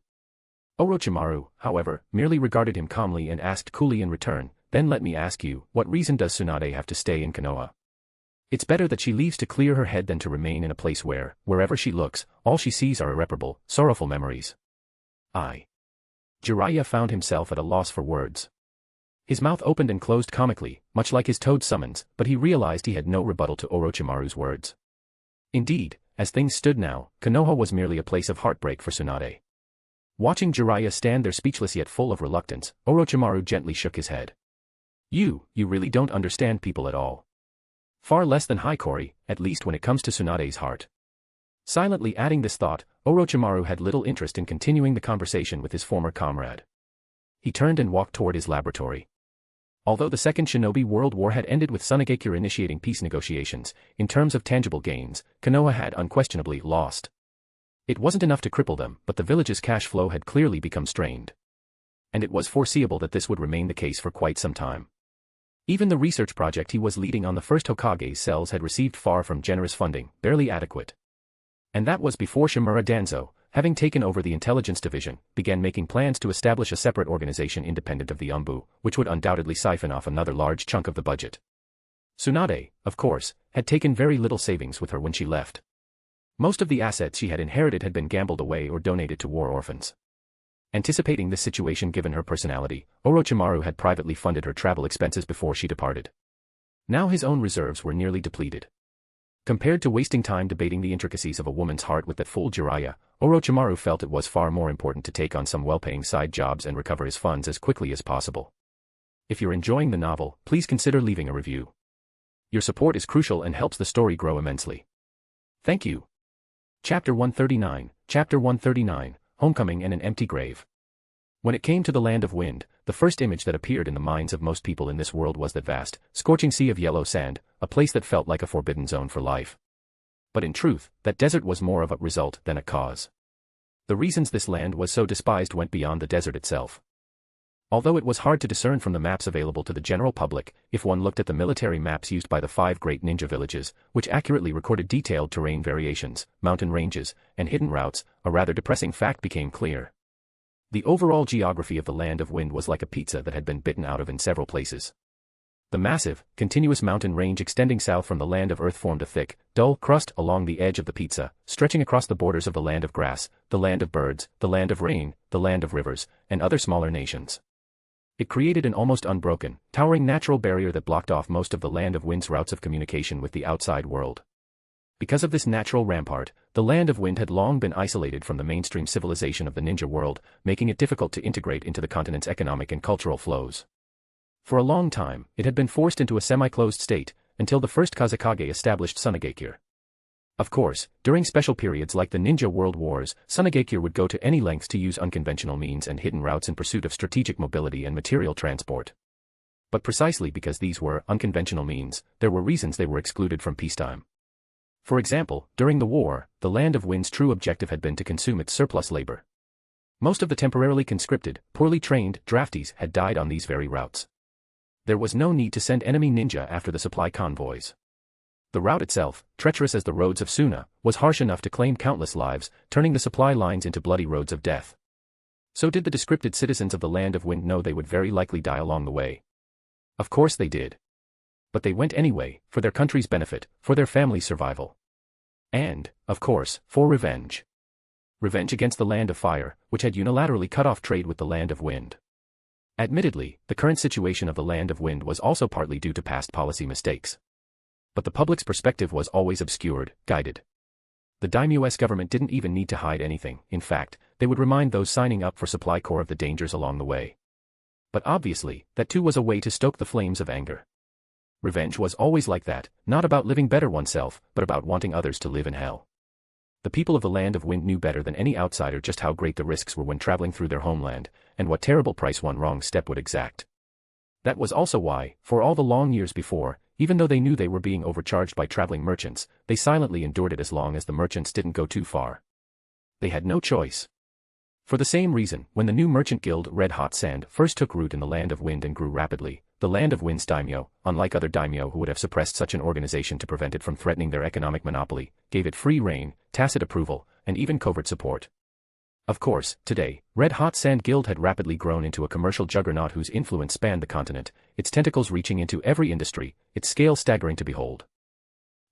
Orochimaru, however, merely regarded him calmly and asked coolly in return, then let me ask you, what reason does Tsunade have to stay in Konoha? It's better that she leaves to clear her head than to remain in a place where, wherever she looks, all she sees are irreparable, sorrowful memories. Jiraiya found himself at a loss for words. His mouth opened and closed comically, much like his toad summons, but he realized he had no rebuttal to Orochimaru's words. Indeed, as things stood now, Konoha was merely a place of heartbreak for Tsunade. Watching Jiraiya stand there speechless yet full of reluctance, Orochimaru gently shook his head. You really don't understand people at all. Far less than high Kori, at least when it comes to Tsunade's heart. Silently adding this thought, Orochimaru had little interest in continuing the conversation with his former comrade. He turned and walked toward his laboratory. Although the Second Shinobi World War had ended with Tsunade initiating peace negotiations, in terms of tangible gains, Konoha had unquestionably lost. It wasn't enough to cripple them, but the village's cash flow had clearly become strained. And it was foreseeable that this would remain the case for quite some time. Even the research project he was leading on the first Hokage's cells had received far from generous funding, barely adequate. And that was before Shimura Danzo, having taken over the intelligence division, began making plans to establish a separate organization independent of the Umbu, which would undoubtedly siphon off another large chunk of the budget. Tsunade, of course, had taken very little savings with her when she left. Most of the assets she had inherited had been gambled away or donated to war orphans. Anticipating this situation given her personality, Orochimaru had privately funded her travel expenses before she departed. Now his own reserves were nearly depleted. Compared to wasting time debating the intricacies of a woman's heart with that fool Jiraiya, Orochimaru felt it was far more important to take on some well-paying side jobs and recover his funds as quickly as possible. If you're enjoying the novel, please consider leaving a review. Your support is crucial and helps the story grow immensely. Thank you. Chapter 139, Chapter 139, Homecoming and an Empty Grave. When it came to the Land of Wind, the first image that appeared in the minds of most people in this world was that vast, scorching sea of yellow sand, a place that felt like a forbidden zone for life. But in truth, that desert was more of a result than a cause. The reasons this land was so despised went beyond the desert itself. Although it was hard to discern from the maps available to the general public, if one looked at the military maps used by the 5 great ninja villages, which accurately recorded detailed terrain variations, mountain ranges, and hidden routes, a rather depressing fact became clear. The overall geography of the Land of Wind was like a pizza that had been bitten out of in several places. The massive, continuous mountain range extending south from the Land of Earth formed a thick, dull crust along the edge of the pizza, stretching across the borders of the Land of Grass, the Land of Birds, the Land of Rain, the Land of Rivers, and other smaller nations. It created an almost unbroken, towering natural barrier that blocked off most of the Land of Wind's routes of communication with the outside world. Because of this natural rampart, the Land of Wind had long been isolated from the mainstream civilization of the ninja world, making it difficult to integrate into the continent's economic and cultural flows. For a long time, it had been forced into a semi-closed state, until the first Kazekage established Tsunade. Of course, during special periods like the Ninja World Wars, Tsunade would go to any lengths to use unconventional means and hidden routes in pursuit of strategic mobility and material transport. But precisely because these were unconventional means, there were reasons they were excluded from peacetime. For example, during the war, the Land of Wind's true objective had been to consume its surplus labor. Most of the temporarily conscripted, poorly trained draftees had died on these very routes. There was no need to send enemy ninja after the supply convoys. The route itself, treacherous as the roads of Suna, was harsh enough to claim countless lives, turning the supply lines into bloody roads of death. So did the descripted citizens of the Land of Wind know they would very likely die along the way? Of course they did. But they went anyway, for their country's benefit, for their family's survival. And, of course, for revenge. Revenge against the Land of Fire, which had unilaterally cut off trade with the Land of Wind. Admittedly, the current situation of the Land of Wind was also partly due to past policy mistakes. But the public's perspective was always obscured, guided. The daimyo's government didn't even need to hide anything. In fact, they would remind those signing up for Supply Corps of the dangers along the way. But obviously, that too was a way to stoke the flames of anger. Revenge was always like that, not about living better oneself, but about wanting others to live in hell. The people of the Land of Wind knew better than any outsider just how great the risks were when traveling through their homeland, and what terrible price one wrong step would exact. That was also why, for all the long years before, even though they knew they were being overcharged by traveling merchants, they silently endured it as long as the merchants didn't go too far. They had no choice. For the same reason, when the new merchant guild Red Hot Sand first took root in the Land of Wind and grew rapidly, the Land of Wind's daimyo, unlike other daimyo who would have suppressed such an organization to prevent it from threatening their economic monopoly, gave it free rein, tacit approval, and even covert support. Of course, today, Red Hot Sand Guild had rapidly grown into a commercial juggernaut whose influence spanned the continent, its tentacles reaching into every industry, its scale staggering to behold.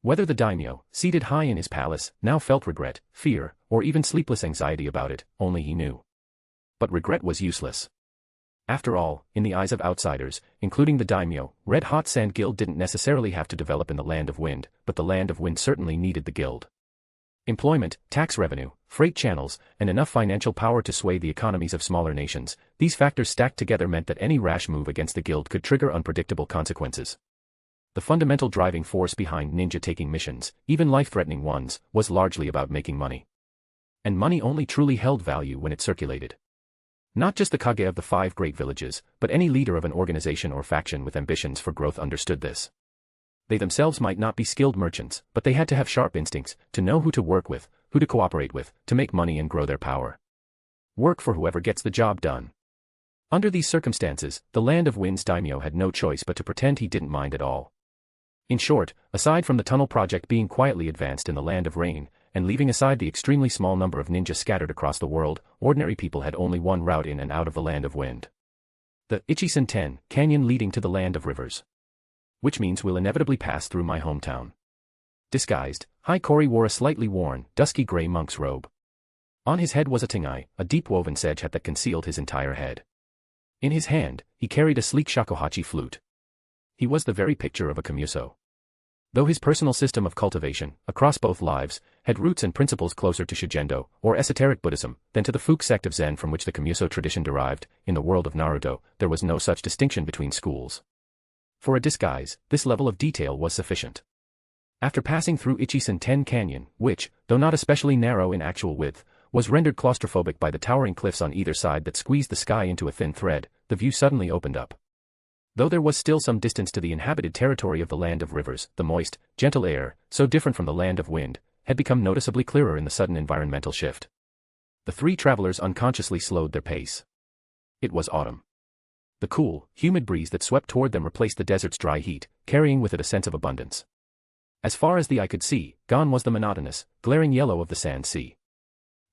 Whether the daimyo, seated high in his palace, now felt regret, fear, or even sleepless anxiety about it, only he knew. But regret was useless. After all, in the eyes of outsiders, including the daimyo, Red Hot Sand Guild didn't necessarily have to develop in the Land of Wind, but the Land of Wind certainly needed the guild. Employment, tax revenue, freight channels, and enough financial power to sway the economies of smaller nations, these factors stacked together meant that any rash move against the guild could trigger unpredictable consequences. The fundamental driving force behind ninja taking missions, even life-threatening ones, was largely about making money. And money only truly held value when it circulated. Not just the Kage of the 5 great villages, but any leader of an organization or faction with ambitions for growth understood this. They themselves might not be skilled merchants, but they had to have sharp instincts, to know who to work with, who to cooperate with, to make money and grow their power. Work for whoever gets the job done. Under these circumstances, the Land of Wind's daimyo had no choice but to pretend he didn't mind at all. In short, aside from the tunnel project being quietly advanced in the Land of Rain, and leaving aside the extremely small number of ninjas scattered across the world, ordinary people had only one route in and out of the Land of Wind. The Ichisan-ten canyon leading to the Land of Rivers. Which means we'll inevitably pass through my hometown. Disguised, Hiiragi wore a slightly worn, dusky gray monk's robe. On his head was a tengai, a deep-woven sedge hat that concealed his entire head. In his hand, he carried a sleek shakuhachi flute. He was the very picture of a Kamiuso. Though his personal system of cultivation, across both lives, had roots and principles closer to Shujendo, or esoteric Buddhism, than to the Fuke sect of Zen from which the Kamiuso tradition derived, in the world of Naruto, there was no such distinction between schools. For a disguise, this level of detail was sufficient. After passing through Ichisan-ten Canyon, which, though not especially narrow in actual width, was rendered claustrophobic by the towering cliffs on either side that squeezed the sky into a thin thread, the view suddenly opened up. Though there was still some distance to the inhabited territory of the Land of Rivers, the moist, gentle air, so different from the Land of Wind, had become noticeably clearer in the sudden environmental shift. The 3 travelers unconsciously slowed their pace. It was autumn. The cool, humid breeze that swept toward them replaced the desert's dry heat, carrying with it a sense of abundance. As far as the eye could see, gone was the monotonous, glaring yellow of the sand sea.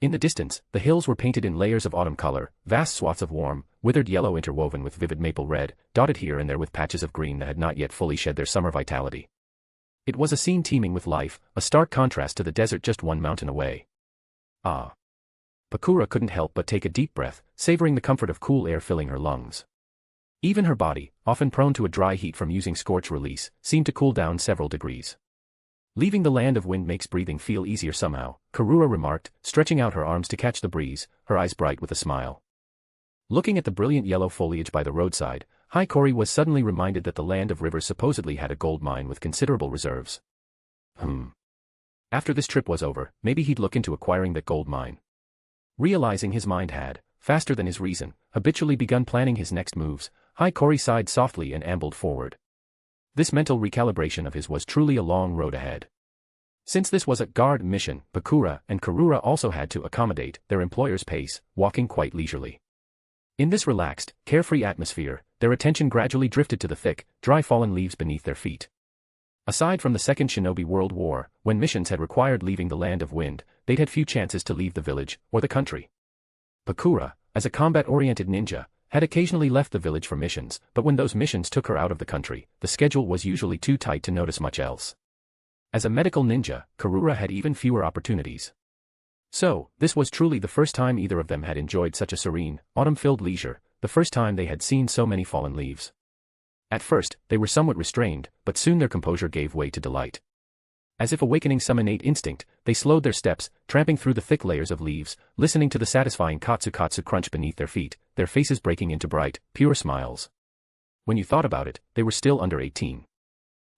In the distance, the hills were painted in layers of autumn color, vast swaths of warm, withered yellow interwoven with vivid maple red, dotted here and there with patches of green that had not yet fully shed their summer vitality. It was a scene teeming with life, a stark contrast to the desert just one mountain away. Ah. Kura couldn't help but take a deep breath, savoring the comfort of cool air filling her lungs. Even her body, often prone to a dry heat from using scorch release, seemed to cool down several degrees. Leaving the Land of Wind makes breathing feel easier somehow, Kura remarked, stretching out her arms to catch the breeze, her eyes bright with a smile. Looking at the brilliant yellow foliage by the roadside, Hiiragi was suddenly reminded that the Land of Rivers supposedly had a gold mine with considerable reserves. After this trip was over, maybe he'd look into acquiring that gold mine. Realizing his mind had, faster than his reason, habitually begun planning his next moves, Hiiragi sighed softly and ambled forward. This mental recalibration of his was truly a long road ahead. Since this was a guard mission, Kura and Kura also had to accommodate their employer's pace, walking quite leisurely. In this relaxed, carefree atmosphere, their attention gradually drifted to the thick, dry fallen leaves beneath their feet. Aside from the Second Shinobi World War, when missions had required leaving the Land of Wind, they'd had few chances to leave the village, or the country. Kura, as a combat-oriented ninja, had occasionally left the village for missions, but when those missions took her out of the country, the schedule was usually too tight to notice much else. As a medical ninja, Kura had even fewer opportunities. So, this was truly the first time either of them had enjoyed such a serene, autumn-filled leisure, the first time they had seen so many fallen leaves. At first, they were somewhat restrained, but soon their composure gave way to delight. As if awakening some innate instinct, they slowed their steps, tramping through the thick layers of leaves, listening to the satisfying katsu-katsu crunch beneath their feet, their faces breaking into bright, pure smiles. When you thought about it, they were still under 18.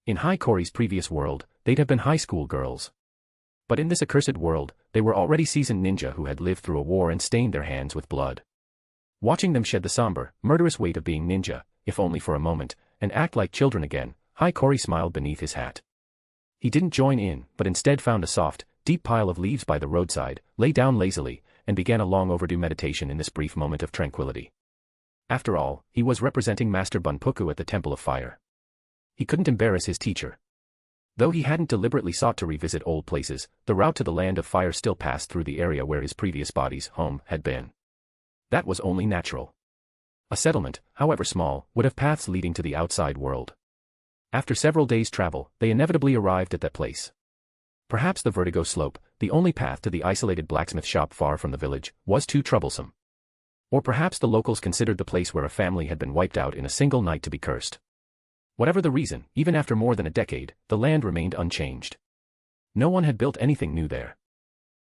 In Hiiraga's previous world, they'd have been high school girls. But in this accursed world, they were already seasoned ninja who had lived through a war and stained their hands with blood. Watching them shed the somber, murderous weight of being ninja, if only for a moment, and act like children again, Hiiragi smiled beneath his hat. He didn't join in, but instead found a soft, deep pile of leaves by the roadside, lay down lazily, and began a long overdue meditation in this brief moment of tranquility. After all, he was representing Master Bunpuku at the Temple of Fire. He couldn't embarrass his teacher. Though he hadn't deliberately sought to revisit old places, the route to the Land of Fire still passed through the area where his previous body's home had been. That was only natural. A settlement, however small, would have paths leading to the outside world. After several days' travel, they inevitably arrived at that place. Perhaps the vertigo slope, the only path to the isolated blacksmith shop far from the village, was too troublesome. Or perhaps the locals considered the place where a family had been wiped out in a single night to be cursed. Whatever the reason, even after more than a decade, the land remained unchanged. No one had built anything new there.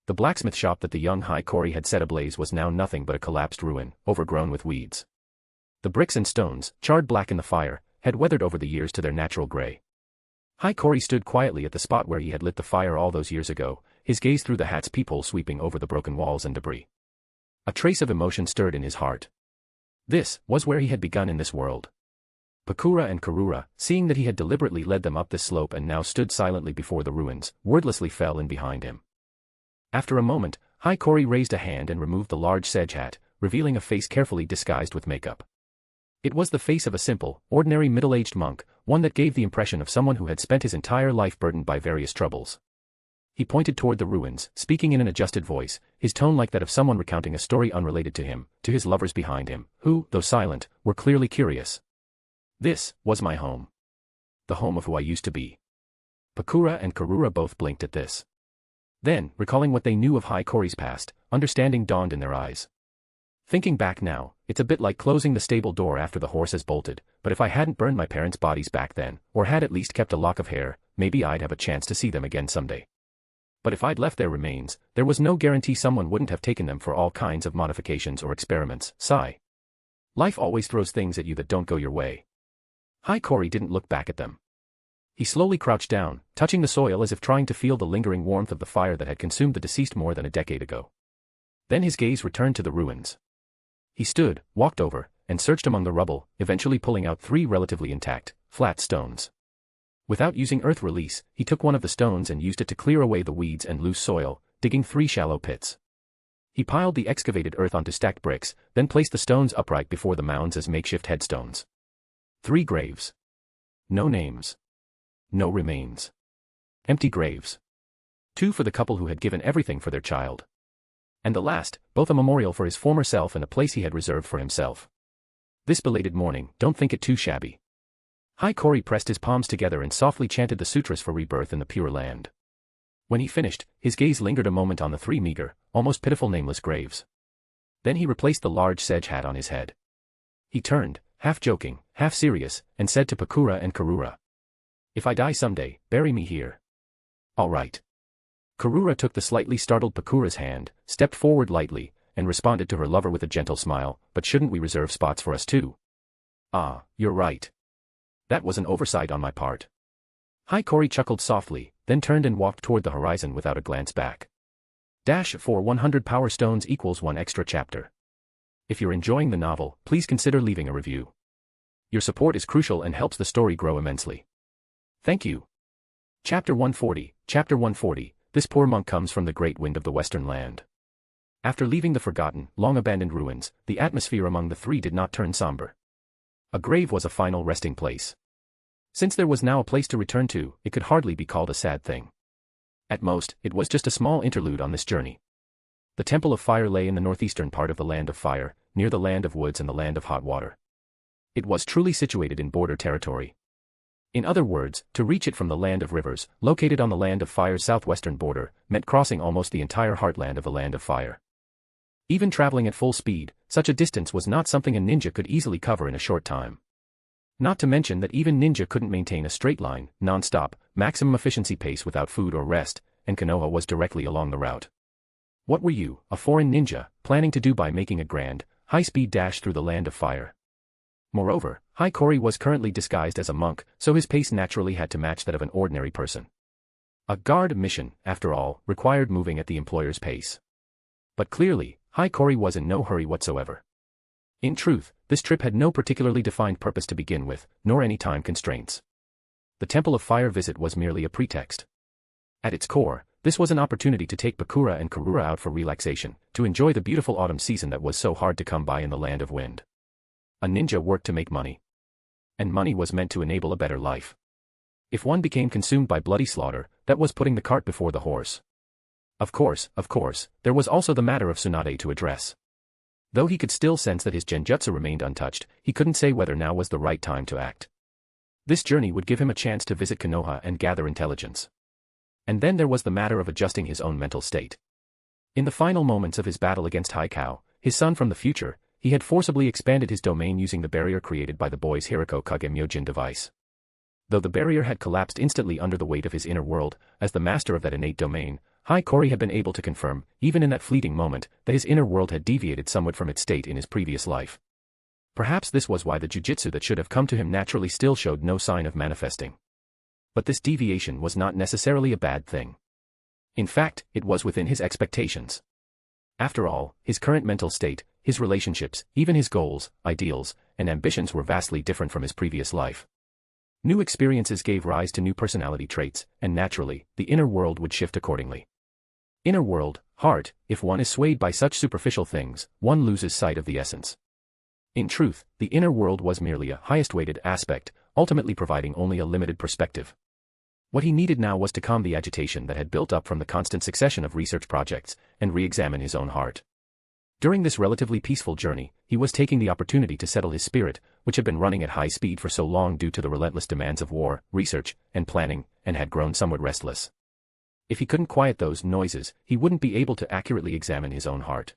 The blacksmith shop that the young Hiiragi had set ablaze was now nothing but a collapsed ruin, overgrown with weeds. The bricks and stones, charred black in the fire, had weathered over the years to their natural gray. Hiiragi stood quietly at the spot where he had lit the fire all those years ago, his gaze through the hat's peephole sweeping over the broken walls and debris. A trace of emotion stirred in his heart. This was where he had begun in this world. Kura and Kura, seeing that he had deliberately led them up this slope and now stood silently before the ruins, wordlessly fell in behind him. After a moment, Hiiragi raised a hand and removed the large sedge hat, revealing a face carefully disguised with makeup. It was the face of a simple, ordinary middle-aged monk, one that gave the impression of someone who had spent his entire life burdened by various troubles. He pointed toward the ruins, speaking in an adjusted voice, his tone like that of someone recounting a story unrelated to him, to his lovers behind him, who, though silent, were clearly curious. This was my home. The home of who I used to be. Kura and Kura both blinked at this. Then, recalling what they knew of Hiiragi's past, understanding dawned in their eyes. Thinking back now, it's a bit like closing the stable door after the horse has bolted, but if I hadn't burned my parents' bodies back then, or had at least kept a lock of hair, maybe I'd have a chance to see them again someday. But if I'd left their remains, there was no guarantee someone wouldn't have taken them for all kinds of modifications or experiments. Sigh. Life always throws things at you that don't go your way. Hiiragi didn't look back at them. He slowly crouched down, touching the soil as if trying to feel the lingering warmth of the fire that had consumed the deceased more than a decade ago. Then his gaze returned to the ruins. He stood, walked over, and searched among the rubble, eventually pulling out 3 relatively intact, flat stones. Without using earth release, he took one of the stones and used it to clear away the weeds and loose soil, digging 3 shallow pits. He piled the excavated earth onto stacked bricks, then placed the stones upright before the mounds as makeshift headstones. 3 graves. No names. No remains. Empty graves. 2 for the couple who had given everything for their child. And the last, both a memorial for his former self and a place he had reserved for himself. This belated mourning, don't think it too shabby. Hiiragi pressed his palms together and softly chanted the sutras for rebirth in the pure land. When he finished, his gaze lingered a moment on the 3 meager, almost pitiful nameless graves. Then he replaced the large sedge hat on his head. He turned, half joking, half serious, and said to Kura and Kura, "If I die someday, bury me here." "All right." Kura took the slightly startled Kura's hand, stepped forward lightly, and responded to her lover with a gentle smile, "But shouldn't we reserve spots for us too?" "Ah, you're right. That was an oversight on my part." Hiiragi chuckled softly, then turned and walked toward the horizon without a glance back. For 100 power stones equals 1 extra chapter. If you're enjoying the novel, please consider leaving a review. Your support is crucial and helps the story grow immensely. Thank you. Chapter 140, Chapter 140, this poor monk comes from the great wind of the western land. After leaving the forgotten, long-abandoned ruins, the atmosphere among the 3 did not turn somber. A grave was a final resting place. Since there was now a place to return to, it could hardly be called a sad thing. At most, it was just a small interlude on this journey. The Temple of Fire lay in the northeastern part of the Land of Fire, near the Land of Woods and the Land of Hot Water. It was truly situated in border territory. In other words, to reach it from the Land of Rivers, located on the Land of Fire's southwestern border, meant crossing almost the entire heartland of the Land of Fire. Even traveling at full speed, such a distance was not something a ninja could easily cover in a short time. Not to mention that even ninja couldn't maintain a straight line, non-stop, maximum efficiency pace without food or rest, and Konoha was directly along the route. What were you, a foreign ninja, planning to do by making a grand, high-speed dash through the Land of Fire? Moreover, Hiiragi was currently disguised as a monk, so his pace naturally had to match that of an ordinary person. A guard mission, after all, required moving at the employer's pace. But clearly, Hiiragi was in no hurry whatsoever. In truth, this trip had no particularly defined purpose to begin with, nor any time constraints. The Temple of Fire visit was merely a pretext. At its core, this was an opportunity to take Kura and Kura out for relaxation, to enjoy the beautiful autumn season that was so hard to come by in the Land of Wind. A ninja worked to make money. And money was meant to enable a better life. If one became consumed by bloody slaughter, that was putting the cart before the horse. Of course, there was also the matter of Tsunade to address. Though he could still sense that his genjutsu remained untouched, he couldn't say whether now was the right time to act. This journey would give him a chance to visit Konoha and gather intelligence. And then there was the matter of adjusting his own mental state. In the final moments of his battle against Hiiragi, his son from the future, he had forcibly expanded his domain using the barrier created by the boy's Hirako Kage Myojin device. Though the barrier had collapsed instantly under the weight of his inner world, as the master of that innate domain, Hiiragi had been able to confirm, even in that fleeting moment, that his inner world had deviated somewhat from its state in his previous life. Perhaps this was why the jiu-jitsu that should have come to him naturally still showed no sign of manifesting. But this deviation was not necessarily a bad thing. In fact, it was within his expectations. After all, his current mental state, his relationships, even his goals, ideals, and ambitions were vastly different from his previous life. New experiences gave rise to new personality traits, and naturally, the inner world would shift accordingly. Inner world, heart, if one is swayed by such superficial things, one loses sight of the essence. In truth, the inner world was merely a highest-weighted aspect, ultimately providing only a limited perspective. What he needed now was to calm the agitation that had built up from the constant succession of research projects, and re-examine his own heart. During this relatively peaceful journey, he was taking the opportunity to settle his spirit, which had been running at high speed for so long due to the relentless demands of war, research, and planning, and had grown somewhat restless. If he couldn't quiet those noises, he wouldn't be able to accurately examine his own heart.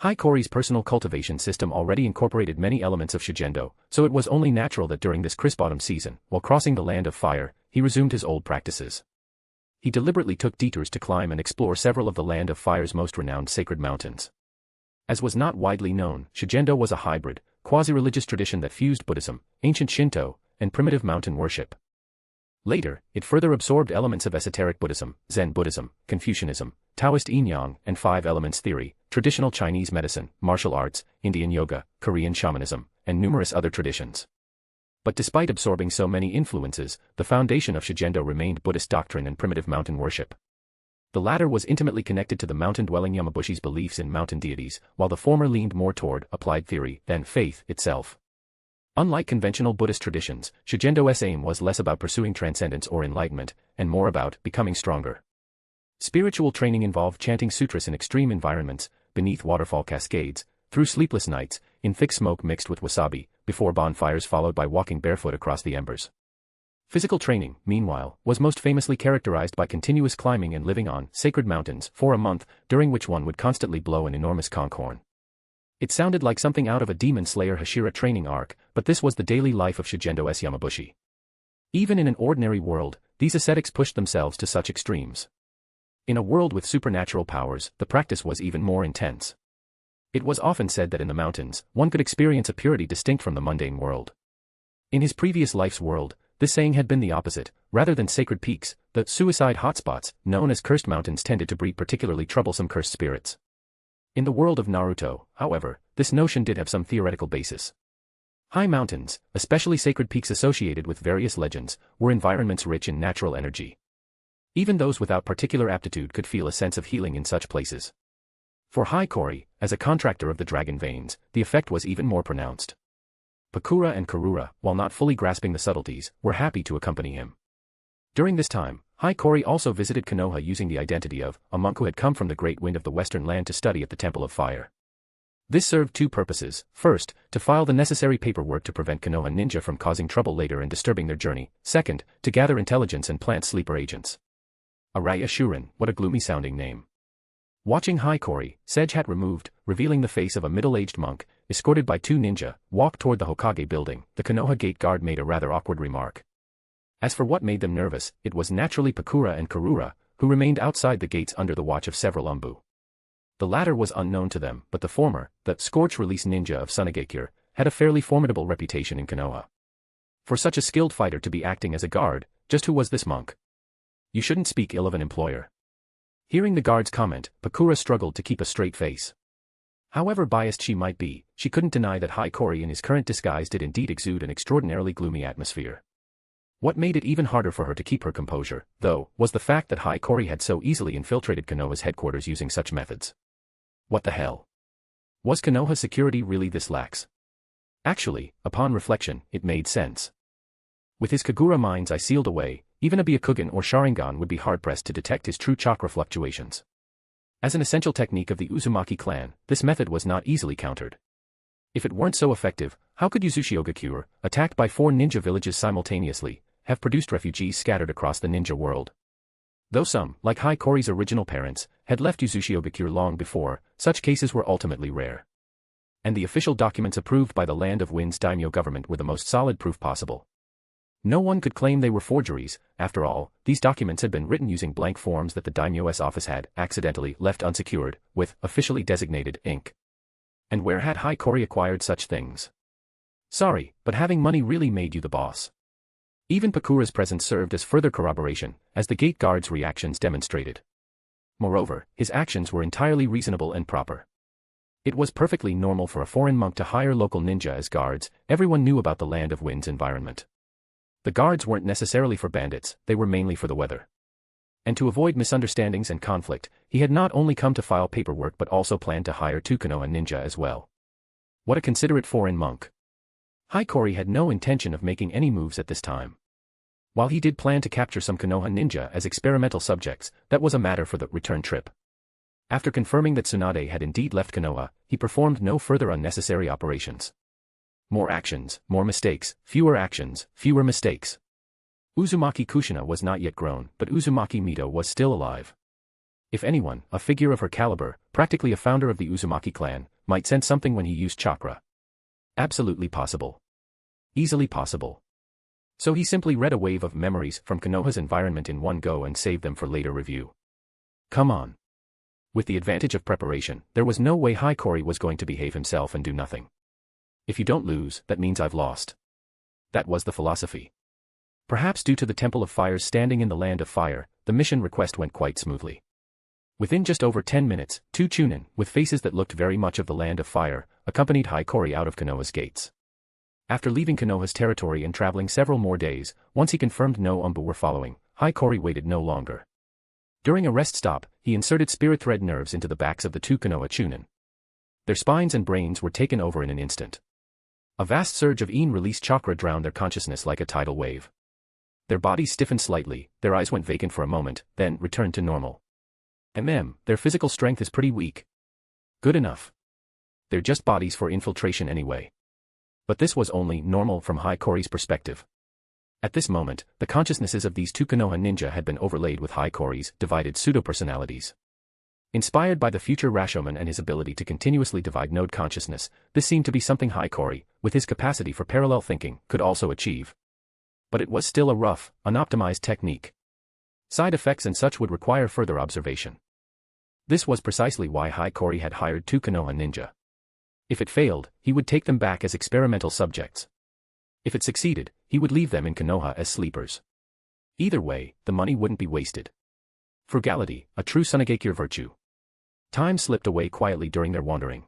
Hiirari's personal cultivation system already incorporated many elements of Shugendo, so it was only natural that during this crisp autumn season, while crossing the Land of Fire, he resumed his old practices. He deliberately took detours to climb and explore several of the Land of Fire's most renowned sacred mountains. As was not widely known, Shugendo was a hybrid, quasi-religious tradition that fused Buddhism, ancient Shinto, and primitive mountain worship. Later, it further absorbed elements of esoteric Buddhism, Zen Buddhism, Confucianism, Taoist yin-yang and five elements theory, traditional Chinese medicine, martial arts, Indian yoga, Korean shamanism, and numerous other traditions. But despite absorbing so many influences, the foundation of Shugendo remained Buddhist doctrine and primitive mountain worship. The latter was intimately connected to the mountain-dwelling Yamabushi's beliefs in mountain deities, while the former leaned more toward applied theory than faith itself. Unlike conventional Buddhist traditions, Shugendo's aim was less about pursuing transcendence or enlightenment, and more about becoming stronger. Spiritual training involved chanting sutras in extreme environments, beneath waterfall cascades, through sleepless nights, in thick smoke mixed with wasabi, before bonfires followed by walking barefoot across the embers. Physical training, meanwhile, was most famously characterized by continuous climbing and living on sacred mountains for a month, during which one would constantly blow an enormous conch horn. It sounded like something out of a demon slayer Hashira training arc, but this was the daily life of Shugendo's Yamabushi. Even in an ordinary world, these ascetics pushed themselves to such extremes. In a world with supernatural powers, the practice was even more intense. It was often said that in the mountains, one could experience a purity distinct from the mundane world. In his previous life's world, this saying had been the opposite. Rather than sacred peaks, the suicide hotspots, known as cursed mountains, tended to breed particularly troublesome cursed spirits. In the world of Naruto, however, this notion did have some theoretical basis. High mountains, especially sacred peaks associated with various legends, were environments rich in natural energy. Even those without particular aptitude could feel a sense of healing in such places. For Hiiragi, as a contractor of the dragon veins, the effect was even more pronounced. Kura and Kura, while not fully grasping the subtleties, were happy to accompany him. During this time, Hiiragi also visited Konoha using the identity of a monk who had come from the great wind of the western land to study at the Temple of Fire. This served two purposes: first, to file the necessary paperwork to prevent Konoha ninja from causing trouble later and disturbing their journey; second, to gather intelligence and plant sleeper agents. Araya Shurin, what a gloomy-sounding name. Watching Hikori, Sedge hat removed, revealing the face of a middle-aged monk, escorted by two ninja, walk toward the Hokage building, the Konoha gate guard made a rather awkward remark. As for what made them nervous, it was naturally Pakura and Karura, who remained outside the gates under the watch of several Umbu. The latter was unknown to them, but the former, the Scorch-release ninja of Tsunade, had a fairly formidable reputation in Konoha. For such a skilled fighter to be acting as a guard, just who was this monk? You shouldn't speak ill of an employer. Hearing the guard's comment, Pakura struggled to keep a straight face. However biased she might be, she couldn't deny that Hikori in his current disguise did indeed exude an extraordinarily gloomy atmosphere. What made it even harder for her to keep her composure, though, was the fact that Hikori had so easily infiltrated Konoha's headquarters using such methods. What the hell? Was Konoha security really this lax? Actually, upon reflection, it made sense. With his Kagura mind's eye sealed away, even a Byakugan or Sharingan would be hard-pressed to detect his true chakra fluctuations. As an essential technique of the Uzumaki clan, this method was not easily countered. If it weren't so effective, how could Uzushiogakure, attacked by 4 ninja villages simultaneously, have produced refugees scattered across the ninja world? Though some, like Hikori's original parents, had left Uzushiogakure long before, such cases were ultimately rare. And the official documents approved by the Land of Wind's daimyo government were the most solid proof possible. No one could claim they were forgeries. After all, these documents had been written using blank forms that the daimyo's office had, accidentally, left unsecured, with officially designated ink. And where had Hikori acquired such things? Sorry, but having money really made you the boss. Even Pakura's presence served as further corroboration, as the gate guard's reactions demonstrated. Moreover, his actions were entirely reasonable and proper. It was perfectly normal for a foreign monk to hire local ninja as guards. Everyone knew about the Land of Wind's environment. The guards weren't necessarily for bandits, they were mainly for the weather. And to avoid misunderstandings and conflict, he had not only come to file paperwork but also planned to hire 2 Konoha ninja as well. What a considerate foreign monk. Hikori had no intention of making any moves at this time. While he did plan to capture some Konoha ninja as experimental subjects, that was a matter for the return trip. After confirming that Tsunade had indeed left Konoha, he performed no further unnecessary operations. More actions, more mistakes; fewer actions, fewer mistakes. Uzumaki Kushina was not yet grown, but Uzumaki Mito was still alive. If anyone, a figure of her caliber, practically a founder of the Uzumaki clan, might sense something when he used chakra. Absolutely possible. Easily possible. So he simply read a wave of memories from Konoha's environment in one go and saved them for later review. Come on. With the advantage of preparation, there was no way Hikori was going to behave himself and do nothing. If you don't lose, that means I've lost. That was the philosophy. Perhaps due to the Temple of Fire's standing in the Land of Fire, the mission request went quite smoothly. Within just over 10 minutes, 2 Chunin, with faces that looked very much of the Land of Fire, accompanied Hikori out of Konoha's gates. After leaving Konoha's territory and traveling several more days, once he confirmed no Umbu were following, Hikori waited no longer. During a rest stop, he inserted spirit thread nerves into the backs of the 2 Konoha Chunin. Their spines and brains were taken over in an instant. A vast surge of released chakra drowned their consciousness like a tidal wave. Their bodies stiffened slightly, their eyes went vacant for a moment, then returned to normal. Their physical strength is pretty weak. Good enough. They're just bodies for infiltration anyway. But this was only normal from Hikori's perspective. At this moment, the consciousnesses of these 2 Konoha ninja had been overlaid with Hikori's divided pseudo-personalities. Inspired by the future Rashomon and his ability to continuously divide node consciousness, this seemed to be something Hikori, with his capacity for parallel thinking, could also achieve. But it was still a rough, unoptimized technique. Side effects and such would require further observation. This was precisely why Hikori had hired 2 Konoha ninja. If it failed, he would take them back as experimental subjects. If it succeeded, he would leave them in Konoha as sleepers. Either way, the money wouldn't be wasted. Frugality, a true Tsunade virtue. Time slipped away quietly during their wandering.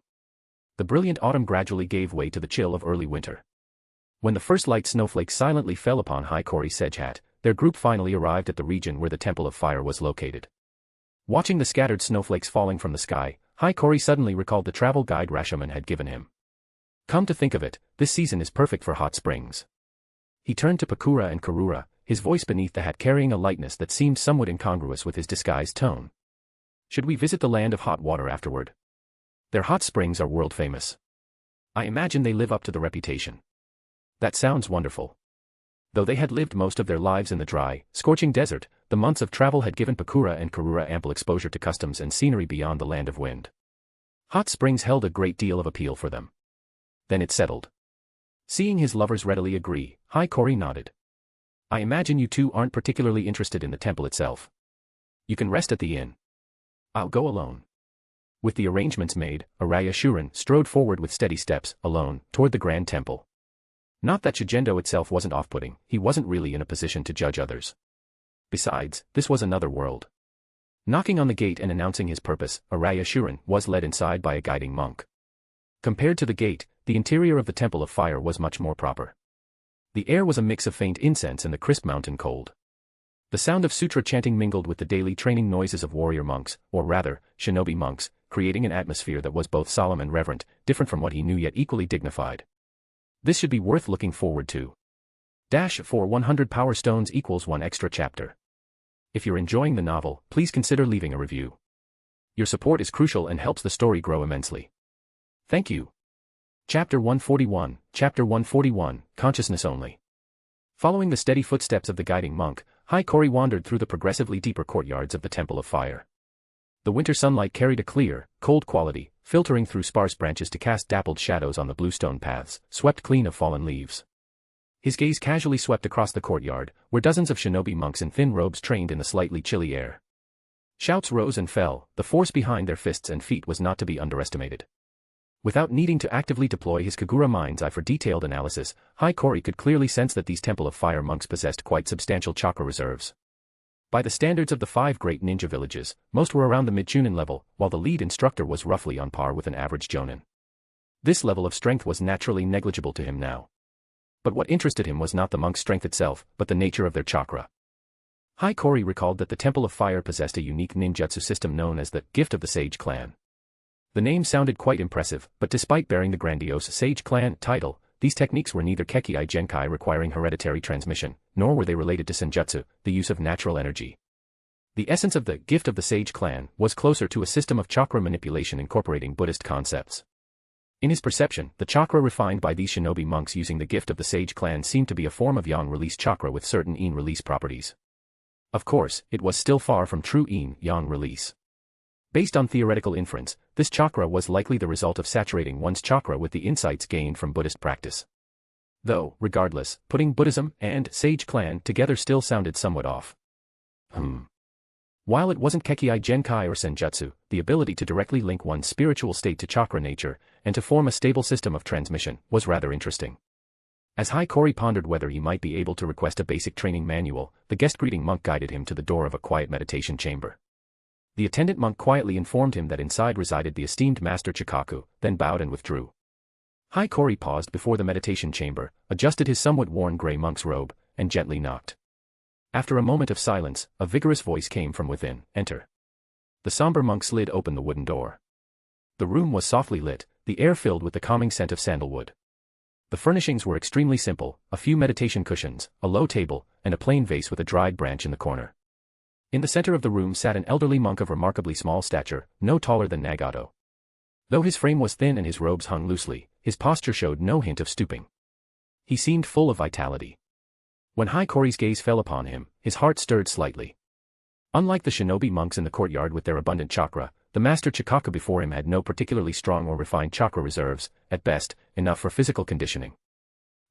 The brilliant autumn gradually gave way to the chill of early winter. When the first light snowflakes silently fell upon Hikori's sedge hat, their group finally arrived at the region where the Temple of Fire was located. Watching the scattered snowflakes falling from the sky, Hikori suddenly recalled the travel guide Rashomon had given him. Come to think of it, this season is perfect for hot springs. He turned to Pakura and Karura, his voice beneath the hat carrying a lightness that seemed somewhat incongruous with his disguised tone. Should we visit the Land of Hot Water afterward? Their hot springs are world famous. I imagine they live up to the reputation. That sounds wonderful. Though they had lived most of their lives in the dry, scorching desert, the months of travel had given Pukura and Kura ample exposure to customs and scenery beyond the land of wind. Hot springs held a great deal of appeal for them. Then it settled. Seeing his lovers readily agree, Hiiragi nodded. I imagine you two aren't particularly interested in the temple itself. You can rest at the inn. I'll go alone. With the arrangements made, Araya strode forward with steady steps, alone, toward the grand temple. Not that Shugendo itself wasn't off-putting, he wasn't really in a position to judge others. Besides, this was another world. Knocking on the gate and announcing his purpose, Araya was led inside by a guiding monk. Compared to the gate, the interior of the Temple of Fire was much more proper. The air was a mix of faint incense and the crisp mountain cold. The sound of sutra chanting mingled with the daily training noises of warrior monks, or rather, shinobi monks, creating an atmosphere that was both solemn and reverent, different from what he knew yet equally dignified. This should be worth looking forward to. For 100 Power Stones equals 1 extra chapter. If you're enjoying the novel, please consider leaving a review. Your support is crucial and helps the story grow immensely. Thank you. Chapter 141, Consciousness Only. Following the steady footsteps of the guiding monk, Hiiragi wandered through the progressively deeper courtyards of the Temple of Fire. The winter sunlight carried a clear, cold quality, filtering through sparse branches to cast dappled shadows on the bluestone paths, swept clean of fallen leaves. His gaze casually swept across the courtyard, where dozens of shinobi monks in thin robes trained in the slightly chilly air. Shouts rose and fell, the force behind their fists and feet was not to be underestimated. Without needing to actively deploy his Kagura mind's eye for detailed analysis, Hiiragi could clearly sense that these Temple of Fire monks possessed quite substantial chakra reserves. By the standards of the 5 great ninja villages, most were around the mid-chunin level, while the lead instructor was roughly on par with an average jonin. This level of strength was naturally negligible to him now. But what interested him was not the monk's strength itself, but the nature of their chakra. Hiiragi recalled that the Temple of Fire possessed a unique ninjutsu system known as the Gift of the Sage Clan. The name sounded quite impressive, but despite bearing the grandiose Sage Clan title, these techniques were neither Kekkei Genkai requiring hereditary transmission, nor were they related to senjutsu, the use of natural energy. The essence of the Gift of the Sage Clan was closer to a system of chakra manipulation incorporating Buddhist concepts. In his perception, the chakra refined by these shinobi monks using the Gift of the Sage Clan seemed to be a form of yang release chakra with certain yin release properties. Of course, it was still far from true yin-yang release. Based on theoretical inference, this chakra was likely the result of saturating one's chakra with the insights gained from Buddhist practice. Though, regardless, putting Buddhism and Sage Clan together still sounded somewhat off. While it wasn't Kekkei Genkai or Senjutsu, the ability to directly link one's spiritual state to chakra nature, and to form a stable system of transmission, was rather interesting. As Hiiragi pondered whether he might be able to request a basic training manual, the guest-greeting monk guided him to the door of a quiet meditation chamber. The attendant monk quietly informed him that inside resided the esteemed Master Chikaku, then bowed and withdrew. Hiiragi paused before the meditation chamber, adjusted his somewhat worn gray monk's robe, and gently knocked. After a moment of silence, a vigorous voice came from within, "Enter." The somber monk slid open the wooden door. The room was softly lit, the air filled with the calming scent of sandalwood. The furnishings were extremely simple, a few meditation cushions, a low table, and a plain vase with a dried branch in the corner. In the center of the room sat an elderly monk of remarkably small stature, no taller than Nagato. Though his frame was thin and his robes hung loosely, his posture showed no hint of stooping. He seemed full of vitality. When Hiiragi's gaze fell upon him, his heart stirred slightly. Unlike the shinobi monks in the courtyard with their abundant chakra, the Master Chikaku before him had no particularly strong or refined chakra reserves, at best, enough for physical conditioning.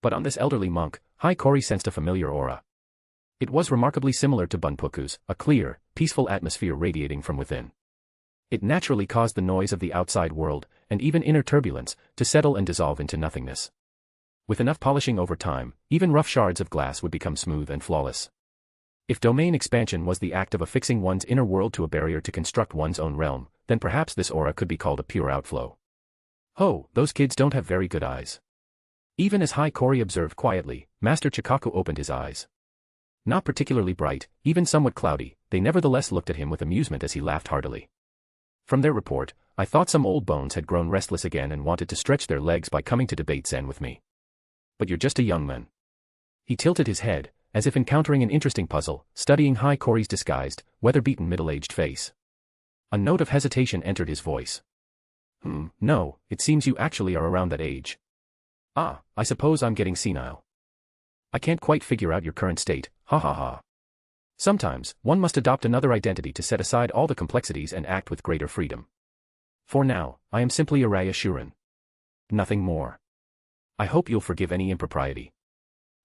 But on this elderly monk, Hiiragi sensed a familiar aura. It was remarkably similar to Bunpuku's, a clear, peaceful atmosphere radiating from within. It naturally caused the noise of the outside world, and even inner turbulence, to settle and dissolve into nothingness. With enough polishing over time, even rough shards of glass would become smooth and flawless. If domain expansion was the act of affixing one's inner world to a barrier to construct one's own realm, then perhaps this aura could be called a pure outflow. "Oh, those kids don't have very good eyes." Even as Hiiragi observed quietly, Master Chikaku opened his eyes. Not particularly bright, even somewhat cloudy, they nevertheless looked at him with amusement as he laughed heartily. "From their report, I thought some old bones had grown restless again and wanted to stretch their legs by coming to debate Zen with me. But you're just a young man." He tilted his head, as if encountering an interesting puzzle, studying Hiiragi's disguised, weather-beaten middle-aged face. A note of hesitation entered his voice. No, it seems you actually are around that age. Ah, I suppose I'm getting senile. I can't quite figure out your current state, ha ha ha. Sometimes, one must adopt another identity to set aside all the complexities and act with greater freedom. For now, I am simply Araya Shuren. Nothing more. I hope you'll forgive any impropriety.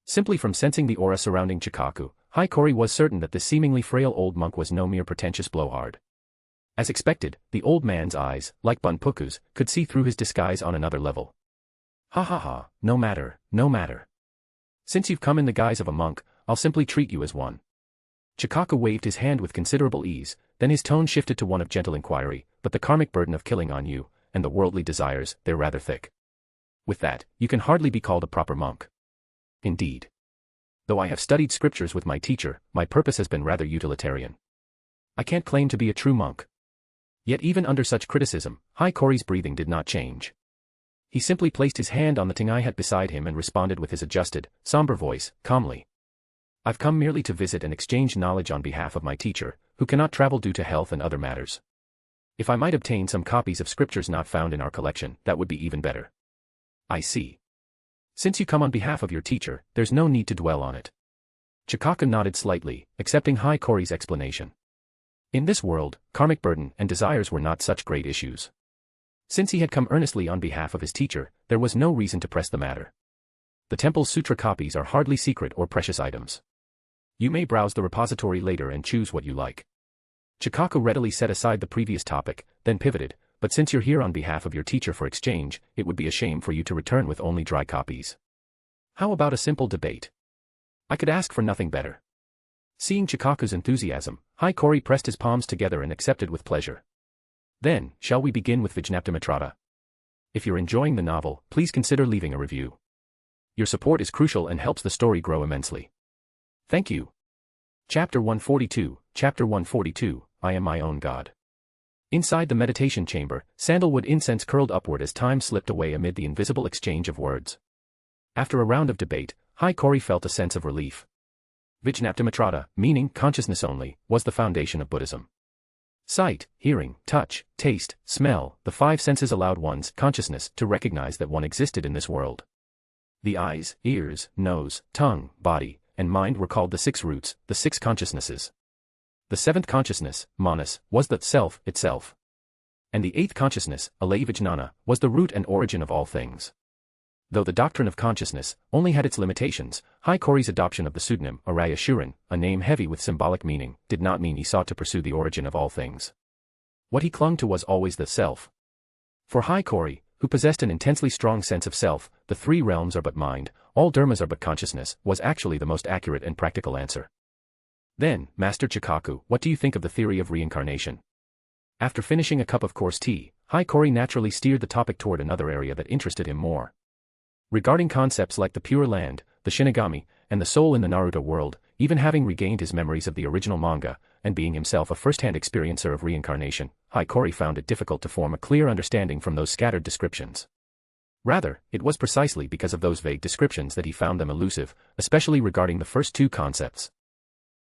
Simply from sensing the aura surrounding Chikaku, Hikori was certain that this seemingly frail old monk was no mere pretentious blowhard. As expected, the old man's eyes, like Bunpuku's, could see through his disguise on another level. Ha ha ha, no matter, no matter. Since you've come in the guise of a monk, I'll simply treat you as one. Chikaku waved his hand with considerable ease, then his tone shifted to one of gentle inquiry, but the karmic burden of killing on you, and the worldly desires, they're rather thick. With that, you can hardly be called a proper monk. Indeed. Though I have studied scriptures with my teacher, my purpose has been rather utilitarian. I can't claim to be a true monk. Yet even under such criticism, Hikori's breathing did not change. He simply placed his hand on the Tengai hut beside him and responded with his adjusted, somber voice, calmly. I've come merely to visit and exchange knowledge on behalf of my teacher, who cannot travel due to health and other matters. If I might obtain some copies of scriptures not found in our collection, that would be even better. I see. Since you come on behalf of your teacher, there's no need to dwell on it. Chikaku nodded slightly, accepting Hikori's explanation. In this world, karmic burden and desires were not such great issues. Since he had come earnestly on behalf of his teacher, there was no reason to press the matter. The temple's sutra copies are hardly secret or precious items. You may browse the repository later and choose what you like. Chikaku readily set aside the previous topic, then pivoted, but since you're here on behalf of your teacher for exchange, it would be a shame for you to return with only dry copies. How about a simple debate? I could ask for nothing better. Seeing Chikaku's enthusiasm, Hikori pressed his palms together and accepted with pleasure. Then, shall we begin with Vijnaptimitrata? If you're enjoying the novel, please consider leaving a review. Your support is crucial and helps the story grow immensely. Thank you. Chapter 142, Chapter 142, I am my own god. Inside the meditation chamber, sandalwood incense curled upward as time slipped away amid the invisible exchange of words. After a round of debate, Hikori felt a sense of relief. Vijnaptimitrata, meaning consciousness only, was the foundation of Buddhism. Sight, hearing, touch, taste, smell, the five senses allowed one's consciousness to recognize that one existed in this world. The eyes, ears, nose, tongue, body, and mind were called the six roots, the six consciousnesses. The seventh consciousness, manas, was the self itself. And the eighth consciousness, alayvijnana, was the root and origin of all things. Though the doctrine of consciousness only had its limitations, Hikori's adoption of the pseudonym Araya Shuren, a name heavy with symbolic meaning, did not mean he sought to pursue the origin of all things. What he clung to was always the self. For Hikori, who possessed an intensely strong sense of self, the three realms are but mind, all dharmas are but consciousness, was actually the most accurate and practical answer. Then, Master Chikaku, what do you think of the theory of reincarnation? After finishing a cup of coarse tea, Hikori naturally steered the topic toward another area that interested him more. Regarding concepts like the Pure Land, the Shinigami, and the soul in the Naruto world, even having regained his memories of the original manga, and being himself a first-hand experiencer of reincarnation, Hikori found it difficult to form a clear understanding from those scattered descriptions. Rather, it was precisely because of those vague descriptions that he found them elusive, especially regarding the first two concepts.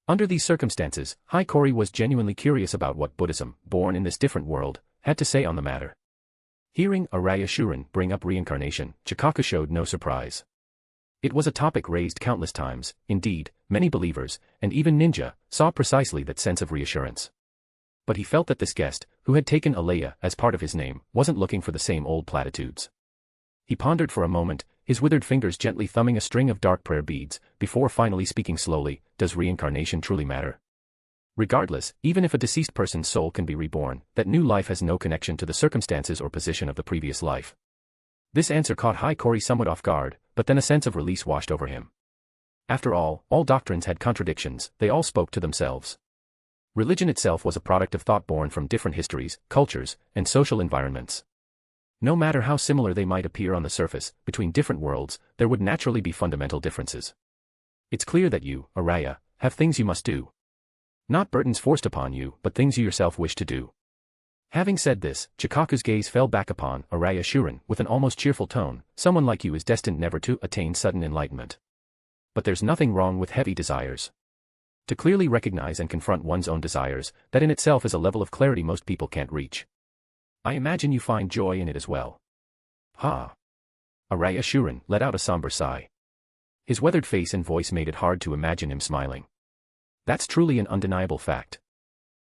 Under these circumstances, Hikori was genuinely curious about what Buddhism, born in this different world, had to say on the matter. Hearing Araya Shuren bring up reincarnation, Chikaku showed no surprise. It was a topic raised countless times, indeed, many believers, and even ninja, saw precisely that sense of reassurance. But he felt that this guest, who had taken Alaya as part of his name, wasn't looking for the same old platitudes. He pondered for a moment, his withered fingers gently thumbing a string of dark prayer beads, before finally speaking slowly, does reincarnation truly matter? Regardless, even if a deceased person's soul can be reborn, that new life has no connection to the circumstances or position of the previous life. This answer caught Hikori somewhat off guard, but then a sense of release washed over him. After all doctrines had contradictions, they all spoke to themselves. Religion itself was a product of thought born from different histories, cultures, and social environments. No matter how similar they might appear on the surface, between different worlds, there would naturally be fundamental differences. It's clear that you, Araya, have things you must do. Not burdens forced upon you, but things you yourself wish to do. Having said this, Chikaku's gaze fell back upon Araya Shuren with an almost cheerful tone. Someone like you is destined never to attain sudden enlightenment. But there's nothing wrong with heavy desires. To clearly recognize and confront one's own desires, that in itself is a level of clarity most people can't reach. I imagine you find joy in it as well. Ha! Araya Shuren let out a somber sigh. His weathered face and voice made it hard to imagine him smiling. That's truly an undeniable fact.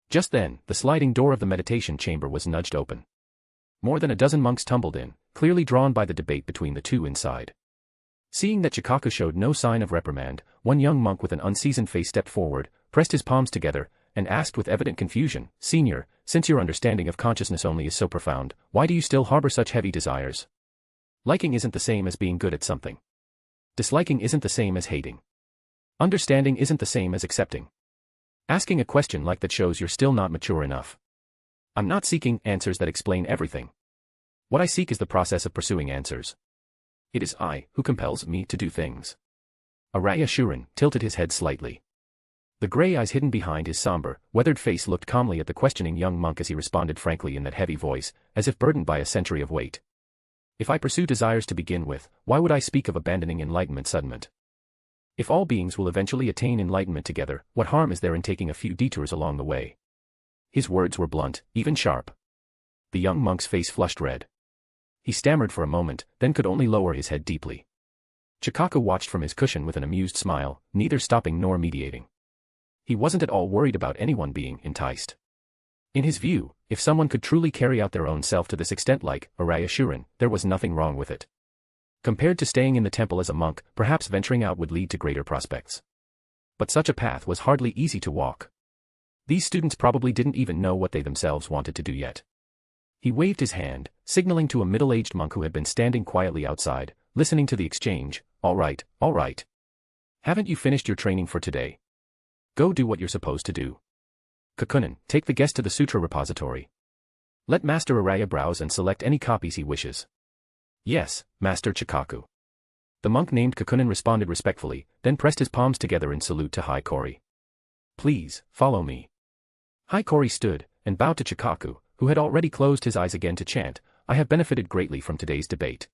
Just then, the sliding door of the meditation chamber was nudged open. More than a dozen monks tumbled in, clearly drawn by the debate between the two inside. Seeing that Chikaku showed no sign of reprimand, one young monk with an unseasoned face stepped forward, pressed his palms together, and asked with evident confusion, "Senior, since your understanding of consciousness only is so profound, why do you still harbor such heavy desires? Liking isn't the same as being good at something. Disliking isn't the same as hating. Understanding isn't the same as accepting. Asking a question like that shows you're still not mature enough. I'm not seeking answers that explain everything. What I seek is the process of pursuing answers. It is I who compels me to do things." Araya Shuren tilted his head slightly. The gray eyes hidden behind his somber, weathered face looked calmly at the questioning young monk as he responded frankly in that heavy voice, as if burdened by a century of weight. "If I pursue desires to begin with, why would I speak of abandoning enlightenment suddenly? If all beings will eventually attain enlightenment together, what harm is there in taking a few detours along the way?" His words were blunt, even sharp. The young monk's face flushed red. He stammered for a moment, then could only lower his head deeply. Chikaku watched from his cushion with an amused smile, neither stopping nor mediating. He wasn't at all worried about anyone being enticed. In his view, if someone could truly carry out their own self to this extent like Araya Shuren, there was nothing wrong with it. Compared to staying in the temple as a monk, perhaps venturing out would lead to greater prospects. But such a path was hardly easy to walk. These students probably didn't even know what they themselves wanted to do yet. He waved his hand, signaling to a middle-aged monk who had been standing quietly outside, listening to the exchange. All right, all right. Haven't you finished your training for today? Go do what you're supposed to do. Kakunin, take the guest to the sutra repository. Let Master Araya browse and select any copies he wishes. Yes, Master Chikaku. The monk named Kakunin responded respectfully, then pressed his palms together in salute to Hiiragi. Please, follow me. Hiiragi stood, and bowed to Chikaku, who had already closed his eyes again to chant, I have benefited greatly from today's debate.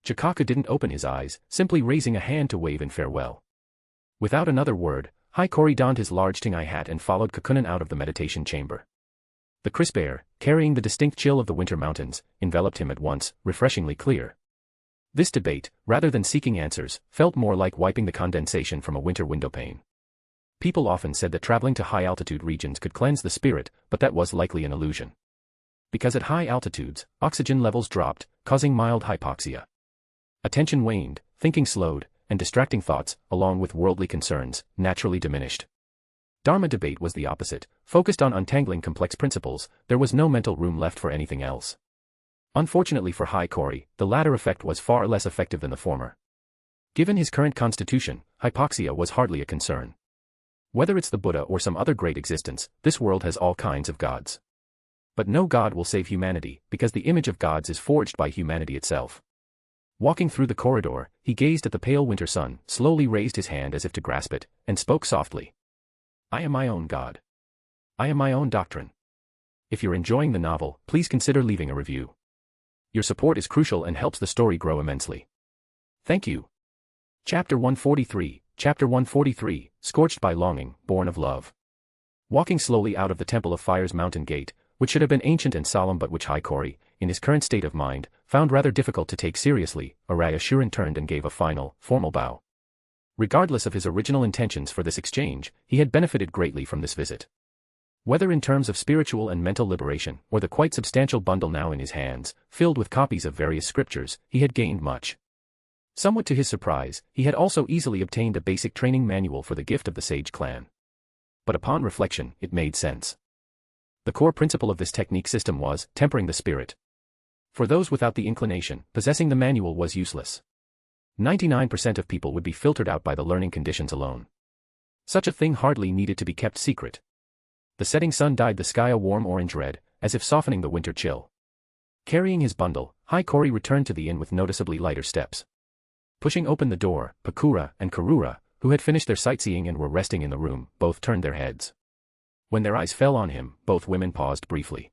Chikaku didn't open his eyes, simply raising a hand to wave in farewell. Without another word, Hiiragi donned his large tingai hat and followed Kakunin out of the meditation chamber. The crisp air, carrying the distinct chill of the winter mountains, enveloped him at once, refreshingly clear. This debate, rather than seeking answers, felt more like wiping the condensation from a winter windowpane. People often said that traveling to high-altitude regions could cleanse the spirit, but that was likely an illusion. Because at high altitudes, oxygen levels dropped, causing mild hypoxia. Attention waned, thinking slowed, and distracting thoughts, along with worldly concerns, naturally diminished. Dharma debate was the opposite, focused on untangling complex principles, there was no mental room left for anything else. Unfortunately for Hiiragi, the latter effect was far less effective than the former. Given his current constitution, hypoxia was hardly a concern. Whether it's the Buddha or some other great existence, this world has all kinds of gods. But no god will save humanity, because the image of gods is forged by humanity itself. Walking through the corridor, he gazed at the pale winter sun, slowly raised his hand as if to grasp it, and spoke softly. I am my own god. I am my own doctrine. If you're enjoying the novel, please consider leaving a review. Your support is crucial and helps the story grow immensely. Thank you. Chapter 143, Chapter 143, Scorched by Longing, Born of Love. Walking slowly out of the Temple of Fire's mountain gate, which should have been ancient and solemn but which Hiiragi, in his current state of mind, found rather difficult to take seriously, Araya Shuren turned and gave a final, formal bow. Regardless of his original intentions for this exchange, he had benefited greatly from this visit. Whether in terms of spiritual and mental liberation, or the quite substantial bundle now in his hands, filled with copies of various scriptures, he had gained much. Somewhat to his surprise, he had also easily obtained a basic training manual for the gift of the Sage clan. But upon reflection, it made sense. The core principle of this technique system was tempering the spirit. For those without the inclination, possessing the manual was useless. 99% of people would be filtered out by the learning conditions alone. Such a thing hardly needed to be kept secret. The setting sun dyed the sky a warm orange red, as if softening the winter chill. Carrying his bundle, Hiiragi returned to the inn with noticeably lighter steps. Pushing open the door, Kura and Kura, who had finished their sightseeing and were resting in the room, both turned their heads. When their eyes fell on him, both women paused briefly.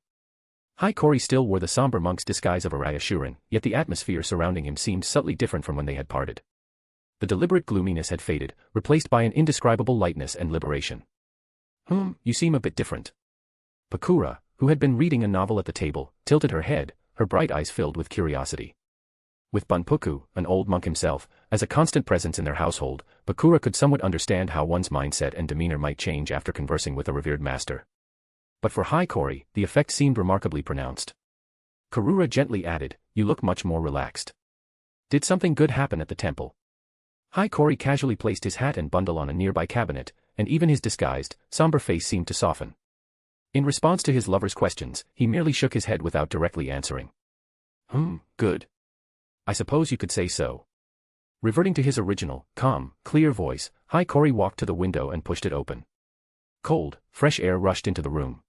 Hiiragi still wore the somber monk's disguise of Araya Shuren, yet the atmosphere surrounding him seemed subtly different from when they had parted. The deliberate gloominess had faded, replaced by an indescribable lightness and liberation. You seem a bit different. Kura, who had been reading a novel at the table, tilted her head, her bright eyes filled with curiosity. With Bunpuku, an old monk himself, as a constant presence in their household, Kura could somewhat understand how one's mindset and demeanor might change after conversing with a revered master. But for Hiiragi, the effect seemed remarkably pronounced. Kura gently added, "You look much more relaxed. Did something good happen at the temple?" Hiiragi casually placed his hat and bundle on a nearby cabinet, and even his disguised, somber face seemed to soften. In response to his lover's questions, he merely shook his head without directly answering. Good. I suppose you could say so." Reverting to his original, calm, clear voice, Hiiragi walked to the window and pushed it open. Cold, fresh air rushed into the room.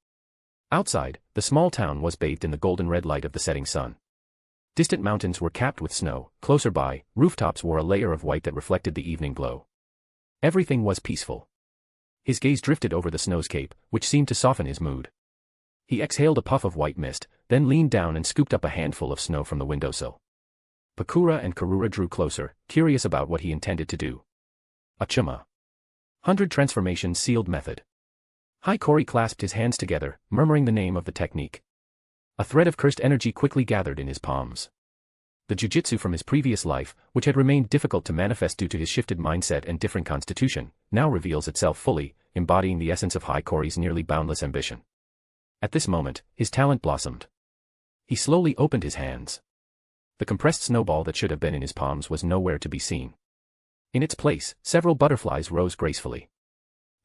Outside, the small town was bathed in the golden red light of the setting sun. Distant mountains were capped with snow, closer by, rooftops wore a layer of white that reflected the evening glow. Everything was peaceful. His gaze drifted over the snowscape, which seemed to soften his mood. He exhaled a puff of white mist, then leaned down and scooped up a handful of snow from the windowsill. Kura and Kura drew closer, curious about what he intended to do. Achuma. 100 transformation sealed method. Hiiragi clasped his hands together, murmuring the name of the technique. A thread of cursed energy quickly gathered in his palms. The jiu-jitsu from his previous life, which had remained difficult to manifest due to his shifted mindset and different constitution, now reveals itself fully, embodying the essence of Hiiragi's nearly boundless ambition. At this moment, his talent blossomed. He slowly opened his hands. The compressed snowball that should have been in his palms was nowhere to be seen. In its place, several butterflies rose gracefully.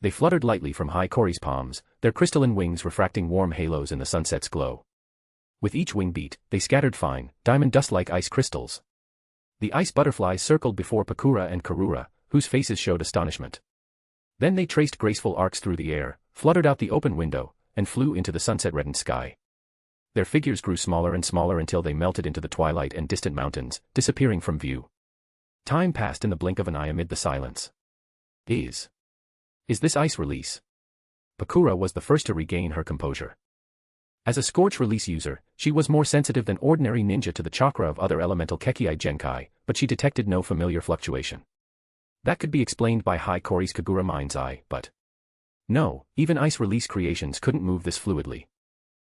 They fluttered lightly from Hiiragi's palms, their crystalline wings refracting warm halos in the sunset's glow. With each wing beat, they scattered fine, diamond dust-like ice crystals. The ice butterflies circled before Kura and Kura, whose faces showed astonishment. Then they traced graceful arcs through the air, fluttered out the open window, and flew into the sunset-reddened sky. Their figures grew smaller and smaller until they melted into the twilight and distant mountains, disappearing from view. Time passed in the blink of an eye amid the silence. Is this ice release? Kura was the first to regain her composure. As a scorch release user, she was more sensitive than ordinary ninja to the chakra of other elemental Kekkei Genkai, but she detected no familiar fluctuation. That could be explained by Hiiragi's Kagura mind's eye, but no, even ice release creations couldn't move this fluidly.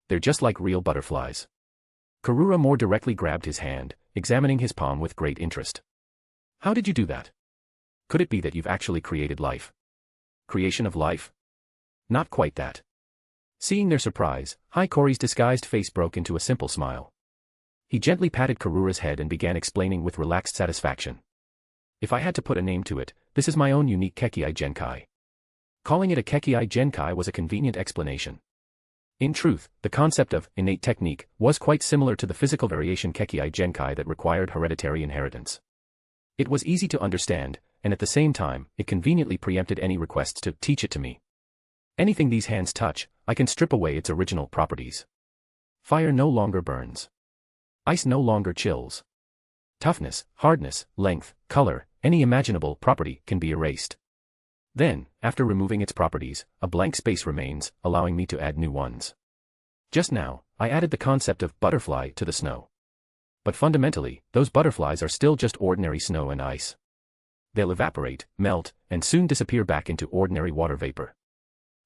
They're just like real butterflies. Kura more directly grabbed his hand, examining his palm with great interest. How did you do that? Could it be that you've actually created life? Creation of life? Not quite that. Seeing their surprise, Hiiragi's disguised face broke into a simple smile. He gently patted Kura's head and began explaining with relaxed satisfaction. If I had to put a name to it, this is my own unique Kekkei Genkai. Calling it a Kekkei Genkai was a convenient explanation. In truth, the concept of innate technique was quite similar to the physical variation Kekkei Genkai that required hereditary inheritance. It was easy to understand, and at the same time, it conveniently preempted any requests to teach it to me. Anything these hands touch, I can strip away its original properties. Fire no longer burns. Ice no longer chills. Toughness, hardness, length, color, any imaginable property can be erased. Then, after removing its properties, a blank space remains, allowing me to add new ones. Just now, I added the concept of butterfly to the snow. But fundamentally, those butterflies are still just ordinary snow and ice. They'll evaporate, melt, and soon disappear back into ordinary water vapor.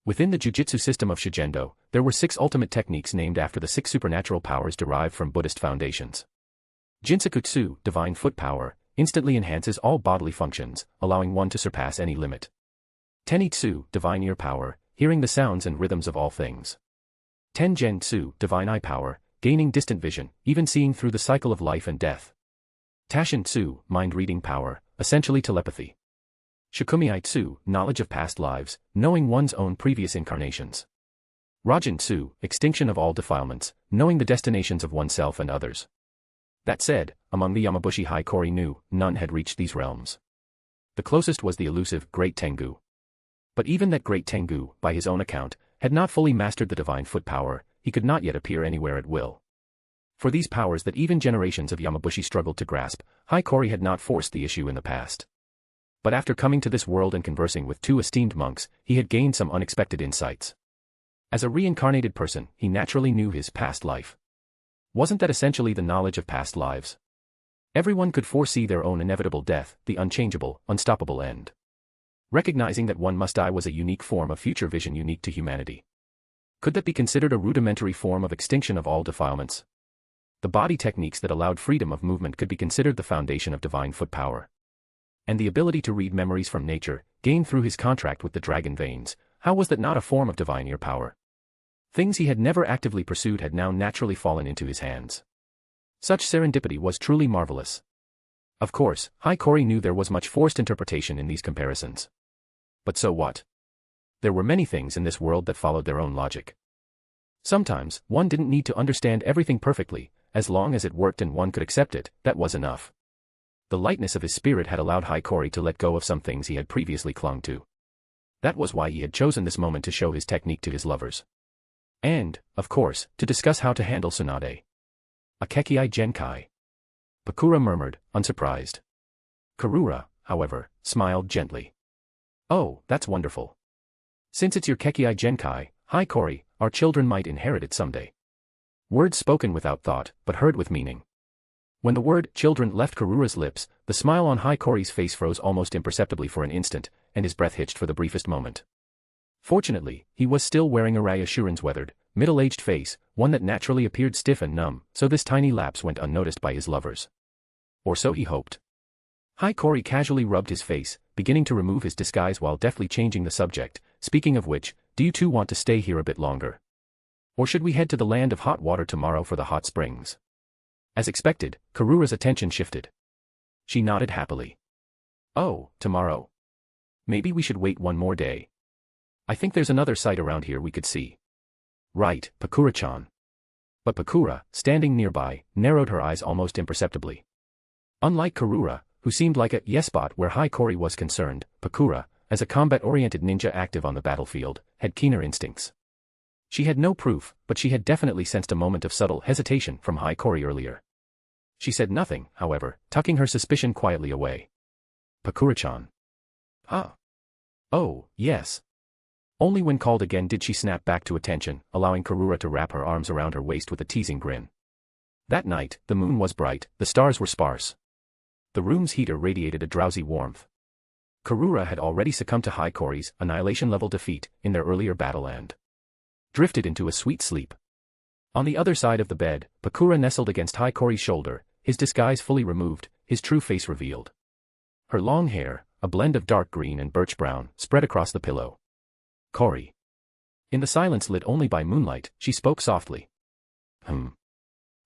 Within the jiu-jitsu system of Shugendo, there were 6 ultimate techniques named after the 6 supernatural powers derived from Buddhist foundations. Jinsakutsu, divine foot power, instantly enhances all bodily functions, allowing one to surpass any limit. Tenitsu, divine ear power, hearing the sounds and rhythms of all things. Tenjentsu, divine eye power, gaining distant vision, even seeing through the cycle of life and death. Tashintsu, mind-reading power, essentially telepathy. Shikumiitsu, knowledge of past lives, knowing one's own previous incarnations. Rajintsu, extinction of all defilements, knowing the destinations of oneself and others. That said, among the Yamabushi Hiiragi knew, none had reached these realms. The closest was the elusive Great Tengu. But even that Great Tengu, by his own account, had not fully mastered the divine foot power, he could not yet appear anywhere at will. For these powers that even generations of Yamabushi struggled to grasp, Hiiragi had not forced the issue in the past. But after coming to this world and conversing with 2 esteemed monks, he had gained some unexpected insights. As a reincarnated person, he naturally knew his past life. Wasn't that essentially the knowledge of past lives? Everyone could foresee their own inevitable death, the unchangeable, unstoppable end. Recognizing that one must die was a unique form of future vision unique to humanity. Could that be considered a rudimentary form of extinction of all defilements? The body techniques that allowed freedom of movement could be considered the foundation of divine foot power. And the ability to read memories from nature, gained through his contract with the dragon veins, how was that not a form of divine ear power? Things he had never actively pursued had now naturally fallen into his hands. Such serendipity was truly marvelous. Of course, Hiikori knew there was much forced interpretation in these comparisons. But so what? There were many things in this world that followed their own logic. Sometimes, one didn't need to understand everything perfectly, as long as it worked and one could accept it, that was enough. The lightness of his spirit had allowed Hiikori to let go of some things he had previously clung to. That was why he had chosen this moment to show his technique to his lovers. And, of course, to discuss how to handle Tsunade. A Kekii Genkai. Pakura murmured, unsurprised. Karura, however, smiled gently. Oh, that's wonderful. Since it's your Kekii Genkai, Hiikori, our children might inherit it someday. Words spoken without thought, but heard with meaning. When the word children left Karura's lips, the smile on Hiikori's face froze almost imperceptibly for an instant, and his breath hitched for the briefest moment. Fortunately, he was still wearing Araya Shuren's weathered, middle-aged face, one that naturally appeared stiff and numb, so this tiny lapse went unnoticed by his lovers. Or so he hoped. Hiikori casually rubbed his face, beginning to remove his disguise while deftly changing the subject. Speaking of which, do you two want to stay here a bit longer? Or should we head to the land of hot water tomorrow for the hot springs? As expected, Karura's attention shifted. She nodded happily. Oh, tomorrow. Maybe we should wait one more day. I think there's another site around here we could see. Right, Pakura-chan. But Pakura, standing nearby, narrowed her eyes almost imperceptibly. Unlike Karura, who seemed like a yes-bot where Hiikori was concerned, Pakura, as a combat-oriented ninja active on the battlefield, had keener instincts. She had no proof, but she had definitely sensed a moment of subtle hesitation from Hiikori earlier. She said nothing, however, tucking her suspicion quietly away. Pakura-chan. Huh? Oh, yes. Only when called again did she snap back to attention, allowing Karura to wrap her arms around her waist with a teasing grin. That night, the moon was bright, the stars were sparse. The room's heater radiated a drowsy warmth. Karura had already succumbed to Hiikori's annihilation-level defeat in their earlier battle and drifted into a sweet sleep. On the other side of the bed, Pakura nestled against Hiikori's shoulder, his disguise fully removed, his true face revealed. Her long hair, a blend of dark green and birch brown, spread across the pillow. Kori. In the silence lit only by moonlight, she spoke softly.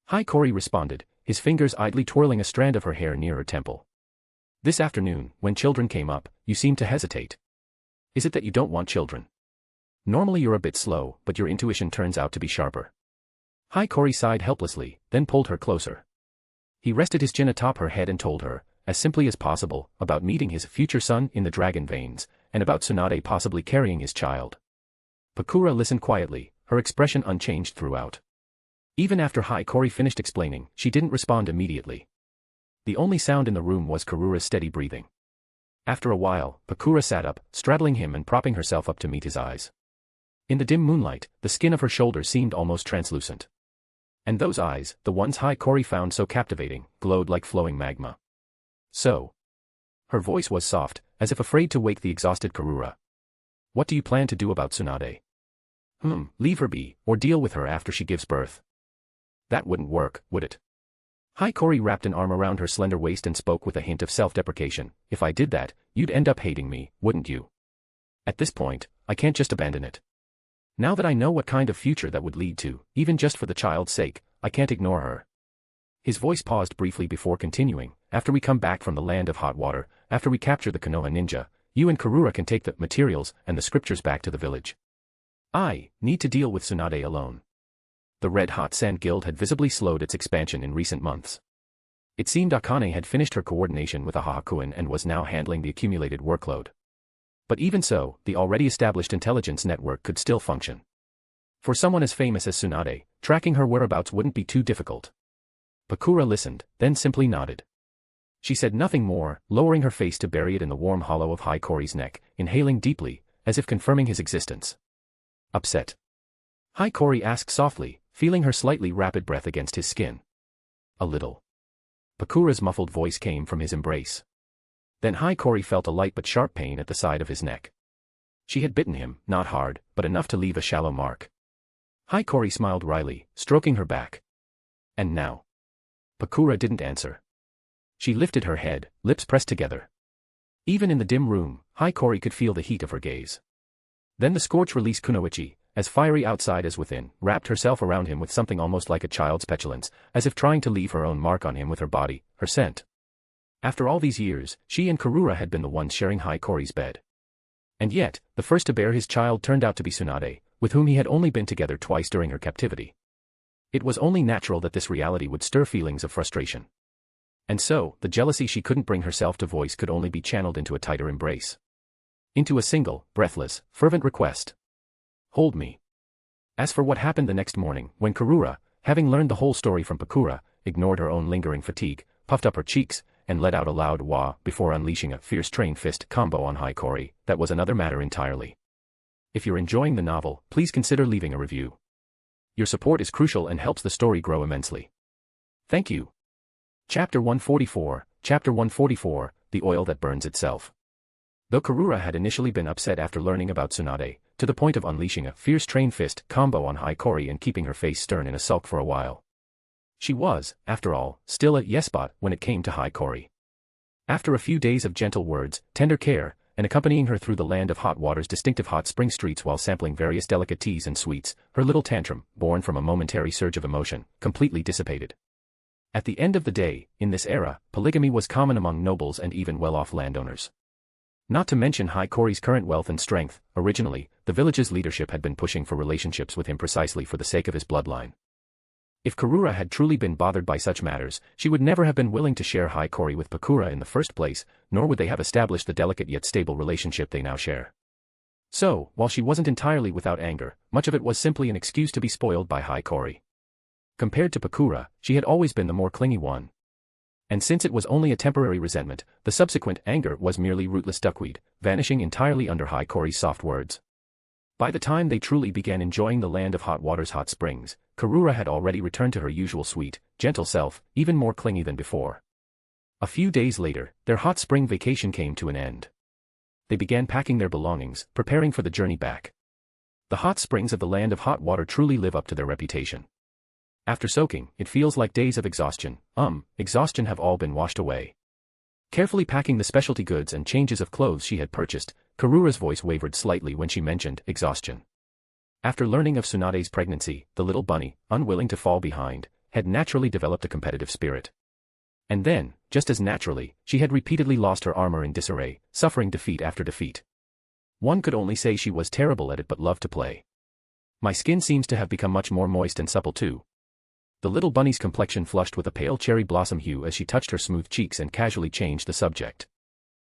Hiikori responded, his fingers idly twirling a strand of her hair near her temple. This afternoon, when children came up, you seemed to hesitate. Is it that you don't want children? Normally you're a bit slow, but your intuition turns out to be sharper. Hiikori sighed helplessly, then pulled her closer. He rested his chin atop her head and told her, as simply as possible, about meeting his future son in the dragon veins, and about Tsunade possibly carrying his child. Pakura listened quietly, her expression unchanged throughout. Even after Hiikori finished explaining, she didn't respond immediately. The only sound in the room was Karura's steady breathing. After a while, Pakura sat up, straddling him and propping herself up to meet his eyes. In the dim moonlight, the skin of her shoulder seemed almost translucent. And those eyes, the ones Hiikori found so captivating, glowed like flowing magma. So. Her voice was soft, as if afraid to wake the exhausted Karura. What do you plan to do about Tsunade? Leave her be, or deal with her after she gives birth. That wouldn't work, would it? Hiikori wrapped an arm around her slender waist and spoke with a hint of self-deprecation. If I did that, you'd end up hating me, wouldn't you? At this point, I can't just abandon it. Now that I know what kind of future that would lead to, even just for the child's sake, I can't ignore her. His voice paused briefly before continuing. After we come back from the land of hot water, after we capture the Konoha ninja, you and Karura can take the materials and the scriptures back to the village. I need to deal with Tsunade alone. The Red Hot Sand Guild had visibly slowed its expansion in recent months. It seemed Akane had finished her coordination with Ahakuin and was now handling the accumulated workload. But even so, the already established intelligence network could still function. For someone as famous as Tsunade, tracking her whereabouts wouldn't be too difficult. Pakura listened, then simply nodded. She said nothing more, lowering her face to bury it in the warm hollow of Hiikori's neck, inhaling deeply, as if confirming his existence. Upset? Hiikori asked softly, feeling her slightly rapid breath against his skin. A little. Pakura's muffled voice came from his embrace. Then Hiikori felt a light but sharp pain at the side of his neck. She had bitten him, not hard, but enough to leave a shallow mark. Hikori smiled wryly, stroking her back. And now? Kura didn't answer. She lifted her head, lips pressed together. Even in the dim room, Hikori could feel the heat of her gaze. Then the scorch-release kunoichi, as fiery outside as within, wrapped herself around him with something almost like a child's petulance, as if trying to leave her own mark on him with her body, her scent. After all these years, she and Kura had been the ones sharing Hikori's bed. And yet, the first to bear his child turned out to be Tsunade, with whom he had only been together twice during her captivity. It was only natural that this reality would stir feelings of frustration. And so, the jealousy she couldn't bring herself to voice could only be channeled into a tighter embrace. Into a single, breathless, fervent request. Hold me. As for what happened the next morning, when Kura, having learned the whole story from Kura, ignored her own lingering fatigue, puffed up her cheeks, and let out a loud wah before unleashing a fierce train fist combo on Hikori, that was another matter entirely. If you're enjoying the novel, please consider leaving a review. Your support is crucial and helps the story grow immensely. Thank you. Chapter 144, Chapter 144, The Oil That Burns Itself. Though Kura had initially been upset after learning about Tsunade, to the point of unleashing a fierce train fist combo on Hikori and keeping her face stern in a sulk for a while. She was, after all, still a yespot when it came to Hikori. After a few days of gentle words, tender care, and accompanying her through the land of hot water's distinctive hot spring streets while sampling various delicate teas and sweets, her little tantrum, born from a momentary surge of emotion, completely dissipated. At the end of the day, in this era, polygamy was common among nobles and even well-off landowners. Not to mention Hikori's current wealth and strength, originally, the village's leadership had been pushing for relationships with him precisely for the sake of his bloodline. If Kura had truly been bothered by such matters, she would never have been willing to share Hikori with Kura in the first place, nor would they have established the delicate yet stable relationship they now share. So, while she wasn't entirely without anger, much of it was simply an excuse to be spoiled by Hikori. Compared to Kura, she had always been the more clingy one. And since it was only a temporary resentment, the subsequent anger was merely rootless duckweed, vanishing entirely under Hikori's soft words. By the time they truly began enjoying the land of hot water's hot springs, Kura had already returned to her usual sweet, gentle self, even more clingy than before. A few days later, their hot spring vacation came to an end. They began packing their belongings, preparing for the journey back. The hot springs of the land of hot water truly live up to their reputation. After soaking, it feels like days of exhaustion have all been washed away. Carefully packing the specialty goods and changes of clothes she had purchased, Kura's voice wavered slightly when she mentioned exhaustion. After learning of Tsunade's pregnancy, the little bunny, unwilling to fall behind, had naturally developed a competitive spirit. And then, just as naturally, she had repeatedly lost her armor in disarray, suffering defeat after defeat. One could only say she was terrible at it but loved to play. My skin seems to have become much more moist and supple too. The little bunny's complexion flushed with a pale cherry blossom hue as she touched her smooth cheeks and casually changed the subject.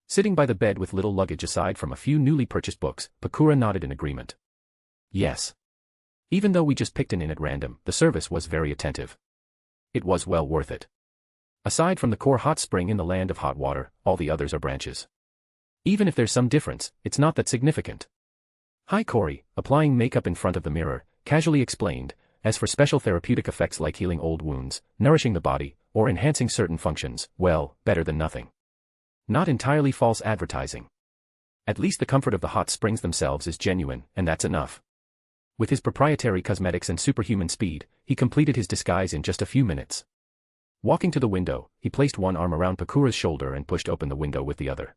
Sitting by the bed with little luggage aside from a few newly purchased books, Kura nodded in agreement. Yes. Even though we just picked an inn at random, the service was very attentive. It was well worth it. Aside from the core hot spring in the land of hot water, all the others are branches. Even if there's some difference, it's not that significant. Hikori, applying makeup in front of the mirror, casually explained, as for special therapeutic effects like healing old wounds, nourishing the body, or enhancing certain functions, well, better than nothing. Not entirely false advertising. At least the comfort of the hot springs themselves is genuine, and that's enough. With his proprietary cosmetics and superhuman speed, he completed his disguise in just a few minutes. Walking to the window, he placed one arm around Kura's shoulder and pushed open the window with the other.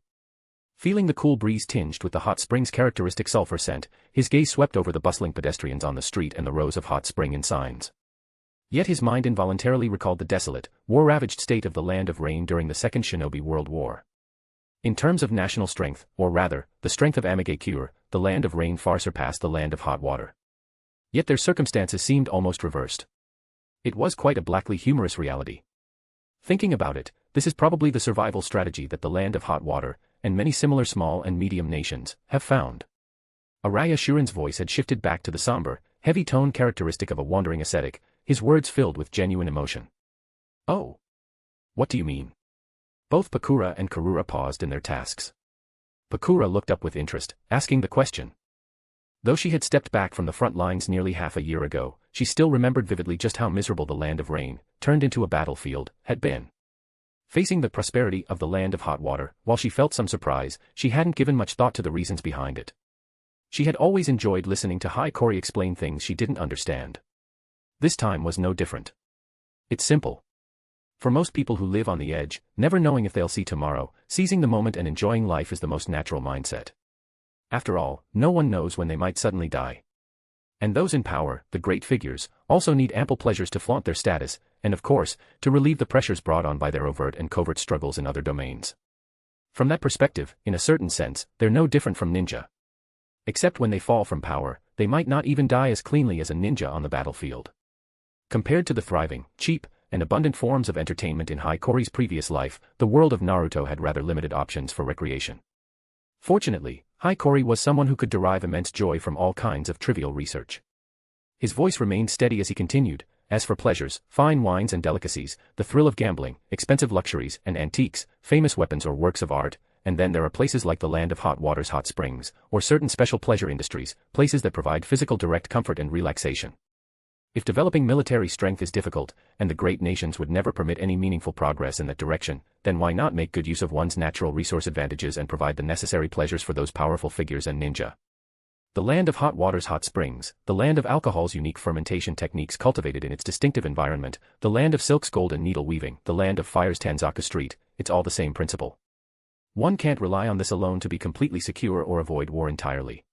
Feeling the cool breeze tinged with the hot spring's characteristic sulfur scent, his gaze swept over the bustling pedestrians on the street and the rows of hot spring inn signs. Yet his mind involuntarily recalled the desolate, war-ravaged state of the Land of Rain during the Second Shinobi World War. In terms of national strength, or rather, the strength of Amigakure, the Land of Rain far surpassed the Land of Hot Water. Yet their circumstances seemed almost reversed. It was quite a blackly humorous reality. Thinking about it, this is probably the survival strategy that the Land of Hot Water, and many similar small and medium nations, have found. Araya Shuren's voice had shifted back to the somber, heavy tone characteristic of a wandering ascetic, his words filled with genuine emotion. Oh. What do you mean? Both Kura and Kura paused in their tasks. Kura looked up with interest, asking the question. Though she had stepped back from the front lines nearly half a year ago, she still remembered vividly just how miserable the Land of Rain, turned into a battlefield, had been. Facing the prosperity of the Land of Hot Water, while she felt some surprise, she hadn't given much thought to the reasons behind it. She had always enjoyed listening to Hiiragi explain things she didn't understand. This time was no different. It's simple. For most people who live on the edge, never knowing if they'll see tomorrow, seizing the moment and enjoying life is the most natural mindset. After all, no one knows when they might suddenly die. And those in power, the great figures, also need ample pleasures to flaunt their status, and of course, to relieve the pressures brought on by their overt and covert struggles in other domains. From that perspective, in a certain sense, they're no different from ninja. Except when they fall from power, they might not even die as cleanly as a ninja on the battlefield. Compared to the thriving, cheap, and abundant forms of entertainment in Hiiragi's previous life, the world of Naruto had rather limited options for recreation. Fortunately, Hiiragi was someone who could derive immense joy from all kinds of trivial research. His voice remained steady as he continued, as for pleasures, fine wines and delicacies, the thrill of gambling, expensive luxuries and antiques, famous weapons or works of art, and then there are places like the land of hot waters, hot springs, or certain special pleasure industries, places that provide physical direct comfort and relaxation. If developing military strength is difficult, and the great nations would never permit any meaningful progress in that direction, then why not make good use of one's natural resource advantages and provide the necessary pleasures for those powerful figures and ninja? The land of hot waters, hot springs, the land of alcohol's unique fermentation techniques cultivated in its distinctive environment, the land of silk's golden needle weaving, the land of fire's Tanzaka Street, it's all the same principle. One can't rely on this alone to be completely secure or avoid war entirely.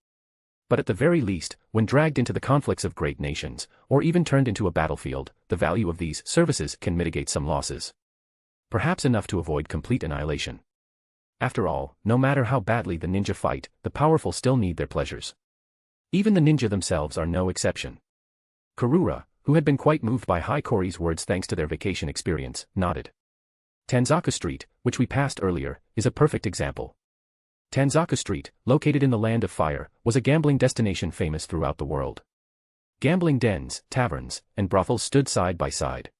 But at the very least, when dragged into the conflicts of great nations, or even turned into a battlefield, the value of these services can mitigate some losses. Perhaps enough to avoid complete annihilation. After all, no matter how badly the ninja fight, the powerful still need their pleasures. Even the ninja themselves are no exception. Kura, who had been quite moved by Hiiragi's words thanks to their vacation experience, nodded. Tanzaka Street, which we passed earlier, is a perfect example. Tanzaka Street, located in the land of fire, was a gambling destination famous throughout the world. Gambling dens, taverns, and brothels stood side by side.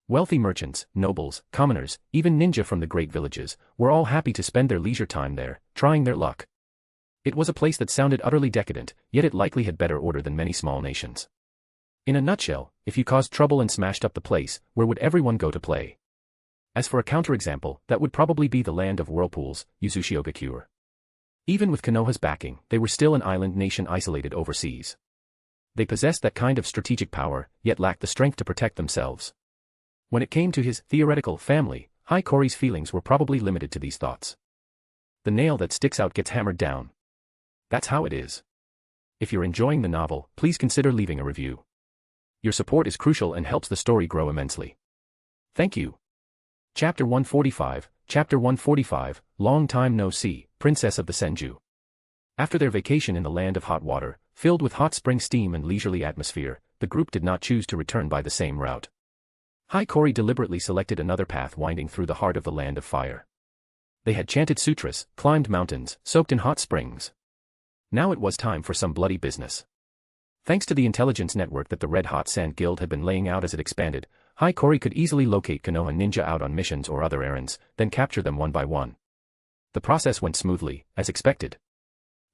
Wealthy merchants, nobles, commoners, even ninja from the great villages, were all happy to spend their leisure time there, trying their luck. It was a place that sounded utterly decadent, yet it likely had better order than many small nations. In a nutshell, if you caused trouble and smashed up the place, where would everyone go to play? As for a counterexample, that would probably be the land of whirlpools, Hiiragi. Even with Konoha's backing, they were still an island nation isolated overseas. They possessed that kind of strategic power, yet lacked the strength to protect themselves. When it came to his theoretical family, Hiiragi's feelings were probably limited to these thoughts. The nail that sticks out gets hammered down. That's how it is. If you're enjoying the novel, please consider leaving a review. Your support is crucial and helps the story grow immensely. Thank you. Chapter 145, Chapter 145, Long Time No See, Princess of the Senju. After their vacation in the land of hot water, filled with hot spring steam and leisurely atmosphere, the group did not choose to return by the same route. Hiiragi deliberately selected another path winding through the heart of the land of fire. They had chanted sutras, climbed mountains, soaked in hot springs. Now it was time for some bloody business. Thanks to the intelligence network that the Red Hot Sand Guild had been laying out as it expanded, Hiiragi could easily locate Konoha ninja out on missions or other errands, then capture them one by one. The process went smoothly, as expected.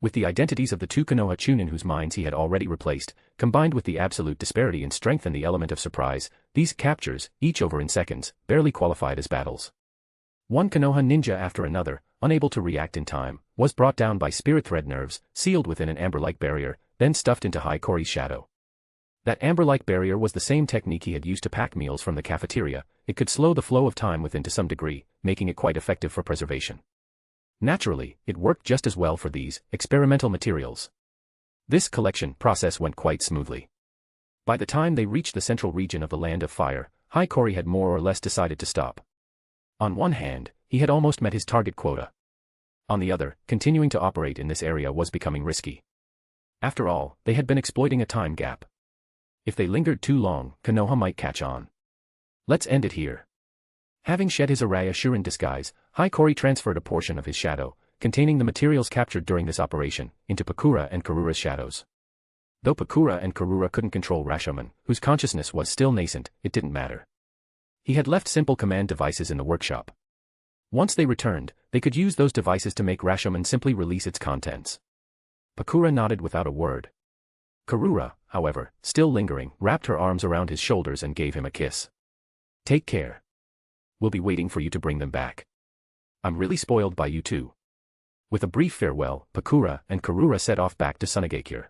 With the identities of the two Konoha Chunin whose minds he had already replaced, combined with the absolute disparity in strength and the element of surprise, these captures, each over in seconds, barely qualified as battles. One Konoha ninja after another, unable to react in time, was brought down by spirit thread nerves, sealed within an amber-like barrier, then stuffed into Hiiragi's shadow. That amber-like barrier was the same technique he had used to pack meals from the cafeteria. It could slow the flow of time within to some degree, making it quite effective for preservation. Naturally, it worked just as well for these experimental materials. This collection process went quite smoothly. By the time they reached the central region of the land of fire, Hiiragi had more or less decided to stop. On one hand, he had almost met his target quota. On the other, continuing to operate in this area was becoming risky. After all, they had been exploiting a time gap. If they lingered too long, Konoha might catch on. Let's end it here. Having shed his Araya Shurin disguise, Hiiragi transferred a portion of his shadow, containing the materials captured during this operation, into Pakura and Karura's shadows. Though Pakura and Karura couldn't control Rashomon, whose consciousness was still nascent, it didn't matter. He had left simple command devices in the workshop. Once they returned, they could use those devices to make Rashomon simply release its contents. Pakura nodded without a word. Karura, however, still lingering, wrapped her arms around his shoulders and gave him a kiss. Take care. We'll be waiting for you to bring them back. I'm really spoiled by you two. With a brief farewell, Kura and Kura set off back to Tsunade.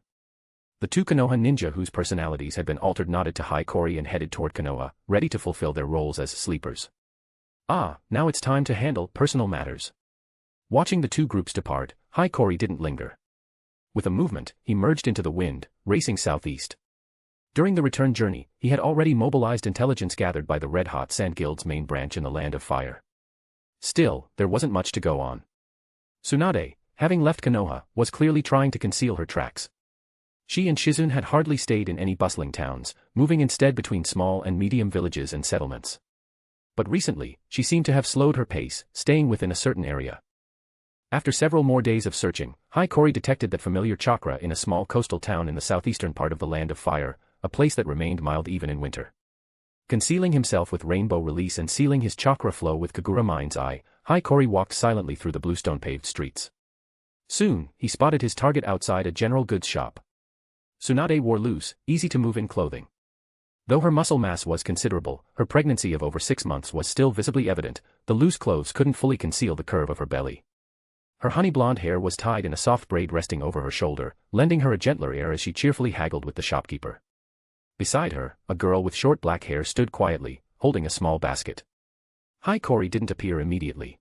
The two Konoha ninja whose personalities had been altered nodded to Hiiragi and headed toward Konoha, ready to fulfill their roles as sleepers. Ah, now it's time to handle personal matters. Watching the two groups depart, Hiiragi didn't linger. With a movement, he merged into the wind, racing southeast. During the return journey, he had already mobilized intelligence gathered by the Red Hot Sand Guild's main branch in the Land of Fire. Still, there wasn't much to go on. Tsunade, having left Konoha, was clearly trying to conceal her tracks. She and Shizune had hardly stayed in any bustling towns, moving instead between small and medium villages and settlements. But recently, she seemed to have slowed her pace, staying within a certain area. After several more days of searching, Hiiragi detected that familiar chakra in a small coastal town in the southeastern part of the Land of Fire, a place that remained mild even in winter. Concealing himself with rainbow release and sealing his chakra flow with Kagura Mind's Eye, Hiiragi walked silently through the bluestone-paved streets. Soon, he spotted his target outside a general goods shop. Tsunade wore loose, easy-to-move-in clothing. Though her muscle mass was considerable, her pregnancy of over 6 months was still visibly evident. The loose clothes couldn't fully conceal the curve of her belly. Her honey-blonde hair was tied in a soft braid resting over her shoulder, lending her a gentler air as she cheerfully haggled with the shopkeeper. Beside her, a girl with short black hair stood quietly, holding a small basket. Hiiragi didn't appear immediately.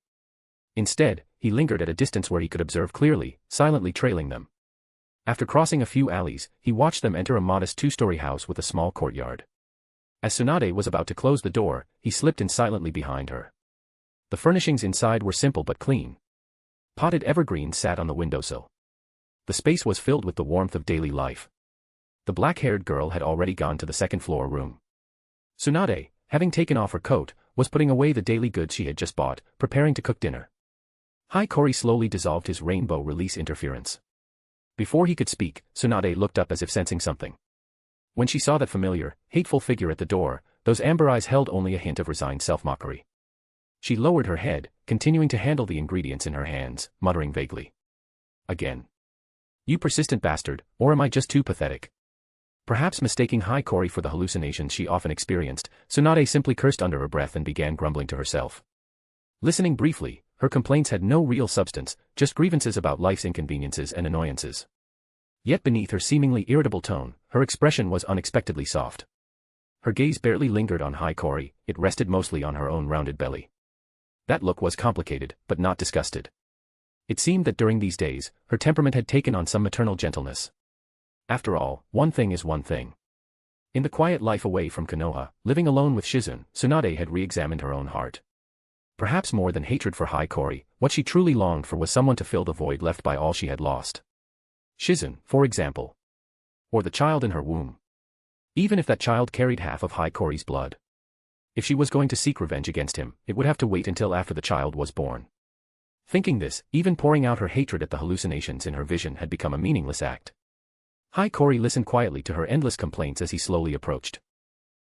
Instead, he lingered at a distance where he could observe clearly, silently trailing them. After crossing a few alleys, he watched them enter a modest 2-story house with a small courtyard. As Tsunade was about to close the door, he slipped in silently behind her. The furnishings inside were simple but clean. Potted evergreens sat on the windowsill. The space was filled with the warmth of daily life. The black-haired girl had already gone to the second-floor room. Tsunade, having taken off her coat, was putting away the daily goods she had just bought, preparing to cook dinner. Hiiragi slowly dissolved his rainbow release interference. Before he could speak, Tsunade looked up as if sensing something. When she saw that familiar, hateful figure at the door, those amber eyes held only a hint of resigned self-mockery. She lowered her head, continuing to handle the ingredients in her hands, muttering vaguely. Again. You persistent bastard, or am I just too pathetic? Perhaps mistaking Hiiragi for the hallucinations she often experienced, Tsunade simply cursed under her breath and began grumbling to herself. Listening briefly, her complaints had no real substance, just grievances about life's inconveniences and annoyances. Yet beneath her seemingly irritable tone, her expression was unexpectedly soft. Her gaze barely lingered on Hiiragi, it rested mostly on her own rounded belly. That look was complicated, but not disgusted. It seemed that during these days, her temperament had taken on some maternal gentleness. After all, one thing is one thing. In the quiet life away from Konoha, living alone with Shizune, Tsunade had re-examined her own heart. Perhaps more than hatred for Hiiragi, what she truly longed for was someone to fill the void left by all she had lost. Shizune, for example. Or the child in her womb. Even if that child carried half of Hiiragi's blood. If she was going to seek revenge against him, it would have to wait until after the child was born. Thinking this, even pouring out her hatred at the hallucinations in her vision had become a meaningless act. Hiiragi listened quietly to her endless complaints as he slowly approached.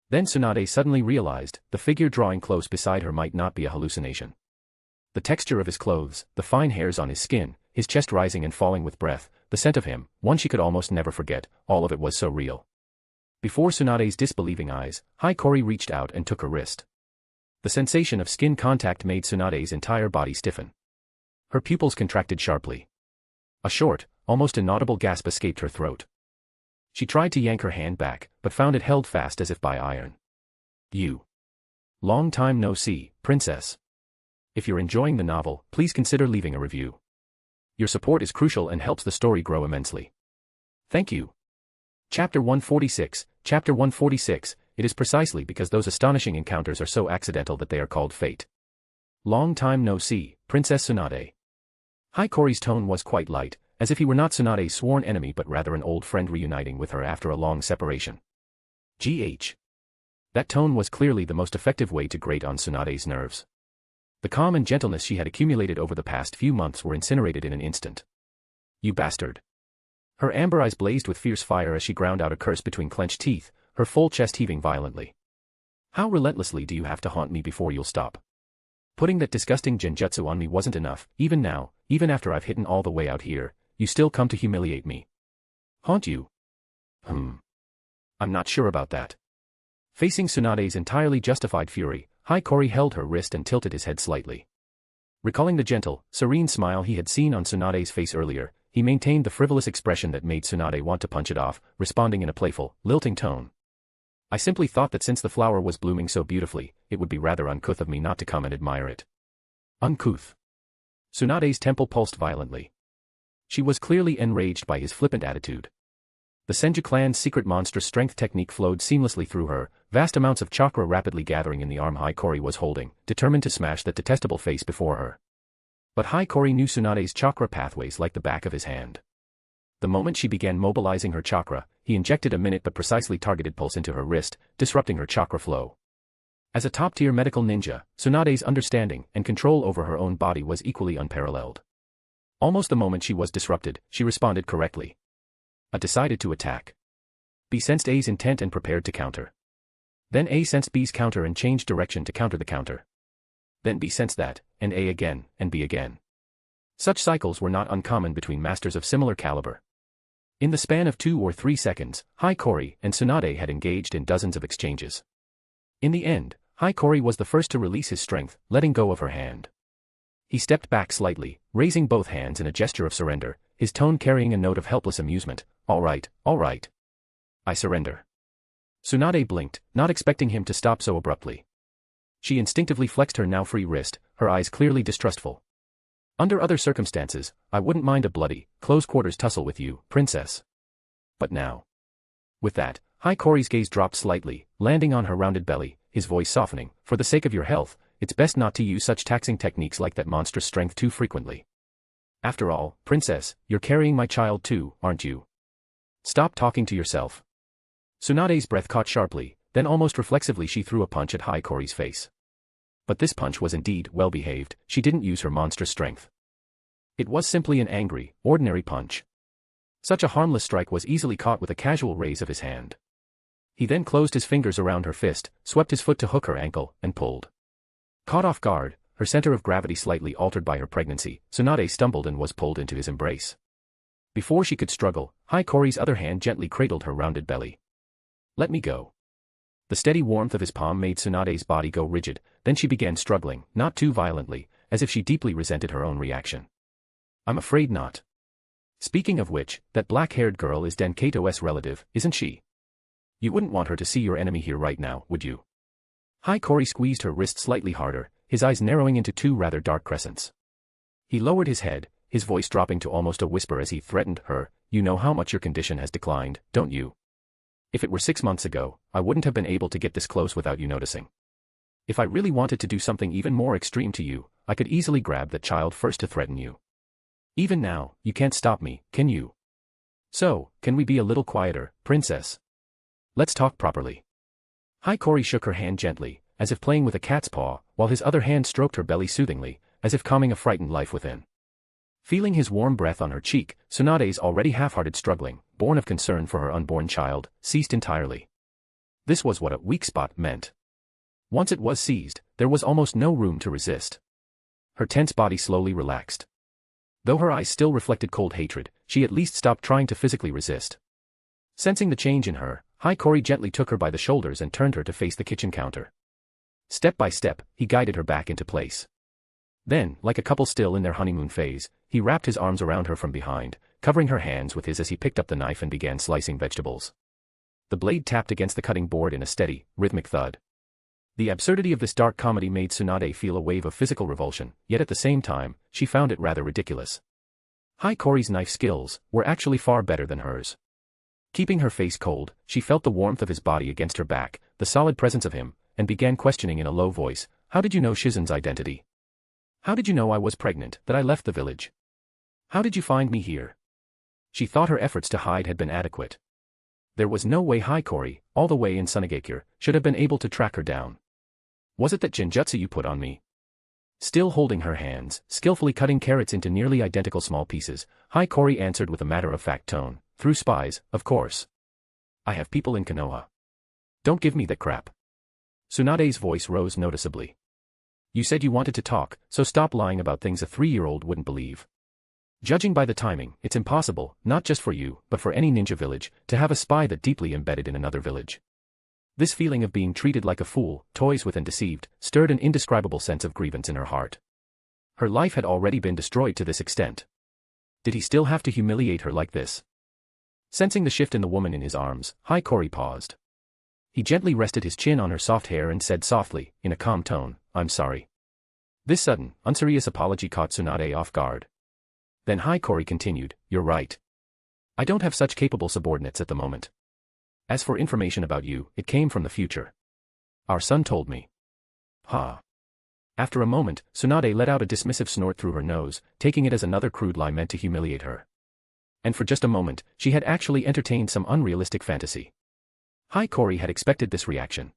Then Tsunade suddenly realized, the figure drawing close beside her might not be a hallucination. The texture of his clothes, the fine hairs on his skin, his chest rising and falling with breath, the scent of him, one she could almost never forget, all of it was so real. Before Tsunade's disbelieving eyes, Hiiragi reached out and took her wrist. The sensation of skin contact made Tsunade's entire body stiffen. Her pupils contracted sharply. A short, almost inaudible gasp escaped her throat. She tried to yank her hand back, but found it held fast as if by iron. You. Long time no see, princess. If you're enjoying the novel, please consider leaving a review. Your support is crucial and helps the story grow immensely. Thank you. Chapter 146, Chapter 146, it is precisely because those astonishing encounters are so accidental that they are called fate. Long time no see, Princess Tsunade. Hiiragi's tone was quite light, as if he were not Tsunade's sworn enemy but rather an old friend reuniting with her after a long separation. That tone was clearly the most effective way to grate on Tsunade's nerves. The calm and gentleness she had accumulated over the past few months were incinerated in an instant. You bastard. Her amber eyes blazed with fierce fire as she ground out a curse between clenched teeth, her full chest heaving violently. How relentlessly do you have to haunt me before you'll stop? Putting that disgusting genjutsu on me wasn't enough, even now, even after I've hidden all the way out here, you still come to humiliate me. Haunt you? I'm not sure about that. Facing Tsunade's entirely justified fury, Hiiragi held her wrist and tilted his head slightly. Recalling the gentle, serene smile he had seen on Tsunade's face earlier, he maintained the frivolous expression that made Tsunade want to punch it off, responding in a playful, lilting tone. I simply thought that since the flower was blooming so beautifully, it would be rather uncouth of me not to come and admire it. Uncouth. Tsunade's temple pulsed violently. She was clearly enraged by his flippant attitude. The Senju clan's secret monstrous strength technique flowed seamlessly through her, vast amounts of chakra rapidly gathering in the arm Hiiragi was holding, determined to smash that detestable face before her. But Hiiragi knew Tsunade's chakra pathways like the back of his hand. The moment she began mobilizing her chakra, he injected a minute but precisely targeted pulse into her wrist, disrupting her chakra flow. As a top-tier medical ninja, Tsunade's understanding and control over her own body was equally unparalleled. Almost the moment she was disrupted, she responded correctly. A decided to attack. B sensed A's intent and prepared to counter. Then A sensed B's counter and changed direction to counter the counter. Then B sensed that, and A again, and B again. Such cycles were not uncommon between masters of similar caliber. In the span of 2 or 3 seconds, Hiiragi and Tsunade had engaged in dozens of exchanges. In the end, Hiiragi was the first to release his strength, letting go of her hand. He stepped back slightly, raising both hands in a gesture of surrender, his tone carrying a note of helpless amusement. All right. I surrender. Tsunade blinked, not expecting him to stop so abruptly. She instinctively flexed her now free wrist, her eyes clearly distrustful. Under other circumstances, I wouldn't mind a bloody, close-quarters tussle with you, princess. But now. With that, Hiiragi's gaze dropped slightly, landing on her rounded belly, his voice softening. For the sake of your health, it's best not to use such taxing techniques like that monstrous strength too frequently. After all, princess, you're carrying my child too, aren't you? Stop talking to yourself. Tsunade's breath caught sharply, then almost reflexively she threw a punch at Hiiragi's face. But this punch was indeed well-behaved, she didn't use her monstrous strength. It was simply an angry, ordinary punch. Such a harmless strike was easily caught with a casual raise of his hand. He then closed his fingers around her fist, swept his foot to hook her ankle, and pulled. Caught off guard, her center of gravity slightly altered by her pregnancy, Tsunade stumbled and was pulled into his embrace. Before she could struggle, Hiiragi's other hand gently cradled her rounded belly. Let me go. The steady warmth of his palm made Tsunade's body go rigid, then she began struggling, not too violently, as if she deeply resented her own reaction. I'm afraid not. Speaking of which, that black-haired girl is Denkato's relative, isn't she? You wouldn't want her to see your enemy here right now, would you? Hiiragi squeezed her wrist slightly harder, his eyes narrowing into 2 rather dark crescents. He lowered his head, his voice dropping to almost a whisper as he threatened her, you know how much your condition has declined, don't you? If it were 6 months ago, I wouldn't have been able to get this close without you noticing. If I really wanted to do something even more extreme to you, I could easily grab that child first to threaten you. Even now, you can't stop me, can you? So, can we be a little quieter, princess? Let's talk properly. Hiiragi shook her hand gently, as if playing with a cat's paw, while his other hand stroked her belly soothingly, as if calming a frightened life within. Feeling his warm breath on her cheek, Tsunade's already half-hearted struggling, born of concern for her unborn child, ceased entirely. This was what a weak spot meant. Once it was seized, there was almost no room to resist. Her tense body slowly relaxed. Though her eyes still reflected cold hatred, she at least stopped trying to physically resist. Sensing the change in her, Hiiragi gently took her by the shoulders and turned her to face the kitchen counter. Step by step, he guided her back into place. Then, like a couple still in their honeymoon phase, he wrapped his arms around her from behind, covering her hands with his as he picked up the knife and began slicing vegetables. The blade tapped against the cutting board in a steady, rhythmic thud. The absurdity of this dark comedy made Tsunade feel a wave of physical revulsion, yet at the same time, she found it rather ridiculous. Hiiragi's knife skills were actually far better than hers. Keeping her face cold, she felt the warmth of his body against her back, the solid presence of him, and began questioning in a low voice, how did you know Shizen's identity? How did you know I was pregnant, that I left the village? How did you find me here? She thought her efforts to hide had been adequate. There was no way Hiiragi, all the way in Tsunade, should have been able to track her down. Was it that genjutsu you put on me? Still holding her hands, skillfully cutting carrots into nearly identical small pieces, Hiiragi answered with a matter-of-fact tone, through spies, of course. I have people in Konoha. Don't give me that crap. Tsunade's voice rose noticeably. You said you wanted to talk, so stop lying about things a 3-year-old wouldn't believe. Judging by the timing, it's impossible, not just for you, but for any ninja village, to have a spy that deeply embedded in another village. This feeling of being treated like a fool, toys with and deceived, stirred an indescribable sense of grievance in her heart. Her life had already been destroyed to this extent. Did he still have to humiliate her like this? Sensing the shift in the woman in his arms, Hiiragi paused. He gently rested his chin on her soft hair and said softly, in a calm tone, "I'm sorry." This sudden, unserious apology caught Tsunade off guard. Then Hiiragi continued, "You're right. I don't have such capable subordinates at the moment. As for information about you, it came from the future. Our son told me." Ha. After a moment, Tsunade let out a dismissive snort through her nose, taking it as another crude lie meant to humiliate her. And for just a moment, she had actually entertained some unrealistic fantasy. Hiiragi had expected this reaction.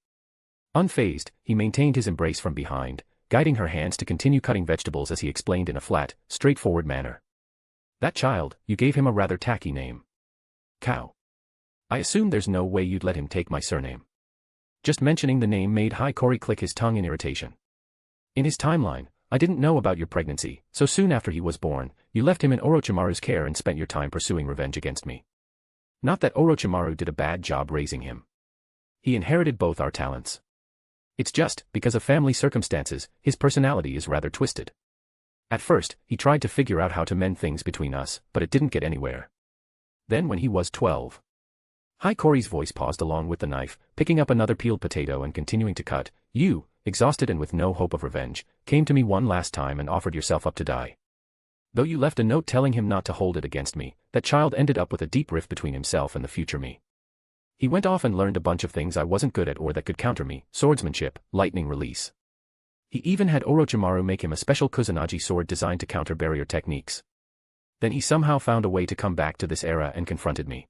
Unfazed, he maintained his embrace from behind, guiding her hands to continue cutting vegetables as he explained in a flat, straightforward manner. "That child, you gave him a rather tacky name. Cow. I assume there's no way you'd let him take my surname." Just mentioning the name made Hiiragi click his tongue in irritation. "In his timeline, I didn't know about your pregnancy, so soon after he was born, you left him in Orochimaru's care and spent your time pursuing revenge against me. Not that Orochimaru did a bad job raising him. He inherited both our talents. It's just, because of family circumstances, his personality is rather twisted. At first, he tried to figure out how to mend things between us, but it didn't get anywhere. Then when he was 12. Hiikori's voice paused along with the knife, picking up another peeled potato and continuing to cut. "You, exhausted and with no hope of revenge, came to me one last time and offered yourself up to die. Though you left a note telling him not to hold it against me, that child ended up with a deep rift between himself and the future me. He went off and learned a bunch of things I wasn't good at or that could counter me: swordsmanship, lightning release. He even had Orochimaru make him a special Kusanagi sword designed to counter barrier techniques. Then he somehow found a way to come back to this era and confronted me.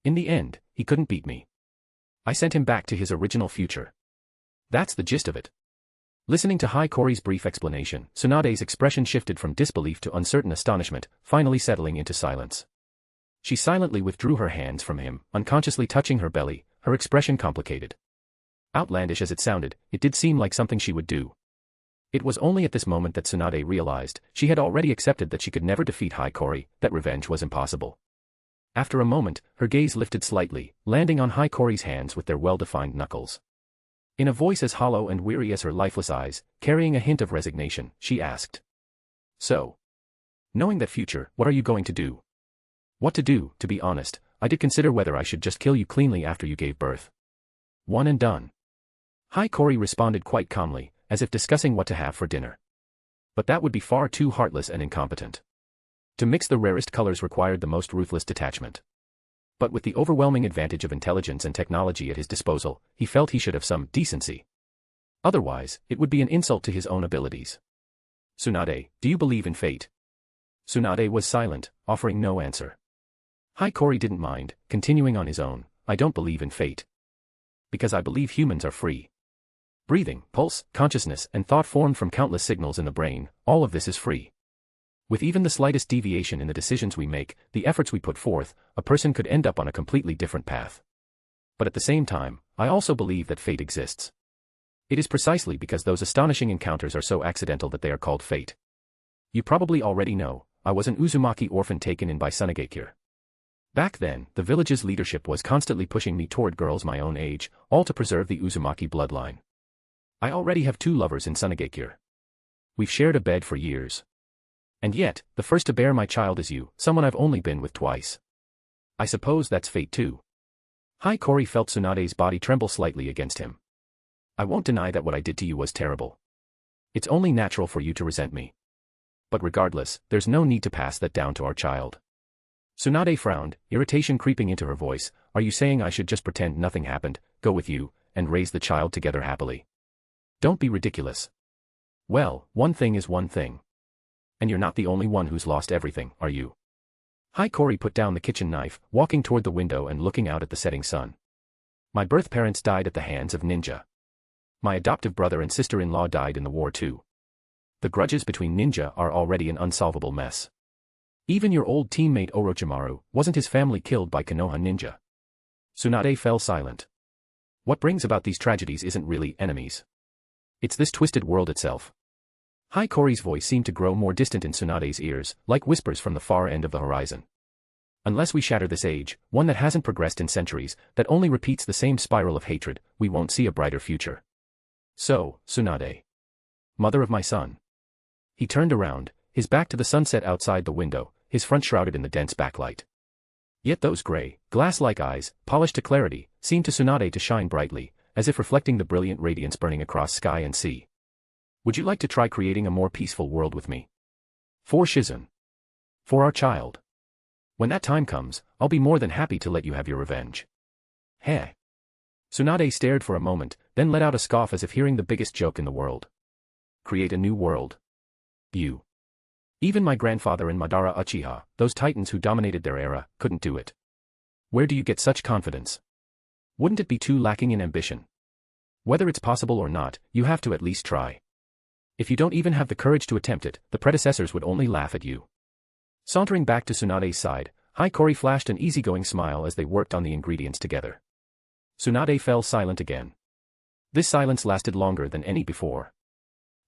In the end, he couldn't beat me. I sent him back to his original future. That's the gist of it." Listening to Hiikori's brief explanation, Tsunade's expression shifted from disbelief to uncertain astonishment, finally settling into silence. She silently withdrew her hands from him, unconsciously touching her belly, her expression complicated. Outlandish as it sounded, it did seem like something she would do. It was only at this moment that Tsunade realized she had already accepted that she could never defeat Hiikori, that revenge was impossible. After a moment, her gaze lifted slightly, landing on Hiikori's hands with their well-defined knuckles. In a voice as hollow and weary as her lifeless eyes, carrying a hint of resignation, she asked. "So, knowing that future, what are you going to do?" "What to do, to be honest, I did consider whether I should just kill you cleanly after you gave birth. One and done." Hiikori responded quite calmly, as if discussing what to have for dinner. But that would be far too heartless and incompetent. To mix the rarest colors required the most ruthless detachment. But with the overwhelming advantage of intelligence and technology at his disposal, he felt he should have some decency. Otherwise, it would be an insult to his own abilities. "Tsunade, do you believe in fate?" Tsunade was silent, offering no answer. Hiikori didn't mind, continuing on his own. "I don't believe in fate. Because I believe humans are free. Breathing, pulse, consciousness, and thought formed from countless signals in the brain, all of this is free. With even the slightest deviation in the decisions we make, the efforts we put forth, a person could end up on a completely different path. But at the same time, I also believe that fate exists. It is precisely because those astonishing encounters are so accidental that they are called fate. You probably already know, I was an Uzumaki orphan taken in by Tsunade. Back then, the village's leadership was constantly pushing me toward girls my own age, all to preserve the Uzumaki bloodline. I already have 2 lovers in Tsunade. We've shared a bed for years. And yet, the first to bear my child is you, someone I've only been with twice. I suppose that's fate too." Hiikori felt Tsunade's body tremble slightly against him. "I won't deny that what I did to you was terrible. It's only natural for you to resent me. But regardless, there's no need to pass that down to our child." Tsunade frowned, irritation creeping into her voice. "Are you saying I should just pretend nothing happened, go with you, and raise the child together happily? Don't be ridiculous." "Well, one thing is one thing. And you're not the only one who's lost everything, are you?" Hiikori put down the kitchen knife, walking toward the window and looking out at the setting sun. "My birth parents died at the hands of ninja. My adoptive brother and sister-in-law died in the war too. The grudges between ninja are already an unsolvable mess. Even your old teammate Orochimaru, wasn't his family killed by Konoha ninja?" Tsunade fell silent. What brings about these tragedies isn't really enemies. It's this twisted world itself. Hiikori's voice seemed to grow more distant in Tsunade's ears, like whispers from the far end of the horizon. "Unless we shatter this age, one that hasn't progressed in centuries, that only repeats the same spiral of hatred, we won't see a brighter future. So, Tsunade. Mother of my son." He turned around, his back to the sunset outside the window, his front shrouded in the dense backlight. Yet those gray, glass-like eyes, polished to clarity, seemed to Tsunade to shine brightly, as if reflecting the brilliant radiance burning across sky and sea. Would you like to try creating a more peaceful world with me? For Shizun. For our child. When that time comes, I'll be more than happy to let you have your revenge. Heh. Tsunade stared for a moment, then let out a scoff as if hearing the biggest joke in the world. Create a new world. You. Even my grandfather and Madara Uchiha, those titans who dominated their era, couldn't do it. Where do you get such confidence? Wouldn't it be too lacking in ambition? Whether it's possible or not, you have to at least try. If you don't even have the courage to attempt it, the predecessors would only laugh at you. Sauntering back to Tsunade's side, Hikori flashed an easygoing smile as they worked on the ingredients together. Tsunade fell silent again. This silence lasted longer than any before.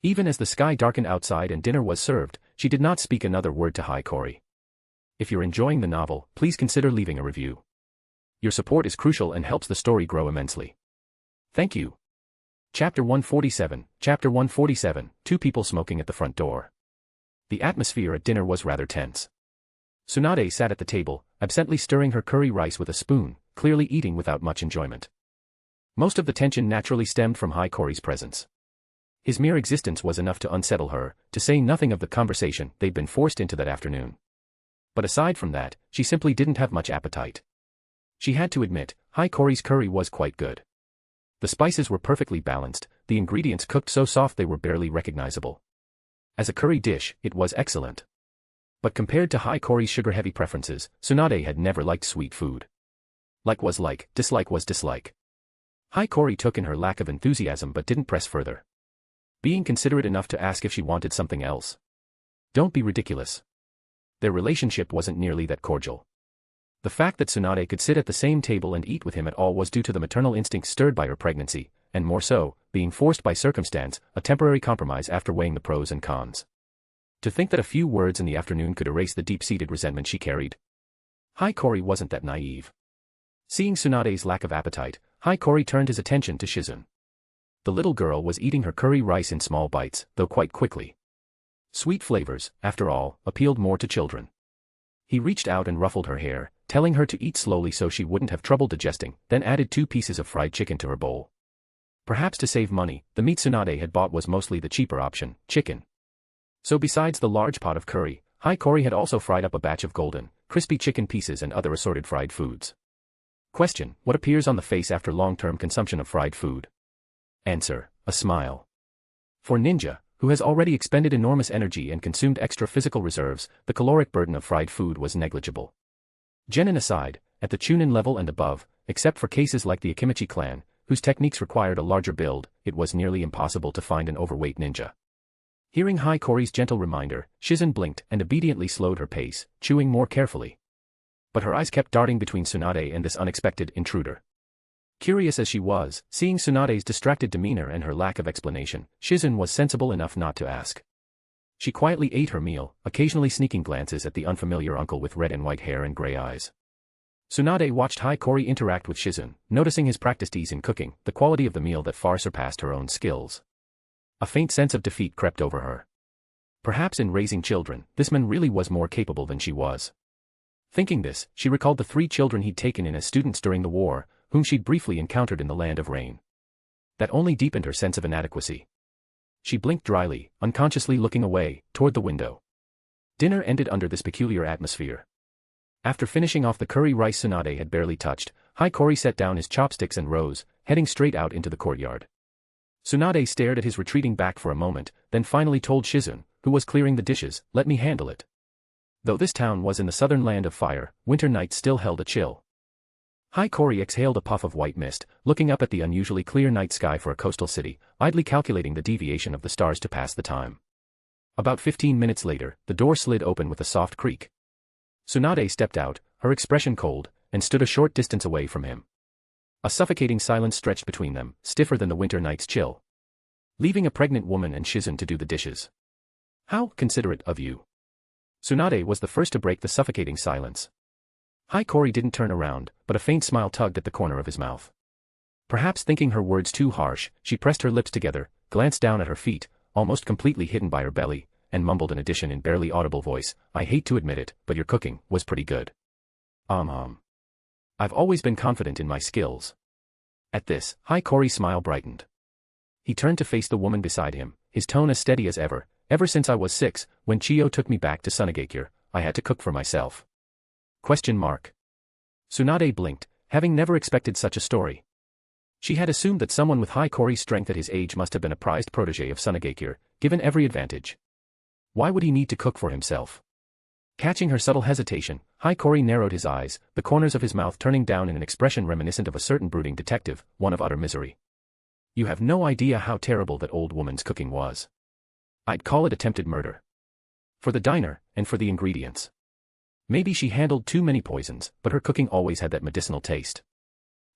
Even as the sky darkened outside and dinner was served, she did not speak another word to Hikori. If you're enjoying the novel, please consider leaving a review. Your support is crucial and helps the story grow immensely. Thank you. Chapter 147, Chapter 147, Two people smoking at the front door. The atmosphere at dinner was rather tense. Tsunade sat at the table, absently stirring her curry rice with a spoon, clearly eating without much enjoyment. Most of the tension naturally stemmed from Hikori's presence. His mere existence was enough to unsettle her, to say nothing of the conversation they'd been forced into that afternoon. But aside from that, she simply didn't have much appetite. She had to admit, Hikori's curry was quite good. The spices were perfectly balanced, the ingredients cooked so soft they were barely recognizable. As a curry dish, it was excellent. But compared to Hikori's sugar-heavy preferences, Tsunade had never liked sweet food. Like was like, dislike was dislike. Hikori took in her lack of enthusiasm but didn't press further. Being considerate enough to ask if she wanted something else. Don't be ridiculous. Their relationship wasn't nearly that cordial. The fact that Tsunade could sit at the same table and eat with him at all was due to the maternal instinct stirred by her pregnancy, and more so, being forced by circumstance, a temporary compromise after weighing the pros and cons. To think that a few words in the afternoon could erase the deep-seated resentment she carried. Hikori wasn't that naive. Seeing Tsunade's lack of appetite, Hikori turned his attention to Shizun. The little girl was eating her curry rice in small bites, though quite quickly. Sweet flavors, after all, appealed more to children. He reached out and ruffled her hair, telling her to eat slowly so she wouldn't have trouble digesting, then added 2 pieces of fried chicken to her bowl. Perhaps to save money, the meat Tsunade had bought was mostly the cheaper option, chicken. So besides the large pot of curry, Hikori had also fried up a batch of golden, crispy chicken pieces and other assorted fried foods. Question: what appears on the face after long-term consumption of fried food? Answer: a smile. For ninja, who has already expended enormous energy and consumed extra physical reserves, the caloric burden of fried food was negligible. Genin aside, at the Chunin level and above, except for cases like the Akimichi clan, whose techniques required a larger build, it was nearly impossible to find an overweight ninja. Hearing Hikori's gentle reminder, Shizun blinked and obediently slowed her pace, chewing more carefully. But her eyes kept darting between Tsunade and this unexpected intruder. Curious as she was, seeing Tsunade's distracted demeanor and her lack of explanation, Shizun was sensible enough not to ask. She quietly ate her meal, occasionally sneaking glances at the unfamiliar uncle with red and white hair and gray eyes. Tsunade watched Hikori interact with Shizun, noticing his practiced ease in cooking, the quality of the meal that far surpassed her own skills. A faint sense of defeat crept over her. Perhaps in raising children, this man really was more capable than she was. Thinking this, she recalled the 3 children he'd taken in as students during the war, whom she'd briefly encountered in the land of rain. That only deepened her sense of inadequacy. She blinked dryly, unconsciously looking away, toward the window. Dinner ended under this peculiar atmosphere. After finishing off the curry rice Tsunade had barely touched, Hikori set down his chopsticks and rose, heading straight out into the courtyard. Tsunade stared at his retreating back for a moment, then finally told Shizun, who was clearing the dishes, "Let me handle it." Though this town was in the southern land of fire, winter nights still held a chill. Hikori exhaled a puff of white mist, looking up at the unusually clear night sky for a coastal city, idly calculating the deviation of the stars to pass the time. About 15 minutes later, the door slid open with a soft creak. Tsunade stepped out, her expression cold, and stood a short distance away from him. A suffocating silence stretched between them, stiffer than the winter night's chill. Leaving a pregnant woman and Shizun to do the dishes. How considerate of you. Tsunade was the first to break the suffocating silence. Hikori didn't turn around, but a faint smile tugged at the corner of his mouth. Perhaps thinking her words too harsh, she pressed her lips together, glanced down at her feet, almost completely hidden by her belly, and mumbled an addition in barely audible voice, "I hate to admit it, but your cooking was pretty good." I've always been confident in my skills." At this, Hiikori's smile brightened. He turned to face the woman beside him, his tone as steady as ever. "Ever since I was 6, when Chio took me back to Tsunade, I had to cook for myself." Tsunade blinked, having never expected such a story. She had assumed that someone with Hiikori's strength at his age must have been a prized protege of Tsunade, given every advantage. Why would he need to cook for himself? Catching her subtle hesitation, Hiikori narrowed his eyes, the corners of his mouth turning down in an expression reminiscent of a certain brooding detective, one of utter misery. "You have no idea how terrible that old woman's cooking was. I'd call it attempted murder. For the diner, and for the ingredients. Maybe she handled too many poisons, but her cooking always had that medicinal taste.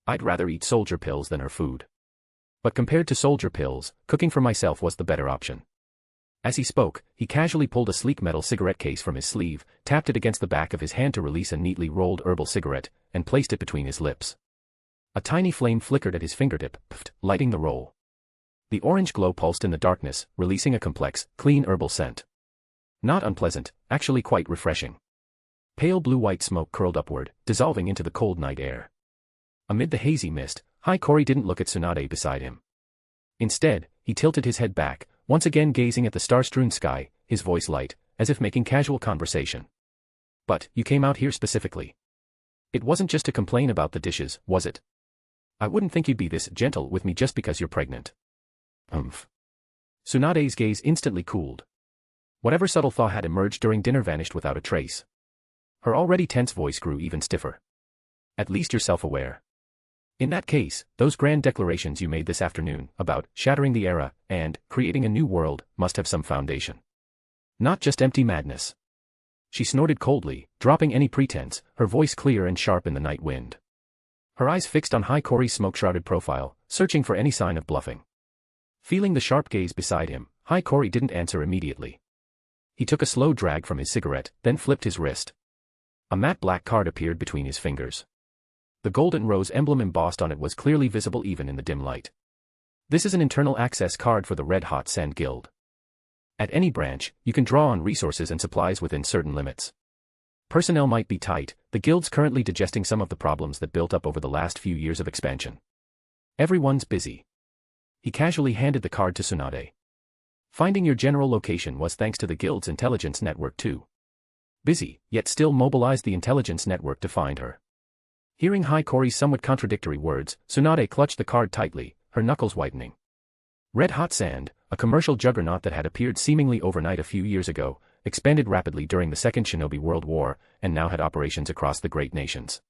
I'd rather eat soldier pills than her food. But compared to soldier pills, cooking for myself was the better option." As he spoke, he casually pulled a sleek metal cigarette case from his sleeve, tapped it against the back of his hand to release a neatly rolled herbal cigarette, and placed it between his lips. A tiny flame flickered at his fingertip, lighting the roll. The orange glow pulsed in the darkness, releasing a complex, clean herbal scent. Not unpleasant, actually quite refreshing. Pale blue-white smoke curled upward, dissolving into the cold night air. Amid the hazy mist, Hiikori didn't look at Tsunade beside him. Instead, he tilted his head back, once again gazing at the star-strewn sky, his voice light, as if making casual conversation. "But, you came out here specifically. It wasn't just to complain about the dishes, was it? I wouldn't think you'd be this gentle with me just because you're pregnant." Tsunade's gaze instantly cooled. Whatever subtle thaw had emerged during dinner vanished without a trace. Her already tense voice grew even stiffer. "At least you're self-aware. In that case, those grand declarations you made this afternoon, about shattering the era, and creating a new world, must have some foundation. Not just empty madness." She snorted coldly, dropping any pretense, her voice clear and sharp in the night wind. Her eyes fixed on Hiikori's smoke-shrouded profile, searching for any sign of bluffing. Feeling the sharp gaze beside him, Hiikori didn't answer immediately. He took a slow drag from his cigarette, then flipped his wrist. A matte black card appeared between his fingers. The golden rose emblem embossed on it was clearly visible even in the dim light. "This is an internal access card for the Red Hot Sand Guild. At any branch, you can draw on resources and supplies within certain limits. Personnel might be tight, the guild's currently digesting some of the problems that built up over the last few years of expansion. Everyone's busy." He casually handed the card to Tsunade. "Finding your general location was thanks to the guild's intelligence network too. Busy, yet still mobilized the intelligence network to find her." Hearing Hiikori's somewhat contradictory words, Tsunade clutched the card tightly, her knuckles whitening. Red Hot Sand, a commercial juggernaut that had appeared seemingly overnight a few years ago, expanded rapidly during the Second Shinobi World War, and now had operations across the Great Nations.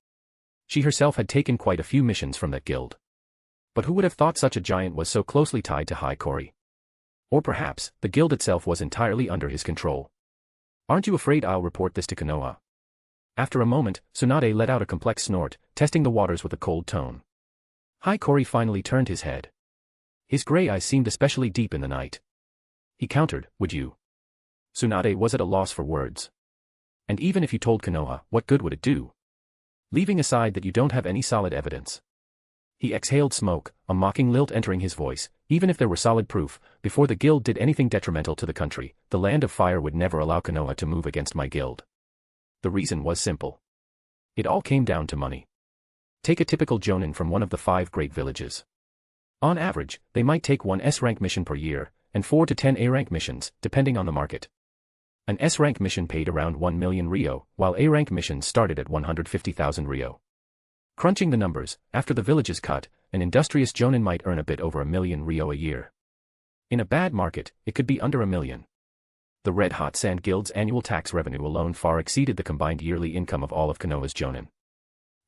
She herself had taken quite a few missions from that guild. But who would have thought such a giant was so closely tied to Hiikori? Or perhaps, the guild itself was entirely under his control. "Aren't you afraid I'll report this to Konoha?" After a moment, Tsunade let out a complex snort, testing the waters with a cold tone. Hiikori finally turned his head. His gray eyes seemed especially deep in the night. He countered, "Would you?" Tsunade was at a loss for words. "And even if you told Konoha, what good would it do? Leaving aside that you don't have any solid evidence." He exhaled smoke, a mocking lilt entering his voice. "Even if there were solid proof, before the guild did anything detrimental to the country, the Land of Fire would never allow Konoha to move against my guild. The reason was simple. It all came down to money. Take a typical jonin from one of the 5 great villages. On average, they might take one S-rank mission per year, and 4 to 10 A-rank missions, depending on the market. An S-rank mission paid around 1 million Ryo, while A-rank missions started at 150,000 Ryo. Crunching the numbers, after the village's cut, an industrious jonin might earn a bit over 1 million Ryo a year. In a bad market, it could be under 1 million. The Red Hot Sand Guild's annual tax revenue alone far exceeded the combined yearly income of all of Konoha's jonin.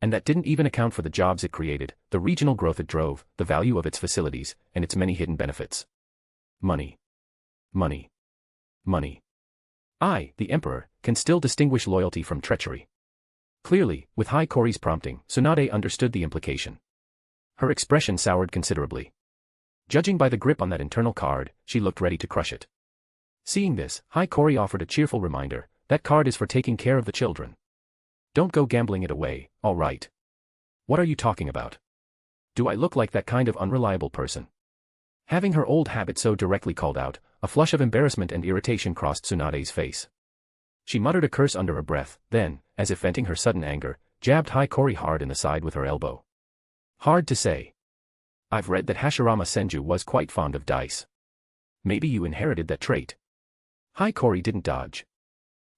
And that didn't even account for the jobs it created, the regional growth it drove, the value of its facilities, and its many hidden benefits. Money. Money. Money. I, the Emperor, can still distinguish loyalty from treachery. Clearly, with Hiikori's prompting, Tsunade understood the implication. Her expression soured considerably. Judging by the grip on that internal card, she looked ready to crush it. Seeing this, Hiikori offered a cheerful reminder, "That card is for taking care of the children. Don't go gambling it away, all right?" "What are you talking about? Do I look like that kind of unreliable person?" Having her old habit so directly called out, a flush of embarrassment and irritation crossed Tsunade's face. She muttered a curse under her breath, then, as if venting her sudden anger, jabbed Hiikori hard in the side with her elbow. Hard to say. I've read that Hashirama Senju was quite fond of dice. Maybe you inherited that trait. Hiikori didn't dodge.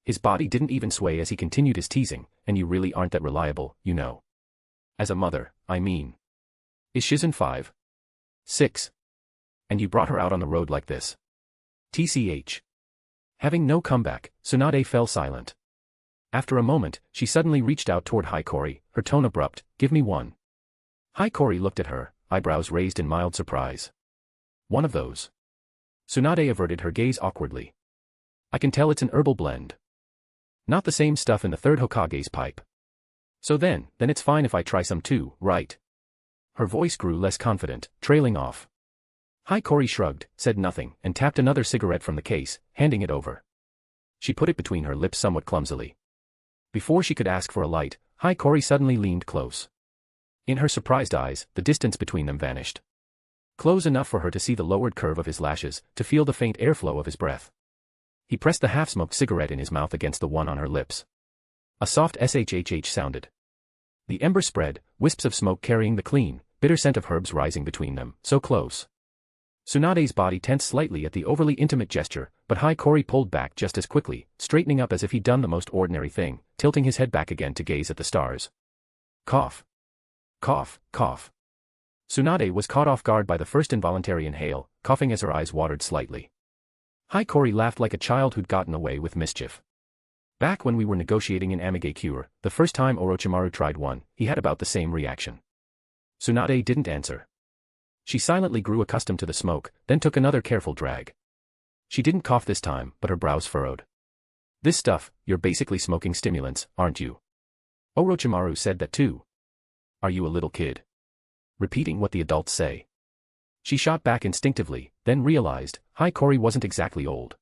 His body didn't even sway as he continued his teasing, and you really aren't that reliable, you know. As a mother, I mean. Is Shizen 5? 6. And you brought her out on the road like this. TCH. Having no comeback, Tsunade fell silent. After a moment, she suddenly reached out toward Hiikori, her tone abrupt, "Give me one." Hiikori looked at her, eyebrows raised in mild surprise. One of those. Tsunade averted her gaze awkwardly. I can tell it's an herbal blend. Not the same stuff in the third Hokage's pipe. So then it's fine if I try some too, right? Her voice grew less confident, trailing off. Hiikori shrugged, said nothing, and tapped another cigarette from the case, handing it over. She put it between her lips somewhat clumsily. Before she could ask for a light, Hiikori suddenly leaned close. In her surprised eyes, the distance between them vanished. Close enough for her to see the lowered curve of his lashes, to feel the faint airflow of his breath. He pressed the half-smoked cigarette in his mouth against the one on her lips. A soft shhh sounded. The ember spread, wisps of smoke carrying the clean, bitter scent of herbs rising between them, so close. Tsunade's body tensed slightly at the overly intimate gesture, but Hiikori pulled back just as quickly, straightening up as if he'd done the most ordinary thing, tilting his head back again to gaze at the stars. Cough. Cough, cough. Tsunade was caught off guard by the first involuntary inhale, coughing as her eyes watered slightly. Hiikori laughed like a child who'd gotten away with mischief. Back when we were negotiating in Amige Cure, the first time Orochimaru tried one, he had about the same reaction. Tsunade didn't answer. She silently grew accustomed to the smoke, then took another careful drag. She didn't cough this time, but her brows furrowed. This stuff, you're basically smoking stimulants, aren't you? Orochimaru said that too. Are you a little kid? Repeating what the adults say. She shot back instinctively, then realized, Hiikori wasn't exactly old.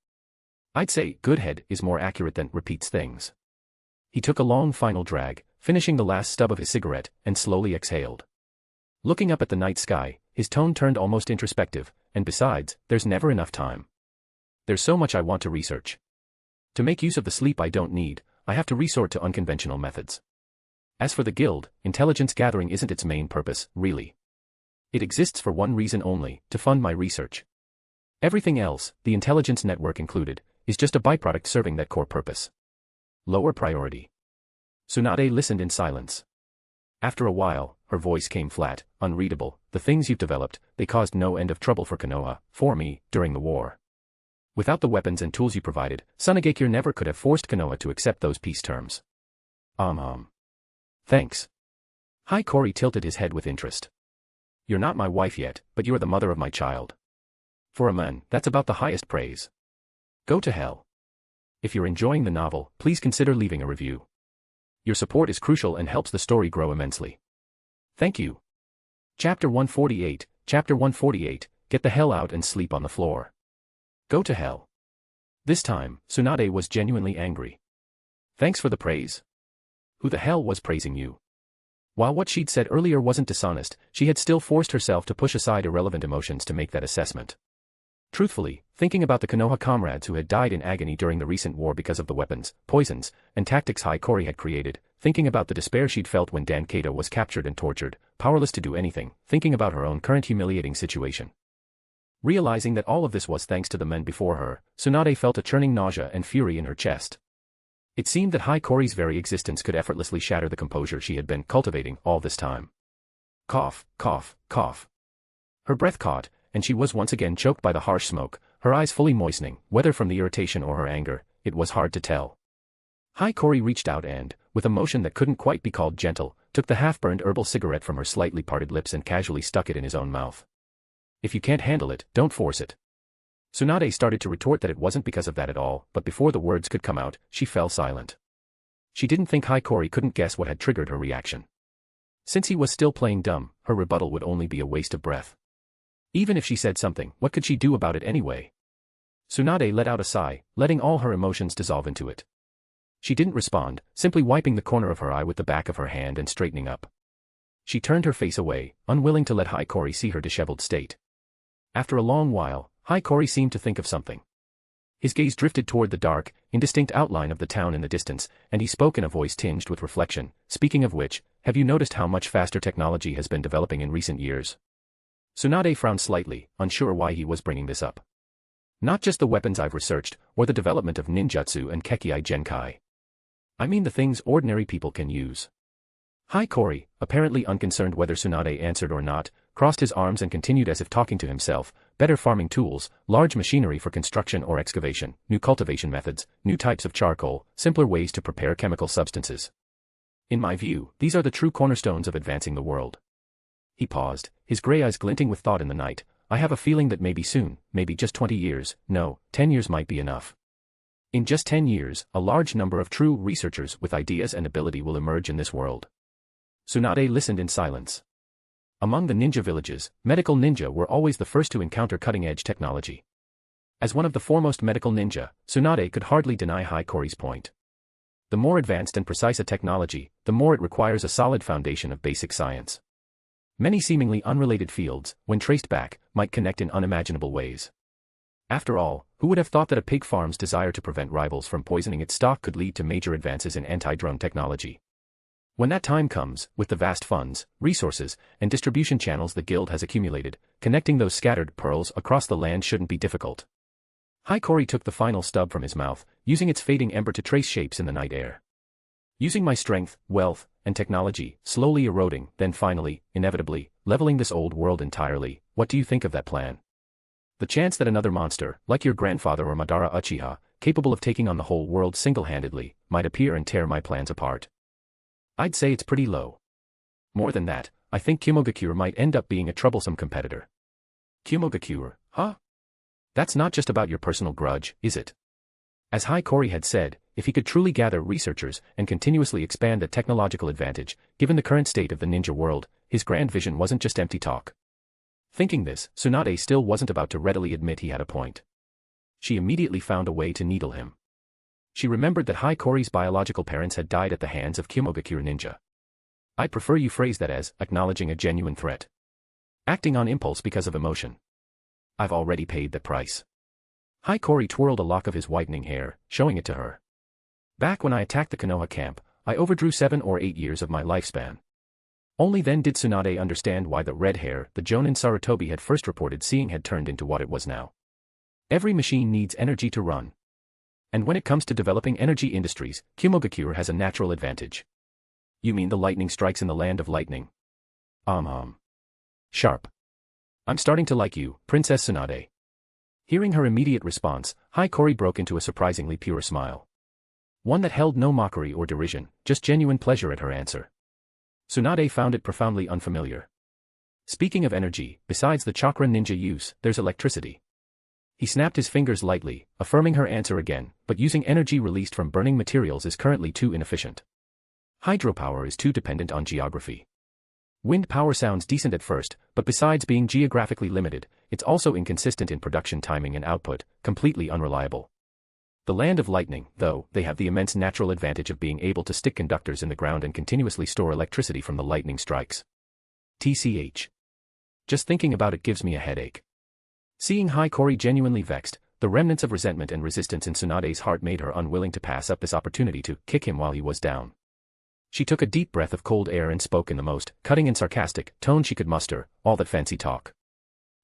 I'd say, good head is more accurate than repeats things. He took a long final drag, finishing the last stub of his cigarette, and slowly exhaled. Looking up at the night sky, his tone turned almost introspective, and besides, there's never enough time. There's so much I want to research. To make use of the sleep I don't need, I have to resort to unconventional methods. As for the guild, intelligence gathering isn't its main purpose, really. It exists for one reason only, to fund my research. Everything else, the intelligence network included, is just a byproduct serving that core purpose. Lower priority. Tsunade listened in silence. After a while, her voice came flat, unreadable. The things you've developed, they caused no end of trouble for Konoha, for me, during the war. Without the weapons and tools you provided, Tsunade never could have forced Konoha to accept those peace terms. Thanks. Hiikori tilted his head with interest. You're not my wife yet, but you're the mother of my child. For a man, that's about the highest praise. Go to hell. If you're enjoying the novel, please consider leaving a review. Your support is crucial and helps the story grow immensely. Thank you. Chapter 148, Chapter 148, Get the hell out and sleep on the floor. Go to hell. This time, Tsunade was genuinely angry. Thanks for the praise. Who the hell was praising you? While what she'd said earlier wasn't dishonest, she had still forced herself to push aside irrelevant emotions to make that assessment. Truthfully, thinking about the Konoha comrades who had died in agony during the recent war because of the weapons, poisons, and tactics Hiikori had created, thinking about the despair she'd felt when Dan Kato was captured and tortured, powerless to do anything, thinking about her own current humiliating situation. Realizing that all of this was thanks to the men before her, Tsunade felt a churning nausea and fury in her chest. It seemed that Hiikori's very existence could effortlessly shatter the composure she had been cultivating all this time. Cough, cough, cough. Her breath caught, and she was once again choked by the harsh smoke, her eyes fully moistening, whether from the irritation or her anger, it was hard to tell. Hiikori reached out and, with a motion that couldn't quite be called gentle, took the half-burned herbal cigarette from her slightly parted lips and casually stuck it in his own mouth. If you can't handle it, don't force it. Tsunade started to retort that it wasn't because of that at all, but before the words could come out, she fell silent. She didn't think Hiikori couldn't guess what had triggered her reaction. Since he was still playing dumb, her rebuttal would only be a waste of breath. Even if she said something, what could she do about it anyway? Tsunade let out a sigh, letting all her emotions dissolve into it. She didn't respond, simply wiping the corner of her eye with the back of her hand and straightening up. She turned her face away, unwilling to let Hiikori see her disheveled state. After a long while, Hiiragi seemed to think of something. His gaze drifted toward the dark, indistinct outline of the town in the distance, and he spoke in a voice tinged with reflection. Speaking of which, have you noticed how much faster technology has been developing in recent years? Tsunade frowned slightly, unsure why he was bringing this up. Not just the weapons I've researched, or the development of ninjutsu and kekkai genkai. I mean the things ordinary people can use. Hiiragi, apparently unconcerned whether Tsunade answered or not, crossed his arms and continued as if talking to himself. Better farming tools, large machinery for construction or excavation, new cultivation methods, new types of charcoal, simpler ways to prepare chemical substances. In my view, these are the true cornerstones of advancing the world. He paused, his gray eyes glinting with thought in the night. I have a feeling that maybe soon, maybe just 20 years, no, 10 years might be enough. In just 10 years, a large number of true researchers with ideas and ability will emerge in this world. Tsunade listened in silence. Among the ninja villages, medical ninja were always the first to encounter cutting-edge technology. As one of the foremost medical ninja, Tsunade could hardly deny Hiiragi's point. The more advanced and precise a technology, the more it requires a solid foundation of basic science. Many seemingly unrelated fields, when traced back, might connect in unimaginable ways. After all, who would have thought that a pig farm's desire to prevent rivals from poisoning its stock could lead to major advances in anti-drone technology? When that time comes, with the vast funds, resources, and distribution channels the guild has accumulated, connecting those scattered pearls across the land shouldn't be difficult. Hiiragi took the final stub from his mouth, using its fading ember to trace shapes in the night air. Using my strength, wealth, and technology, slowly eroding, then finally, inevitably, leveling this old world entirely, what do you think of that plan? The chance that another monster, like your grandfather or Madara Uchiha, capable of taking on the whole world single-handedly, might appear and tear my plans apart. I'd say it's pretty low. More than that, I think Kimogakure might end up being a troublesome competitor. Kimogakure, huh? That's not just about your personal grudge, is it? As Hiiragi had said, if he could truly gather researchers and continuously expand the technological advantage, given the current state of the ninja world, his grand vision wasn't just empty talk. Thinking this, Tsunade still wasn't about to readily admit he had a point. She immediately found a way to needle him. She remembered that Hiiragi's biological parents had died at the hands of Kimogakure ninja. I'd prefer you phrase that as acknowledging a genuine threat. Acting on impulse because of emotion. I've already paid the price. Hiiragi twirled a lock of his whitening hair, showing it to her. Back when I attacked the Konoha camp, I overdrew 7 or 8 years of my lifespan. Only then did Tsunade understand why the red hair the Jonin Sarutobi had first reported seeing had turned into what it was now. Every machine needs energy to run. And when it comes to developing energy industries, Kimogakure has a natural advantage. You mean the lightning strikes in the land of lightning? Sharp. I'm starting to like you, Princess Tsunade. Hearing her immediate response, Hiiragi broke into a surprisingly pure smile. One that held no mockery or derision, just genuine pleasure at her answer. Tsunade found it profoundly unfamiliar. Speaking of energy, besides the chakra ninja use, there's electricity. He snapped his fingers lightly, affirming her answer again, but using energy released from burning materials is currently too inefficient. Hydropower is too dependent on geography. Wind power sounds decent at first, but besides being geographically limited, it's also inconsistent in production timing and output, completely unreliable. The land of lightning, though, they have the immense natural advantage of being able to stick conductors in the ground and continuously store electricity from the lightning strikes. TCH. Just thinking about it gives me a headache. Seeing Hiiragi genuinely vexed, the remnants of resentment and resistance in Tsunade's heart made her unwilling to pass up this opportunity to kick him while he was down. She took a deep breath of cold air and spoke in the most cutting and sarcastic tone she could muster, all that fancy talk.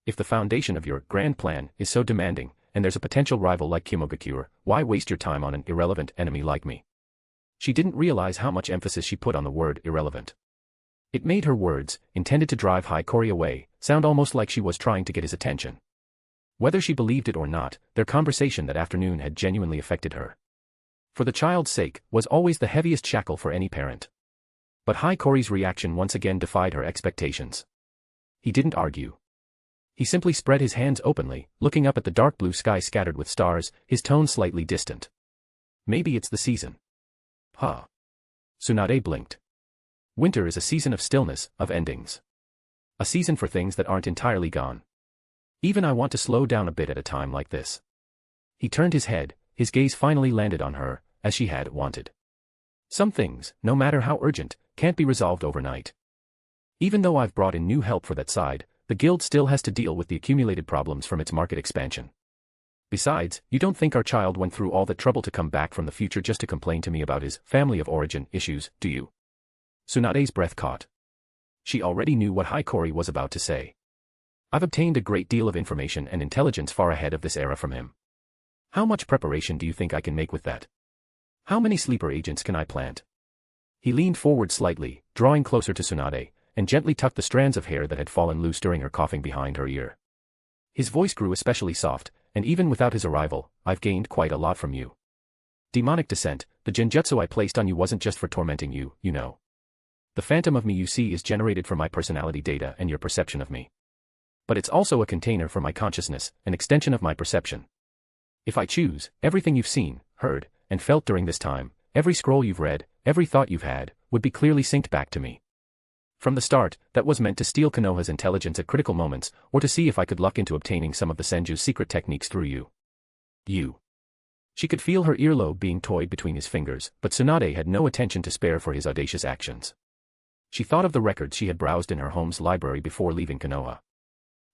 If the foundation of your grand plan is so demanding, and there's a potential rival like Kimogakure, why waste your time on an irrelevant enemy like me? She didn't realize how much emphasis she put on the word irrelevant. It made her words, intended to drive Hiiragi away, sound almost like she was trying to get his attention. Whether she believed it or not, their conversation that afternoon had genuinely affected her. For the child's sake, was always the heaviest shackle for any parent. But Hiiragi's reaction once again defied her expectations. He didn't argue. He simply spread his hands openly, looking up at the dark blue sky scattered with stars, his tone slightly distant. Maybe it's the season. Huh. Tsunade blinked. Winter is a season of stillness, of endings. A season for things that aren't entirely gone. Even I want to slow down a bit at a time like this. He turned his head, his gaze finally landed on her, as she had wanted. Some things, no matter how urgent, can't be resolved overnight. Even though I've brought in new help for that side, The guild still has to deal with the accumulated problems from its market expansion. Besides, you don't think our child went through all that trouble to come back from the future just to complain to me about his family of origin issues, do you? Tsunade's breath caught. She already knew what Hiiragi was about to say. I've obtained a great deal of information and intelligence far ahead of this era from him. How much preparation do you think I can make with that? How many sleeper agents can I plant? He leaned forward slightly, drawing closer to Tsunade, and gently tucked the strands of hair that had fallen loose during her coughing behind her ear. His voice grew especially soft, and even without his arrival, I've gained quite a lot from you. Demonic descent, the genjutsu I placed on you wasn't just for tormenting you, you know. The phantom of me you see is generated from my personality data and your perception of me. But it's also a container for my consciousness, an extension of my perception. If I choose, everything you've seen, heard, and felt during this time, every scroll you've read, every thought you've had, would be clearly synced back to me. From the start, that was meant to steal Konoha's intelligence at critical moments, or to see if I could luck into obtaining some of the Senju's secret techniques through you. You. She could feel her earlobe being toyed between his fingers, but Tsunade had no attention to spare for his audacious actions. She thought of the records she had browsed in her home's library before leaving Konoha.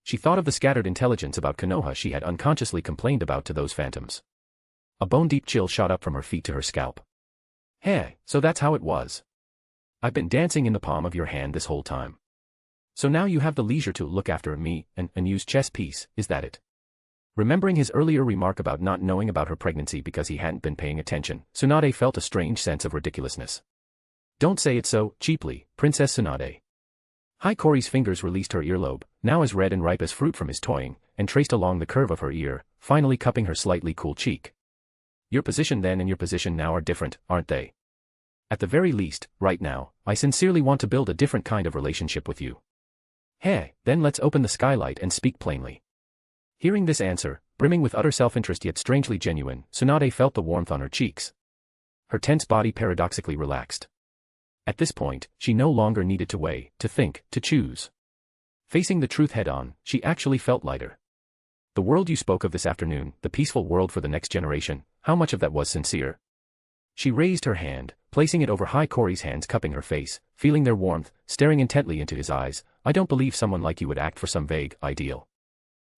She thought of the scattered intelligence about Konoha she had unconsciously complained about to those phantoms. A bone-deep chill shot up from her feet to her scalp. Hey, so that's how it was. I've been dancing in the palm of your hand this whole time. So now you have the leisure to look after me, an unused chess piece, is that it? Remembering his earlier remark about not knowing about her pregnancy because he hadn't been paying attention, Tsunade felt a strange sense of ridiculousness. Don't say it so cheaply, Princess Tsunade. Hiirari's fingers released her earlobe, now as red and ripe as fruit from his toying, and traced along the curve of her ear, finally cupping her slightly cool cheek. Your position then and your position now are different, aren't they? At the very least, right now, I sincerely want to build a different kind of relationship with you. Hey, then let's open the skylight and speak plainly. Hearing this answer, brimming with utter self-interest yet strangely genuine, Tsunade felt the warmth on her cheeks. Her tense body paradoxically relaxed. At this point, she no longer needed to weigh, to think, to choose. Facing the truth head-on, she actually felt lighter. The world you spoke of this afternoon, the peaceful world for the next generation, how much of that was sincere? She raised her hand, placing it over Hiirari's hands cupping her face, feeling their warmth, staring intently into his eyes. I don't believe someone like you would act for some vague ideal.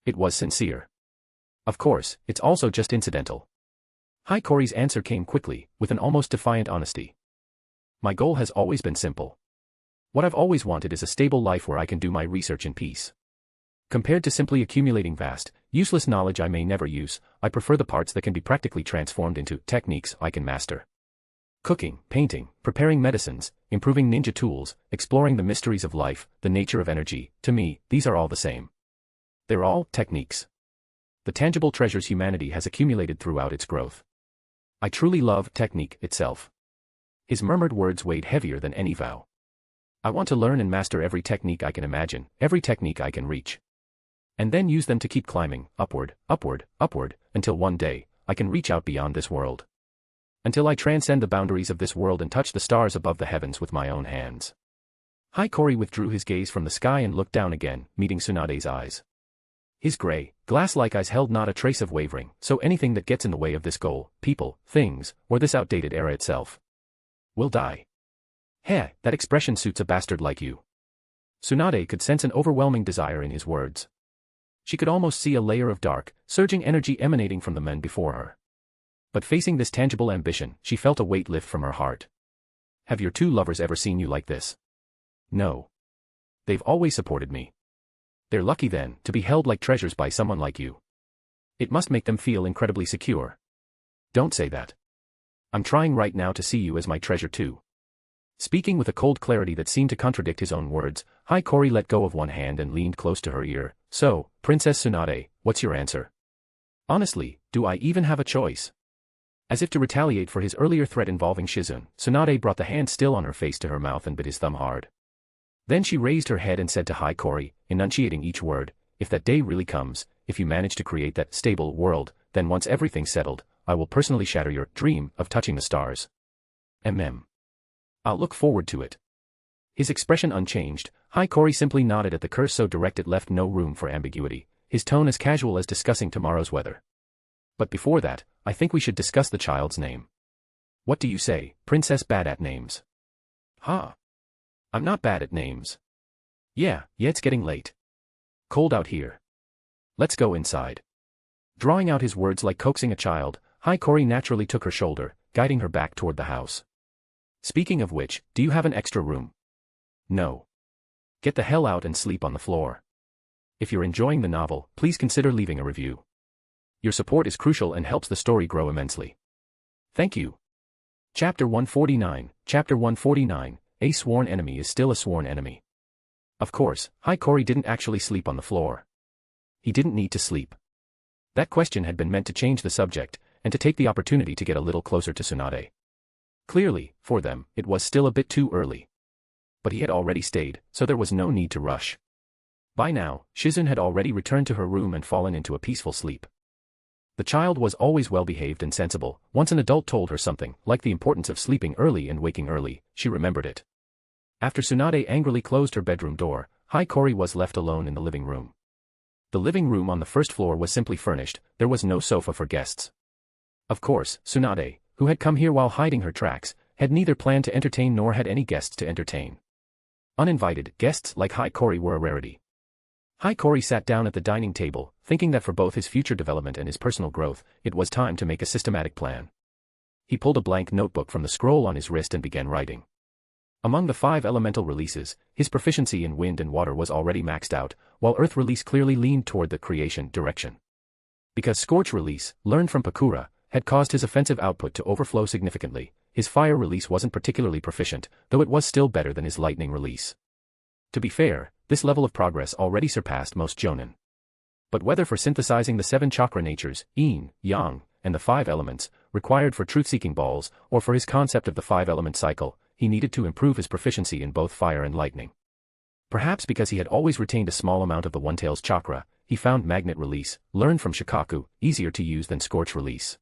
It was sincere. Of course, it's also just incidental. Hiirari's answer came quickly, with an almost defiant honesty. My goal has always been simple. What I've always wanted is a stable life where I can do my research in peace. Compared to simply accumulating vast, useless knowledge I may never use, I prefer the parts that can be practically transformed into techniques I can master. Cooking, painting, preparing medicines, improving ninja tools, exploring the mysteries of life, the nature of energy, to me, these are all the same. They're all techniques. The tangible treasures humanity has accumulated throughout its growth. I truly love technique itself. His murmured words weighed heavier than any vow. I want to learn and master every technique I can imagine, every technique I can reach. And then use them to keep climbing, upward, upward, upward, until one day, I can reach out beyond this world. Until I transcend the boundaries of this world and touch the stars above the heavens with my own hands. Hiiragi withdrew his gaze from the sky and looked down again, meeting Tsunade's eyes. His gray, glass-like eyes held not a trace of wavering, so anything that gets in the way of this goal, people, things, or this outdated era itself, will die. Heh, that expression suits a bastard like you. Tsunade could sense an overwhelming desire in his words. She could almost see a layer of dark, surging energy emanating from the men before her. But facing this tangible ambition, she felt a weight lift from her heart. Have your two lovers ever seen you like this? No. They've always supported me. They're lucky then, to be held like treasures by someone like you. It must make them feel incredibly secure. Don't say that. I'm trying right now to see you as my treasure too. Speaking with a cold clarity that seemed to contradict his own words, Hiiragi let go of one hand and leaned close to her ear. So, Princess Tsunade, what's your answer? Honestly, do I even have a choice? As if to retaliate for his earlier threat involving Shizune, Tsunade brought the hand still on her face to her mouth and bit his thumb hard. Then she raised her head and said to Hiiragi, enunciating each word, if that day really comes, if you manage to create that stable world, then once everything's settled, I will personally shatter your dream of touching the stars. I'll look forward to it. His expression unchanged, Hiiragi simply nodded at the curse so direct it left no room for ambiguity, his tone as casual as discussing tomorrow's weather. But before that, I think we should discuss the child's name. What do you say, Princess bad at names? Huh? I'm not bad at names. Yeah, it's getting late. Cold out here. Let's go inside. Drawing out his words like coaxing a child, Hiiragi naturally took her shoulder, guiding her back toward the house. Speaking of which, do you have an extra room? No. Get the hell out and sleep on the floor. If you're enjoying the novel, please consider leaving a review. Your support is crucial and helps the story grow immensely. Thank you. Chapter 149, Chapter 149, A sworn enemy is still a sworn enemy. Of course, Hiiragi didn't actually sleep on the floor. He didn't need to sleep. That question had been meant to change the subject, and to take the opportunity to get a little closer to Tsunade. Clearly, for them, it was still a bit too early. But he had already stayed, so there was no need to rush. By now, Shizune had already returned to her room and fallen into a peaceful sleep. The child was always well-behaved and sensible. Once an adult told her something, like the importance of sleeping early and waking early, she remembered it. After Tsunade angrily closed her bedroom door, Hiiragi was left alone in the living room. The living room on the first floor was simply furnished, there was no sofa for guests. Of course, Tsunade, who had come here while hiding her tracks, had neither planned to entertain nor had any guests to entertain. Uninvited guests like Hiiragi were a rarity. Hiiragi sat down at the dining table, thinking that for both his future development and his personal growth, it was time to make a systematic plan. He pulled a blank notebook from the scroll on his wrist and began writing. Among the 5 elemental releases, his proficiency in wind and water was already maxed out, while earth release clearly leaned toward the creation direction. Because scorch release, learned from Kura, had caused his offensive output to overflow significantly, his fire release wasn't particularly proficient, though it was still better than his lightning release. To be fair, this level of progress already surpassed most jonin. But whether for synthesizing the 7 chakra natures, yin, yang, and the 5 elements, required for truth-seeking balls, or for his concept of the 5-element cycle, he needed to improve his proficiency in both fire and lightning. Perhaps because he had always retained a small amount of the One-Tails chakra, he found magnet release, learned from Shikaku, easier to use than scorch release.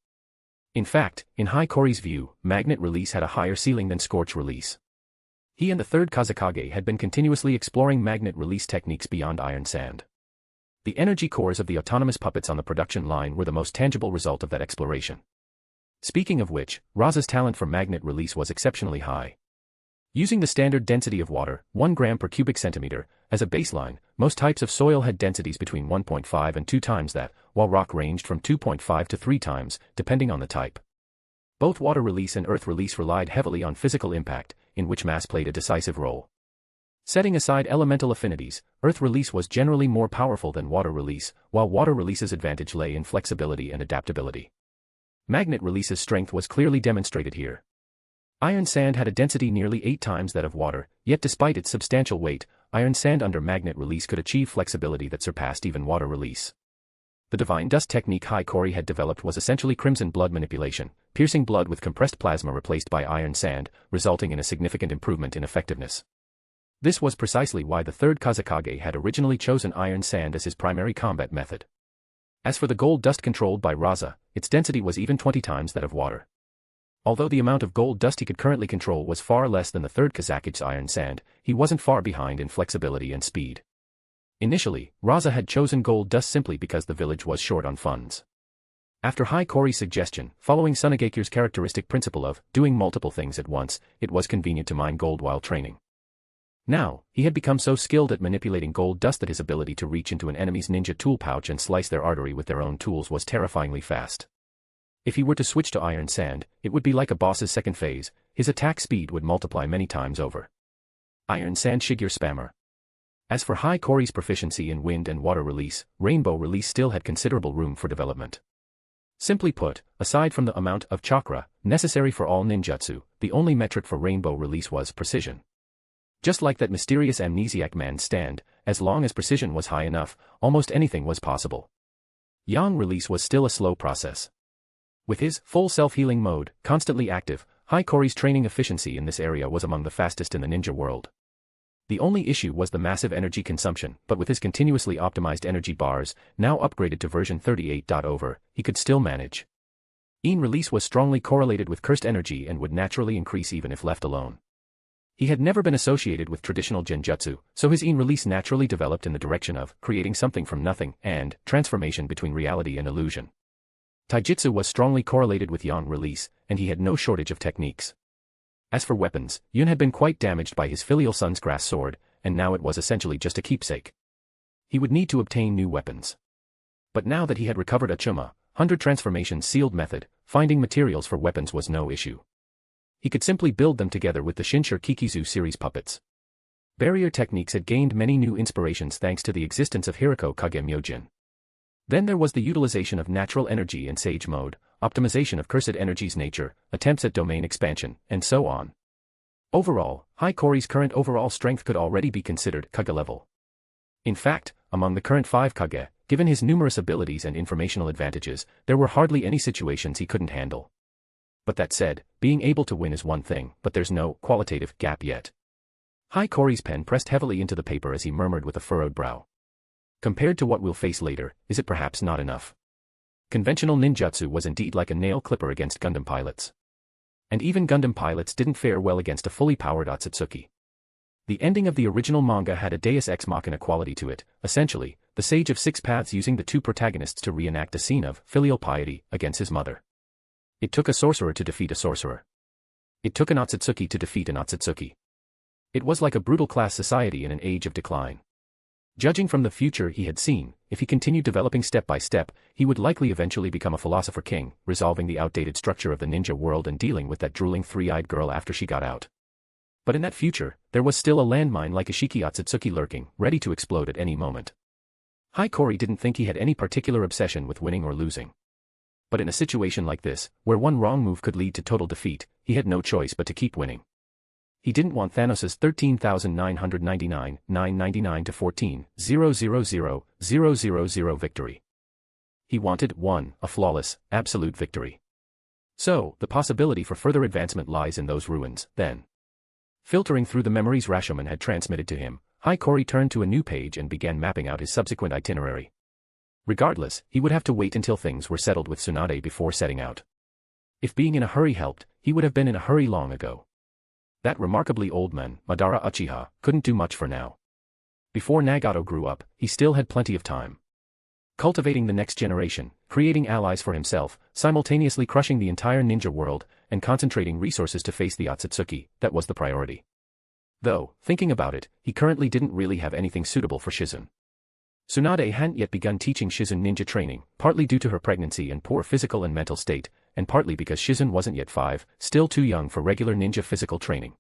In fact, in Hiiragi's view, magnet release had a higher ceiling than scorch release. He and the 3rd Kazekage had been continuously exploring magnet release techniques beyond iron sand. The energy cores of the autonomous puppets on the production line were the most tangible result of that exploration. Speaking of which, Raza's talent for magnet release was exceptionally high. Using the standard density of water, 1 gram per cubic centimeter, as a baseline, most types of soil had densities between 1.5 and 2 times that, while rock ranged from 2.5 to 3 times, depending on the type. Both water release and earth release relied heavily on physical impact, in which mass played a decisive role. Setting aside elemental affinities, earth release was generally more powerful than water release, while water release's advantage lay in flexibility and adaptability. Magnet release's strength was clearly demonstrated here. Iron sand had a density nearly 8 times that of water, yet despite its substantial weight, iron sand under magnet release could achieve flexibility that surpassed even water release. The divine dust technique Hiiragi had developed was essentially crimson blood manipulation, piercing blood with compressed plasma replaced by iron sand, resulting in a significant improvement in effectiveness. This was precisely why the 3rd Kazekage had originally chosen iron sand as his primary combat method. As for the gold dust controlled by Raza, its density was even 20 times that of water. Although the amount of gold dust he could currently control was far less than the 3rd Kazaki's iron sand, he wasn't far behind in flexibility and speed. Initially, Raza had chosen gold dust simply because the village was short on funds. After Hiiragi's suggestion, following Tsunade's characteristic principle of doing multiple things at once, it was convenient to mine gold while training. Now, he had become so skilled at manipulating gold dust that his ability to reach into an enemy's ninja tool pouch and slice their artery with their own tools was terrifyingly fast. If he were to switch to iron sand, it would be like a boss's second phase, his attack speed would multiply many times over. Iron sand Shigure Spammer. As for Hiiragi's proficiency in wind and water release, rainbow release still had considerable room for development. Simply put, aside from the amount of chakra necessary for all ninjutsu, the only metric for rainbow release was precision. Just like that mysterious amnesiac man's stand, as long as precision was high enough, almost anything was possible. Yang release was still a slow process. With his full self-healing mode constantly active, Hiiragi's training efficiency in this area was among the fastest in the ninja world. The only issue was the massive energy consumption, but with his continuously optimized energy bars, now upgraded to version 38.0, he could still manage. Yin release was strongly correlated with cursed energy and would naturally increase even if left alone. He had never been associated with traditional genjutsu, so his Yin release naturally developed in the direction of creating something from nothing and transformation between reality and illusion. Taijutsu was strongly correlated with Yang release, and he had no shortage of techniques. As for weapons, Yun had been quite damaged by his filial son's grass sword, and now it was essentially just a keepsake. He would need to obtain new weapons. But now that he had recovered a Chuma, 100 transformation sealed method, finding materials for weapons was no issue. He could simply build them together with the Shinsher Kikizu series puppets. Barrier techniques had gained many new inspirations thanks to the existence of Hirako Kage Myojin. Then there was the utilization of natural energy in Sage mode, optimization of cursed energy's nature, attempts at domain expansion, and so on. Overall, Hikori's current overall strength could already be considered Kage level. In fact, among the current 5 Kage, given his numerous abilities and informational advantages, there were hardly any situations he couldn't handle. But that said, being able to win is one thing, but there's no qualitative gap yet. Hikori's pen pressed heavily into the paper as he murmured with a furrowed brow. Compared to what we'll face later, is it perhaps not enough? Conventional ninjutsu was indeed like a nail clipper against Gundam pilots. And even Gundam pilots didn't fare well against a fully powered Otsutsuki. The ending of the original manga had a deus ex machina quality to it, essentially, the sage of 6 paths using the 2 protagonists to reenact a scene of filial piety against his mother. It took a sorcerer to defeat a sorcerer. It took an Otsutsuki to defeat an Otsutsuki. It was like a brutal class society in an age of decline. Judging from the future he had seen, if he continued developing step by step, he would likely eventually become a philosopher king, resolving the outdated structure of the ninja world and dealing with that drooling 3-eyed girl after she got out. But in that future, there was still a landmine like Ishiki Otsutsuki lurking, ready to explode at any moment. Hikori didn't think he had any particular obsession with winning or losing. But in a situation like this, where one wrong move could lead to total defeat, he had no choice but to keep winning. He didn't want Thanos' 13,999, 999 to 14, 000 victory. He wanted, 1, a flawless, absolute victory. So, the possibility for further advancement lies in those ruins, then. Filtering through the memories Rashomon had transmitted to him, Hikori turned to a new page and began mapping out his subsequent itinerary. Regardless, he would have to wait until things were settled with Tsunade before setting out. If being in a hurry helped, he would have been in a hurry long ago. That remarkably old man, Madara Uchiha, couldn't do much for now. Before Nagato grew up, he still had plenty of time. Cultivating the next generation, creating allies for himself, simultaneously crushing the entire ninja world, and concentrating resources to face the Otsutsuki, that was the priority. Though, thinking about it, he currently didn't really have anything suitable for Shizun. Tsunade hadn't yet begun teaching Shizun ninja training, partly due to her pregnancy and poor physical and mental state, and partly because Shizun wasn't yet 5, still too young for regular ninja physical training.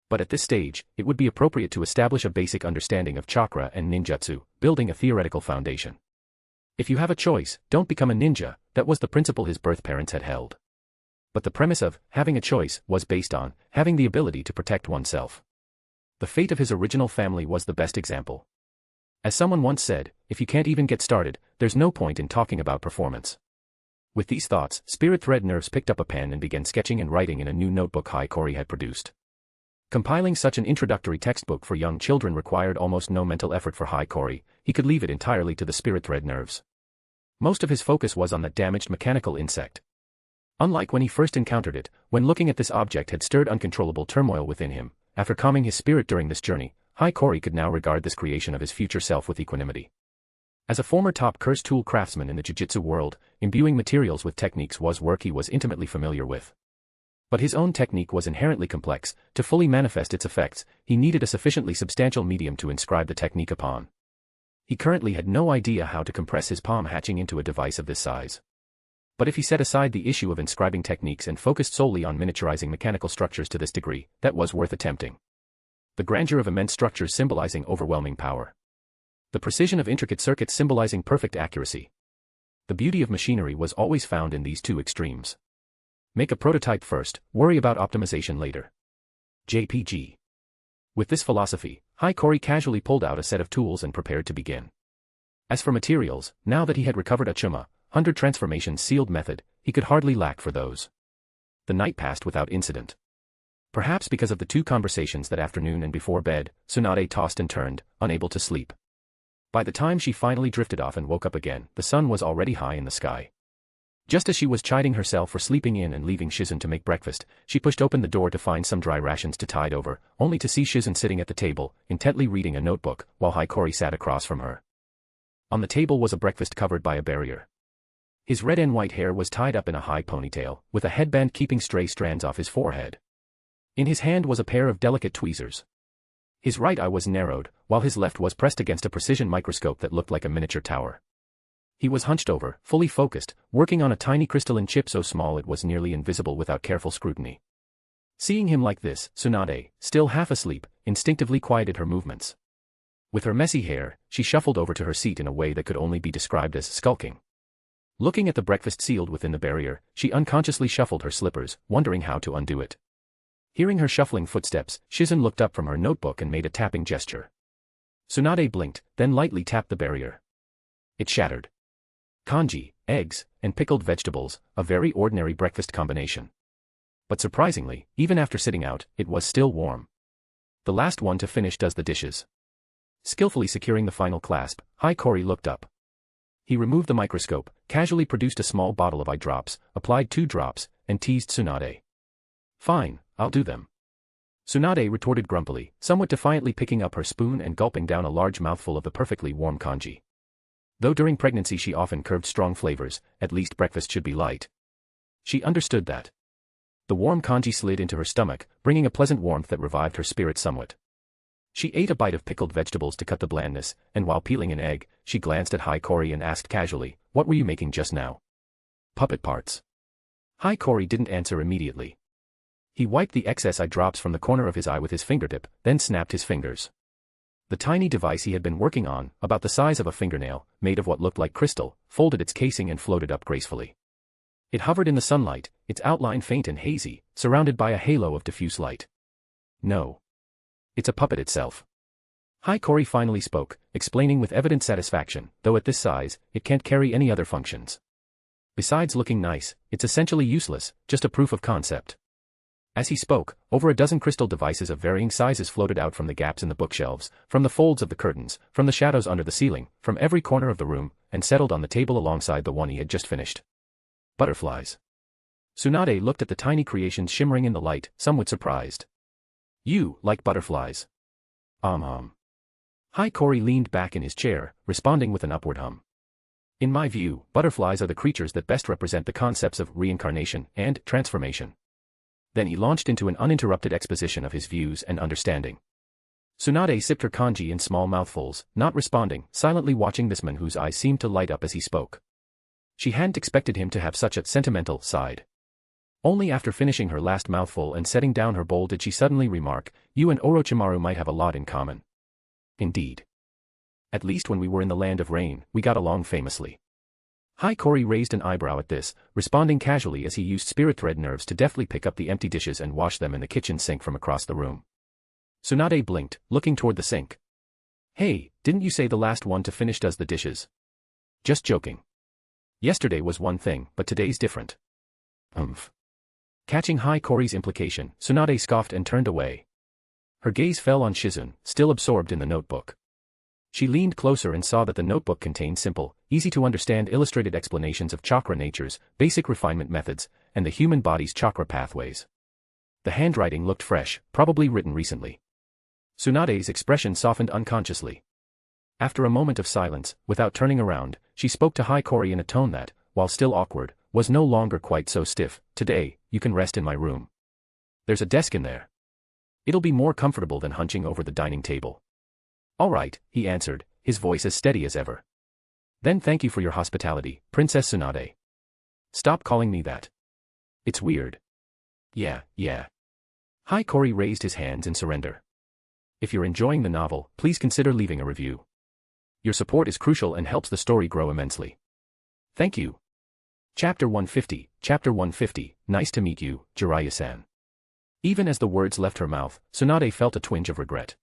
But at this stage, it would be appropriate to establish a basic understanding of chakra and ninjutsu, building a theoretical foundation. If you have a choice, don't become a ninja, that was the principle his birth parents had held. But the premise of having a choice was based on having the ability to protect oneself. The fate of his original family was the best example. As someone once said, if you can't even get started, there's no point in talking about performance. With these thoughts, Spirit Thread Nerves picked up a pen and began sketching and writing in a new notebook Hikori had produced. Compiling such an introductory textbook for young children required almost no mental effort for Hikori, he could leave it entirely to the Spirit Thread Nerves. Most of his focus was on that damaged mechanical insect. Unlike when he first encountered it, when looking at this object had stirred uncontrollable turmoil within him, after calming his spirit during this journey, Hikori could now regard this creation of his future self with equanimity. As a former top curse tool craftsman in the jiu-jitsu world, imbuing materials with techniques was work he was intimately familiar with. But his own technique was inherently complex. To fully manifest its effects, he needed a sufficiently substantial medium to inscribe the technique upon. He currently had no idea how to compress his palm hatching into a device of this size. But if he set aside the issue of inscribing techniques and focused solely on miniaturizing mechanical structures to this degree, that was worth attempting. The grandeur of immense structures symbolizing overwhelming power. The precision of intricate circuits symbolizing perfect accuracy. The beauty of machinery was always found in these two extremes. Make a prototype first, worry about optimization later. JPG. With this philosophy, Hikori casually pulled out a set of tools and prepared to begin. As for materials, now that he had recovered a Chuma, 100 transformation sealed method, he could hardly lack for those. The night passed without incident. Perhaps because of the 2 conversations that afternoon and before bed, Tsunade tossed and turned, unable to sleep. By the time she finally drifted off and woke up again, the sun was already high in the sky. Just as she was chiding herself for sleeping in and leaving Shizun to make breakfast, she pushed open the door to find some dry rations to tide over, only to see Shizun sitting at the table, intently reading a notebook, while Hikori sat across from her. On the table was a breakfast covered by a barrier. His red and white hair was tied up in a high ponytail, with a headband keeping stray strands off his forehead. In his hand was a pair of delicate tweezers. His right eye was narrowed, while his left was pressed against a precision microscope that looked like a miniature tower. He was hunched over, fully focused, working on a tiny crystalline chip so small it was nearly invisible without careful scrutiny. Seeing him like this, Tsunade, still half asleep, instinctively quieted her movements. With her messy hair, she shuffled over to her seat in a way that could only be described as skulking. Looking at the breakfast sealed within the barrier, she unconsciously shuffled her slippers, wondering how to undo it. Hearing her shuffling footsteps, Shizen looked up from her notebook and made a tapping gesture. Tsunade blinked, then lightly tapped the barrier. It shattered. Kanji, eggs, and pickled vegetables, a very ordinary breakfast combination. But surprisingly, even after sitting out, it was still warm. The last one to finish does the dishes. Skillfully securing the final clasp, Hiiragi looked up. He removed the microscope, casually produced a small bottle of eye drops, applied 2 drops, and teased Tsunade. Fine, I'll do them. Tsunade retorted grumpily, somewhat defiantly picking up her spoon and gulping down a large mouthful of the perfectly warm kanji. Though during pregnancy she often craved strong flavors, at least breakfast should be light. She understood that. The warm kanji slid into her stomach, bringing a pleasant warmth that revived her spirit somewhat. She ate a bite of pickled vegetables to cut the blandness, and while peeling an egg, she glanced at Hiiragi and asked casually, "What were you making just now?" "Puppet parts." Hiiragi didn't answer immediately. He wiped the excess eye drops from the corner of his eye with his fingertip, then snapped his fingers. The tiny device he had been working on, about the size of a fingernail, made of what looked like crystal, folded its casing and floated up gracefully. It hovered in the sunlight, its outline faint and hazy, surrounded by a halo of diffuse light. "No. It's a puppet itself." Hiiragi finally spoke, explaining with evident satisfaction, though at this size, it can't carry any other functions. Besides looking nice, it's essentially useless, just a proof of concept. As he spoke, over a dozen crystal devices of varying sizes floated out from the gaps in the bookshelves, from the folds of the curtains, from the shadows under the ceiling, from every corner of the room, and settled on the table alongside the one he had just finished. Butterflies. Tsunade looked at the tiny creations shimmering in the light, somewhat surprised. "You like butterflies?" Hiiragi leaned back in his chair, responding with an upward hum. "In my view, butterflies are the creatures that best represent the concepts of reincarnation and transformation." Then he launched into an uninterrupted exposition of his views and understanding. Tsunade sipped her kanji in small mouthfuls, not responding, silently watching this man whose eyes seemed to light up as he spoke. She hadn't expected him to have such a sentimental side. Only after finishing her last mouthful and setting down her bowl did she suddenly remark, "You and Orochimaru might have a lot in common." "Indeed. At least when we were in the land of rain, we got along famously." Hiiragi raised an eyebrow at this, responding casually as he used spirit thread nerves to deftly pick up the empty dishes and wash them in the kitchen sink from across the room. Tsunade blinked, looking toward the sink. "Hey, didn't you say the last one to finish does the dishes?" "Just joking. Yesterday was one thing, but today's different." Catching Hiiragi's implication, Tsunade scoffed and turned away. Her gaze fell on Shizen, still absorbed in the notebook. She leaned closer and saw that the notebook contained simple, easy-to-understand illustrated explanations of chakra natures, basic refinement methods, and the human body's chakra pathways. The handwriting looked fresh, probably written recently. Tsunade's expression softened unconsciously. After a moment of silence, without turning around, she spoke to Hiiragi in a tone that, while still awkward, was no longer quite so stiff. "Today, you can rest in my room. There's a desk in there. It'll be more comfortable than hunching over the dining table." "All right," he answered, his voice as steady as ever. "Then thank you for your hospitality, Princess Tsunade. Stop calling me that. It's weird." Yeah. Hiiragi raised his hands in surrender. "If you're enjoying the novel, please consider leaving a review. Your support is crucial and helps the story grow immensely. Thank you." Chapter 150, Nice to meet you, Jiraiya-san. Even as the words left her mouth, Tsunade felt a twinge of regret.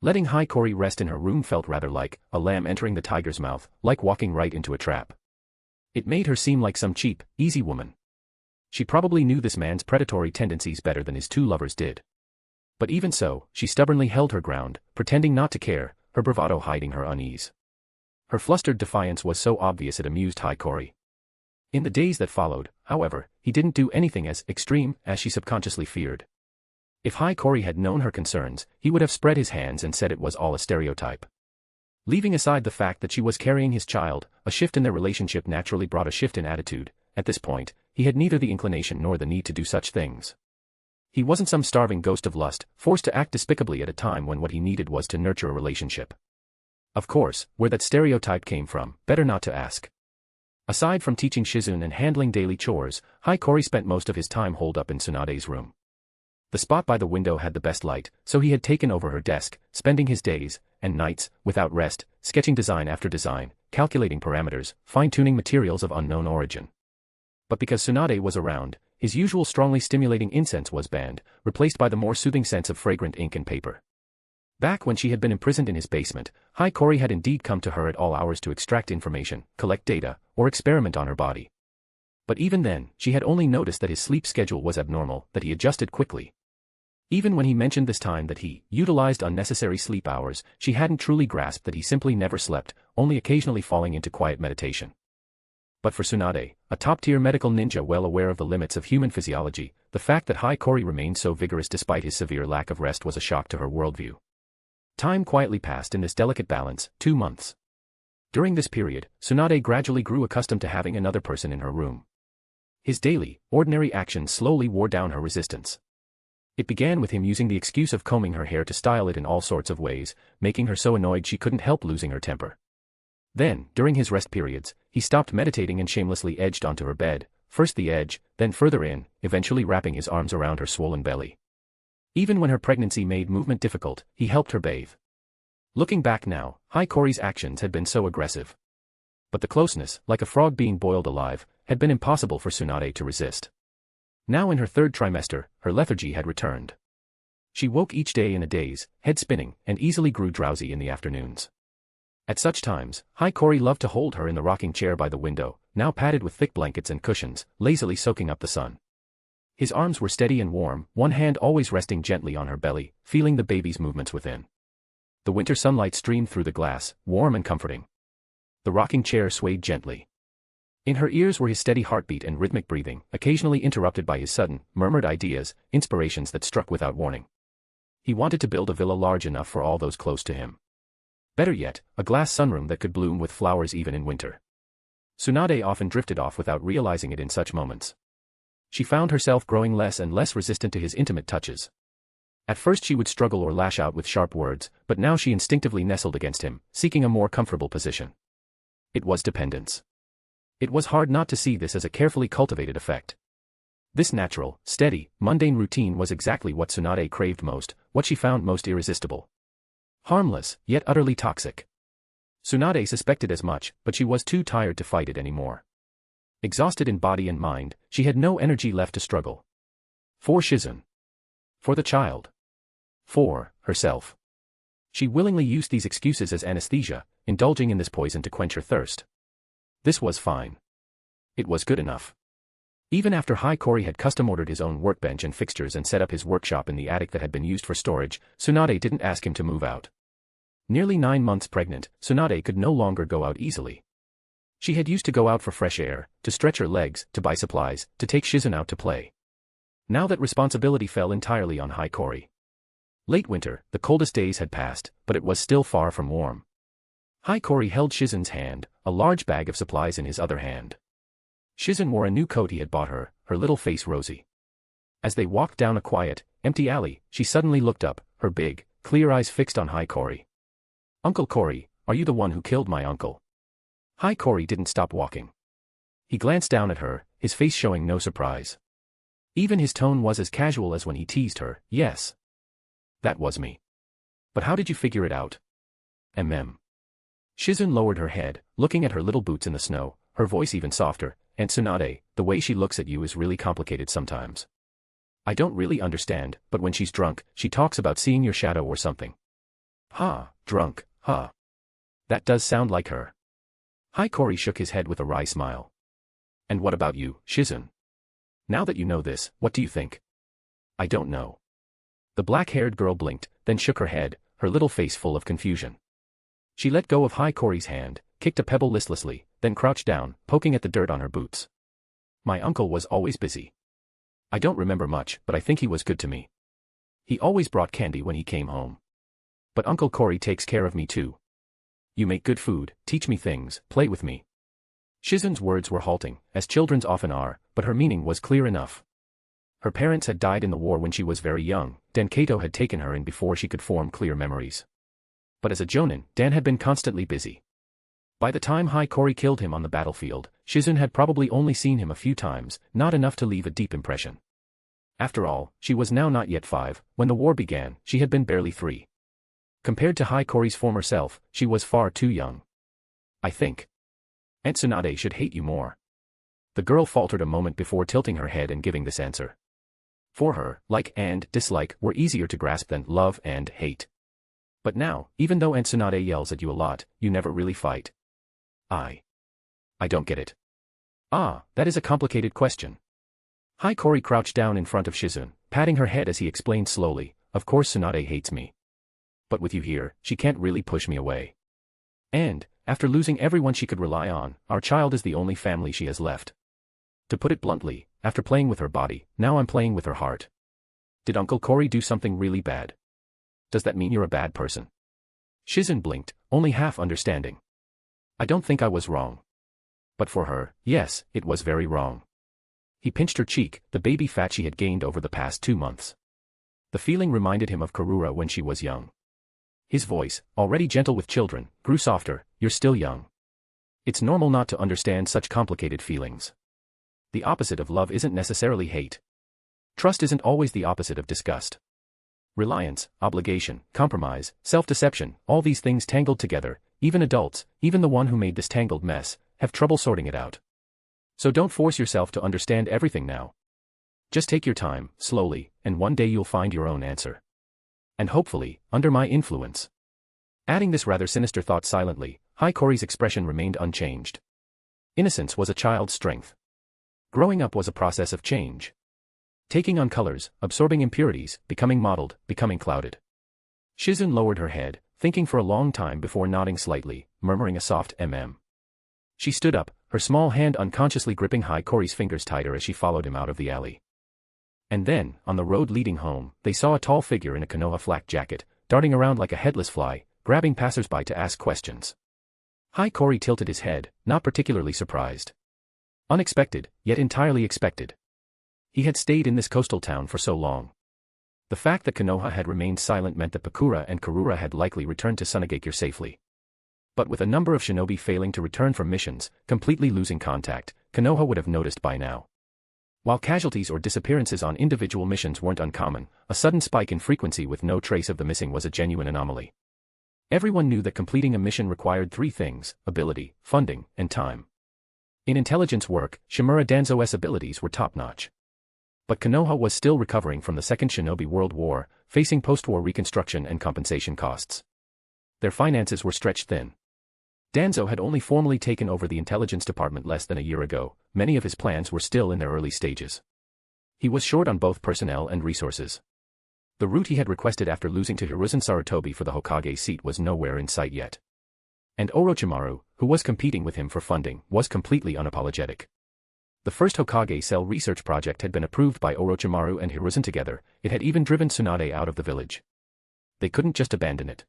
Letting Hiiragi rest in her room felt rather like a lamb entering the tiger's mouth, like walking right into a trap. It made her seem like some cheap, easy woman. She probably knew this man's predatory tendencies better than his two lovers did. But even so, she stubbornly held her ground, pretending not to care, her bravado hiding her unease. Her flustered defiance was so obvious it amused Hiiragi. In the days that followed, however, he didn't do anything as extreme as she subconsciously feared. If Hiiragi had known her concerns, he would have spread his hands and said it was all a stereotype. Leaving aside the fact that she was carrying his child, a shift in their relationship naturally brought a shift in attitude. At this point, he had neither the inclination nor the need to do such things. He wasn't some starving ghost of lust, forced to act despicably at a time when what he needed was to nurture a relationship. Of course, where that stereotype came from, better not to ask. Aside from teaching Shizune and handling daily chores, Hikori spent most of his time holed up in Tsunade's room. The spot by the window had the best light, so he had taken over her desk, spending his days and nights, without rest, sketching design after design, calculating parameters, fine-tuning materials of unknown origin. But because Tsunade was around, his usual strongly stimulating incense was banned, replaced by the more soothing scents of fragrant ink and paper. Back when she had been imprisoned in his basement, Hikori had indeed come to her at all hours to extract information, collect data, or experiment on her body. But even then, she had only noticed that his sleep schedule was abnormal, that he adjusted quickly. Even when he mentioned this time that he utilized unnecessary sleep hours, she hadn't truly grasped that he simply never slept, only occasionally falling into quiet meditation. But for Tsunade, a top-tier medical ninja well aware of the limits of human physiology, the fact that Hikori remained so vigorous despite his severe lack of rest was a shock to her worldview. Time quietly passed in this delicate balance, 2 months. During this period, Tsunade gradually grew accustomed to having another person in her room. His daily, ordinary actions slowly wore down her resistance. It began with him using the excuse of combing her hair to style it in all sorts of ways, making her so annoyed she couldn't help losing her temper. Then, during his rest periods, he stopped meditating and shamelessly edged onto her bed, first the edge, then further in, eventually wrapping his arms around her swollen belly. Even when her pregnancy made movement difficult, he helped her bathe. Looking back now, Hikori's actions had been so aggressive. But the closeness, like a frog being boiled alive, had been impossible for Tsunade to resist. Now in her 3rd trimester, her lethargy had returned. She woke each day in a daze, head spinning, and easily grew drowsy in the afternoons. At such times, Hikori loved to hold her in the rocking chair by the window, now padded with thick blankets and cushions, lazily soaking up the sun. His arms were steady and warm, one hand always resting gently on her belly, feeling the baby's movements within. The winter sunlight streamed through the glass, warm and comforting. The rocking chair swayed gently. In her ears were his steady heartbeat and rhythmic breathing, occasionally interrupted by his sudden, murmured ideas, inspirations that struck without warning. He wanted to build a villa large enough for all those close to him. Better yet, a glass sunroom that could bloom with flowers even in winter. Tsunade often drifted off without realizing it in such moments. She found herself growing less and less resistant to his intimate touches. At first she would struggle or lash out with sharp words, but now she instinctively nestled against him, seeking a more comfortable position. It was dependence. It was hard not to see this as a carefully cultivated effect. This natural, steady, mundane routine was exactly what Tsunade craved most, what she found most irresistible. Harmless, yet utterly toxic. Tsunade suspected as much, but she was too tired to fight it anymore. Exhausted in body and mind, she had no energy left to struggle. For Shizune. For the child. For herself. She willingly used these excuses as anesthesia, indulging in this poison to quench her thirst. This was fine. It was good enough. Even after Hikori had custom-ordered his own workbench and fixtures and set up his workshop in the attic that had been used for storage, Tsunade didn't ask him to move out. Nearly 9 months pregnant, Tsunade could no longer go out easily. She had used to go out for fresh air, to stretch her legs, to buy supplies, to take Shizune out to play. Now that responsibility fell entirely on Hikori. Late winter, the coldest days had passed, but it was still far from warm. Hikori held Shizune's hand, a large bag of supplies in his other hand. Shizune wore a new coat he had bought her, her little face rosy. As they walked down a quiet, empty alley, she suddenly looked up, her big, clear eyes fixed on Hikori. "Uncle Cory, are you the one who killed my uncle?" Hikori didn't stop walking. He glanced down at her, his face showing no surprise. Even his tone was as casual as when he teased her. "Yes. That was me. But how did you figure it out?" Shizune lowered her head, looking at her little boots in the snow, her voice even softer. "And Tsunade, the way she looks at you is really complicated sometimes. I don't really understand, but when she's drunk, she talks about seeing your shadow or something." "Ha, drunk, huh? That does sound like her." Hikori shook his head with a wry smile. "And what about you, Shizune? Now that you know this, what do you think?" "I don't know." The black-haired girl blinked, then shook her head, her little face full of confusion. She let go of Hikori's hand, kicked a pebble listlessly, then crouched down, poking at the dirt on her boots. "My uncle was always busy. I don't remember much, but I think he was good to me. He always brought candy when he came home. But Uncle Cory takes care of me too. You make good food, teach me things, play with me." Shizune's words were halting, as children's often are, but her meaning was clear enough. Her parents had died in the war when she was very young, Dan Kato had taken her in before she could form clear memories. But as a jonin, Dan had been constantly busy. By the time Hiiragi killed him on the battlefield, Shizune had probably only seen him a few times, not enough to leave a deep impression. After all, she was now not yet 5, when the war began, she had been barely 3. Compared to Hiiragi's former self, she was far too young. I think Aunt Tsunade should hate you more. The girl faltered a moment before tilting her head and giving this answer. For her, like and dislike were easier to grasp than love and hate. But now, even though Aunt Tsunade yells at you a lot, you never really fight. I don't get it. Ah, that is a complicated question. Hiiragi crouched down in front of Shizune, patting her head as he explained slowly, of course Tsunade hates me. But with you here, she can't really push me away. And, after losing everyone she could rely on, our child is the only family she has left. To put it bluntly, after playing with her body, now I'm playing with her heart. Did Uncle Cory do something really bad? Does that mean you're a bad person? Shizune blinked, only half understanding. I don't think I was wrong. But for her, yes, it was very wrong. He pinched her cheek, the baby fat she had gained over the past 2 months. The feeling reminded him of Kura when she was young. His voice, already gentle with children, grew softer, you're still young. It's normal not to understand such complicated feelings. The opposite of love isn't necessarily hate. Trust isn't always the opposite of disgust. Reliance, obligation, compromise, self-deception, all these things tangled together, even adults, even the one who made this tangled mess, have trouble sorting it out. So don't force yourself to understand everything now. Just take your time, slowly, and one day you'll find your own answer. And hopefully, under my influence. Adding this rather sinister thought silently, Hiiragi's expression remained unchanged. Innocence was a child's strength. Growing up was a process of change. Taking on colors, absorbing impurities, becoming mottled, becoming clouded. Shizune lowered her head, thinking for a long time before nodding slightly, murmuring a soft She stood up, her small hand unconsciously gripping Hiiragi's fingers tighter as she followed him out of the alley. And then, on the road leading home, they saw a tall figure in a Konoha flak jacket, darting around like a headless fly, grabbing passersby to ask questions. Hiiragi tilted his head, not particularly surprised. Unexpected, yet entirely expected. He had stayed in this coastal town for so long. The fact that Konoha had remained silent meant that Pakura and Kura had likely returned to Tsunade safely. But with a number of shinobi failing to return from missions, completely losing contact, Konoha would have noticed by now. While casualties or disappearances on individual missions weren't uncommon, a sudden spike in frequency with no trace of the missing was a genuine anomaly. Everyone knew that completing a mission required 3 things: ability, funding, and time. In intelligence work, Shimura Danzo's abilities were top-notch. But Konoha was still recovering from the Second Shinobi World War, facing post-war reconstruction and compensation costs. Their finances were stretched thin. Danzo had only formally taken over the intelligence department less than a year ago, many of his plans were still in their early stages. He was short on both personnel and resources. The route he had requested after losing to Hiruzen Sarutobi for the Hokage seat was nowhere in sight yet. And Orochimaru, who was competing with him for funding, was completely unapologetic. The first Hokage cell research project had been approved by Orochimaru and Hiruzen together, it had even driven Tsunade out of the village. They couldn't just abandon it.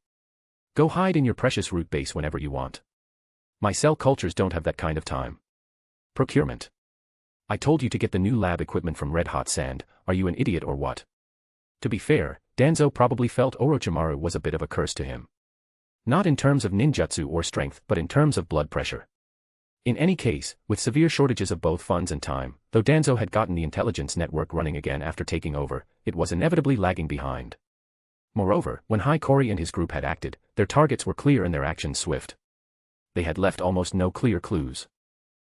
Go hide in your precious root base whenever you want. My cell cultures don't have that kind of time. Procurement. I told you to get the new lab equipment from Red Hot Sand, are you an idiot or what? To be fair, Danzo probably felt Orochimaru was a bit of a curse to him. Not in terms of ninjutsu or strength but in terms of blood pressure. In any case, with severe shortages of both funds and time, though Danzo had gotten the intelligence network running again after taking over, it was inevitably lagging behind. Moreover, when Hiiragi and his group had acted, their targets were clear and their actions swift. They had left almost no clear clues.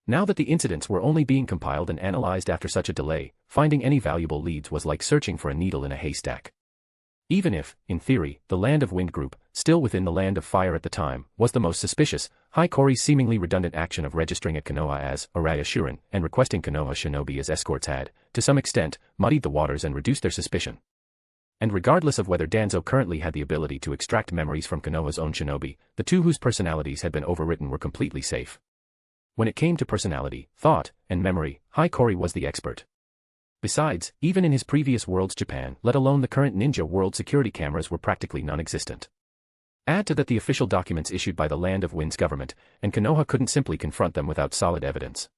Now that the incidents were only being compiled and analyzed after such a delay, finding any valuable leads was like searching for a needle in a haystack. Even if, in theory, the Land of Wind group, still within the Land of Fire at the time, was the most suspicious, Hiiragi's seemingly redundant action of registering at Konoha as Araya Shuren and requesting Konoha shinobi as escorts had, to some extent, muddied the waters and reduced their suspicion. And regardless of whether Danzo currently had the ability to extract memories from Konoha's own shinobi, the two whose personalities had been overwritten were completely safe. When it came to personality, thought, and memory, Hiiragi was the expert. Besides, even in his previous world's Japan, let alone the current ninja world, security cameras were practically non-existent. Add to that the official documents issued by the Land of Wind's government, and Konoha couldn't simply confront them without solid evidence.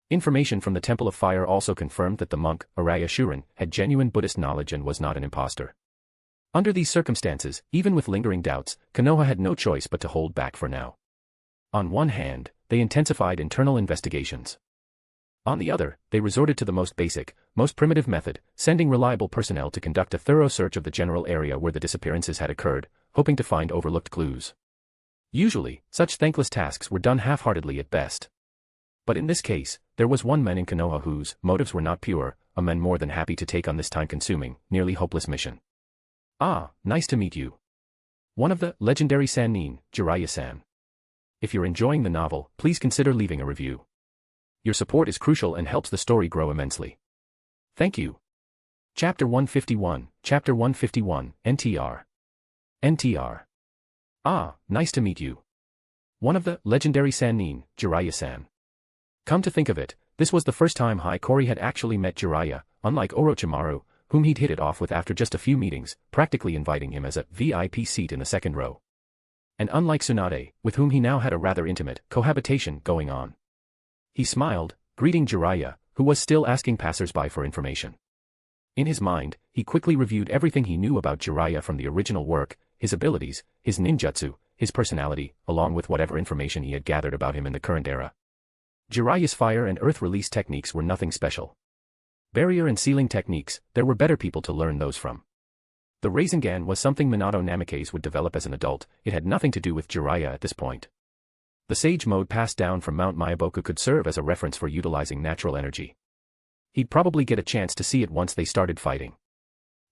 Information from the Temple of Fire also confirmed that the monk, Araya Shuren, had genuine Buddhist knowledge and was not an impostor. Under these circumstances, even with lingering doubts, Konoha had no choice but to hold back for now. On one hand, they intensified internal investigations. On the other, they resorted to the most basic, most primitive method, sending reliable personnel to conduct a thorough search of the general area where the disappearances had occurred, hoping to find overlooked clues. Usually, such thankless tasks were done half-heartedly at best. But in this case, there was one man in Konoha whose motives were not pure, a man more than happy to take on this time-consuming, nearly hopeless mission. Ah, nice to meet you. One of the legendary Sannin, Jiraiya-san. If you're enjoying the novel, please consider leaving a review. Your support is crucial and helps the story grow immensely. Thank you. Chapter 151, NTR. NTR. Ah, nice to meet you. One of the legendary Sannin, Jiraiya-san. Come to think of it, this was the first time Hiiragi had actually met Jiraiya, unlike Orochimaru, whom he'd hit it off with after just a few meetings, practically inviting him as a VIP seat in the second row. And unlike Tsunade, with whom he now had a rather intimate cohabitation going on. He smiled, greeting Jiraiya, who was still asking passers-by for information. In his mind, he quickly reviewed everything he knew about Jiraiya from the original work, his abilities, his ninjutsu, his personality, along with whatever information he had gathered about him in the current era. Jiraiya's fire and earth release techniques were nothing special. Barrier and sealing techniques, there were better people to learn those from. The Rasengan was something Minato Namikaze would develop as an adult, it had nothing to do with Jiraiya at this point. The Sage mode passed down from Mount Myoboku could serve as a reference for utilizing natural energy. He'd probably get a chance to see it once they started fighting.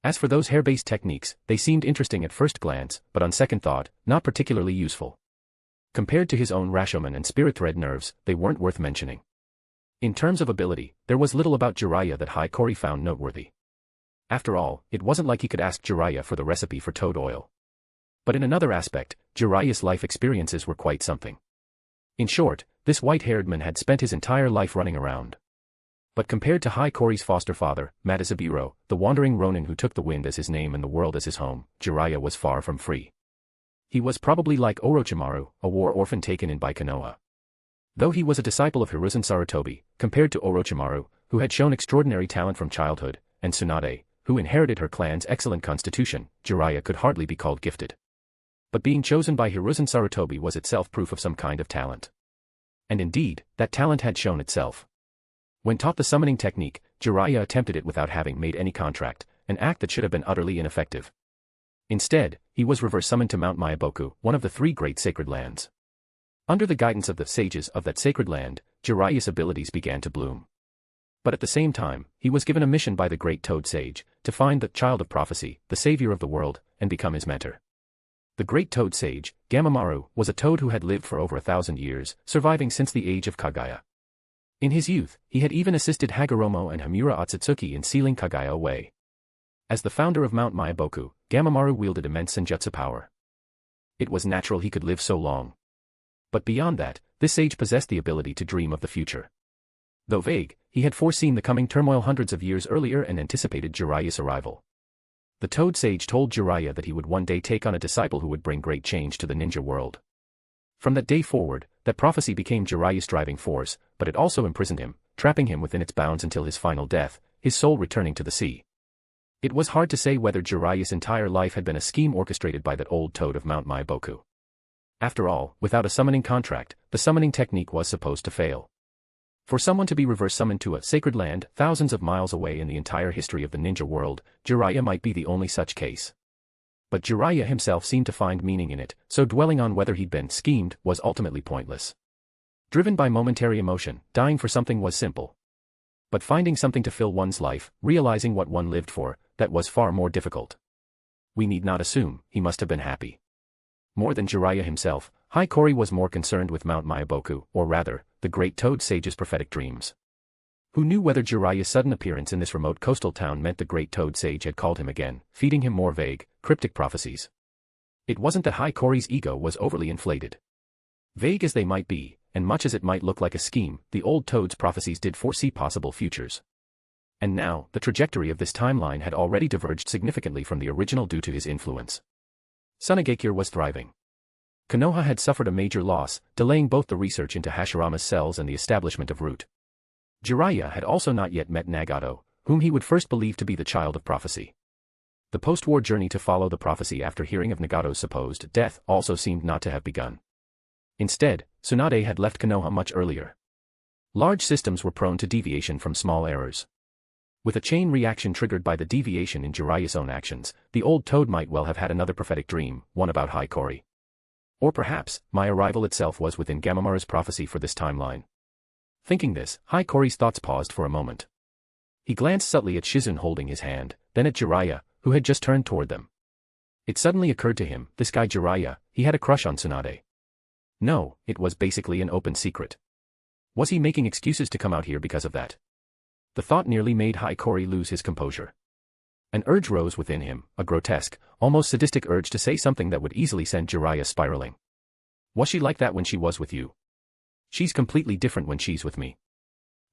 As for those hair-based techniques, they seemed interesting at first glance, but on second thought, not particularly useful. Compared to his own Rashomon and Spirit Thread nerves, they weren't worth mentioning. In terms of ability, there was little about Jiraiya that Hiiragi found noteworthy. After all, it wasn't like he could ask Jiraiya for the recipe for toad oil. But in another aspect, Jiraiya's life experiences were quite something. In short, this white-haired man had spent his entire life running around. But compared to Hiiragi's foster father, Madazaburo, the wandering ronin who took the wind as his name and the world as his home, Jiraiya was far from free. He was probably like Orochimaru, a war orphan taken in by Konoha. Though he was a disciple of Hiruzen Sarutobi, compared to Orochimaru, who had shown extraordinary talent from childhood, and Tsunade, who inherited her clan's excellent constitution, Jiraiya could hardly be called gifted. But being chosen by Hiruzen Sarutobi was itself proof of some kind of talent. And indeed, that talent had shown itself. When taught the summoning technique, Jiraiya attempted it without having made any contract, an act that should have been utterly ineffective. Instead, he was reverse summoned to Mount Myoboku, one of the three great sacred lands. Under the guidance of the sages of that sacred land, Jiraiya's abilities began to bloom. But at the same time, he was given a mission by the great Toad Sage, to find the child of prophecy, the savior of the world, and become his mentor. The great Toad Sage, Gamamaru, was a toad who had lived for over 1,000 years, surviving since the age of Kaguya. In his youth, he had even assisted Hagoromo and Hamura Otsutsuki in sealing Kaguya away. As the founder of Mount Myoboku, Gamamaru wielded immense senjutsu power. It was natural he could live so long. But beyond that, this sage possessed the ability to dream of the future. Though vague, he had foreseen the coming turmoil hundreds of years earlier and anticipated Jiraiya's arrival. The Toad Sage told Jiraiya that he would one day take on a disciple who would bring great change to the ninja world. From that day forward, that prophecy became Jiraiya's driving force, but it also imprisoned him, trapping him within its bounds until his final death, his soul returning to the sea. It was hard to say whether Jiraiya's entire life had been a scheme orchestrated by that old toad of Mount Myoboku. After all, without a summoning contract, the summoning technique was supposed to fail. For someone to be reverse summoned to a sacred land thousands of miles away in the entire history of the ninja world, Jiraiya might be the only such case. But Jiraiya himself seemed to find meaning in it, so dwelling on whether he'd been schemed was ultimately pointless. Driven by momentary emotion, dying for something was simple. But finding something to fill one's life, realizing what one lived for, that was far more difficult. We need not assume he must have been happy. More than Jiraiya himself, Hiiragi was more concerned with Mount Myoboku, or rather, the great Toad Sage's prophetic dreams. Who knew whether Jiraiya's sudden appearance in this remote coastal town meant the great Toad Sage had called him again, feeding him more vague, cryptic prophecies? It wasn't that Hiiragi's ego was overly inflated. Vague as they might be, and much as it might look like a scheme, the old Toad's prophecies did foresee possible futures. And now, the trajectory of this timeline had already diverged significantly from the original due to his influence. Tsunade was thriving. Konoha had suffered a major loss, delaying both the research into Hashirama's cells and the establishment of Root. Jiraiya had also not yet met Nagato, whom he would first believe to be the child of prophecy. The post-war journey to follow the prophecy after hearing of Nagato's supposed death also seemed not to have begun. Instead, Tsunade had left Konoha much earlier. Large systems were prone to deviation from small errors. With a chain reaction triggered by the deviation in Jiraiya's own actions, the old toad might well have had another prophetic dream, one about Hikori. Or perhaps, my arrival itself was within Gamamaru's prophecy for this timeline. Thinking this, Hikori's thoughts paused for a moment. He glanced subtly at Shizune holding his hand, then at Jiraiya, who had just turned toward them. It suddenly occurred to him, this guy Jiraiya, he had a crush on Tsunade. No, it was basically an open secret. Was he making excuses to come out here because of that? The thought nearly made Hikori lose his composure. An urge rose within him, a grotesque, almost sadistic urge to say something that would easily send Jiraiya spiraling. Was she like that when she was with you? She's completely different when she's with me.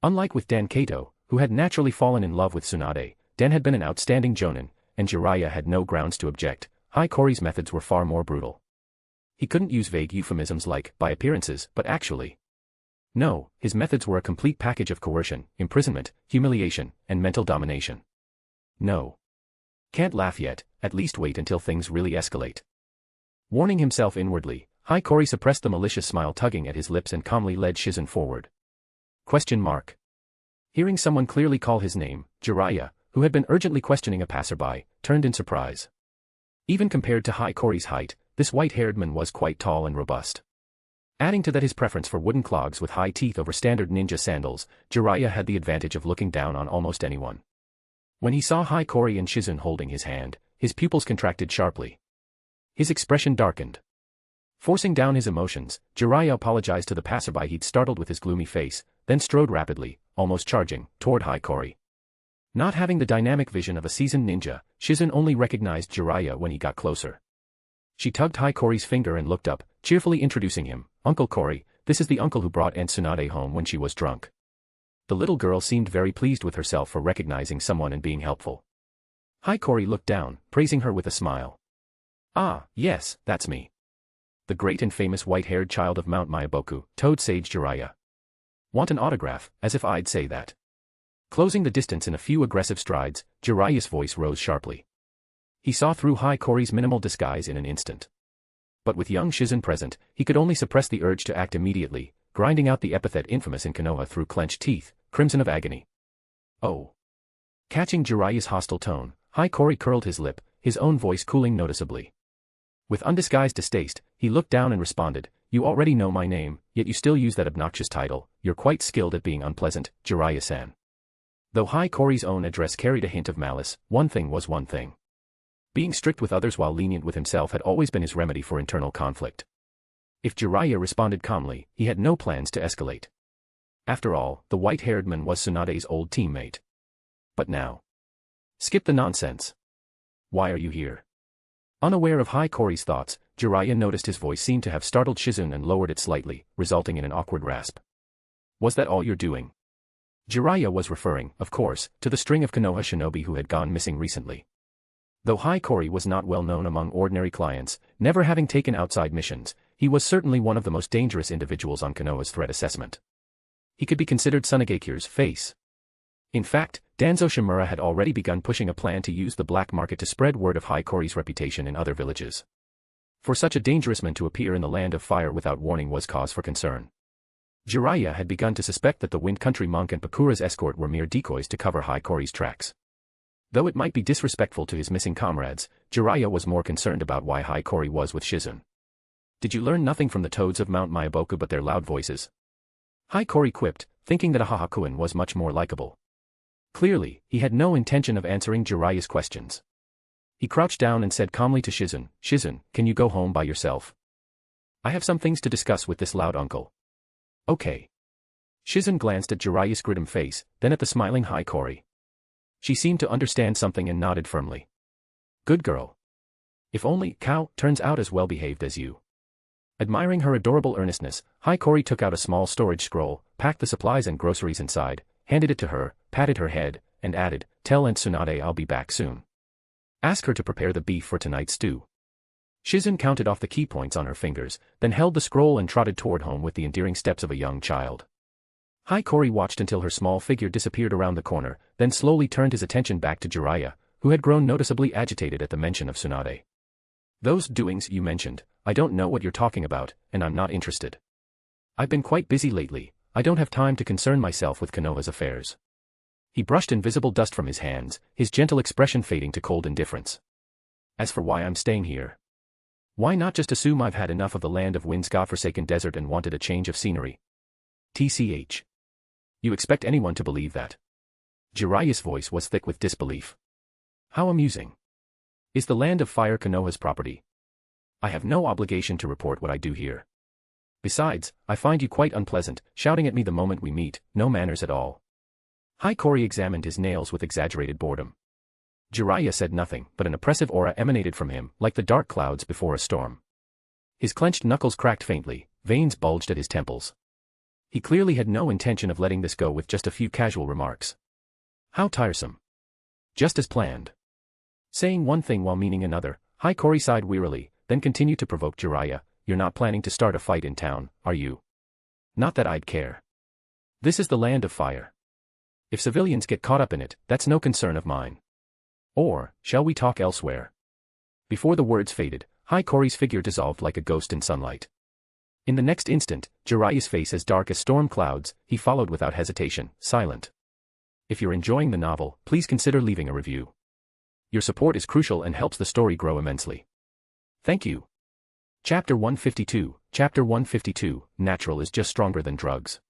Unlike with Dan Kato, who had naturally fallen in love with Tsunade, Dan had been an outstanding jonin, and Jiraiya had no grounds to object. Hikori's methods were far more brutal. He couldn't use vague euphemisms like, by appearances, but actually. No, his methods were a complete package of coercion, imprisonment, humiliation, and mental domination. No. Can't laugh yet, at least wait until things really escalate. Warning himself inwardly, Hikori suppressed the malicious smile tugging at his lips and calmly led Shizune forward. Hearing someone clearly call his name, Jiraiya, who had been urgently questioning a passerby, turned in surprise. Even compared to Hikori's height, this white-haired man was quite tall and robust. Adding to that his preference for wooden clogs with high teeth over standard ninja sandals, Jiraiya had the advantage of looking down on almost anyone. When he saw Hikori and Shizune holding his hand, his pupils contracted sharply. His expression darkened. Forcing down his emotions, Jiraiya apologized to the passerby he'd startled with his gloomy face, then strode rapidly, almost charging, toward Hikori. Not having the dynamic vision of a seasoned ninja, Shizune only recognized Jiraiya when he got closer. She tugged Hikori's finger and looked up, cheerfully introducing him, Uncle Kori, this is the uncle who brought Aunt Tsunade home when she was drunk. The little girl seemed very pleased with herself for recognizing someone and being helpful. Hikori looked down, praising her with a smile. Ah, yes, that's me. The great and famous white-haired child of Mount Myaboku, Toad Sage Jiraiya. Want an autograph, as if I'd say that. Closing the distance in a few aggressive strides, Jiraiya's voice rose sharply. He saw through Hikori's minimal disguise in an instant. But with young Shizune present, he could only suppress the urge to act immediately, grinding out the epithet infamous in Konoha through clenched teeth, crimson of agony. Oh. Catching Jiraiya's hostile tone, Hikori curled his lip, his own voice cooling noticeably. With undisguised distaste, he looked down and responded, you already know my name, yet you still use that obnoxious title, you're quite skilled at being unpleasant, Jiraiya-san. Though Hikori's own address carried a hint of malice, one thing was one thing. Being strict with others while lenient with himself had always been his remedy for internal conflict. If Jiraiya responded calmly, he had no plans to escalate. After all, the white-haired man was Tsunade's old teammate. But now. Skip the nonsense. Why are you here? Unaware of Hikori's thoughts, Jiraiya noticed his voice seemed to have startled Shizune and lowered it slightly, resulting in an awkward rasp. Was that all you're doing? Jiraiya was referring, of course, to the string of Konoha shinobi who had gone missing recently. Though Hikori was not well known among ordinary clients, never having taken outside missions, he was certainly one of the most dangerous individuals on Konoha's threat assessment. He could be considered Tsunagekyu's face. In fact, Danzo Shimura had already begun pushing a plan to use the black market to spread word of Hikori's reputation in other villages. For such a dangerous man to appear in the land of fire without warning was cause for concern. Jiraiya had begun to suspect that the Wind Country monk and Pakura's escort were mere decoys to cover Hikori's tracks. Though it might be disrespectful to his missing comrades, Jiraiya was more concerned about why Hikori was with Shizune. Did you learn nothing from the toads of Mount Myaboku but their loud voices? Hikori quipped, thinking that a Hahakuin was much more likable. Clearly, he had no intention of answering Jiraiya's questions. He crouched down and said calmly to Shizune, Shizune, can you go home by yourself? I have some things to discuss with this loud uncle. Okay. Shizune glanced at Jiraiya's grim face, then at the smiling Hikori. She seemed to understand something and nodded firmly. Good girl. If only Cow turns out as well behaved as you. Admiring her adorable earnestness, Hikori took out a small storage scroll, packed the supplies and groceries inside, handed it to her, patted her head, and added, tell Aunt Tsunade I'll be back soon. Ask her to prepare the beef for tonight's stew. Shizune counted off the key points on her fingers, then held the scroll and trotted toward home with the endearing steps of a young child. Hiiragi watched until her small figure disappeared around the corner, then slowly turned his attention back to Jiraiya, who had grown noticeably agitated at the mention of Tsunade. Those doings you mentioned, I don't know what you're talking about, and I'm not interested. I've been quite busy lately, I don't have time to concern myself with Konoha's affairs. He brushed invisible dust from his hands, his gentle expression fading to cold indifference. As for why I'm staying here, why not just assume I've had enough of the land of wind's godforsaken desert and wanted a change of scenery? TCH. You expect anyone to believe that? Jiraiya's voice was thick with disbelief. How amusing. Is the land of fire Konoha's property? I have no obligation to report what I do here. Besides, I find you quite unpleasant, shouting at me the moment we meet, no manners at all. Hiiragi examined his nails with exaggerated boredom. Jiraiya said nothing, but an oppressive aura emanated from him, like the dark clouds before a storm. His clenched knuckles cracked faintly, veins bulged at his temples. He clearly had no intention of letting this go with just a few casual remarks. How tiresome. Just as planned. Saying one thing while meaning another, Hiiragi sighed wearily, then continued to provoke Jiraiya. You're not planning to start a fight in town, are you? Not that I'd care. This is the land of fire. If civilians get caught up in it, that's no concern of mine. Or, shall we talk elsewhere? Before the words faded, Hiiragi's figure dissolved like a ghost in sunlight. In the next instant, Jiraiya's face as dark as storm clouds, he followed without hesitation, silent. If you're enjoying the novel, please consider leaving a review. Your support is crucial and helps the story grow immensely. Thank you. Chapter 152, Natural is just stronger than drugs.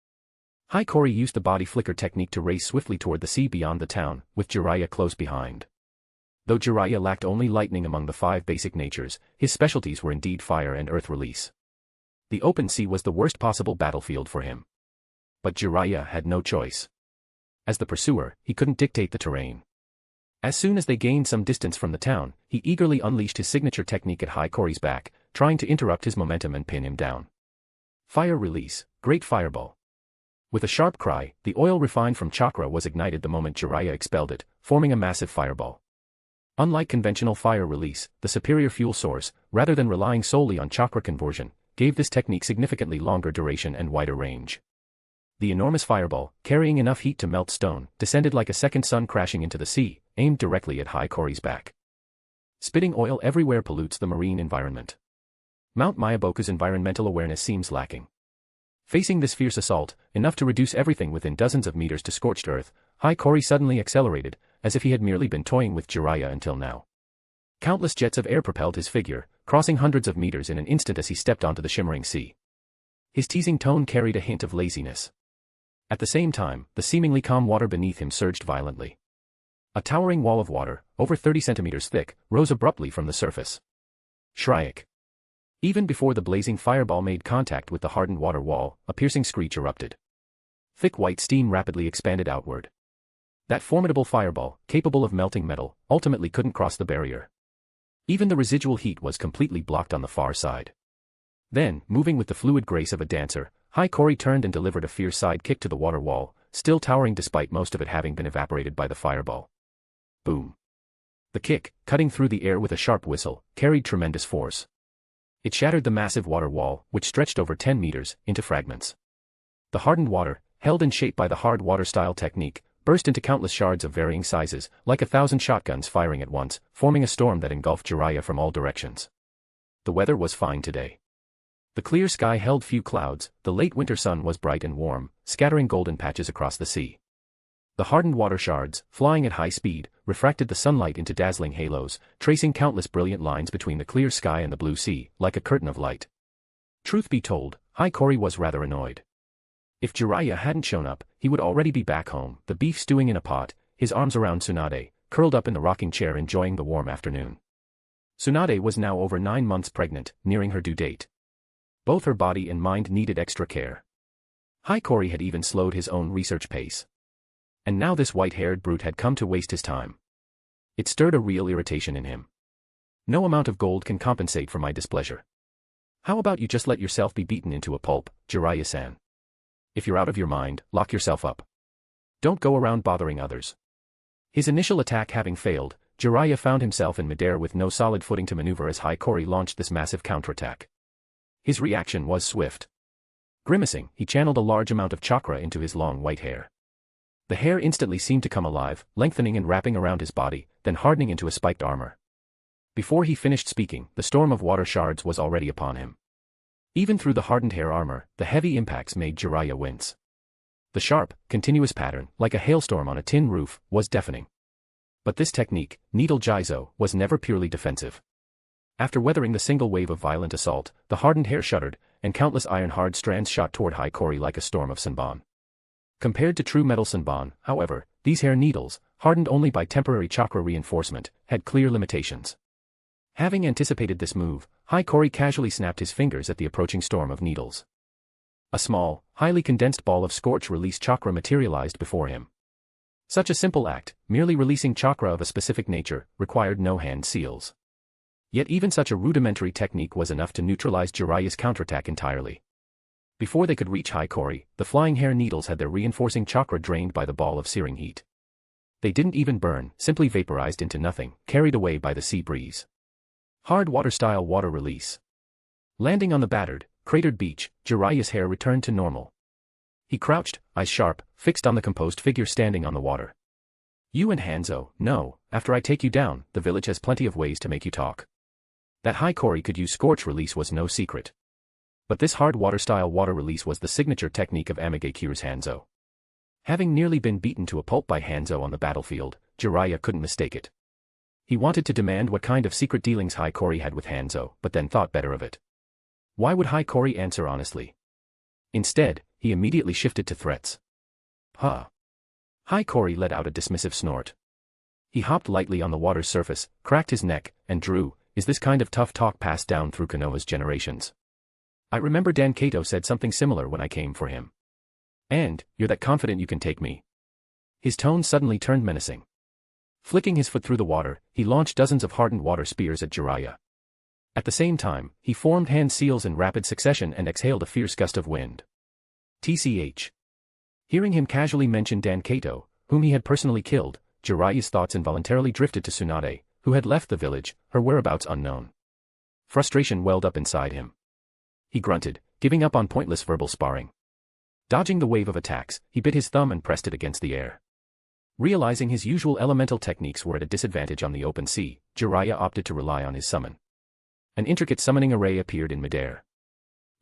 Hiiragi used the body flicker technique to race swiftly toward the sea beyond the town, with Jiraiya close behind. Though Jiraiya lacked only lightning among the 5 basic natures, his specialties were indeed fire and earth release. The open sea was the worst possible battlefield for him. But Jiraiya had no choice. As the pursuer, he couldn't dictate the terrain. As soon as they gained some distance from the town, he eagerly unleashed his signature technique at Hiiragi's back, trying to interrupt his momentum and pin him down. Fire release, great fireball. With a sharp cry, the oil refined from chakra was ignited the moment Jiraiya expelled it, forming a massive fireball. Unlike conventional fire release, the superior fuel source, rather than relying solely on chakra conversion, gave this technique significantly longer duration and wider range. The enormous fireball, carrying enough heat to melt stone, descended like a second sun crashing into the sea, aimed directly at Hiiragi's back. Spitting oil everywhere pollutes the marine environment. Mount Miyaboku's environmental awareness seems lacking. Facing this fierce assault, enough to reduce everything within dozens of meters to scorched earth, Hiiragi suddenly accelerated, as if he had merely been toying with Jiraiya until now. Countless jets of air propelled his figure, crossing hundreds of meters in an instant as he stepped onto the shimmering sea. His teasing tone carried a hint of laziness. At the same time, the seemingly calm water beneath him surged violently. A towering wall of water, over 30 centimeters thick, rose abruptly from the surface. Shrike. Even before the blazing fireball made contact with the hardened water wall, a piercing screech erupted. Thick white steam rapidly expanded outward. That formidable fireball, capable of melting metal, ultimately couldn't cross the barrier. Even the residual heat was completely blocked on the far side. Then, moving with the fluid grace of a dancer, Hiiragi turned and delivered a fierce side kick to the water wall, still towering despite most of it having been evaporated by the fireball. Boom. The kick, cutting through the air with a sharp whistle, carried tremendous force. It shattered the massive water wall, which stretched over 10 meters, into fragments. The hardened water, held in shape by the hard water-style technique, burst into countless shards of varying sizes, like 1,000 shotguns firing at once, forming a storm that engulfed Jiraiya from all directions. The weather was fine today. The clear sky held few clouds, the late winter sun was bright and warm, scattering golden patches across the sea. The hardened water shards, flying at high speed, refracted the sunlight into dazzling halos, tracing countless brilliant lines between the clear sky and the blue sea, like a curtain of light. Truth be told, Hiiragi was rather annoyed. If Jiraiya hadn't shown up, he would already be back home, the beef stewing in a pot, his arms around Tsunade, curled up in the rocking chair enjoying the warm afternoon. Tsunade was now over 9 months pregnant, nearing her due date. Both her body and mind needed extra care. Hiiragi had even slowed his own research pace. And now this white-haired brute had come to waste his time. It stirred a real irritation in him. No amount of gold can compensate for my displeasure. How about you just let yourself be beaten into a pulp, Jiraiya-san? If you're out of your mind, lock yourself up. Don't go around bothering others. His initial attack having failed, Jiraiya found himself in midair with no solid footing to maneuver as Hiiragi launched this massive counterattack. His reaction was swift. Grimacing, he channeled a large amount of chakra into his long white hair. The hair instantly seemed to come alive, lengthening and wrapping around his body, then hardening into a spiked armor. Before he finished speaking, the storm of water shards was already upon him. Even through the hardened hair armor, the heavy impacts made Jiraiya wince. The sharp, continuous pattern, like a hailstorm on a tin roof, was deafening. But this technique, Needle Jizo, was never purely defensive. After weathering the single wave of violent assault, the hardened hair shuddered, and countless iron-hard strands shot toward Hiiragi like a storm of Senbon. Compared to true metal Senbon, however, these hair needles, hardened only by temporary chakra reinforcement, had clear limitations. Having anticipated this move, Hiiragi casually snapped his fingers at the approaching storm of needles. A small, highly condensed ball of scorch-release chakra materialized before him. Such a simple act, merely releasing chakra of a specific nature, required no hand seals. Yet even such a rudimentary technique was enough to neutralize Jiraiya's counterattack entirely. Before they could reach Hiiragi, the flying hair needles had their reinforcing chakra drained by the ball of searing heat. They didn't even burn, simply vaporized into nothing, carried away by the sea breeze. Hard water-style water release. Landing on the battered, cratered beach, Jiraiya's hair returned to normal. He crouched, eyes sharp, fixed on the composed figure standing on the water. You and Hanzo, no, after I take you down, the village has plenty of ways to make you talk. That Hiiragi could use scorch release was no secret. But this hard water-style water release was the signature technique of Amegakura's Hanzo. Having nearly been beaten to a pulp by Hanzo on the battlefield, Jiraiya couldn't mistake it. He wanted to demand what kind of secret dealings Hiiragi had with Hanzo, but then thought better of it. Why would Hiiragi answer honestly? Instead, he immediately shifted to threats. Huh. Hiiragi let out a dismissive snort. He hopped lightly on the water's surface, cracked his neck, and drew. Is this kind of tough talk passed down through Konoha's generations? I remember Dan Kato said something similar when I came for him. And, you're that confident you can take me? His tone suddenly turned menacing. Flicking his foot through the water, he launched dozens of hardened water spears at Jiraiya. At the same time, he formed hand seals in rapid succession and exhaled a fierce gust of wind. TCH. Hearing him casually mention Dan Kato, whom he had personally killed, Jiraiya's thoughts involuntarily drifted to Tsunade, who had left the village, her whereabouts unknown. Frustration welled up inside him. He grunted, giving up on pointless verbal sparring. Dodging the wave of attacks, he bit his thumb and pressed it against the air. Realizing his usual elemental techniques were at a disadvantage on the open sea, Jiraiya opted to rely on his summon. An intricate summoning array appeared in midair.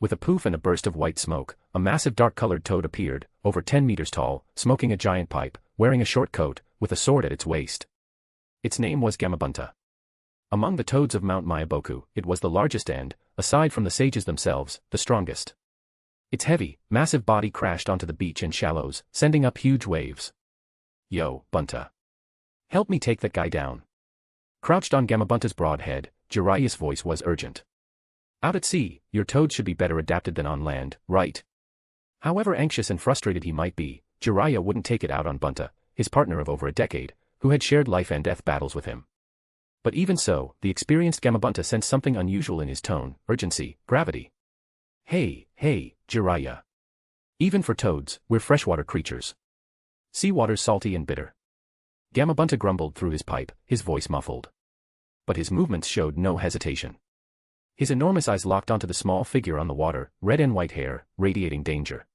With a poof and a burst of white smoke, a massive dark-colored toad appeared, over 10 meters tall, smoking a giant pipe, wearing a short coat, with a sword at its waist. Its name was Gamabunta. Among the toads of Mount Myaboku, it was the largest and, aside from the sages themselves, the strongest. Its heavy, massive body crashed onto the beach and shallows, sending up huge waves. Yo, Bunta. Help me take that guy down. Crouched on Gamabunta's broad head, Jiraiya's voice was urgent. Out at sea, your toads should be better adapted than on land, right? However anxious and frustrated he might be, Jiraiya wouldn't take it out on Bunta, his partner of over a decade, who had shared life and death battles with him. But even so, the experienced Gamabunta sensed something unusual in his tone, urgency, gravity. Hey, Jiraiya. Even for toads, we're freshwater creatures. Seawater's salty and bitter. Gamabunta grumbled through his pipe, his voice muffled. But his movements showed no hesitation. His enormous eyes locked onto the small figure on the water, red and white hair, radiating danger.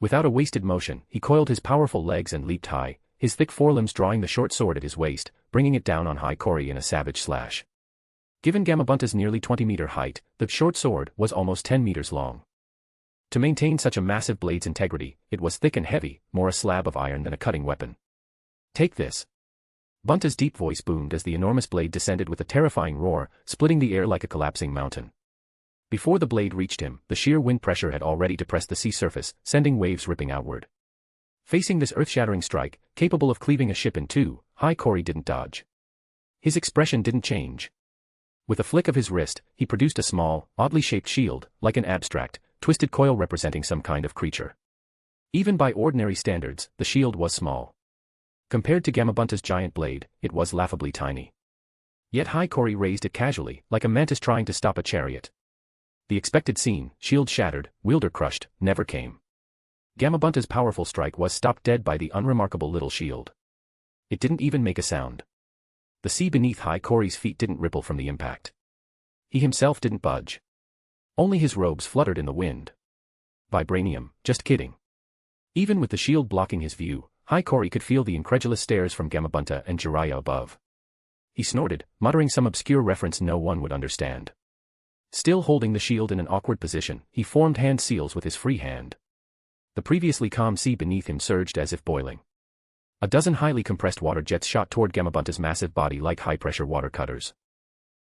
Without a wasted motion, he coiled his powerful legs and leaped high, his thick forelimbs drawing the short sword at his waist, bringing it down on Hiiragi in a savage slash. Given Gamabunta's nearly 20-meter height, the short sword was almost 10 meters long. To maintain such a massive blade's integrity, it was thick and heavy, more a slab of iron than a cutting weapon. Take this. Bunta's deep voice boomed as the enormous blade descended with a terrifying roar, splitting the air like a collapsing mountain. Before the blade reached him, the sheer wind pressure had already depressed the sea surface, sending waves ripping outward. Facing this earth-shattering strike, capable of cleaving a ship in two, Hiiragi didn't dodge. His expression didn't change. With a flick of his wrist, he produced a small, oddly shaped shield, like an abstract, twisted coil representing some kind of creature. Even by ordinary standards, the shield was small. Compared to Gamabunta's giant blade, it was laughably tiny. Yet Hiiragi raised it casually, like a mantis trying to stop a chariot. The expected scene, shield shattered, wielder crushed, never came. Gamabunta's powerful strike was stopped dead by the unremarkable little shield. It didn't even make a sound. The sea beneath Hiiragi's feet didn't ripple from the impact. He himself didn't budge. Only his robes fluttered in the wind. Vibranium, just kidding. Even with the shield blocking his view, Hiiragi could feel the incredulous stares from Gamabunta and Jiraiya above. He snorted, muttering some obscure reference no one would understand. Still holding the shield in an awkward position, he formed hand seals with his free hand. The previously calm sea beneath him surged as if boiling. A dozen highly compressed water jets shot toward Gamabunta's massive body like high-pressure water cutters.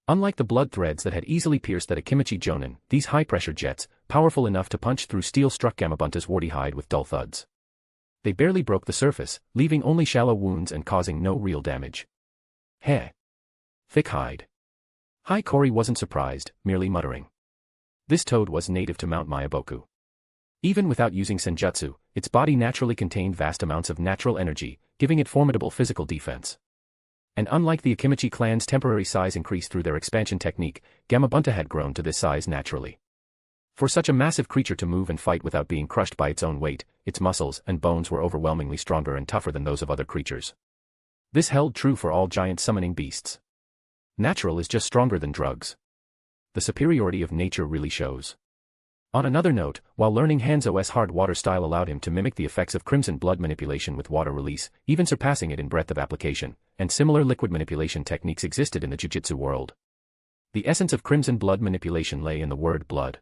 Unlike the blood threads that had easily pierced that Akimichi Jonin, these high-pressure jets, powerful enough to punch through steel, struck Gamabunta's warty hide with dull thuds. They barely broke the surface, leaving only shallow wounds and causing no real damage. Heh. Thick hide. Hiiragi wasn't surprised, merely muttering. This toad was native to Mount Mayaboku. Even without using senjutsu, its body naturally contained vast amounts of natural energy, giving it formidable physical defense. And unlike the Akimichi clan's temporary size increase through their expansion technique, Gamabunta had grown to this size naturally. For such a massive creature to move and fight without being crushed by its own weight, its muscles and bones were overwhelmingly stronger and tougher than those of other creatures. This held true for all giant summoning beasts. Natural is just stronger than drugs. The superiority of nature really shows. On another note, while learning Hanzo's hard water style allowed him to mimic the effects of crimson blood manipulation with water release, even surpassing it in breadth of application, and similar liquid manipulation techniques existed in the jiu-jitsu world. The essence of crimson blood manipulation lay in the word blood.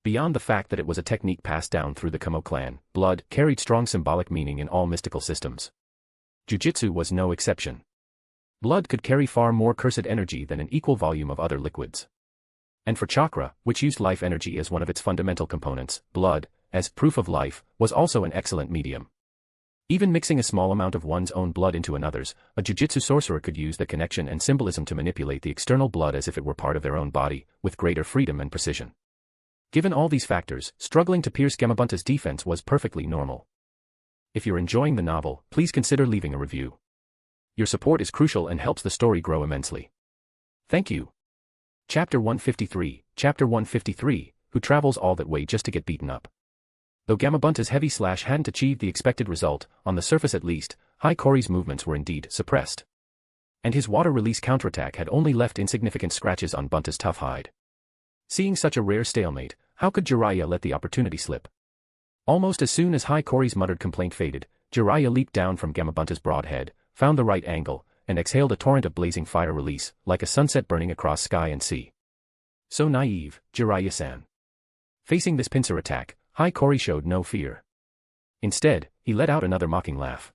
Beyond the fact that it was a technique passed down through the Kamo clan, blood carried strong symbolic meaning in all mystical systems. Jiu-jitsu was no exception. Blood could carry far more cursed energy than an equal volume of other liquids. And for chakra, which used life energy as one of its fundamental components, blood, as proof of life, was also an excellent medium. Even mixing a small amount of one's own blood into another's, a jiu-jitsu sorcerer could use the connection and symbolism to manipulate the external blood as if it were part of their own body, with greater freedom and precision. Given all these factors, struggling to pierce Gamabunta's defense was perfectly normal. If you're enjoying the novel, please consider leaving a review. Your support is crucial and helps the story grow immensely. Thank you. Chapter 153, Who travels all that way just to get beaten up. Though Gamabunta's heavy slash hadn't achieved the expected result, on the surface at least, Hiiragi's movements were indeed suppressed. And his water release counterattack had only left insignificant scratches on Bunta's tough hide. Seeing such a rare stalemate, how could Jiraiya let the opportunity slip? Almost as soon as Hiiragi's muttered complaint faded, Jiraiya leaped down from Gamabunta's broad head, found the right angle, and exhaled a torrent of blazing fire release, like a sunset burning across sky and sea. So naive, Jiraiya-san. Facing this pincer attack, Hiiragi showed no fear. Instead, he let out another mocking laugh.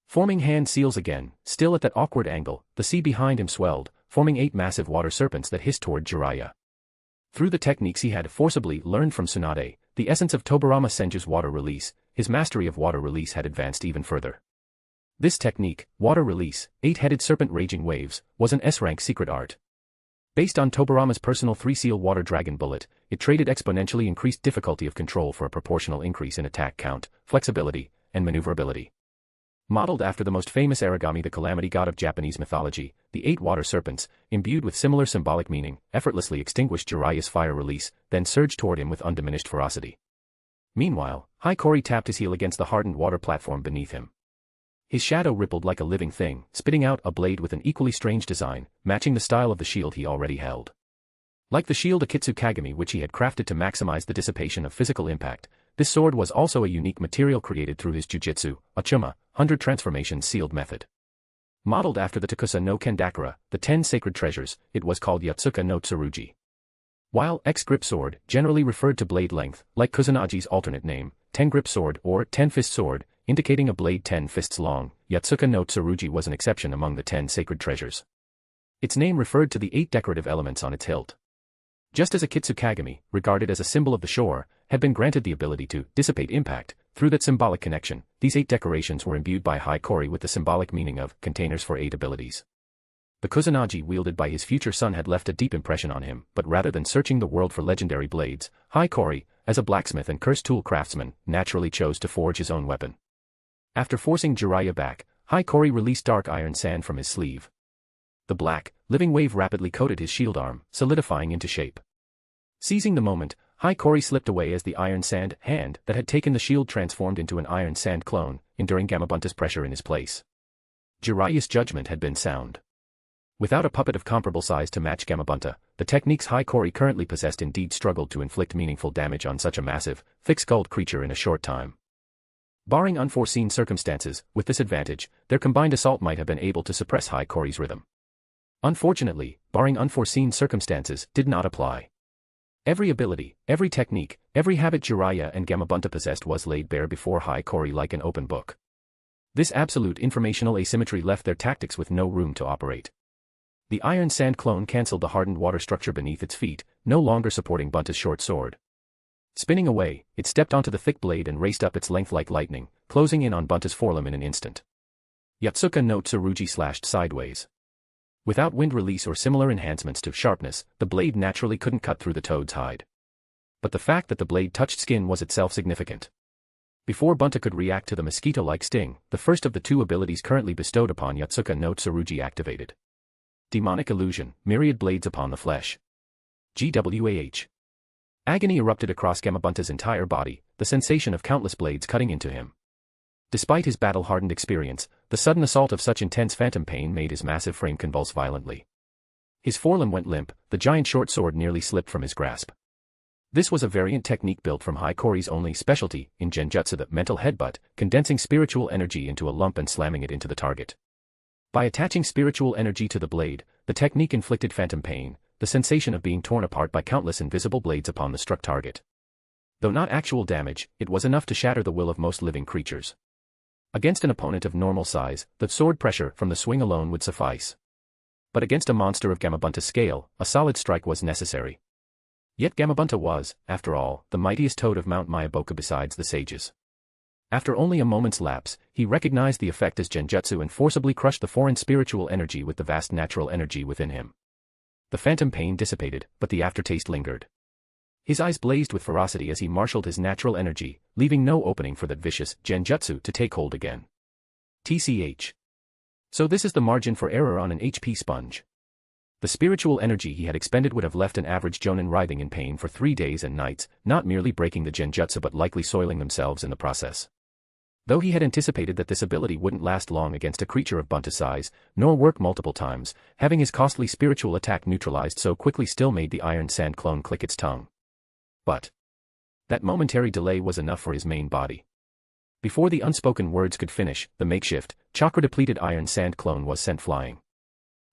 Forming hand seals again, still at that awkward angle, the sea behind him swelled, forming 8 massive water serpents that hissed toward Jiraiya. Through the techniques he had forcibly learned from Tsunade, the essence of Tobirama Senju's water release, his mastery of water release had advanced even further. This technique, water release, 8-headed serpent raging waves, was an S-rank secret art. Based on Tobirama's personal 3-seal water dragon bullet, it traded exponentially increased difficulty of control for a proportional increase in attack count, flexibility, and maneuverability. Modeled after the most famous Aragami, the calamity god of Japanese mythology, the 8 water serpents, imbued with similar symbolic meaning, effortlessly extinguished Jiraiya's fire release, then surged toward him with undiminished ferocity. Meanwhile, Hiiragi tapped his heel against the hardened water platform beneath him. His shadow rippled like a living thing, spitting out a blade with an equally strange design, matching the style of the shield he already held. Like the shield Akitsu Kagami which he had crafted to maximize the dissipation of physical impact, this sword was also a unique material created through his jiu-jitsu, Achuma, 100 transformations sealed method. Modeled after the Takusa no Kendakura, the 10 sacred treasures, it was called Yotsuka no Tsurugi. While X-grip sword, generally referred to blade length, like Kusunagi's alternate name, 10-grip sword or 10-fist sword, indicating a blade 10 fists long, Yotsuka no Tsurugi was an exception among the 10 sacred treasures. Its name referred to the 8 decorative elements on its hilt. Just as Akitsu Kagami, regarded as a symbol of the shore, had been granted the ability to dissipate impact, through that symbolic connection, these 8 decorations were imbued by Hiiragi with the symbolic meaning of containers for 8 abilities. The Kusanagi wielded by his future son had left a deep impression on him, but rather than searching the world for legendary blades, Hiiragi, as a blacksmith and cursed tool craftsman, naturally chose to forge his own weapon. After forcing Jiraiya back, Hiiragi released dark iron sand from his sleeve. The black, living wave rapidly coated his shield arm, solidifying into shape. Seizing the moment, Hiiragi slipped away as the iron sand hand that had taken the shield transformed into an iron sand clone, enduring Gamabunta's pressure in his place. Jiraiya's judgment had been sound. Without a puppet of comparable size to match Gamabunta, the techniques Hiiragi currently possessed indeed struggled to inflict meaningful damage on such a massive, thick-skulled creature in a short time. Barring unforeseen circumstances, with this advantage, their combined assault might have been able to suppress Hiiragi's rhythm. Unfortunately, barring unforeseen circumstances did not apply. Every ability, every technique, every habit Jiraiya and Gamabunta possessed was laid bare before Hiiragi like an open book. This absolute informational asymmetry left their tactics with no room to operate. The iron sand clone cancelled the hardened water structure beneath its feet, no longer supporting Bunta's short sword. Spinning away, it stepped onto the thick blade and raced up its length like lightning, closing in on Bunta's forelimb in an instant. Yotsuka no Tsurugi slashed sideways. Without wind release or similar enhancements to sharpness, the blade naturally couldn't cut through the toad's hide. But the fact that the blade touched skin was itself significant. Before Bunta could react to the mosquito-like sting, the first of the two abilities currently bestowed upon Yotsuka no Tsurugi activated. Demonic Illusion, myriad blades upon the flesh. GWAH. Agony erupted across Gamabunta's entire body, the sensation of countless blades cutting into him. Despite his battle-hardened experience, the sudden assault of such intense phantom pain made his massive frame convulse violently. His forelimb went limp, the giant short sword nearly slipped from his grasp. This was a variant technique built from Hiirari's only specialty in genjutsu, the mental headbutt, condensing spiritual energy into a lump and slamming it into the target. By attaching spiritual energy to the blade, the technique inflicted phantom pain, the sensation of being torn apart by countless invisible blades upon the struck target. Though not actual damage, it was enough to shatter the will of most living creatures. Against an opponent of normal size, the sword pressure from the swing alone would suffice. But against a monster of Gamabunta's scale, a solid strike was necessary. Yet Gamabunta was, after all, the mightiest toad of Mount Myaboku besides the sages. After only a moment's lapse, he recognized the effect as genjutsu and forcibly crushed the foreign spiritual energy with the vast natural energy within him. The phantom pain dissipated, but the aftertaste lingered. His eyes blazed with ferocity as he marshaled his natural energy, leaving no opening for that vicious genjutsu to take hold again. TCH. So this is the margin for error on an HP sponge. The spiritual energy he had expended would have left an average jonin writhing in pain for 3 days and nights, not merely breaking the genjutsu but likely soiling themselves in the process. Though he had anticipated that this ability wouldn't last long against a creature of Bunta's size, nor work multiple times, having his costly spiritual attack neutralized so quickly still made the iron sand clone click its tongue. But that momentary delay was enough for his main body. Before the unspoken words could finish, the makeshift, chakra-depleted iron sand clone was sent flying.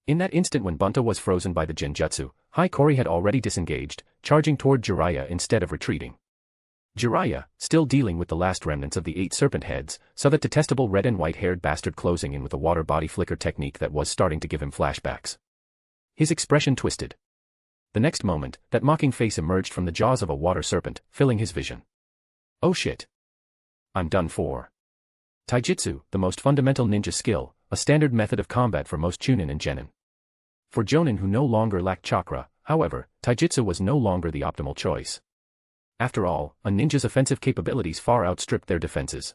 In that instant when Bunta was frozen by the genjutsu, Hiiragi had already disengaged, charging toward Jiraiya instead of retreating. Jiraiya, still dealing with the last remnants of the 8 serpent heads, saw that detestable red and white-haired bastard closing in with a water body flicker technique that was starting to give him flashbacks. His expression twisted. The next moment, that mocking face emerged from the jaws of a water serpent, filling his vision. Oh shit. I'm done for. Taijutsu, the most fundamental ninja skill, a standard method of combat for most chunin and genin. For jonin who no longer lacked chakra, however, taijutsu was no longer the optimal choice. After all, a ninja's offensive capabilities far outstripped their defenses.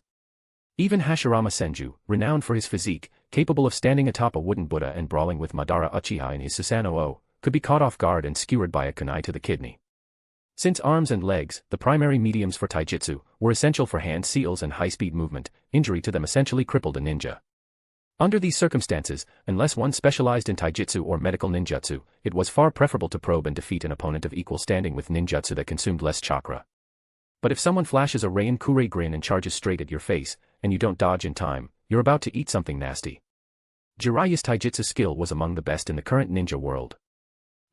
Even Hashirama Senju, renowned for his physique, capable of standing atop a wooden Buddha and brawling with Madara Uchiha in his Susanoo, could be caught off guard and skewered by a kunai to the kidney. Since arms and legs, the primary mediums for taijutsu, were essential for hand seals and high-speed movement, injury to them essentially crippled a ninja. Under these circumstances, unless one specialized in taijutsu or medical ninjutsu, it was far preferable to probe and defeat an opponent of equal standing with ninjutsu that consumed less chakra. But if someone flashes a Rain Kure grin and charges straight at your face, and you don't dodge in time, you're about to eat something nasty. Jiraiya's taijutsu skill was among the best in the current ninja world.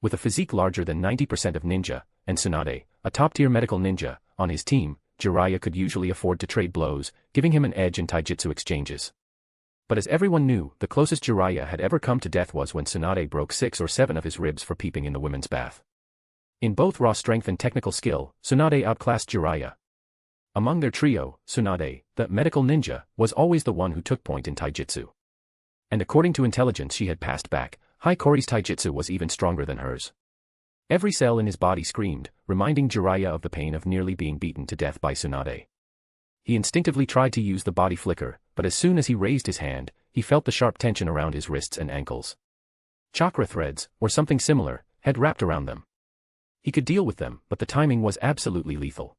With a physique larger than 90% of ninja, and Tsunade, a top-tier medical ninja, on his team, Jiraiya could usually afford to trade blows, giving him an edge in taijutsu exchanges. But as everyone knew, the closest Jiraiya had ever come to death was when Tsunade broke 6 or 7 of his ribs for peeping in the women's bath. In both raw strength and technical skill, Tsunade outclassed Jiraiya. Among their trio, Tsunade, the medical ninja, was always the one who took point in taijutsu. And according to intelligence she had passed back, Hiirari's taijutsu was even stronger than hers. Every cell in his body screamed, reminding Jiraiya of the pain of nearly being beaten to death by Tsunade. He instinctively tried to use the body flicker, but as soon as he raised his hand, he felt the sharp tension around his wrists and ankles. Chakra threads, or something similar, had wrapped around them. He could deal with them, but the timing was absolutely lethal.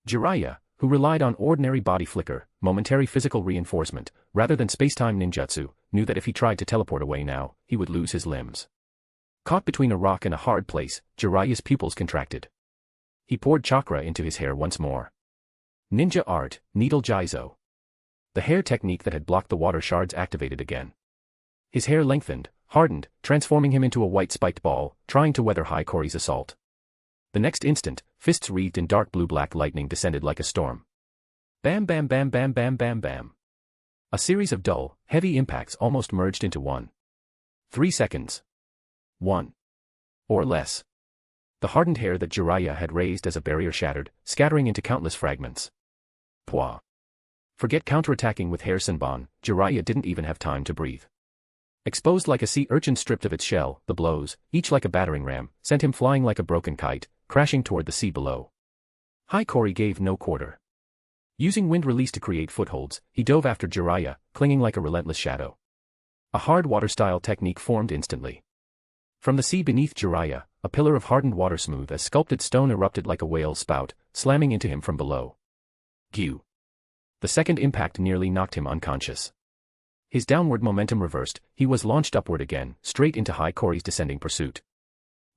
Jiraiya, who relied on ordinary body flicker, momentary physical reinforcement, rather than space-time ninjutsu, knew that if he tried to teleport away now, he would lose his limbs. Caught between a rock and a hard place, Jiraiya's pupils contracted. He poured chakra into his hair once more. Ninja art, needle jizo. The hair technique that had blocked the water shards activated again. His hair lengthened, hardened, transforming him into a white spiked ball, trying to weather Hiirag's assault. The next instant, fists wreathed in dark blue-black lightning descended like a storm. Bam bam bam bam bam bam bam. A series of dull, heavy impacts almost merged into one. 3 seconds. 1. Or less. The hardened hair that Jiraiya had raised as a barrier shattered, scattering into countless fragments. Pwa. Forget counterattacking with hair Senbon, Jiraiya didn't even have time to breathe. Exposed like a sea urchin stripped of its shell, the blows, each like a battering ram, sent him flying like a broken kite, crashing toward the sea below. Hiiragi gave no quarter. Using wind release to create footholds, he dove after Jiraiya, clinging like a relentless shadow. A hard water-style technique formed instantly. From the sea beneath Jiraiya, a pillar of hardened water smooth as sculpted stone erupted like a whale's spout, slamming into him from below. Gyu. The second impact nearly knocked him unconscious. His downward momentum reversed, he was launched upward again, straight into Hiiragi's descending pursuit.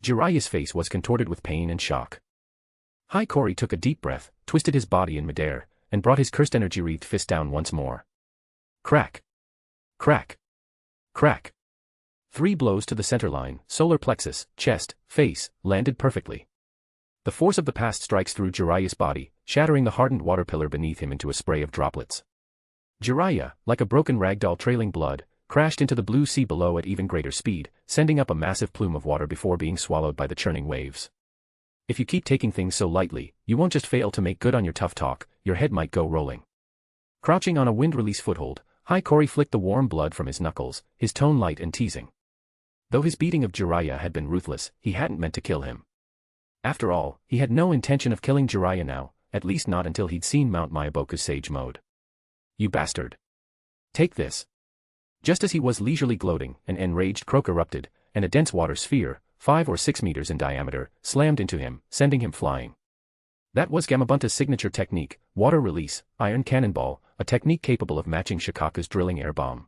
Jiraiya's face was contorted with pain and shock. Hiiragi took a deep breath, twisted his body in midair, and brought his cursed energy-wreathed fist down once more. Crack. Crack. Crack. 3 blows to the center line, solar plexus, chest, face, landed perfectly. The force of the past strikes through Jiraiya's body, shattering the hardened water pillar beneath him into a spray of droplets. Jiraiya, like a broken ragdoll trailing blood, crashed into the blue sea below at even greater speed, sending up a massive plume of water before being swallowed by the churning waves. If you keep taking things so lightly, you won't just fail to make good on your tough talk, your head might go rolling. Crouching on a wind-release foothold, Hiiragi flicked the warm blood from his knuckles, his tone light and teasing. Though his beating of Jiraiya had been ruthless, he hadn't meant to kill him. After all, he had no intention of killing Jiraiya now, at least not until he'd seen Mount Myoboku's sage mode. You bastard. Take this. Just as he was leisurely gloating, an enraged croak erupted, and a dense water sphere, 5 or 6 meters in diameter, slammed into him, sending him flying. That was Gamabunta's signature technique, water release, iron cannonball, a technique capable of matching Shikaku's drilling air bomb.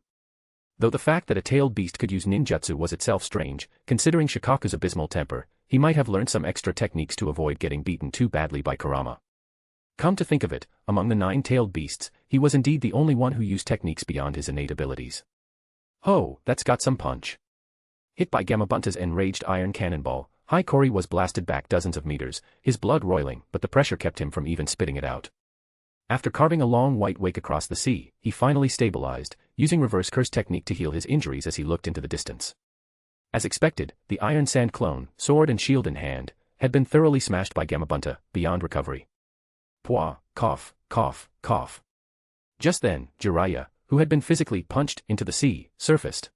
Though the fact that a tailed beast could use ninjutsu was itself strange, considering Shikaku's abysmal temper, he might have learned some extra techniques to avoid getting beaten too badly by Kurama. Come to think of it, among the 9-tailed beasts, he was indeed the only one who used techniques beyond his innate abilities. Ho, that's got some punch. Hit by Gamabunta's enraged iron cannonball, Hiiragi was blasted back dozens of meters, his blood roiling, but the pressure kept him from even spitting it out. After carving a long white wake across the sea, he finally stabilized, using reverse curse technique to heal his injuries as he looked into the distance. As expected, the iron sand clone, sword and shield in hand, had been thoroughly smashed by Gamabunta, beyond recovery. Pwa, cough, cough, cough. Just then, Jiraiya, who had been physically punched into the sea, surfaced.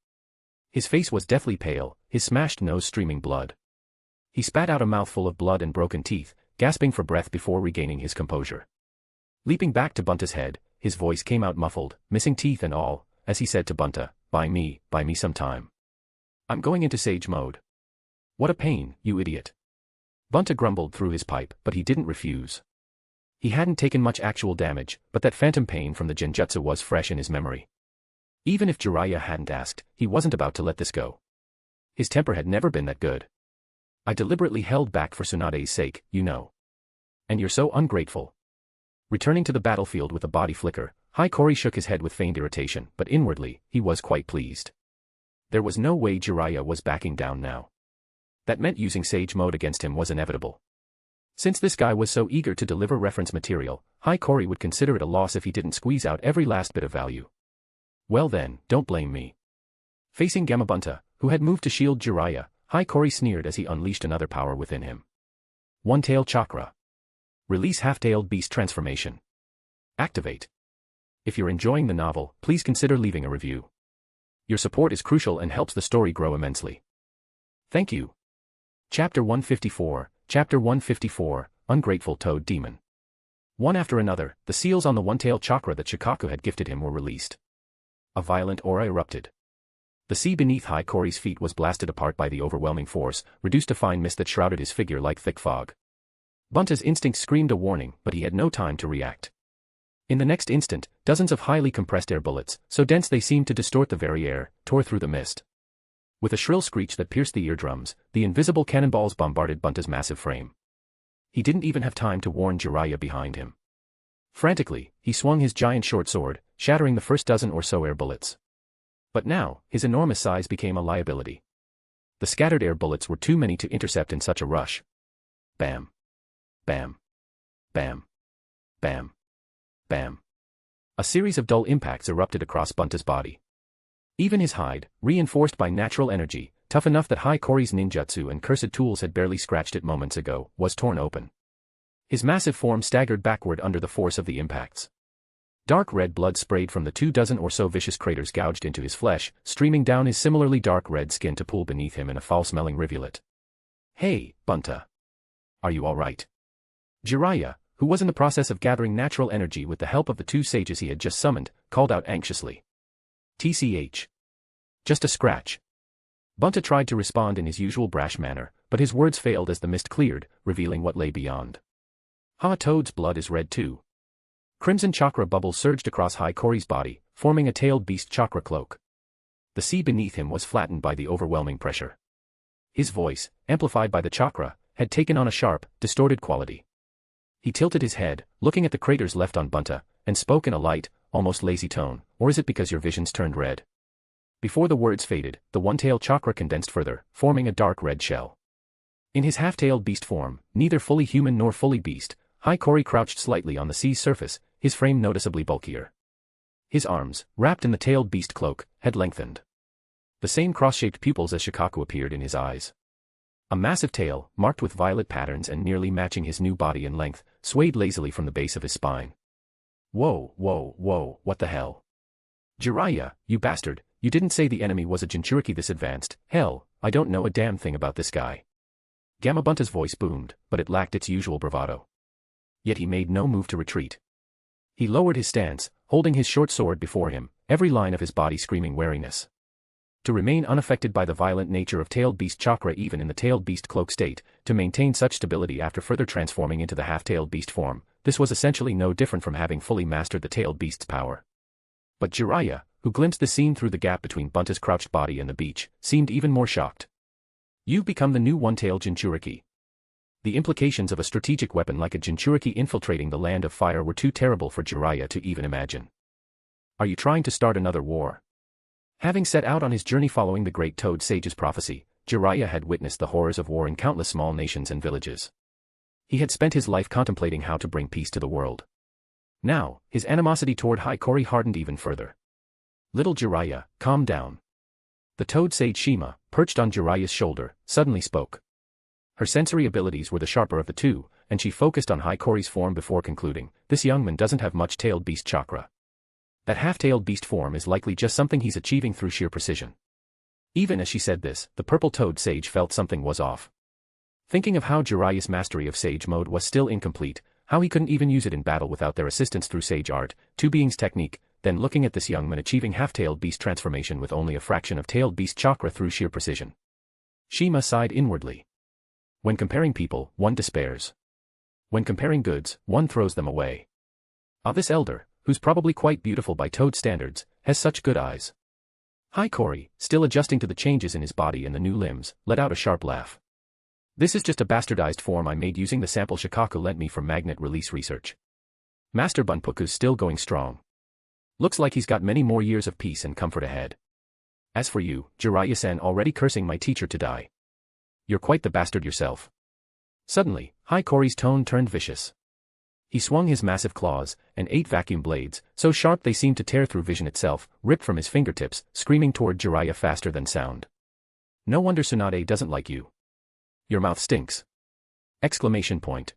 His face was deathly pale, his smashed nose streaming blood. He spat out a mouthful of blood and broken teeth, gasping for breath before regaining his composure. Leaping back to Bunta's head, his voice came out muffled, missing teeth and all, as he said to Bunta, buy me some time. I'm going into sage mode. What a pain, you idiot. Bunta grumbled through his pipe, but he didn't refuse. He hadn't taken much actual damage, but that phantom pain from the genjutsu was fresh in his memory. Even if Jiraiya hadn't asked, he wasn't about to let this go. His temper had never been that good. I deliberately held back for Tsunade's sake, you know. And you're so ungrateful. Returning to the battlefield with a body flicker, Hiiragi shook his head with feigned irritation, but inwardly, he was quite pleased. There was no way Jiraiya was backing down now. That meant using sage mode against him was inevitable. Since this guy was so eager to deliver reference material, Hiiragi would consider it a loss if he didn't squeeze out every last bit of value. Well then, don't blame me. Facing Gamabunta, who had moved to shield Jiraiya, Hiiragi sneered as he unleashed another power within him. One-tail chakra. Release half-tailed beast transformation. Activate. If you're enjoying the novel, please consider leaving a review. Your support is crucial and helps the story grow immensely. Thank you. Chapter 154, Chapter 154, Ungrateful Toad Demon. One after another, the seals on the one-tail chakra that Shikaku had gifted him were released. A violent aura erupted. The sea beneath Hiiragi's feet was blasted apart by the overwhelming force, reduced to fine mist that shrouded his figure like thick fog. Bunta's instinct screamed a warning, but he had no time to react. In the next instant, dozens of highly compressed air bullets, so dense they seemed to distort the very air, tore through the mist. With a shrill screech that pierced the eardrums, the invisible cannonballs bombarded Bunta's massive frame. He didn't even have time to warn Jiraiya behind him. Frantically, he swung his giant short sword, shattering the first dozen or so air bullets. But now, his enormous size became a liability. The scattered air bullets were too many to intercept in such a rush. Bam. Bam. Bam. Bam. Bam. A series of dull impacts erupted across Bunta's body. Even his hide, reinforced by natural energy, tough enough that Hiiraga's ninjutsu and cursed tools had barely scratched it moments ago, was torn open. His massive form staggered backward under the force of the impacts. Dark red blood sprayed from the 24 or so vicious craters gouged into his flesh, streaming down his similarly dark red skin to pool beneath him in a foul-smelling rivulet. "Hey, Bunta. Are you all right?" Jiraiya, who was in the process of gathering natural energy with the help of the 2 sages he had just summoned, called out anxiously. "TCH. Just a scratch." Bunta tried to respond in his usual brash manner, but his words failed as the mist cleared, revealing what lay beyond. Toad's blood is red too. Crimson chakra bubbles surged across Hiiraga's body, forming a tailed beast chakra cloak. The sea beneath him was flattened by the overwhelming pressure. His voice, amplified by the chakra, had taken on a sharp, distorted quality. He tilted his head, looking at the craters left on Bunta, and spoke in a light, almost lazy tone. "Or is it because your visions turned red?" Before the words faded, the one-tailed chakra condensed further, forming a dark red shell. In his half-tailed beast form, neither fully human nor fully beast, Hiiragi crouched slightly on the sea's surface, his frame noticeably bulkier. His arms, wrapped in the tailed beast cloak, had lengthened. The same cross-shaped pupils as Shikaku appeared in his eyes. A massive tail, marked with violet patterns and nearly matching his new body in length, swayed lazily from the base of his spine. "Whoa, whoa, whoa, what the hell? Jiraiya, you bastard, you didn't say the enemy was a Jinchuriki this advanced. Hell, I don't know a damn thing about this guy." Gamabunta's voice boomed, but it lacked its usual bravado. Yet he made no move to retreat. He lowered his stance, holding his short sword before him, every line of his body screaming wariness. To remain unaffected by the violent nature of tailed beast chakra even in the tailed beast cloak state, to maintain such stability after further transforming into the half-tailed beast form, this was essentially no different from having fully mastered the tailed beast's power. But Jiraiya, who glimpsed the scene through the gap between Bunta's crouched body and the beach, seemed even more shocked. "You've become the new one-tailed Jinchuriki." The implications of a strategic weapon like a Jinchuriki infiltrating the land of fire were too terrible for Jiraiya to even imagine. "Are you trying to start another war?" Having set out on his journey following the great Toad Sage's prophecy, Jiraiya had witnessed the horrors of war in countless small nations and villages. He had spent his life contemplating how to bring peace to the world. Now, his animosity toward Hiiragi hardened even further. "Little Jiraiya, calm down." The Toad Sage Shima, perched on Jiraiya's shoulder, suddenly spoke. Her sensory abilities were the sharper of the two, and she focused on Hiiraga's form before concluding, "This young man doesn't have much tailed beast chakra. That half-tailed beast form is likely just something he's achieving through sheer precision." Even as she said this, the purple Toad Sage felt something was off. Thinking of how Jiraiya's mastery of Sage mode was still incomplete, how he couldn't even use it in battle without their assistance through Sage art, two beings' technique, then looking at this young man achieving half-tailed beast transformation with only a fraction of tailed beast chakra through sheer precision. Shima sighed inwardly. When comparing people, one despairs. When comparing goods, one throws them away. This elder, who's probably quite beautiful by Toad standards, has such good eyes. Hiiragi, still adjusting to the changes in his body and the new limbs, let out a sharp laugh. "This is just a bastardized form I made using the sample Shikaku lent me from magnet release research. Master Bunpuku's still going strong. Looks like he's got many more years of peace and comfort ahead. As for you, Jiraiya-san already cursing my teacher to die. You're quite the bastard yourself." Suddenly, Hiiragi's tone turned vicious. He swung his massive claws, and 8 vacuum blades, so sharp they seemed to tear through vision itself, ripped from his fingertips, screaming toward Jiraiya faster than sound. "No wonder Tsunade doesn't like you. Your mouth stinks!" Exclamation point.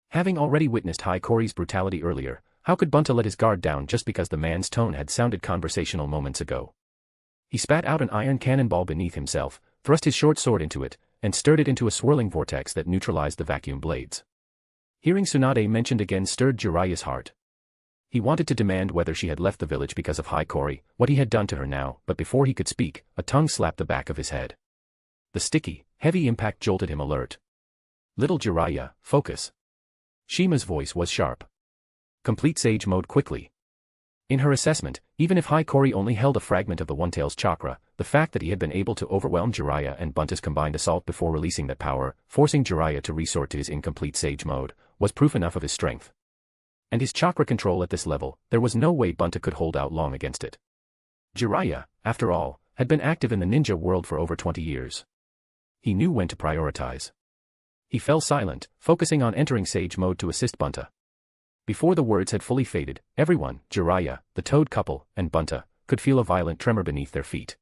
Having already witnessed Hiiragi's brutality earlier, how could Bunta let his guard down just because the man's tone had sounded conversational moments ago? He spat out an iron cannonball beneath himself, thrust his short sword into it, and stirred it into a swirling vortex that neutralized the vacuum blades. Hearing Tsunade mentioned again stirred Jiraiya's heart. He wanted to demand whether she had left the village because of Hiiragi, what he had done to her now, but before he could speak, a tongue slapped the back of his head. The sticky, heavy impact jolted him alert. "Little Jiraiya, focus." Shima's voice was sharp. "Complete Sage mode quickly." In her assessment, even if Hiikori only held a fragment of the One-Tail's chakra, the fact that he had been able to overwhelm Jiraiya and Bunta's combined assault before releasing that power, forcing Jiraiya to resort to his incomplete sage mode, was proof enough of his strength. And his chakra control at this level, there was no way Bunta could hold out long against it. Jiraiya, after all, had been active in the ninja world for over 20 years. He knew when to prioritize. He fell silent, focusing on entering sage mode to assist Bunta. Before the words had fully faded, everyone, Jiraiya, the Toad couple, and Bunta, could feel a violent tremor beneath their feet.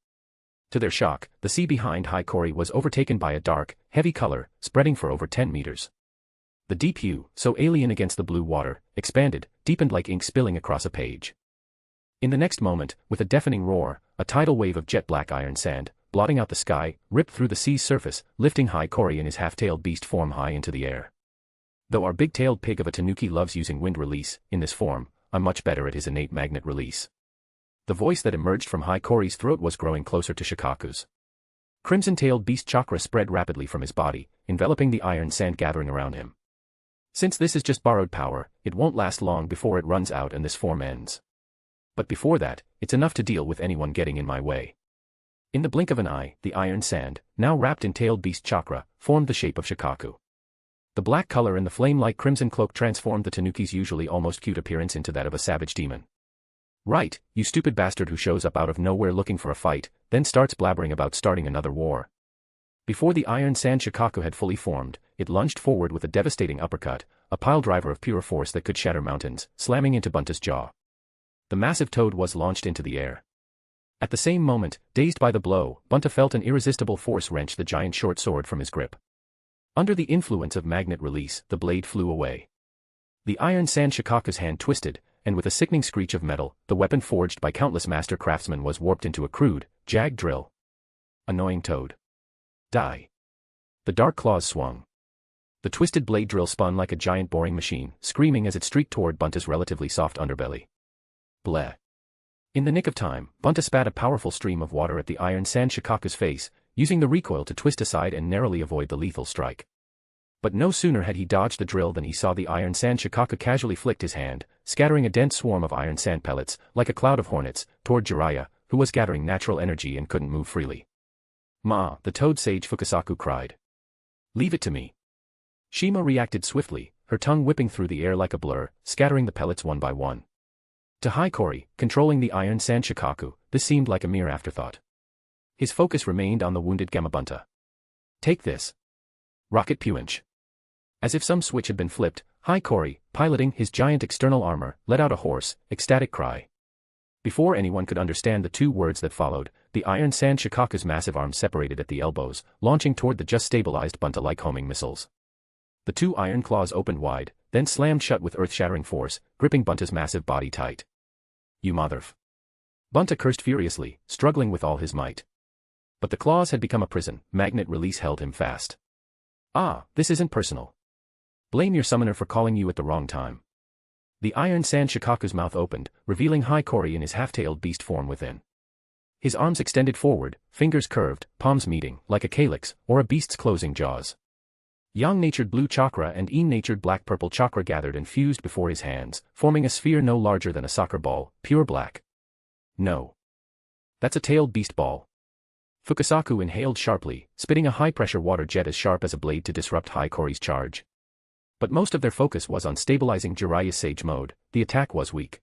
To their shock, the sea behind Hiikori was overtaken by a dark, heavy color, spreading for over 10 meters. The deep hue, so alien against the blue water, expanded, deepened like ink spilling across a page. In the next moment, with a deafening roar, a tidal wave of jet-black iron sand, blotting out the sky, ripped through the sea's surface, lifting Hiikori in his half-tailed beast form high into the air. Though our big-tailed pig of a tanuki loves using wind release, in this form, I'm much better at his innate magnet release. The voice that emerged from Hiikori's throat was growing closer to Shikaku's. Crimson-tailed beast chakra spread rapidly from his body, enveloping the iron sand gathering around him. Since this is just borrowed power, it won't last long before it runs out and this form ends. But before that, it's enough to deal with anyone getting in my way. In the blink of an eye, the iron sand, now wrapped in tailed beast chakra, formed the shape of Shikaku. The black color and the flame-like crimson cloak transformed the tanuki's usually almost cute appearance into that of a savage demon. Right, you stupid bastard who shows up out of nowhere looking for a fight, then starts blabbering about starting another war. Before the iron sand Shikaku had fully formed, it lunged forward with a devastating uppercut, a piledriver of pure force that could shatter mountains, slamming into Bunta's jaw. The massive toad was launched into the air. At the same moment, dazed by the blow, Bunta felt an irresistible force wrench the giant short sword from his grip. Under the influence of magnet release, the blade flew away. The iron sand Shikaku's hand twisted, and with a sickening screech of metal, the weapon forged by countless master craftsmen was warped into a crude, jagged drill. Annoying toad. Die. The dark claws swung. The twisted blade drill spun like a giant boring machine, screaming as it streaked toward Bunta's relatively soft underbelly. Bleh. In the nick of time, Bunta spat a powerful stream of water at the iron sand Shikaku's face, using the recoil to twist aside and narrowly avoid the lethal strike. But no sooner had he dodged the drill than he saw the iron sand Shikaku casually flicked his hand, scattering a dense swarm of iron sand pellets, like a cloud of hornets, toward Jiraiya, who was gathering natural energy and couldn't move freely. Ma, the toad sage Fukasaku cried. Leave it to me. Shima reacted swiftly, her tongue whipping through the air like a blur, scattering the pellets one by one. To Hiikori, controlling the iron sand Shikaku, this seemed like a mere afterthought. His focus remained on the wounded Gamabunta. Take this. Rocket Punch. As if some switch had been flipped, Hiikori, piloting his giant external armor, let out a hoarse, ecstatic cry. Before anyone could understand the two words that followed, the iron sand Shikaku's massive arms separated at the elbows, launching toward the just stabilized Bunta like homing missiles. The two iron claws opened wide, then slammed shut with earth-shattering force, gripping Bunta's massive body tight. You motherf. Bunta cursed furiously, struggling with all his might. But the claws had become a prison, magnet release held him fast. Ah, this isn't personal. Blame your summoner for calling you at the wrong time. The iron sand Shikaku's mouth opened, revealing Hiikori in his half-tailed beast form within. His arms extended forward, fingers curved, palms meeting, like a calyx, or a beast's closing jaws. Yang-natured blue chakra and Yin-natured black-purple chakra gathered and fused before his hands, forming a sphere no larger than a soccer ball, pure black. No. That's a tailed beast ball. Fukasaku inhaled sharply, spitting a high-pressure water jet as sharp as a blade to disrupt Hiikori's charge. But most of their focus was on stabilizing Jiraiya's sage mode. The attack was weak.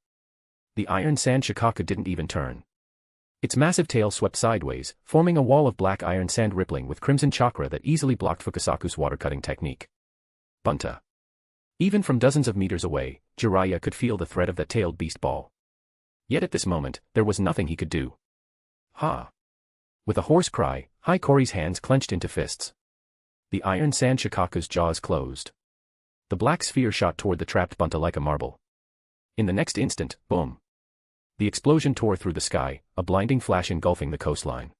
The iron sand Shikaku didn't even turn. Its massive tail swept sideways, forming a wall of black iron sand rippling with crimson chakra that easily blocked Fukasaku's water-cutting technique. Bunta. Even from dozens of meters away, Jiraiya could feel the threat of that tailed beast ball. Yet at this moment, there was nothing he could do. Ha! With a hoarse cry, Hiikori's hands clenched into fists. The iron sand Shikaku's jaws closed. The black sphere shot toward the trapped Bunta like a marble. In the next instant, boom! The explosion tore through the sky, a blinding flash engulfing the coastline.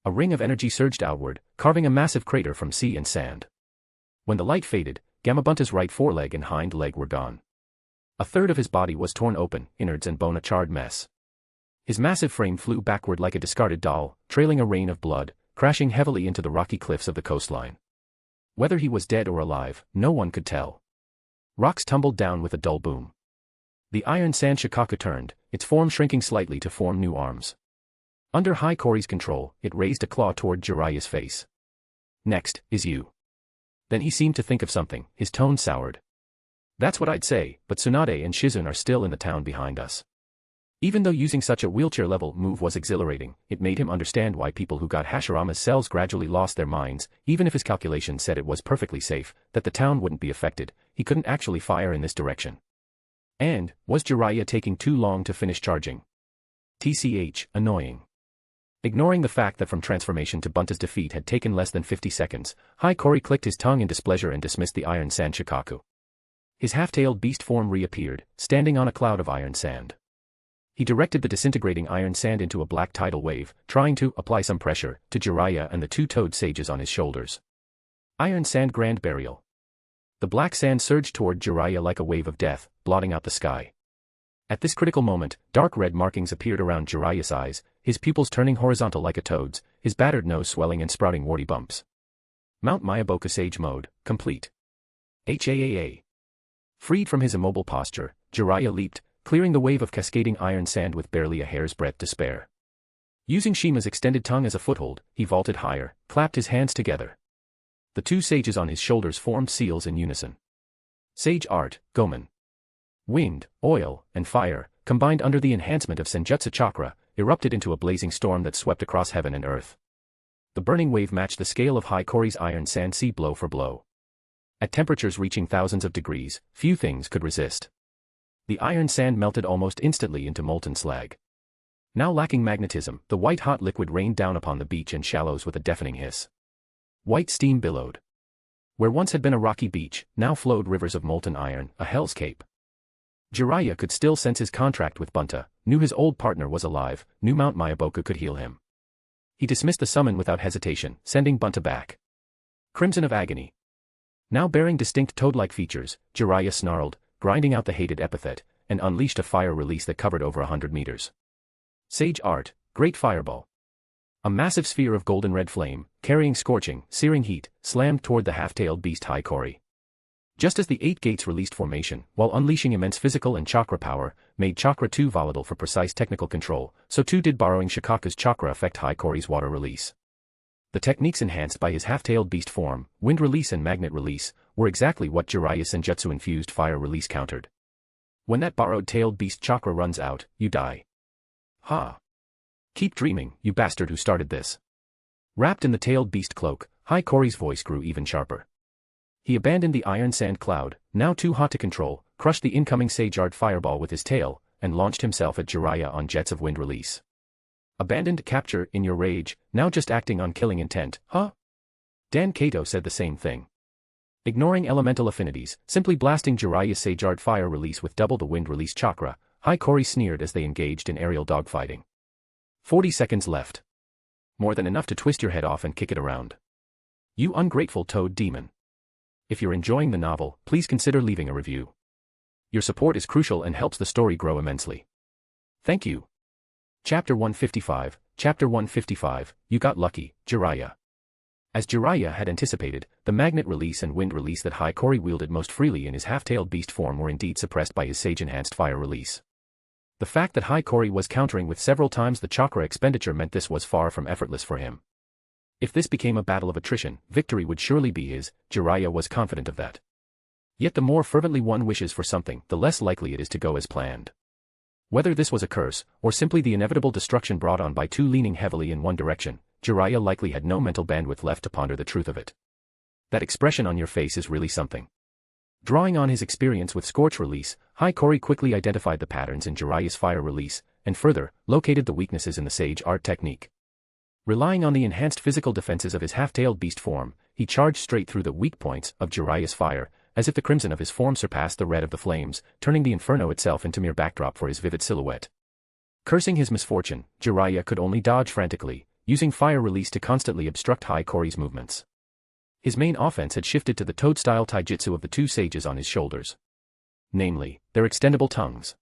A ring of energy surged outward, carving a massive crater from sea and sand. When the light faded, Gamabunta's right foreleg and hind leg were gone. A third of his body was torn open, innards and bone a charred mess. His massive frame flew backward like a discarded doll, trailing a rain of blood, crashing heavily into the rocky cliffs of the coastline. Whether he was dead or alive, no one could tell. Rocks tumbled down with a dull boom. The iron sand Shikaku turned, its form shrinking slightly to form new arms. Under Hikori's control, it raised a claw toward Jiraiya's face. Next, is you. Then he seemed to think of something, his tone soured. That's what I'd say, but Tsunade and Shizune are still in the town behind us. Even though using such a wheelchair-level move was exhilarating, it made him understand why people who got Hashirama's cells gradually lost their minds. Even if his calculation said it was perfectly safe, that the town wouldn't be affected, he couldn't actually fire in this direction. And, was Jiraiya taking too long to finish charging? TCH, annoying. Ignoring the fact that from transformation to Bunta's defeat had taken less than 50 seconds, Hikori clicked his tongue in displeasure and dismissed the Iron Sand Shikaku. His half-tailed beast form reappeared, standing on a cloud of iron sand. He directed the disintegrating iron sand into a black tidal wave, trying to apply some pressure to Jiraiya and the two toad sages on his shoulders. Iron Sand Grand Burial. The black sand surged toward Jiraiya like a wave of death, blotting out the sky. At this critical moment, dark red markings appeared around Jiraiya's eyes, his pupils turning horizontal like a toad's, his battered nose swelling and sprouting warty bumps. Mount Myaboku Sage Mode, complete. HAAA. Freed from his immobile posture, Jiraiya leaped, clearing the wave of cascading iron sand with barely a hair's breadth to spare. Using Shima's extended tongue as a foothold, he vaulted higher, clapped his hands together. The two sages on his shoulders formed seals in unison. Sage Art, Gomen. Wind, oil, and fire, combined under the enhancement of Senjutsu chakra, erupted into a blazing storm that swept across heaven and earth. The burning wave matched the scale of Hikori's iron sand sea blow for blow. At temperatures reaching thousands of degrees, few things could resist. The iron sand melted almost instantly into molten slag. Now lacking magnetism, the white-hot liquid rained down upon the beach and shallows with a deafening hiss. White steam billowed. Where once had been a rocky beach, now flowed rivers of molten iron, a hell's cape. Jiraiya could still sense his contract with Bunta, knew his old partner was alive, knew Mount Myaboku could heal him. He dismissed the summon without hesitation, sending Bunta back. Crimson of Agony. Now bearing distinct toad-like features, Jiraiya snarled, grinding out the hated epithet, and unleashed a fire release that covered over 100 meters. Sage Art, Great Fireball. A massive sphere of golden red flame, carrying scorching, searing heat, slammed toward the half-tailed beast Hikori. Just as the 8 gates released formation, while unleashing immense physical and chakra power, made chakra too volatile for precise technical control, so too did borrowing Shikaku's chakra affect Hikori's water release. The techniques enhanced by his half-tailed beast form, wind release and magnet release, were exactly what Jiraiya's Senjutsu-infused fire release countered. When that borrowed tailed beast chakra runs out, you die. Ha! Keep dreaming, you bastard who started this. Wrapped in the tailed beast cloak, Hikori's voice grew even sharper. He abandoned the iron sand cloud, now too hot to control, crushed the incoming Sage Art fireball with his tail, and launched himself at Jiraiya on jets of wind release. Abandoned capture in your rage, now just acting on killing intent, huh? Dan Kato said the same thing. Ignoring elemental affinities, simply blasting Jiraiya's Sage Art fire release with double the wind release chakra, Hikori sneered as they engaged in aerial dogfighting. 40 seconds left. More than enough to twist your head off and kick it around. You ungrateful toad demon. If you're enjoying the novel, please consider leaving a review. Your support is crucial and helps the story grow immensely. Thank you. Chapter 155, Chapter 155, You Got Lucky, Jiraiya. As Jiraiya had anticipated, the magnet release and wind release that Hikori wielded most freely in his half-tailed beast form were indeed suppressed by his sage-enhanced fire release. The fact that Hikori was countering with several times the chakra expenditure meant this was far from effortless for him. If this became a battle of attrition, victory would surely be his, Jiraiya was confident of that. Yet the more fervently one wishes for something, the less likely it is to go as planned. Whether this was a curse, or simply the inevitable destruction brought on by two leaning heavily in one direction, Jiraiya likely had no mental bandwidth left to ponder the truth of it. That expression on your face is really something. Drawing on his experience with Scorch Release, Hikori quickly identified the patterns in Jiraiya's fire release, and further, located the weaknesses in the Sage Art technique. Relying on the enhanced physical defenses of his half-tailed beast form, he charged straight through the weak points of Jiraiya's fire, as if the crimson of his form surpassed the red of the flames, turning the inferno itself into mere backdrop for his vivid silhouette. Cursing his misfortune, Jiraiya could only dodge frantically, using fire release to constantly obstruct Hikori's movements. His main offense had shifted to the toad-style taijutsu of the two sages on his shoulders. Namely, their extendable tongues.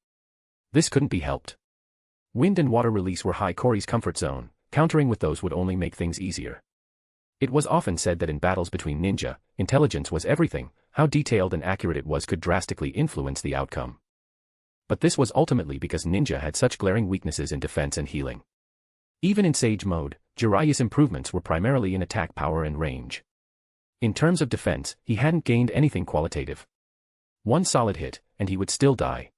This couldn't be helped. Wind and water release were Hikori's comfort zone, countering with those would only make things easier. It was often said that in battles between ninja, intelligence was everything, how detailed and accurate it was could drastically influence the outcome. But this was ultimately because ninja had such glaring weaknesses in defense and healing. Even in Sage mode, Jiraiya's improvements were primarily in attack power and range. In terms of defense, he hadn't gained anything qualitative. One solid hit, and he would still die.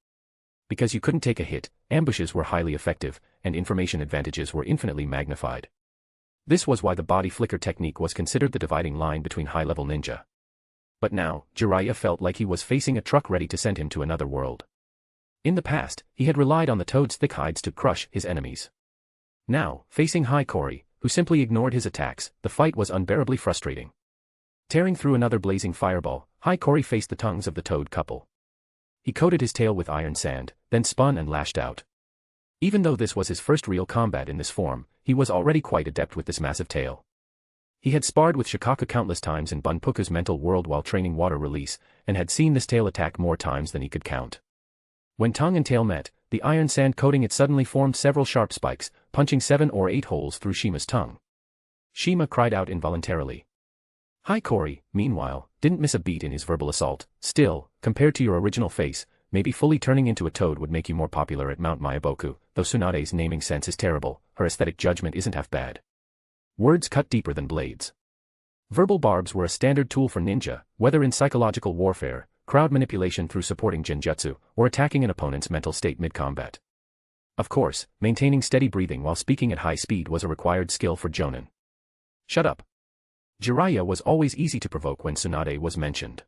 Because you couldn't take a hit, ambushes were highly effective, and information advantages were infinitely magnified. This was why the body flicker technique was considered the dividing line between high-level ninja. But now, Jiraiya felt like he was facing a truck ready to send him to another world. In the past, he had relied on the toad's thick hides to crush his enemies. Now, facing Hiiragi, who simply ignored his attacks, the fight was unbearably frustrating. Tearing through another blazing fireball, Hiiragi faced the tongues of the toad couple. He coated his tail with iron sand, then spun and lashed out. Even though this was his first real combat in this form, he was already quite adept with this massive tail. He had sparred with Shikaku countless times in Bunpuku's mental world while training water release, and had seen this tail attack more times than he could count. When tongue and tail met, the iron sand coating it suddenly formed several sharp spikes, punching 7 or 8 holes through Shima's tongue. Shima cried out involuntarily. Hiiragi, meanwhile, didn't miss a beat in his verbal assault. Still, compared to your original face, maybe fully turning into a toad would make you more popular at Mount Myaboku, though Tsunade's naming sense is terrible, her aesthetic judgment isn't half bad. Words cut deeper than blades. Verbal barbs were a standard tool for ninja, whether in psychological warfare, crowd manipulation through supporting genjutsu, or attacking an opponent's mental state mid-combat. Of course, maintaining steady breathing while speaking at high speed was a required skill for jonin. Shut up. Jiraiya was always easy to provoke when Tsunade was mentioned.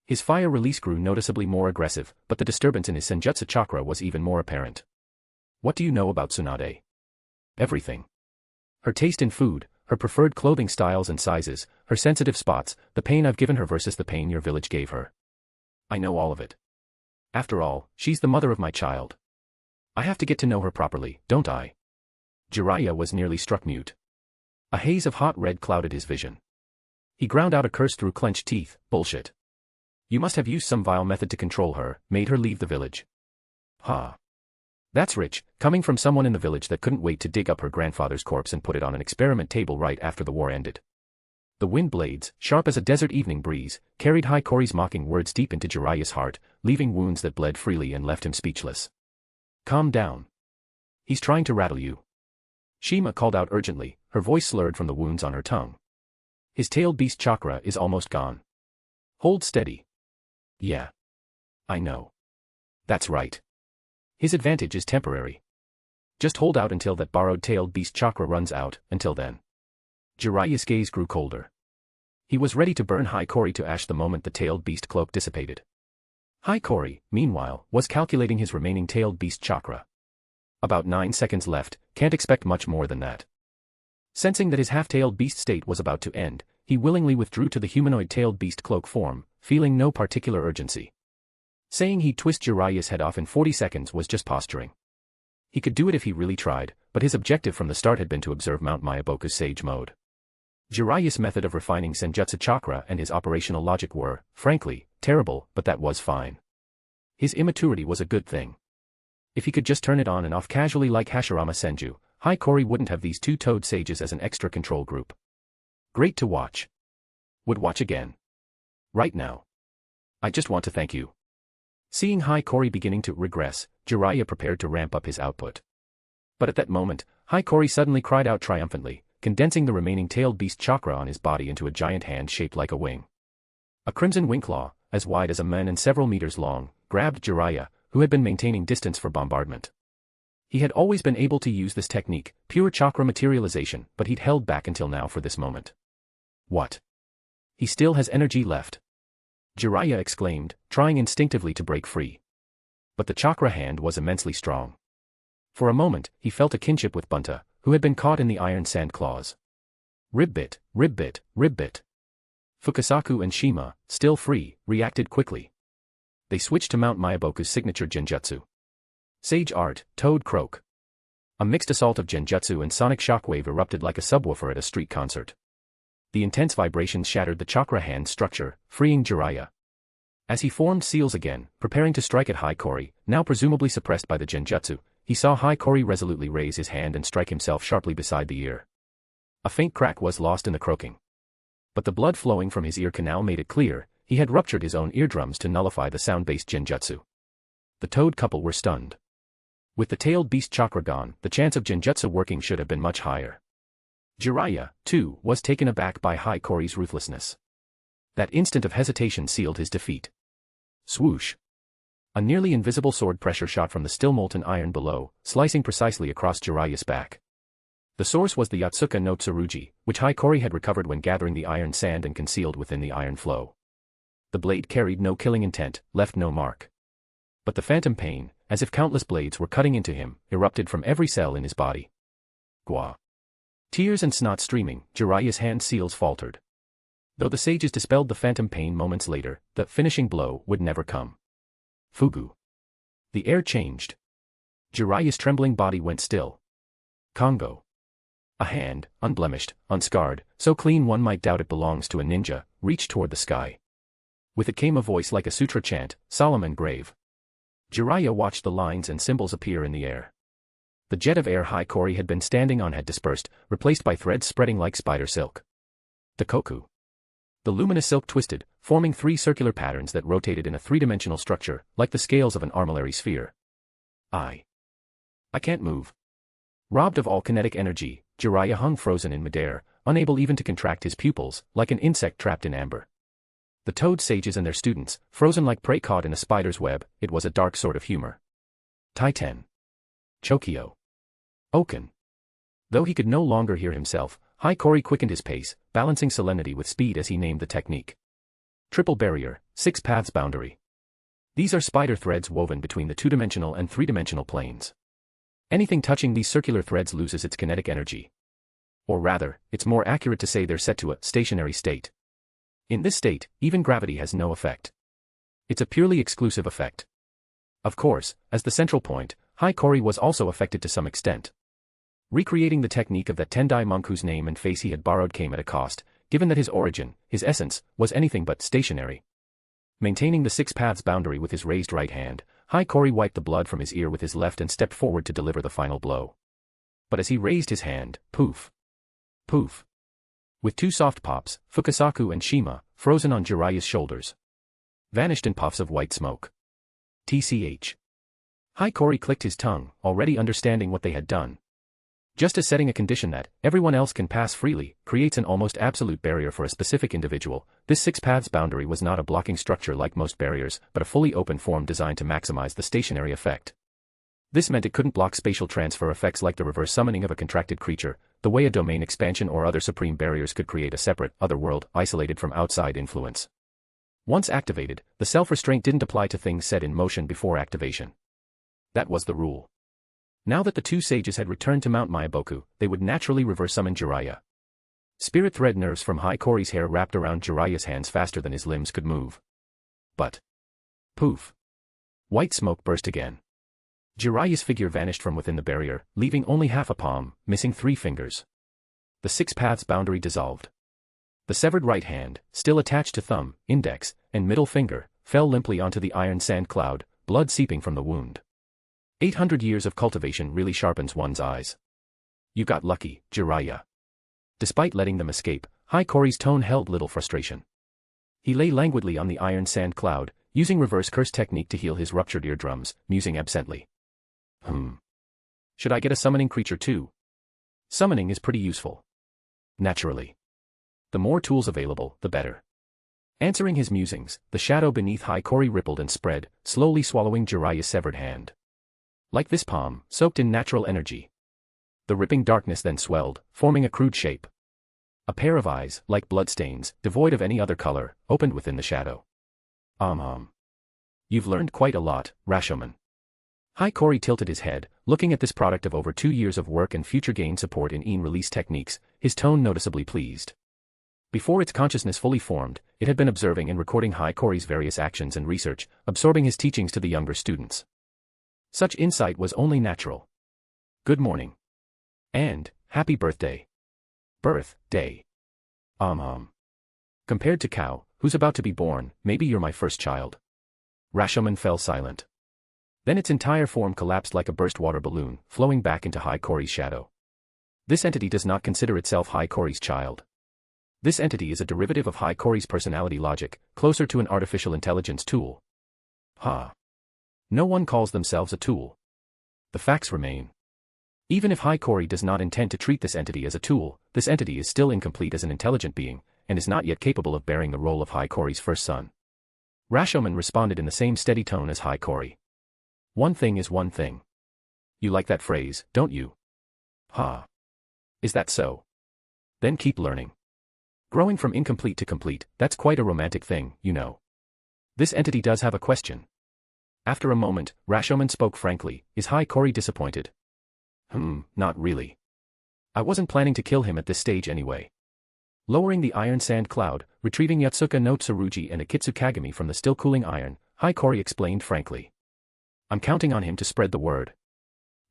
His fire release grew noticeably more aggressive, but the disturbance in his senjutsu chakra was even more apparent. What do you know about Tsunade? Everything. Her taste in food, her preferred clothing styles and sizes, her sensitive spots, the pain I've given her versus the pain your village gave her. I know all of it. After all, she's the mother of my child. I have to get to know her properly, don't I? Jiraiya was nearly struck mute. A haze of hot red clouded his vision. He ground out a curse through clenched teeth. Bullshit. You must have used some vile method to control her, made her leave the village. Ha. That's rich, coming from someone in the village that couldn't wait to dig up her grandfather's corpse and put it on an experiment table right after the war ended. The wind blades, sharp as a desert evening breeze, carried Hiiraghi's mocking words deep into Jiraiya's heart, leaving wounds that bled freely and left him speechless. Calm down. He's trying to rattle you. Shima called out urgently, her voice slurred from the wounds on her tongue. His tailed beast chakra is almost gone. Hold steady. Yeah. I know. That's right. His advantage is temporary. Just hold out until that borrowed tailed beast chakra runs out. Until then. Jiraiya's gaze grew colder. He was ready to burn Hiiragi to ash the moment the tailed beast cloak dissipated. Hiiragi, meanwhile, was calculating his remaining tailed beast chakra. About 9 seconds left, can't expect much more than that. Sensing that his half-tailed beast state was about to end, he willingly withdrew to the humanoid tailed beast cloak form, feeling no particular urgency. Saying he'd twist Jiraiya's head off in 40 seconds was just posturing. He could do it if he really tried, but his objective from the start had been to observe Mount Myaboku's Sage mode. Jiraiya's method of refining Senjutsu chakra and his operational logic were, frankly, terrible, but that was fine. His immaturity was a good thing. If he could just turn it on and off casually like Hashirama Senju, Hiiragi wouldn't have these two toad sages as an extra control group. Great to watch. Would watch again. Right now. I just want to thank you. Seeing Hiiragi beginning to regress, Jiraiya prepared to ramp up his output. But at that moment, Hiiragi suddenly cried out triumphantly, condensing the remaining tailed beast chakra on his body into a giant hand shaped like a wing. A crimson wing claw, as wide as a man and several meters long, grabbed Jiraiya, who had been maintaining distance for bombardment. He had always been able to use this technique, pure chakra materialization, but he'd held back until now for this moment. What? He still has energy left. Jiraiya exclaimed, trying instinctively to break free. But the chakra hand was immensely strong. For a moment, he felt a kinship with Bunta, who had been caught in the iron sand claws. Ribbit, ribbit, ribbit. Fukasaku and Shima, still free, reacted quickly. They switched to Mount Myaboku's signature genjutsu. Sage Art, Toad Croak. A mixed assault of genjutsu and sonic shockwave erupted like a subwoofer at a street concert. The intense vibrations shattered the chakra hand structure, freeing Jiraiya. As he formed seals again, preparing to strike at Hiiragi, now presumably suppressed by the genjutsu, he saw Hiiragi resolutely raise his hand and strike himself sharply beside the ear. A faint crack was lost in the croaking. But the blood flowing from his ear canal made it clear, he had ruptured his own eardrums to nullify the sound-based genjutsu. The toad couple were stunned. With the tailed beast chakra gone, the chance of genjutsu working should have been much higher. Jiraiya, too, was taken aback by Hikori's ruthlessness. That instant of hesitation sealed his defeat. Swoosh. A nearly invisible sword pressure shot from the still molten iron below, slicing precisely across Jiraiya's back. The source was the Yotsuka no Tsurugi, which Hikori had recovered when gathering the iron sand and concealed within the iron flow. The blade carried no killing intent, left no mark. But the phantom pain, as if countless blades were cutting into him, erupted from every cell in his body. Gwa. Tears and snot streaming, Jiraiya's hand seals faltered. Though the sages dispelled the phantom pain moments later, the finishing blow would never come. Fugu. The air changed. Jiraiya's trembling body went still. Kongo. A hand, unblemished, unscarred, so clean one might doubt it belongs to a ninja, reached toward the sky. With it came a voice like a sutra chant, solemn and grave. Jiraiya watched the lines and symbols appear in the air. The jet of air Hikori had been standing on had dispersed, replaced by threads spreading like spider silk. Dakoku. The luminous silk twisted, forming three circular patterns that rotated in a three-dimensional structure, like the scales of an armillary sphere. I can't move. Robbed of all kinetic energy, Jiraiya hung frozen in midair, unable even to contract his pupils, like an insect trapped in amber. The toad sages and their students, frozen like prey caught in a spider's web, it was a dark sort of humor. Taiten. Chokyo. Oken. Though he could no longer hear himself, Hikori quickened his pace, balancing solemnity with speed as he named the technique. Triple barrier, 6 paths boundary. These are spider threads woven between the two-dimensional and three-dimensional planes. Anything touching these circular threads loses its kinetic energy. Or rather, it's more accurate to say they're set to a stationary state. In this state, even gravity has no effect. It's a purely exclusive effect. Of course, as the central point, Hikori was also affected to some extent. Recreating the technique of that Tendai monk whose name and face he had borrowed came at a cost, given that his origin, his essence, was anything but stationary. Maintaining the 6 paths boundary with his raised right hand, Hikori wiped the blood from his ear with his left and stepped forward to deliver the final blow. But as he raised his hand, poof. Poof. With 2 soft pops, Fukasaku and Shima, frozen on Jiraiya's shoulders, vanished in puffs of white smoke. TCH. Hikori clicked his tongue, already understanding what they had done. Just as setting a condition that everyone else can pass freely creates an almost absolute barrier for a specific individual, this 6 paths boundary was not a blocking structure like most barriers, but a fully open form designed to maximize the stationary effect. This meant it couldn't block spatial transfer effects like the reverse summoning of a contracted creature, the way a domain expansion or other supreme barriers could create a separate, other world, isolated from outside influence. Once activated, the self-restraint didn't apply to things set in motion before activation. That was the rule. Now that the 2 sages had returned to Mount Myaboku, they would naturally reverse summon Jiraiya. Spirit thread nerves from Hikori's hair wrapped around Jiraiya's hands faster than his limbs could move. But poof. White smoke burst again. Jiraiya's figure vanished from within the barrier, leaving only half a palm, missing 3 fingers. The 6 paths boundary dissolved. The severed right hand, still attached to thumb, index, and middle finger, fell limply onto the iron sand cloud, blood seeping from the wound. 800 years of cultivation really sharpens one's eyes. You got lucky, Jiraiya. Despite letting them escape, Hikori's tone held little frustration. He lay languidly on the iron sand cloud, using reverse curse technique to heal his ruptured eardrums, musing absently. Should I get a summoning creature too? Summoning is pretty useful. Naturally. The more tools available, the better. Answering his musings, the shadow beneath Hikori rippled and spread, slowly swallowing Jiraiya's severed hand. Like this palm, soaked in natural energy. The ripping darkness then swelled, forming a crude shape. A pair of eyes, like bloodstains, devoid of any other color, opened within the shadow. You've learned quite a lot, Rashomon. Hikori tilted his head, looking at this product of over 2 years of work and future gain support in release techniques, his tone noticeably pleased. Before its consciousness fully formed, it had been observing and recording Hikori's various actions and research, absorbing his teachings to the younger students. Such insight was only natural. Good morning. And, happy birthday. Birthday. Compared to Cow, who's about to be born, maybe you're my first child. Rashomon fell silent. Then its entire form collapsed like a burst water balloon, flowing back into Hikori's shadow. This entity does not consider itself Hikori's child. This entity is a derivative of Hikori's personality logic, closer to an artificial intelligence tool. No one calls themselves a tool. The facts remain. Even if Hiiragi does not intend to treat this entity as a tool, this entity is still incomplete as an intelligent being, and is not yet capable of bearing the role of Hiiragi's first son. Rashomon responded in the same steady tone as Hiiragi. One thing is one thing. You like that phrase, don't you? Ha. Is that so? Then keep learning. Growing from incomplete to complete, that's quite a romantic thing, you know. This entity does have a question. After a moment, Rashomon spoke frankly, is Hiiragi disappointed? Not really. I wasn't planning to kill him at this stage anyway. Lowering the iron sand cloud, retrieving Yotsuka no Tsurugi and Akitsu Kagami from the still cooling iron, Hiiragi explained frankly. I'm counting on him to spread the word.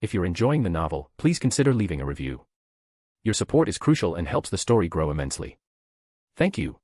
If you're enjoying the novel, please consider leaving a review. Your support is crucial and helps the story grow immensely. Thank you.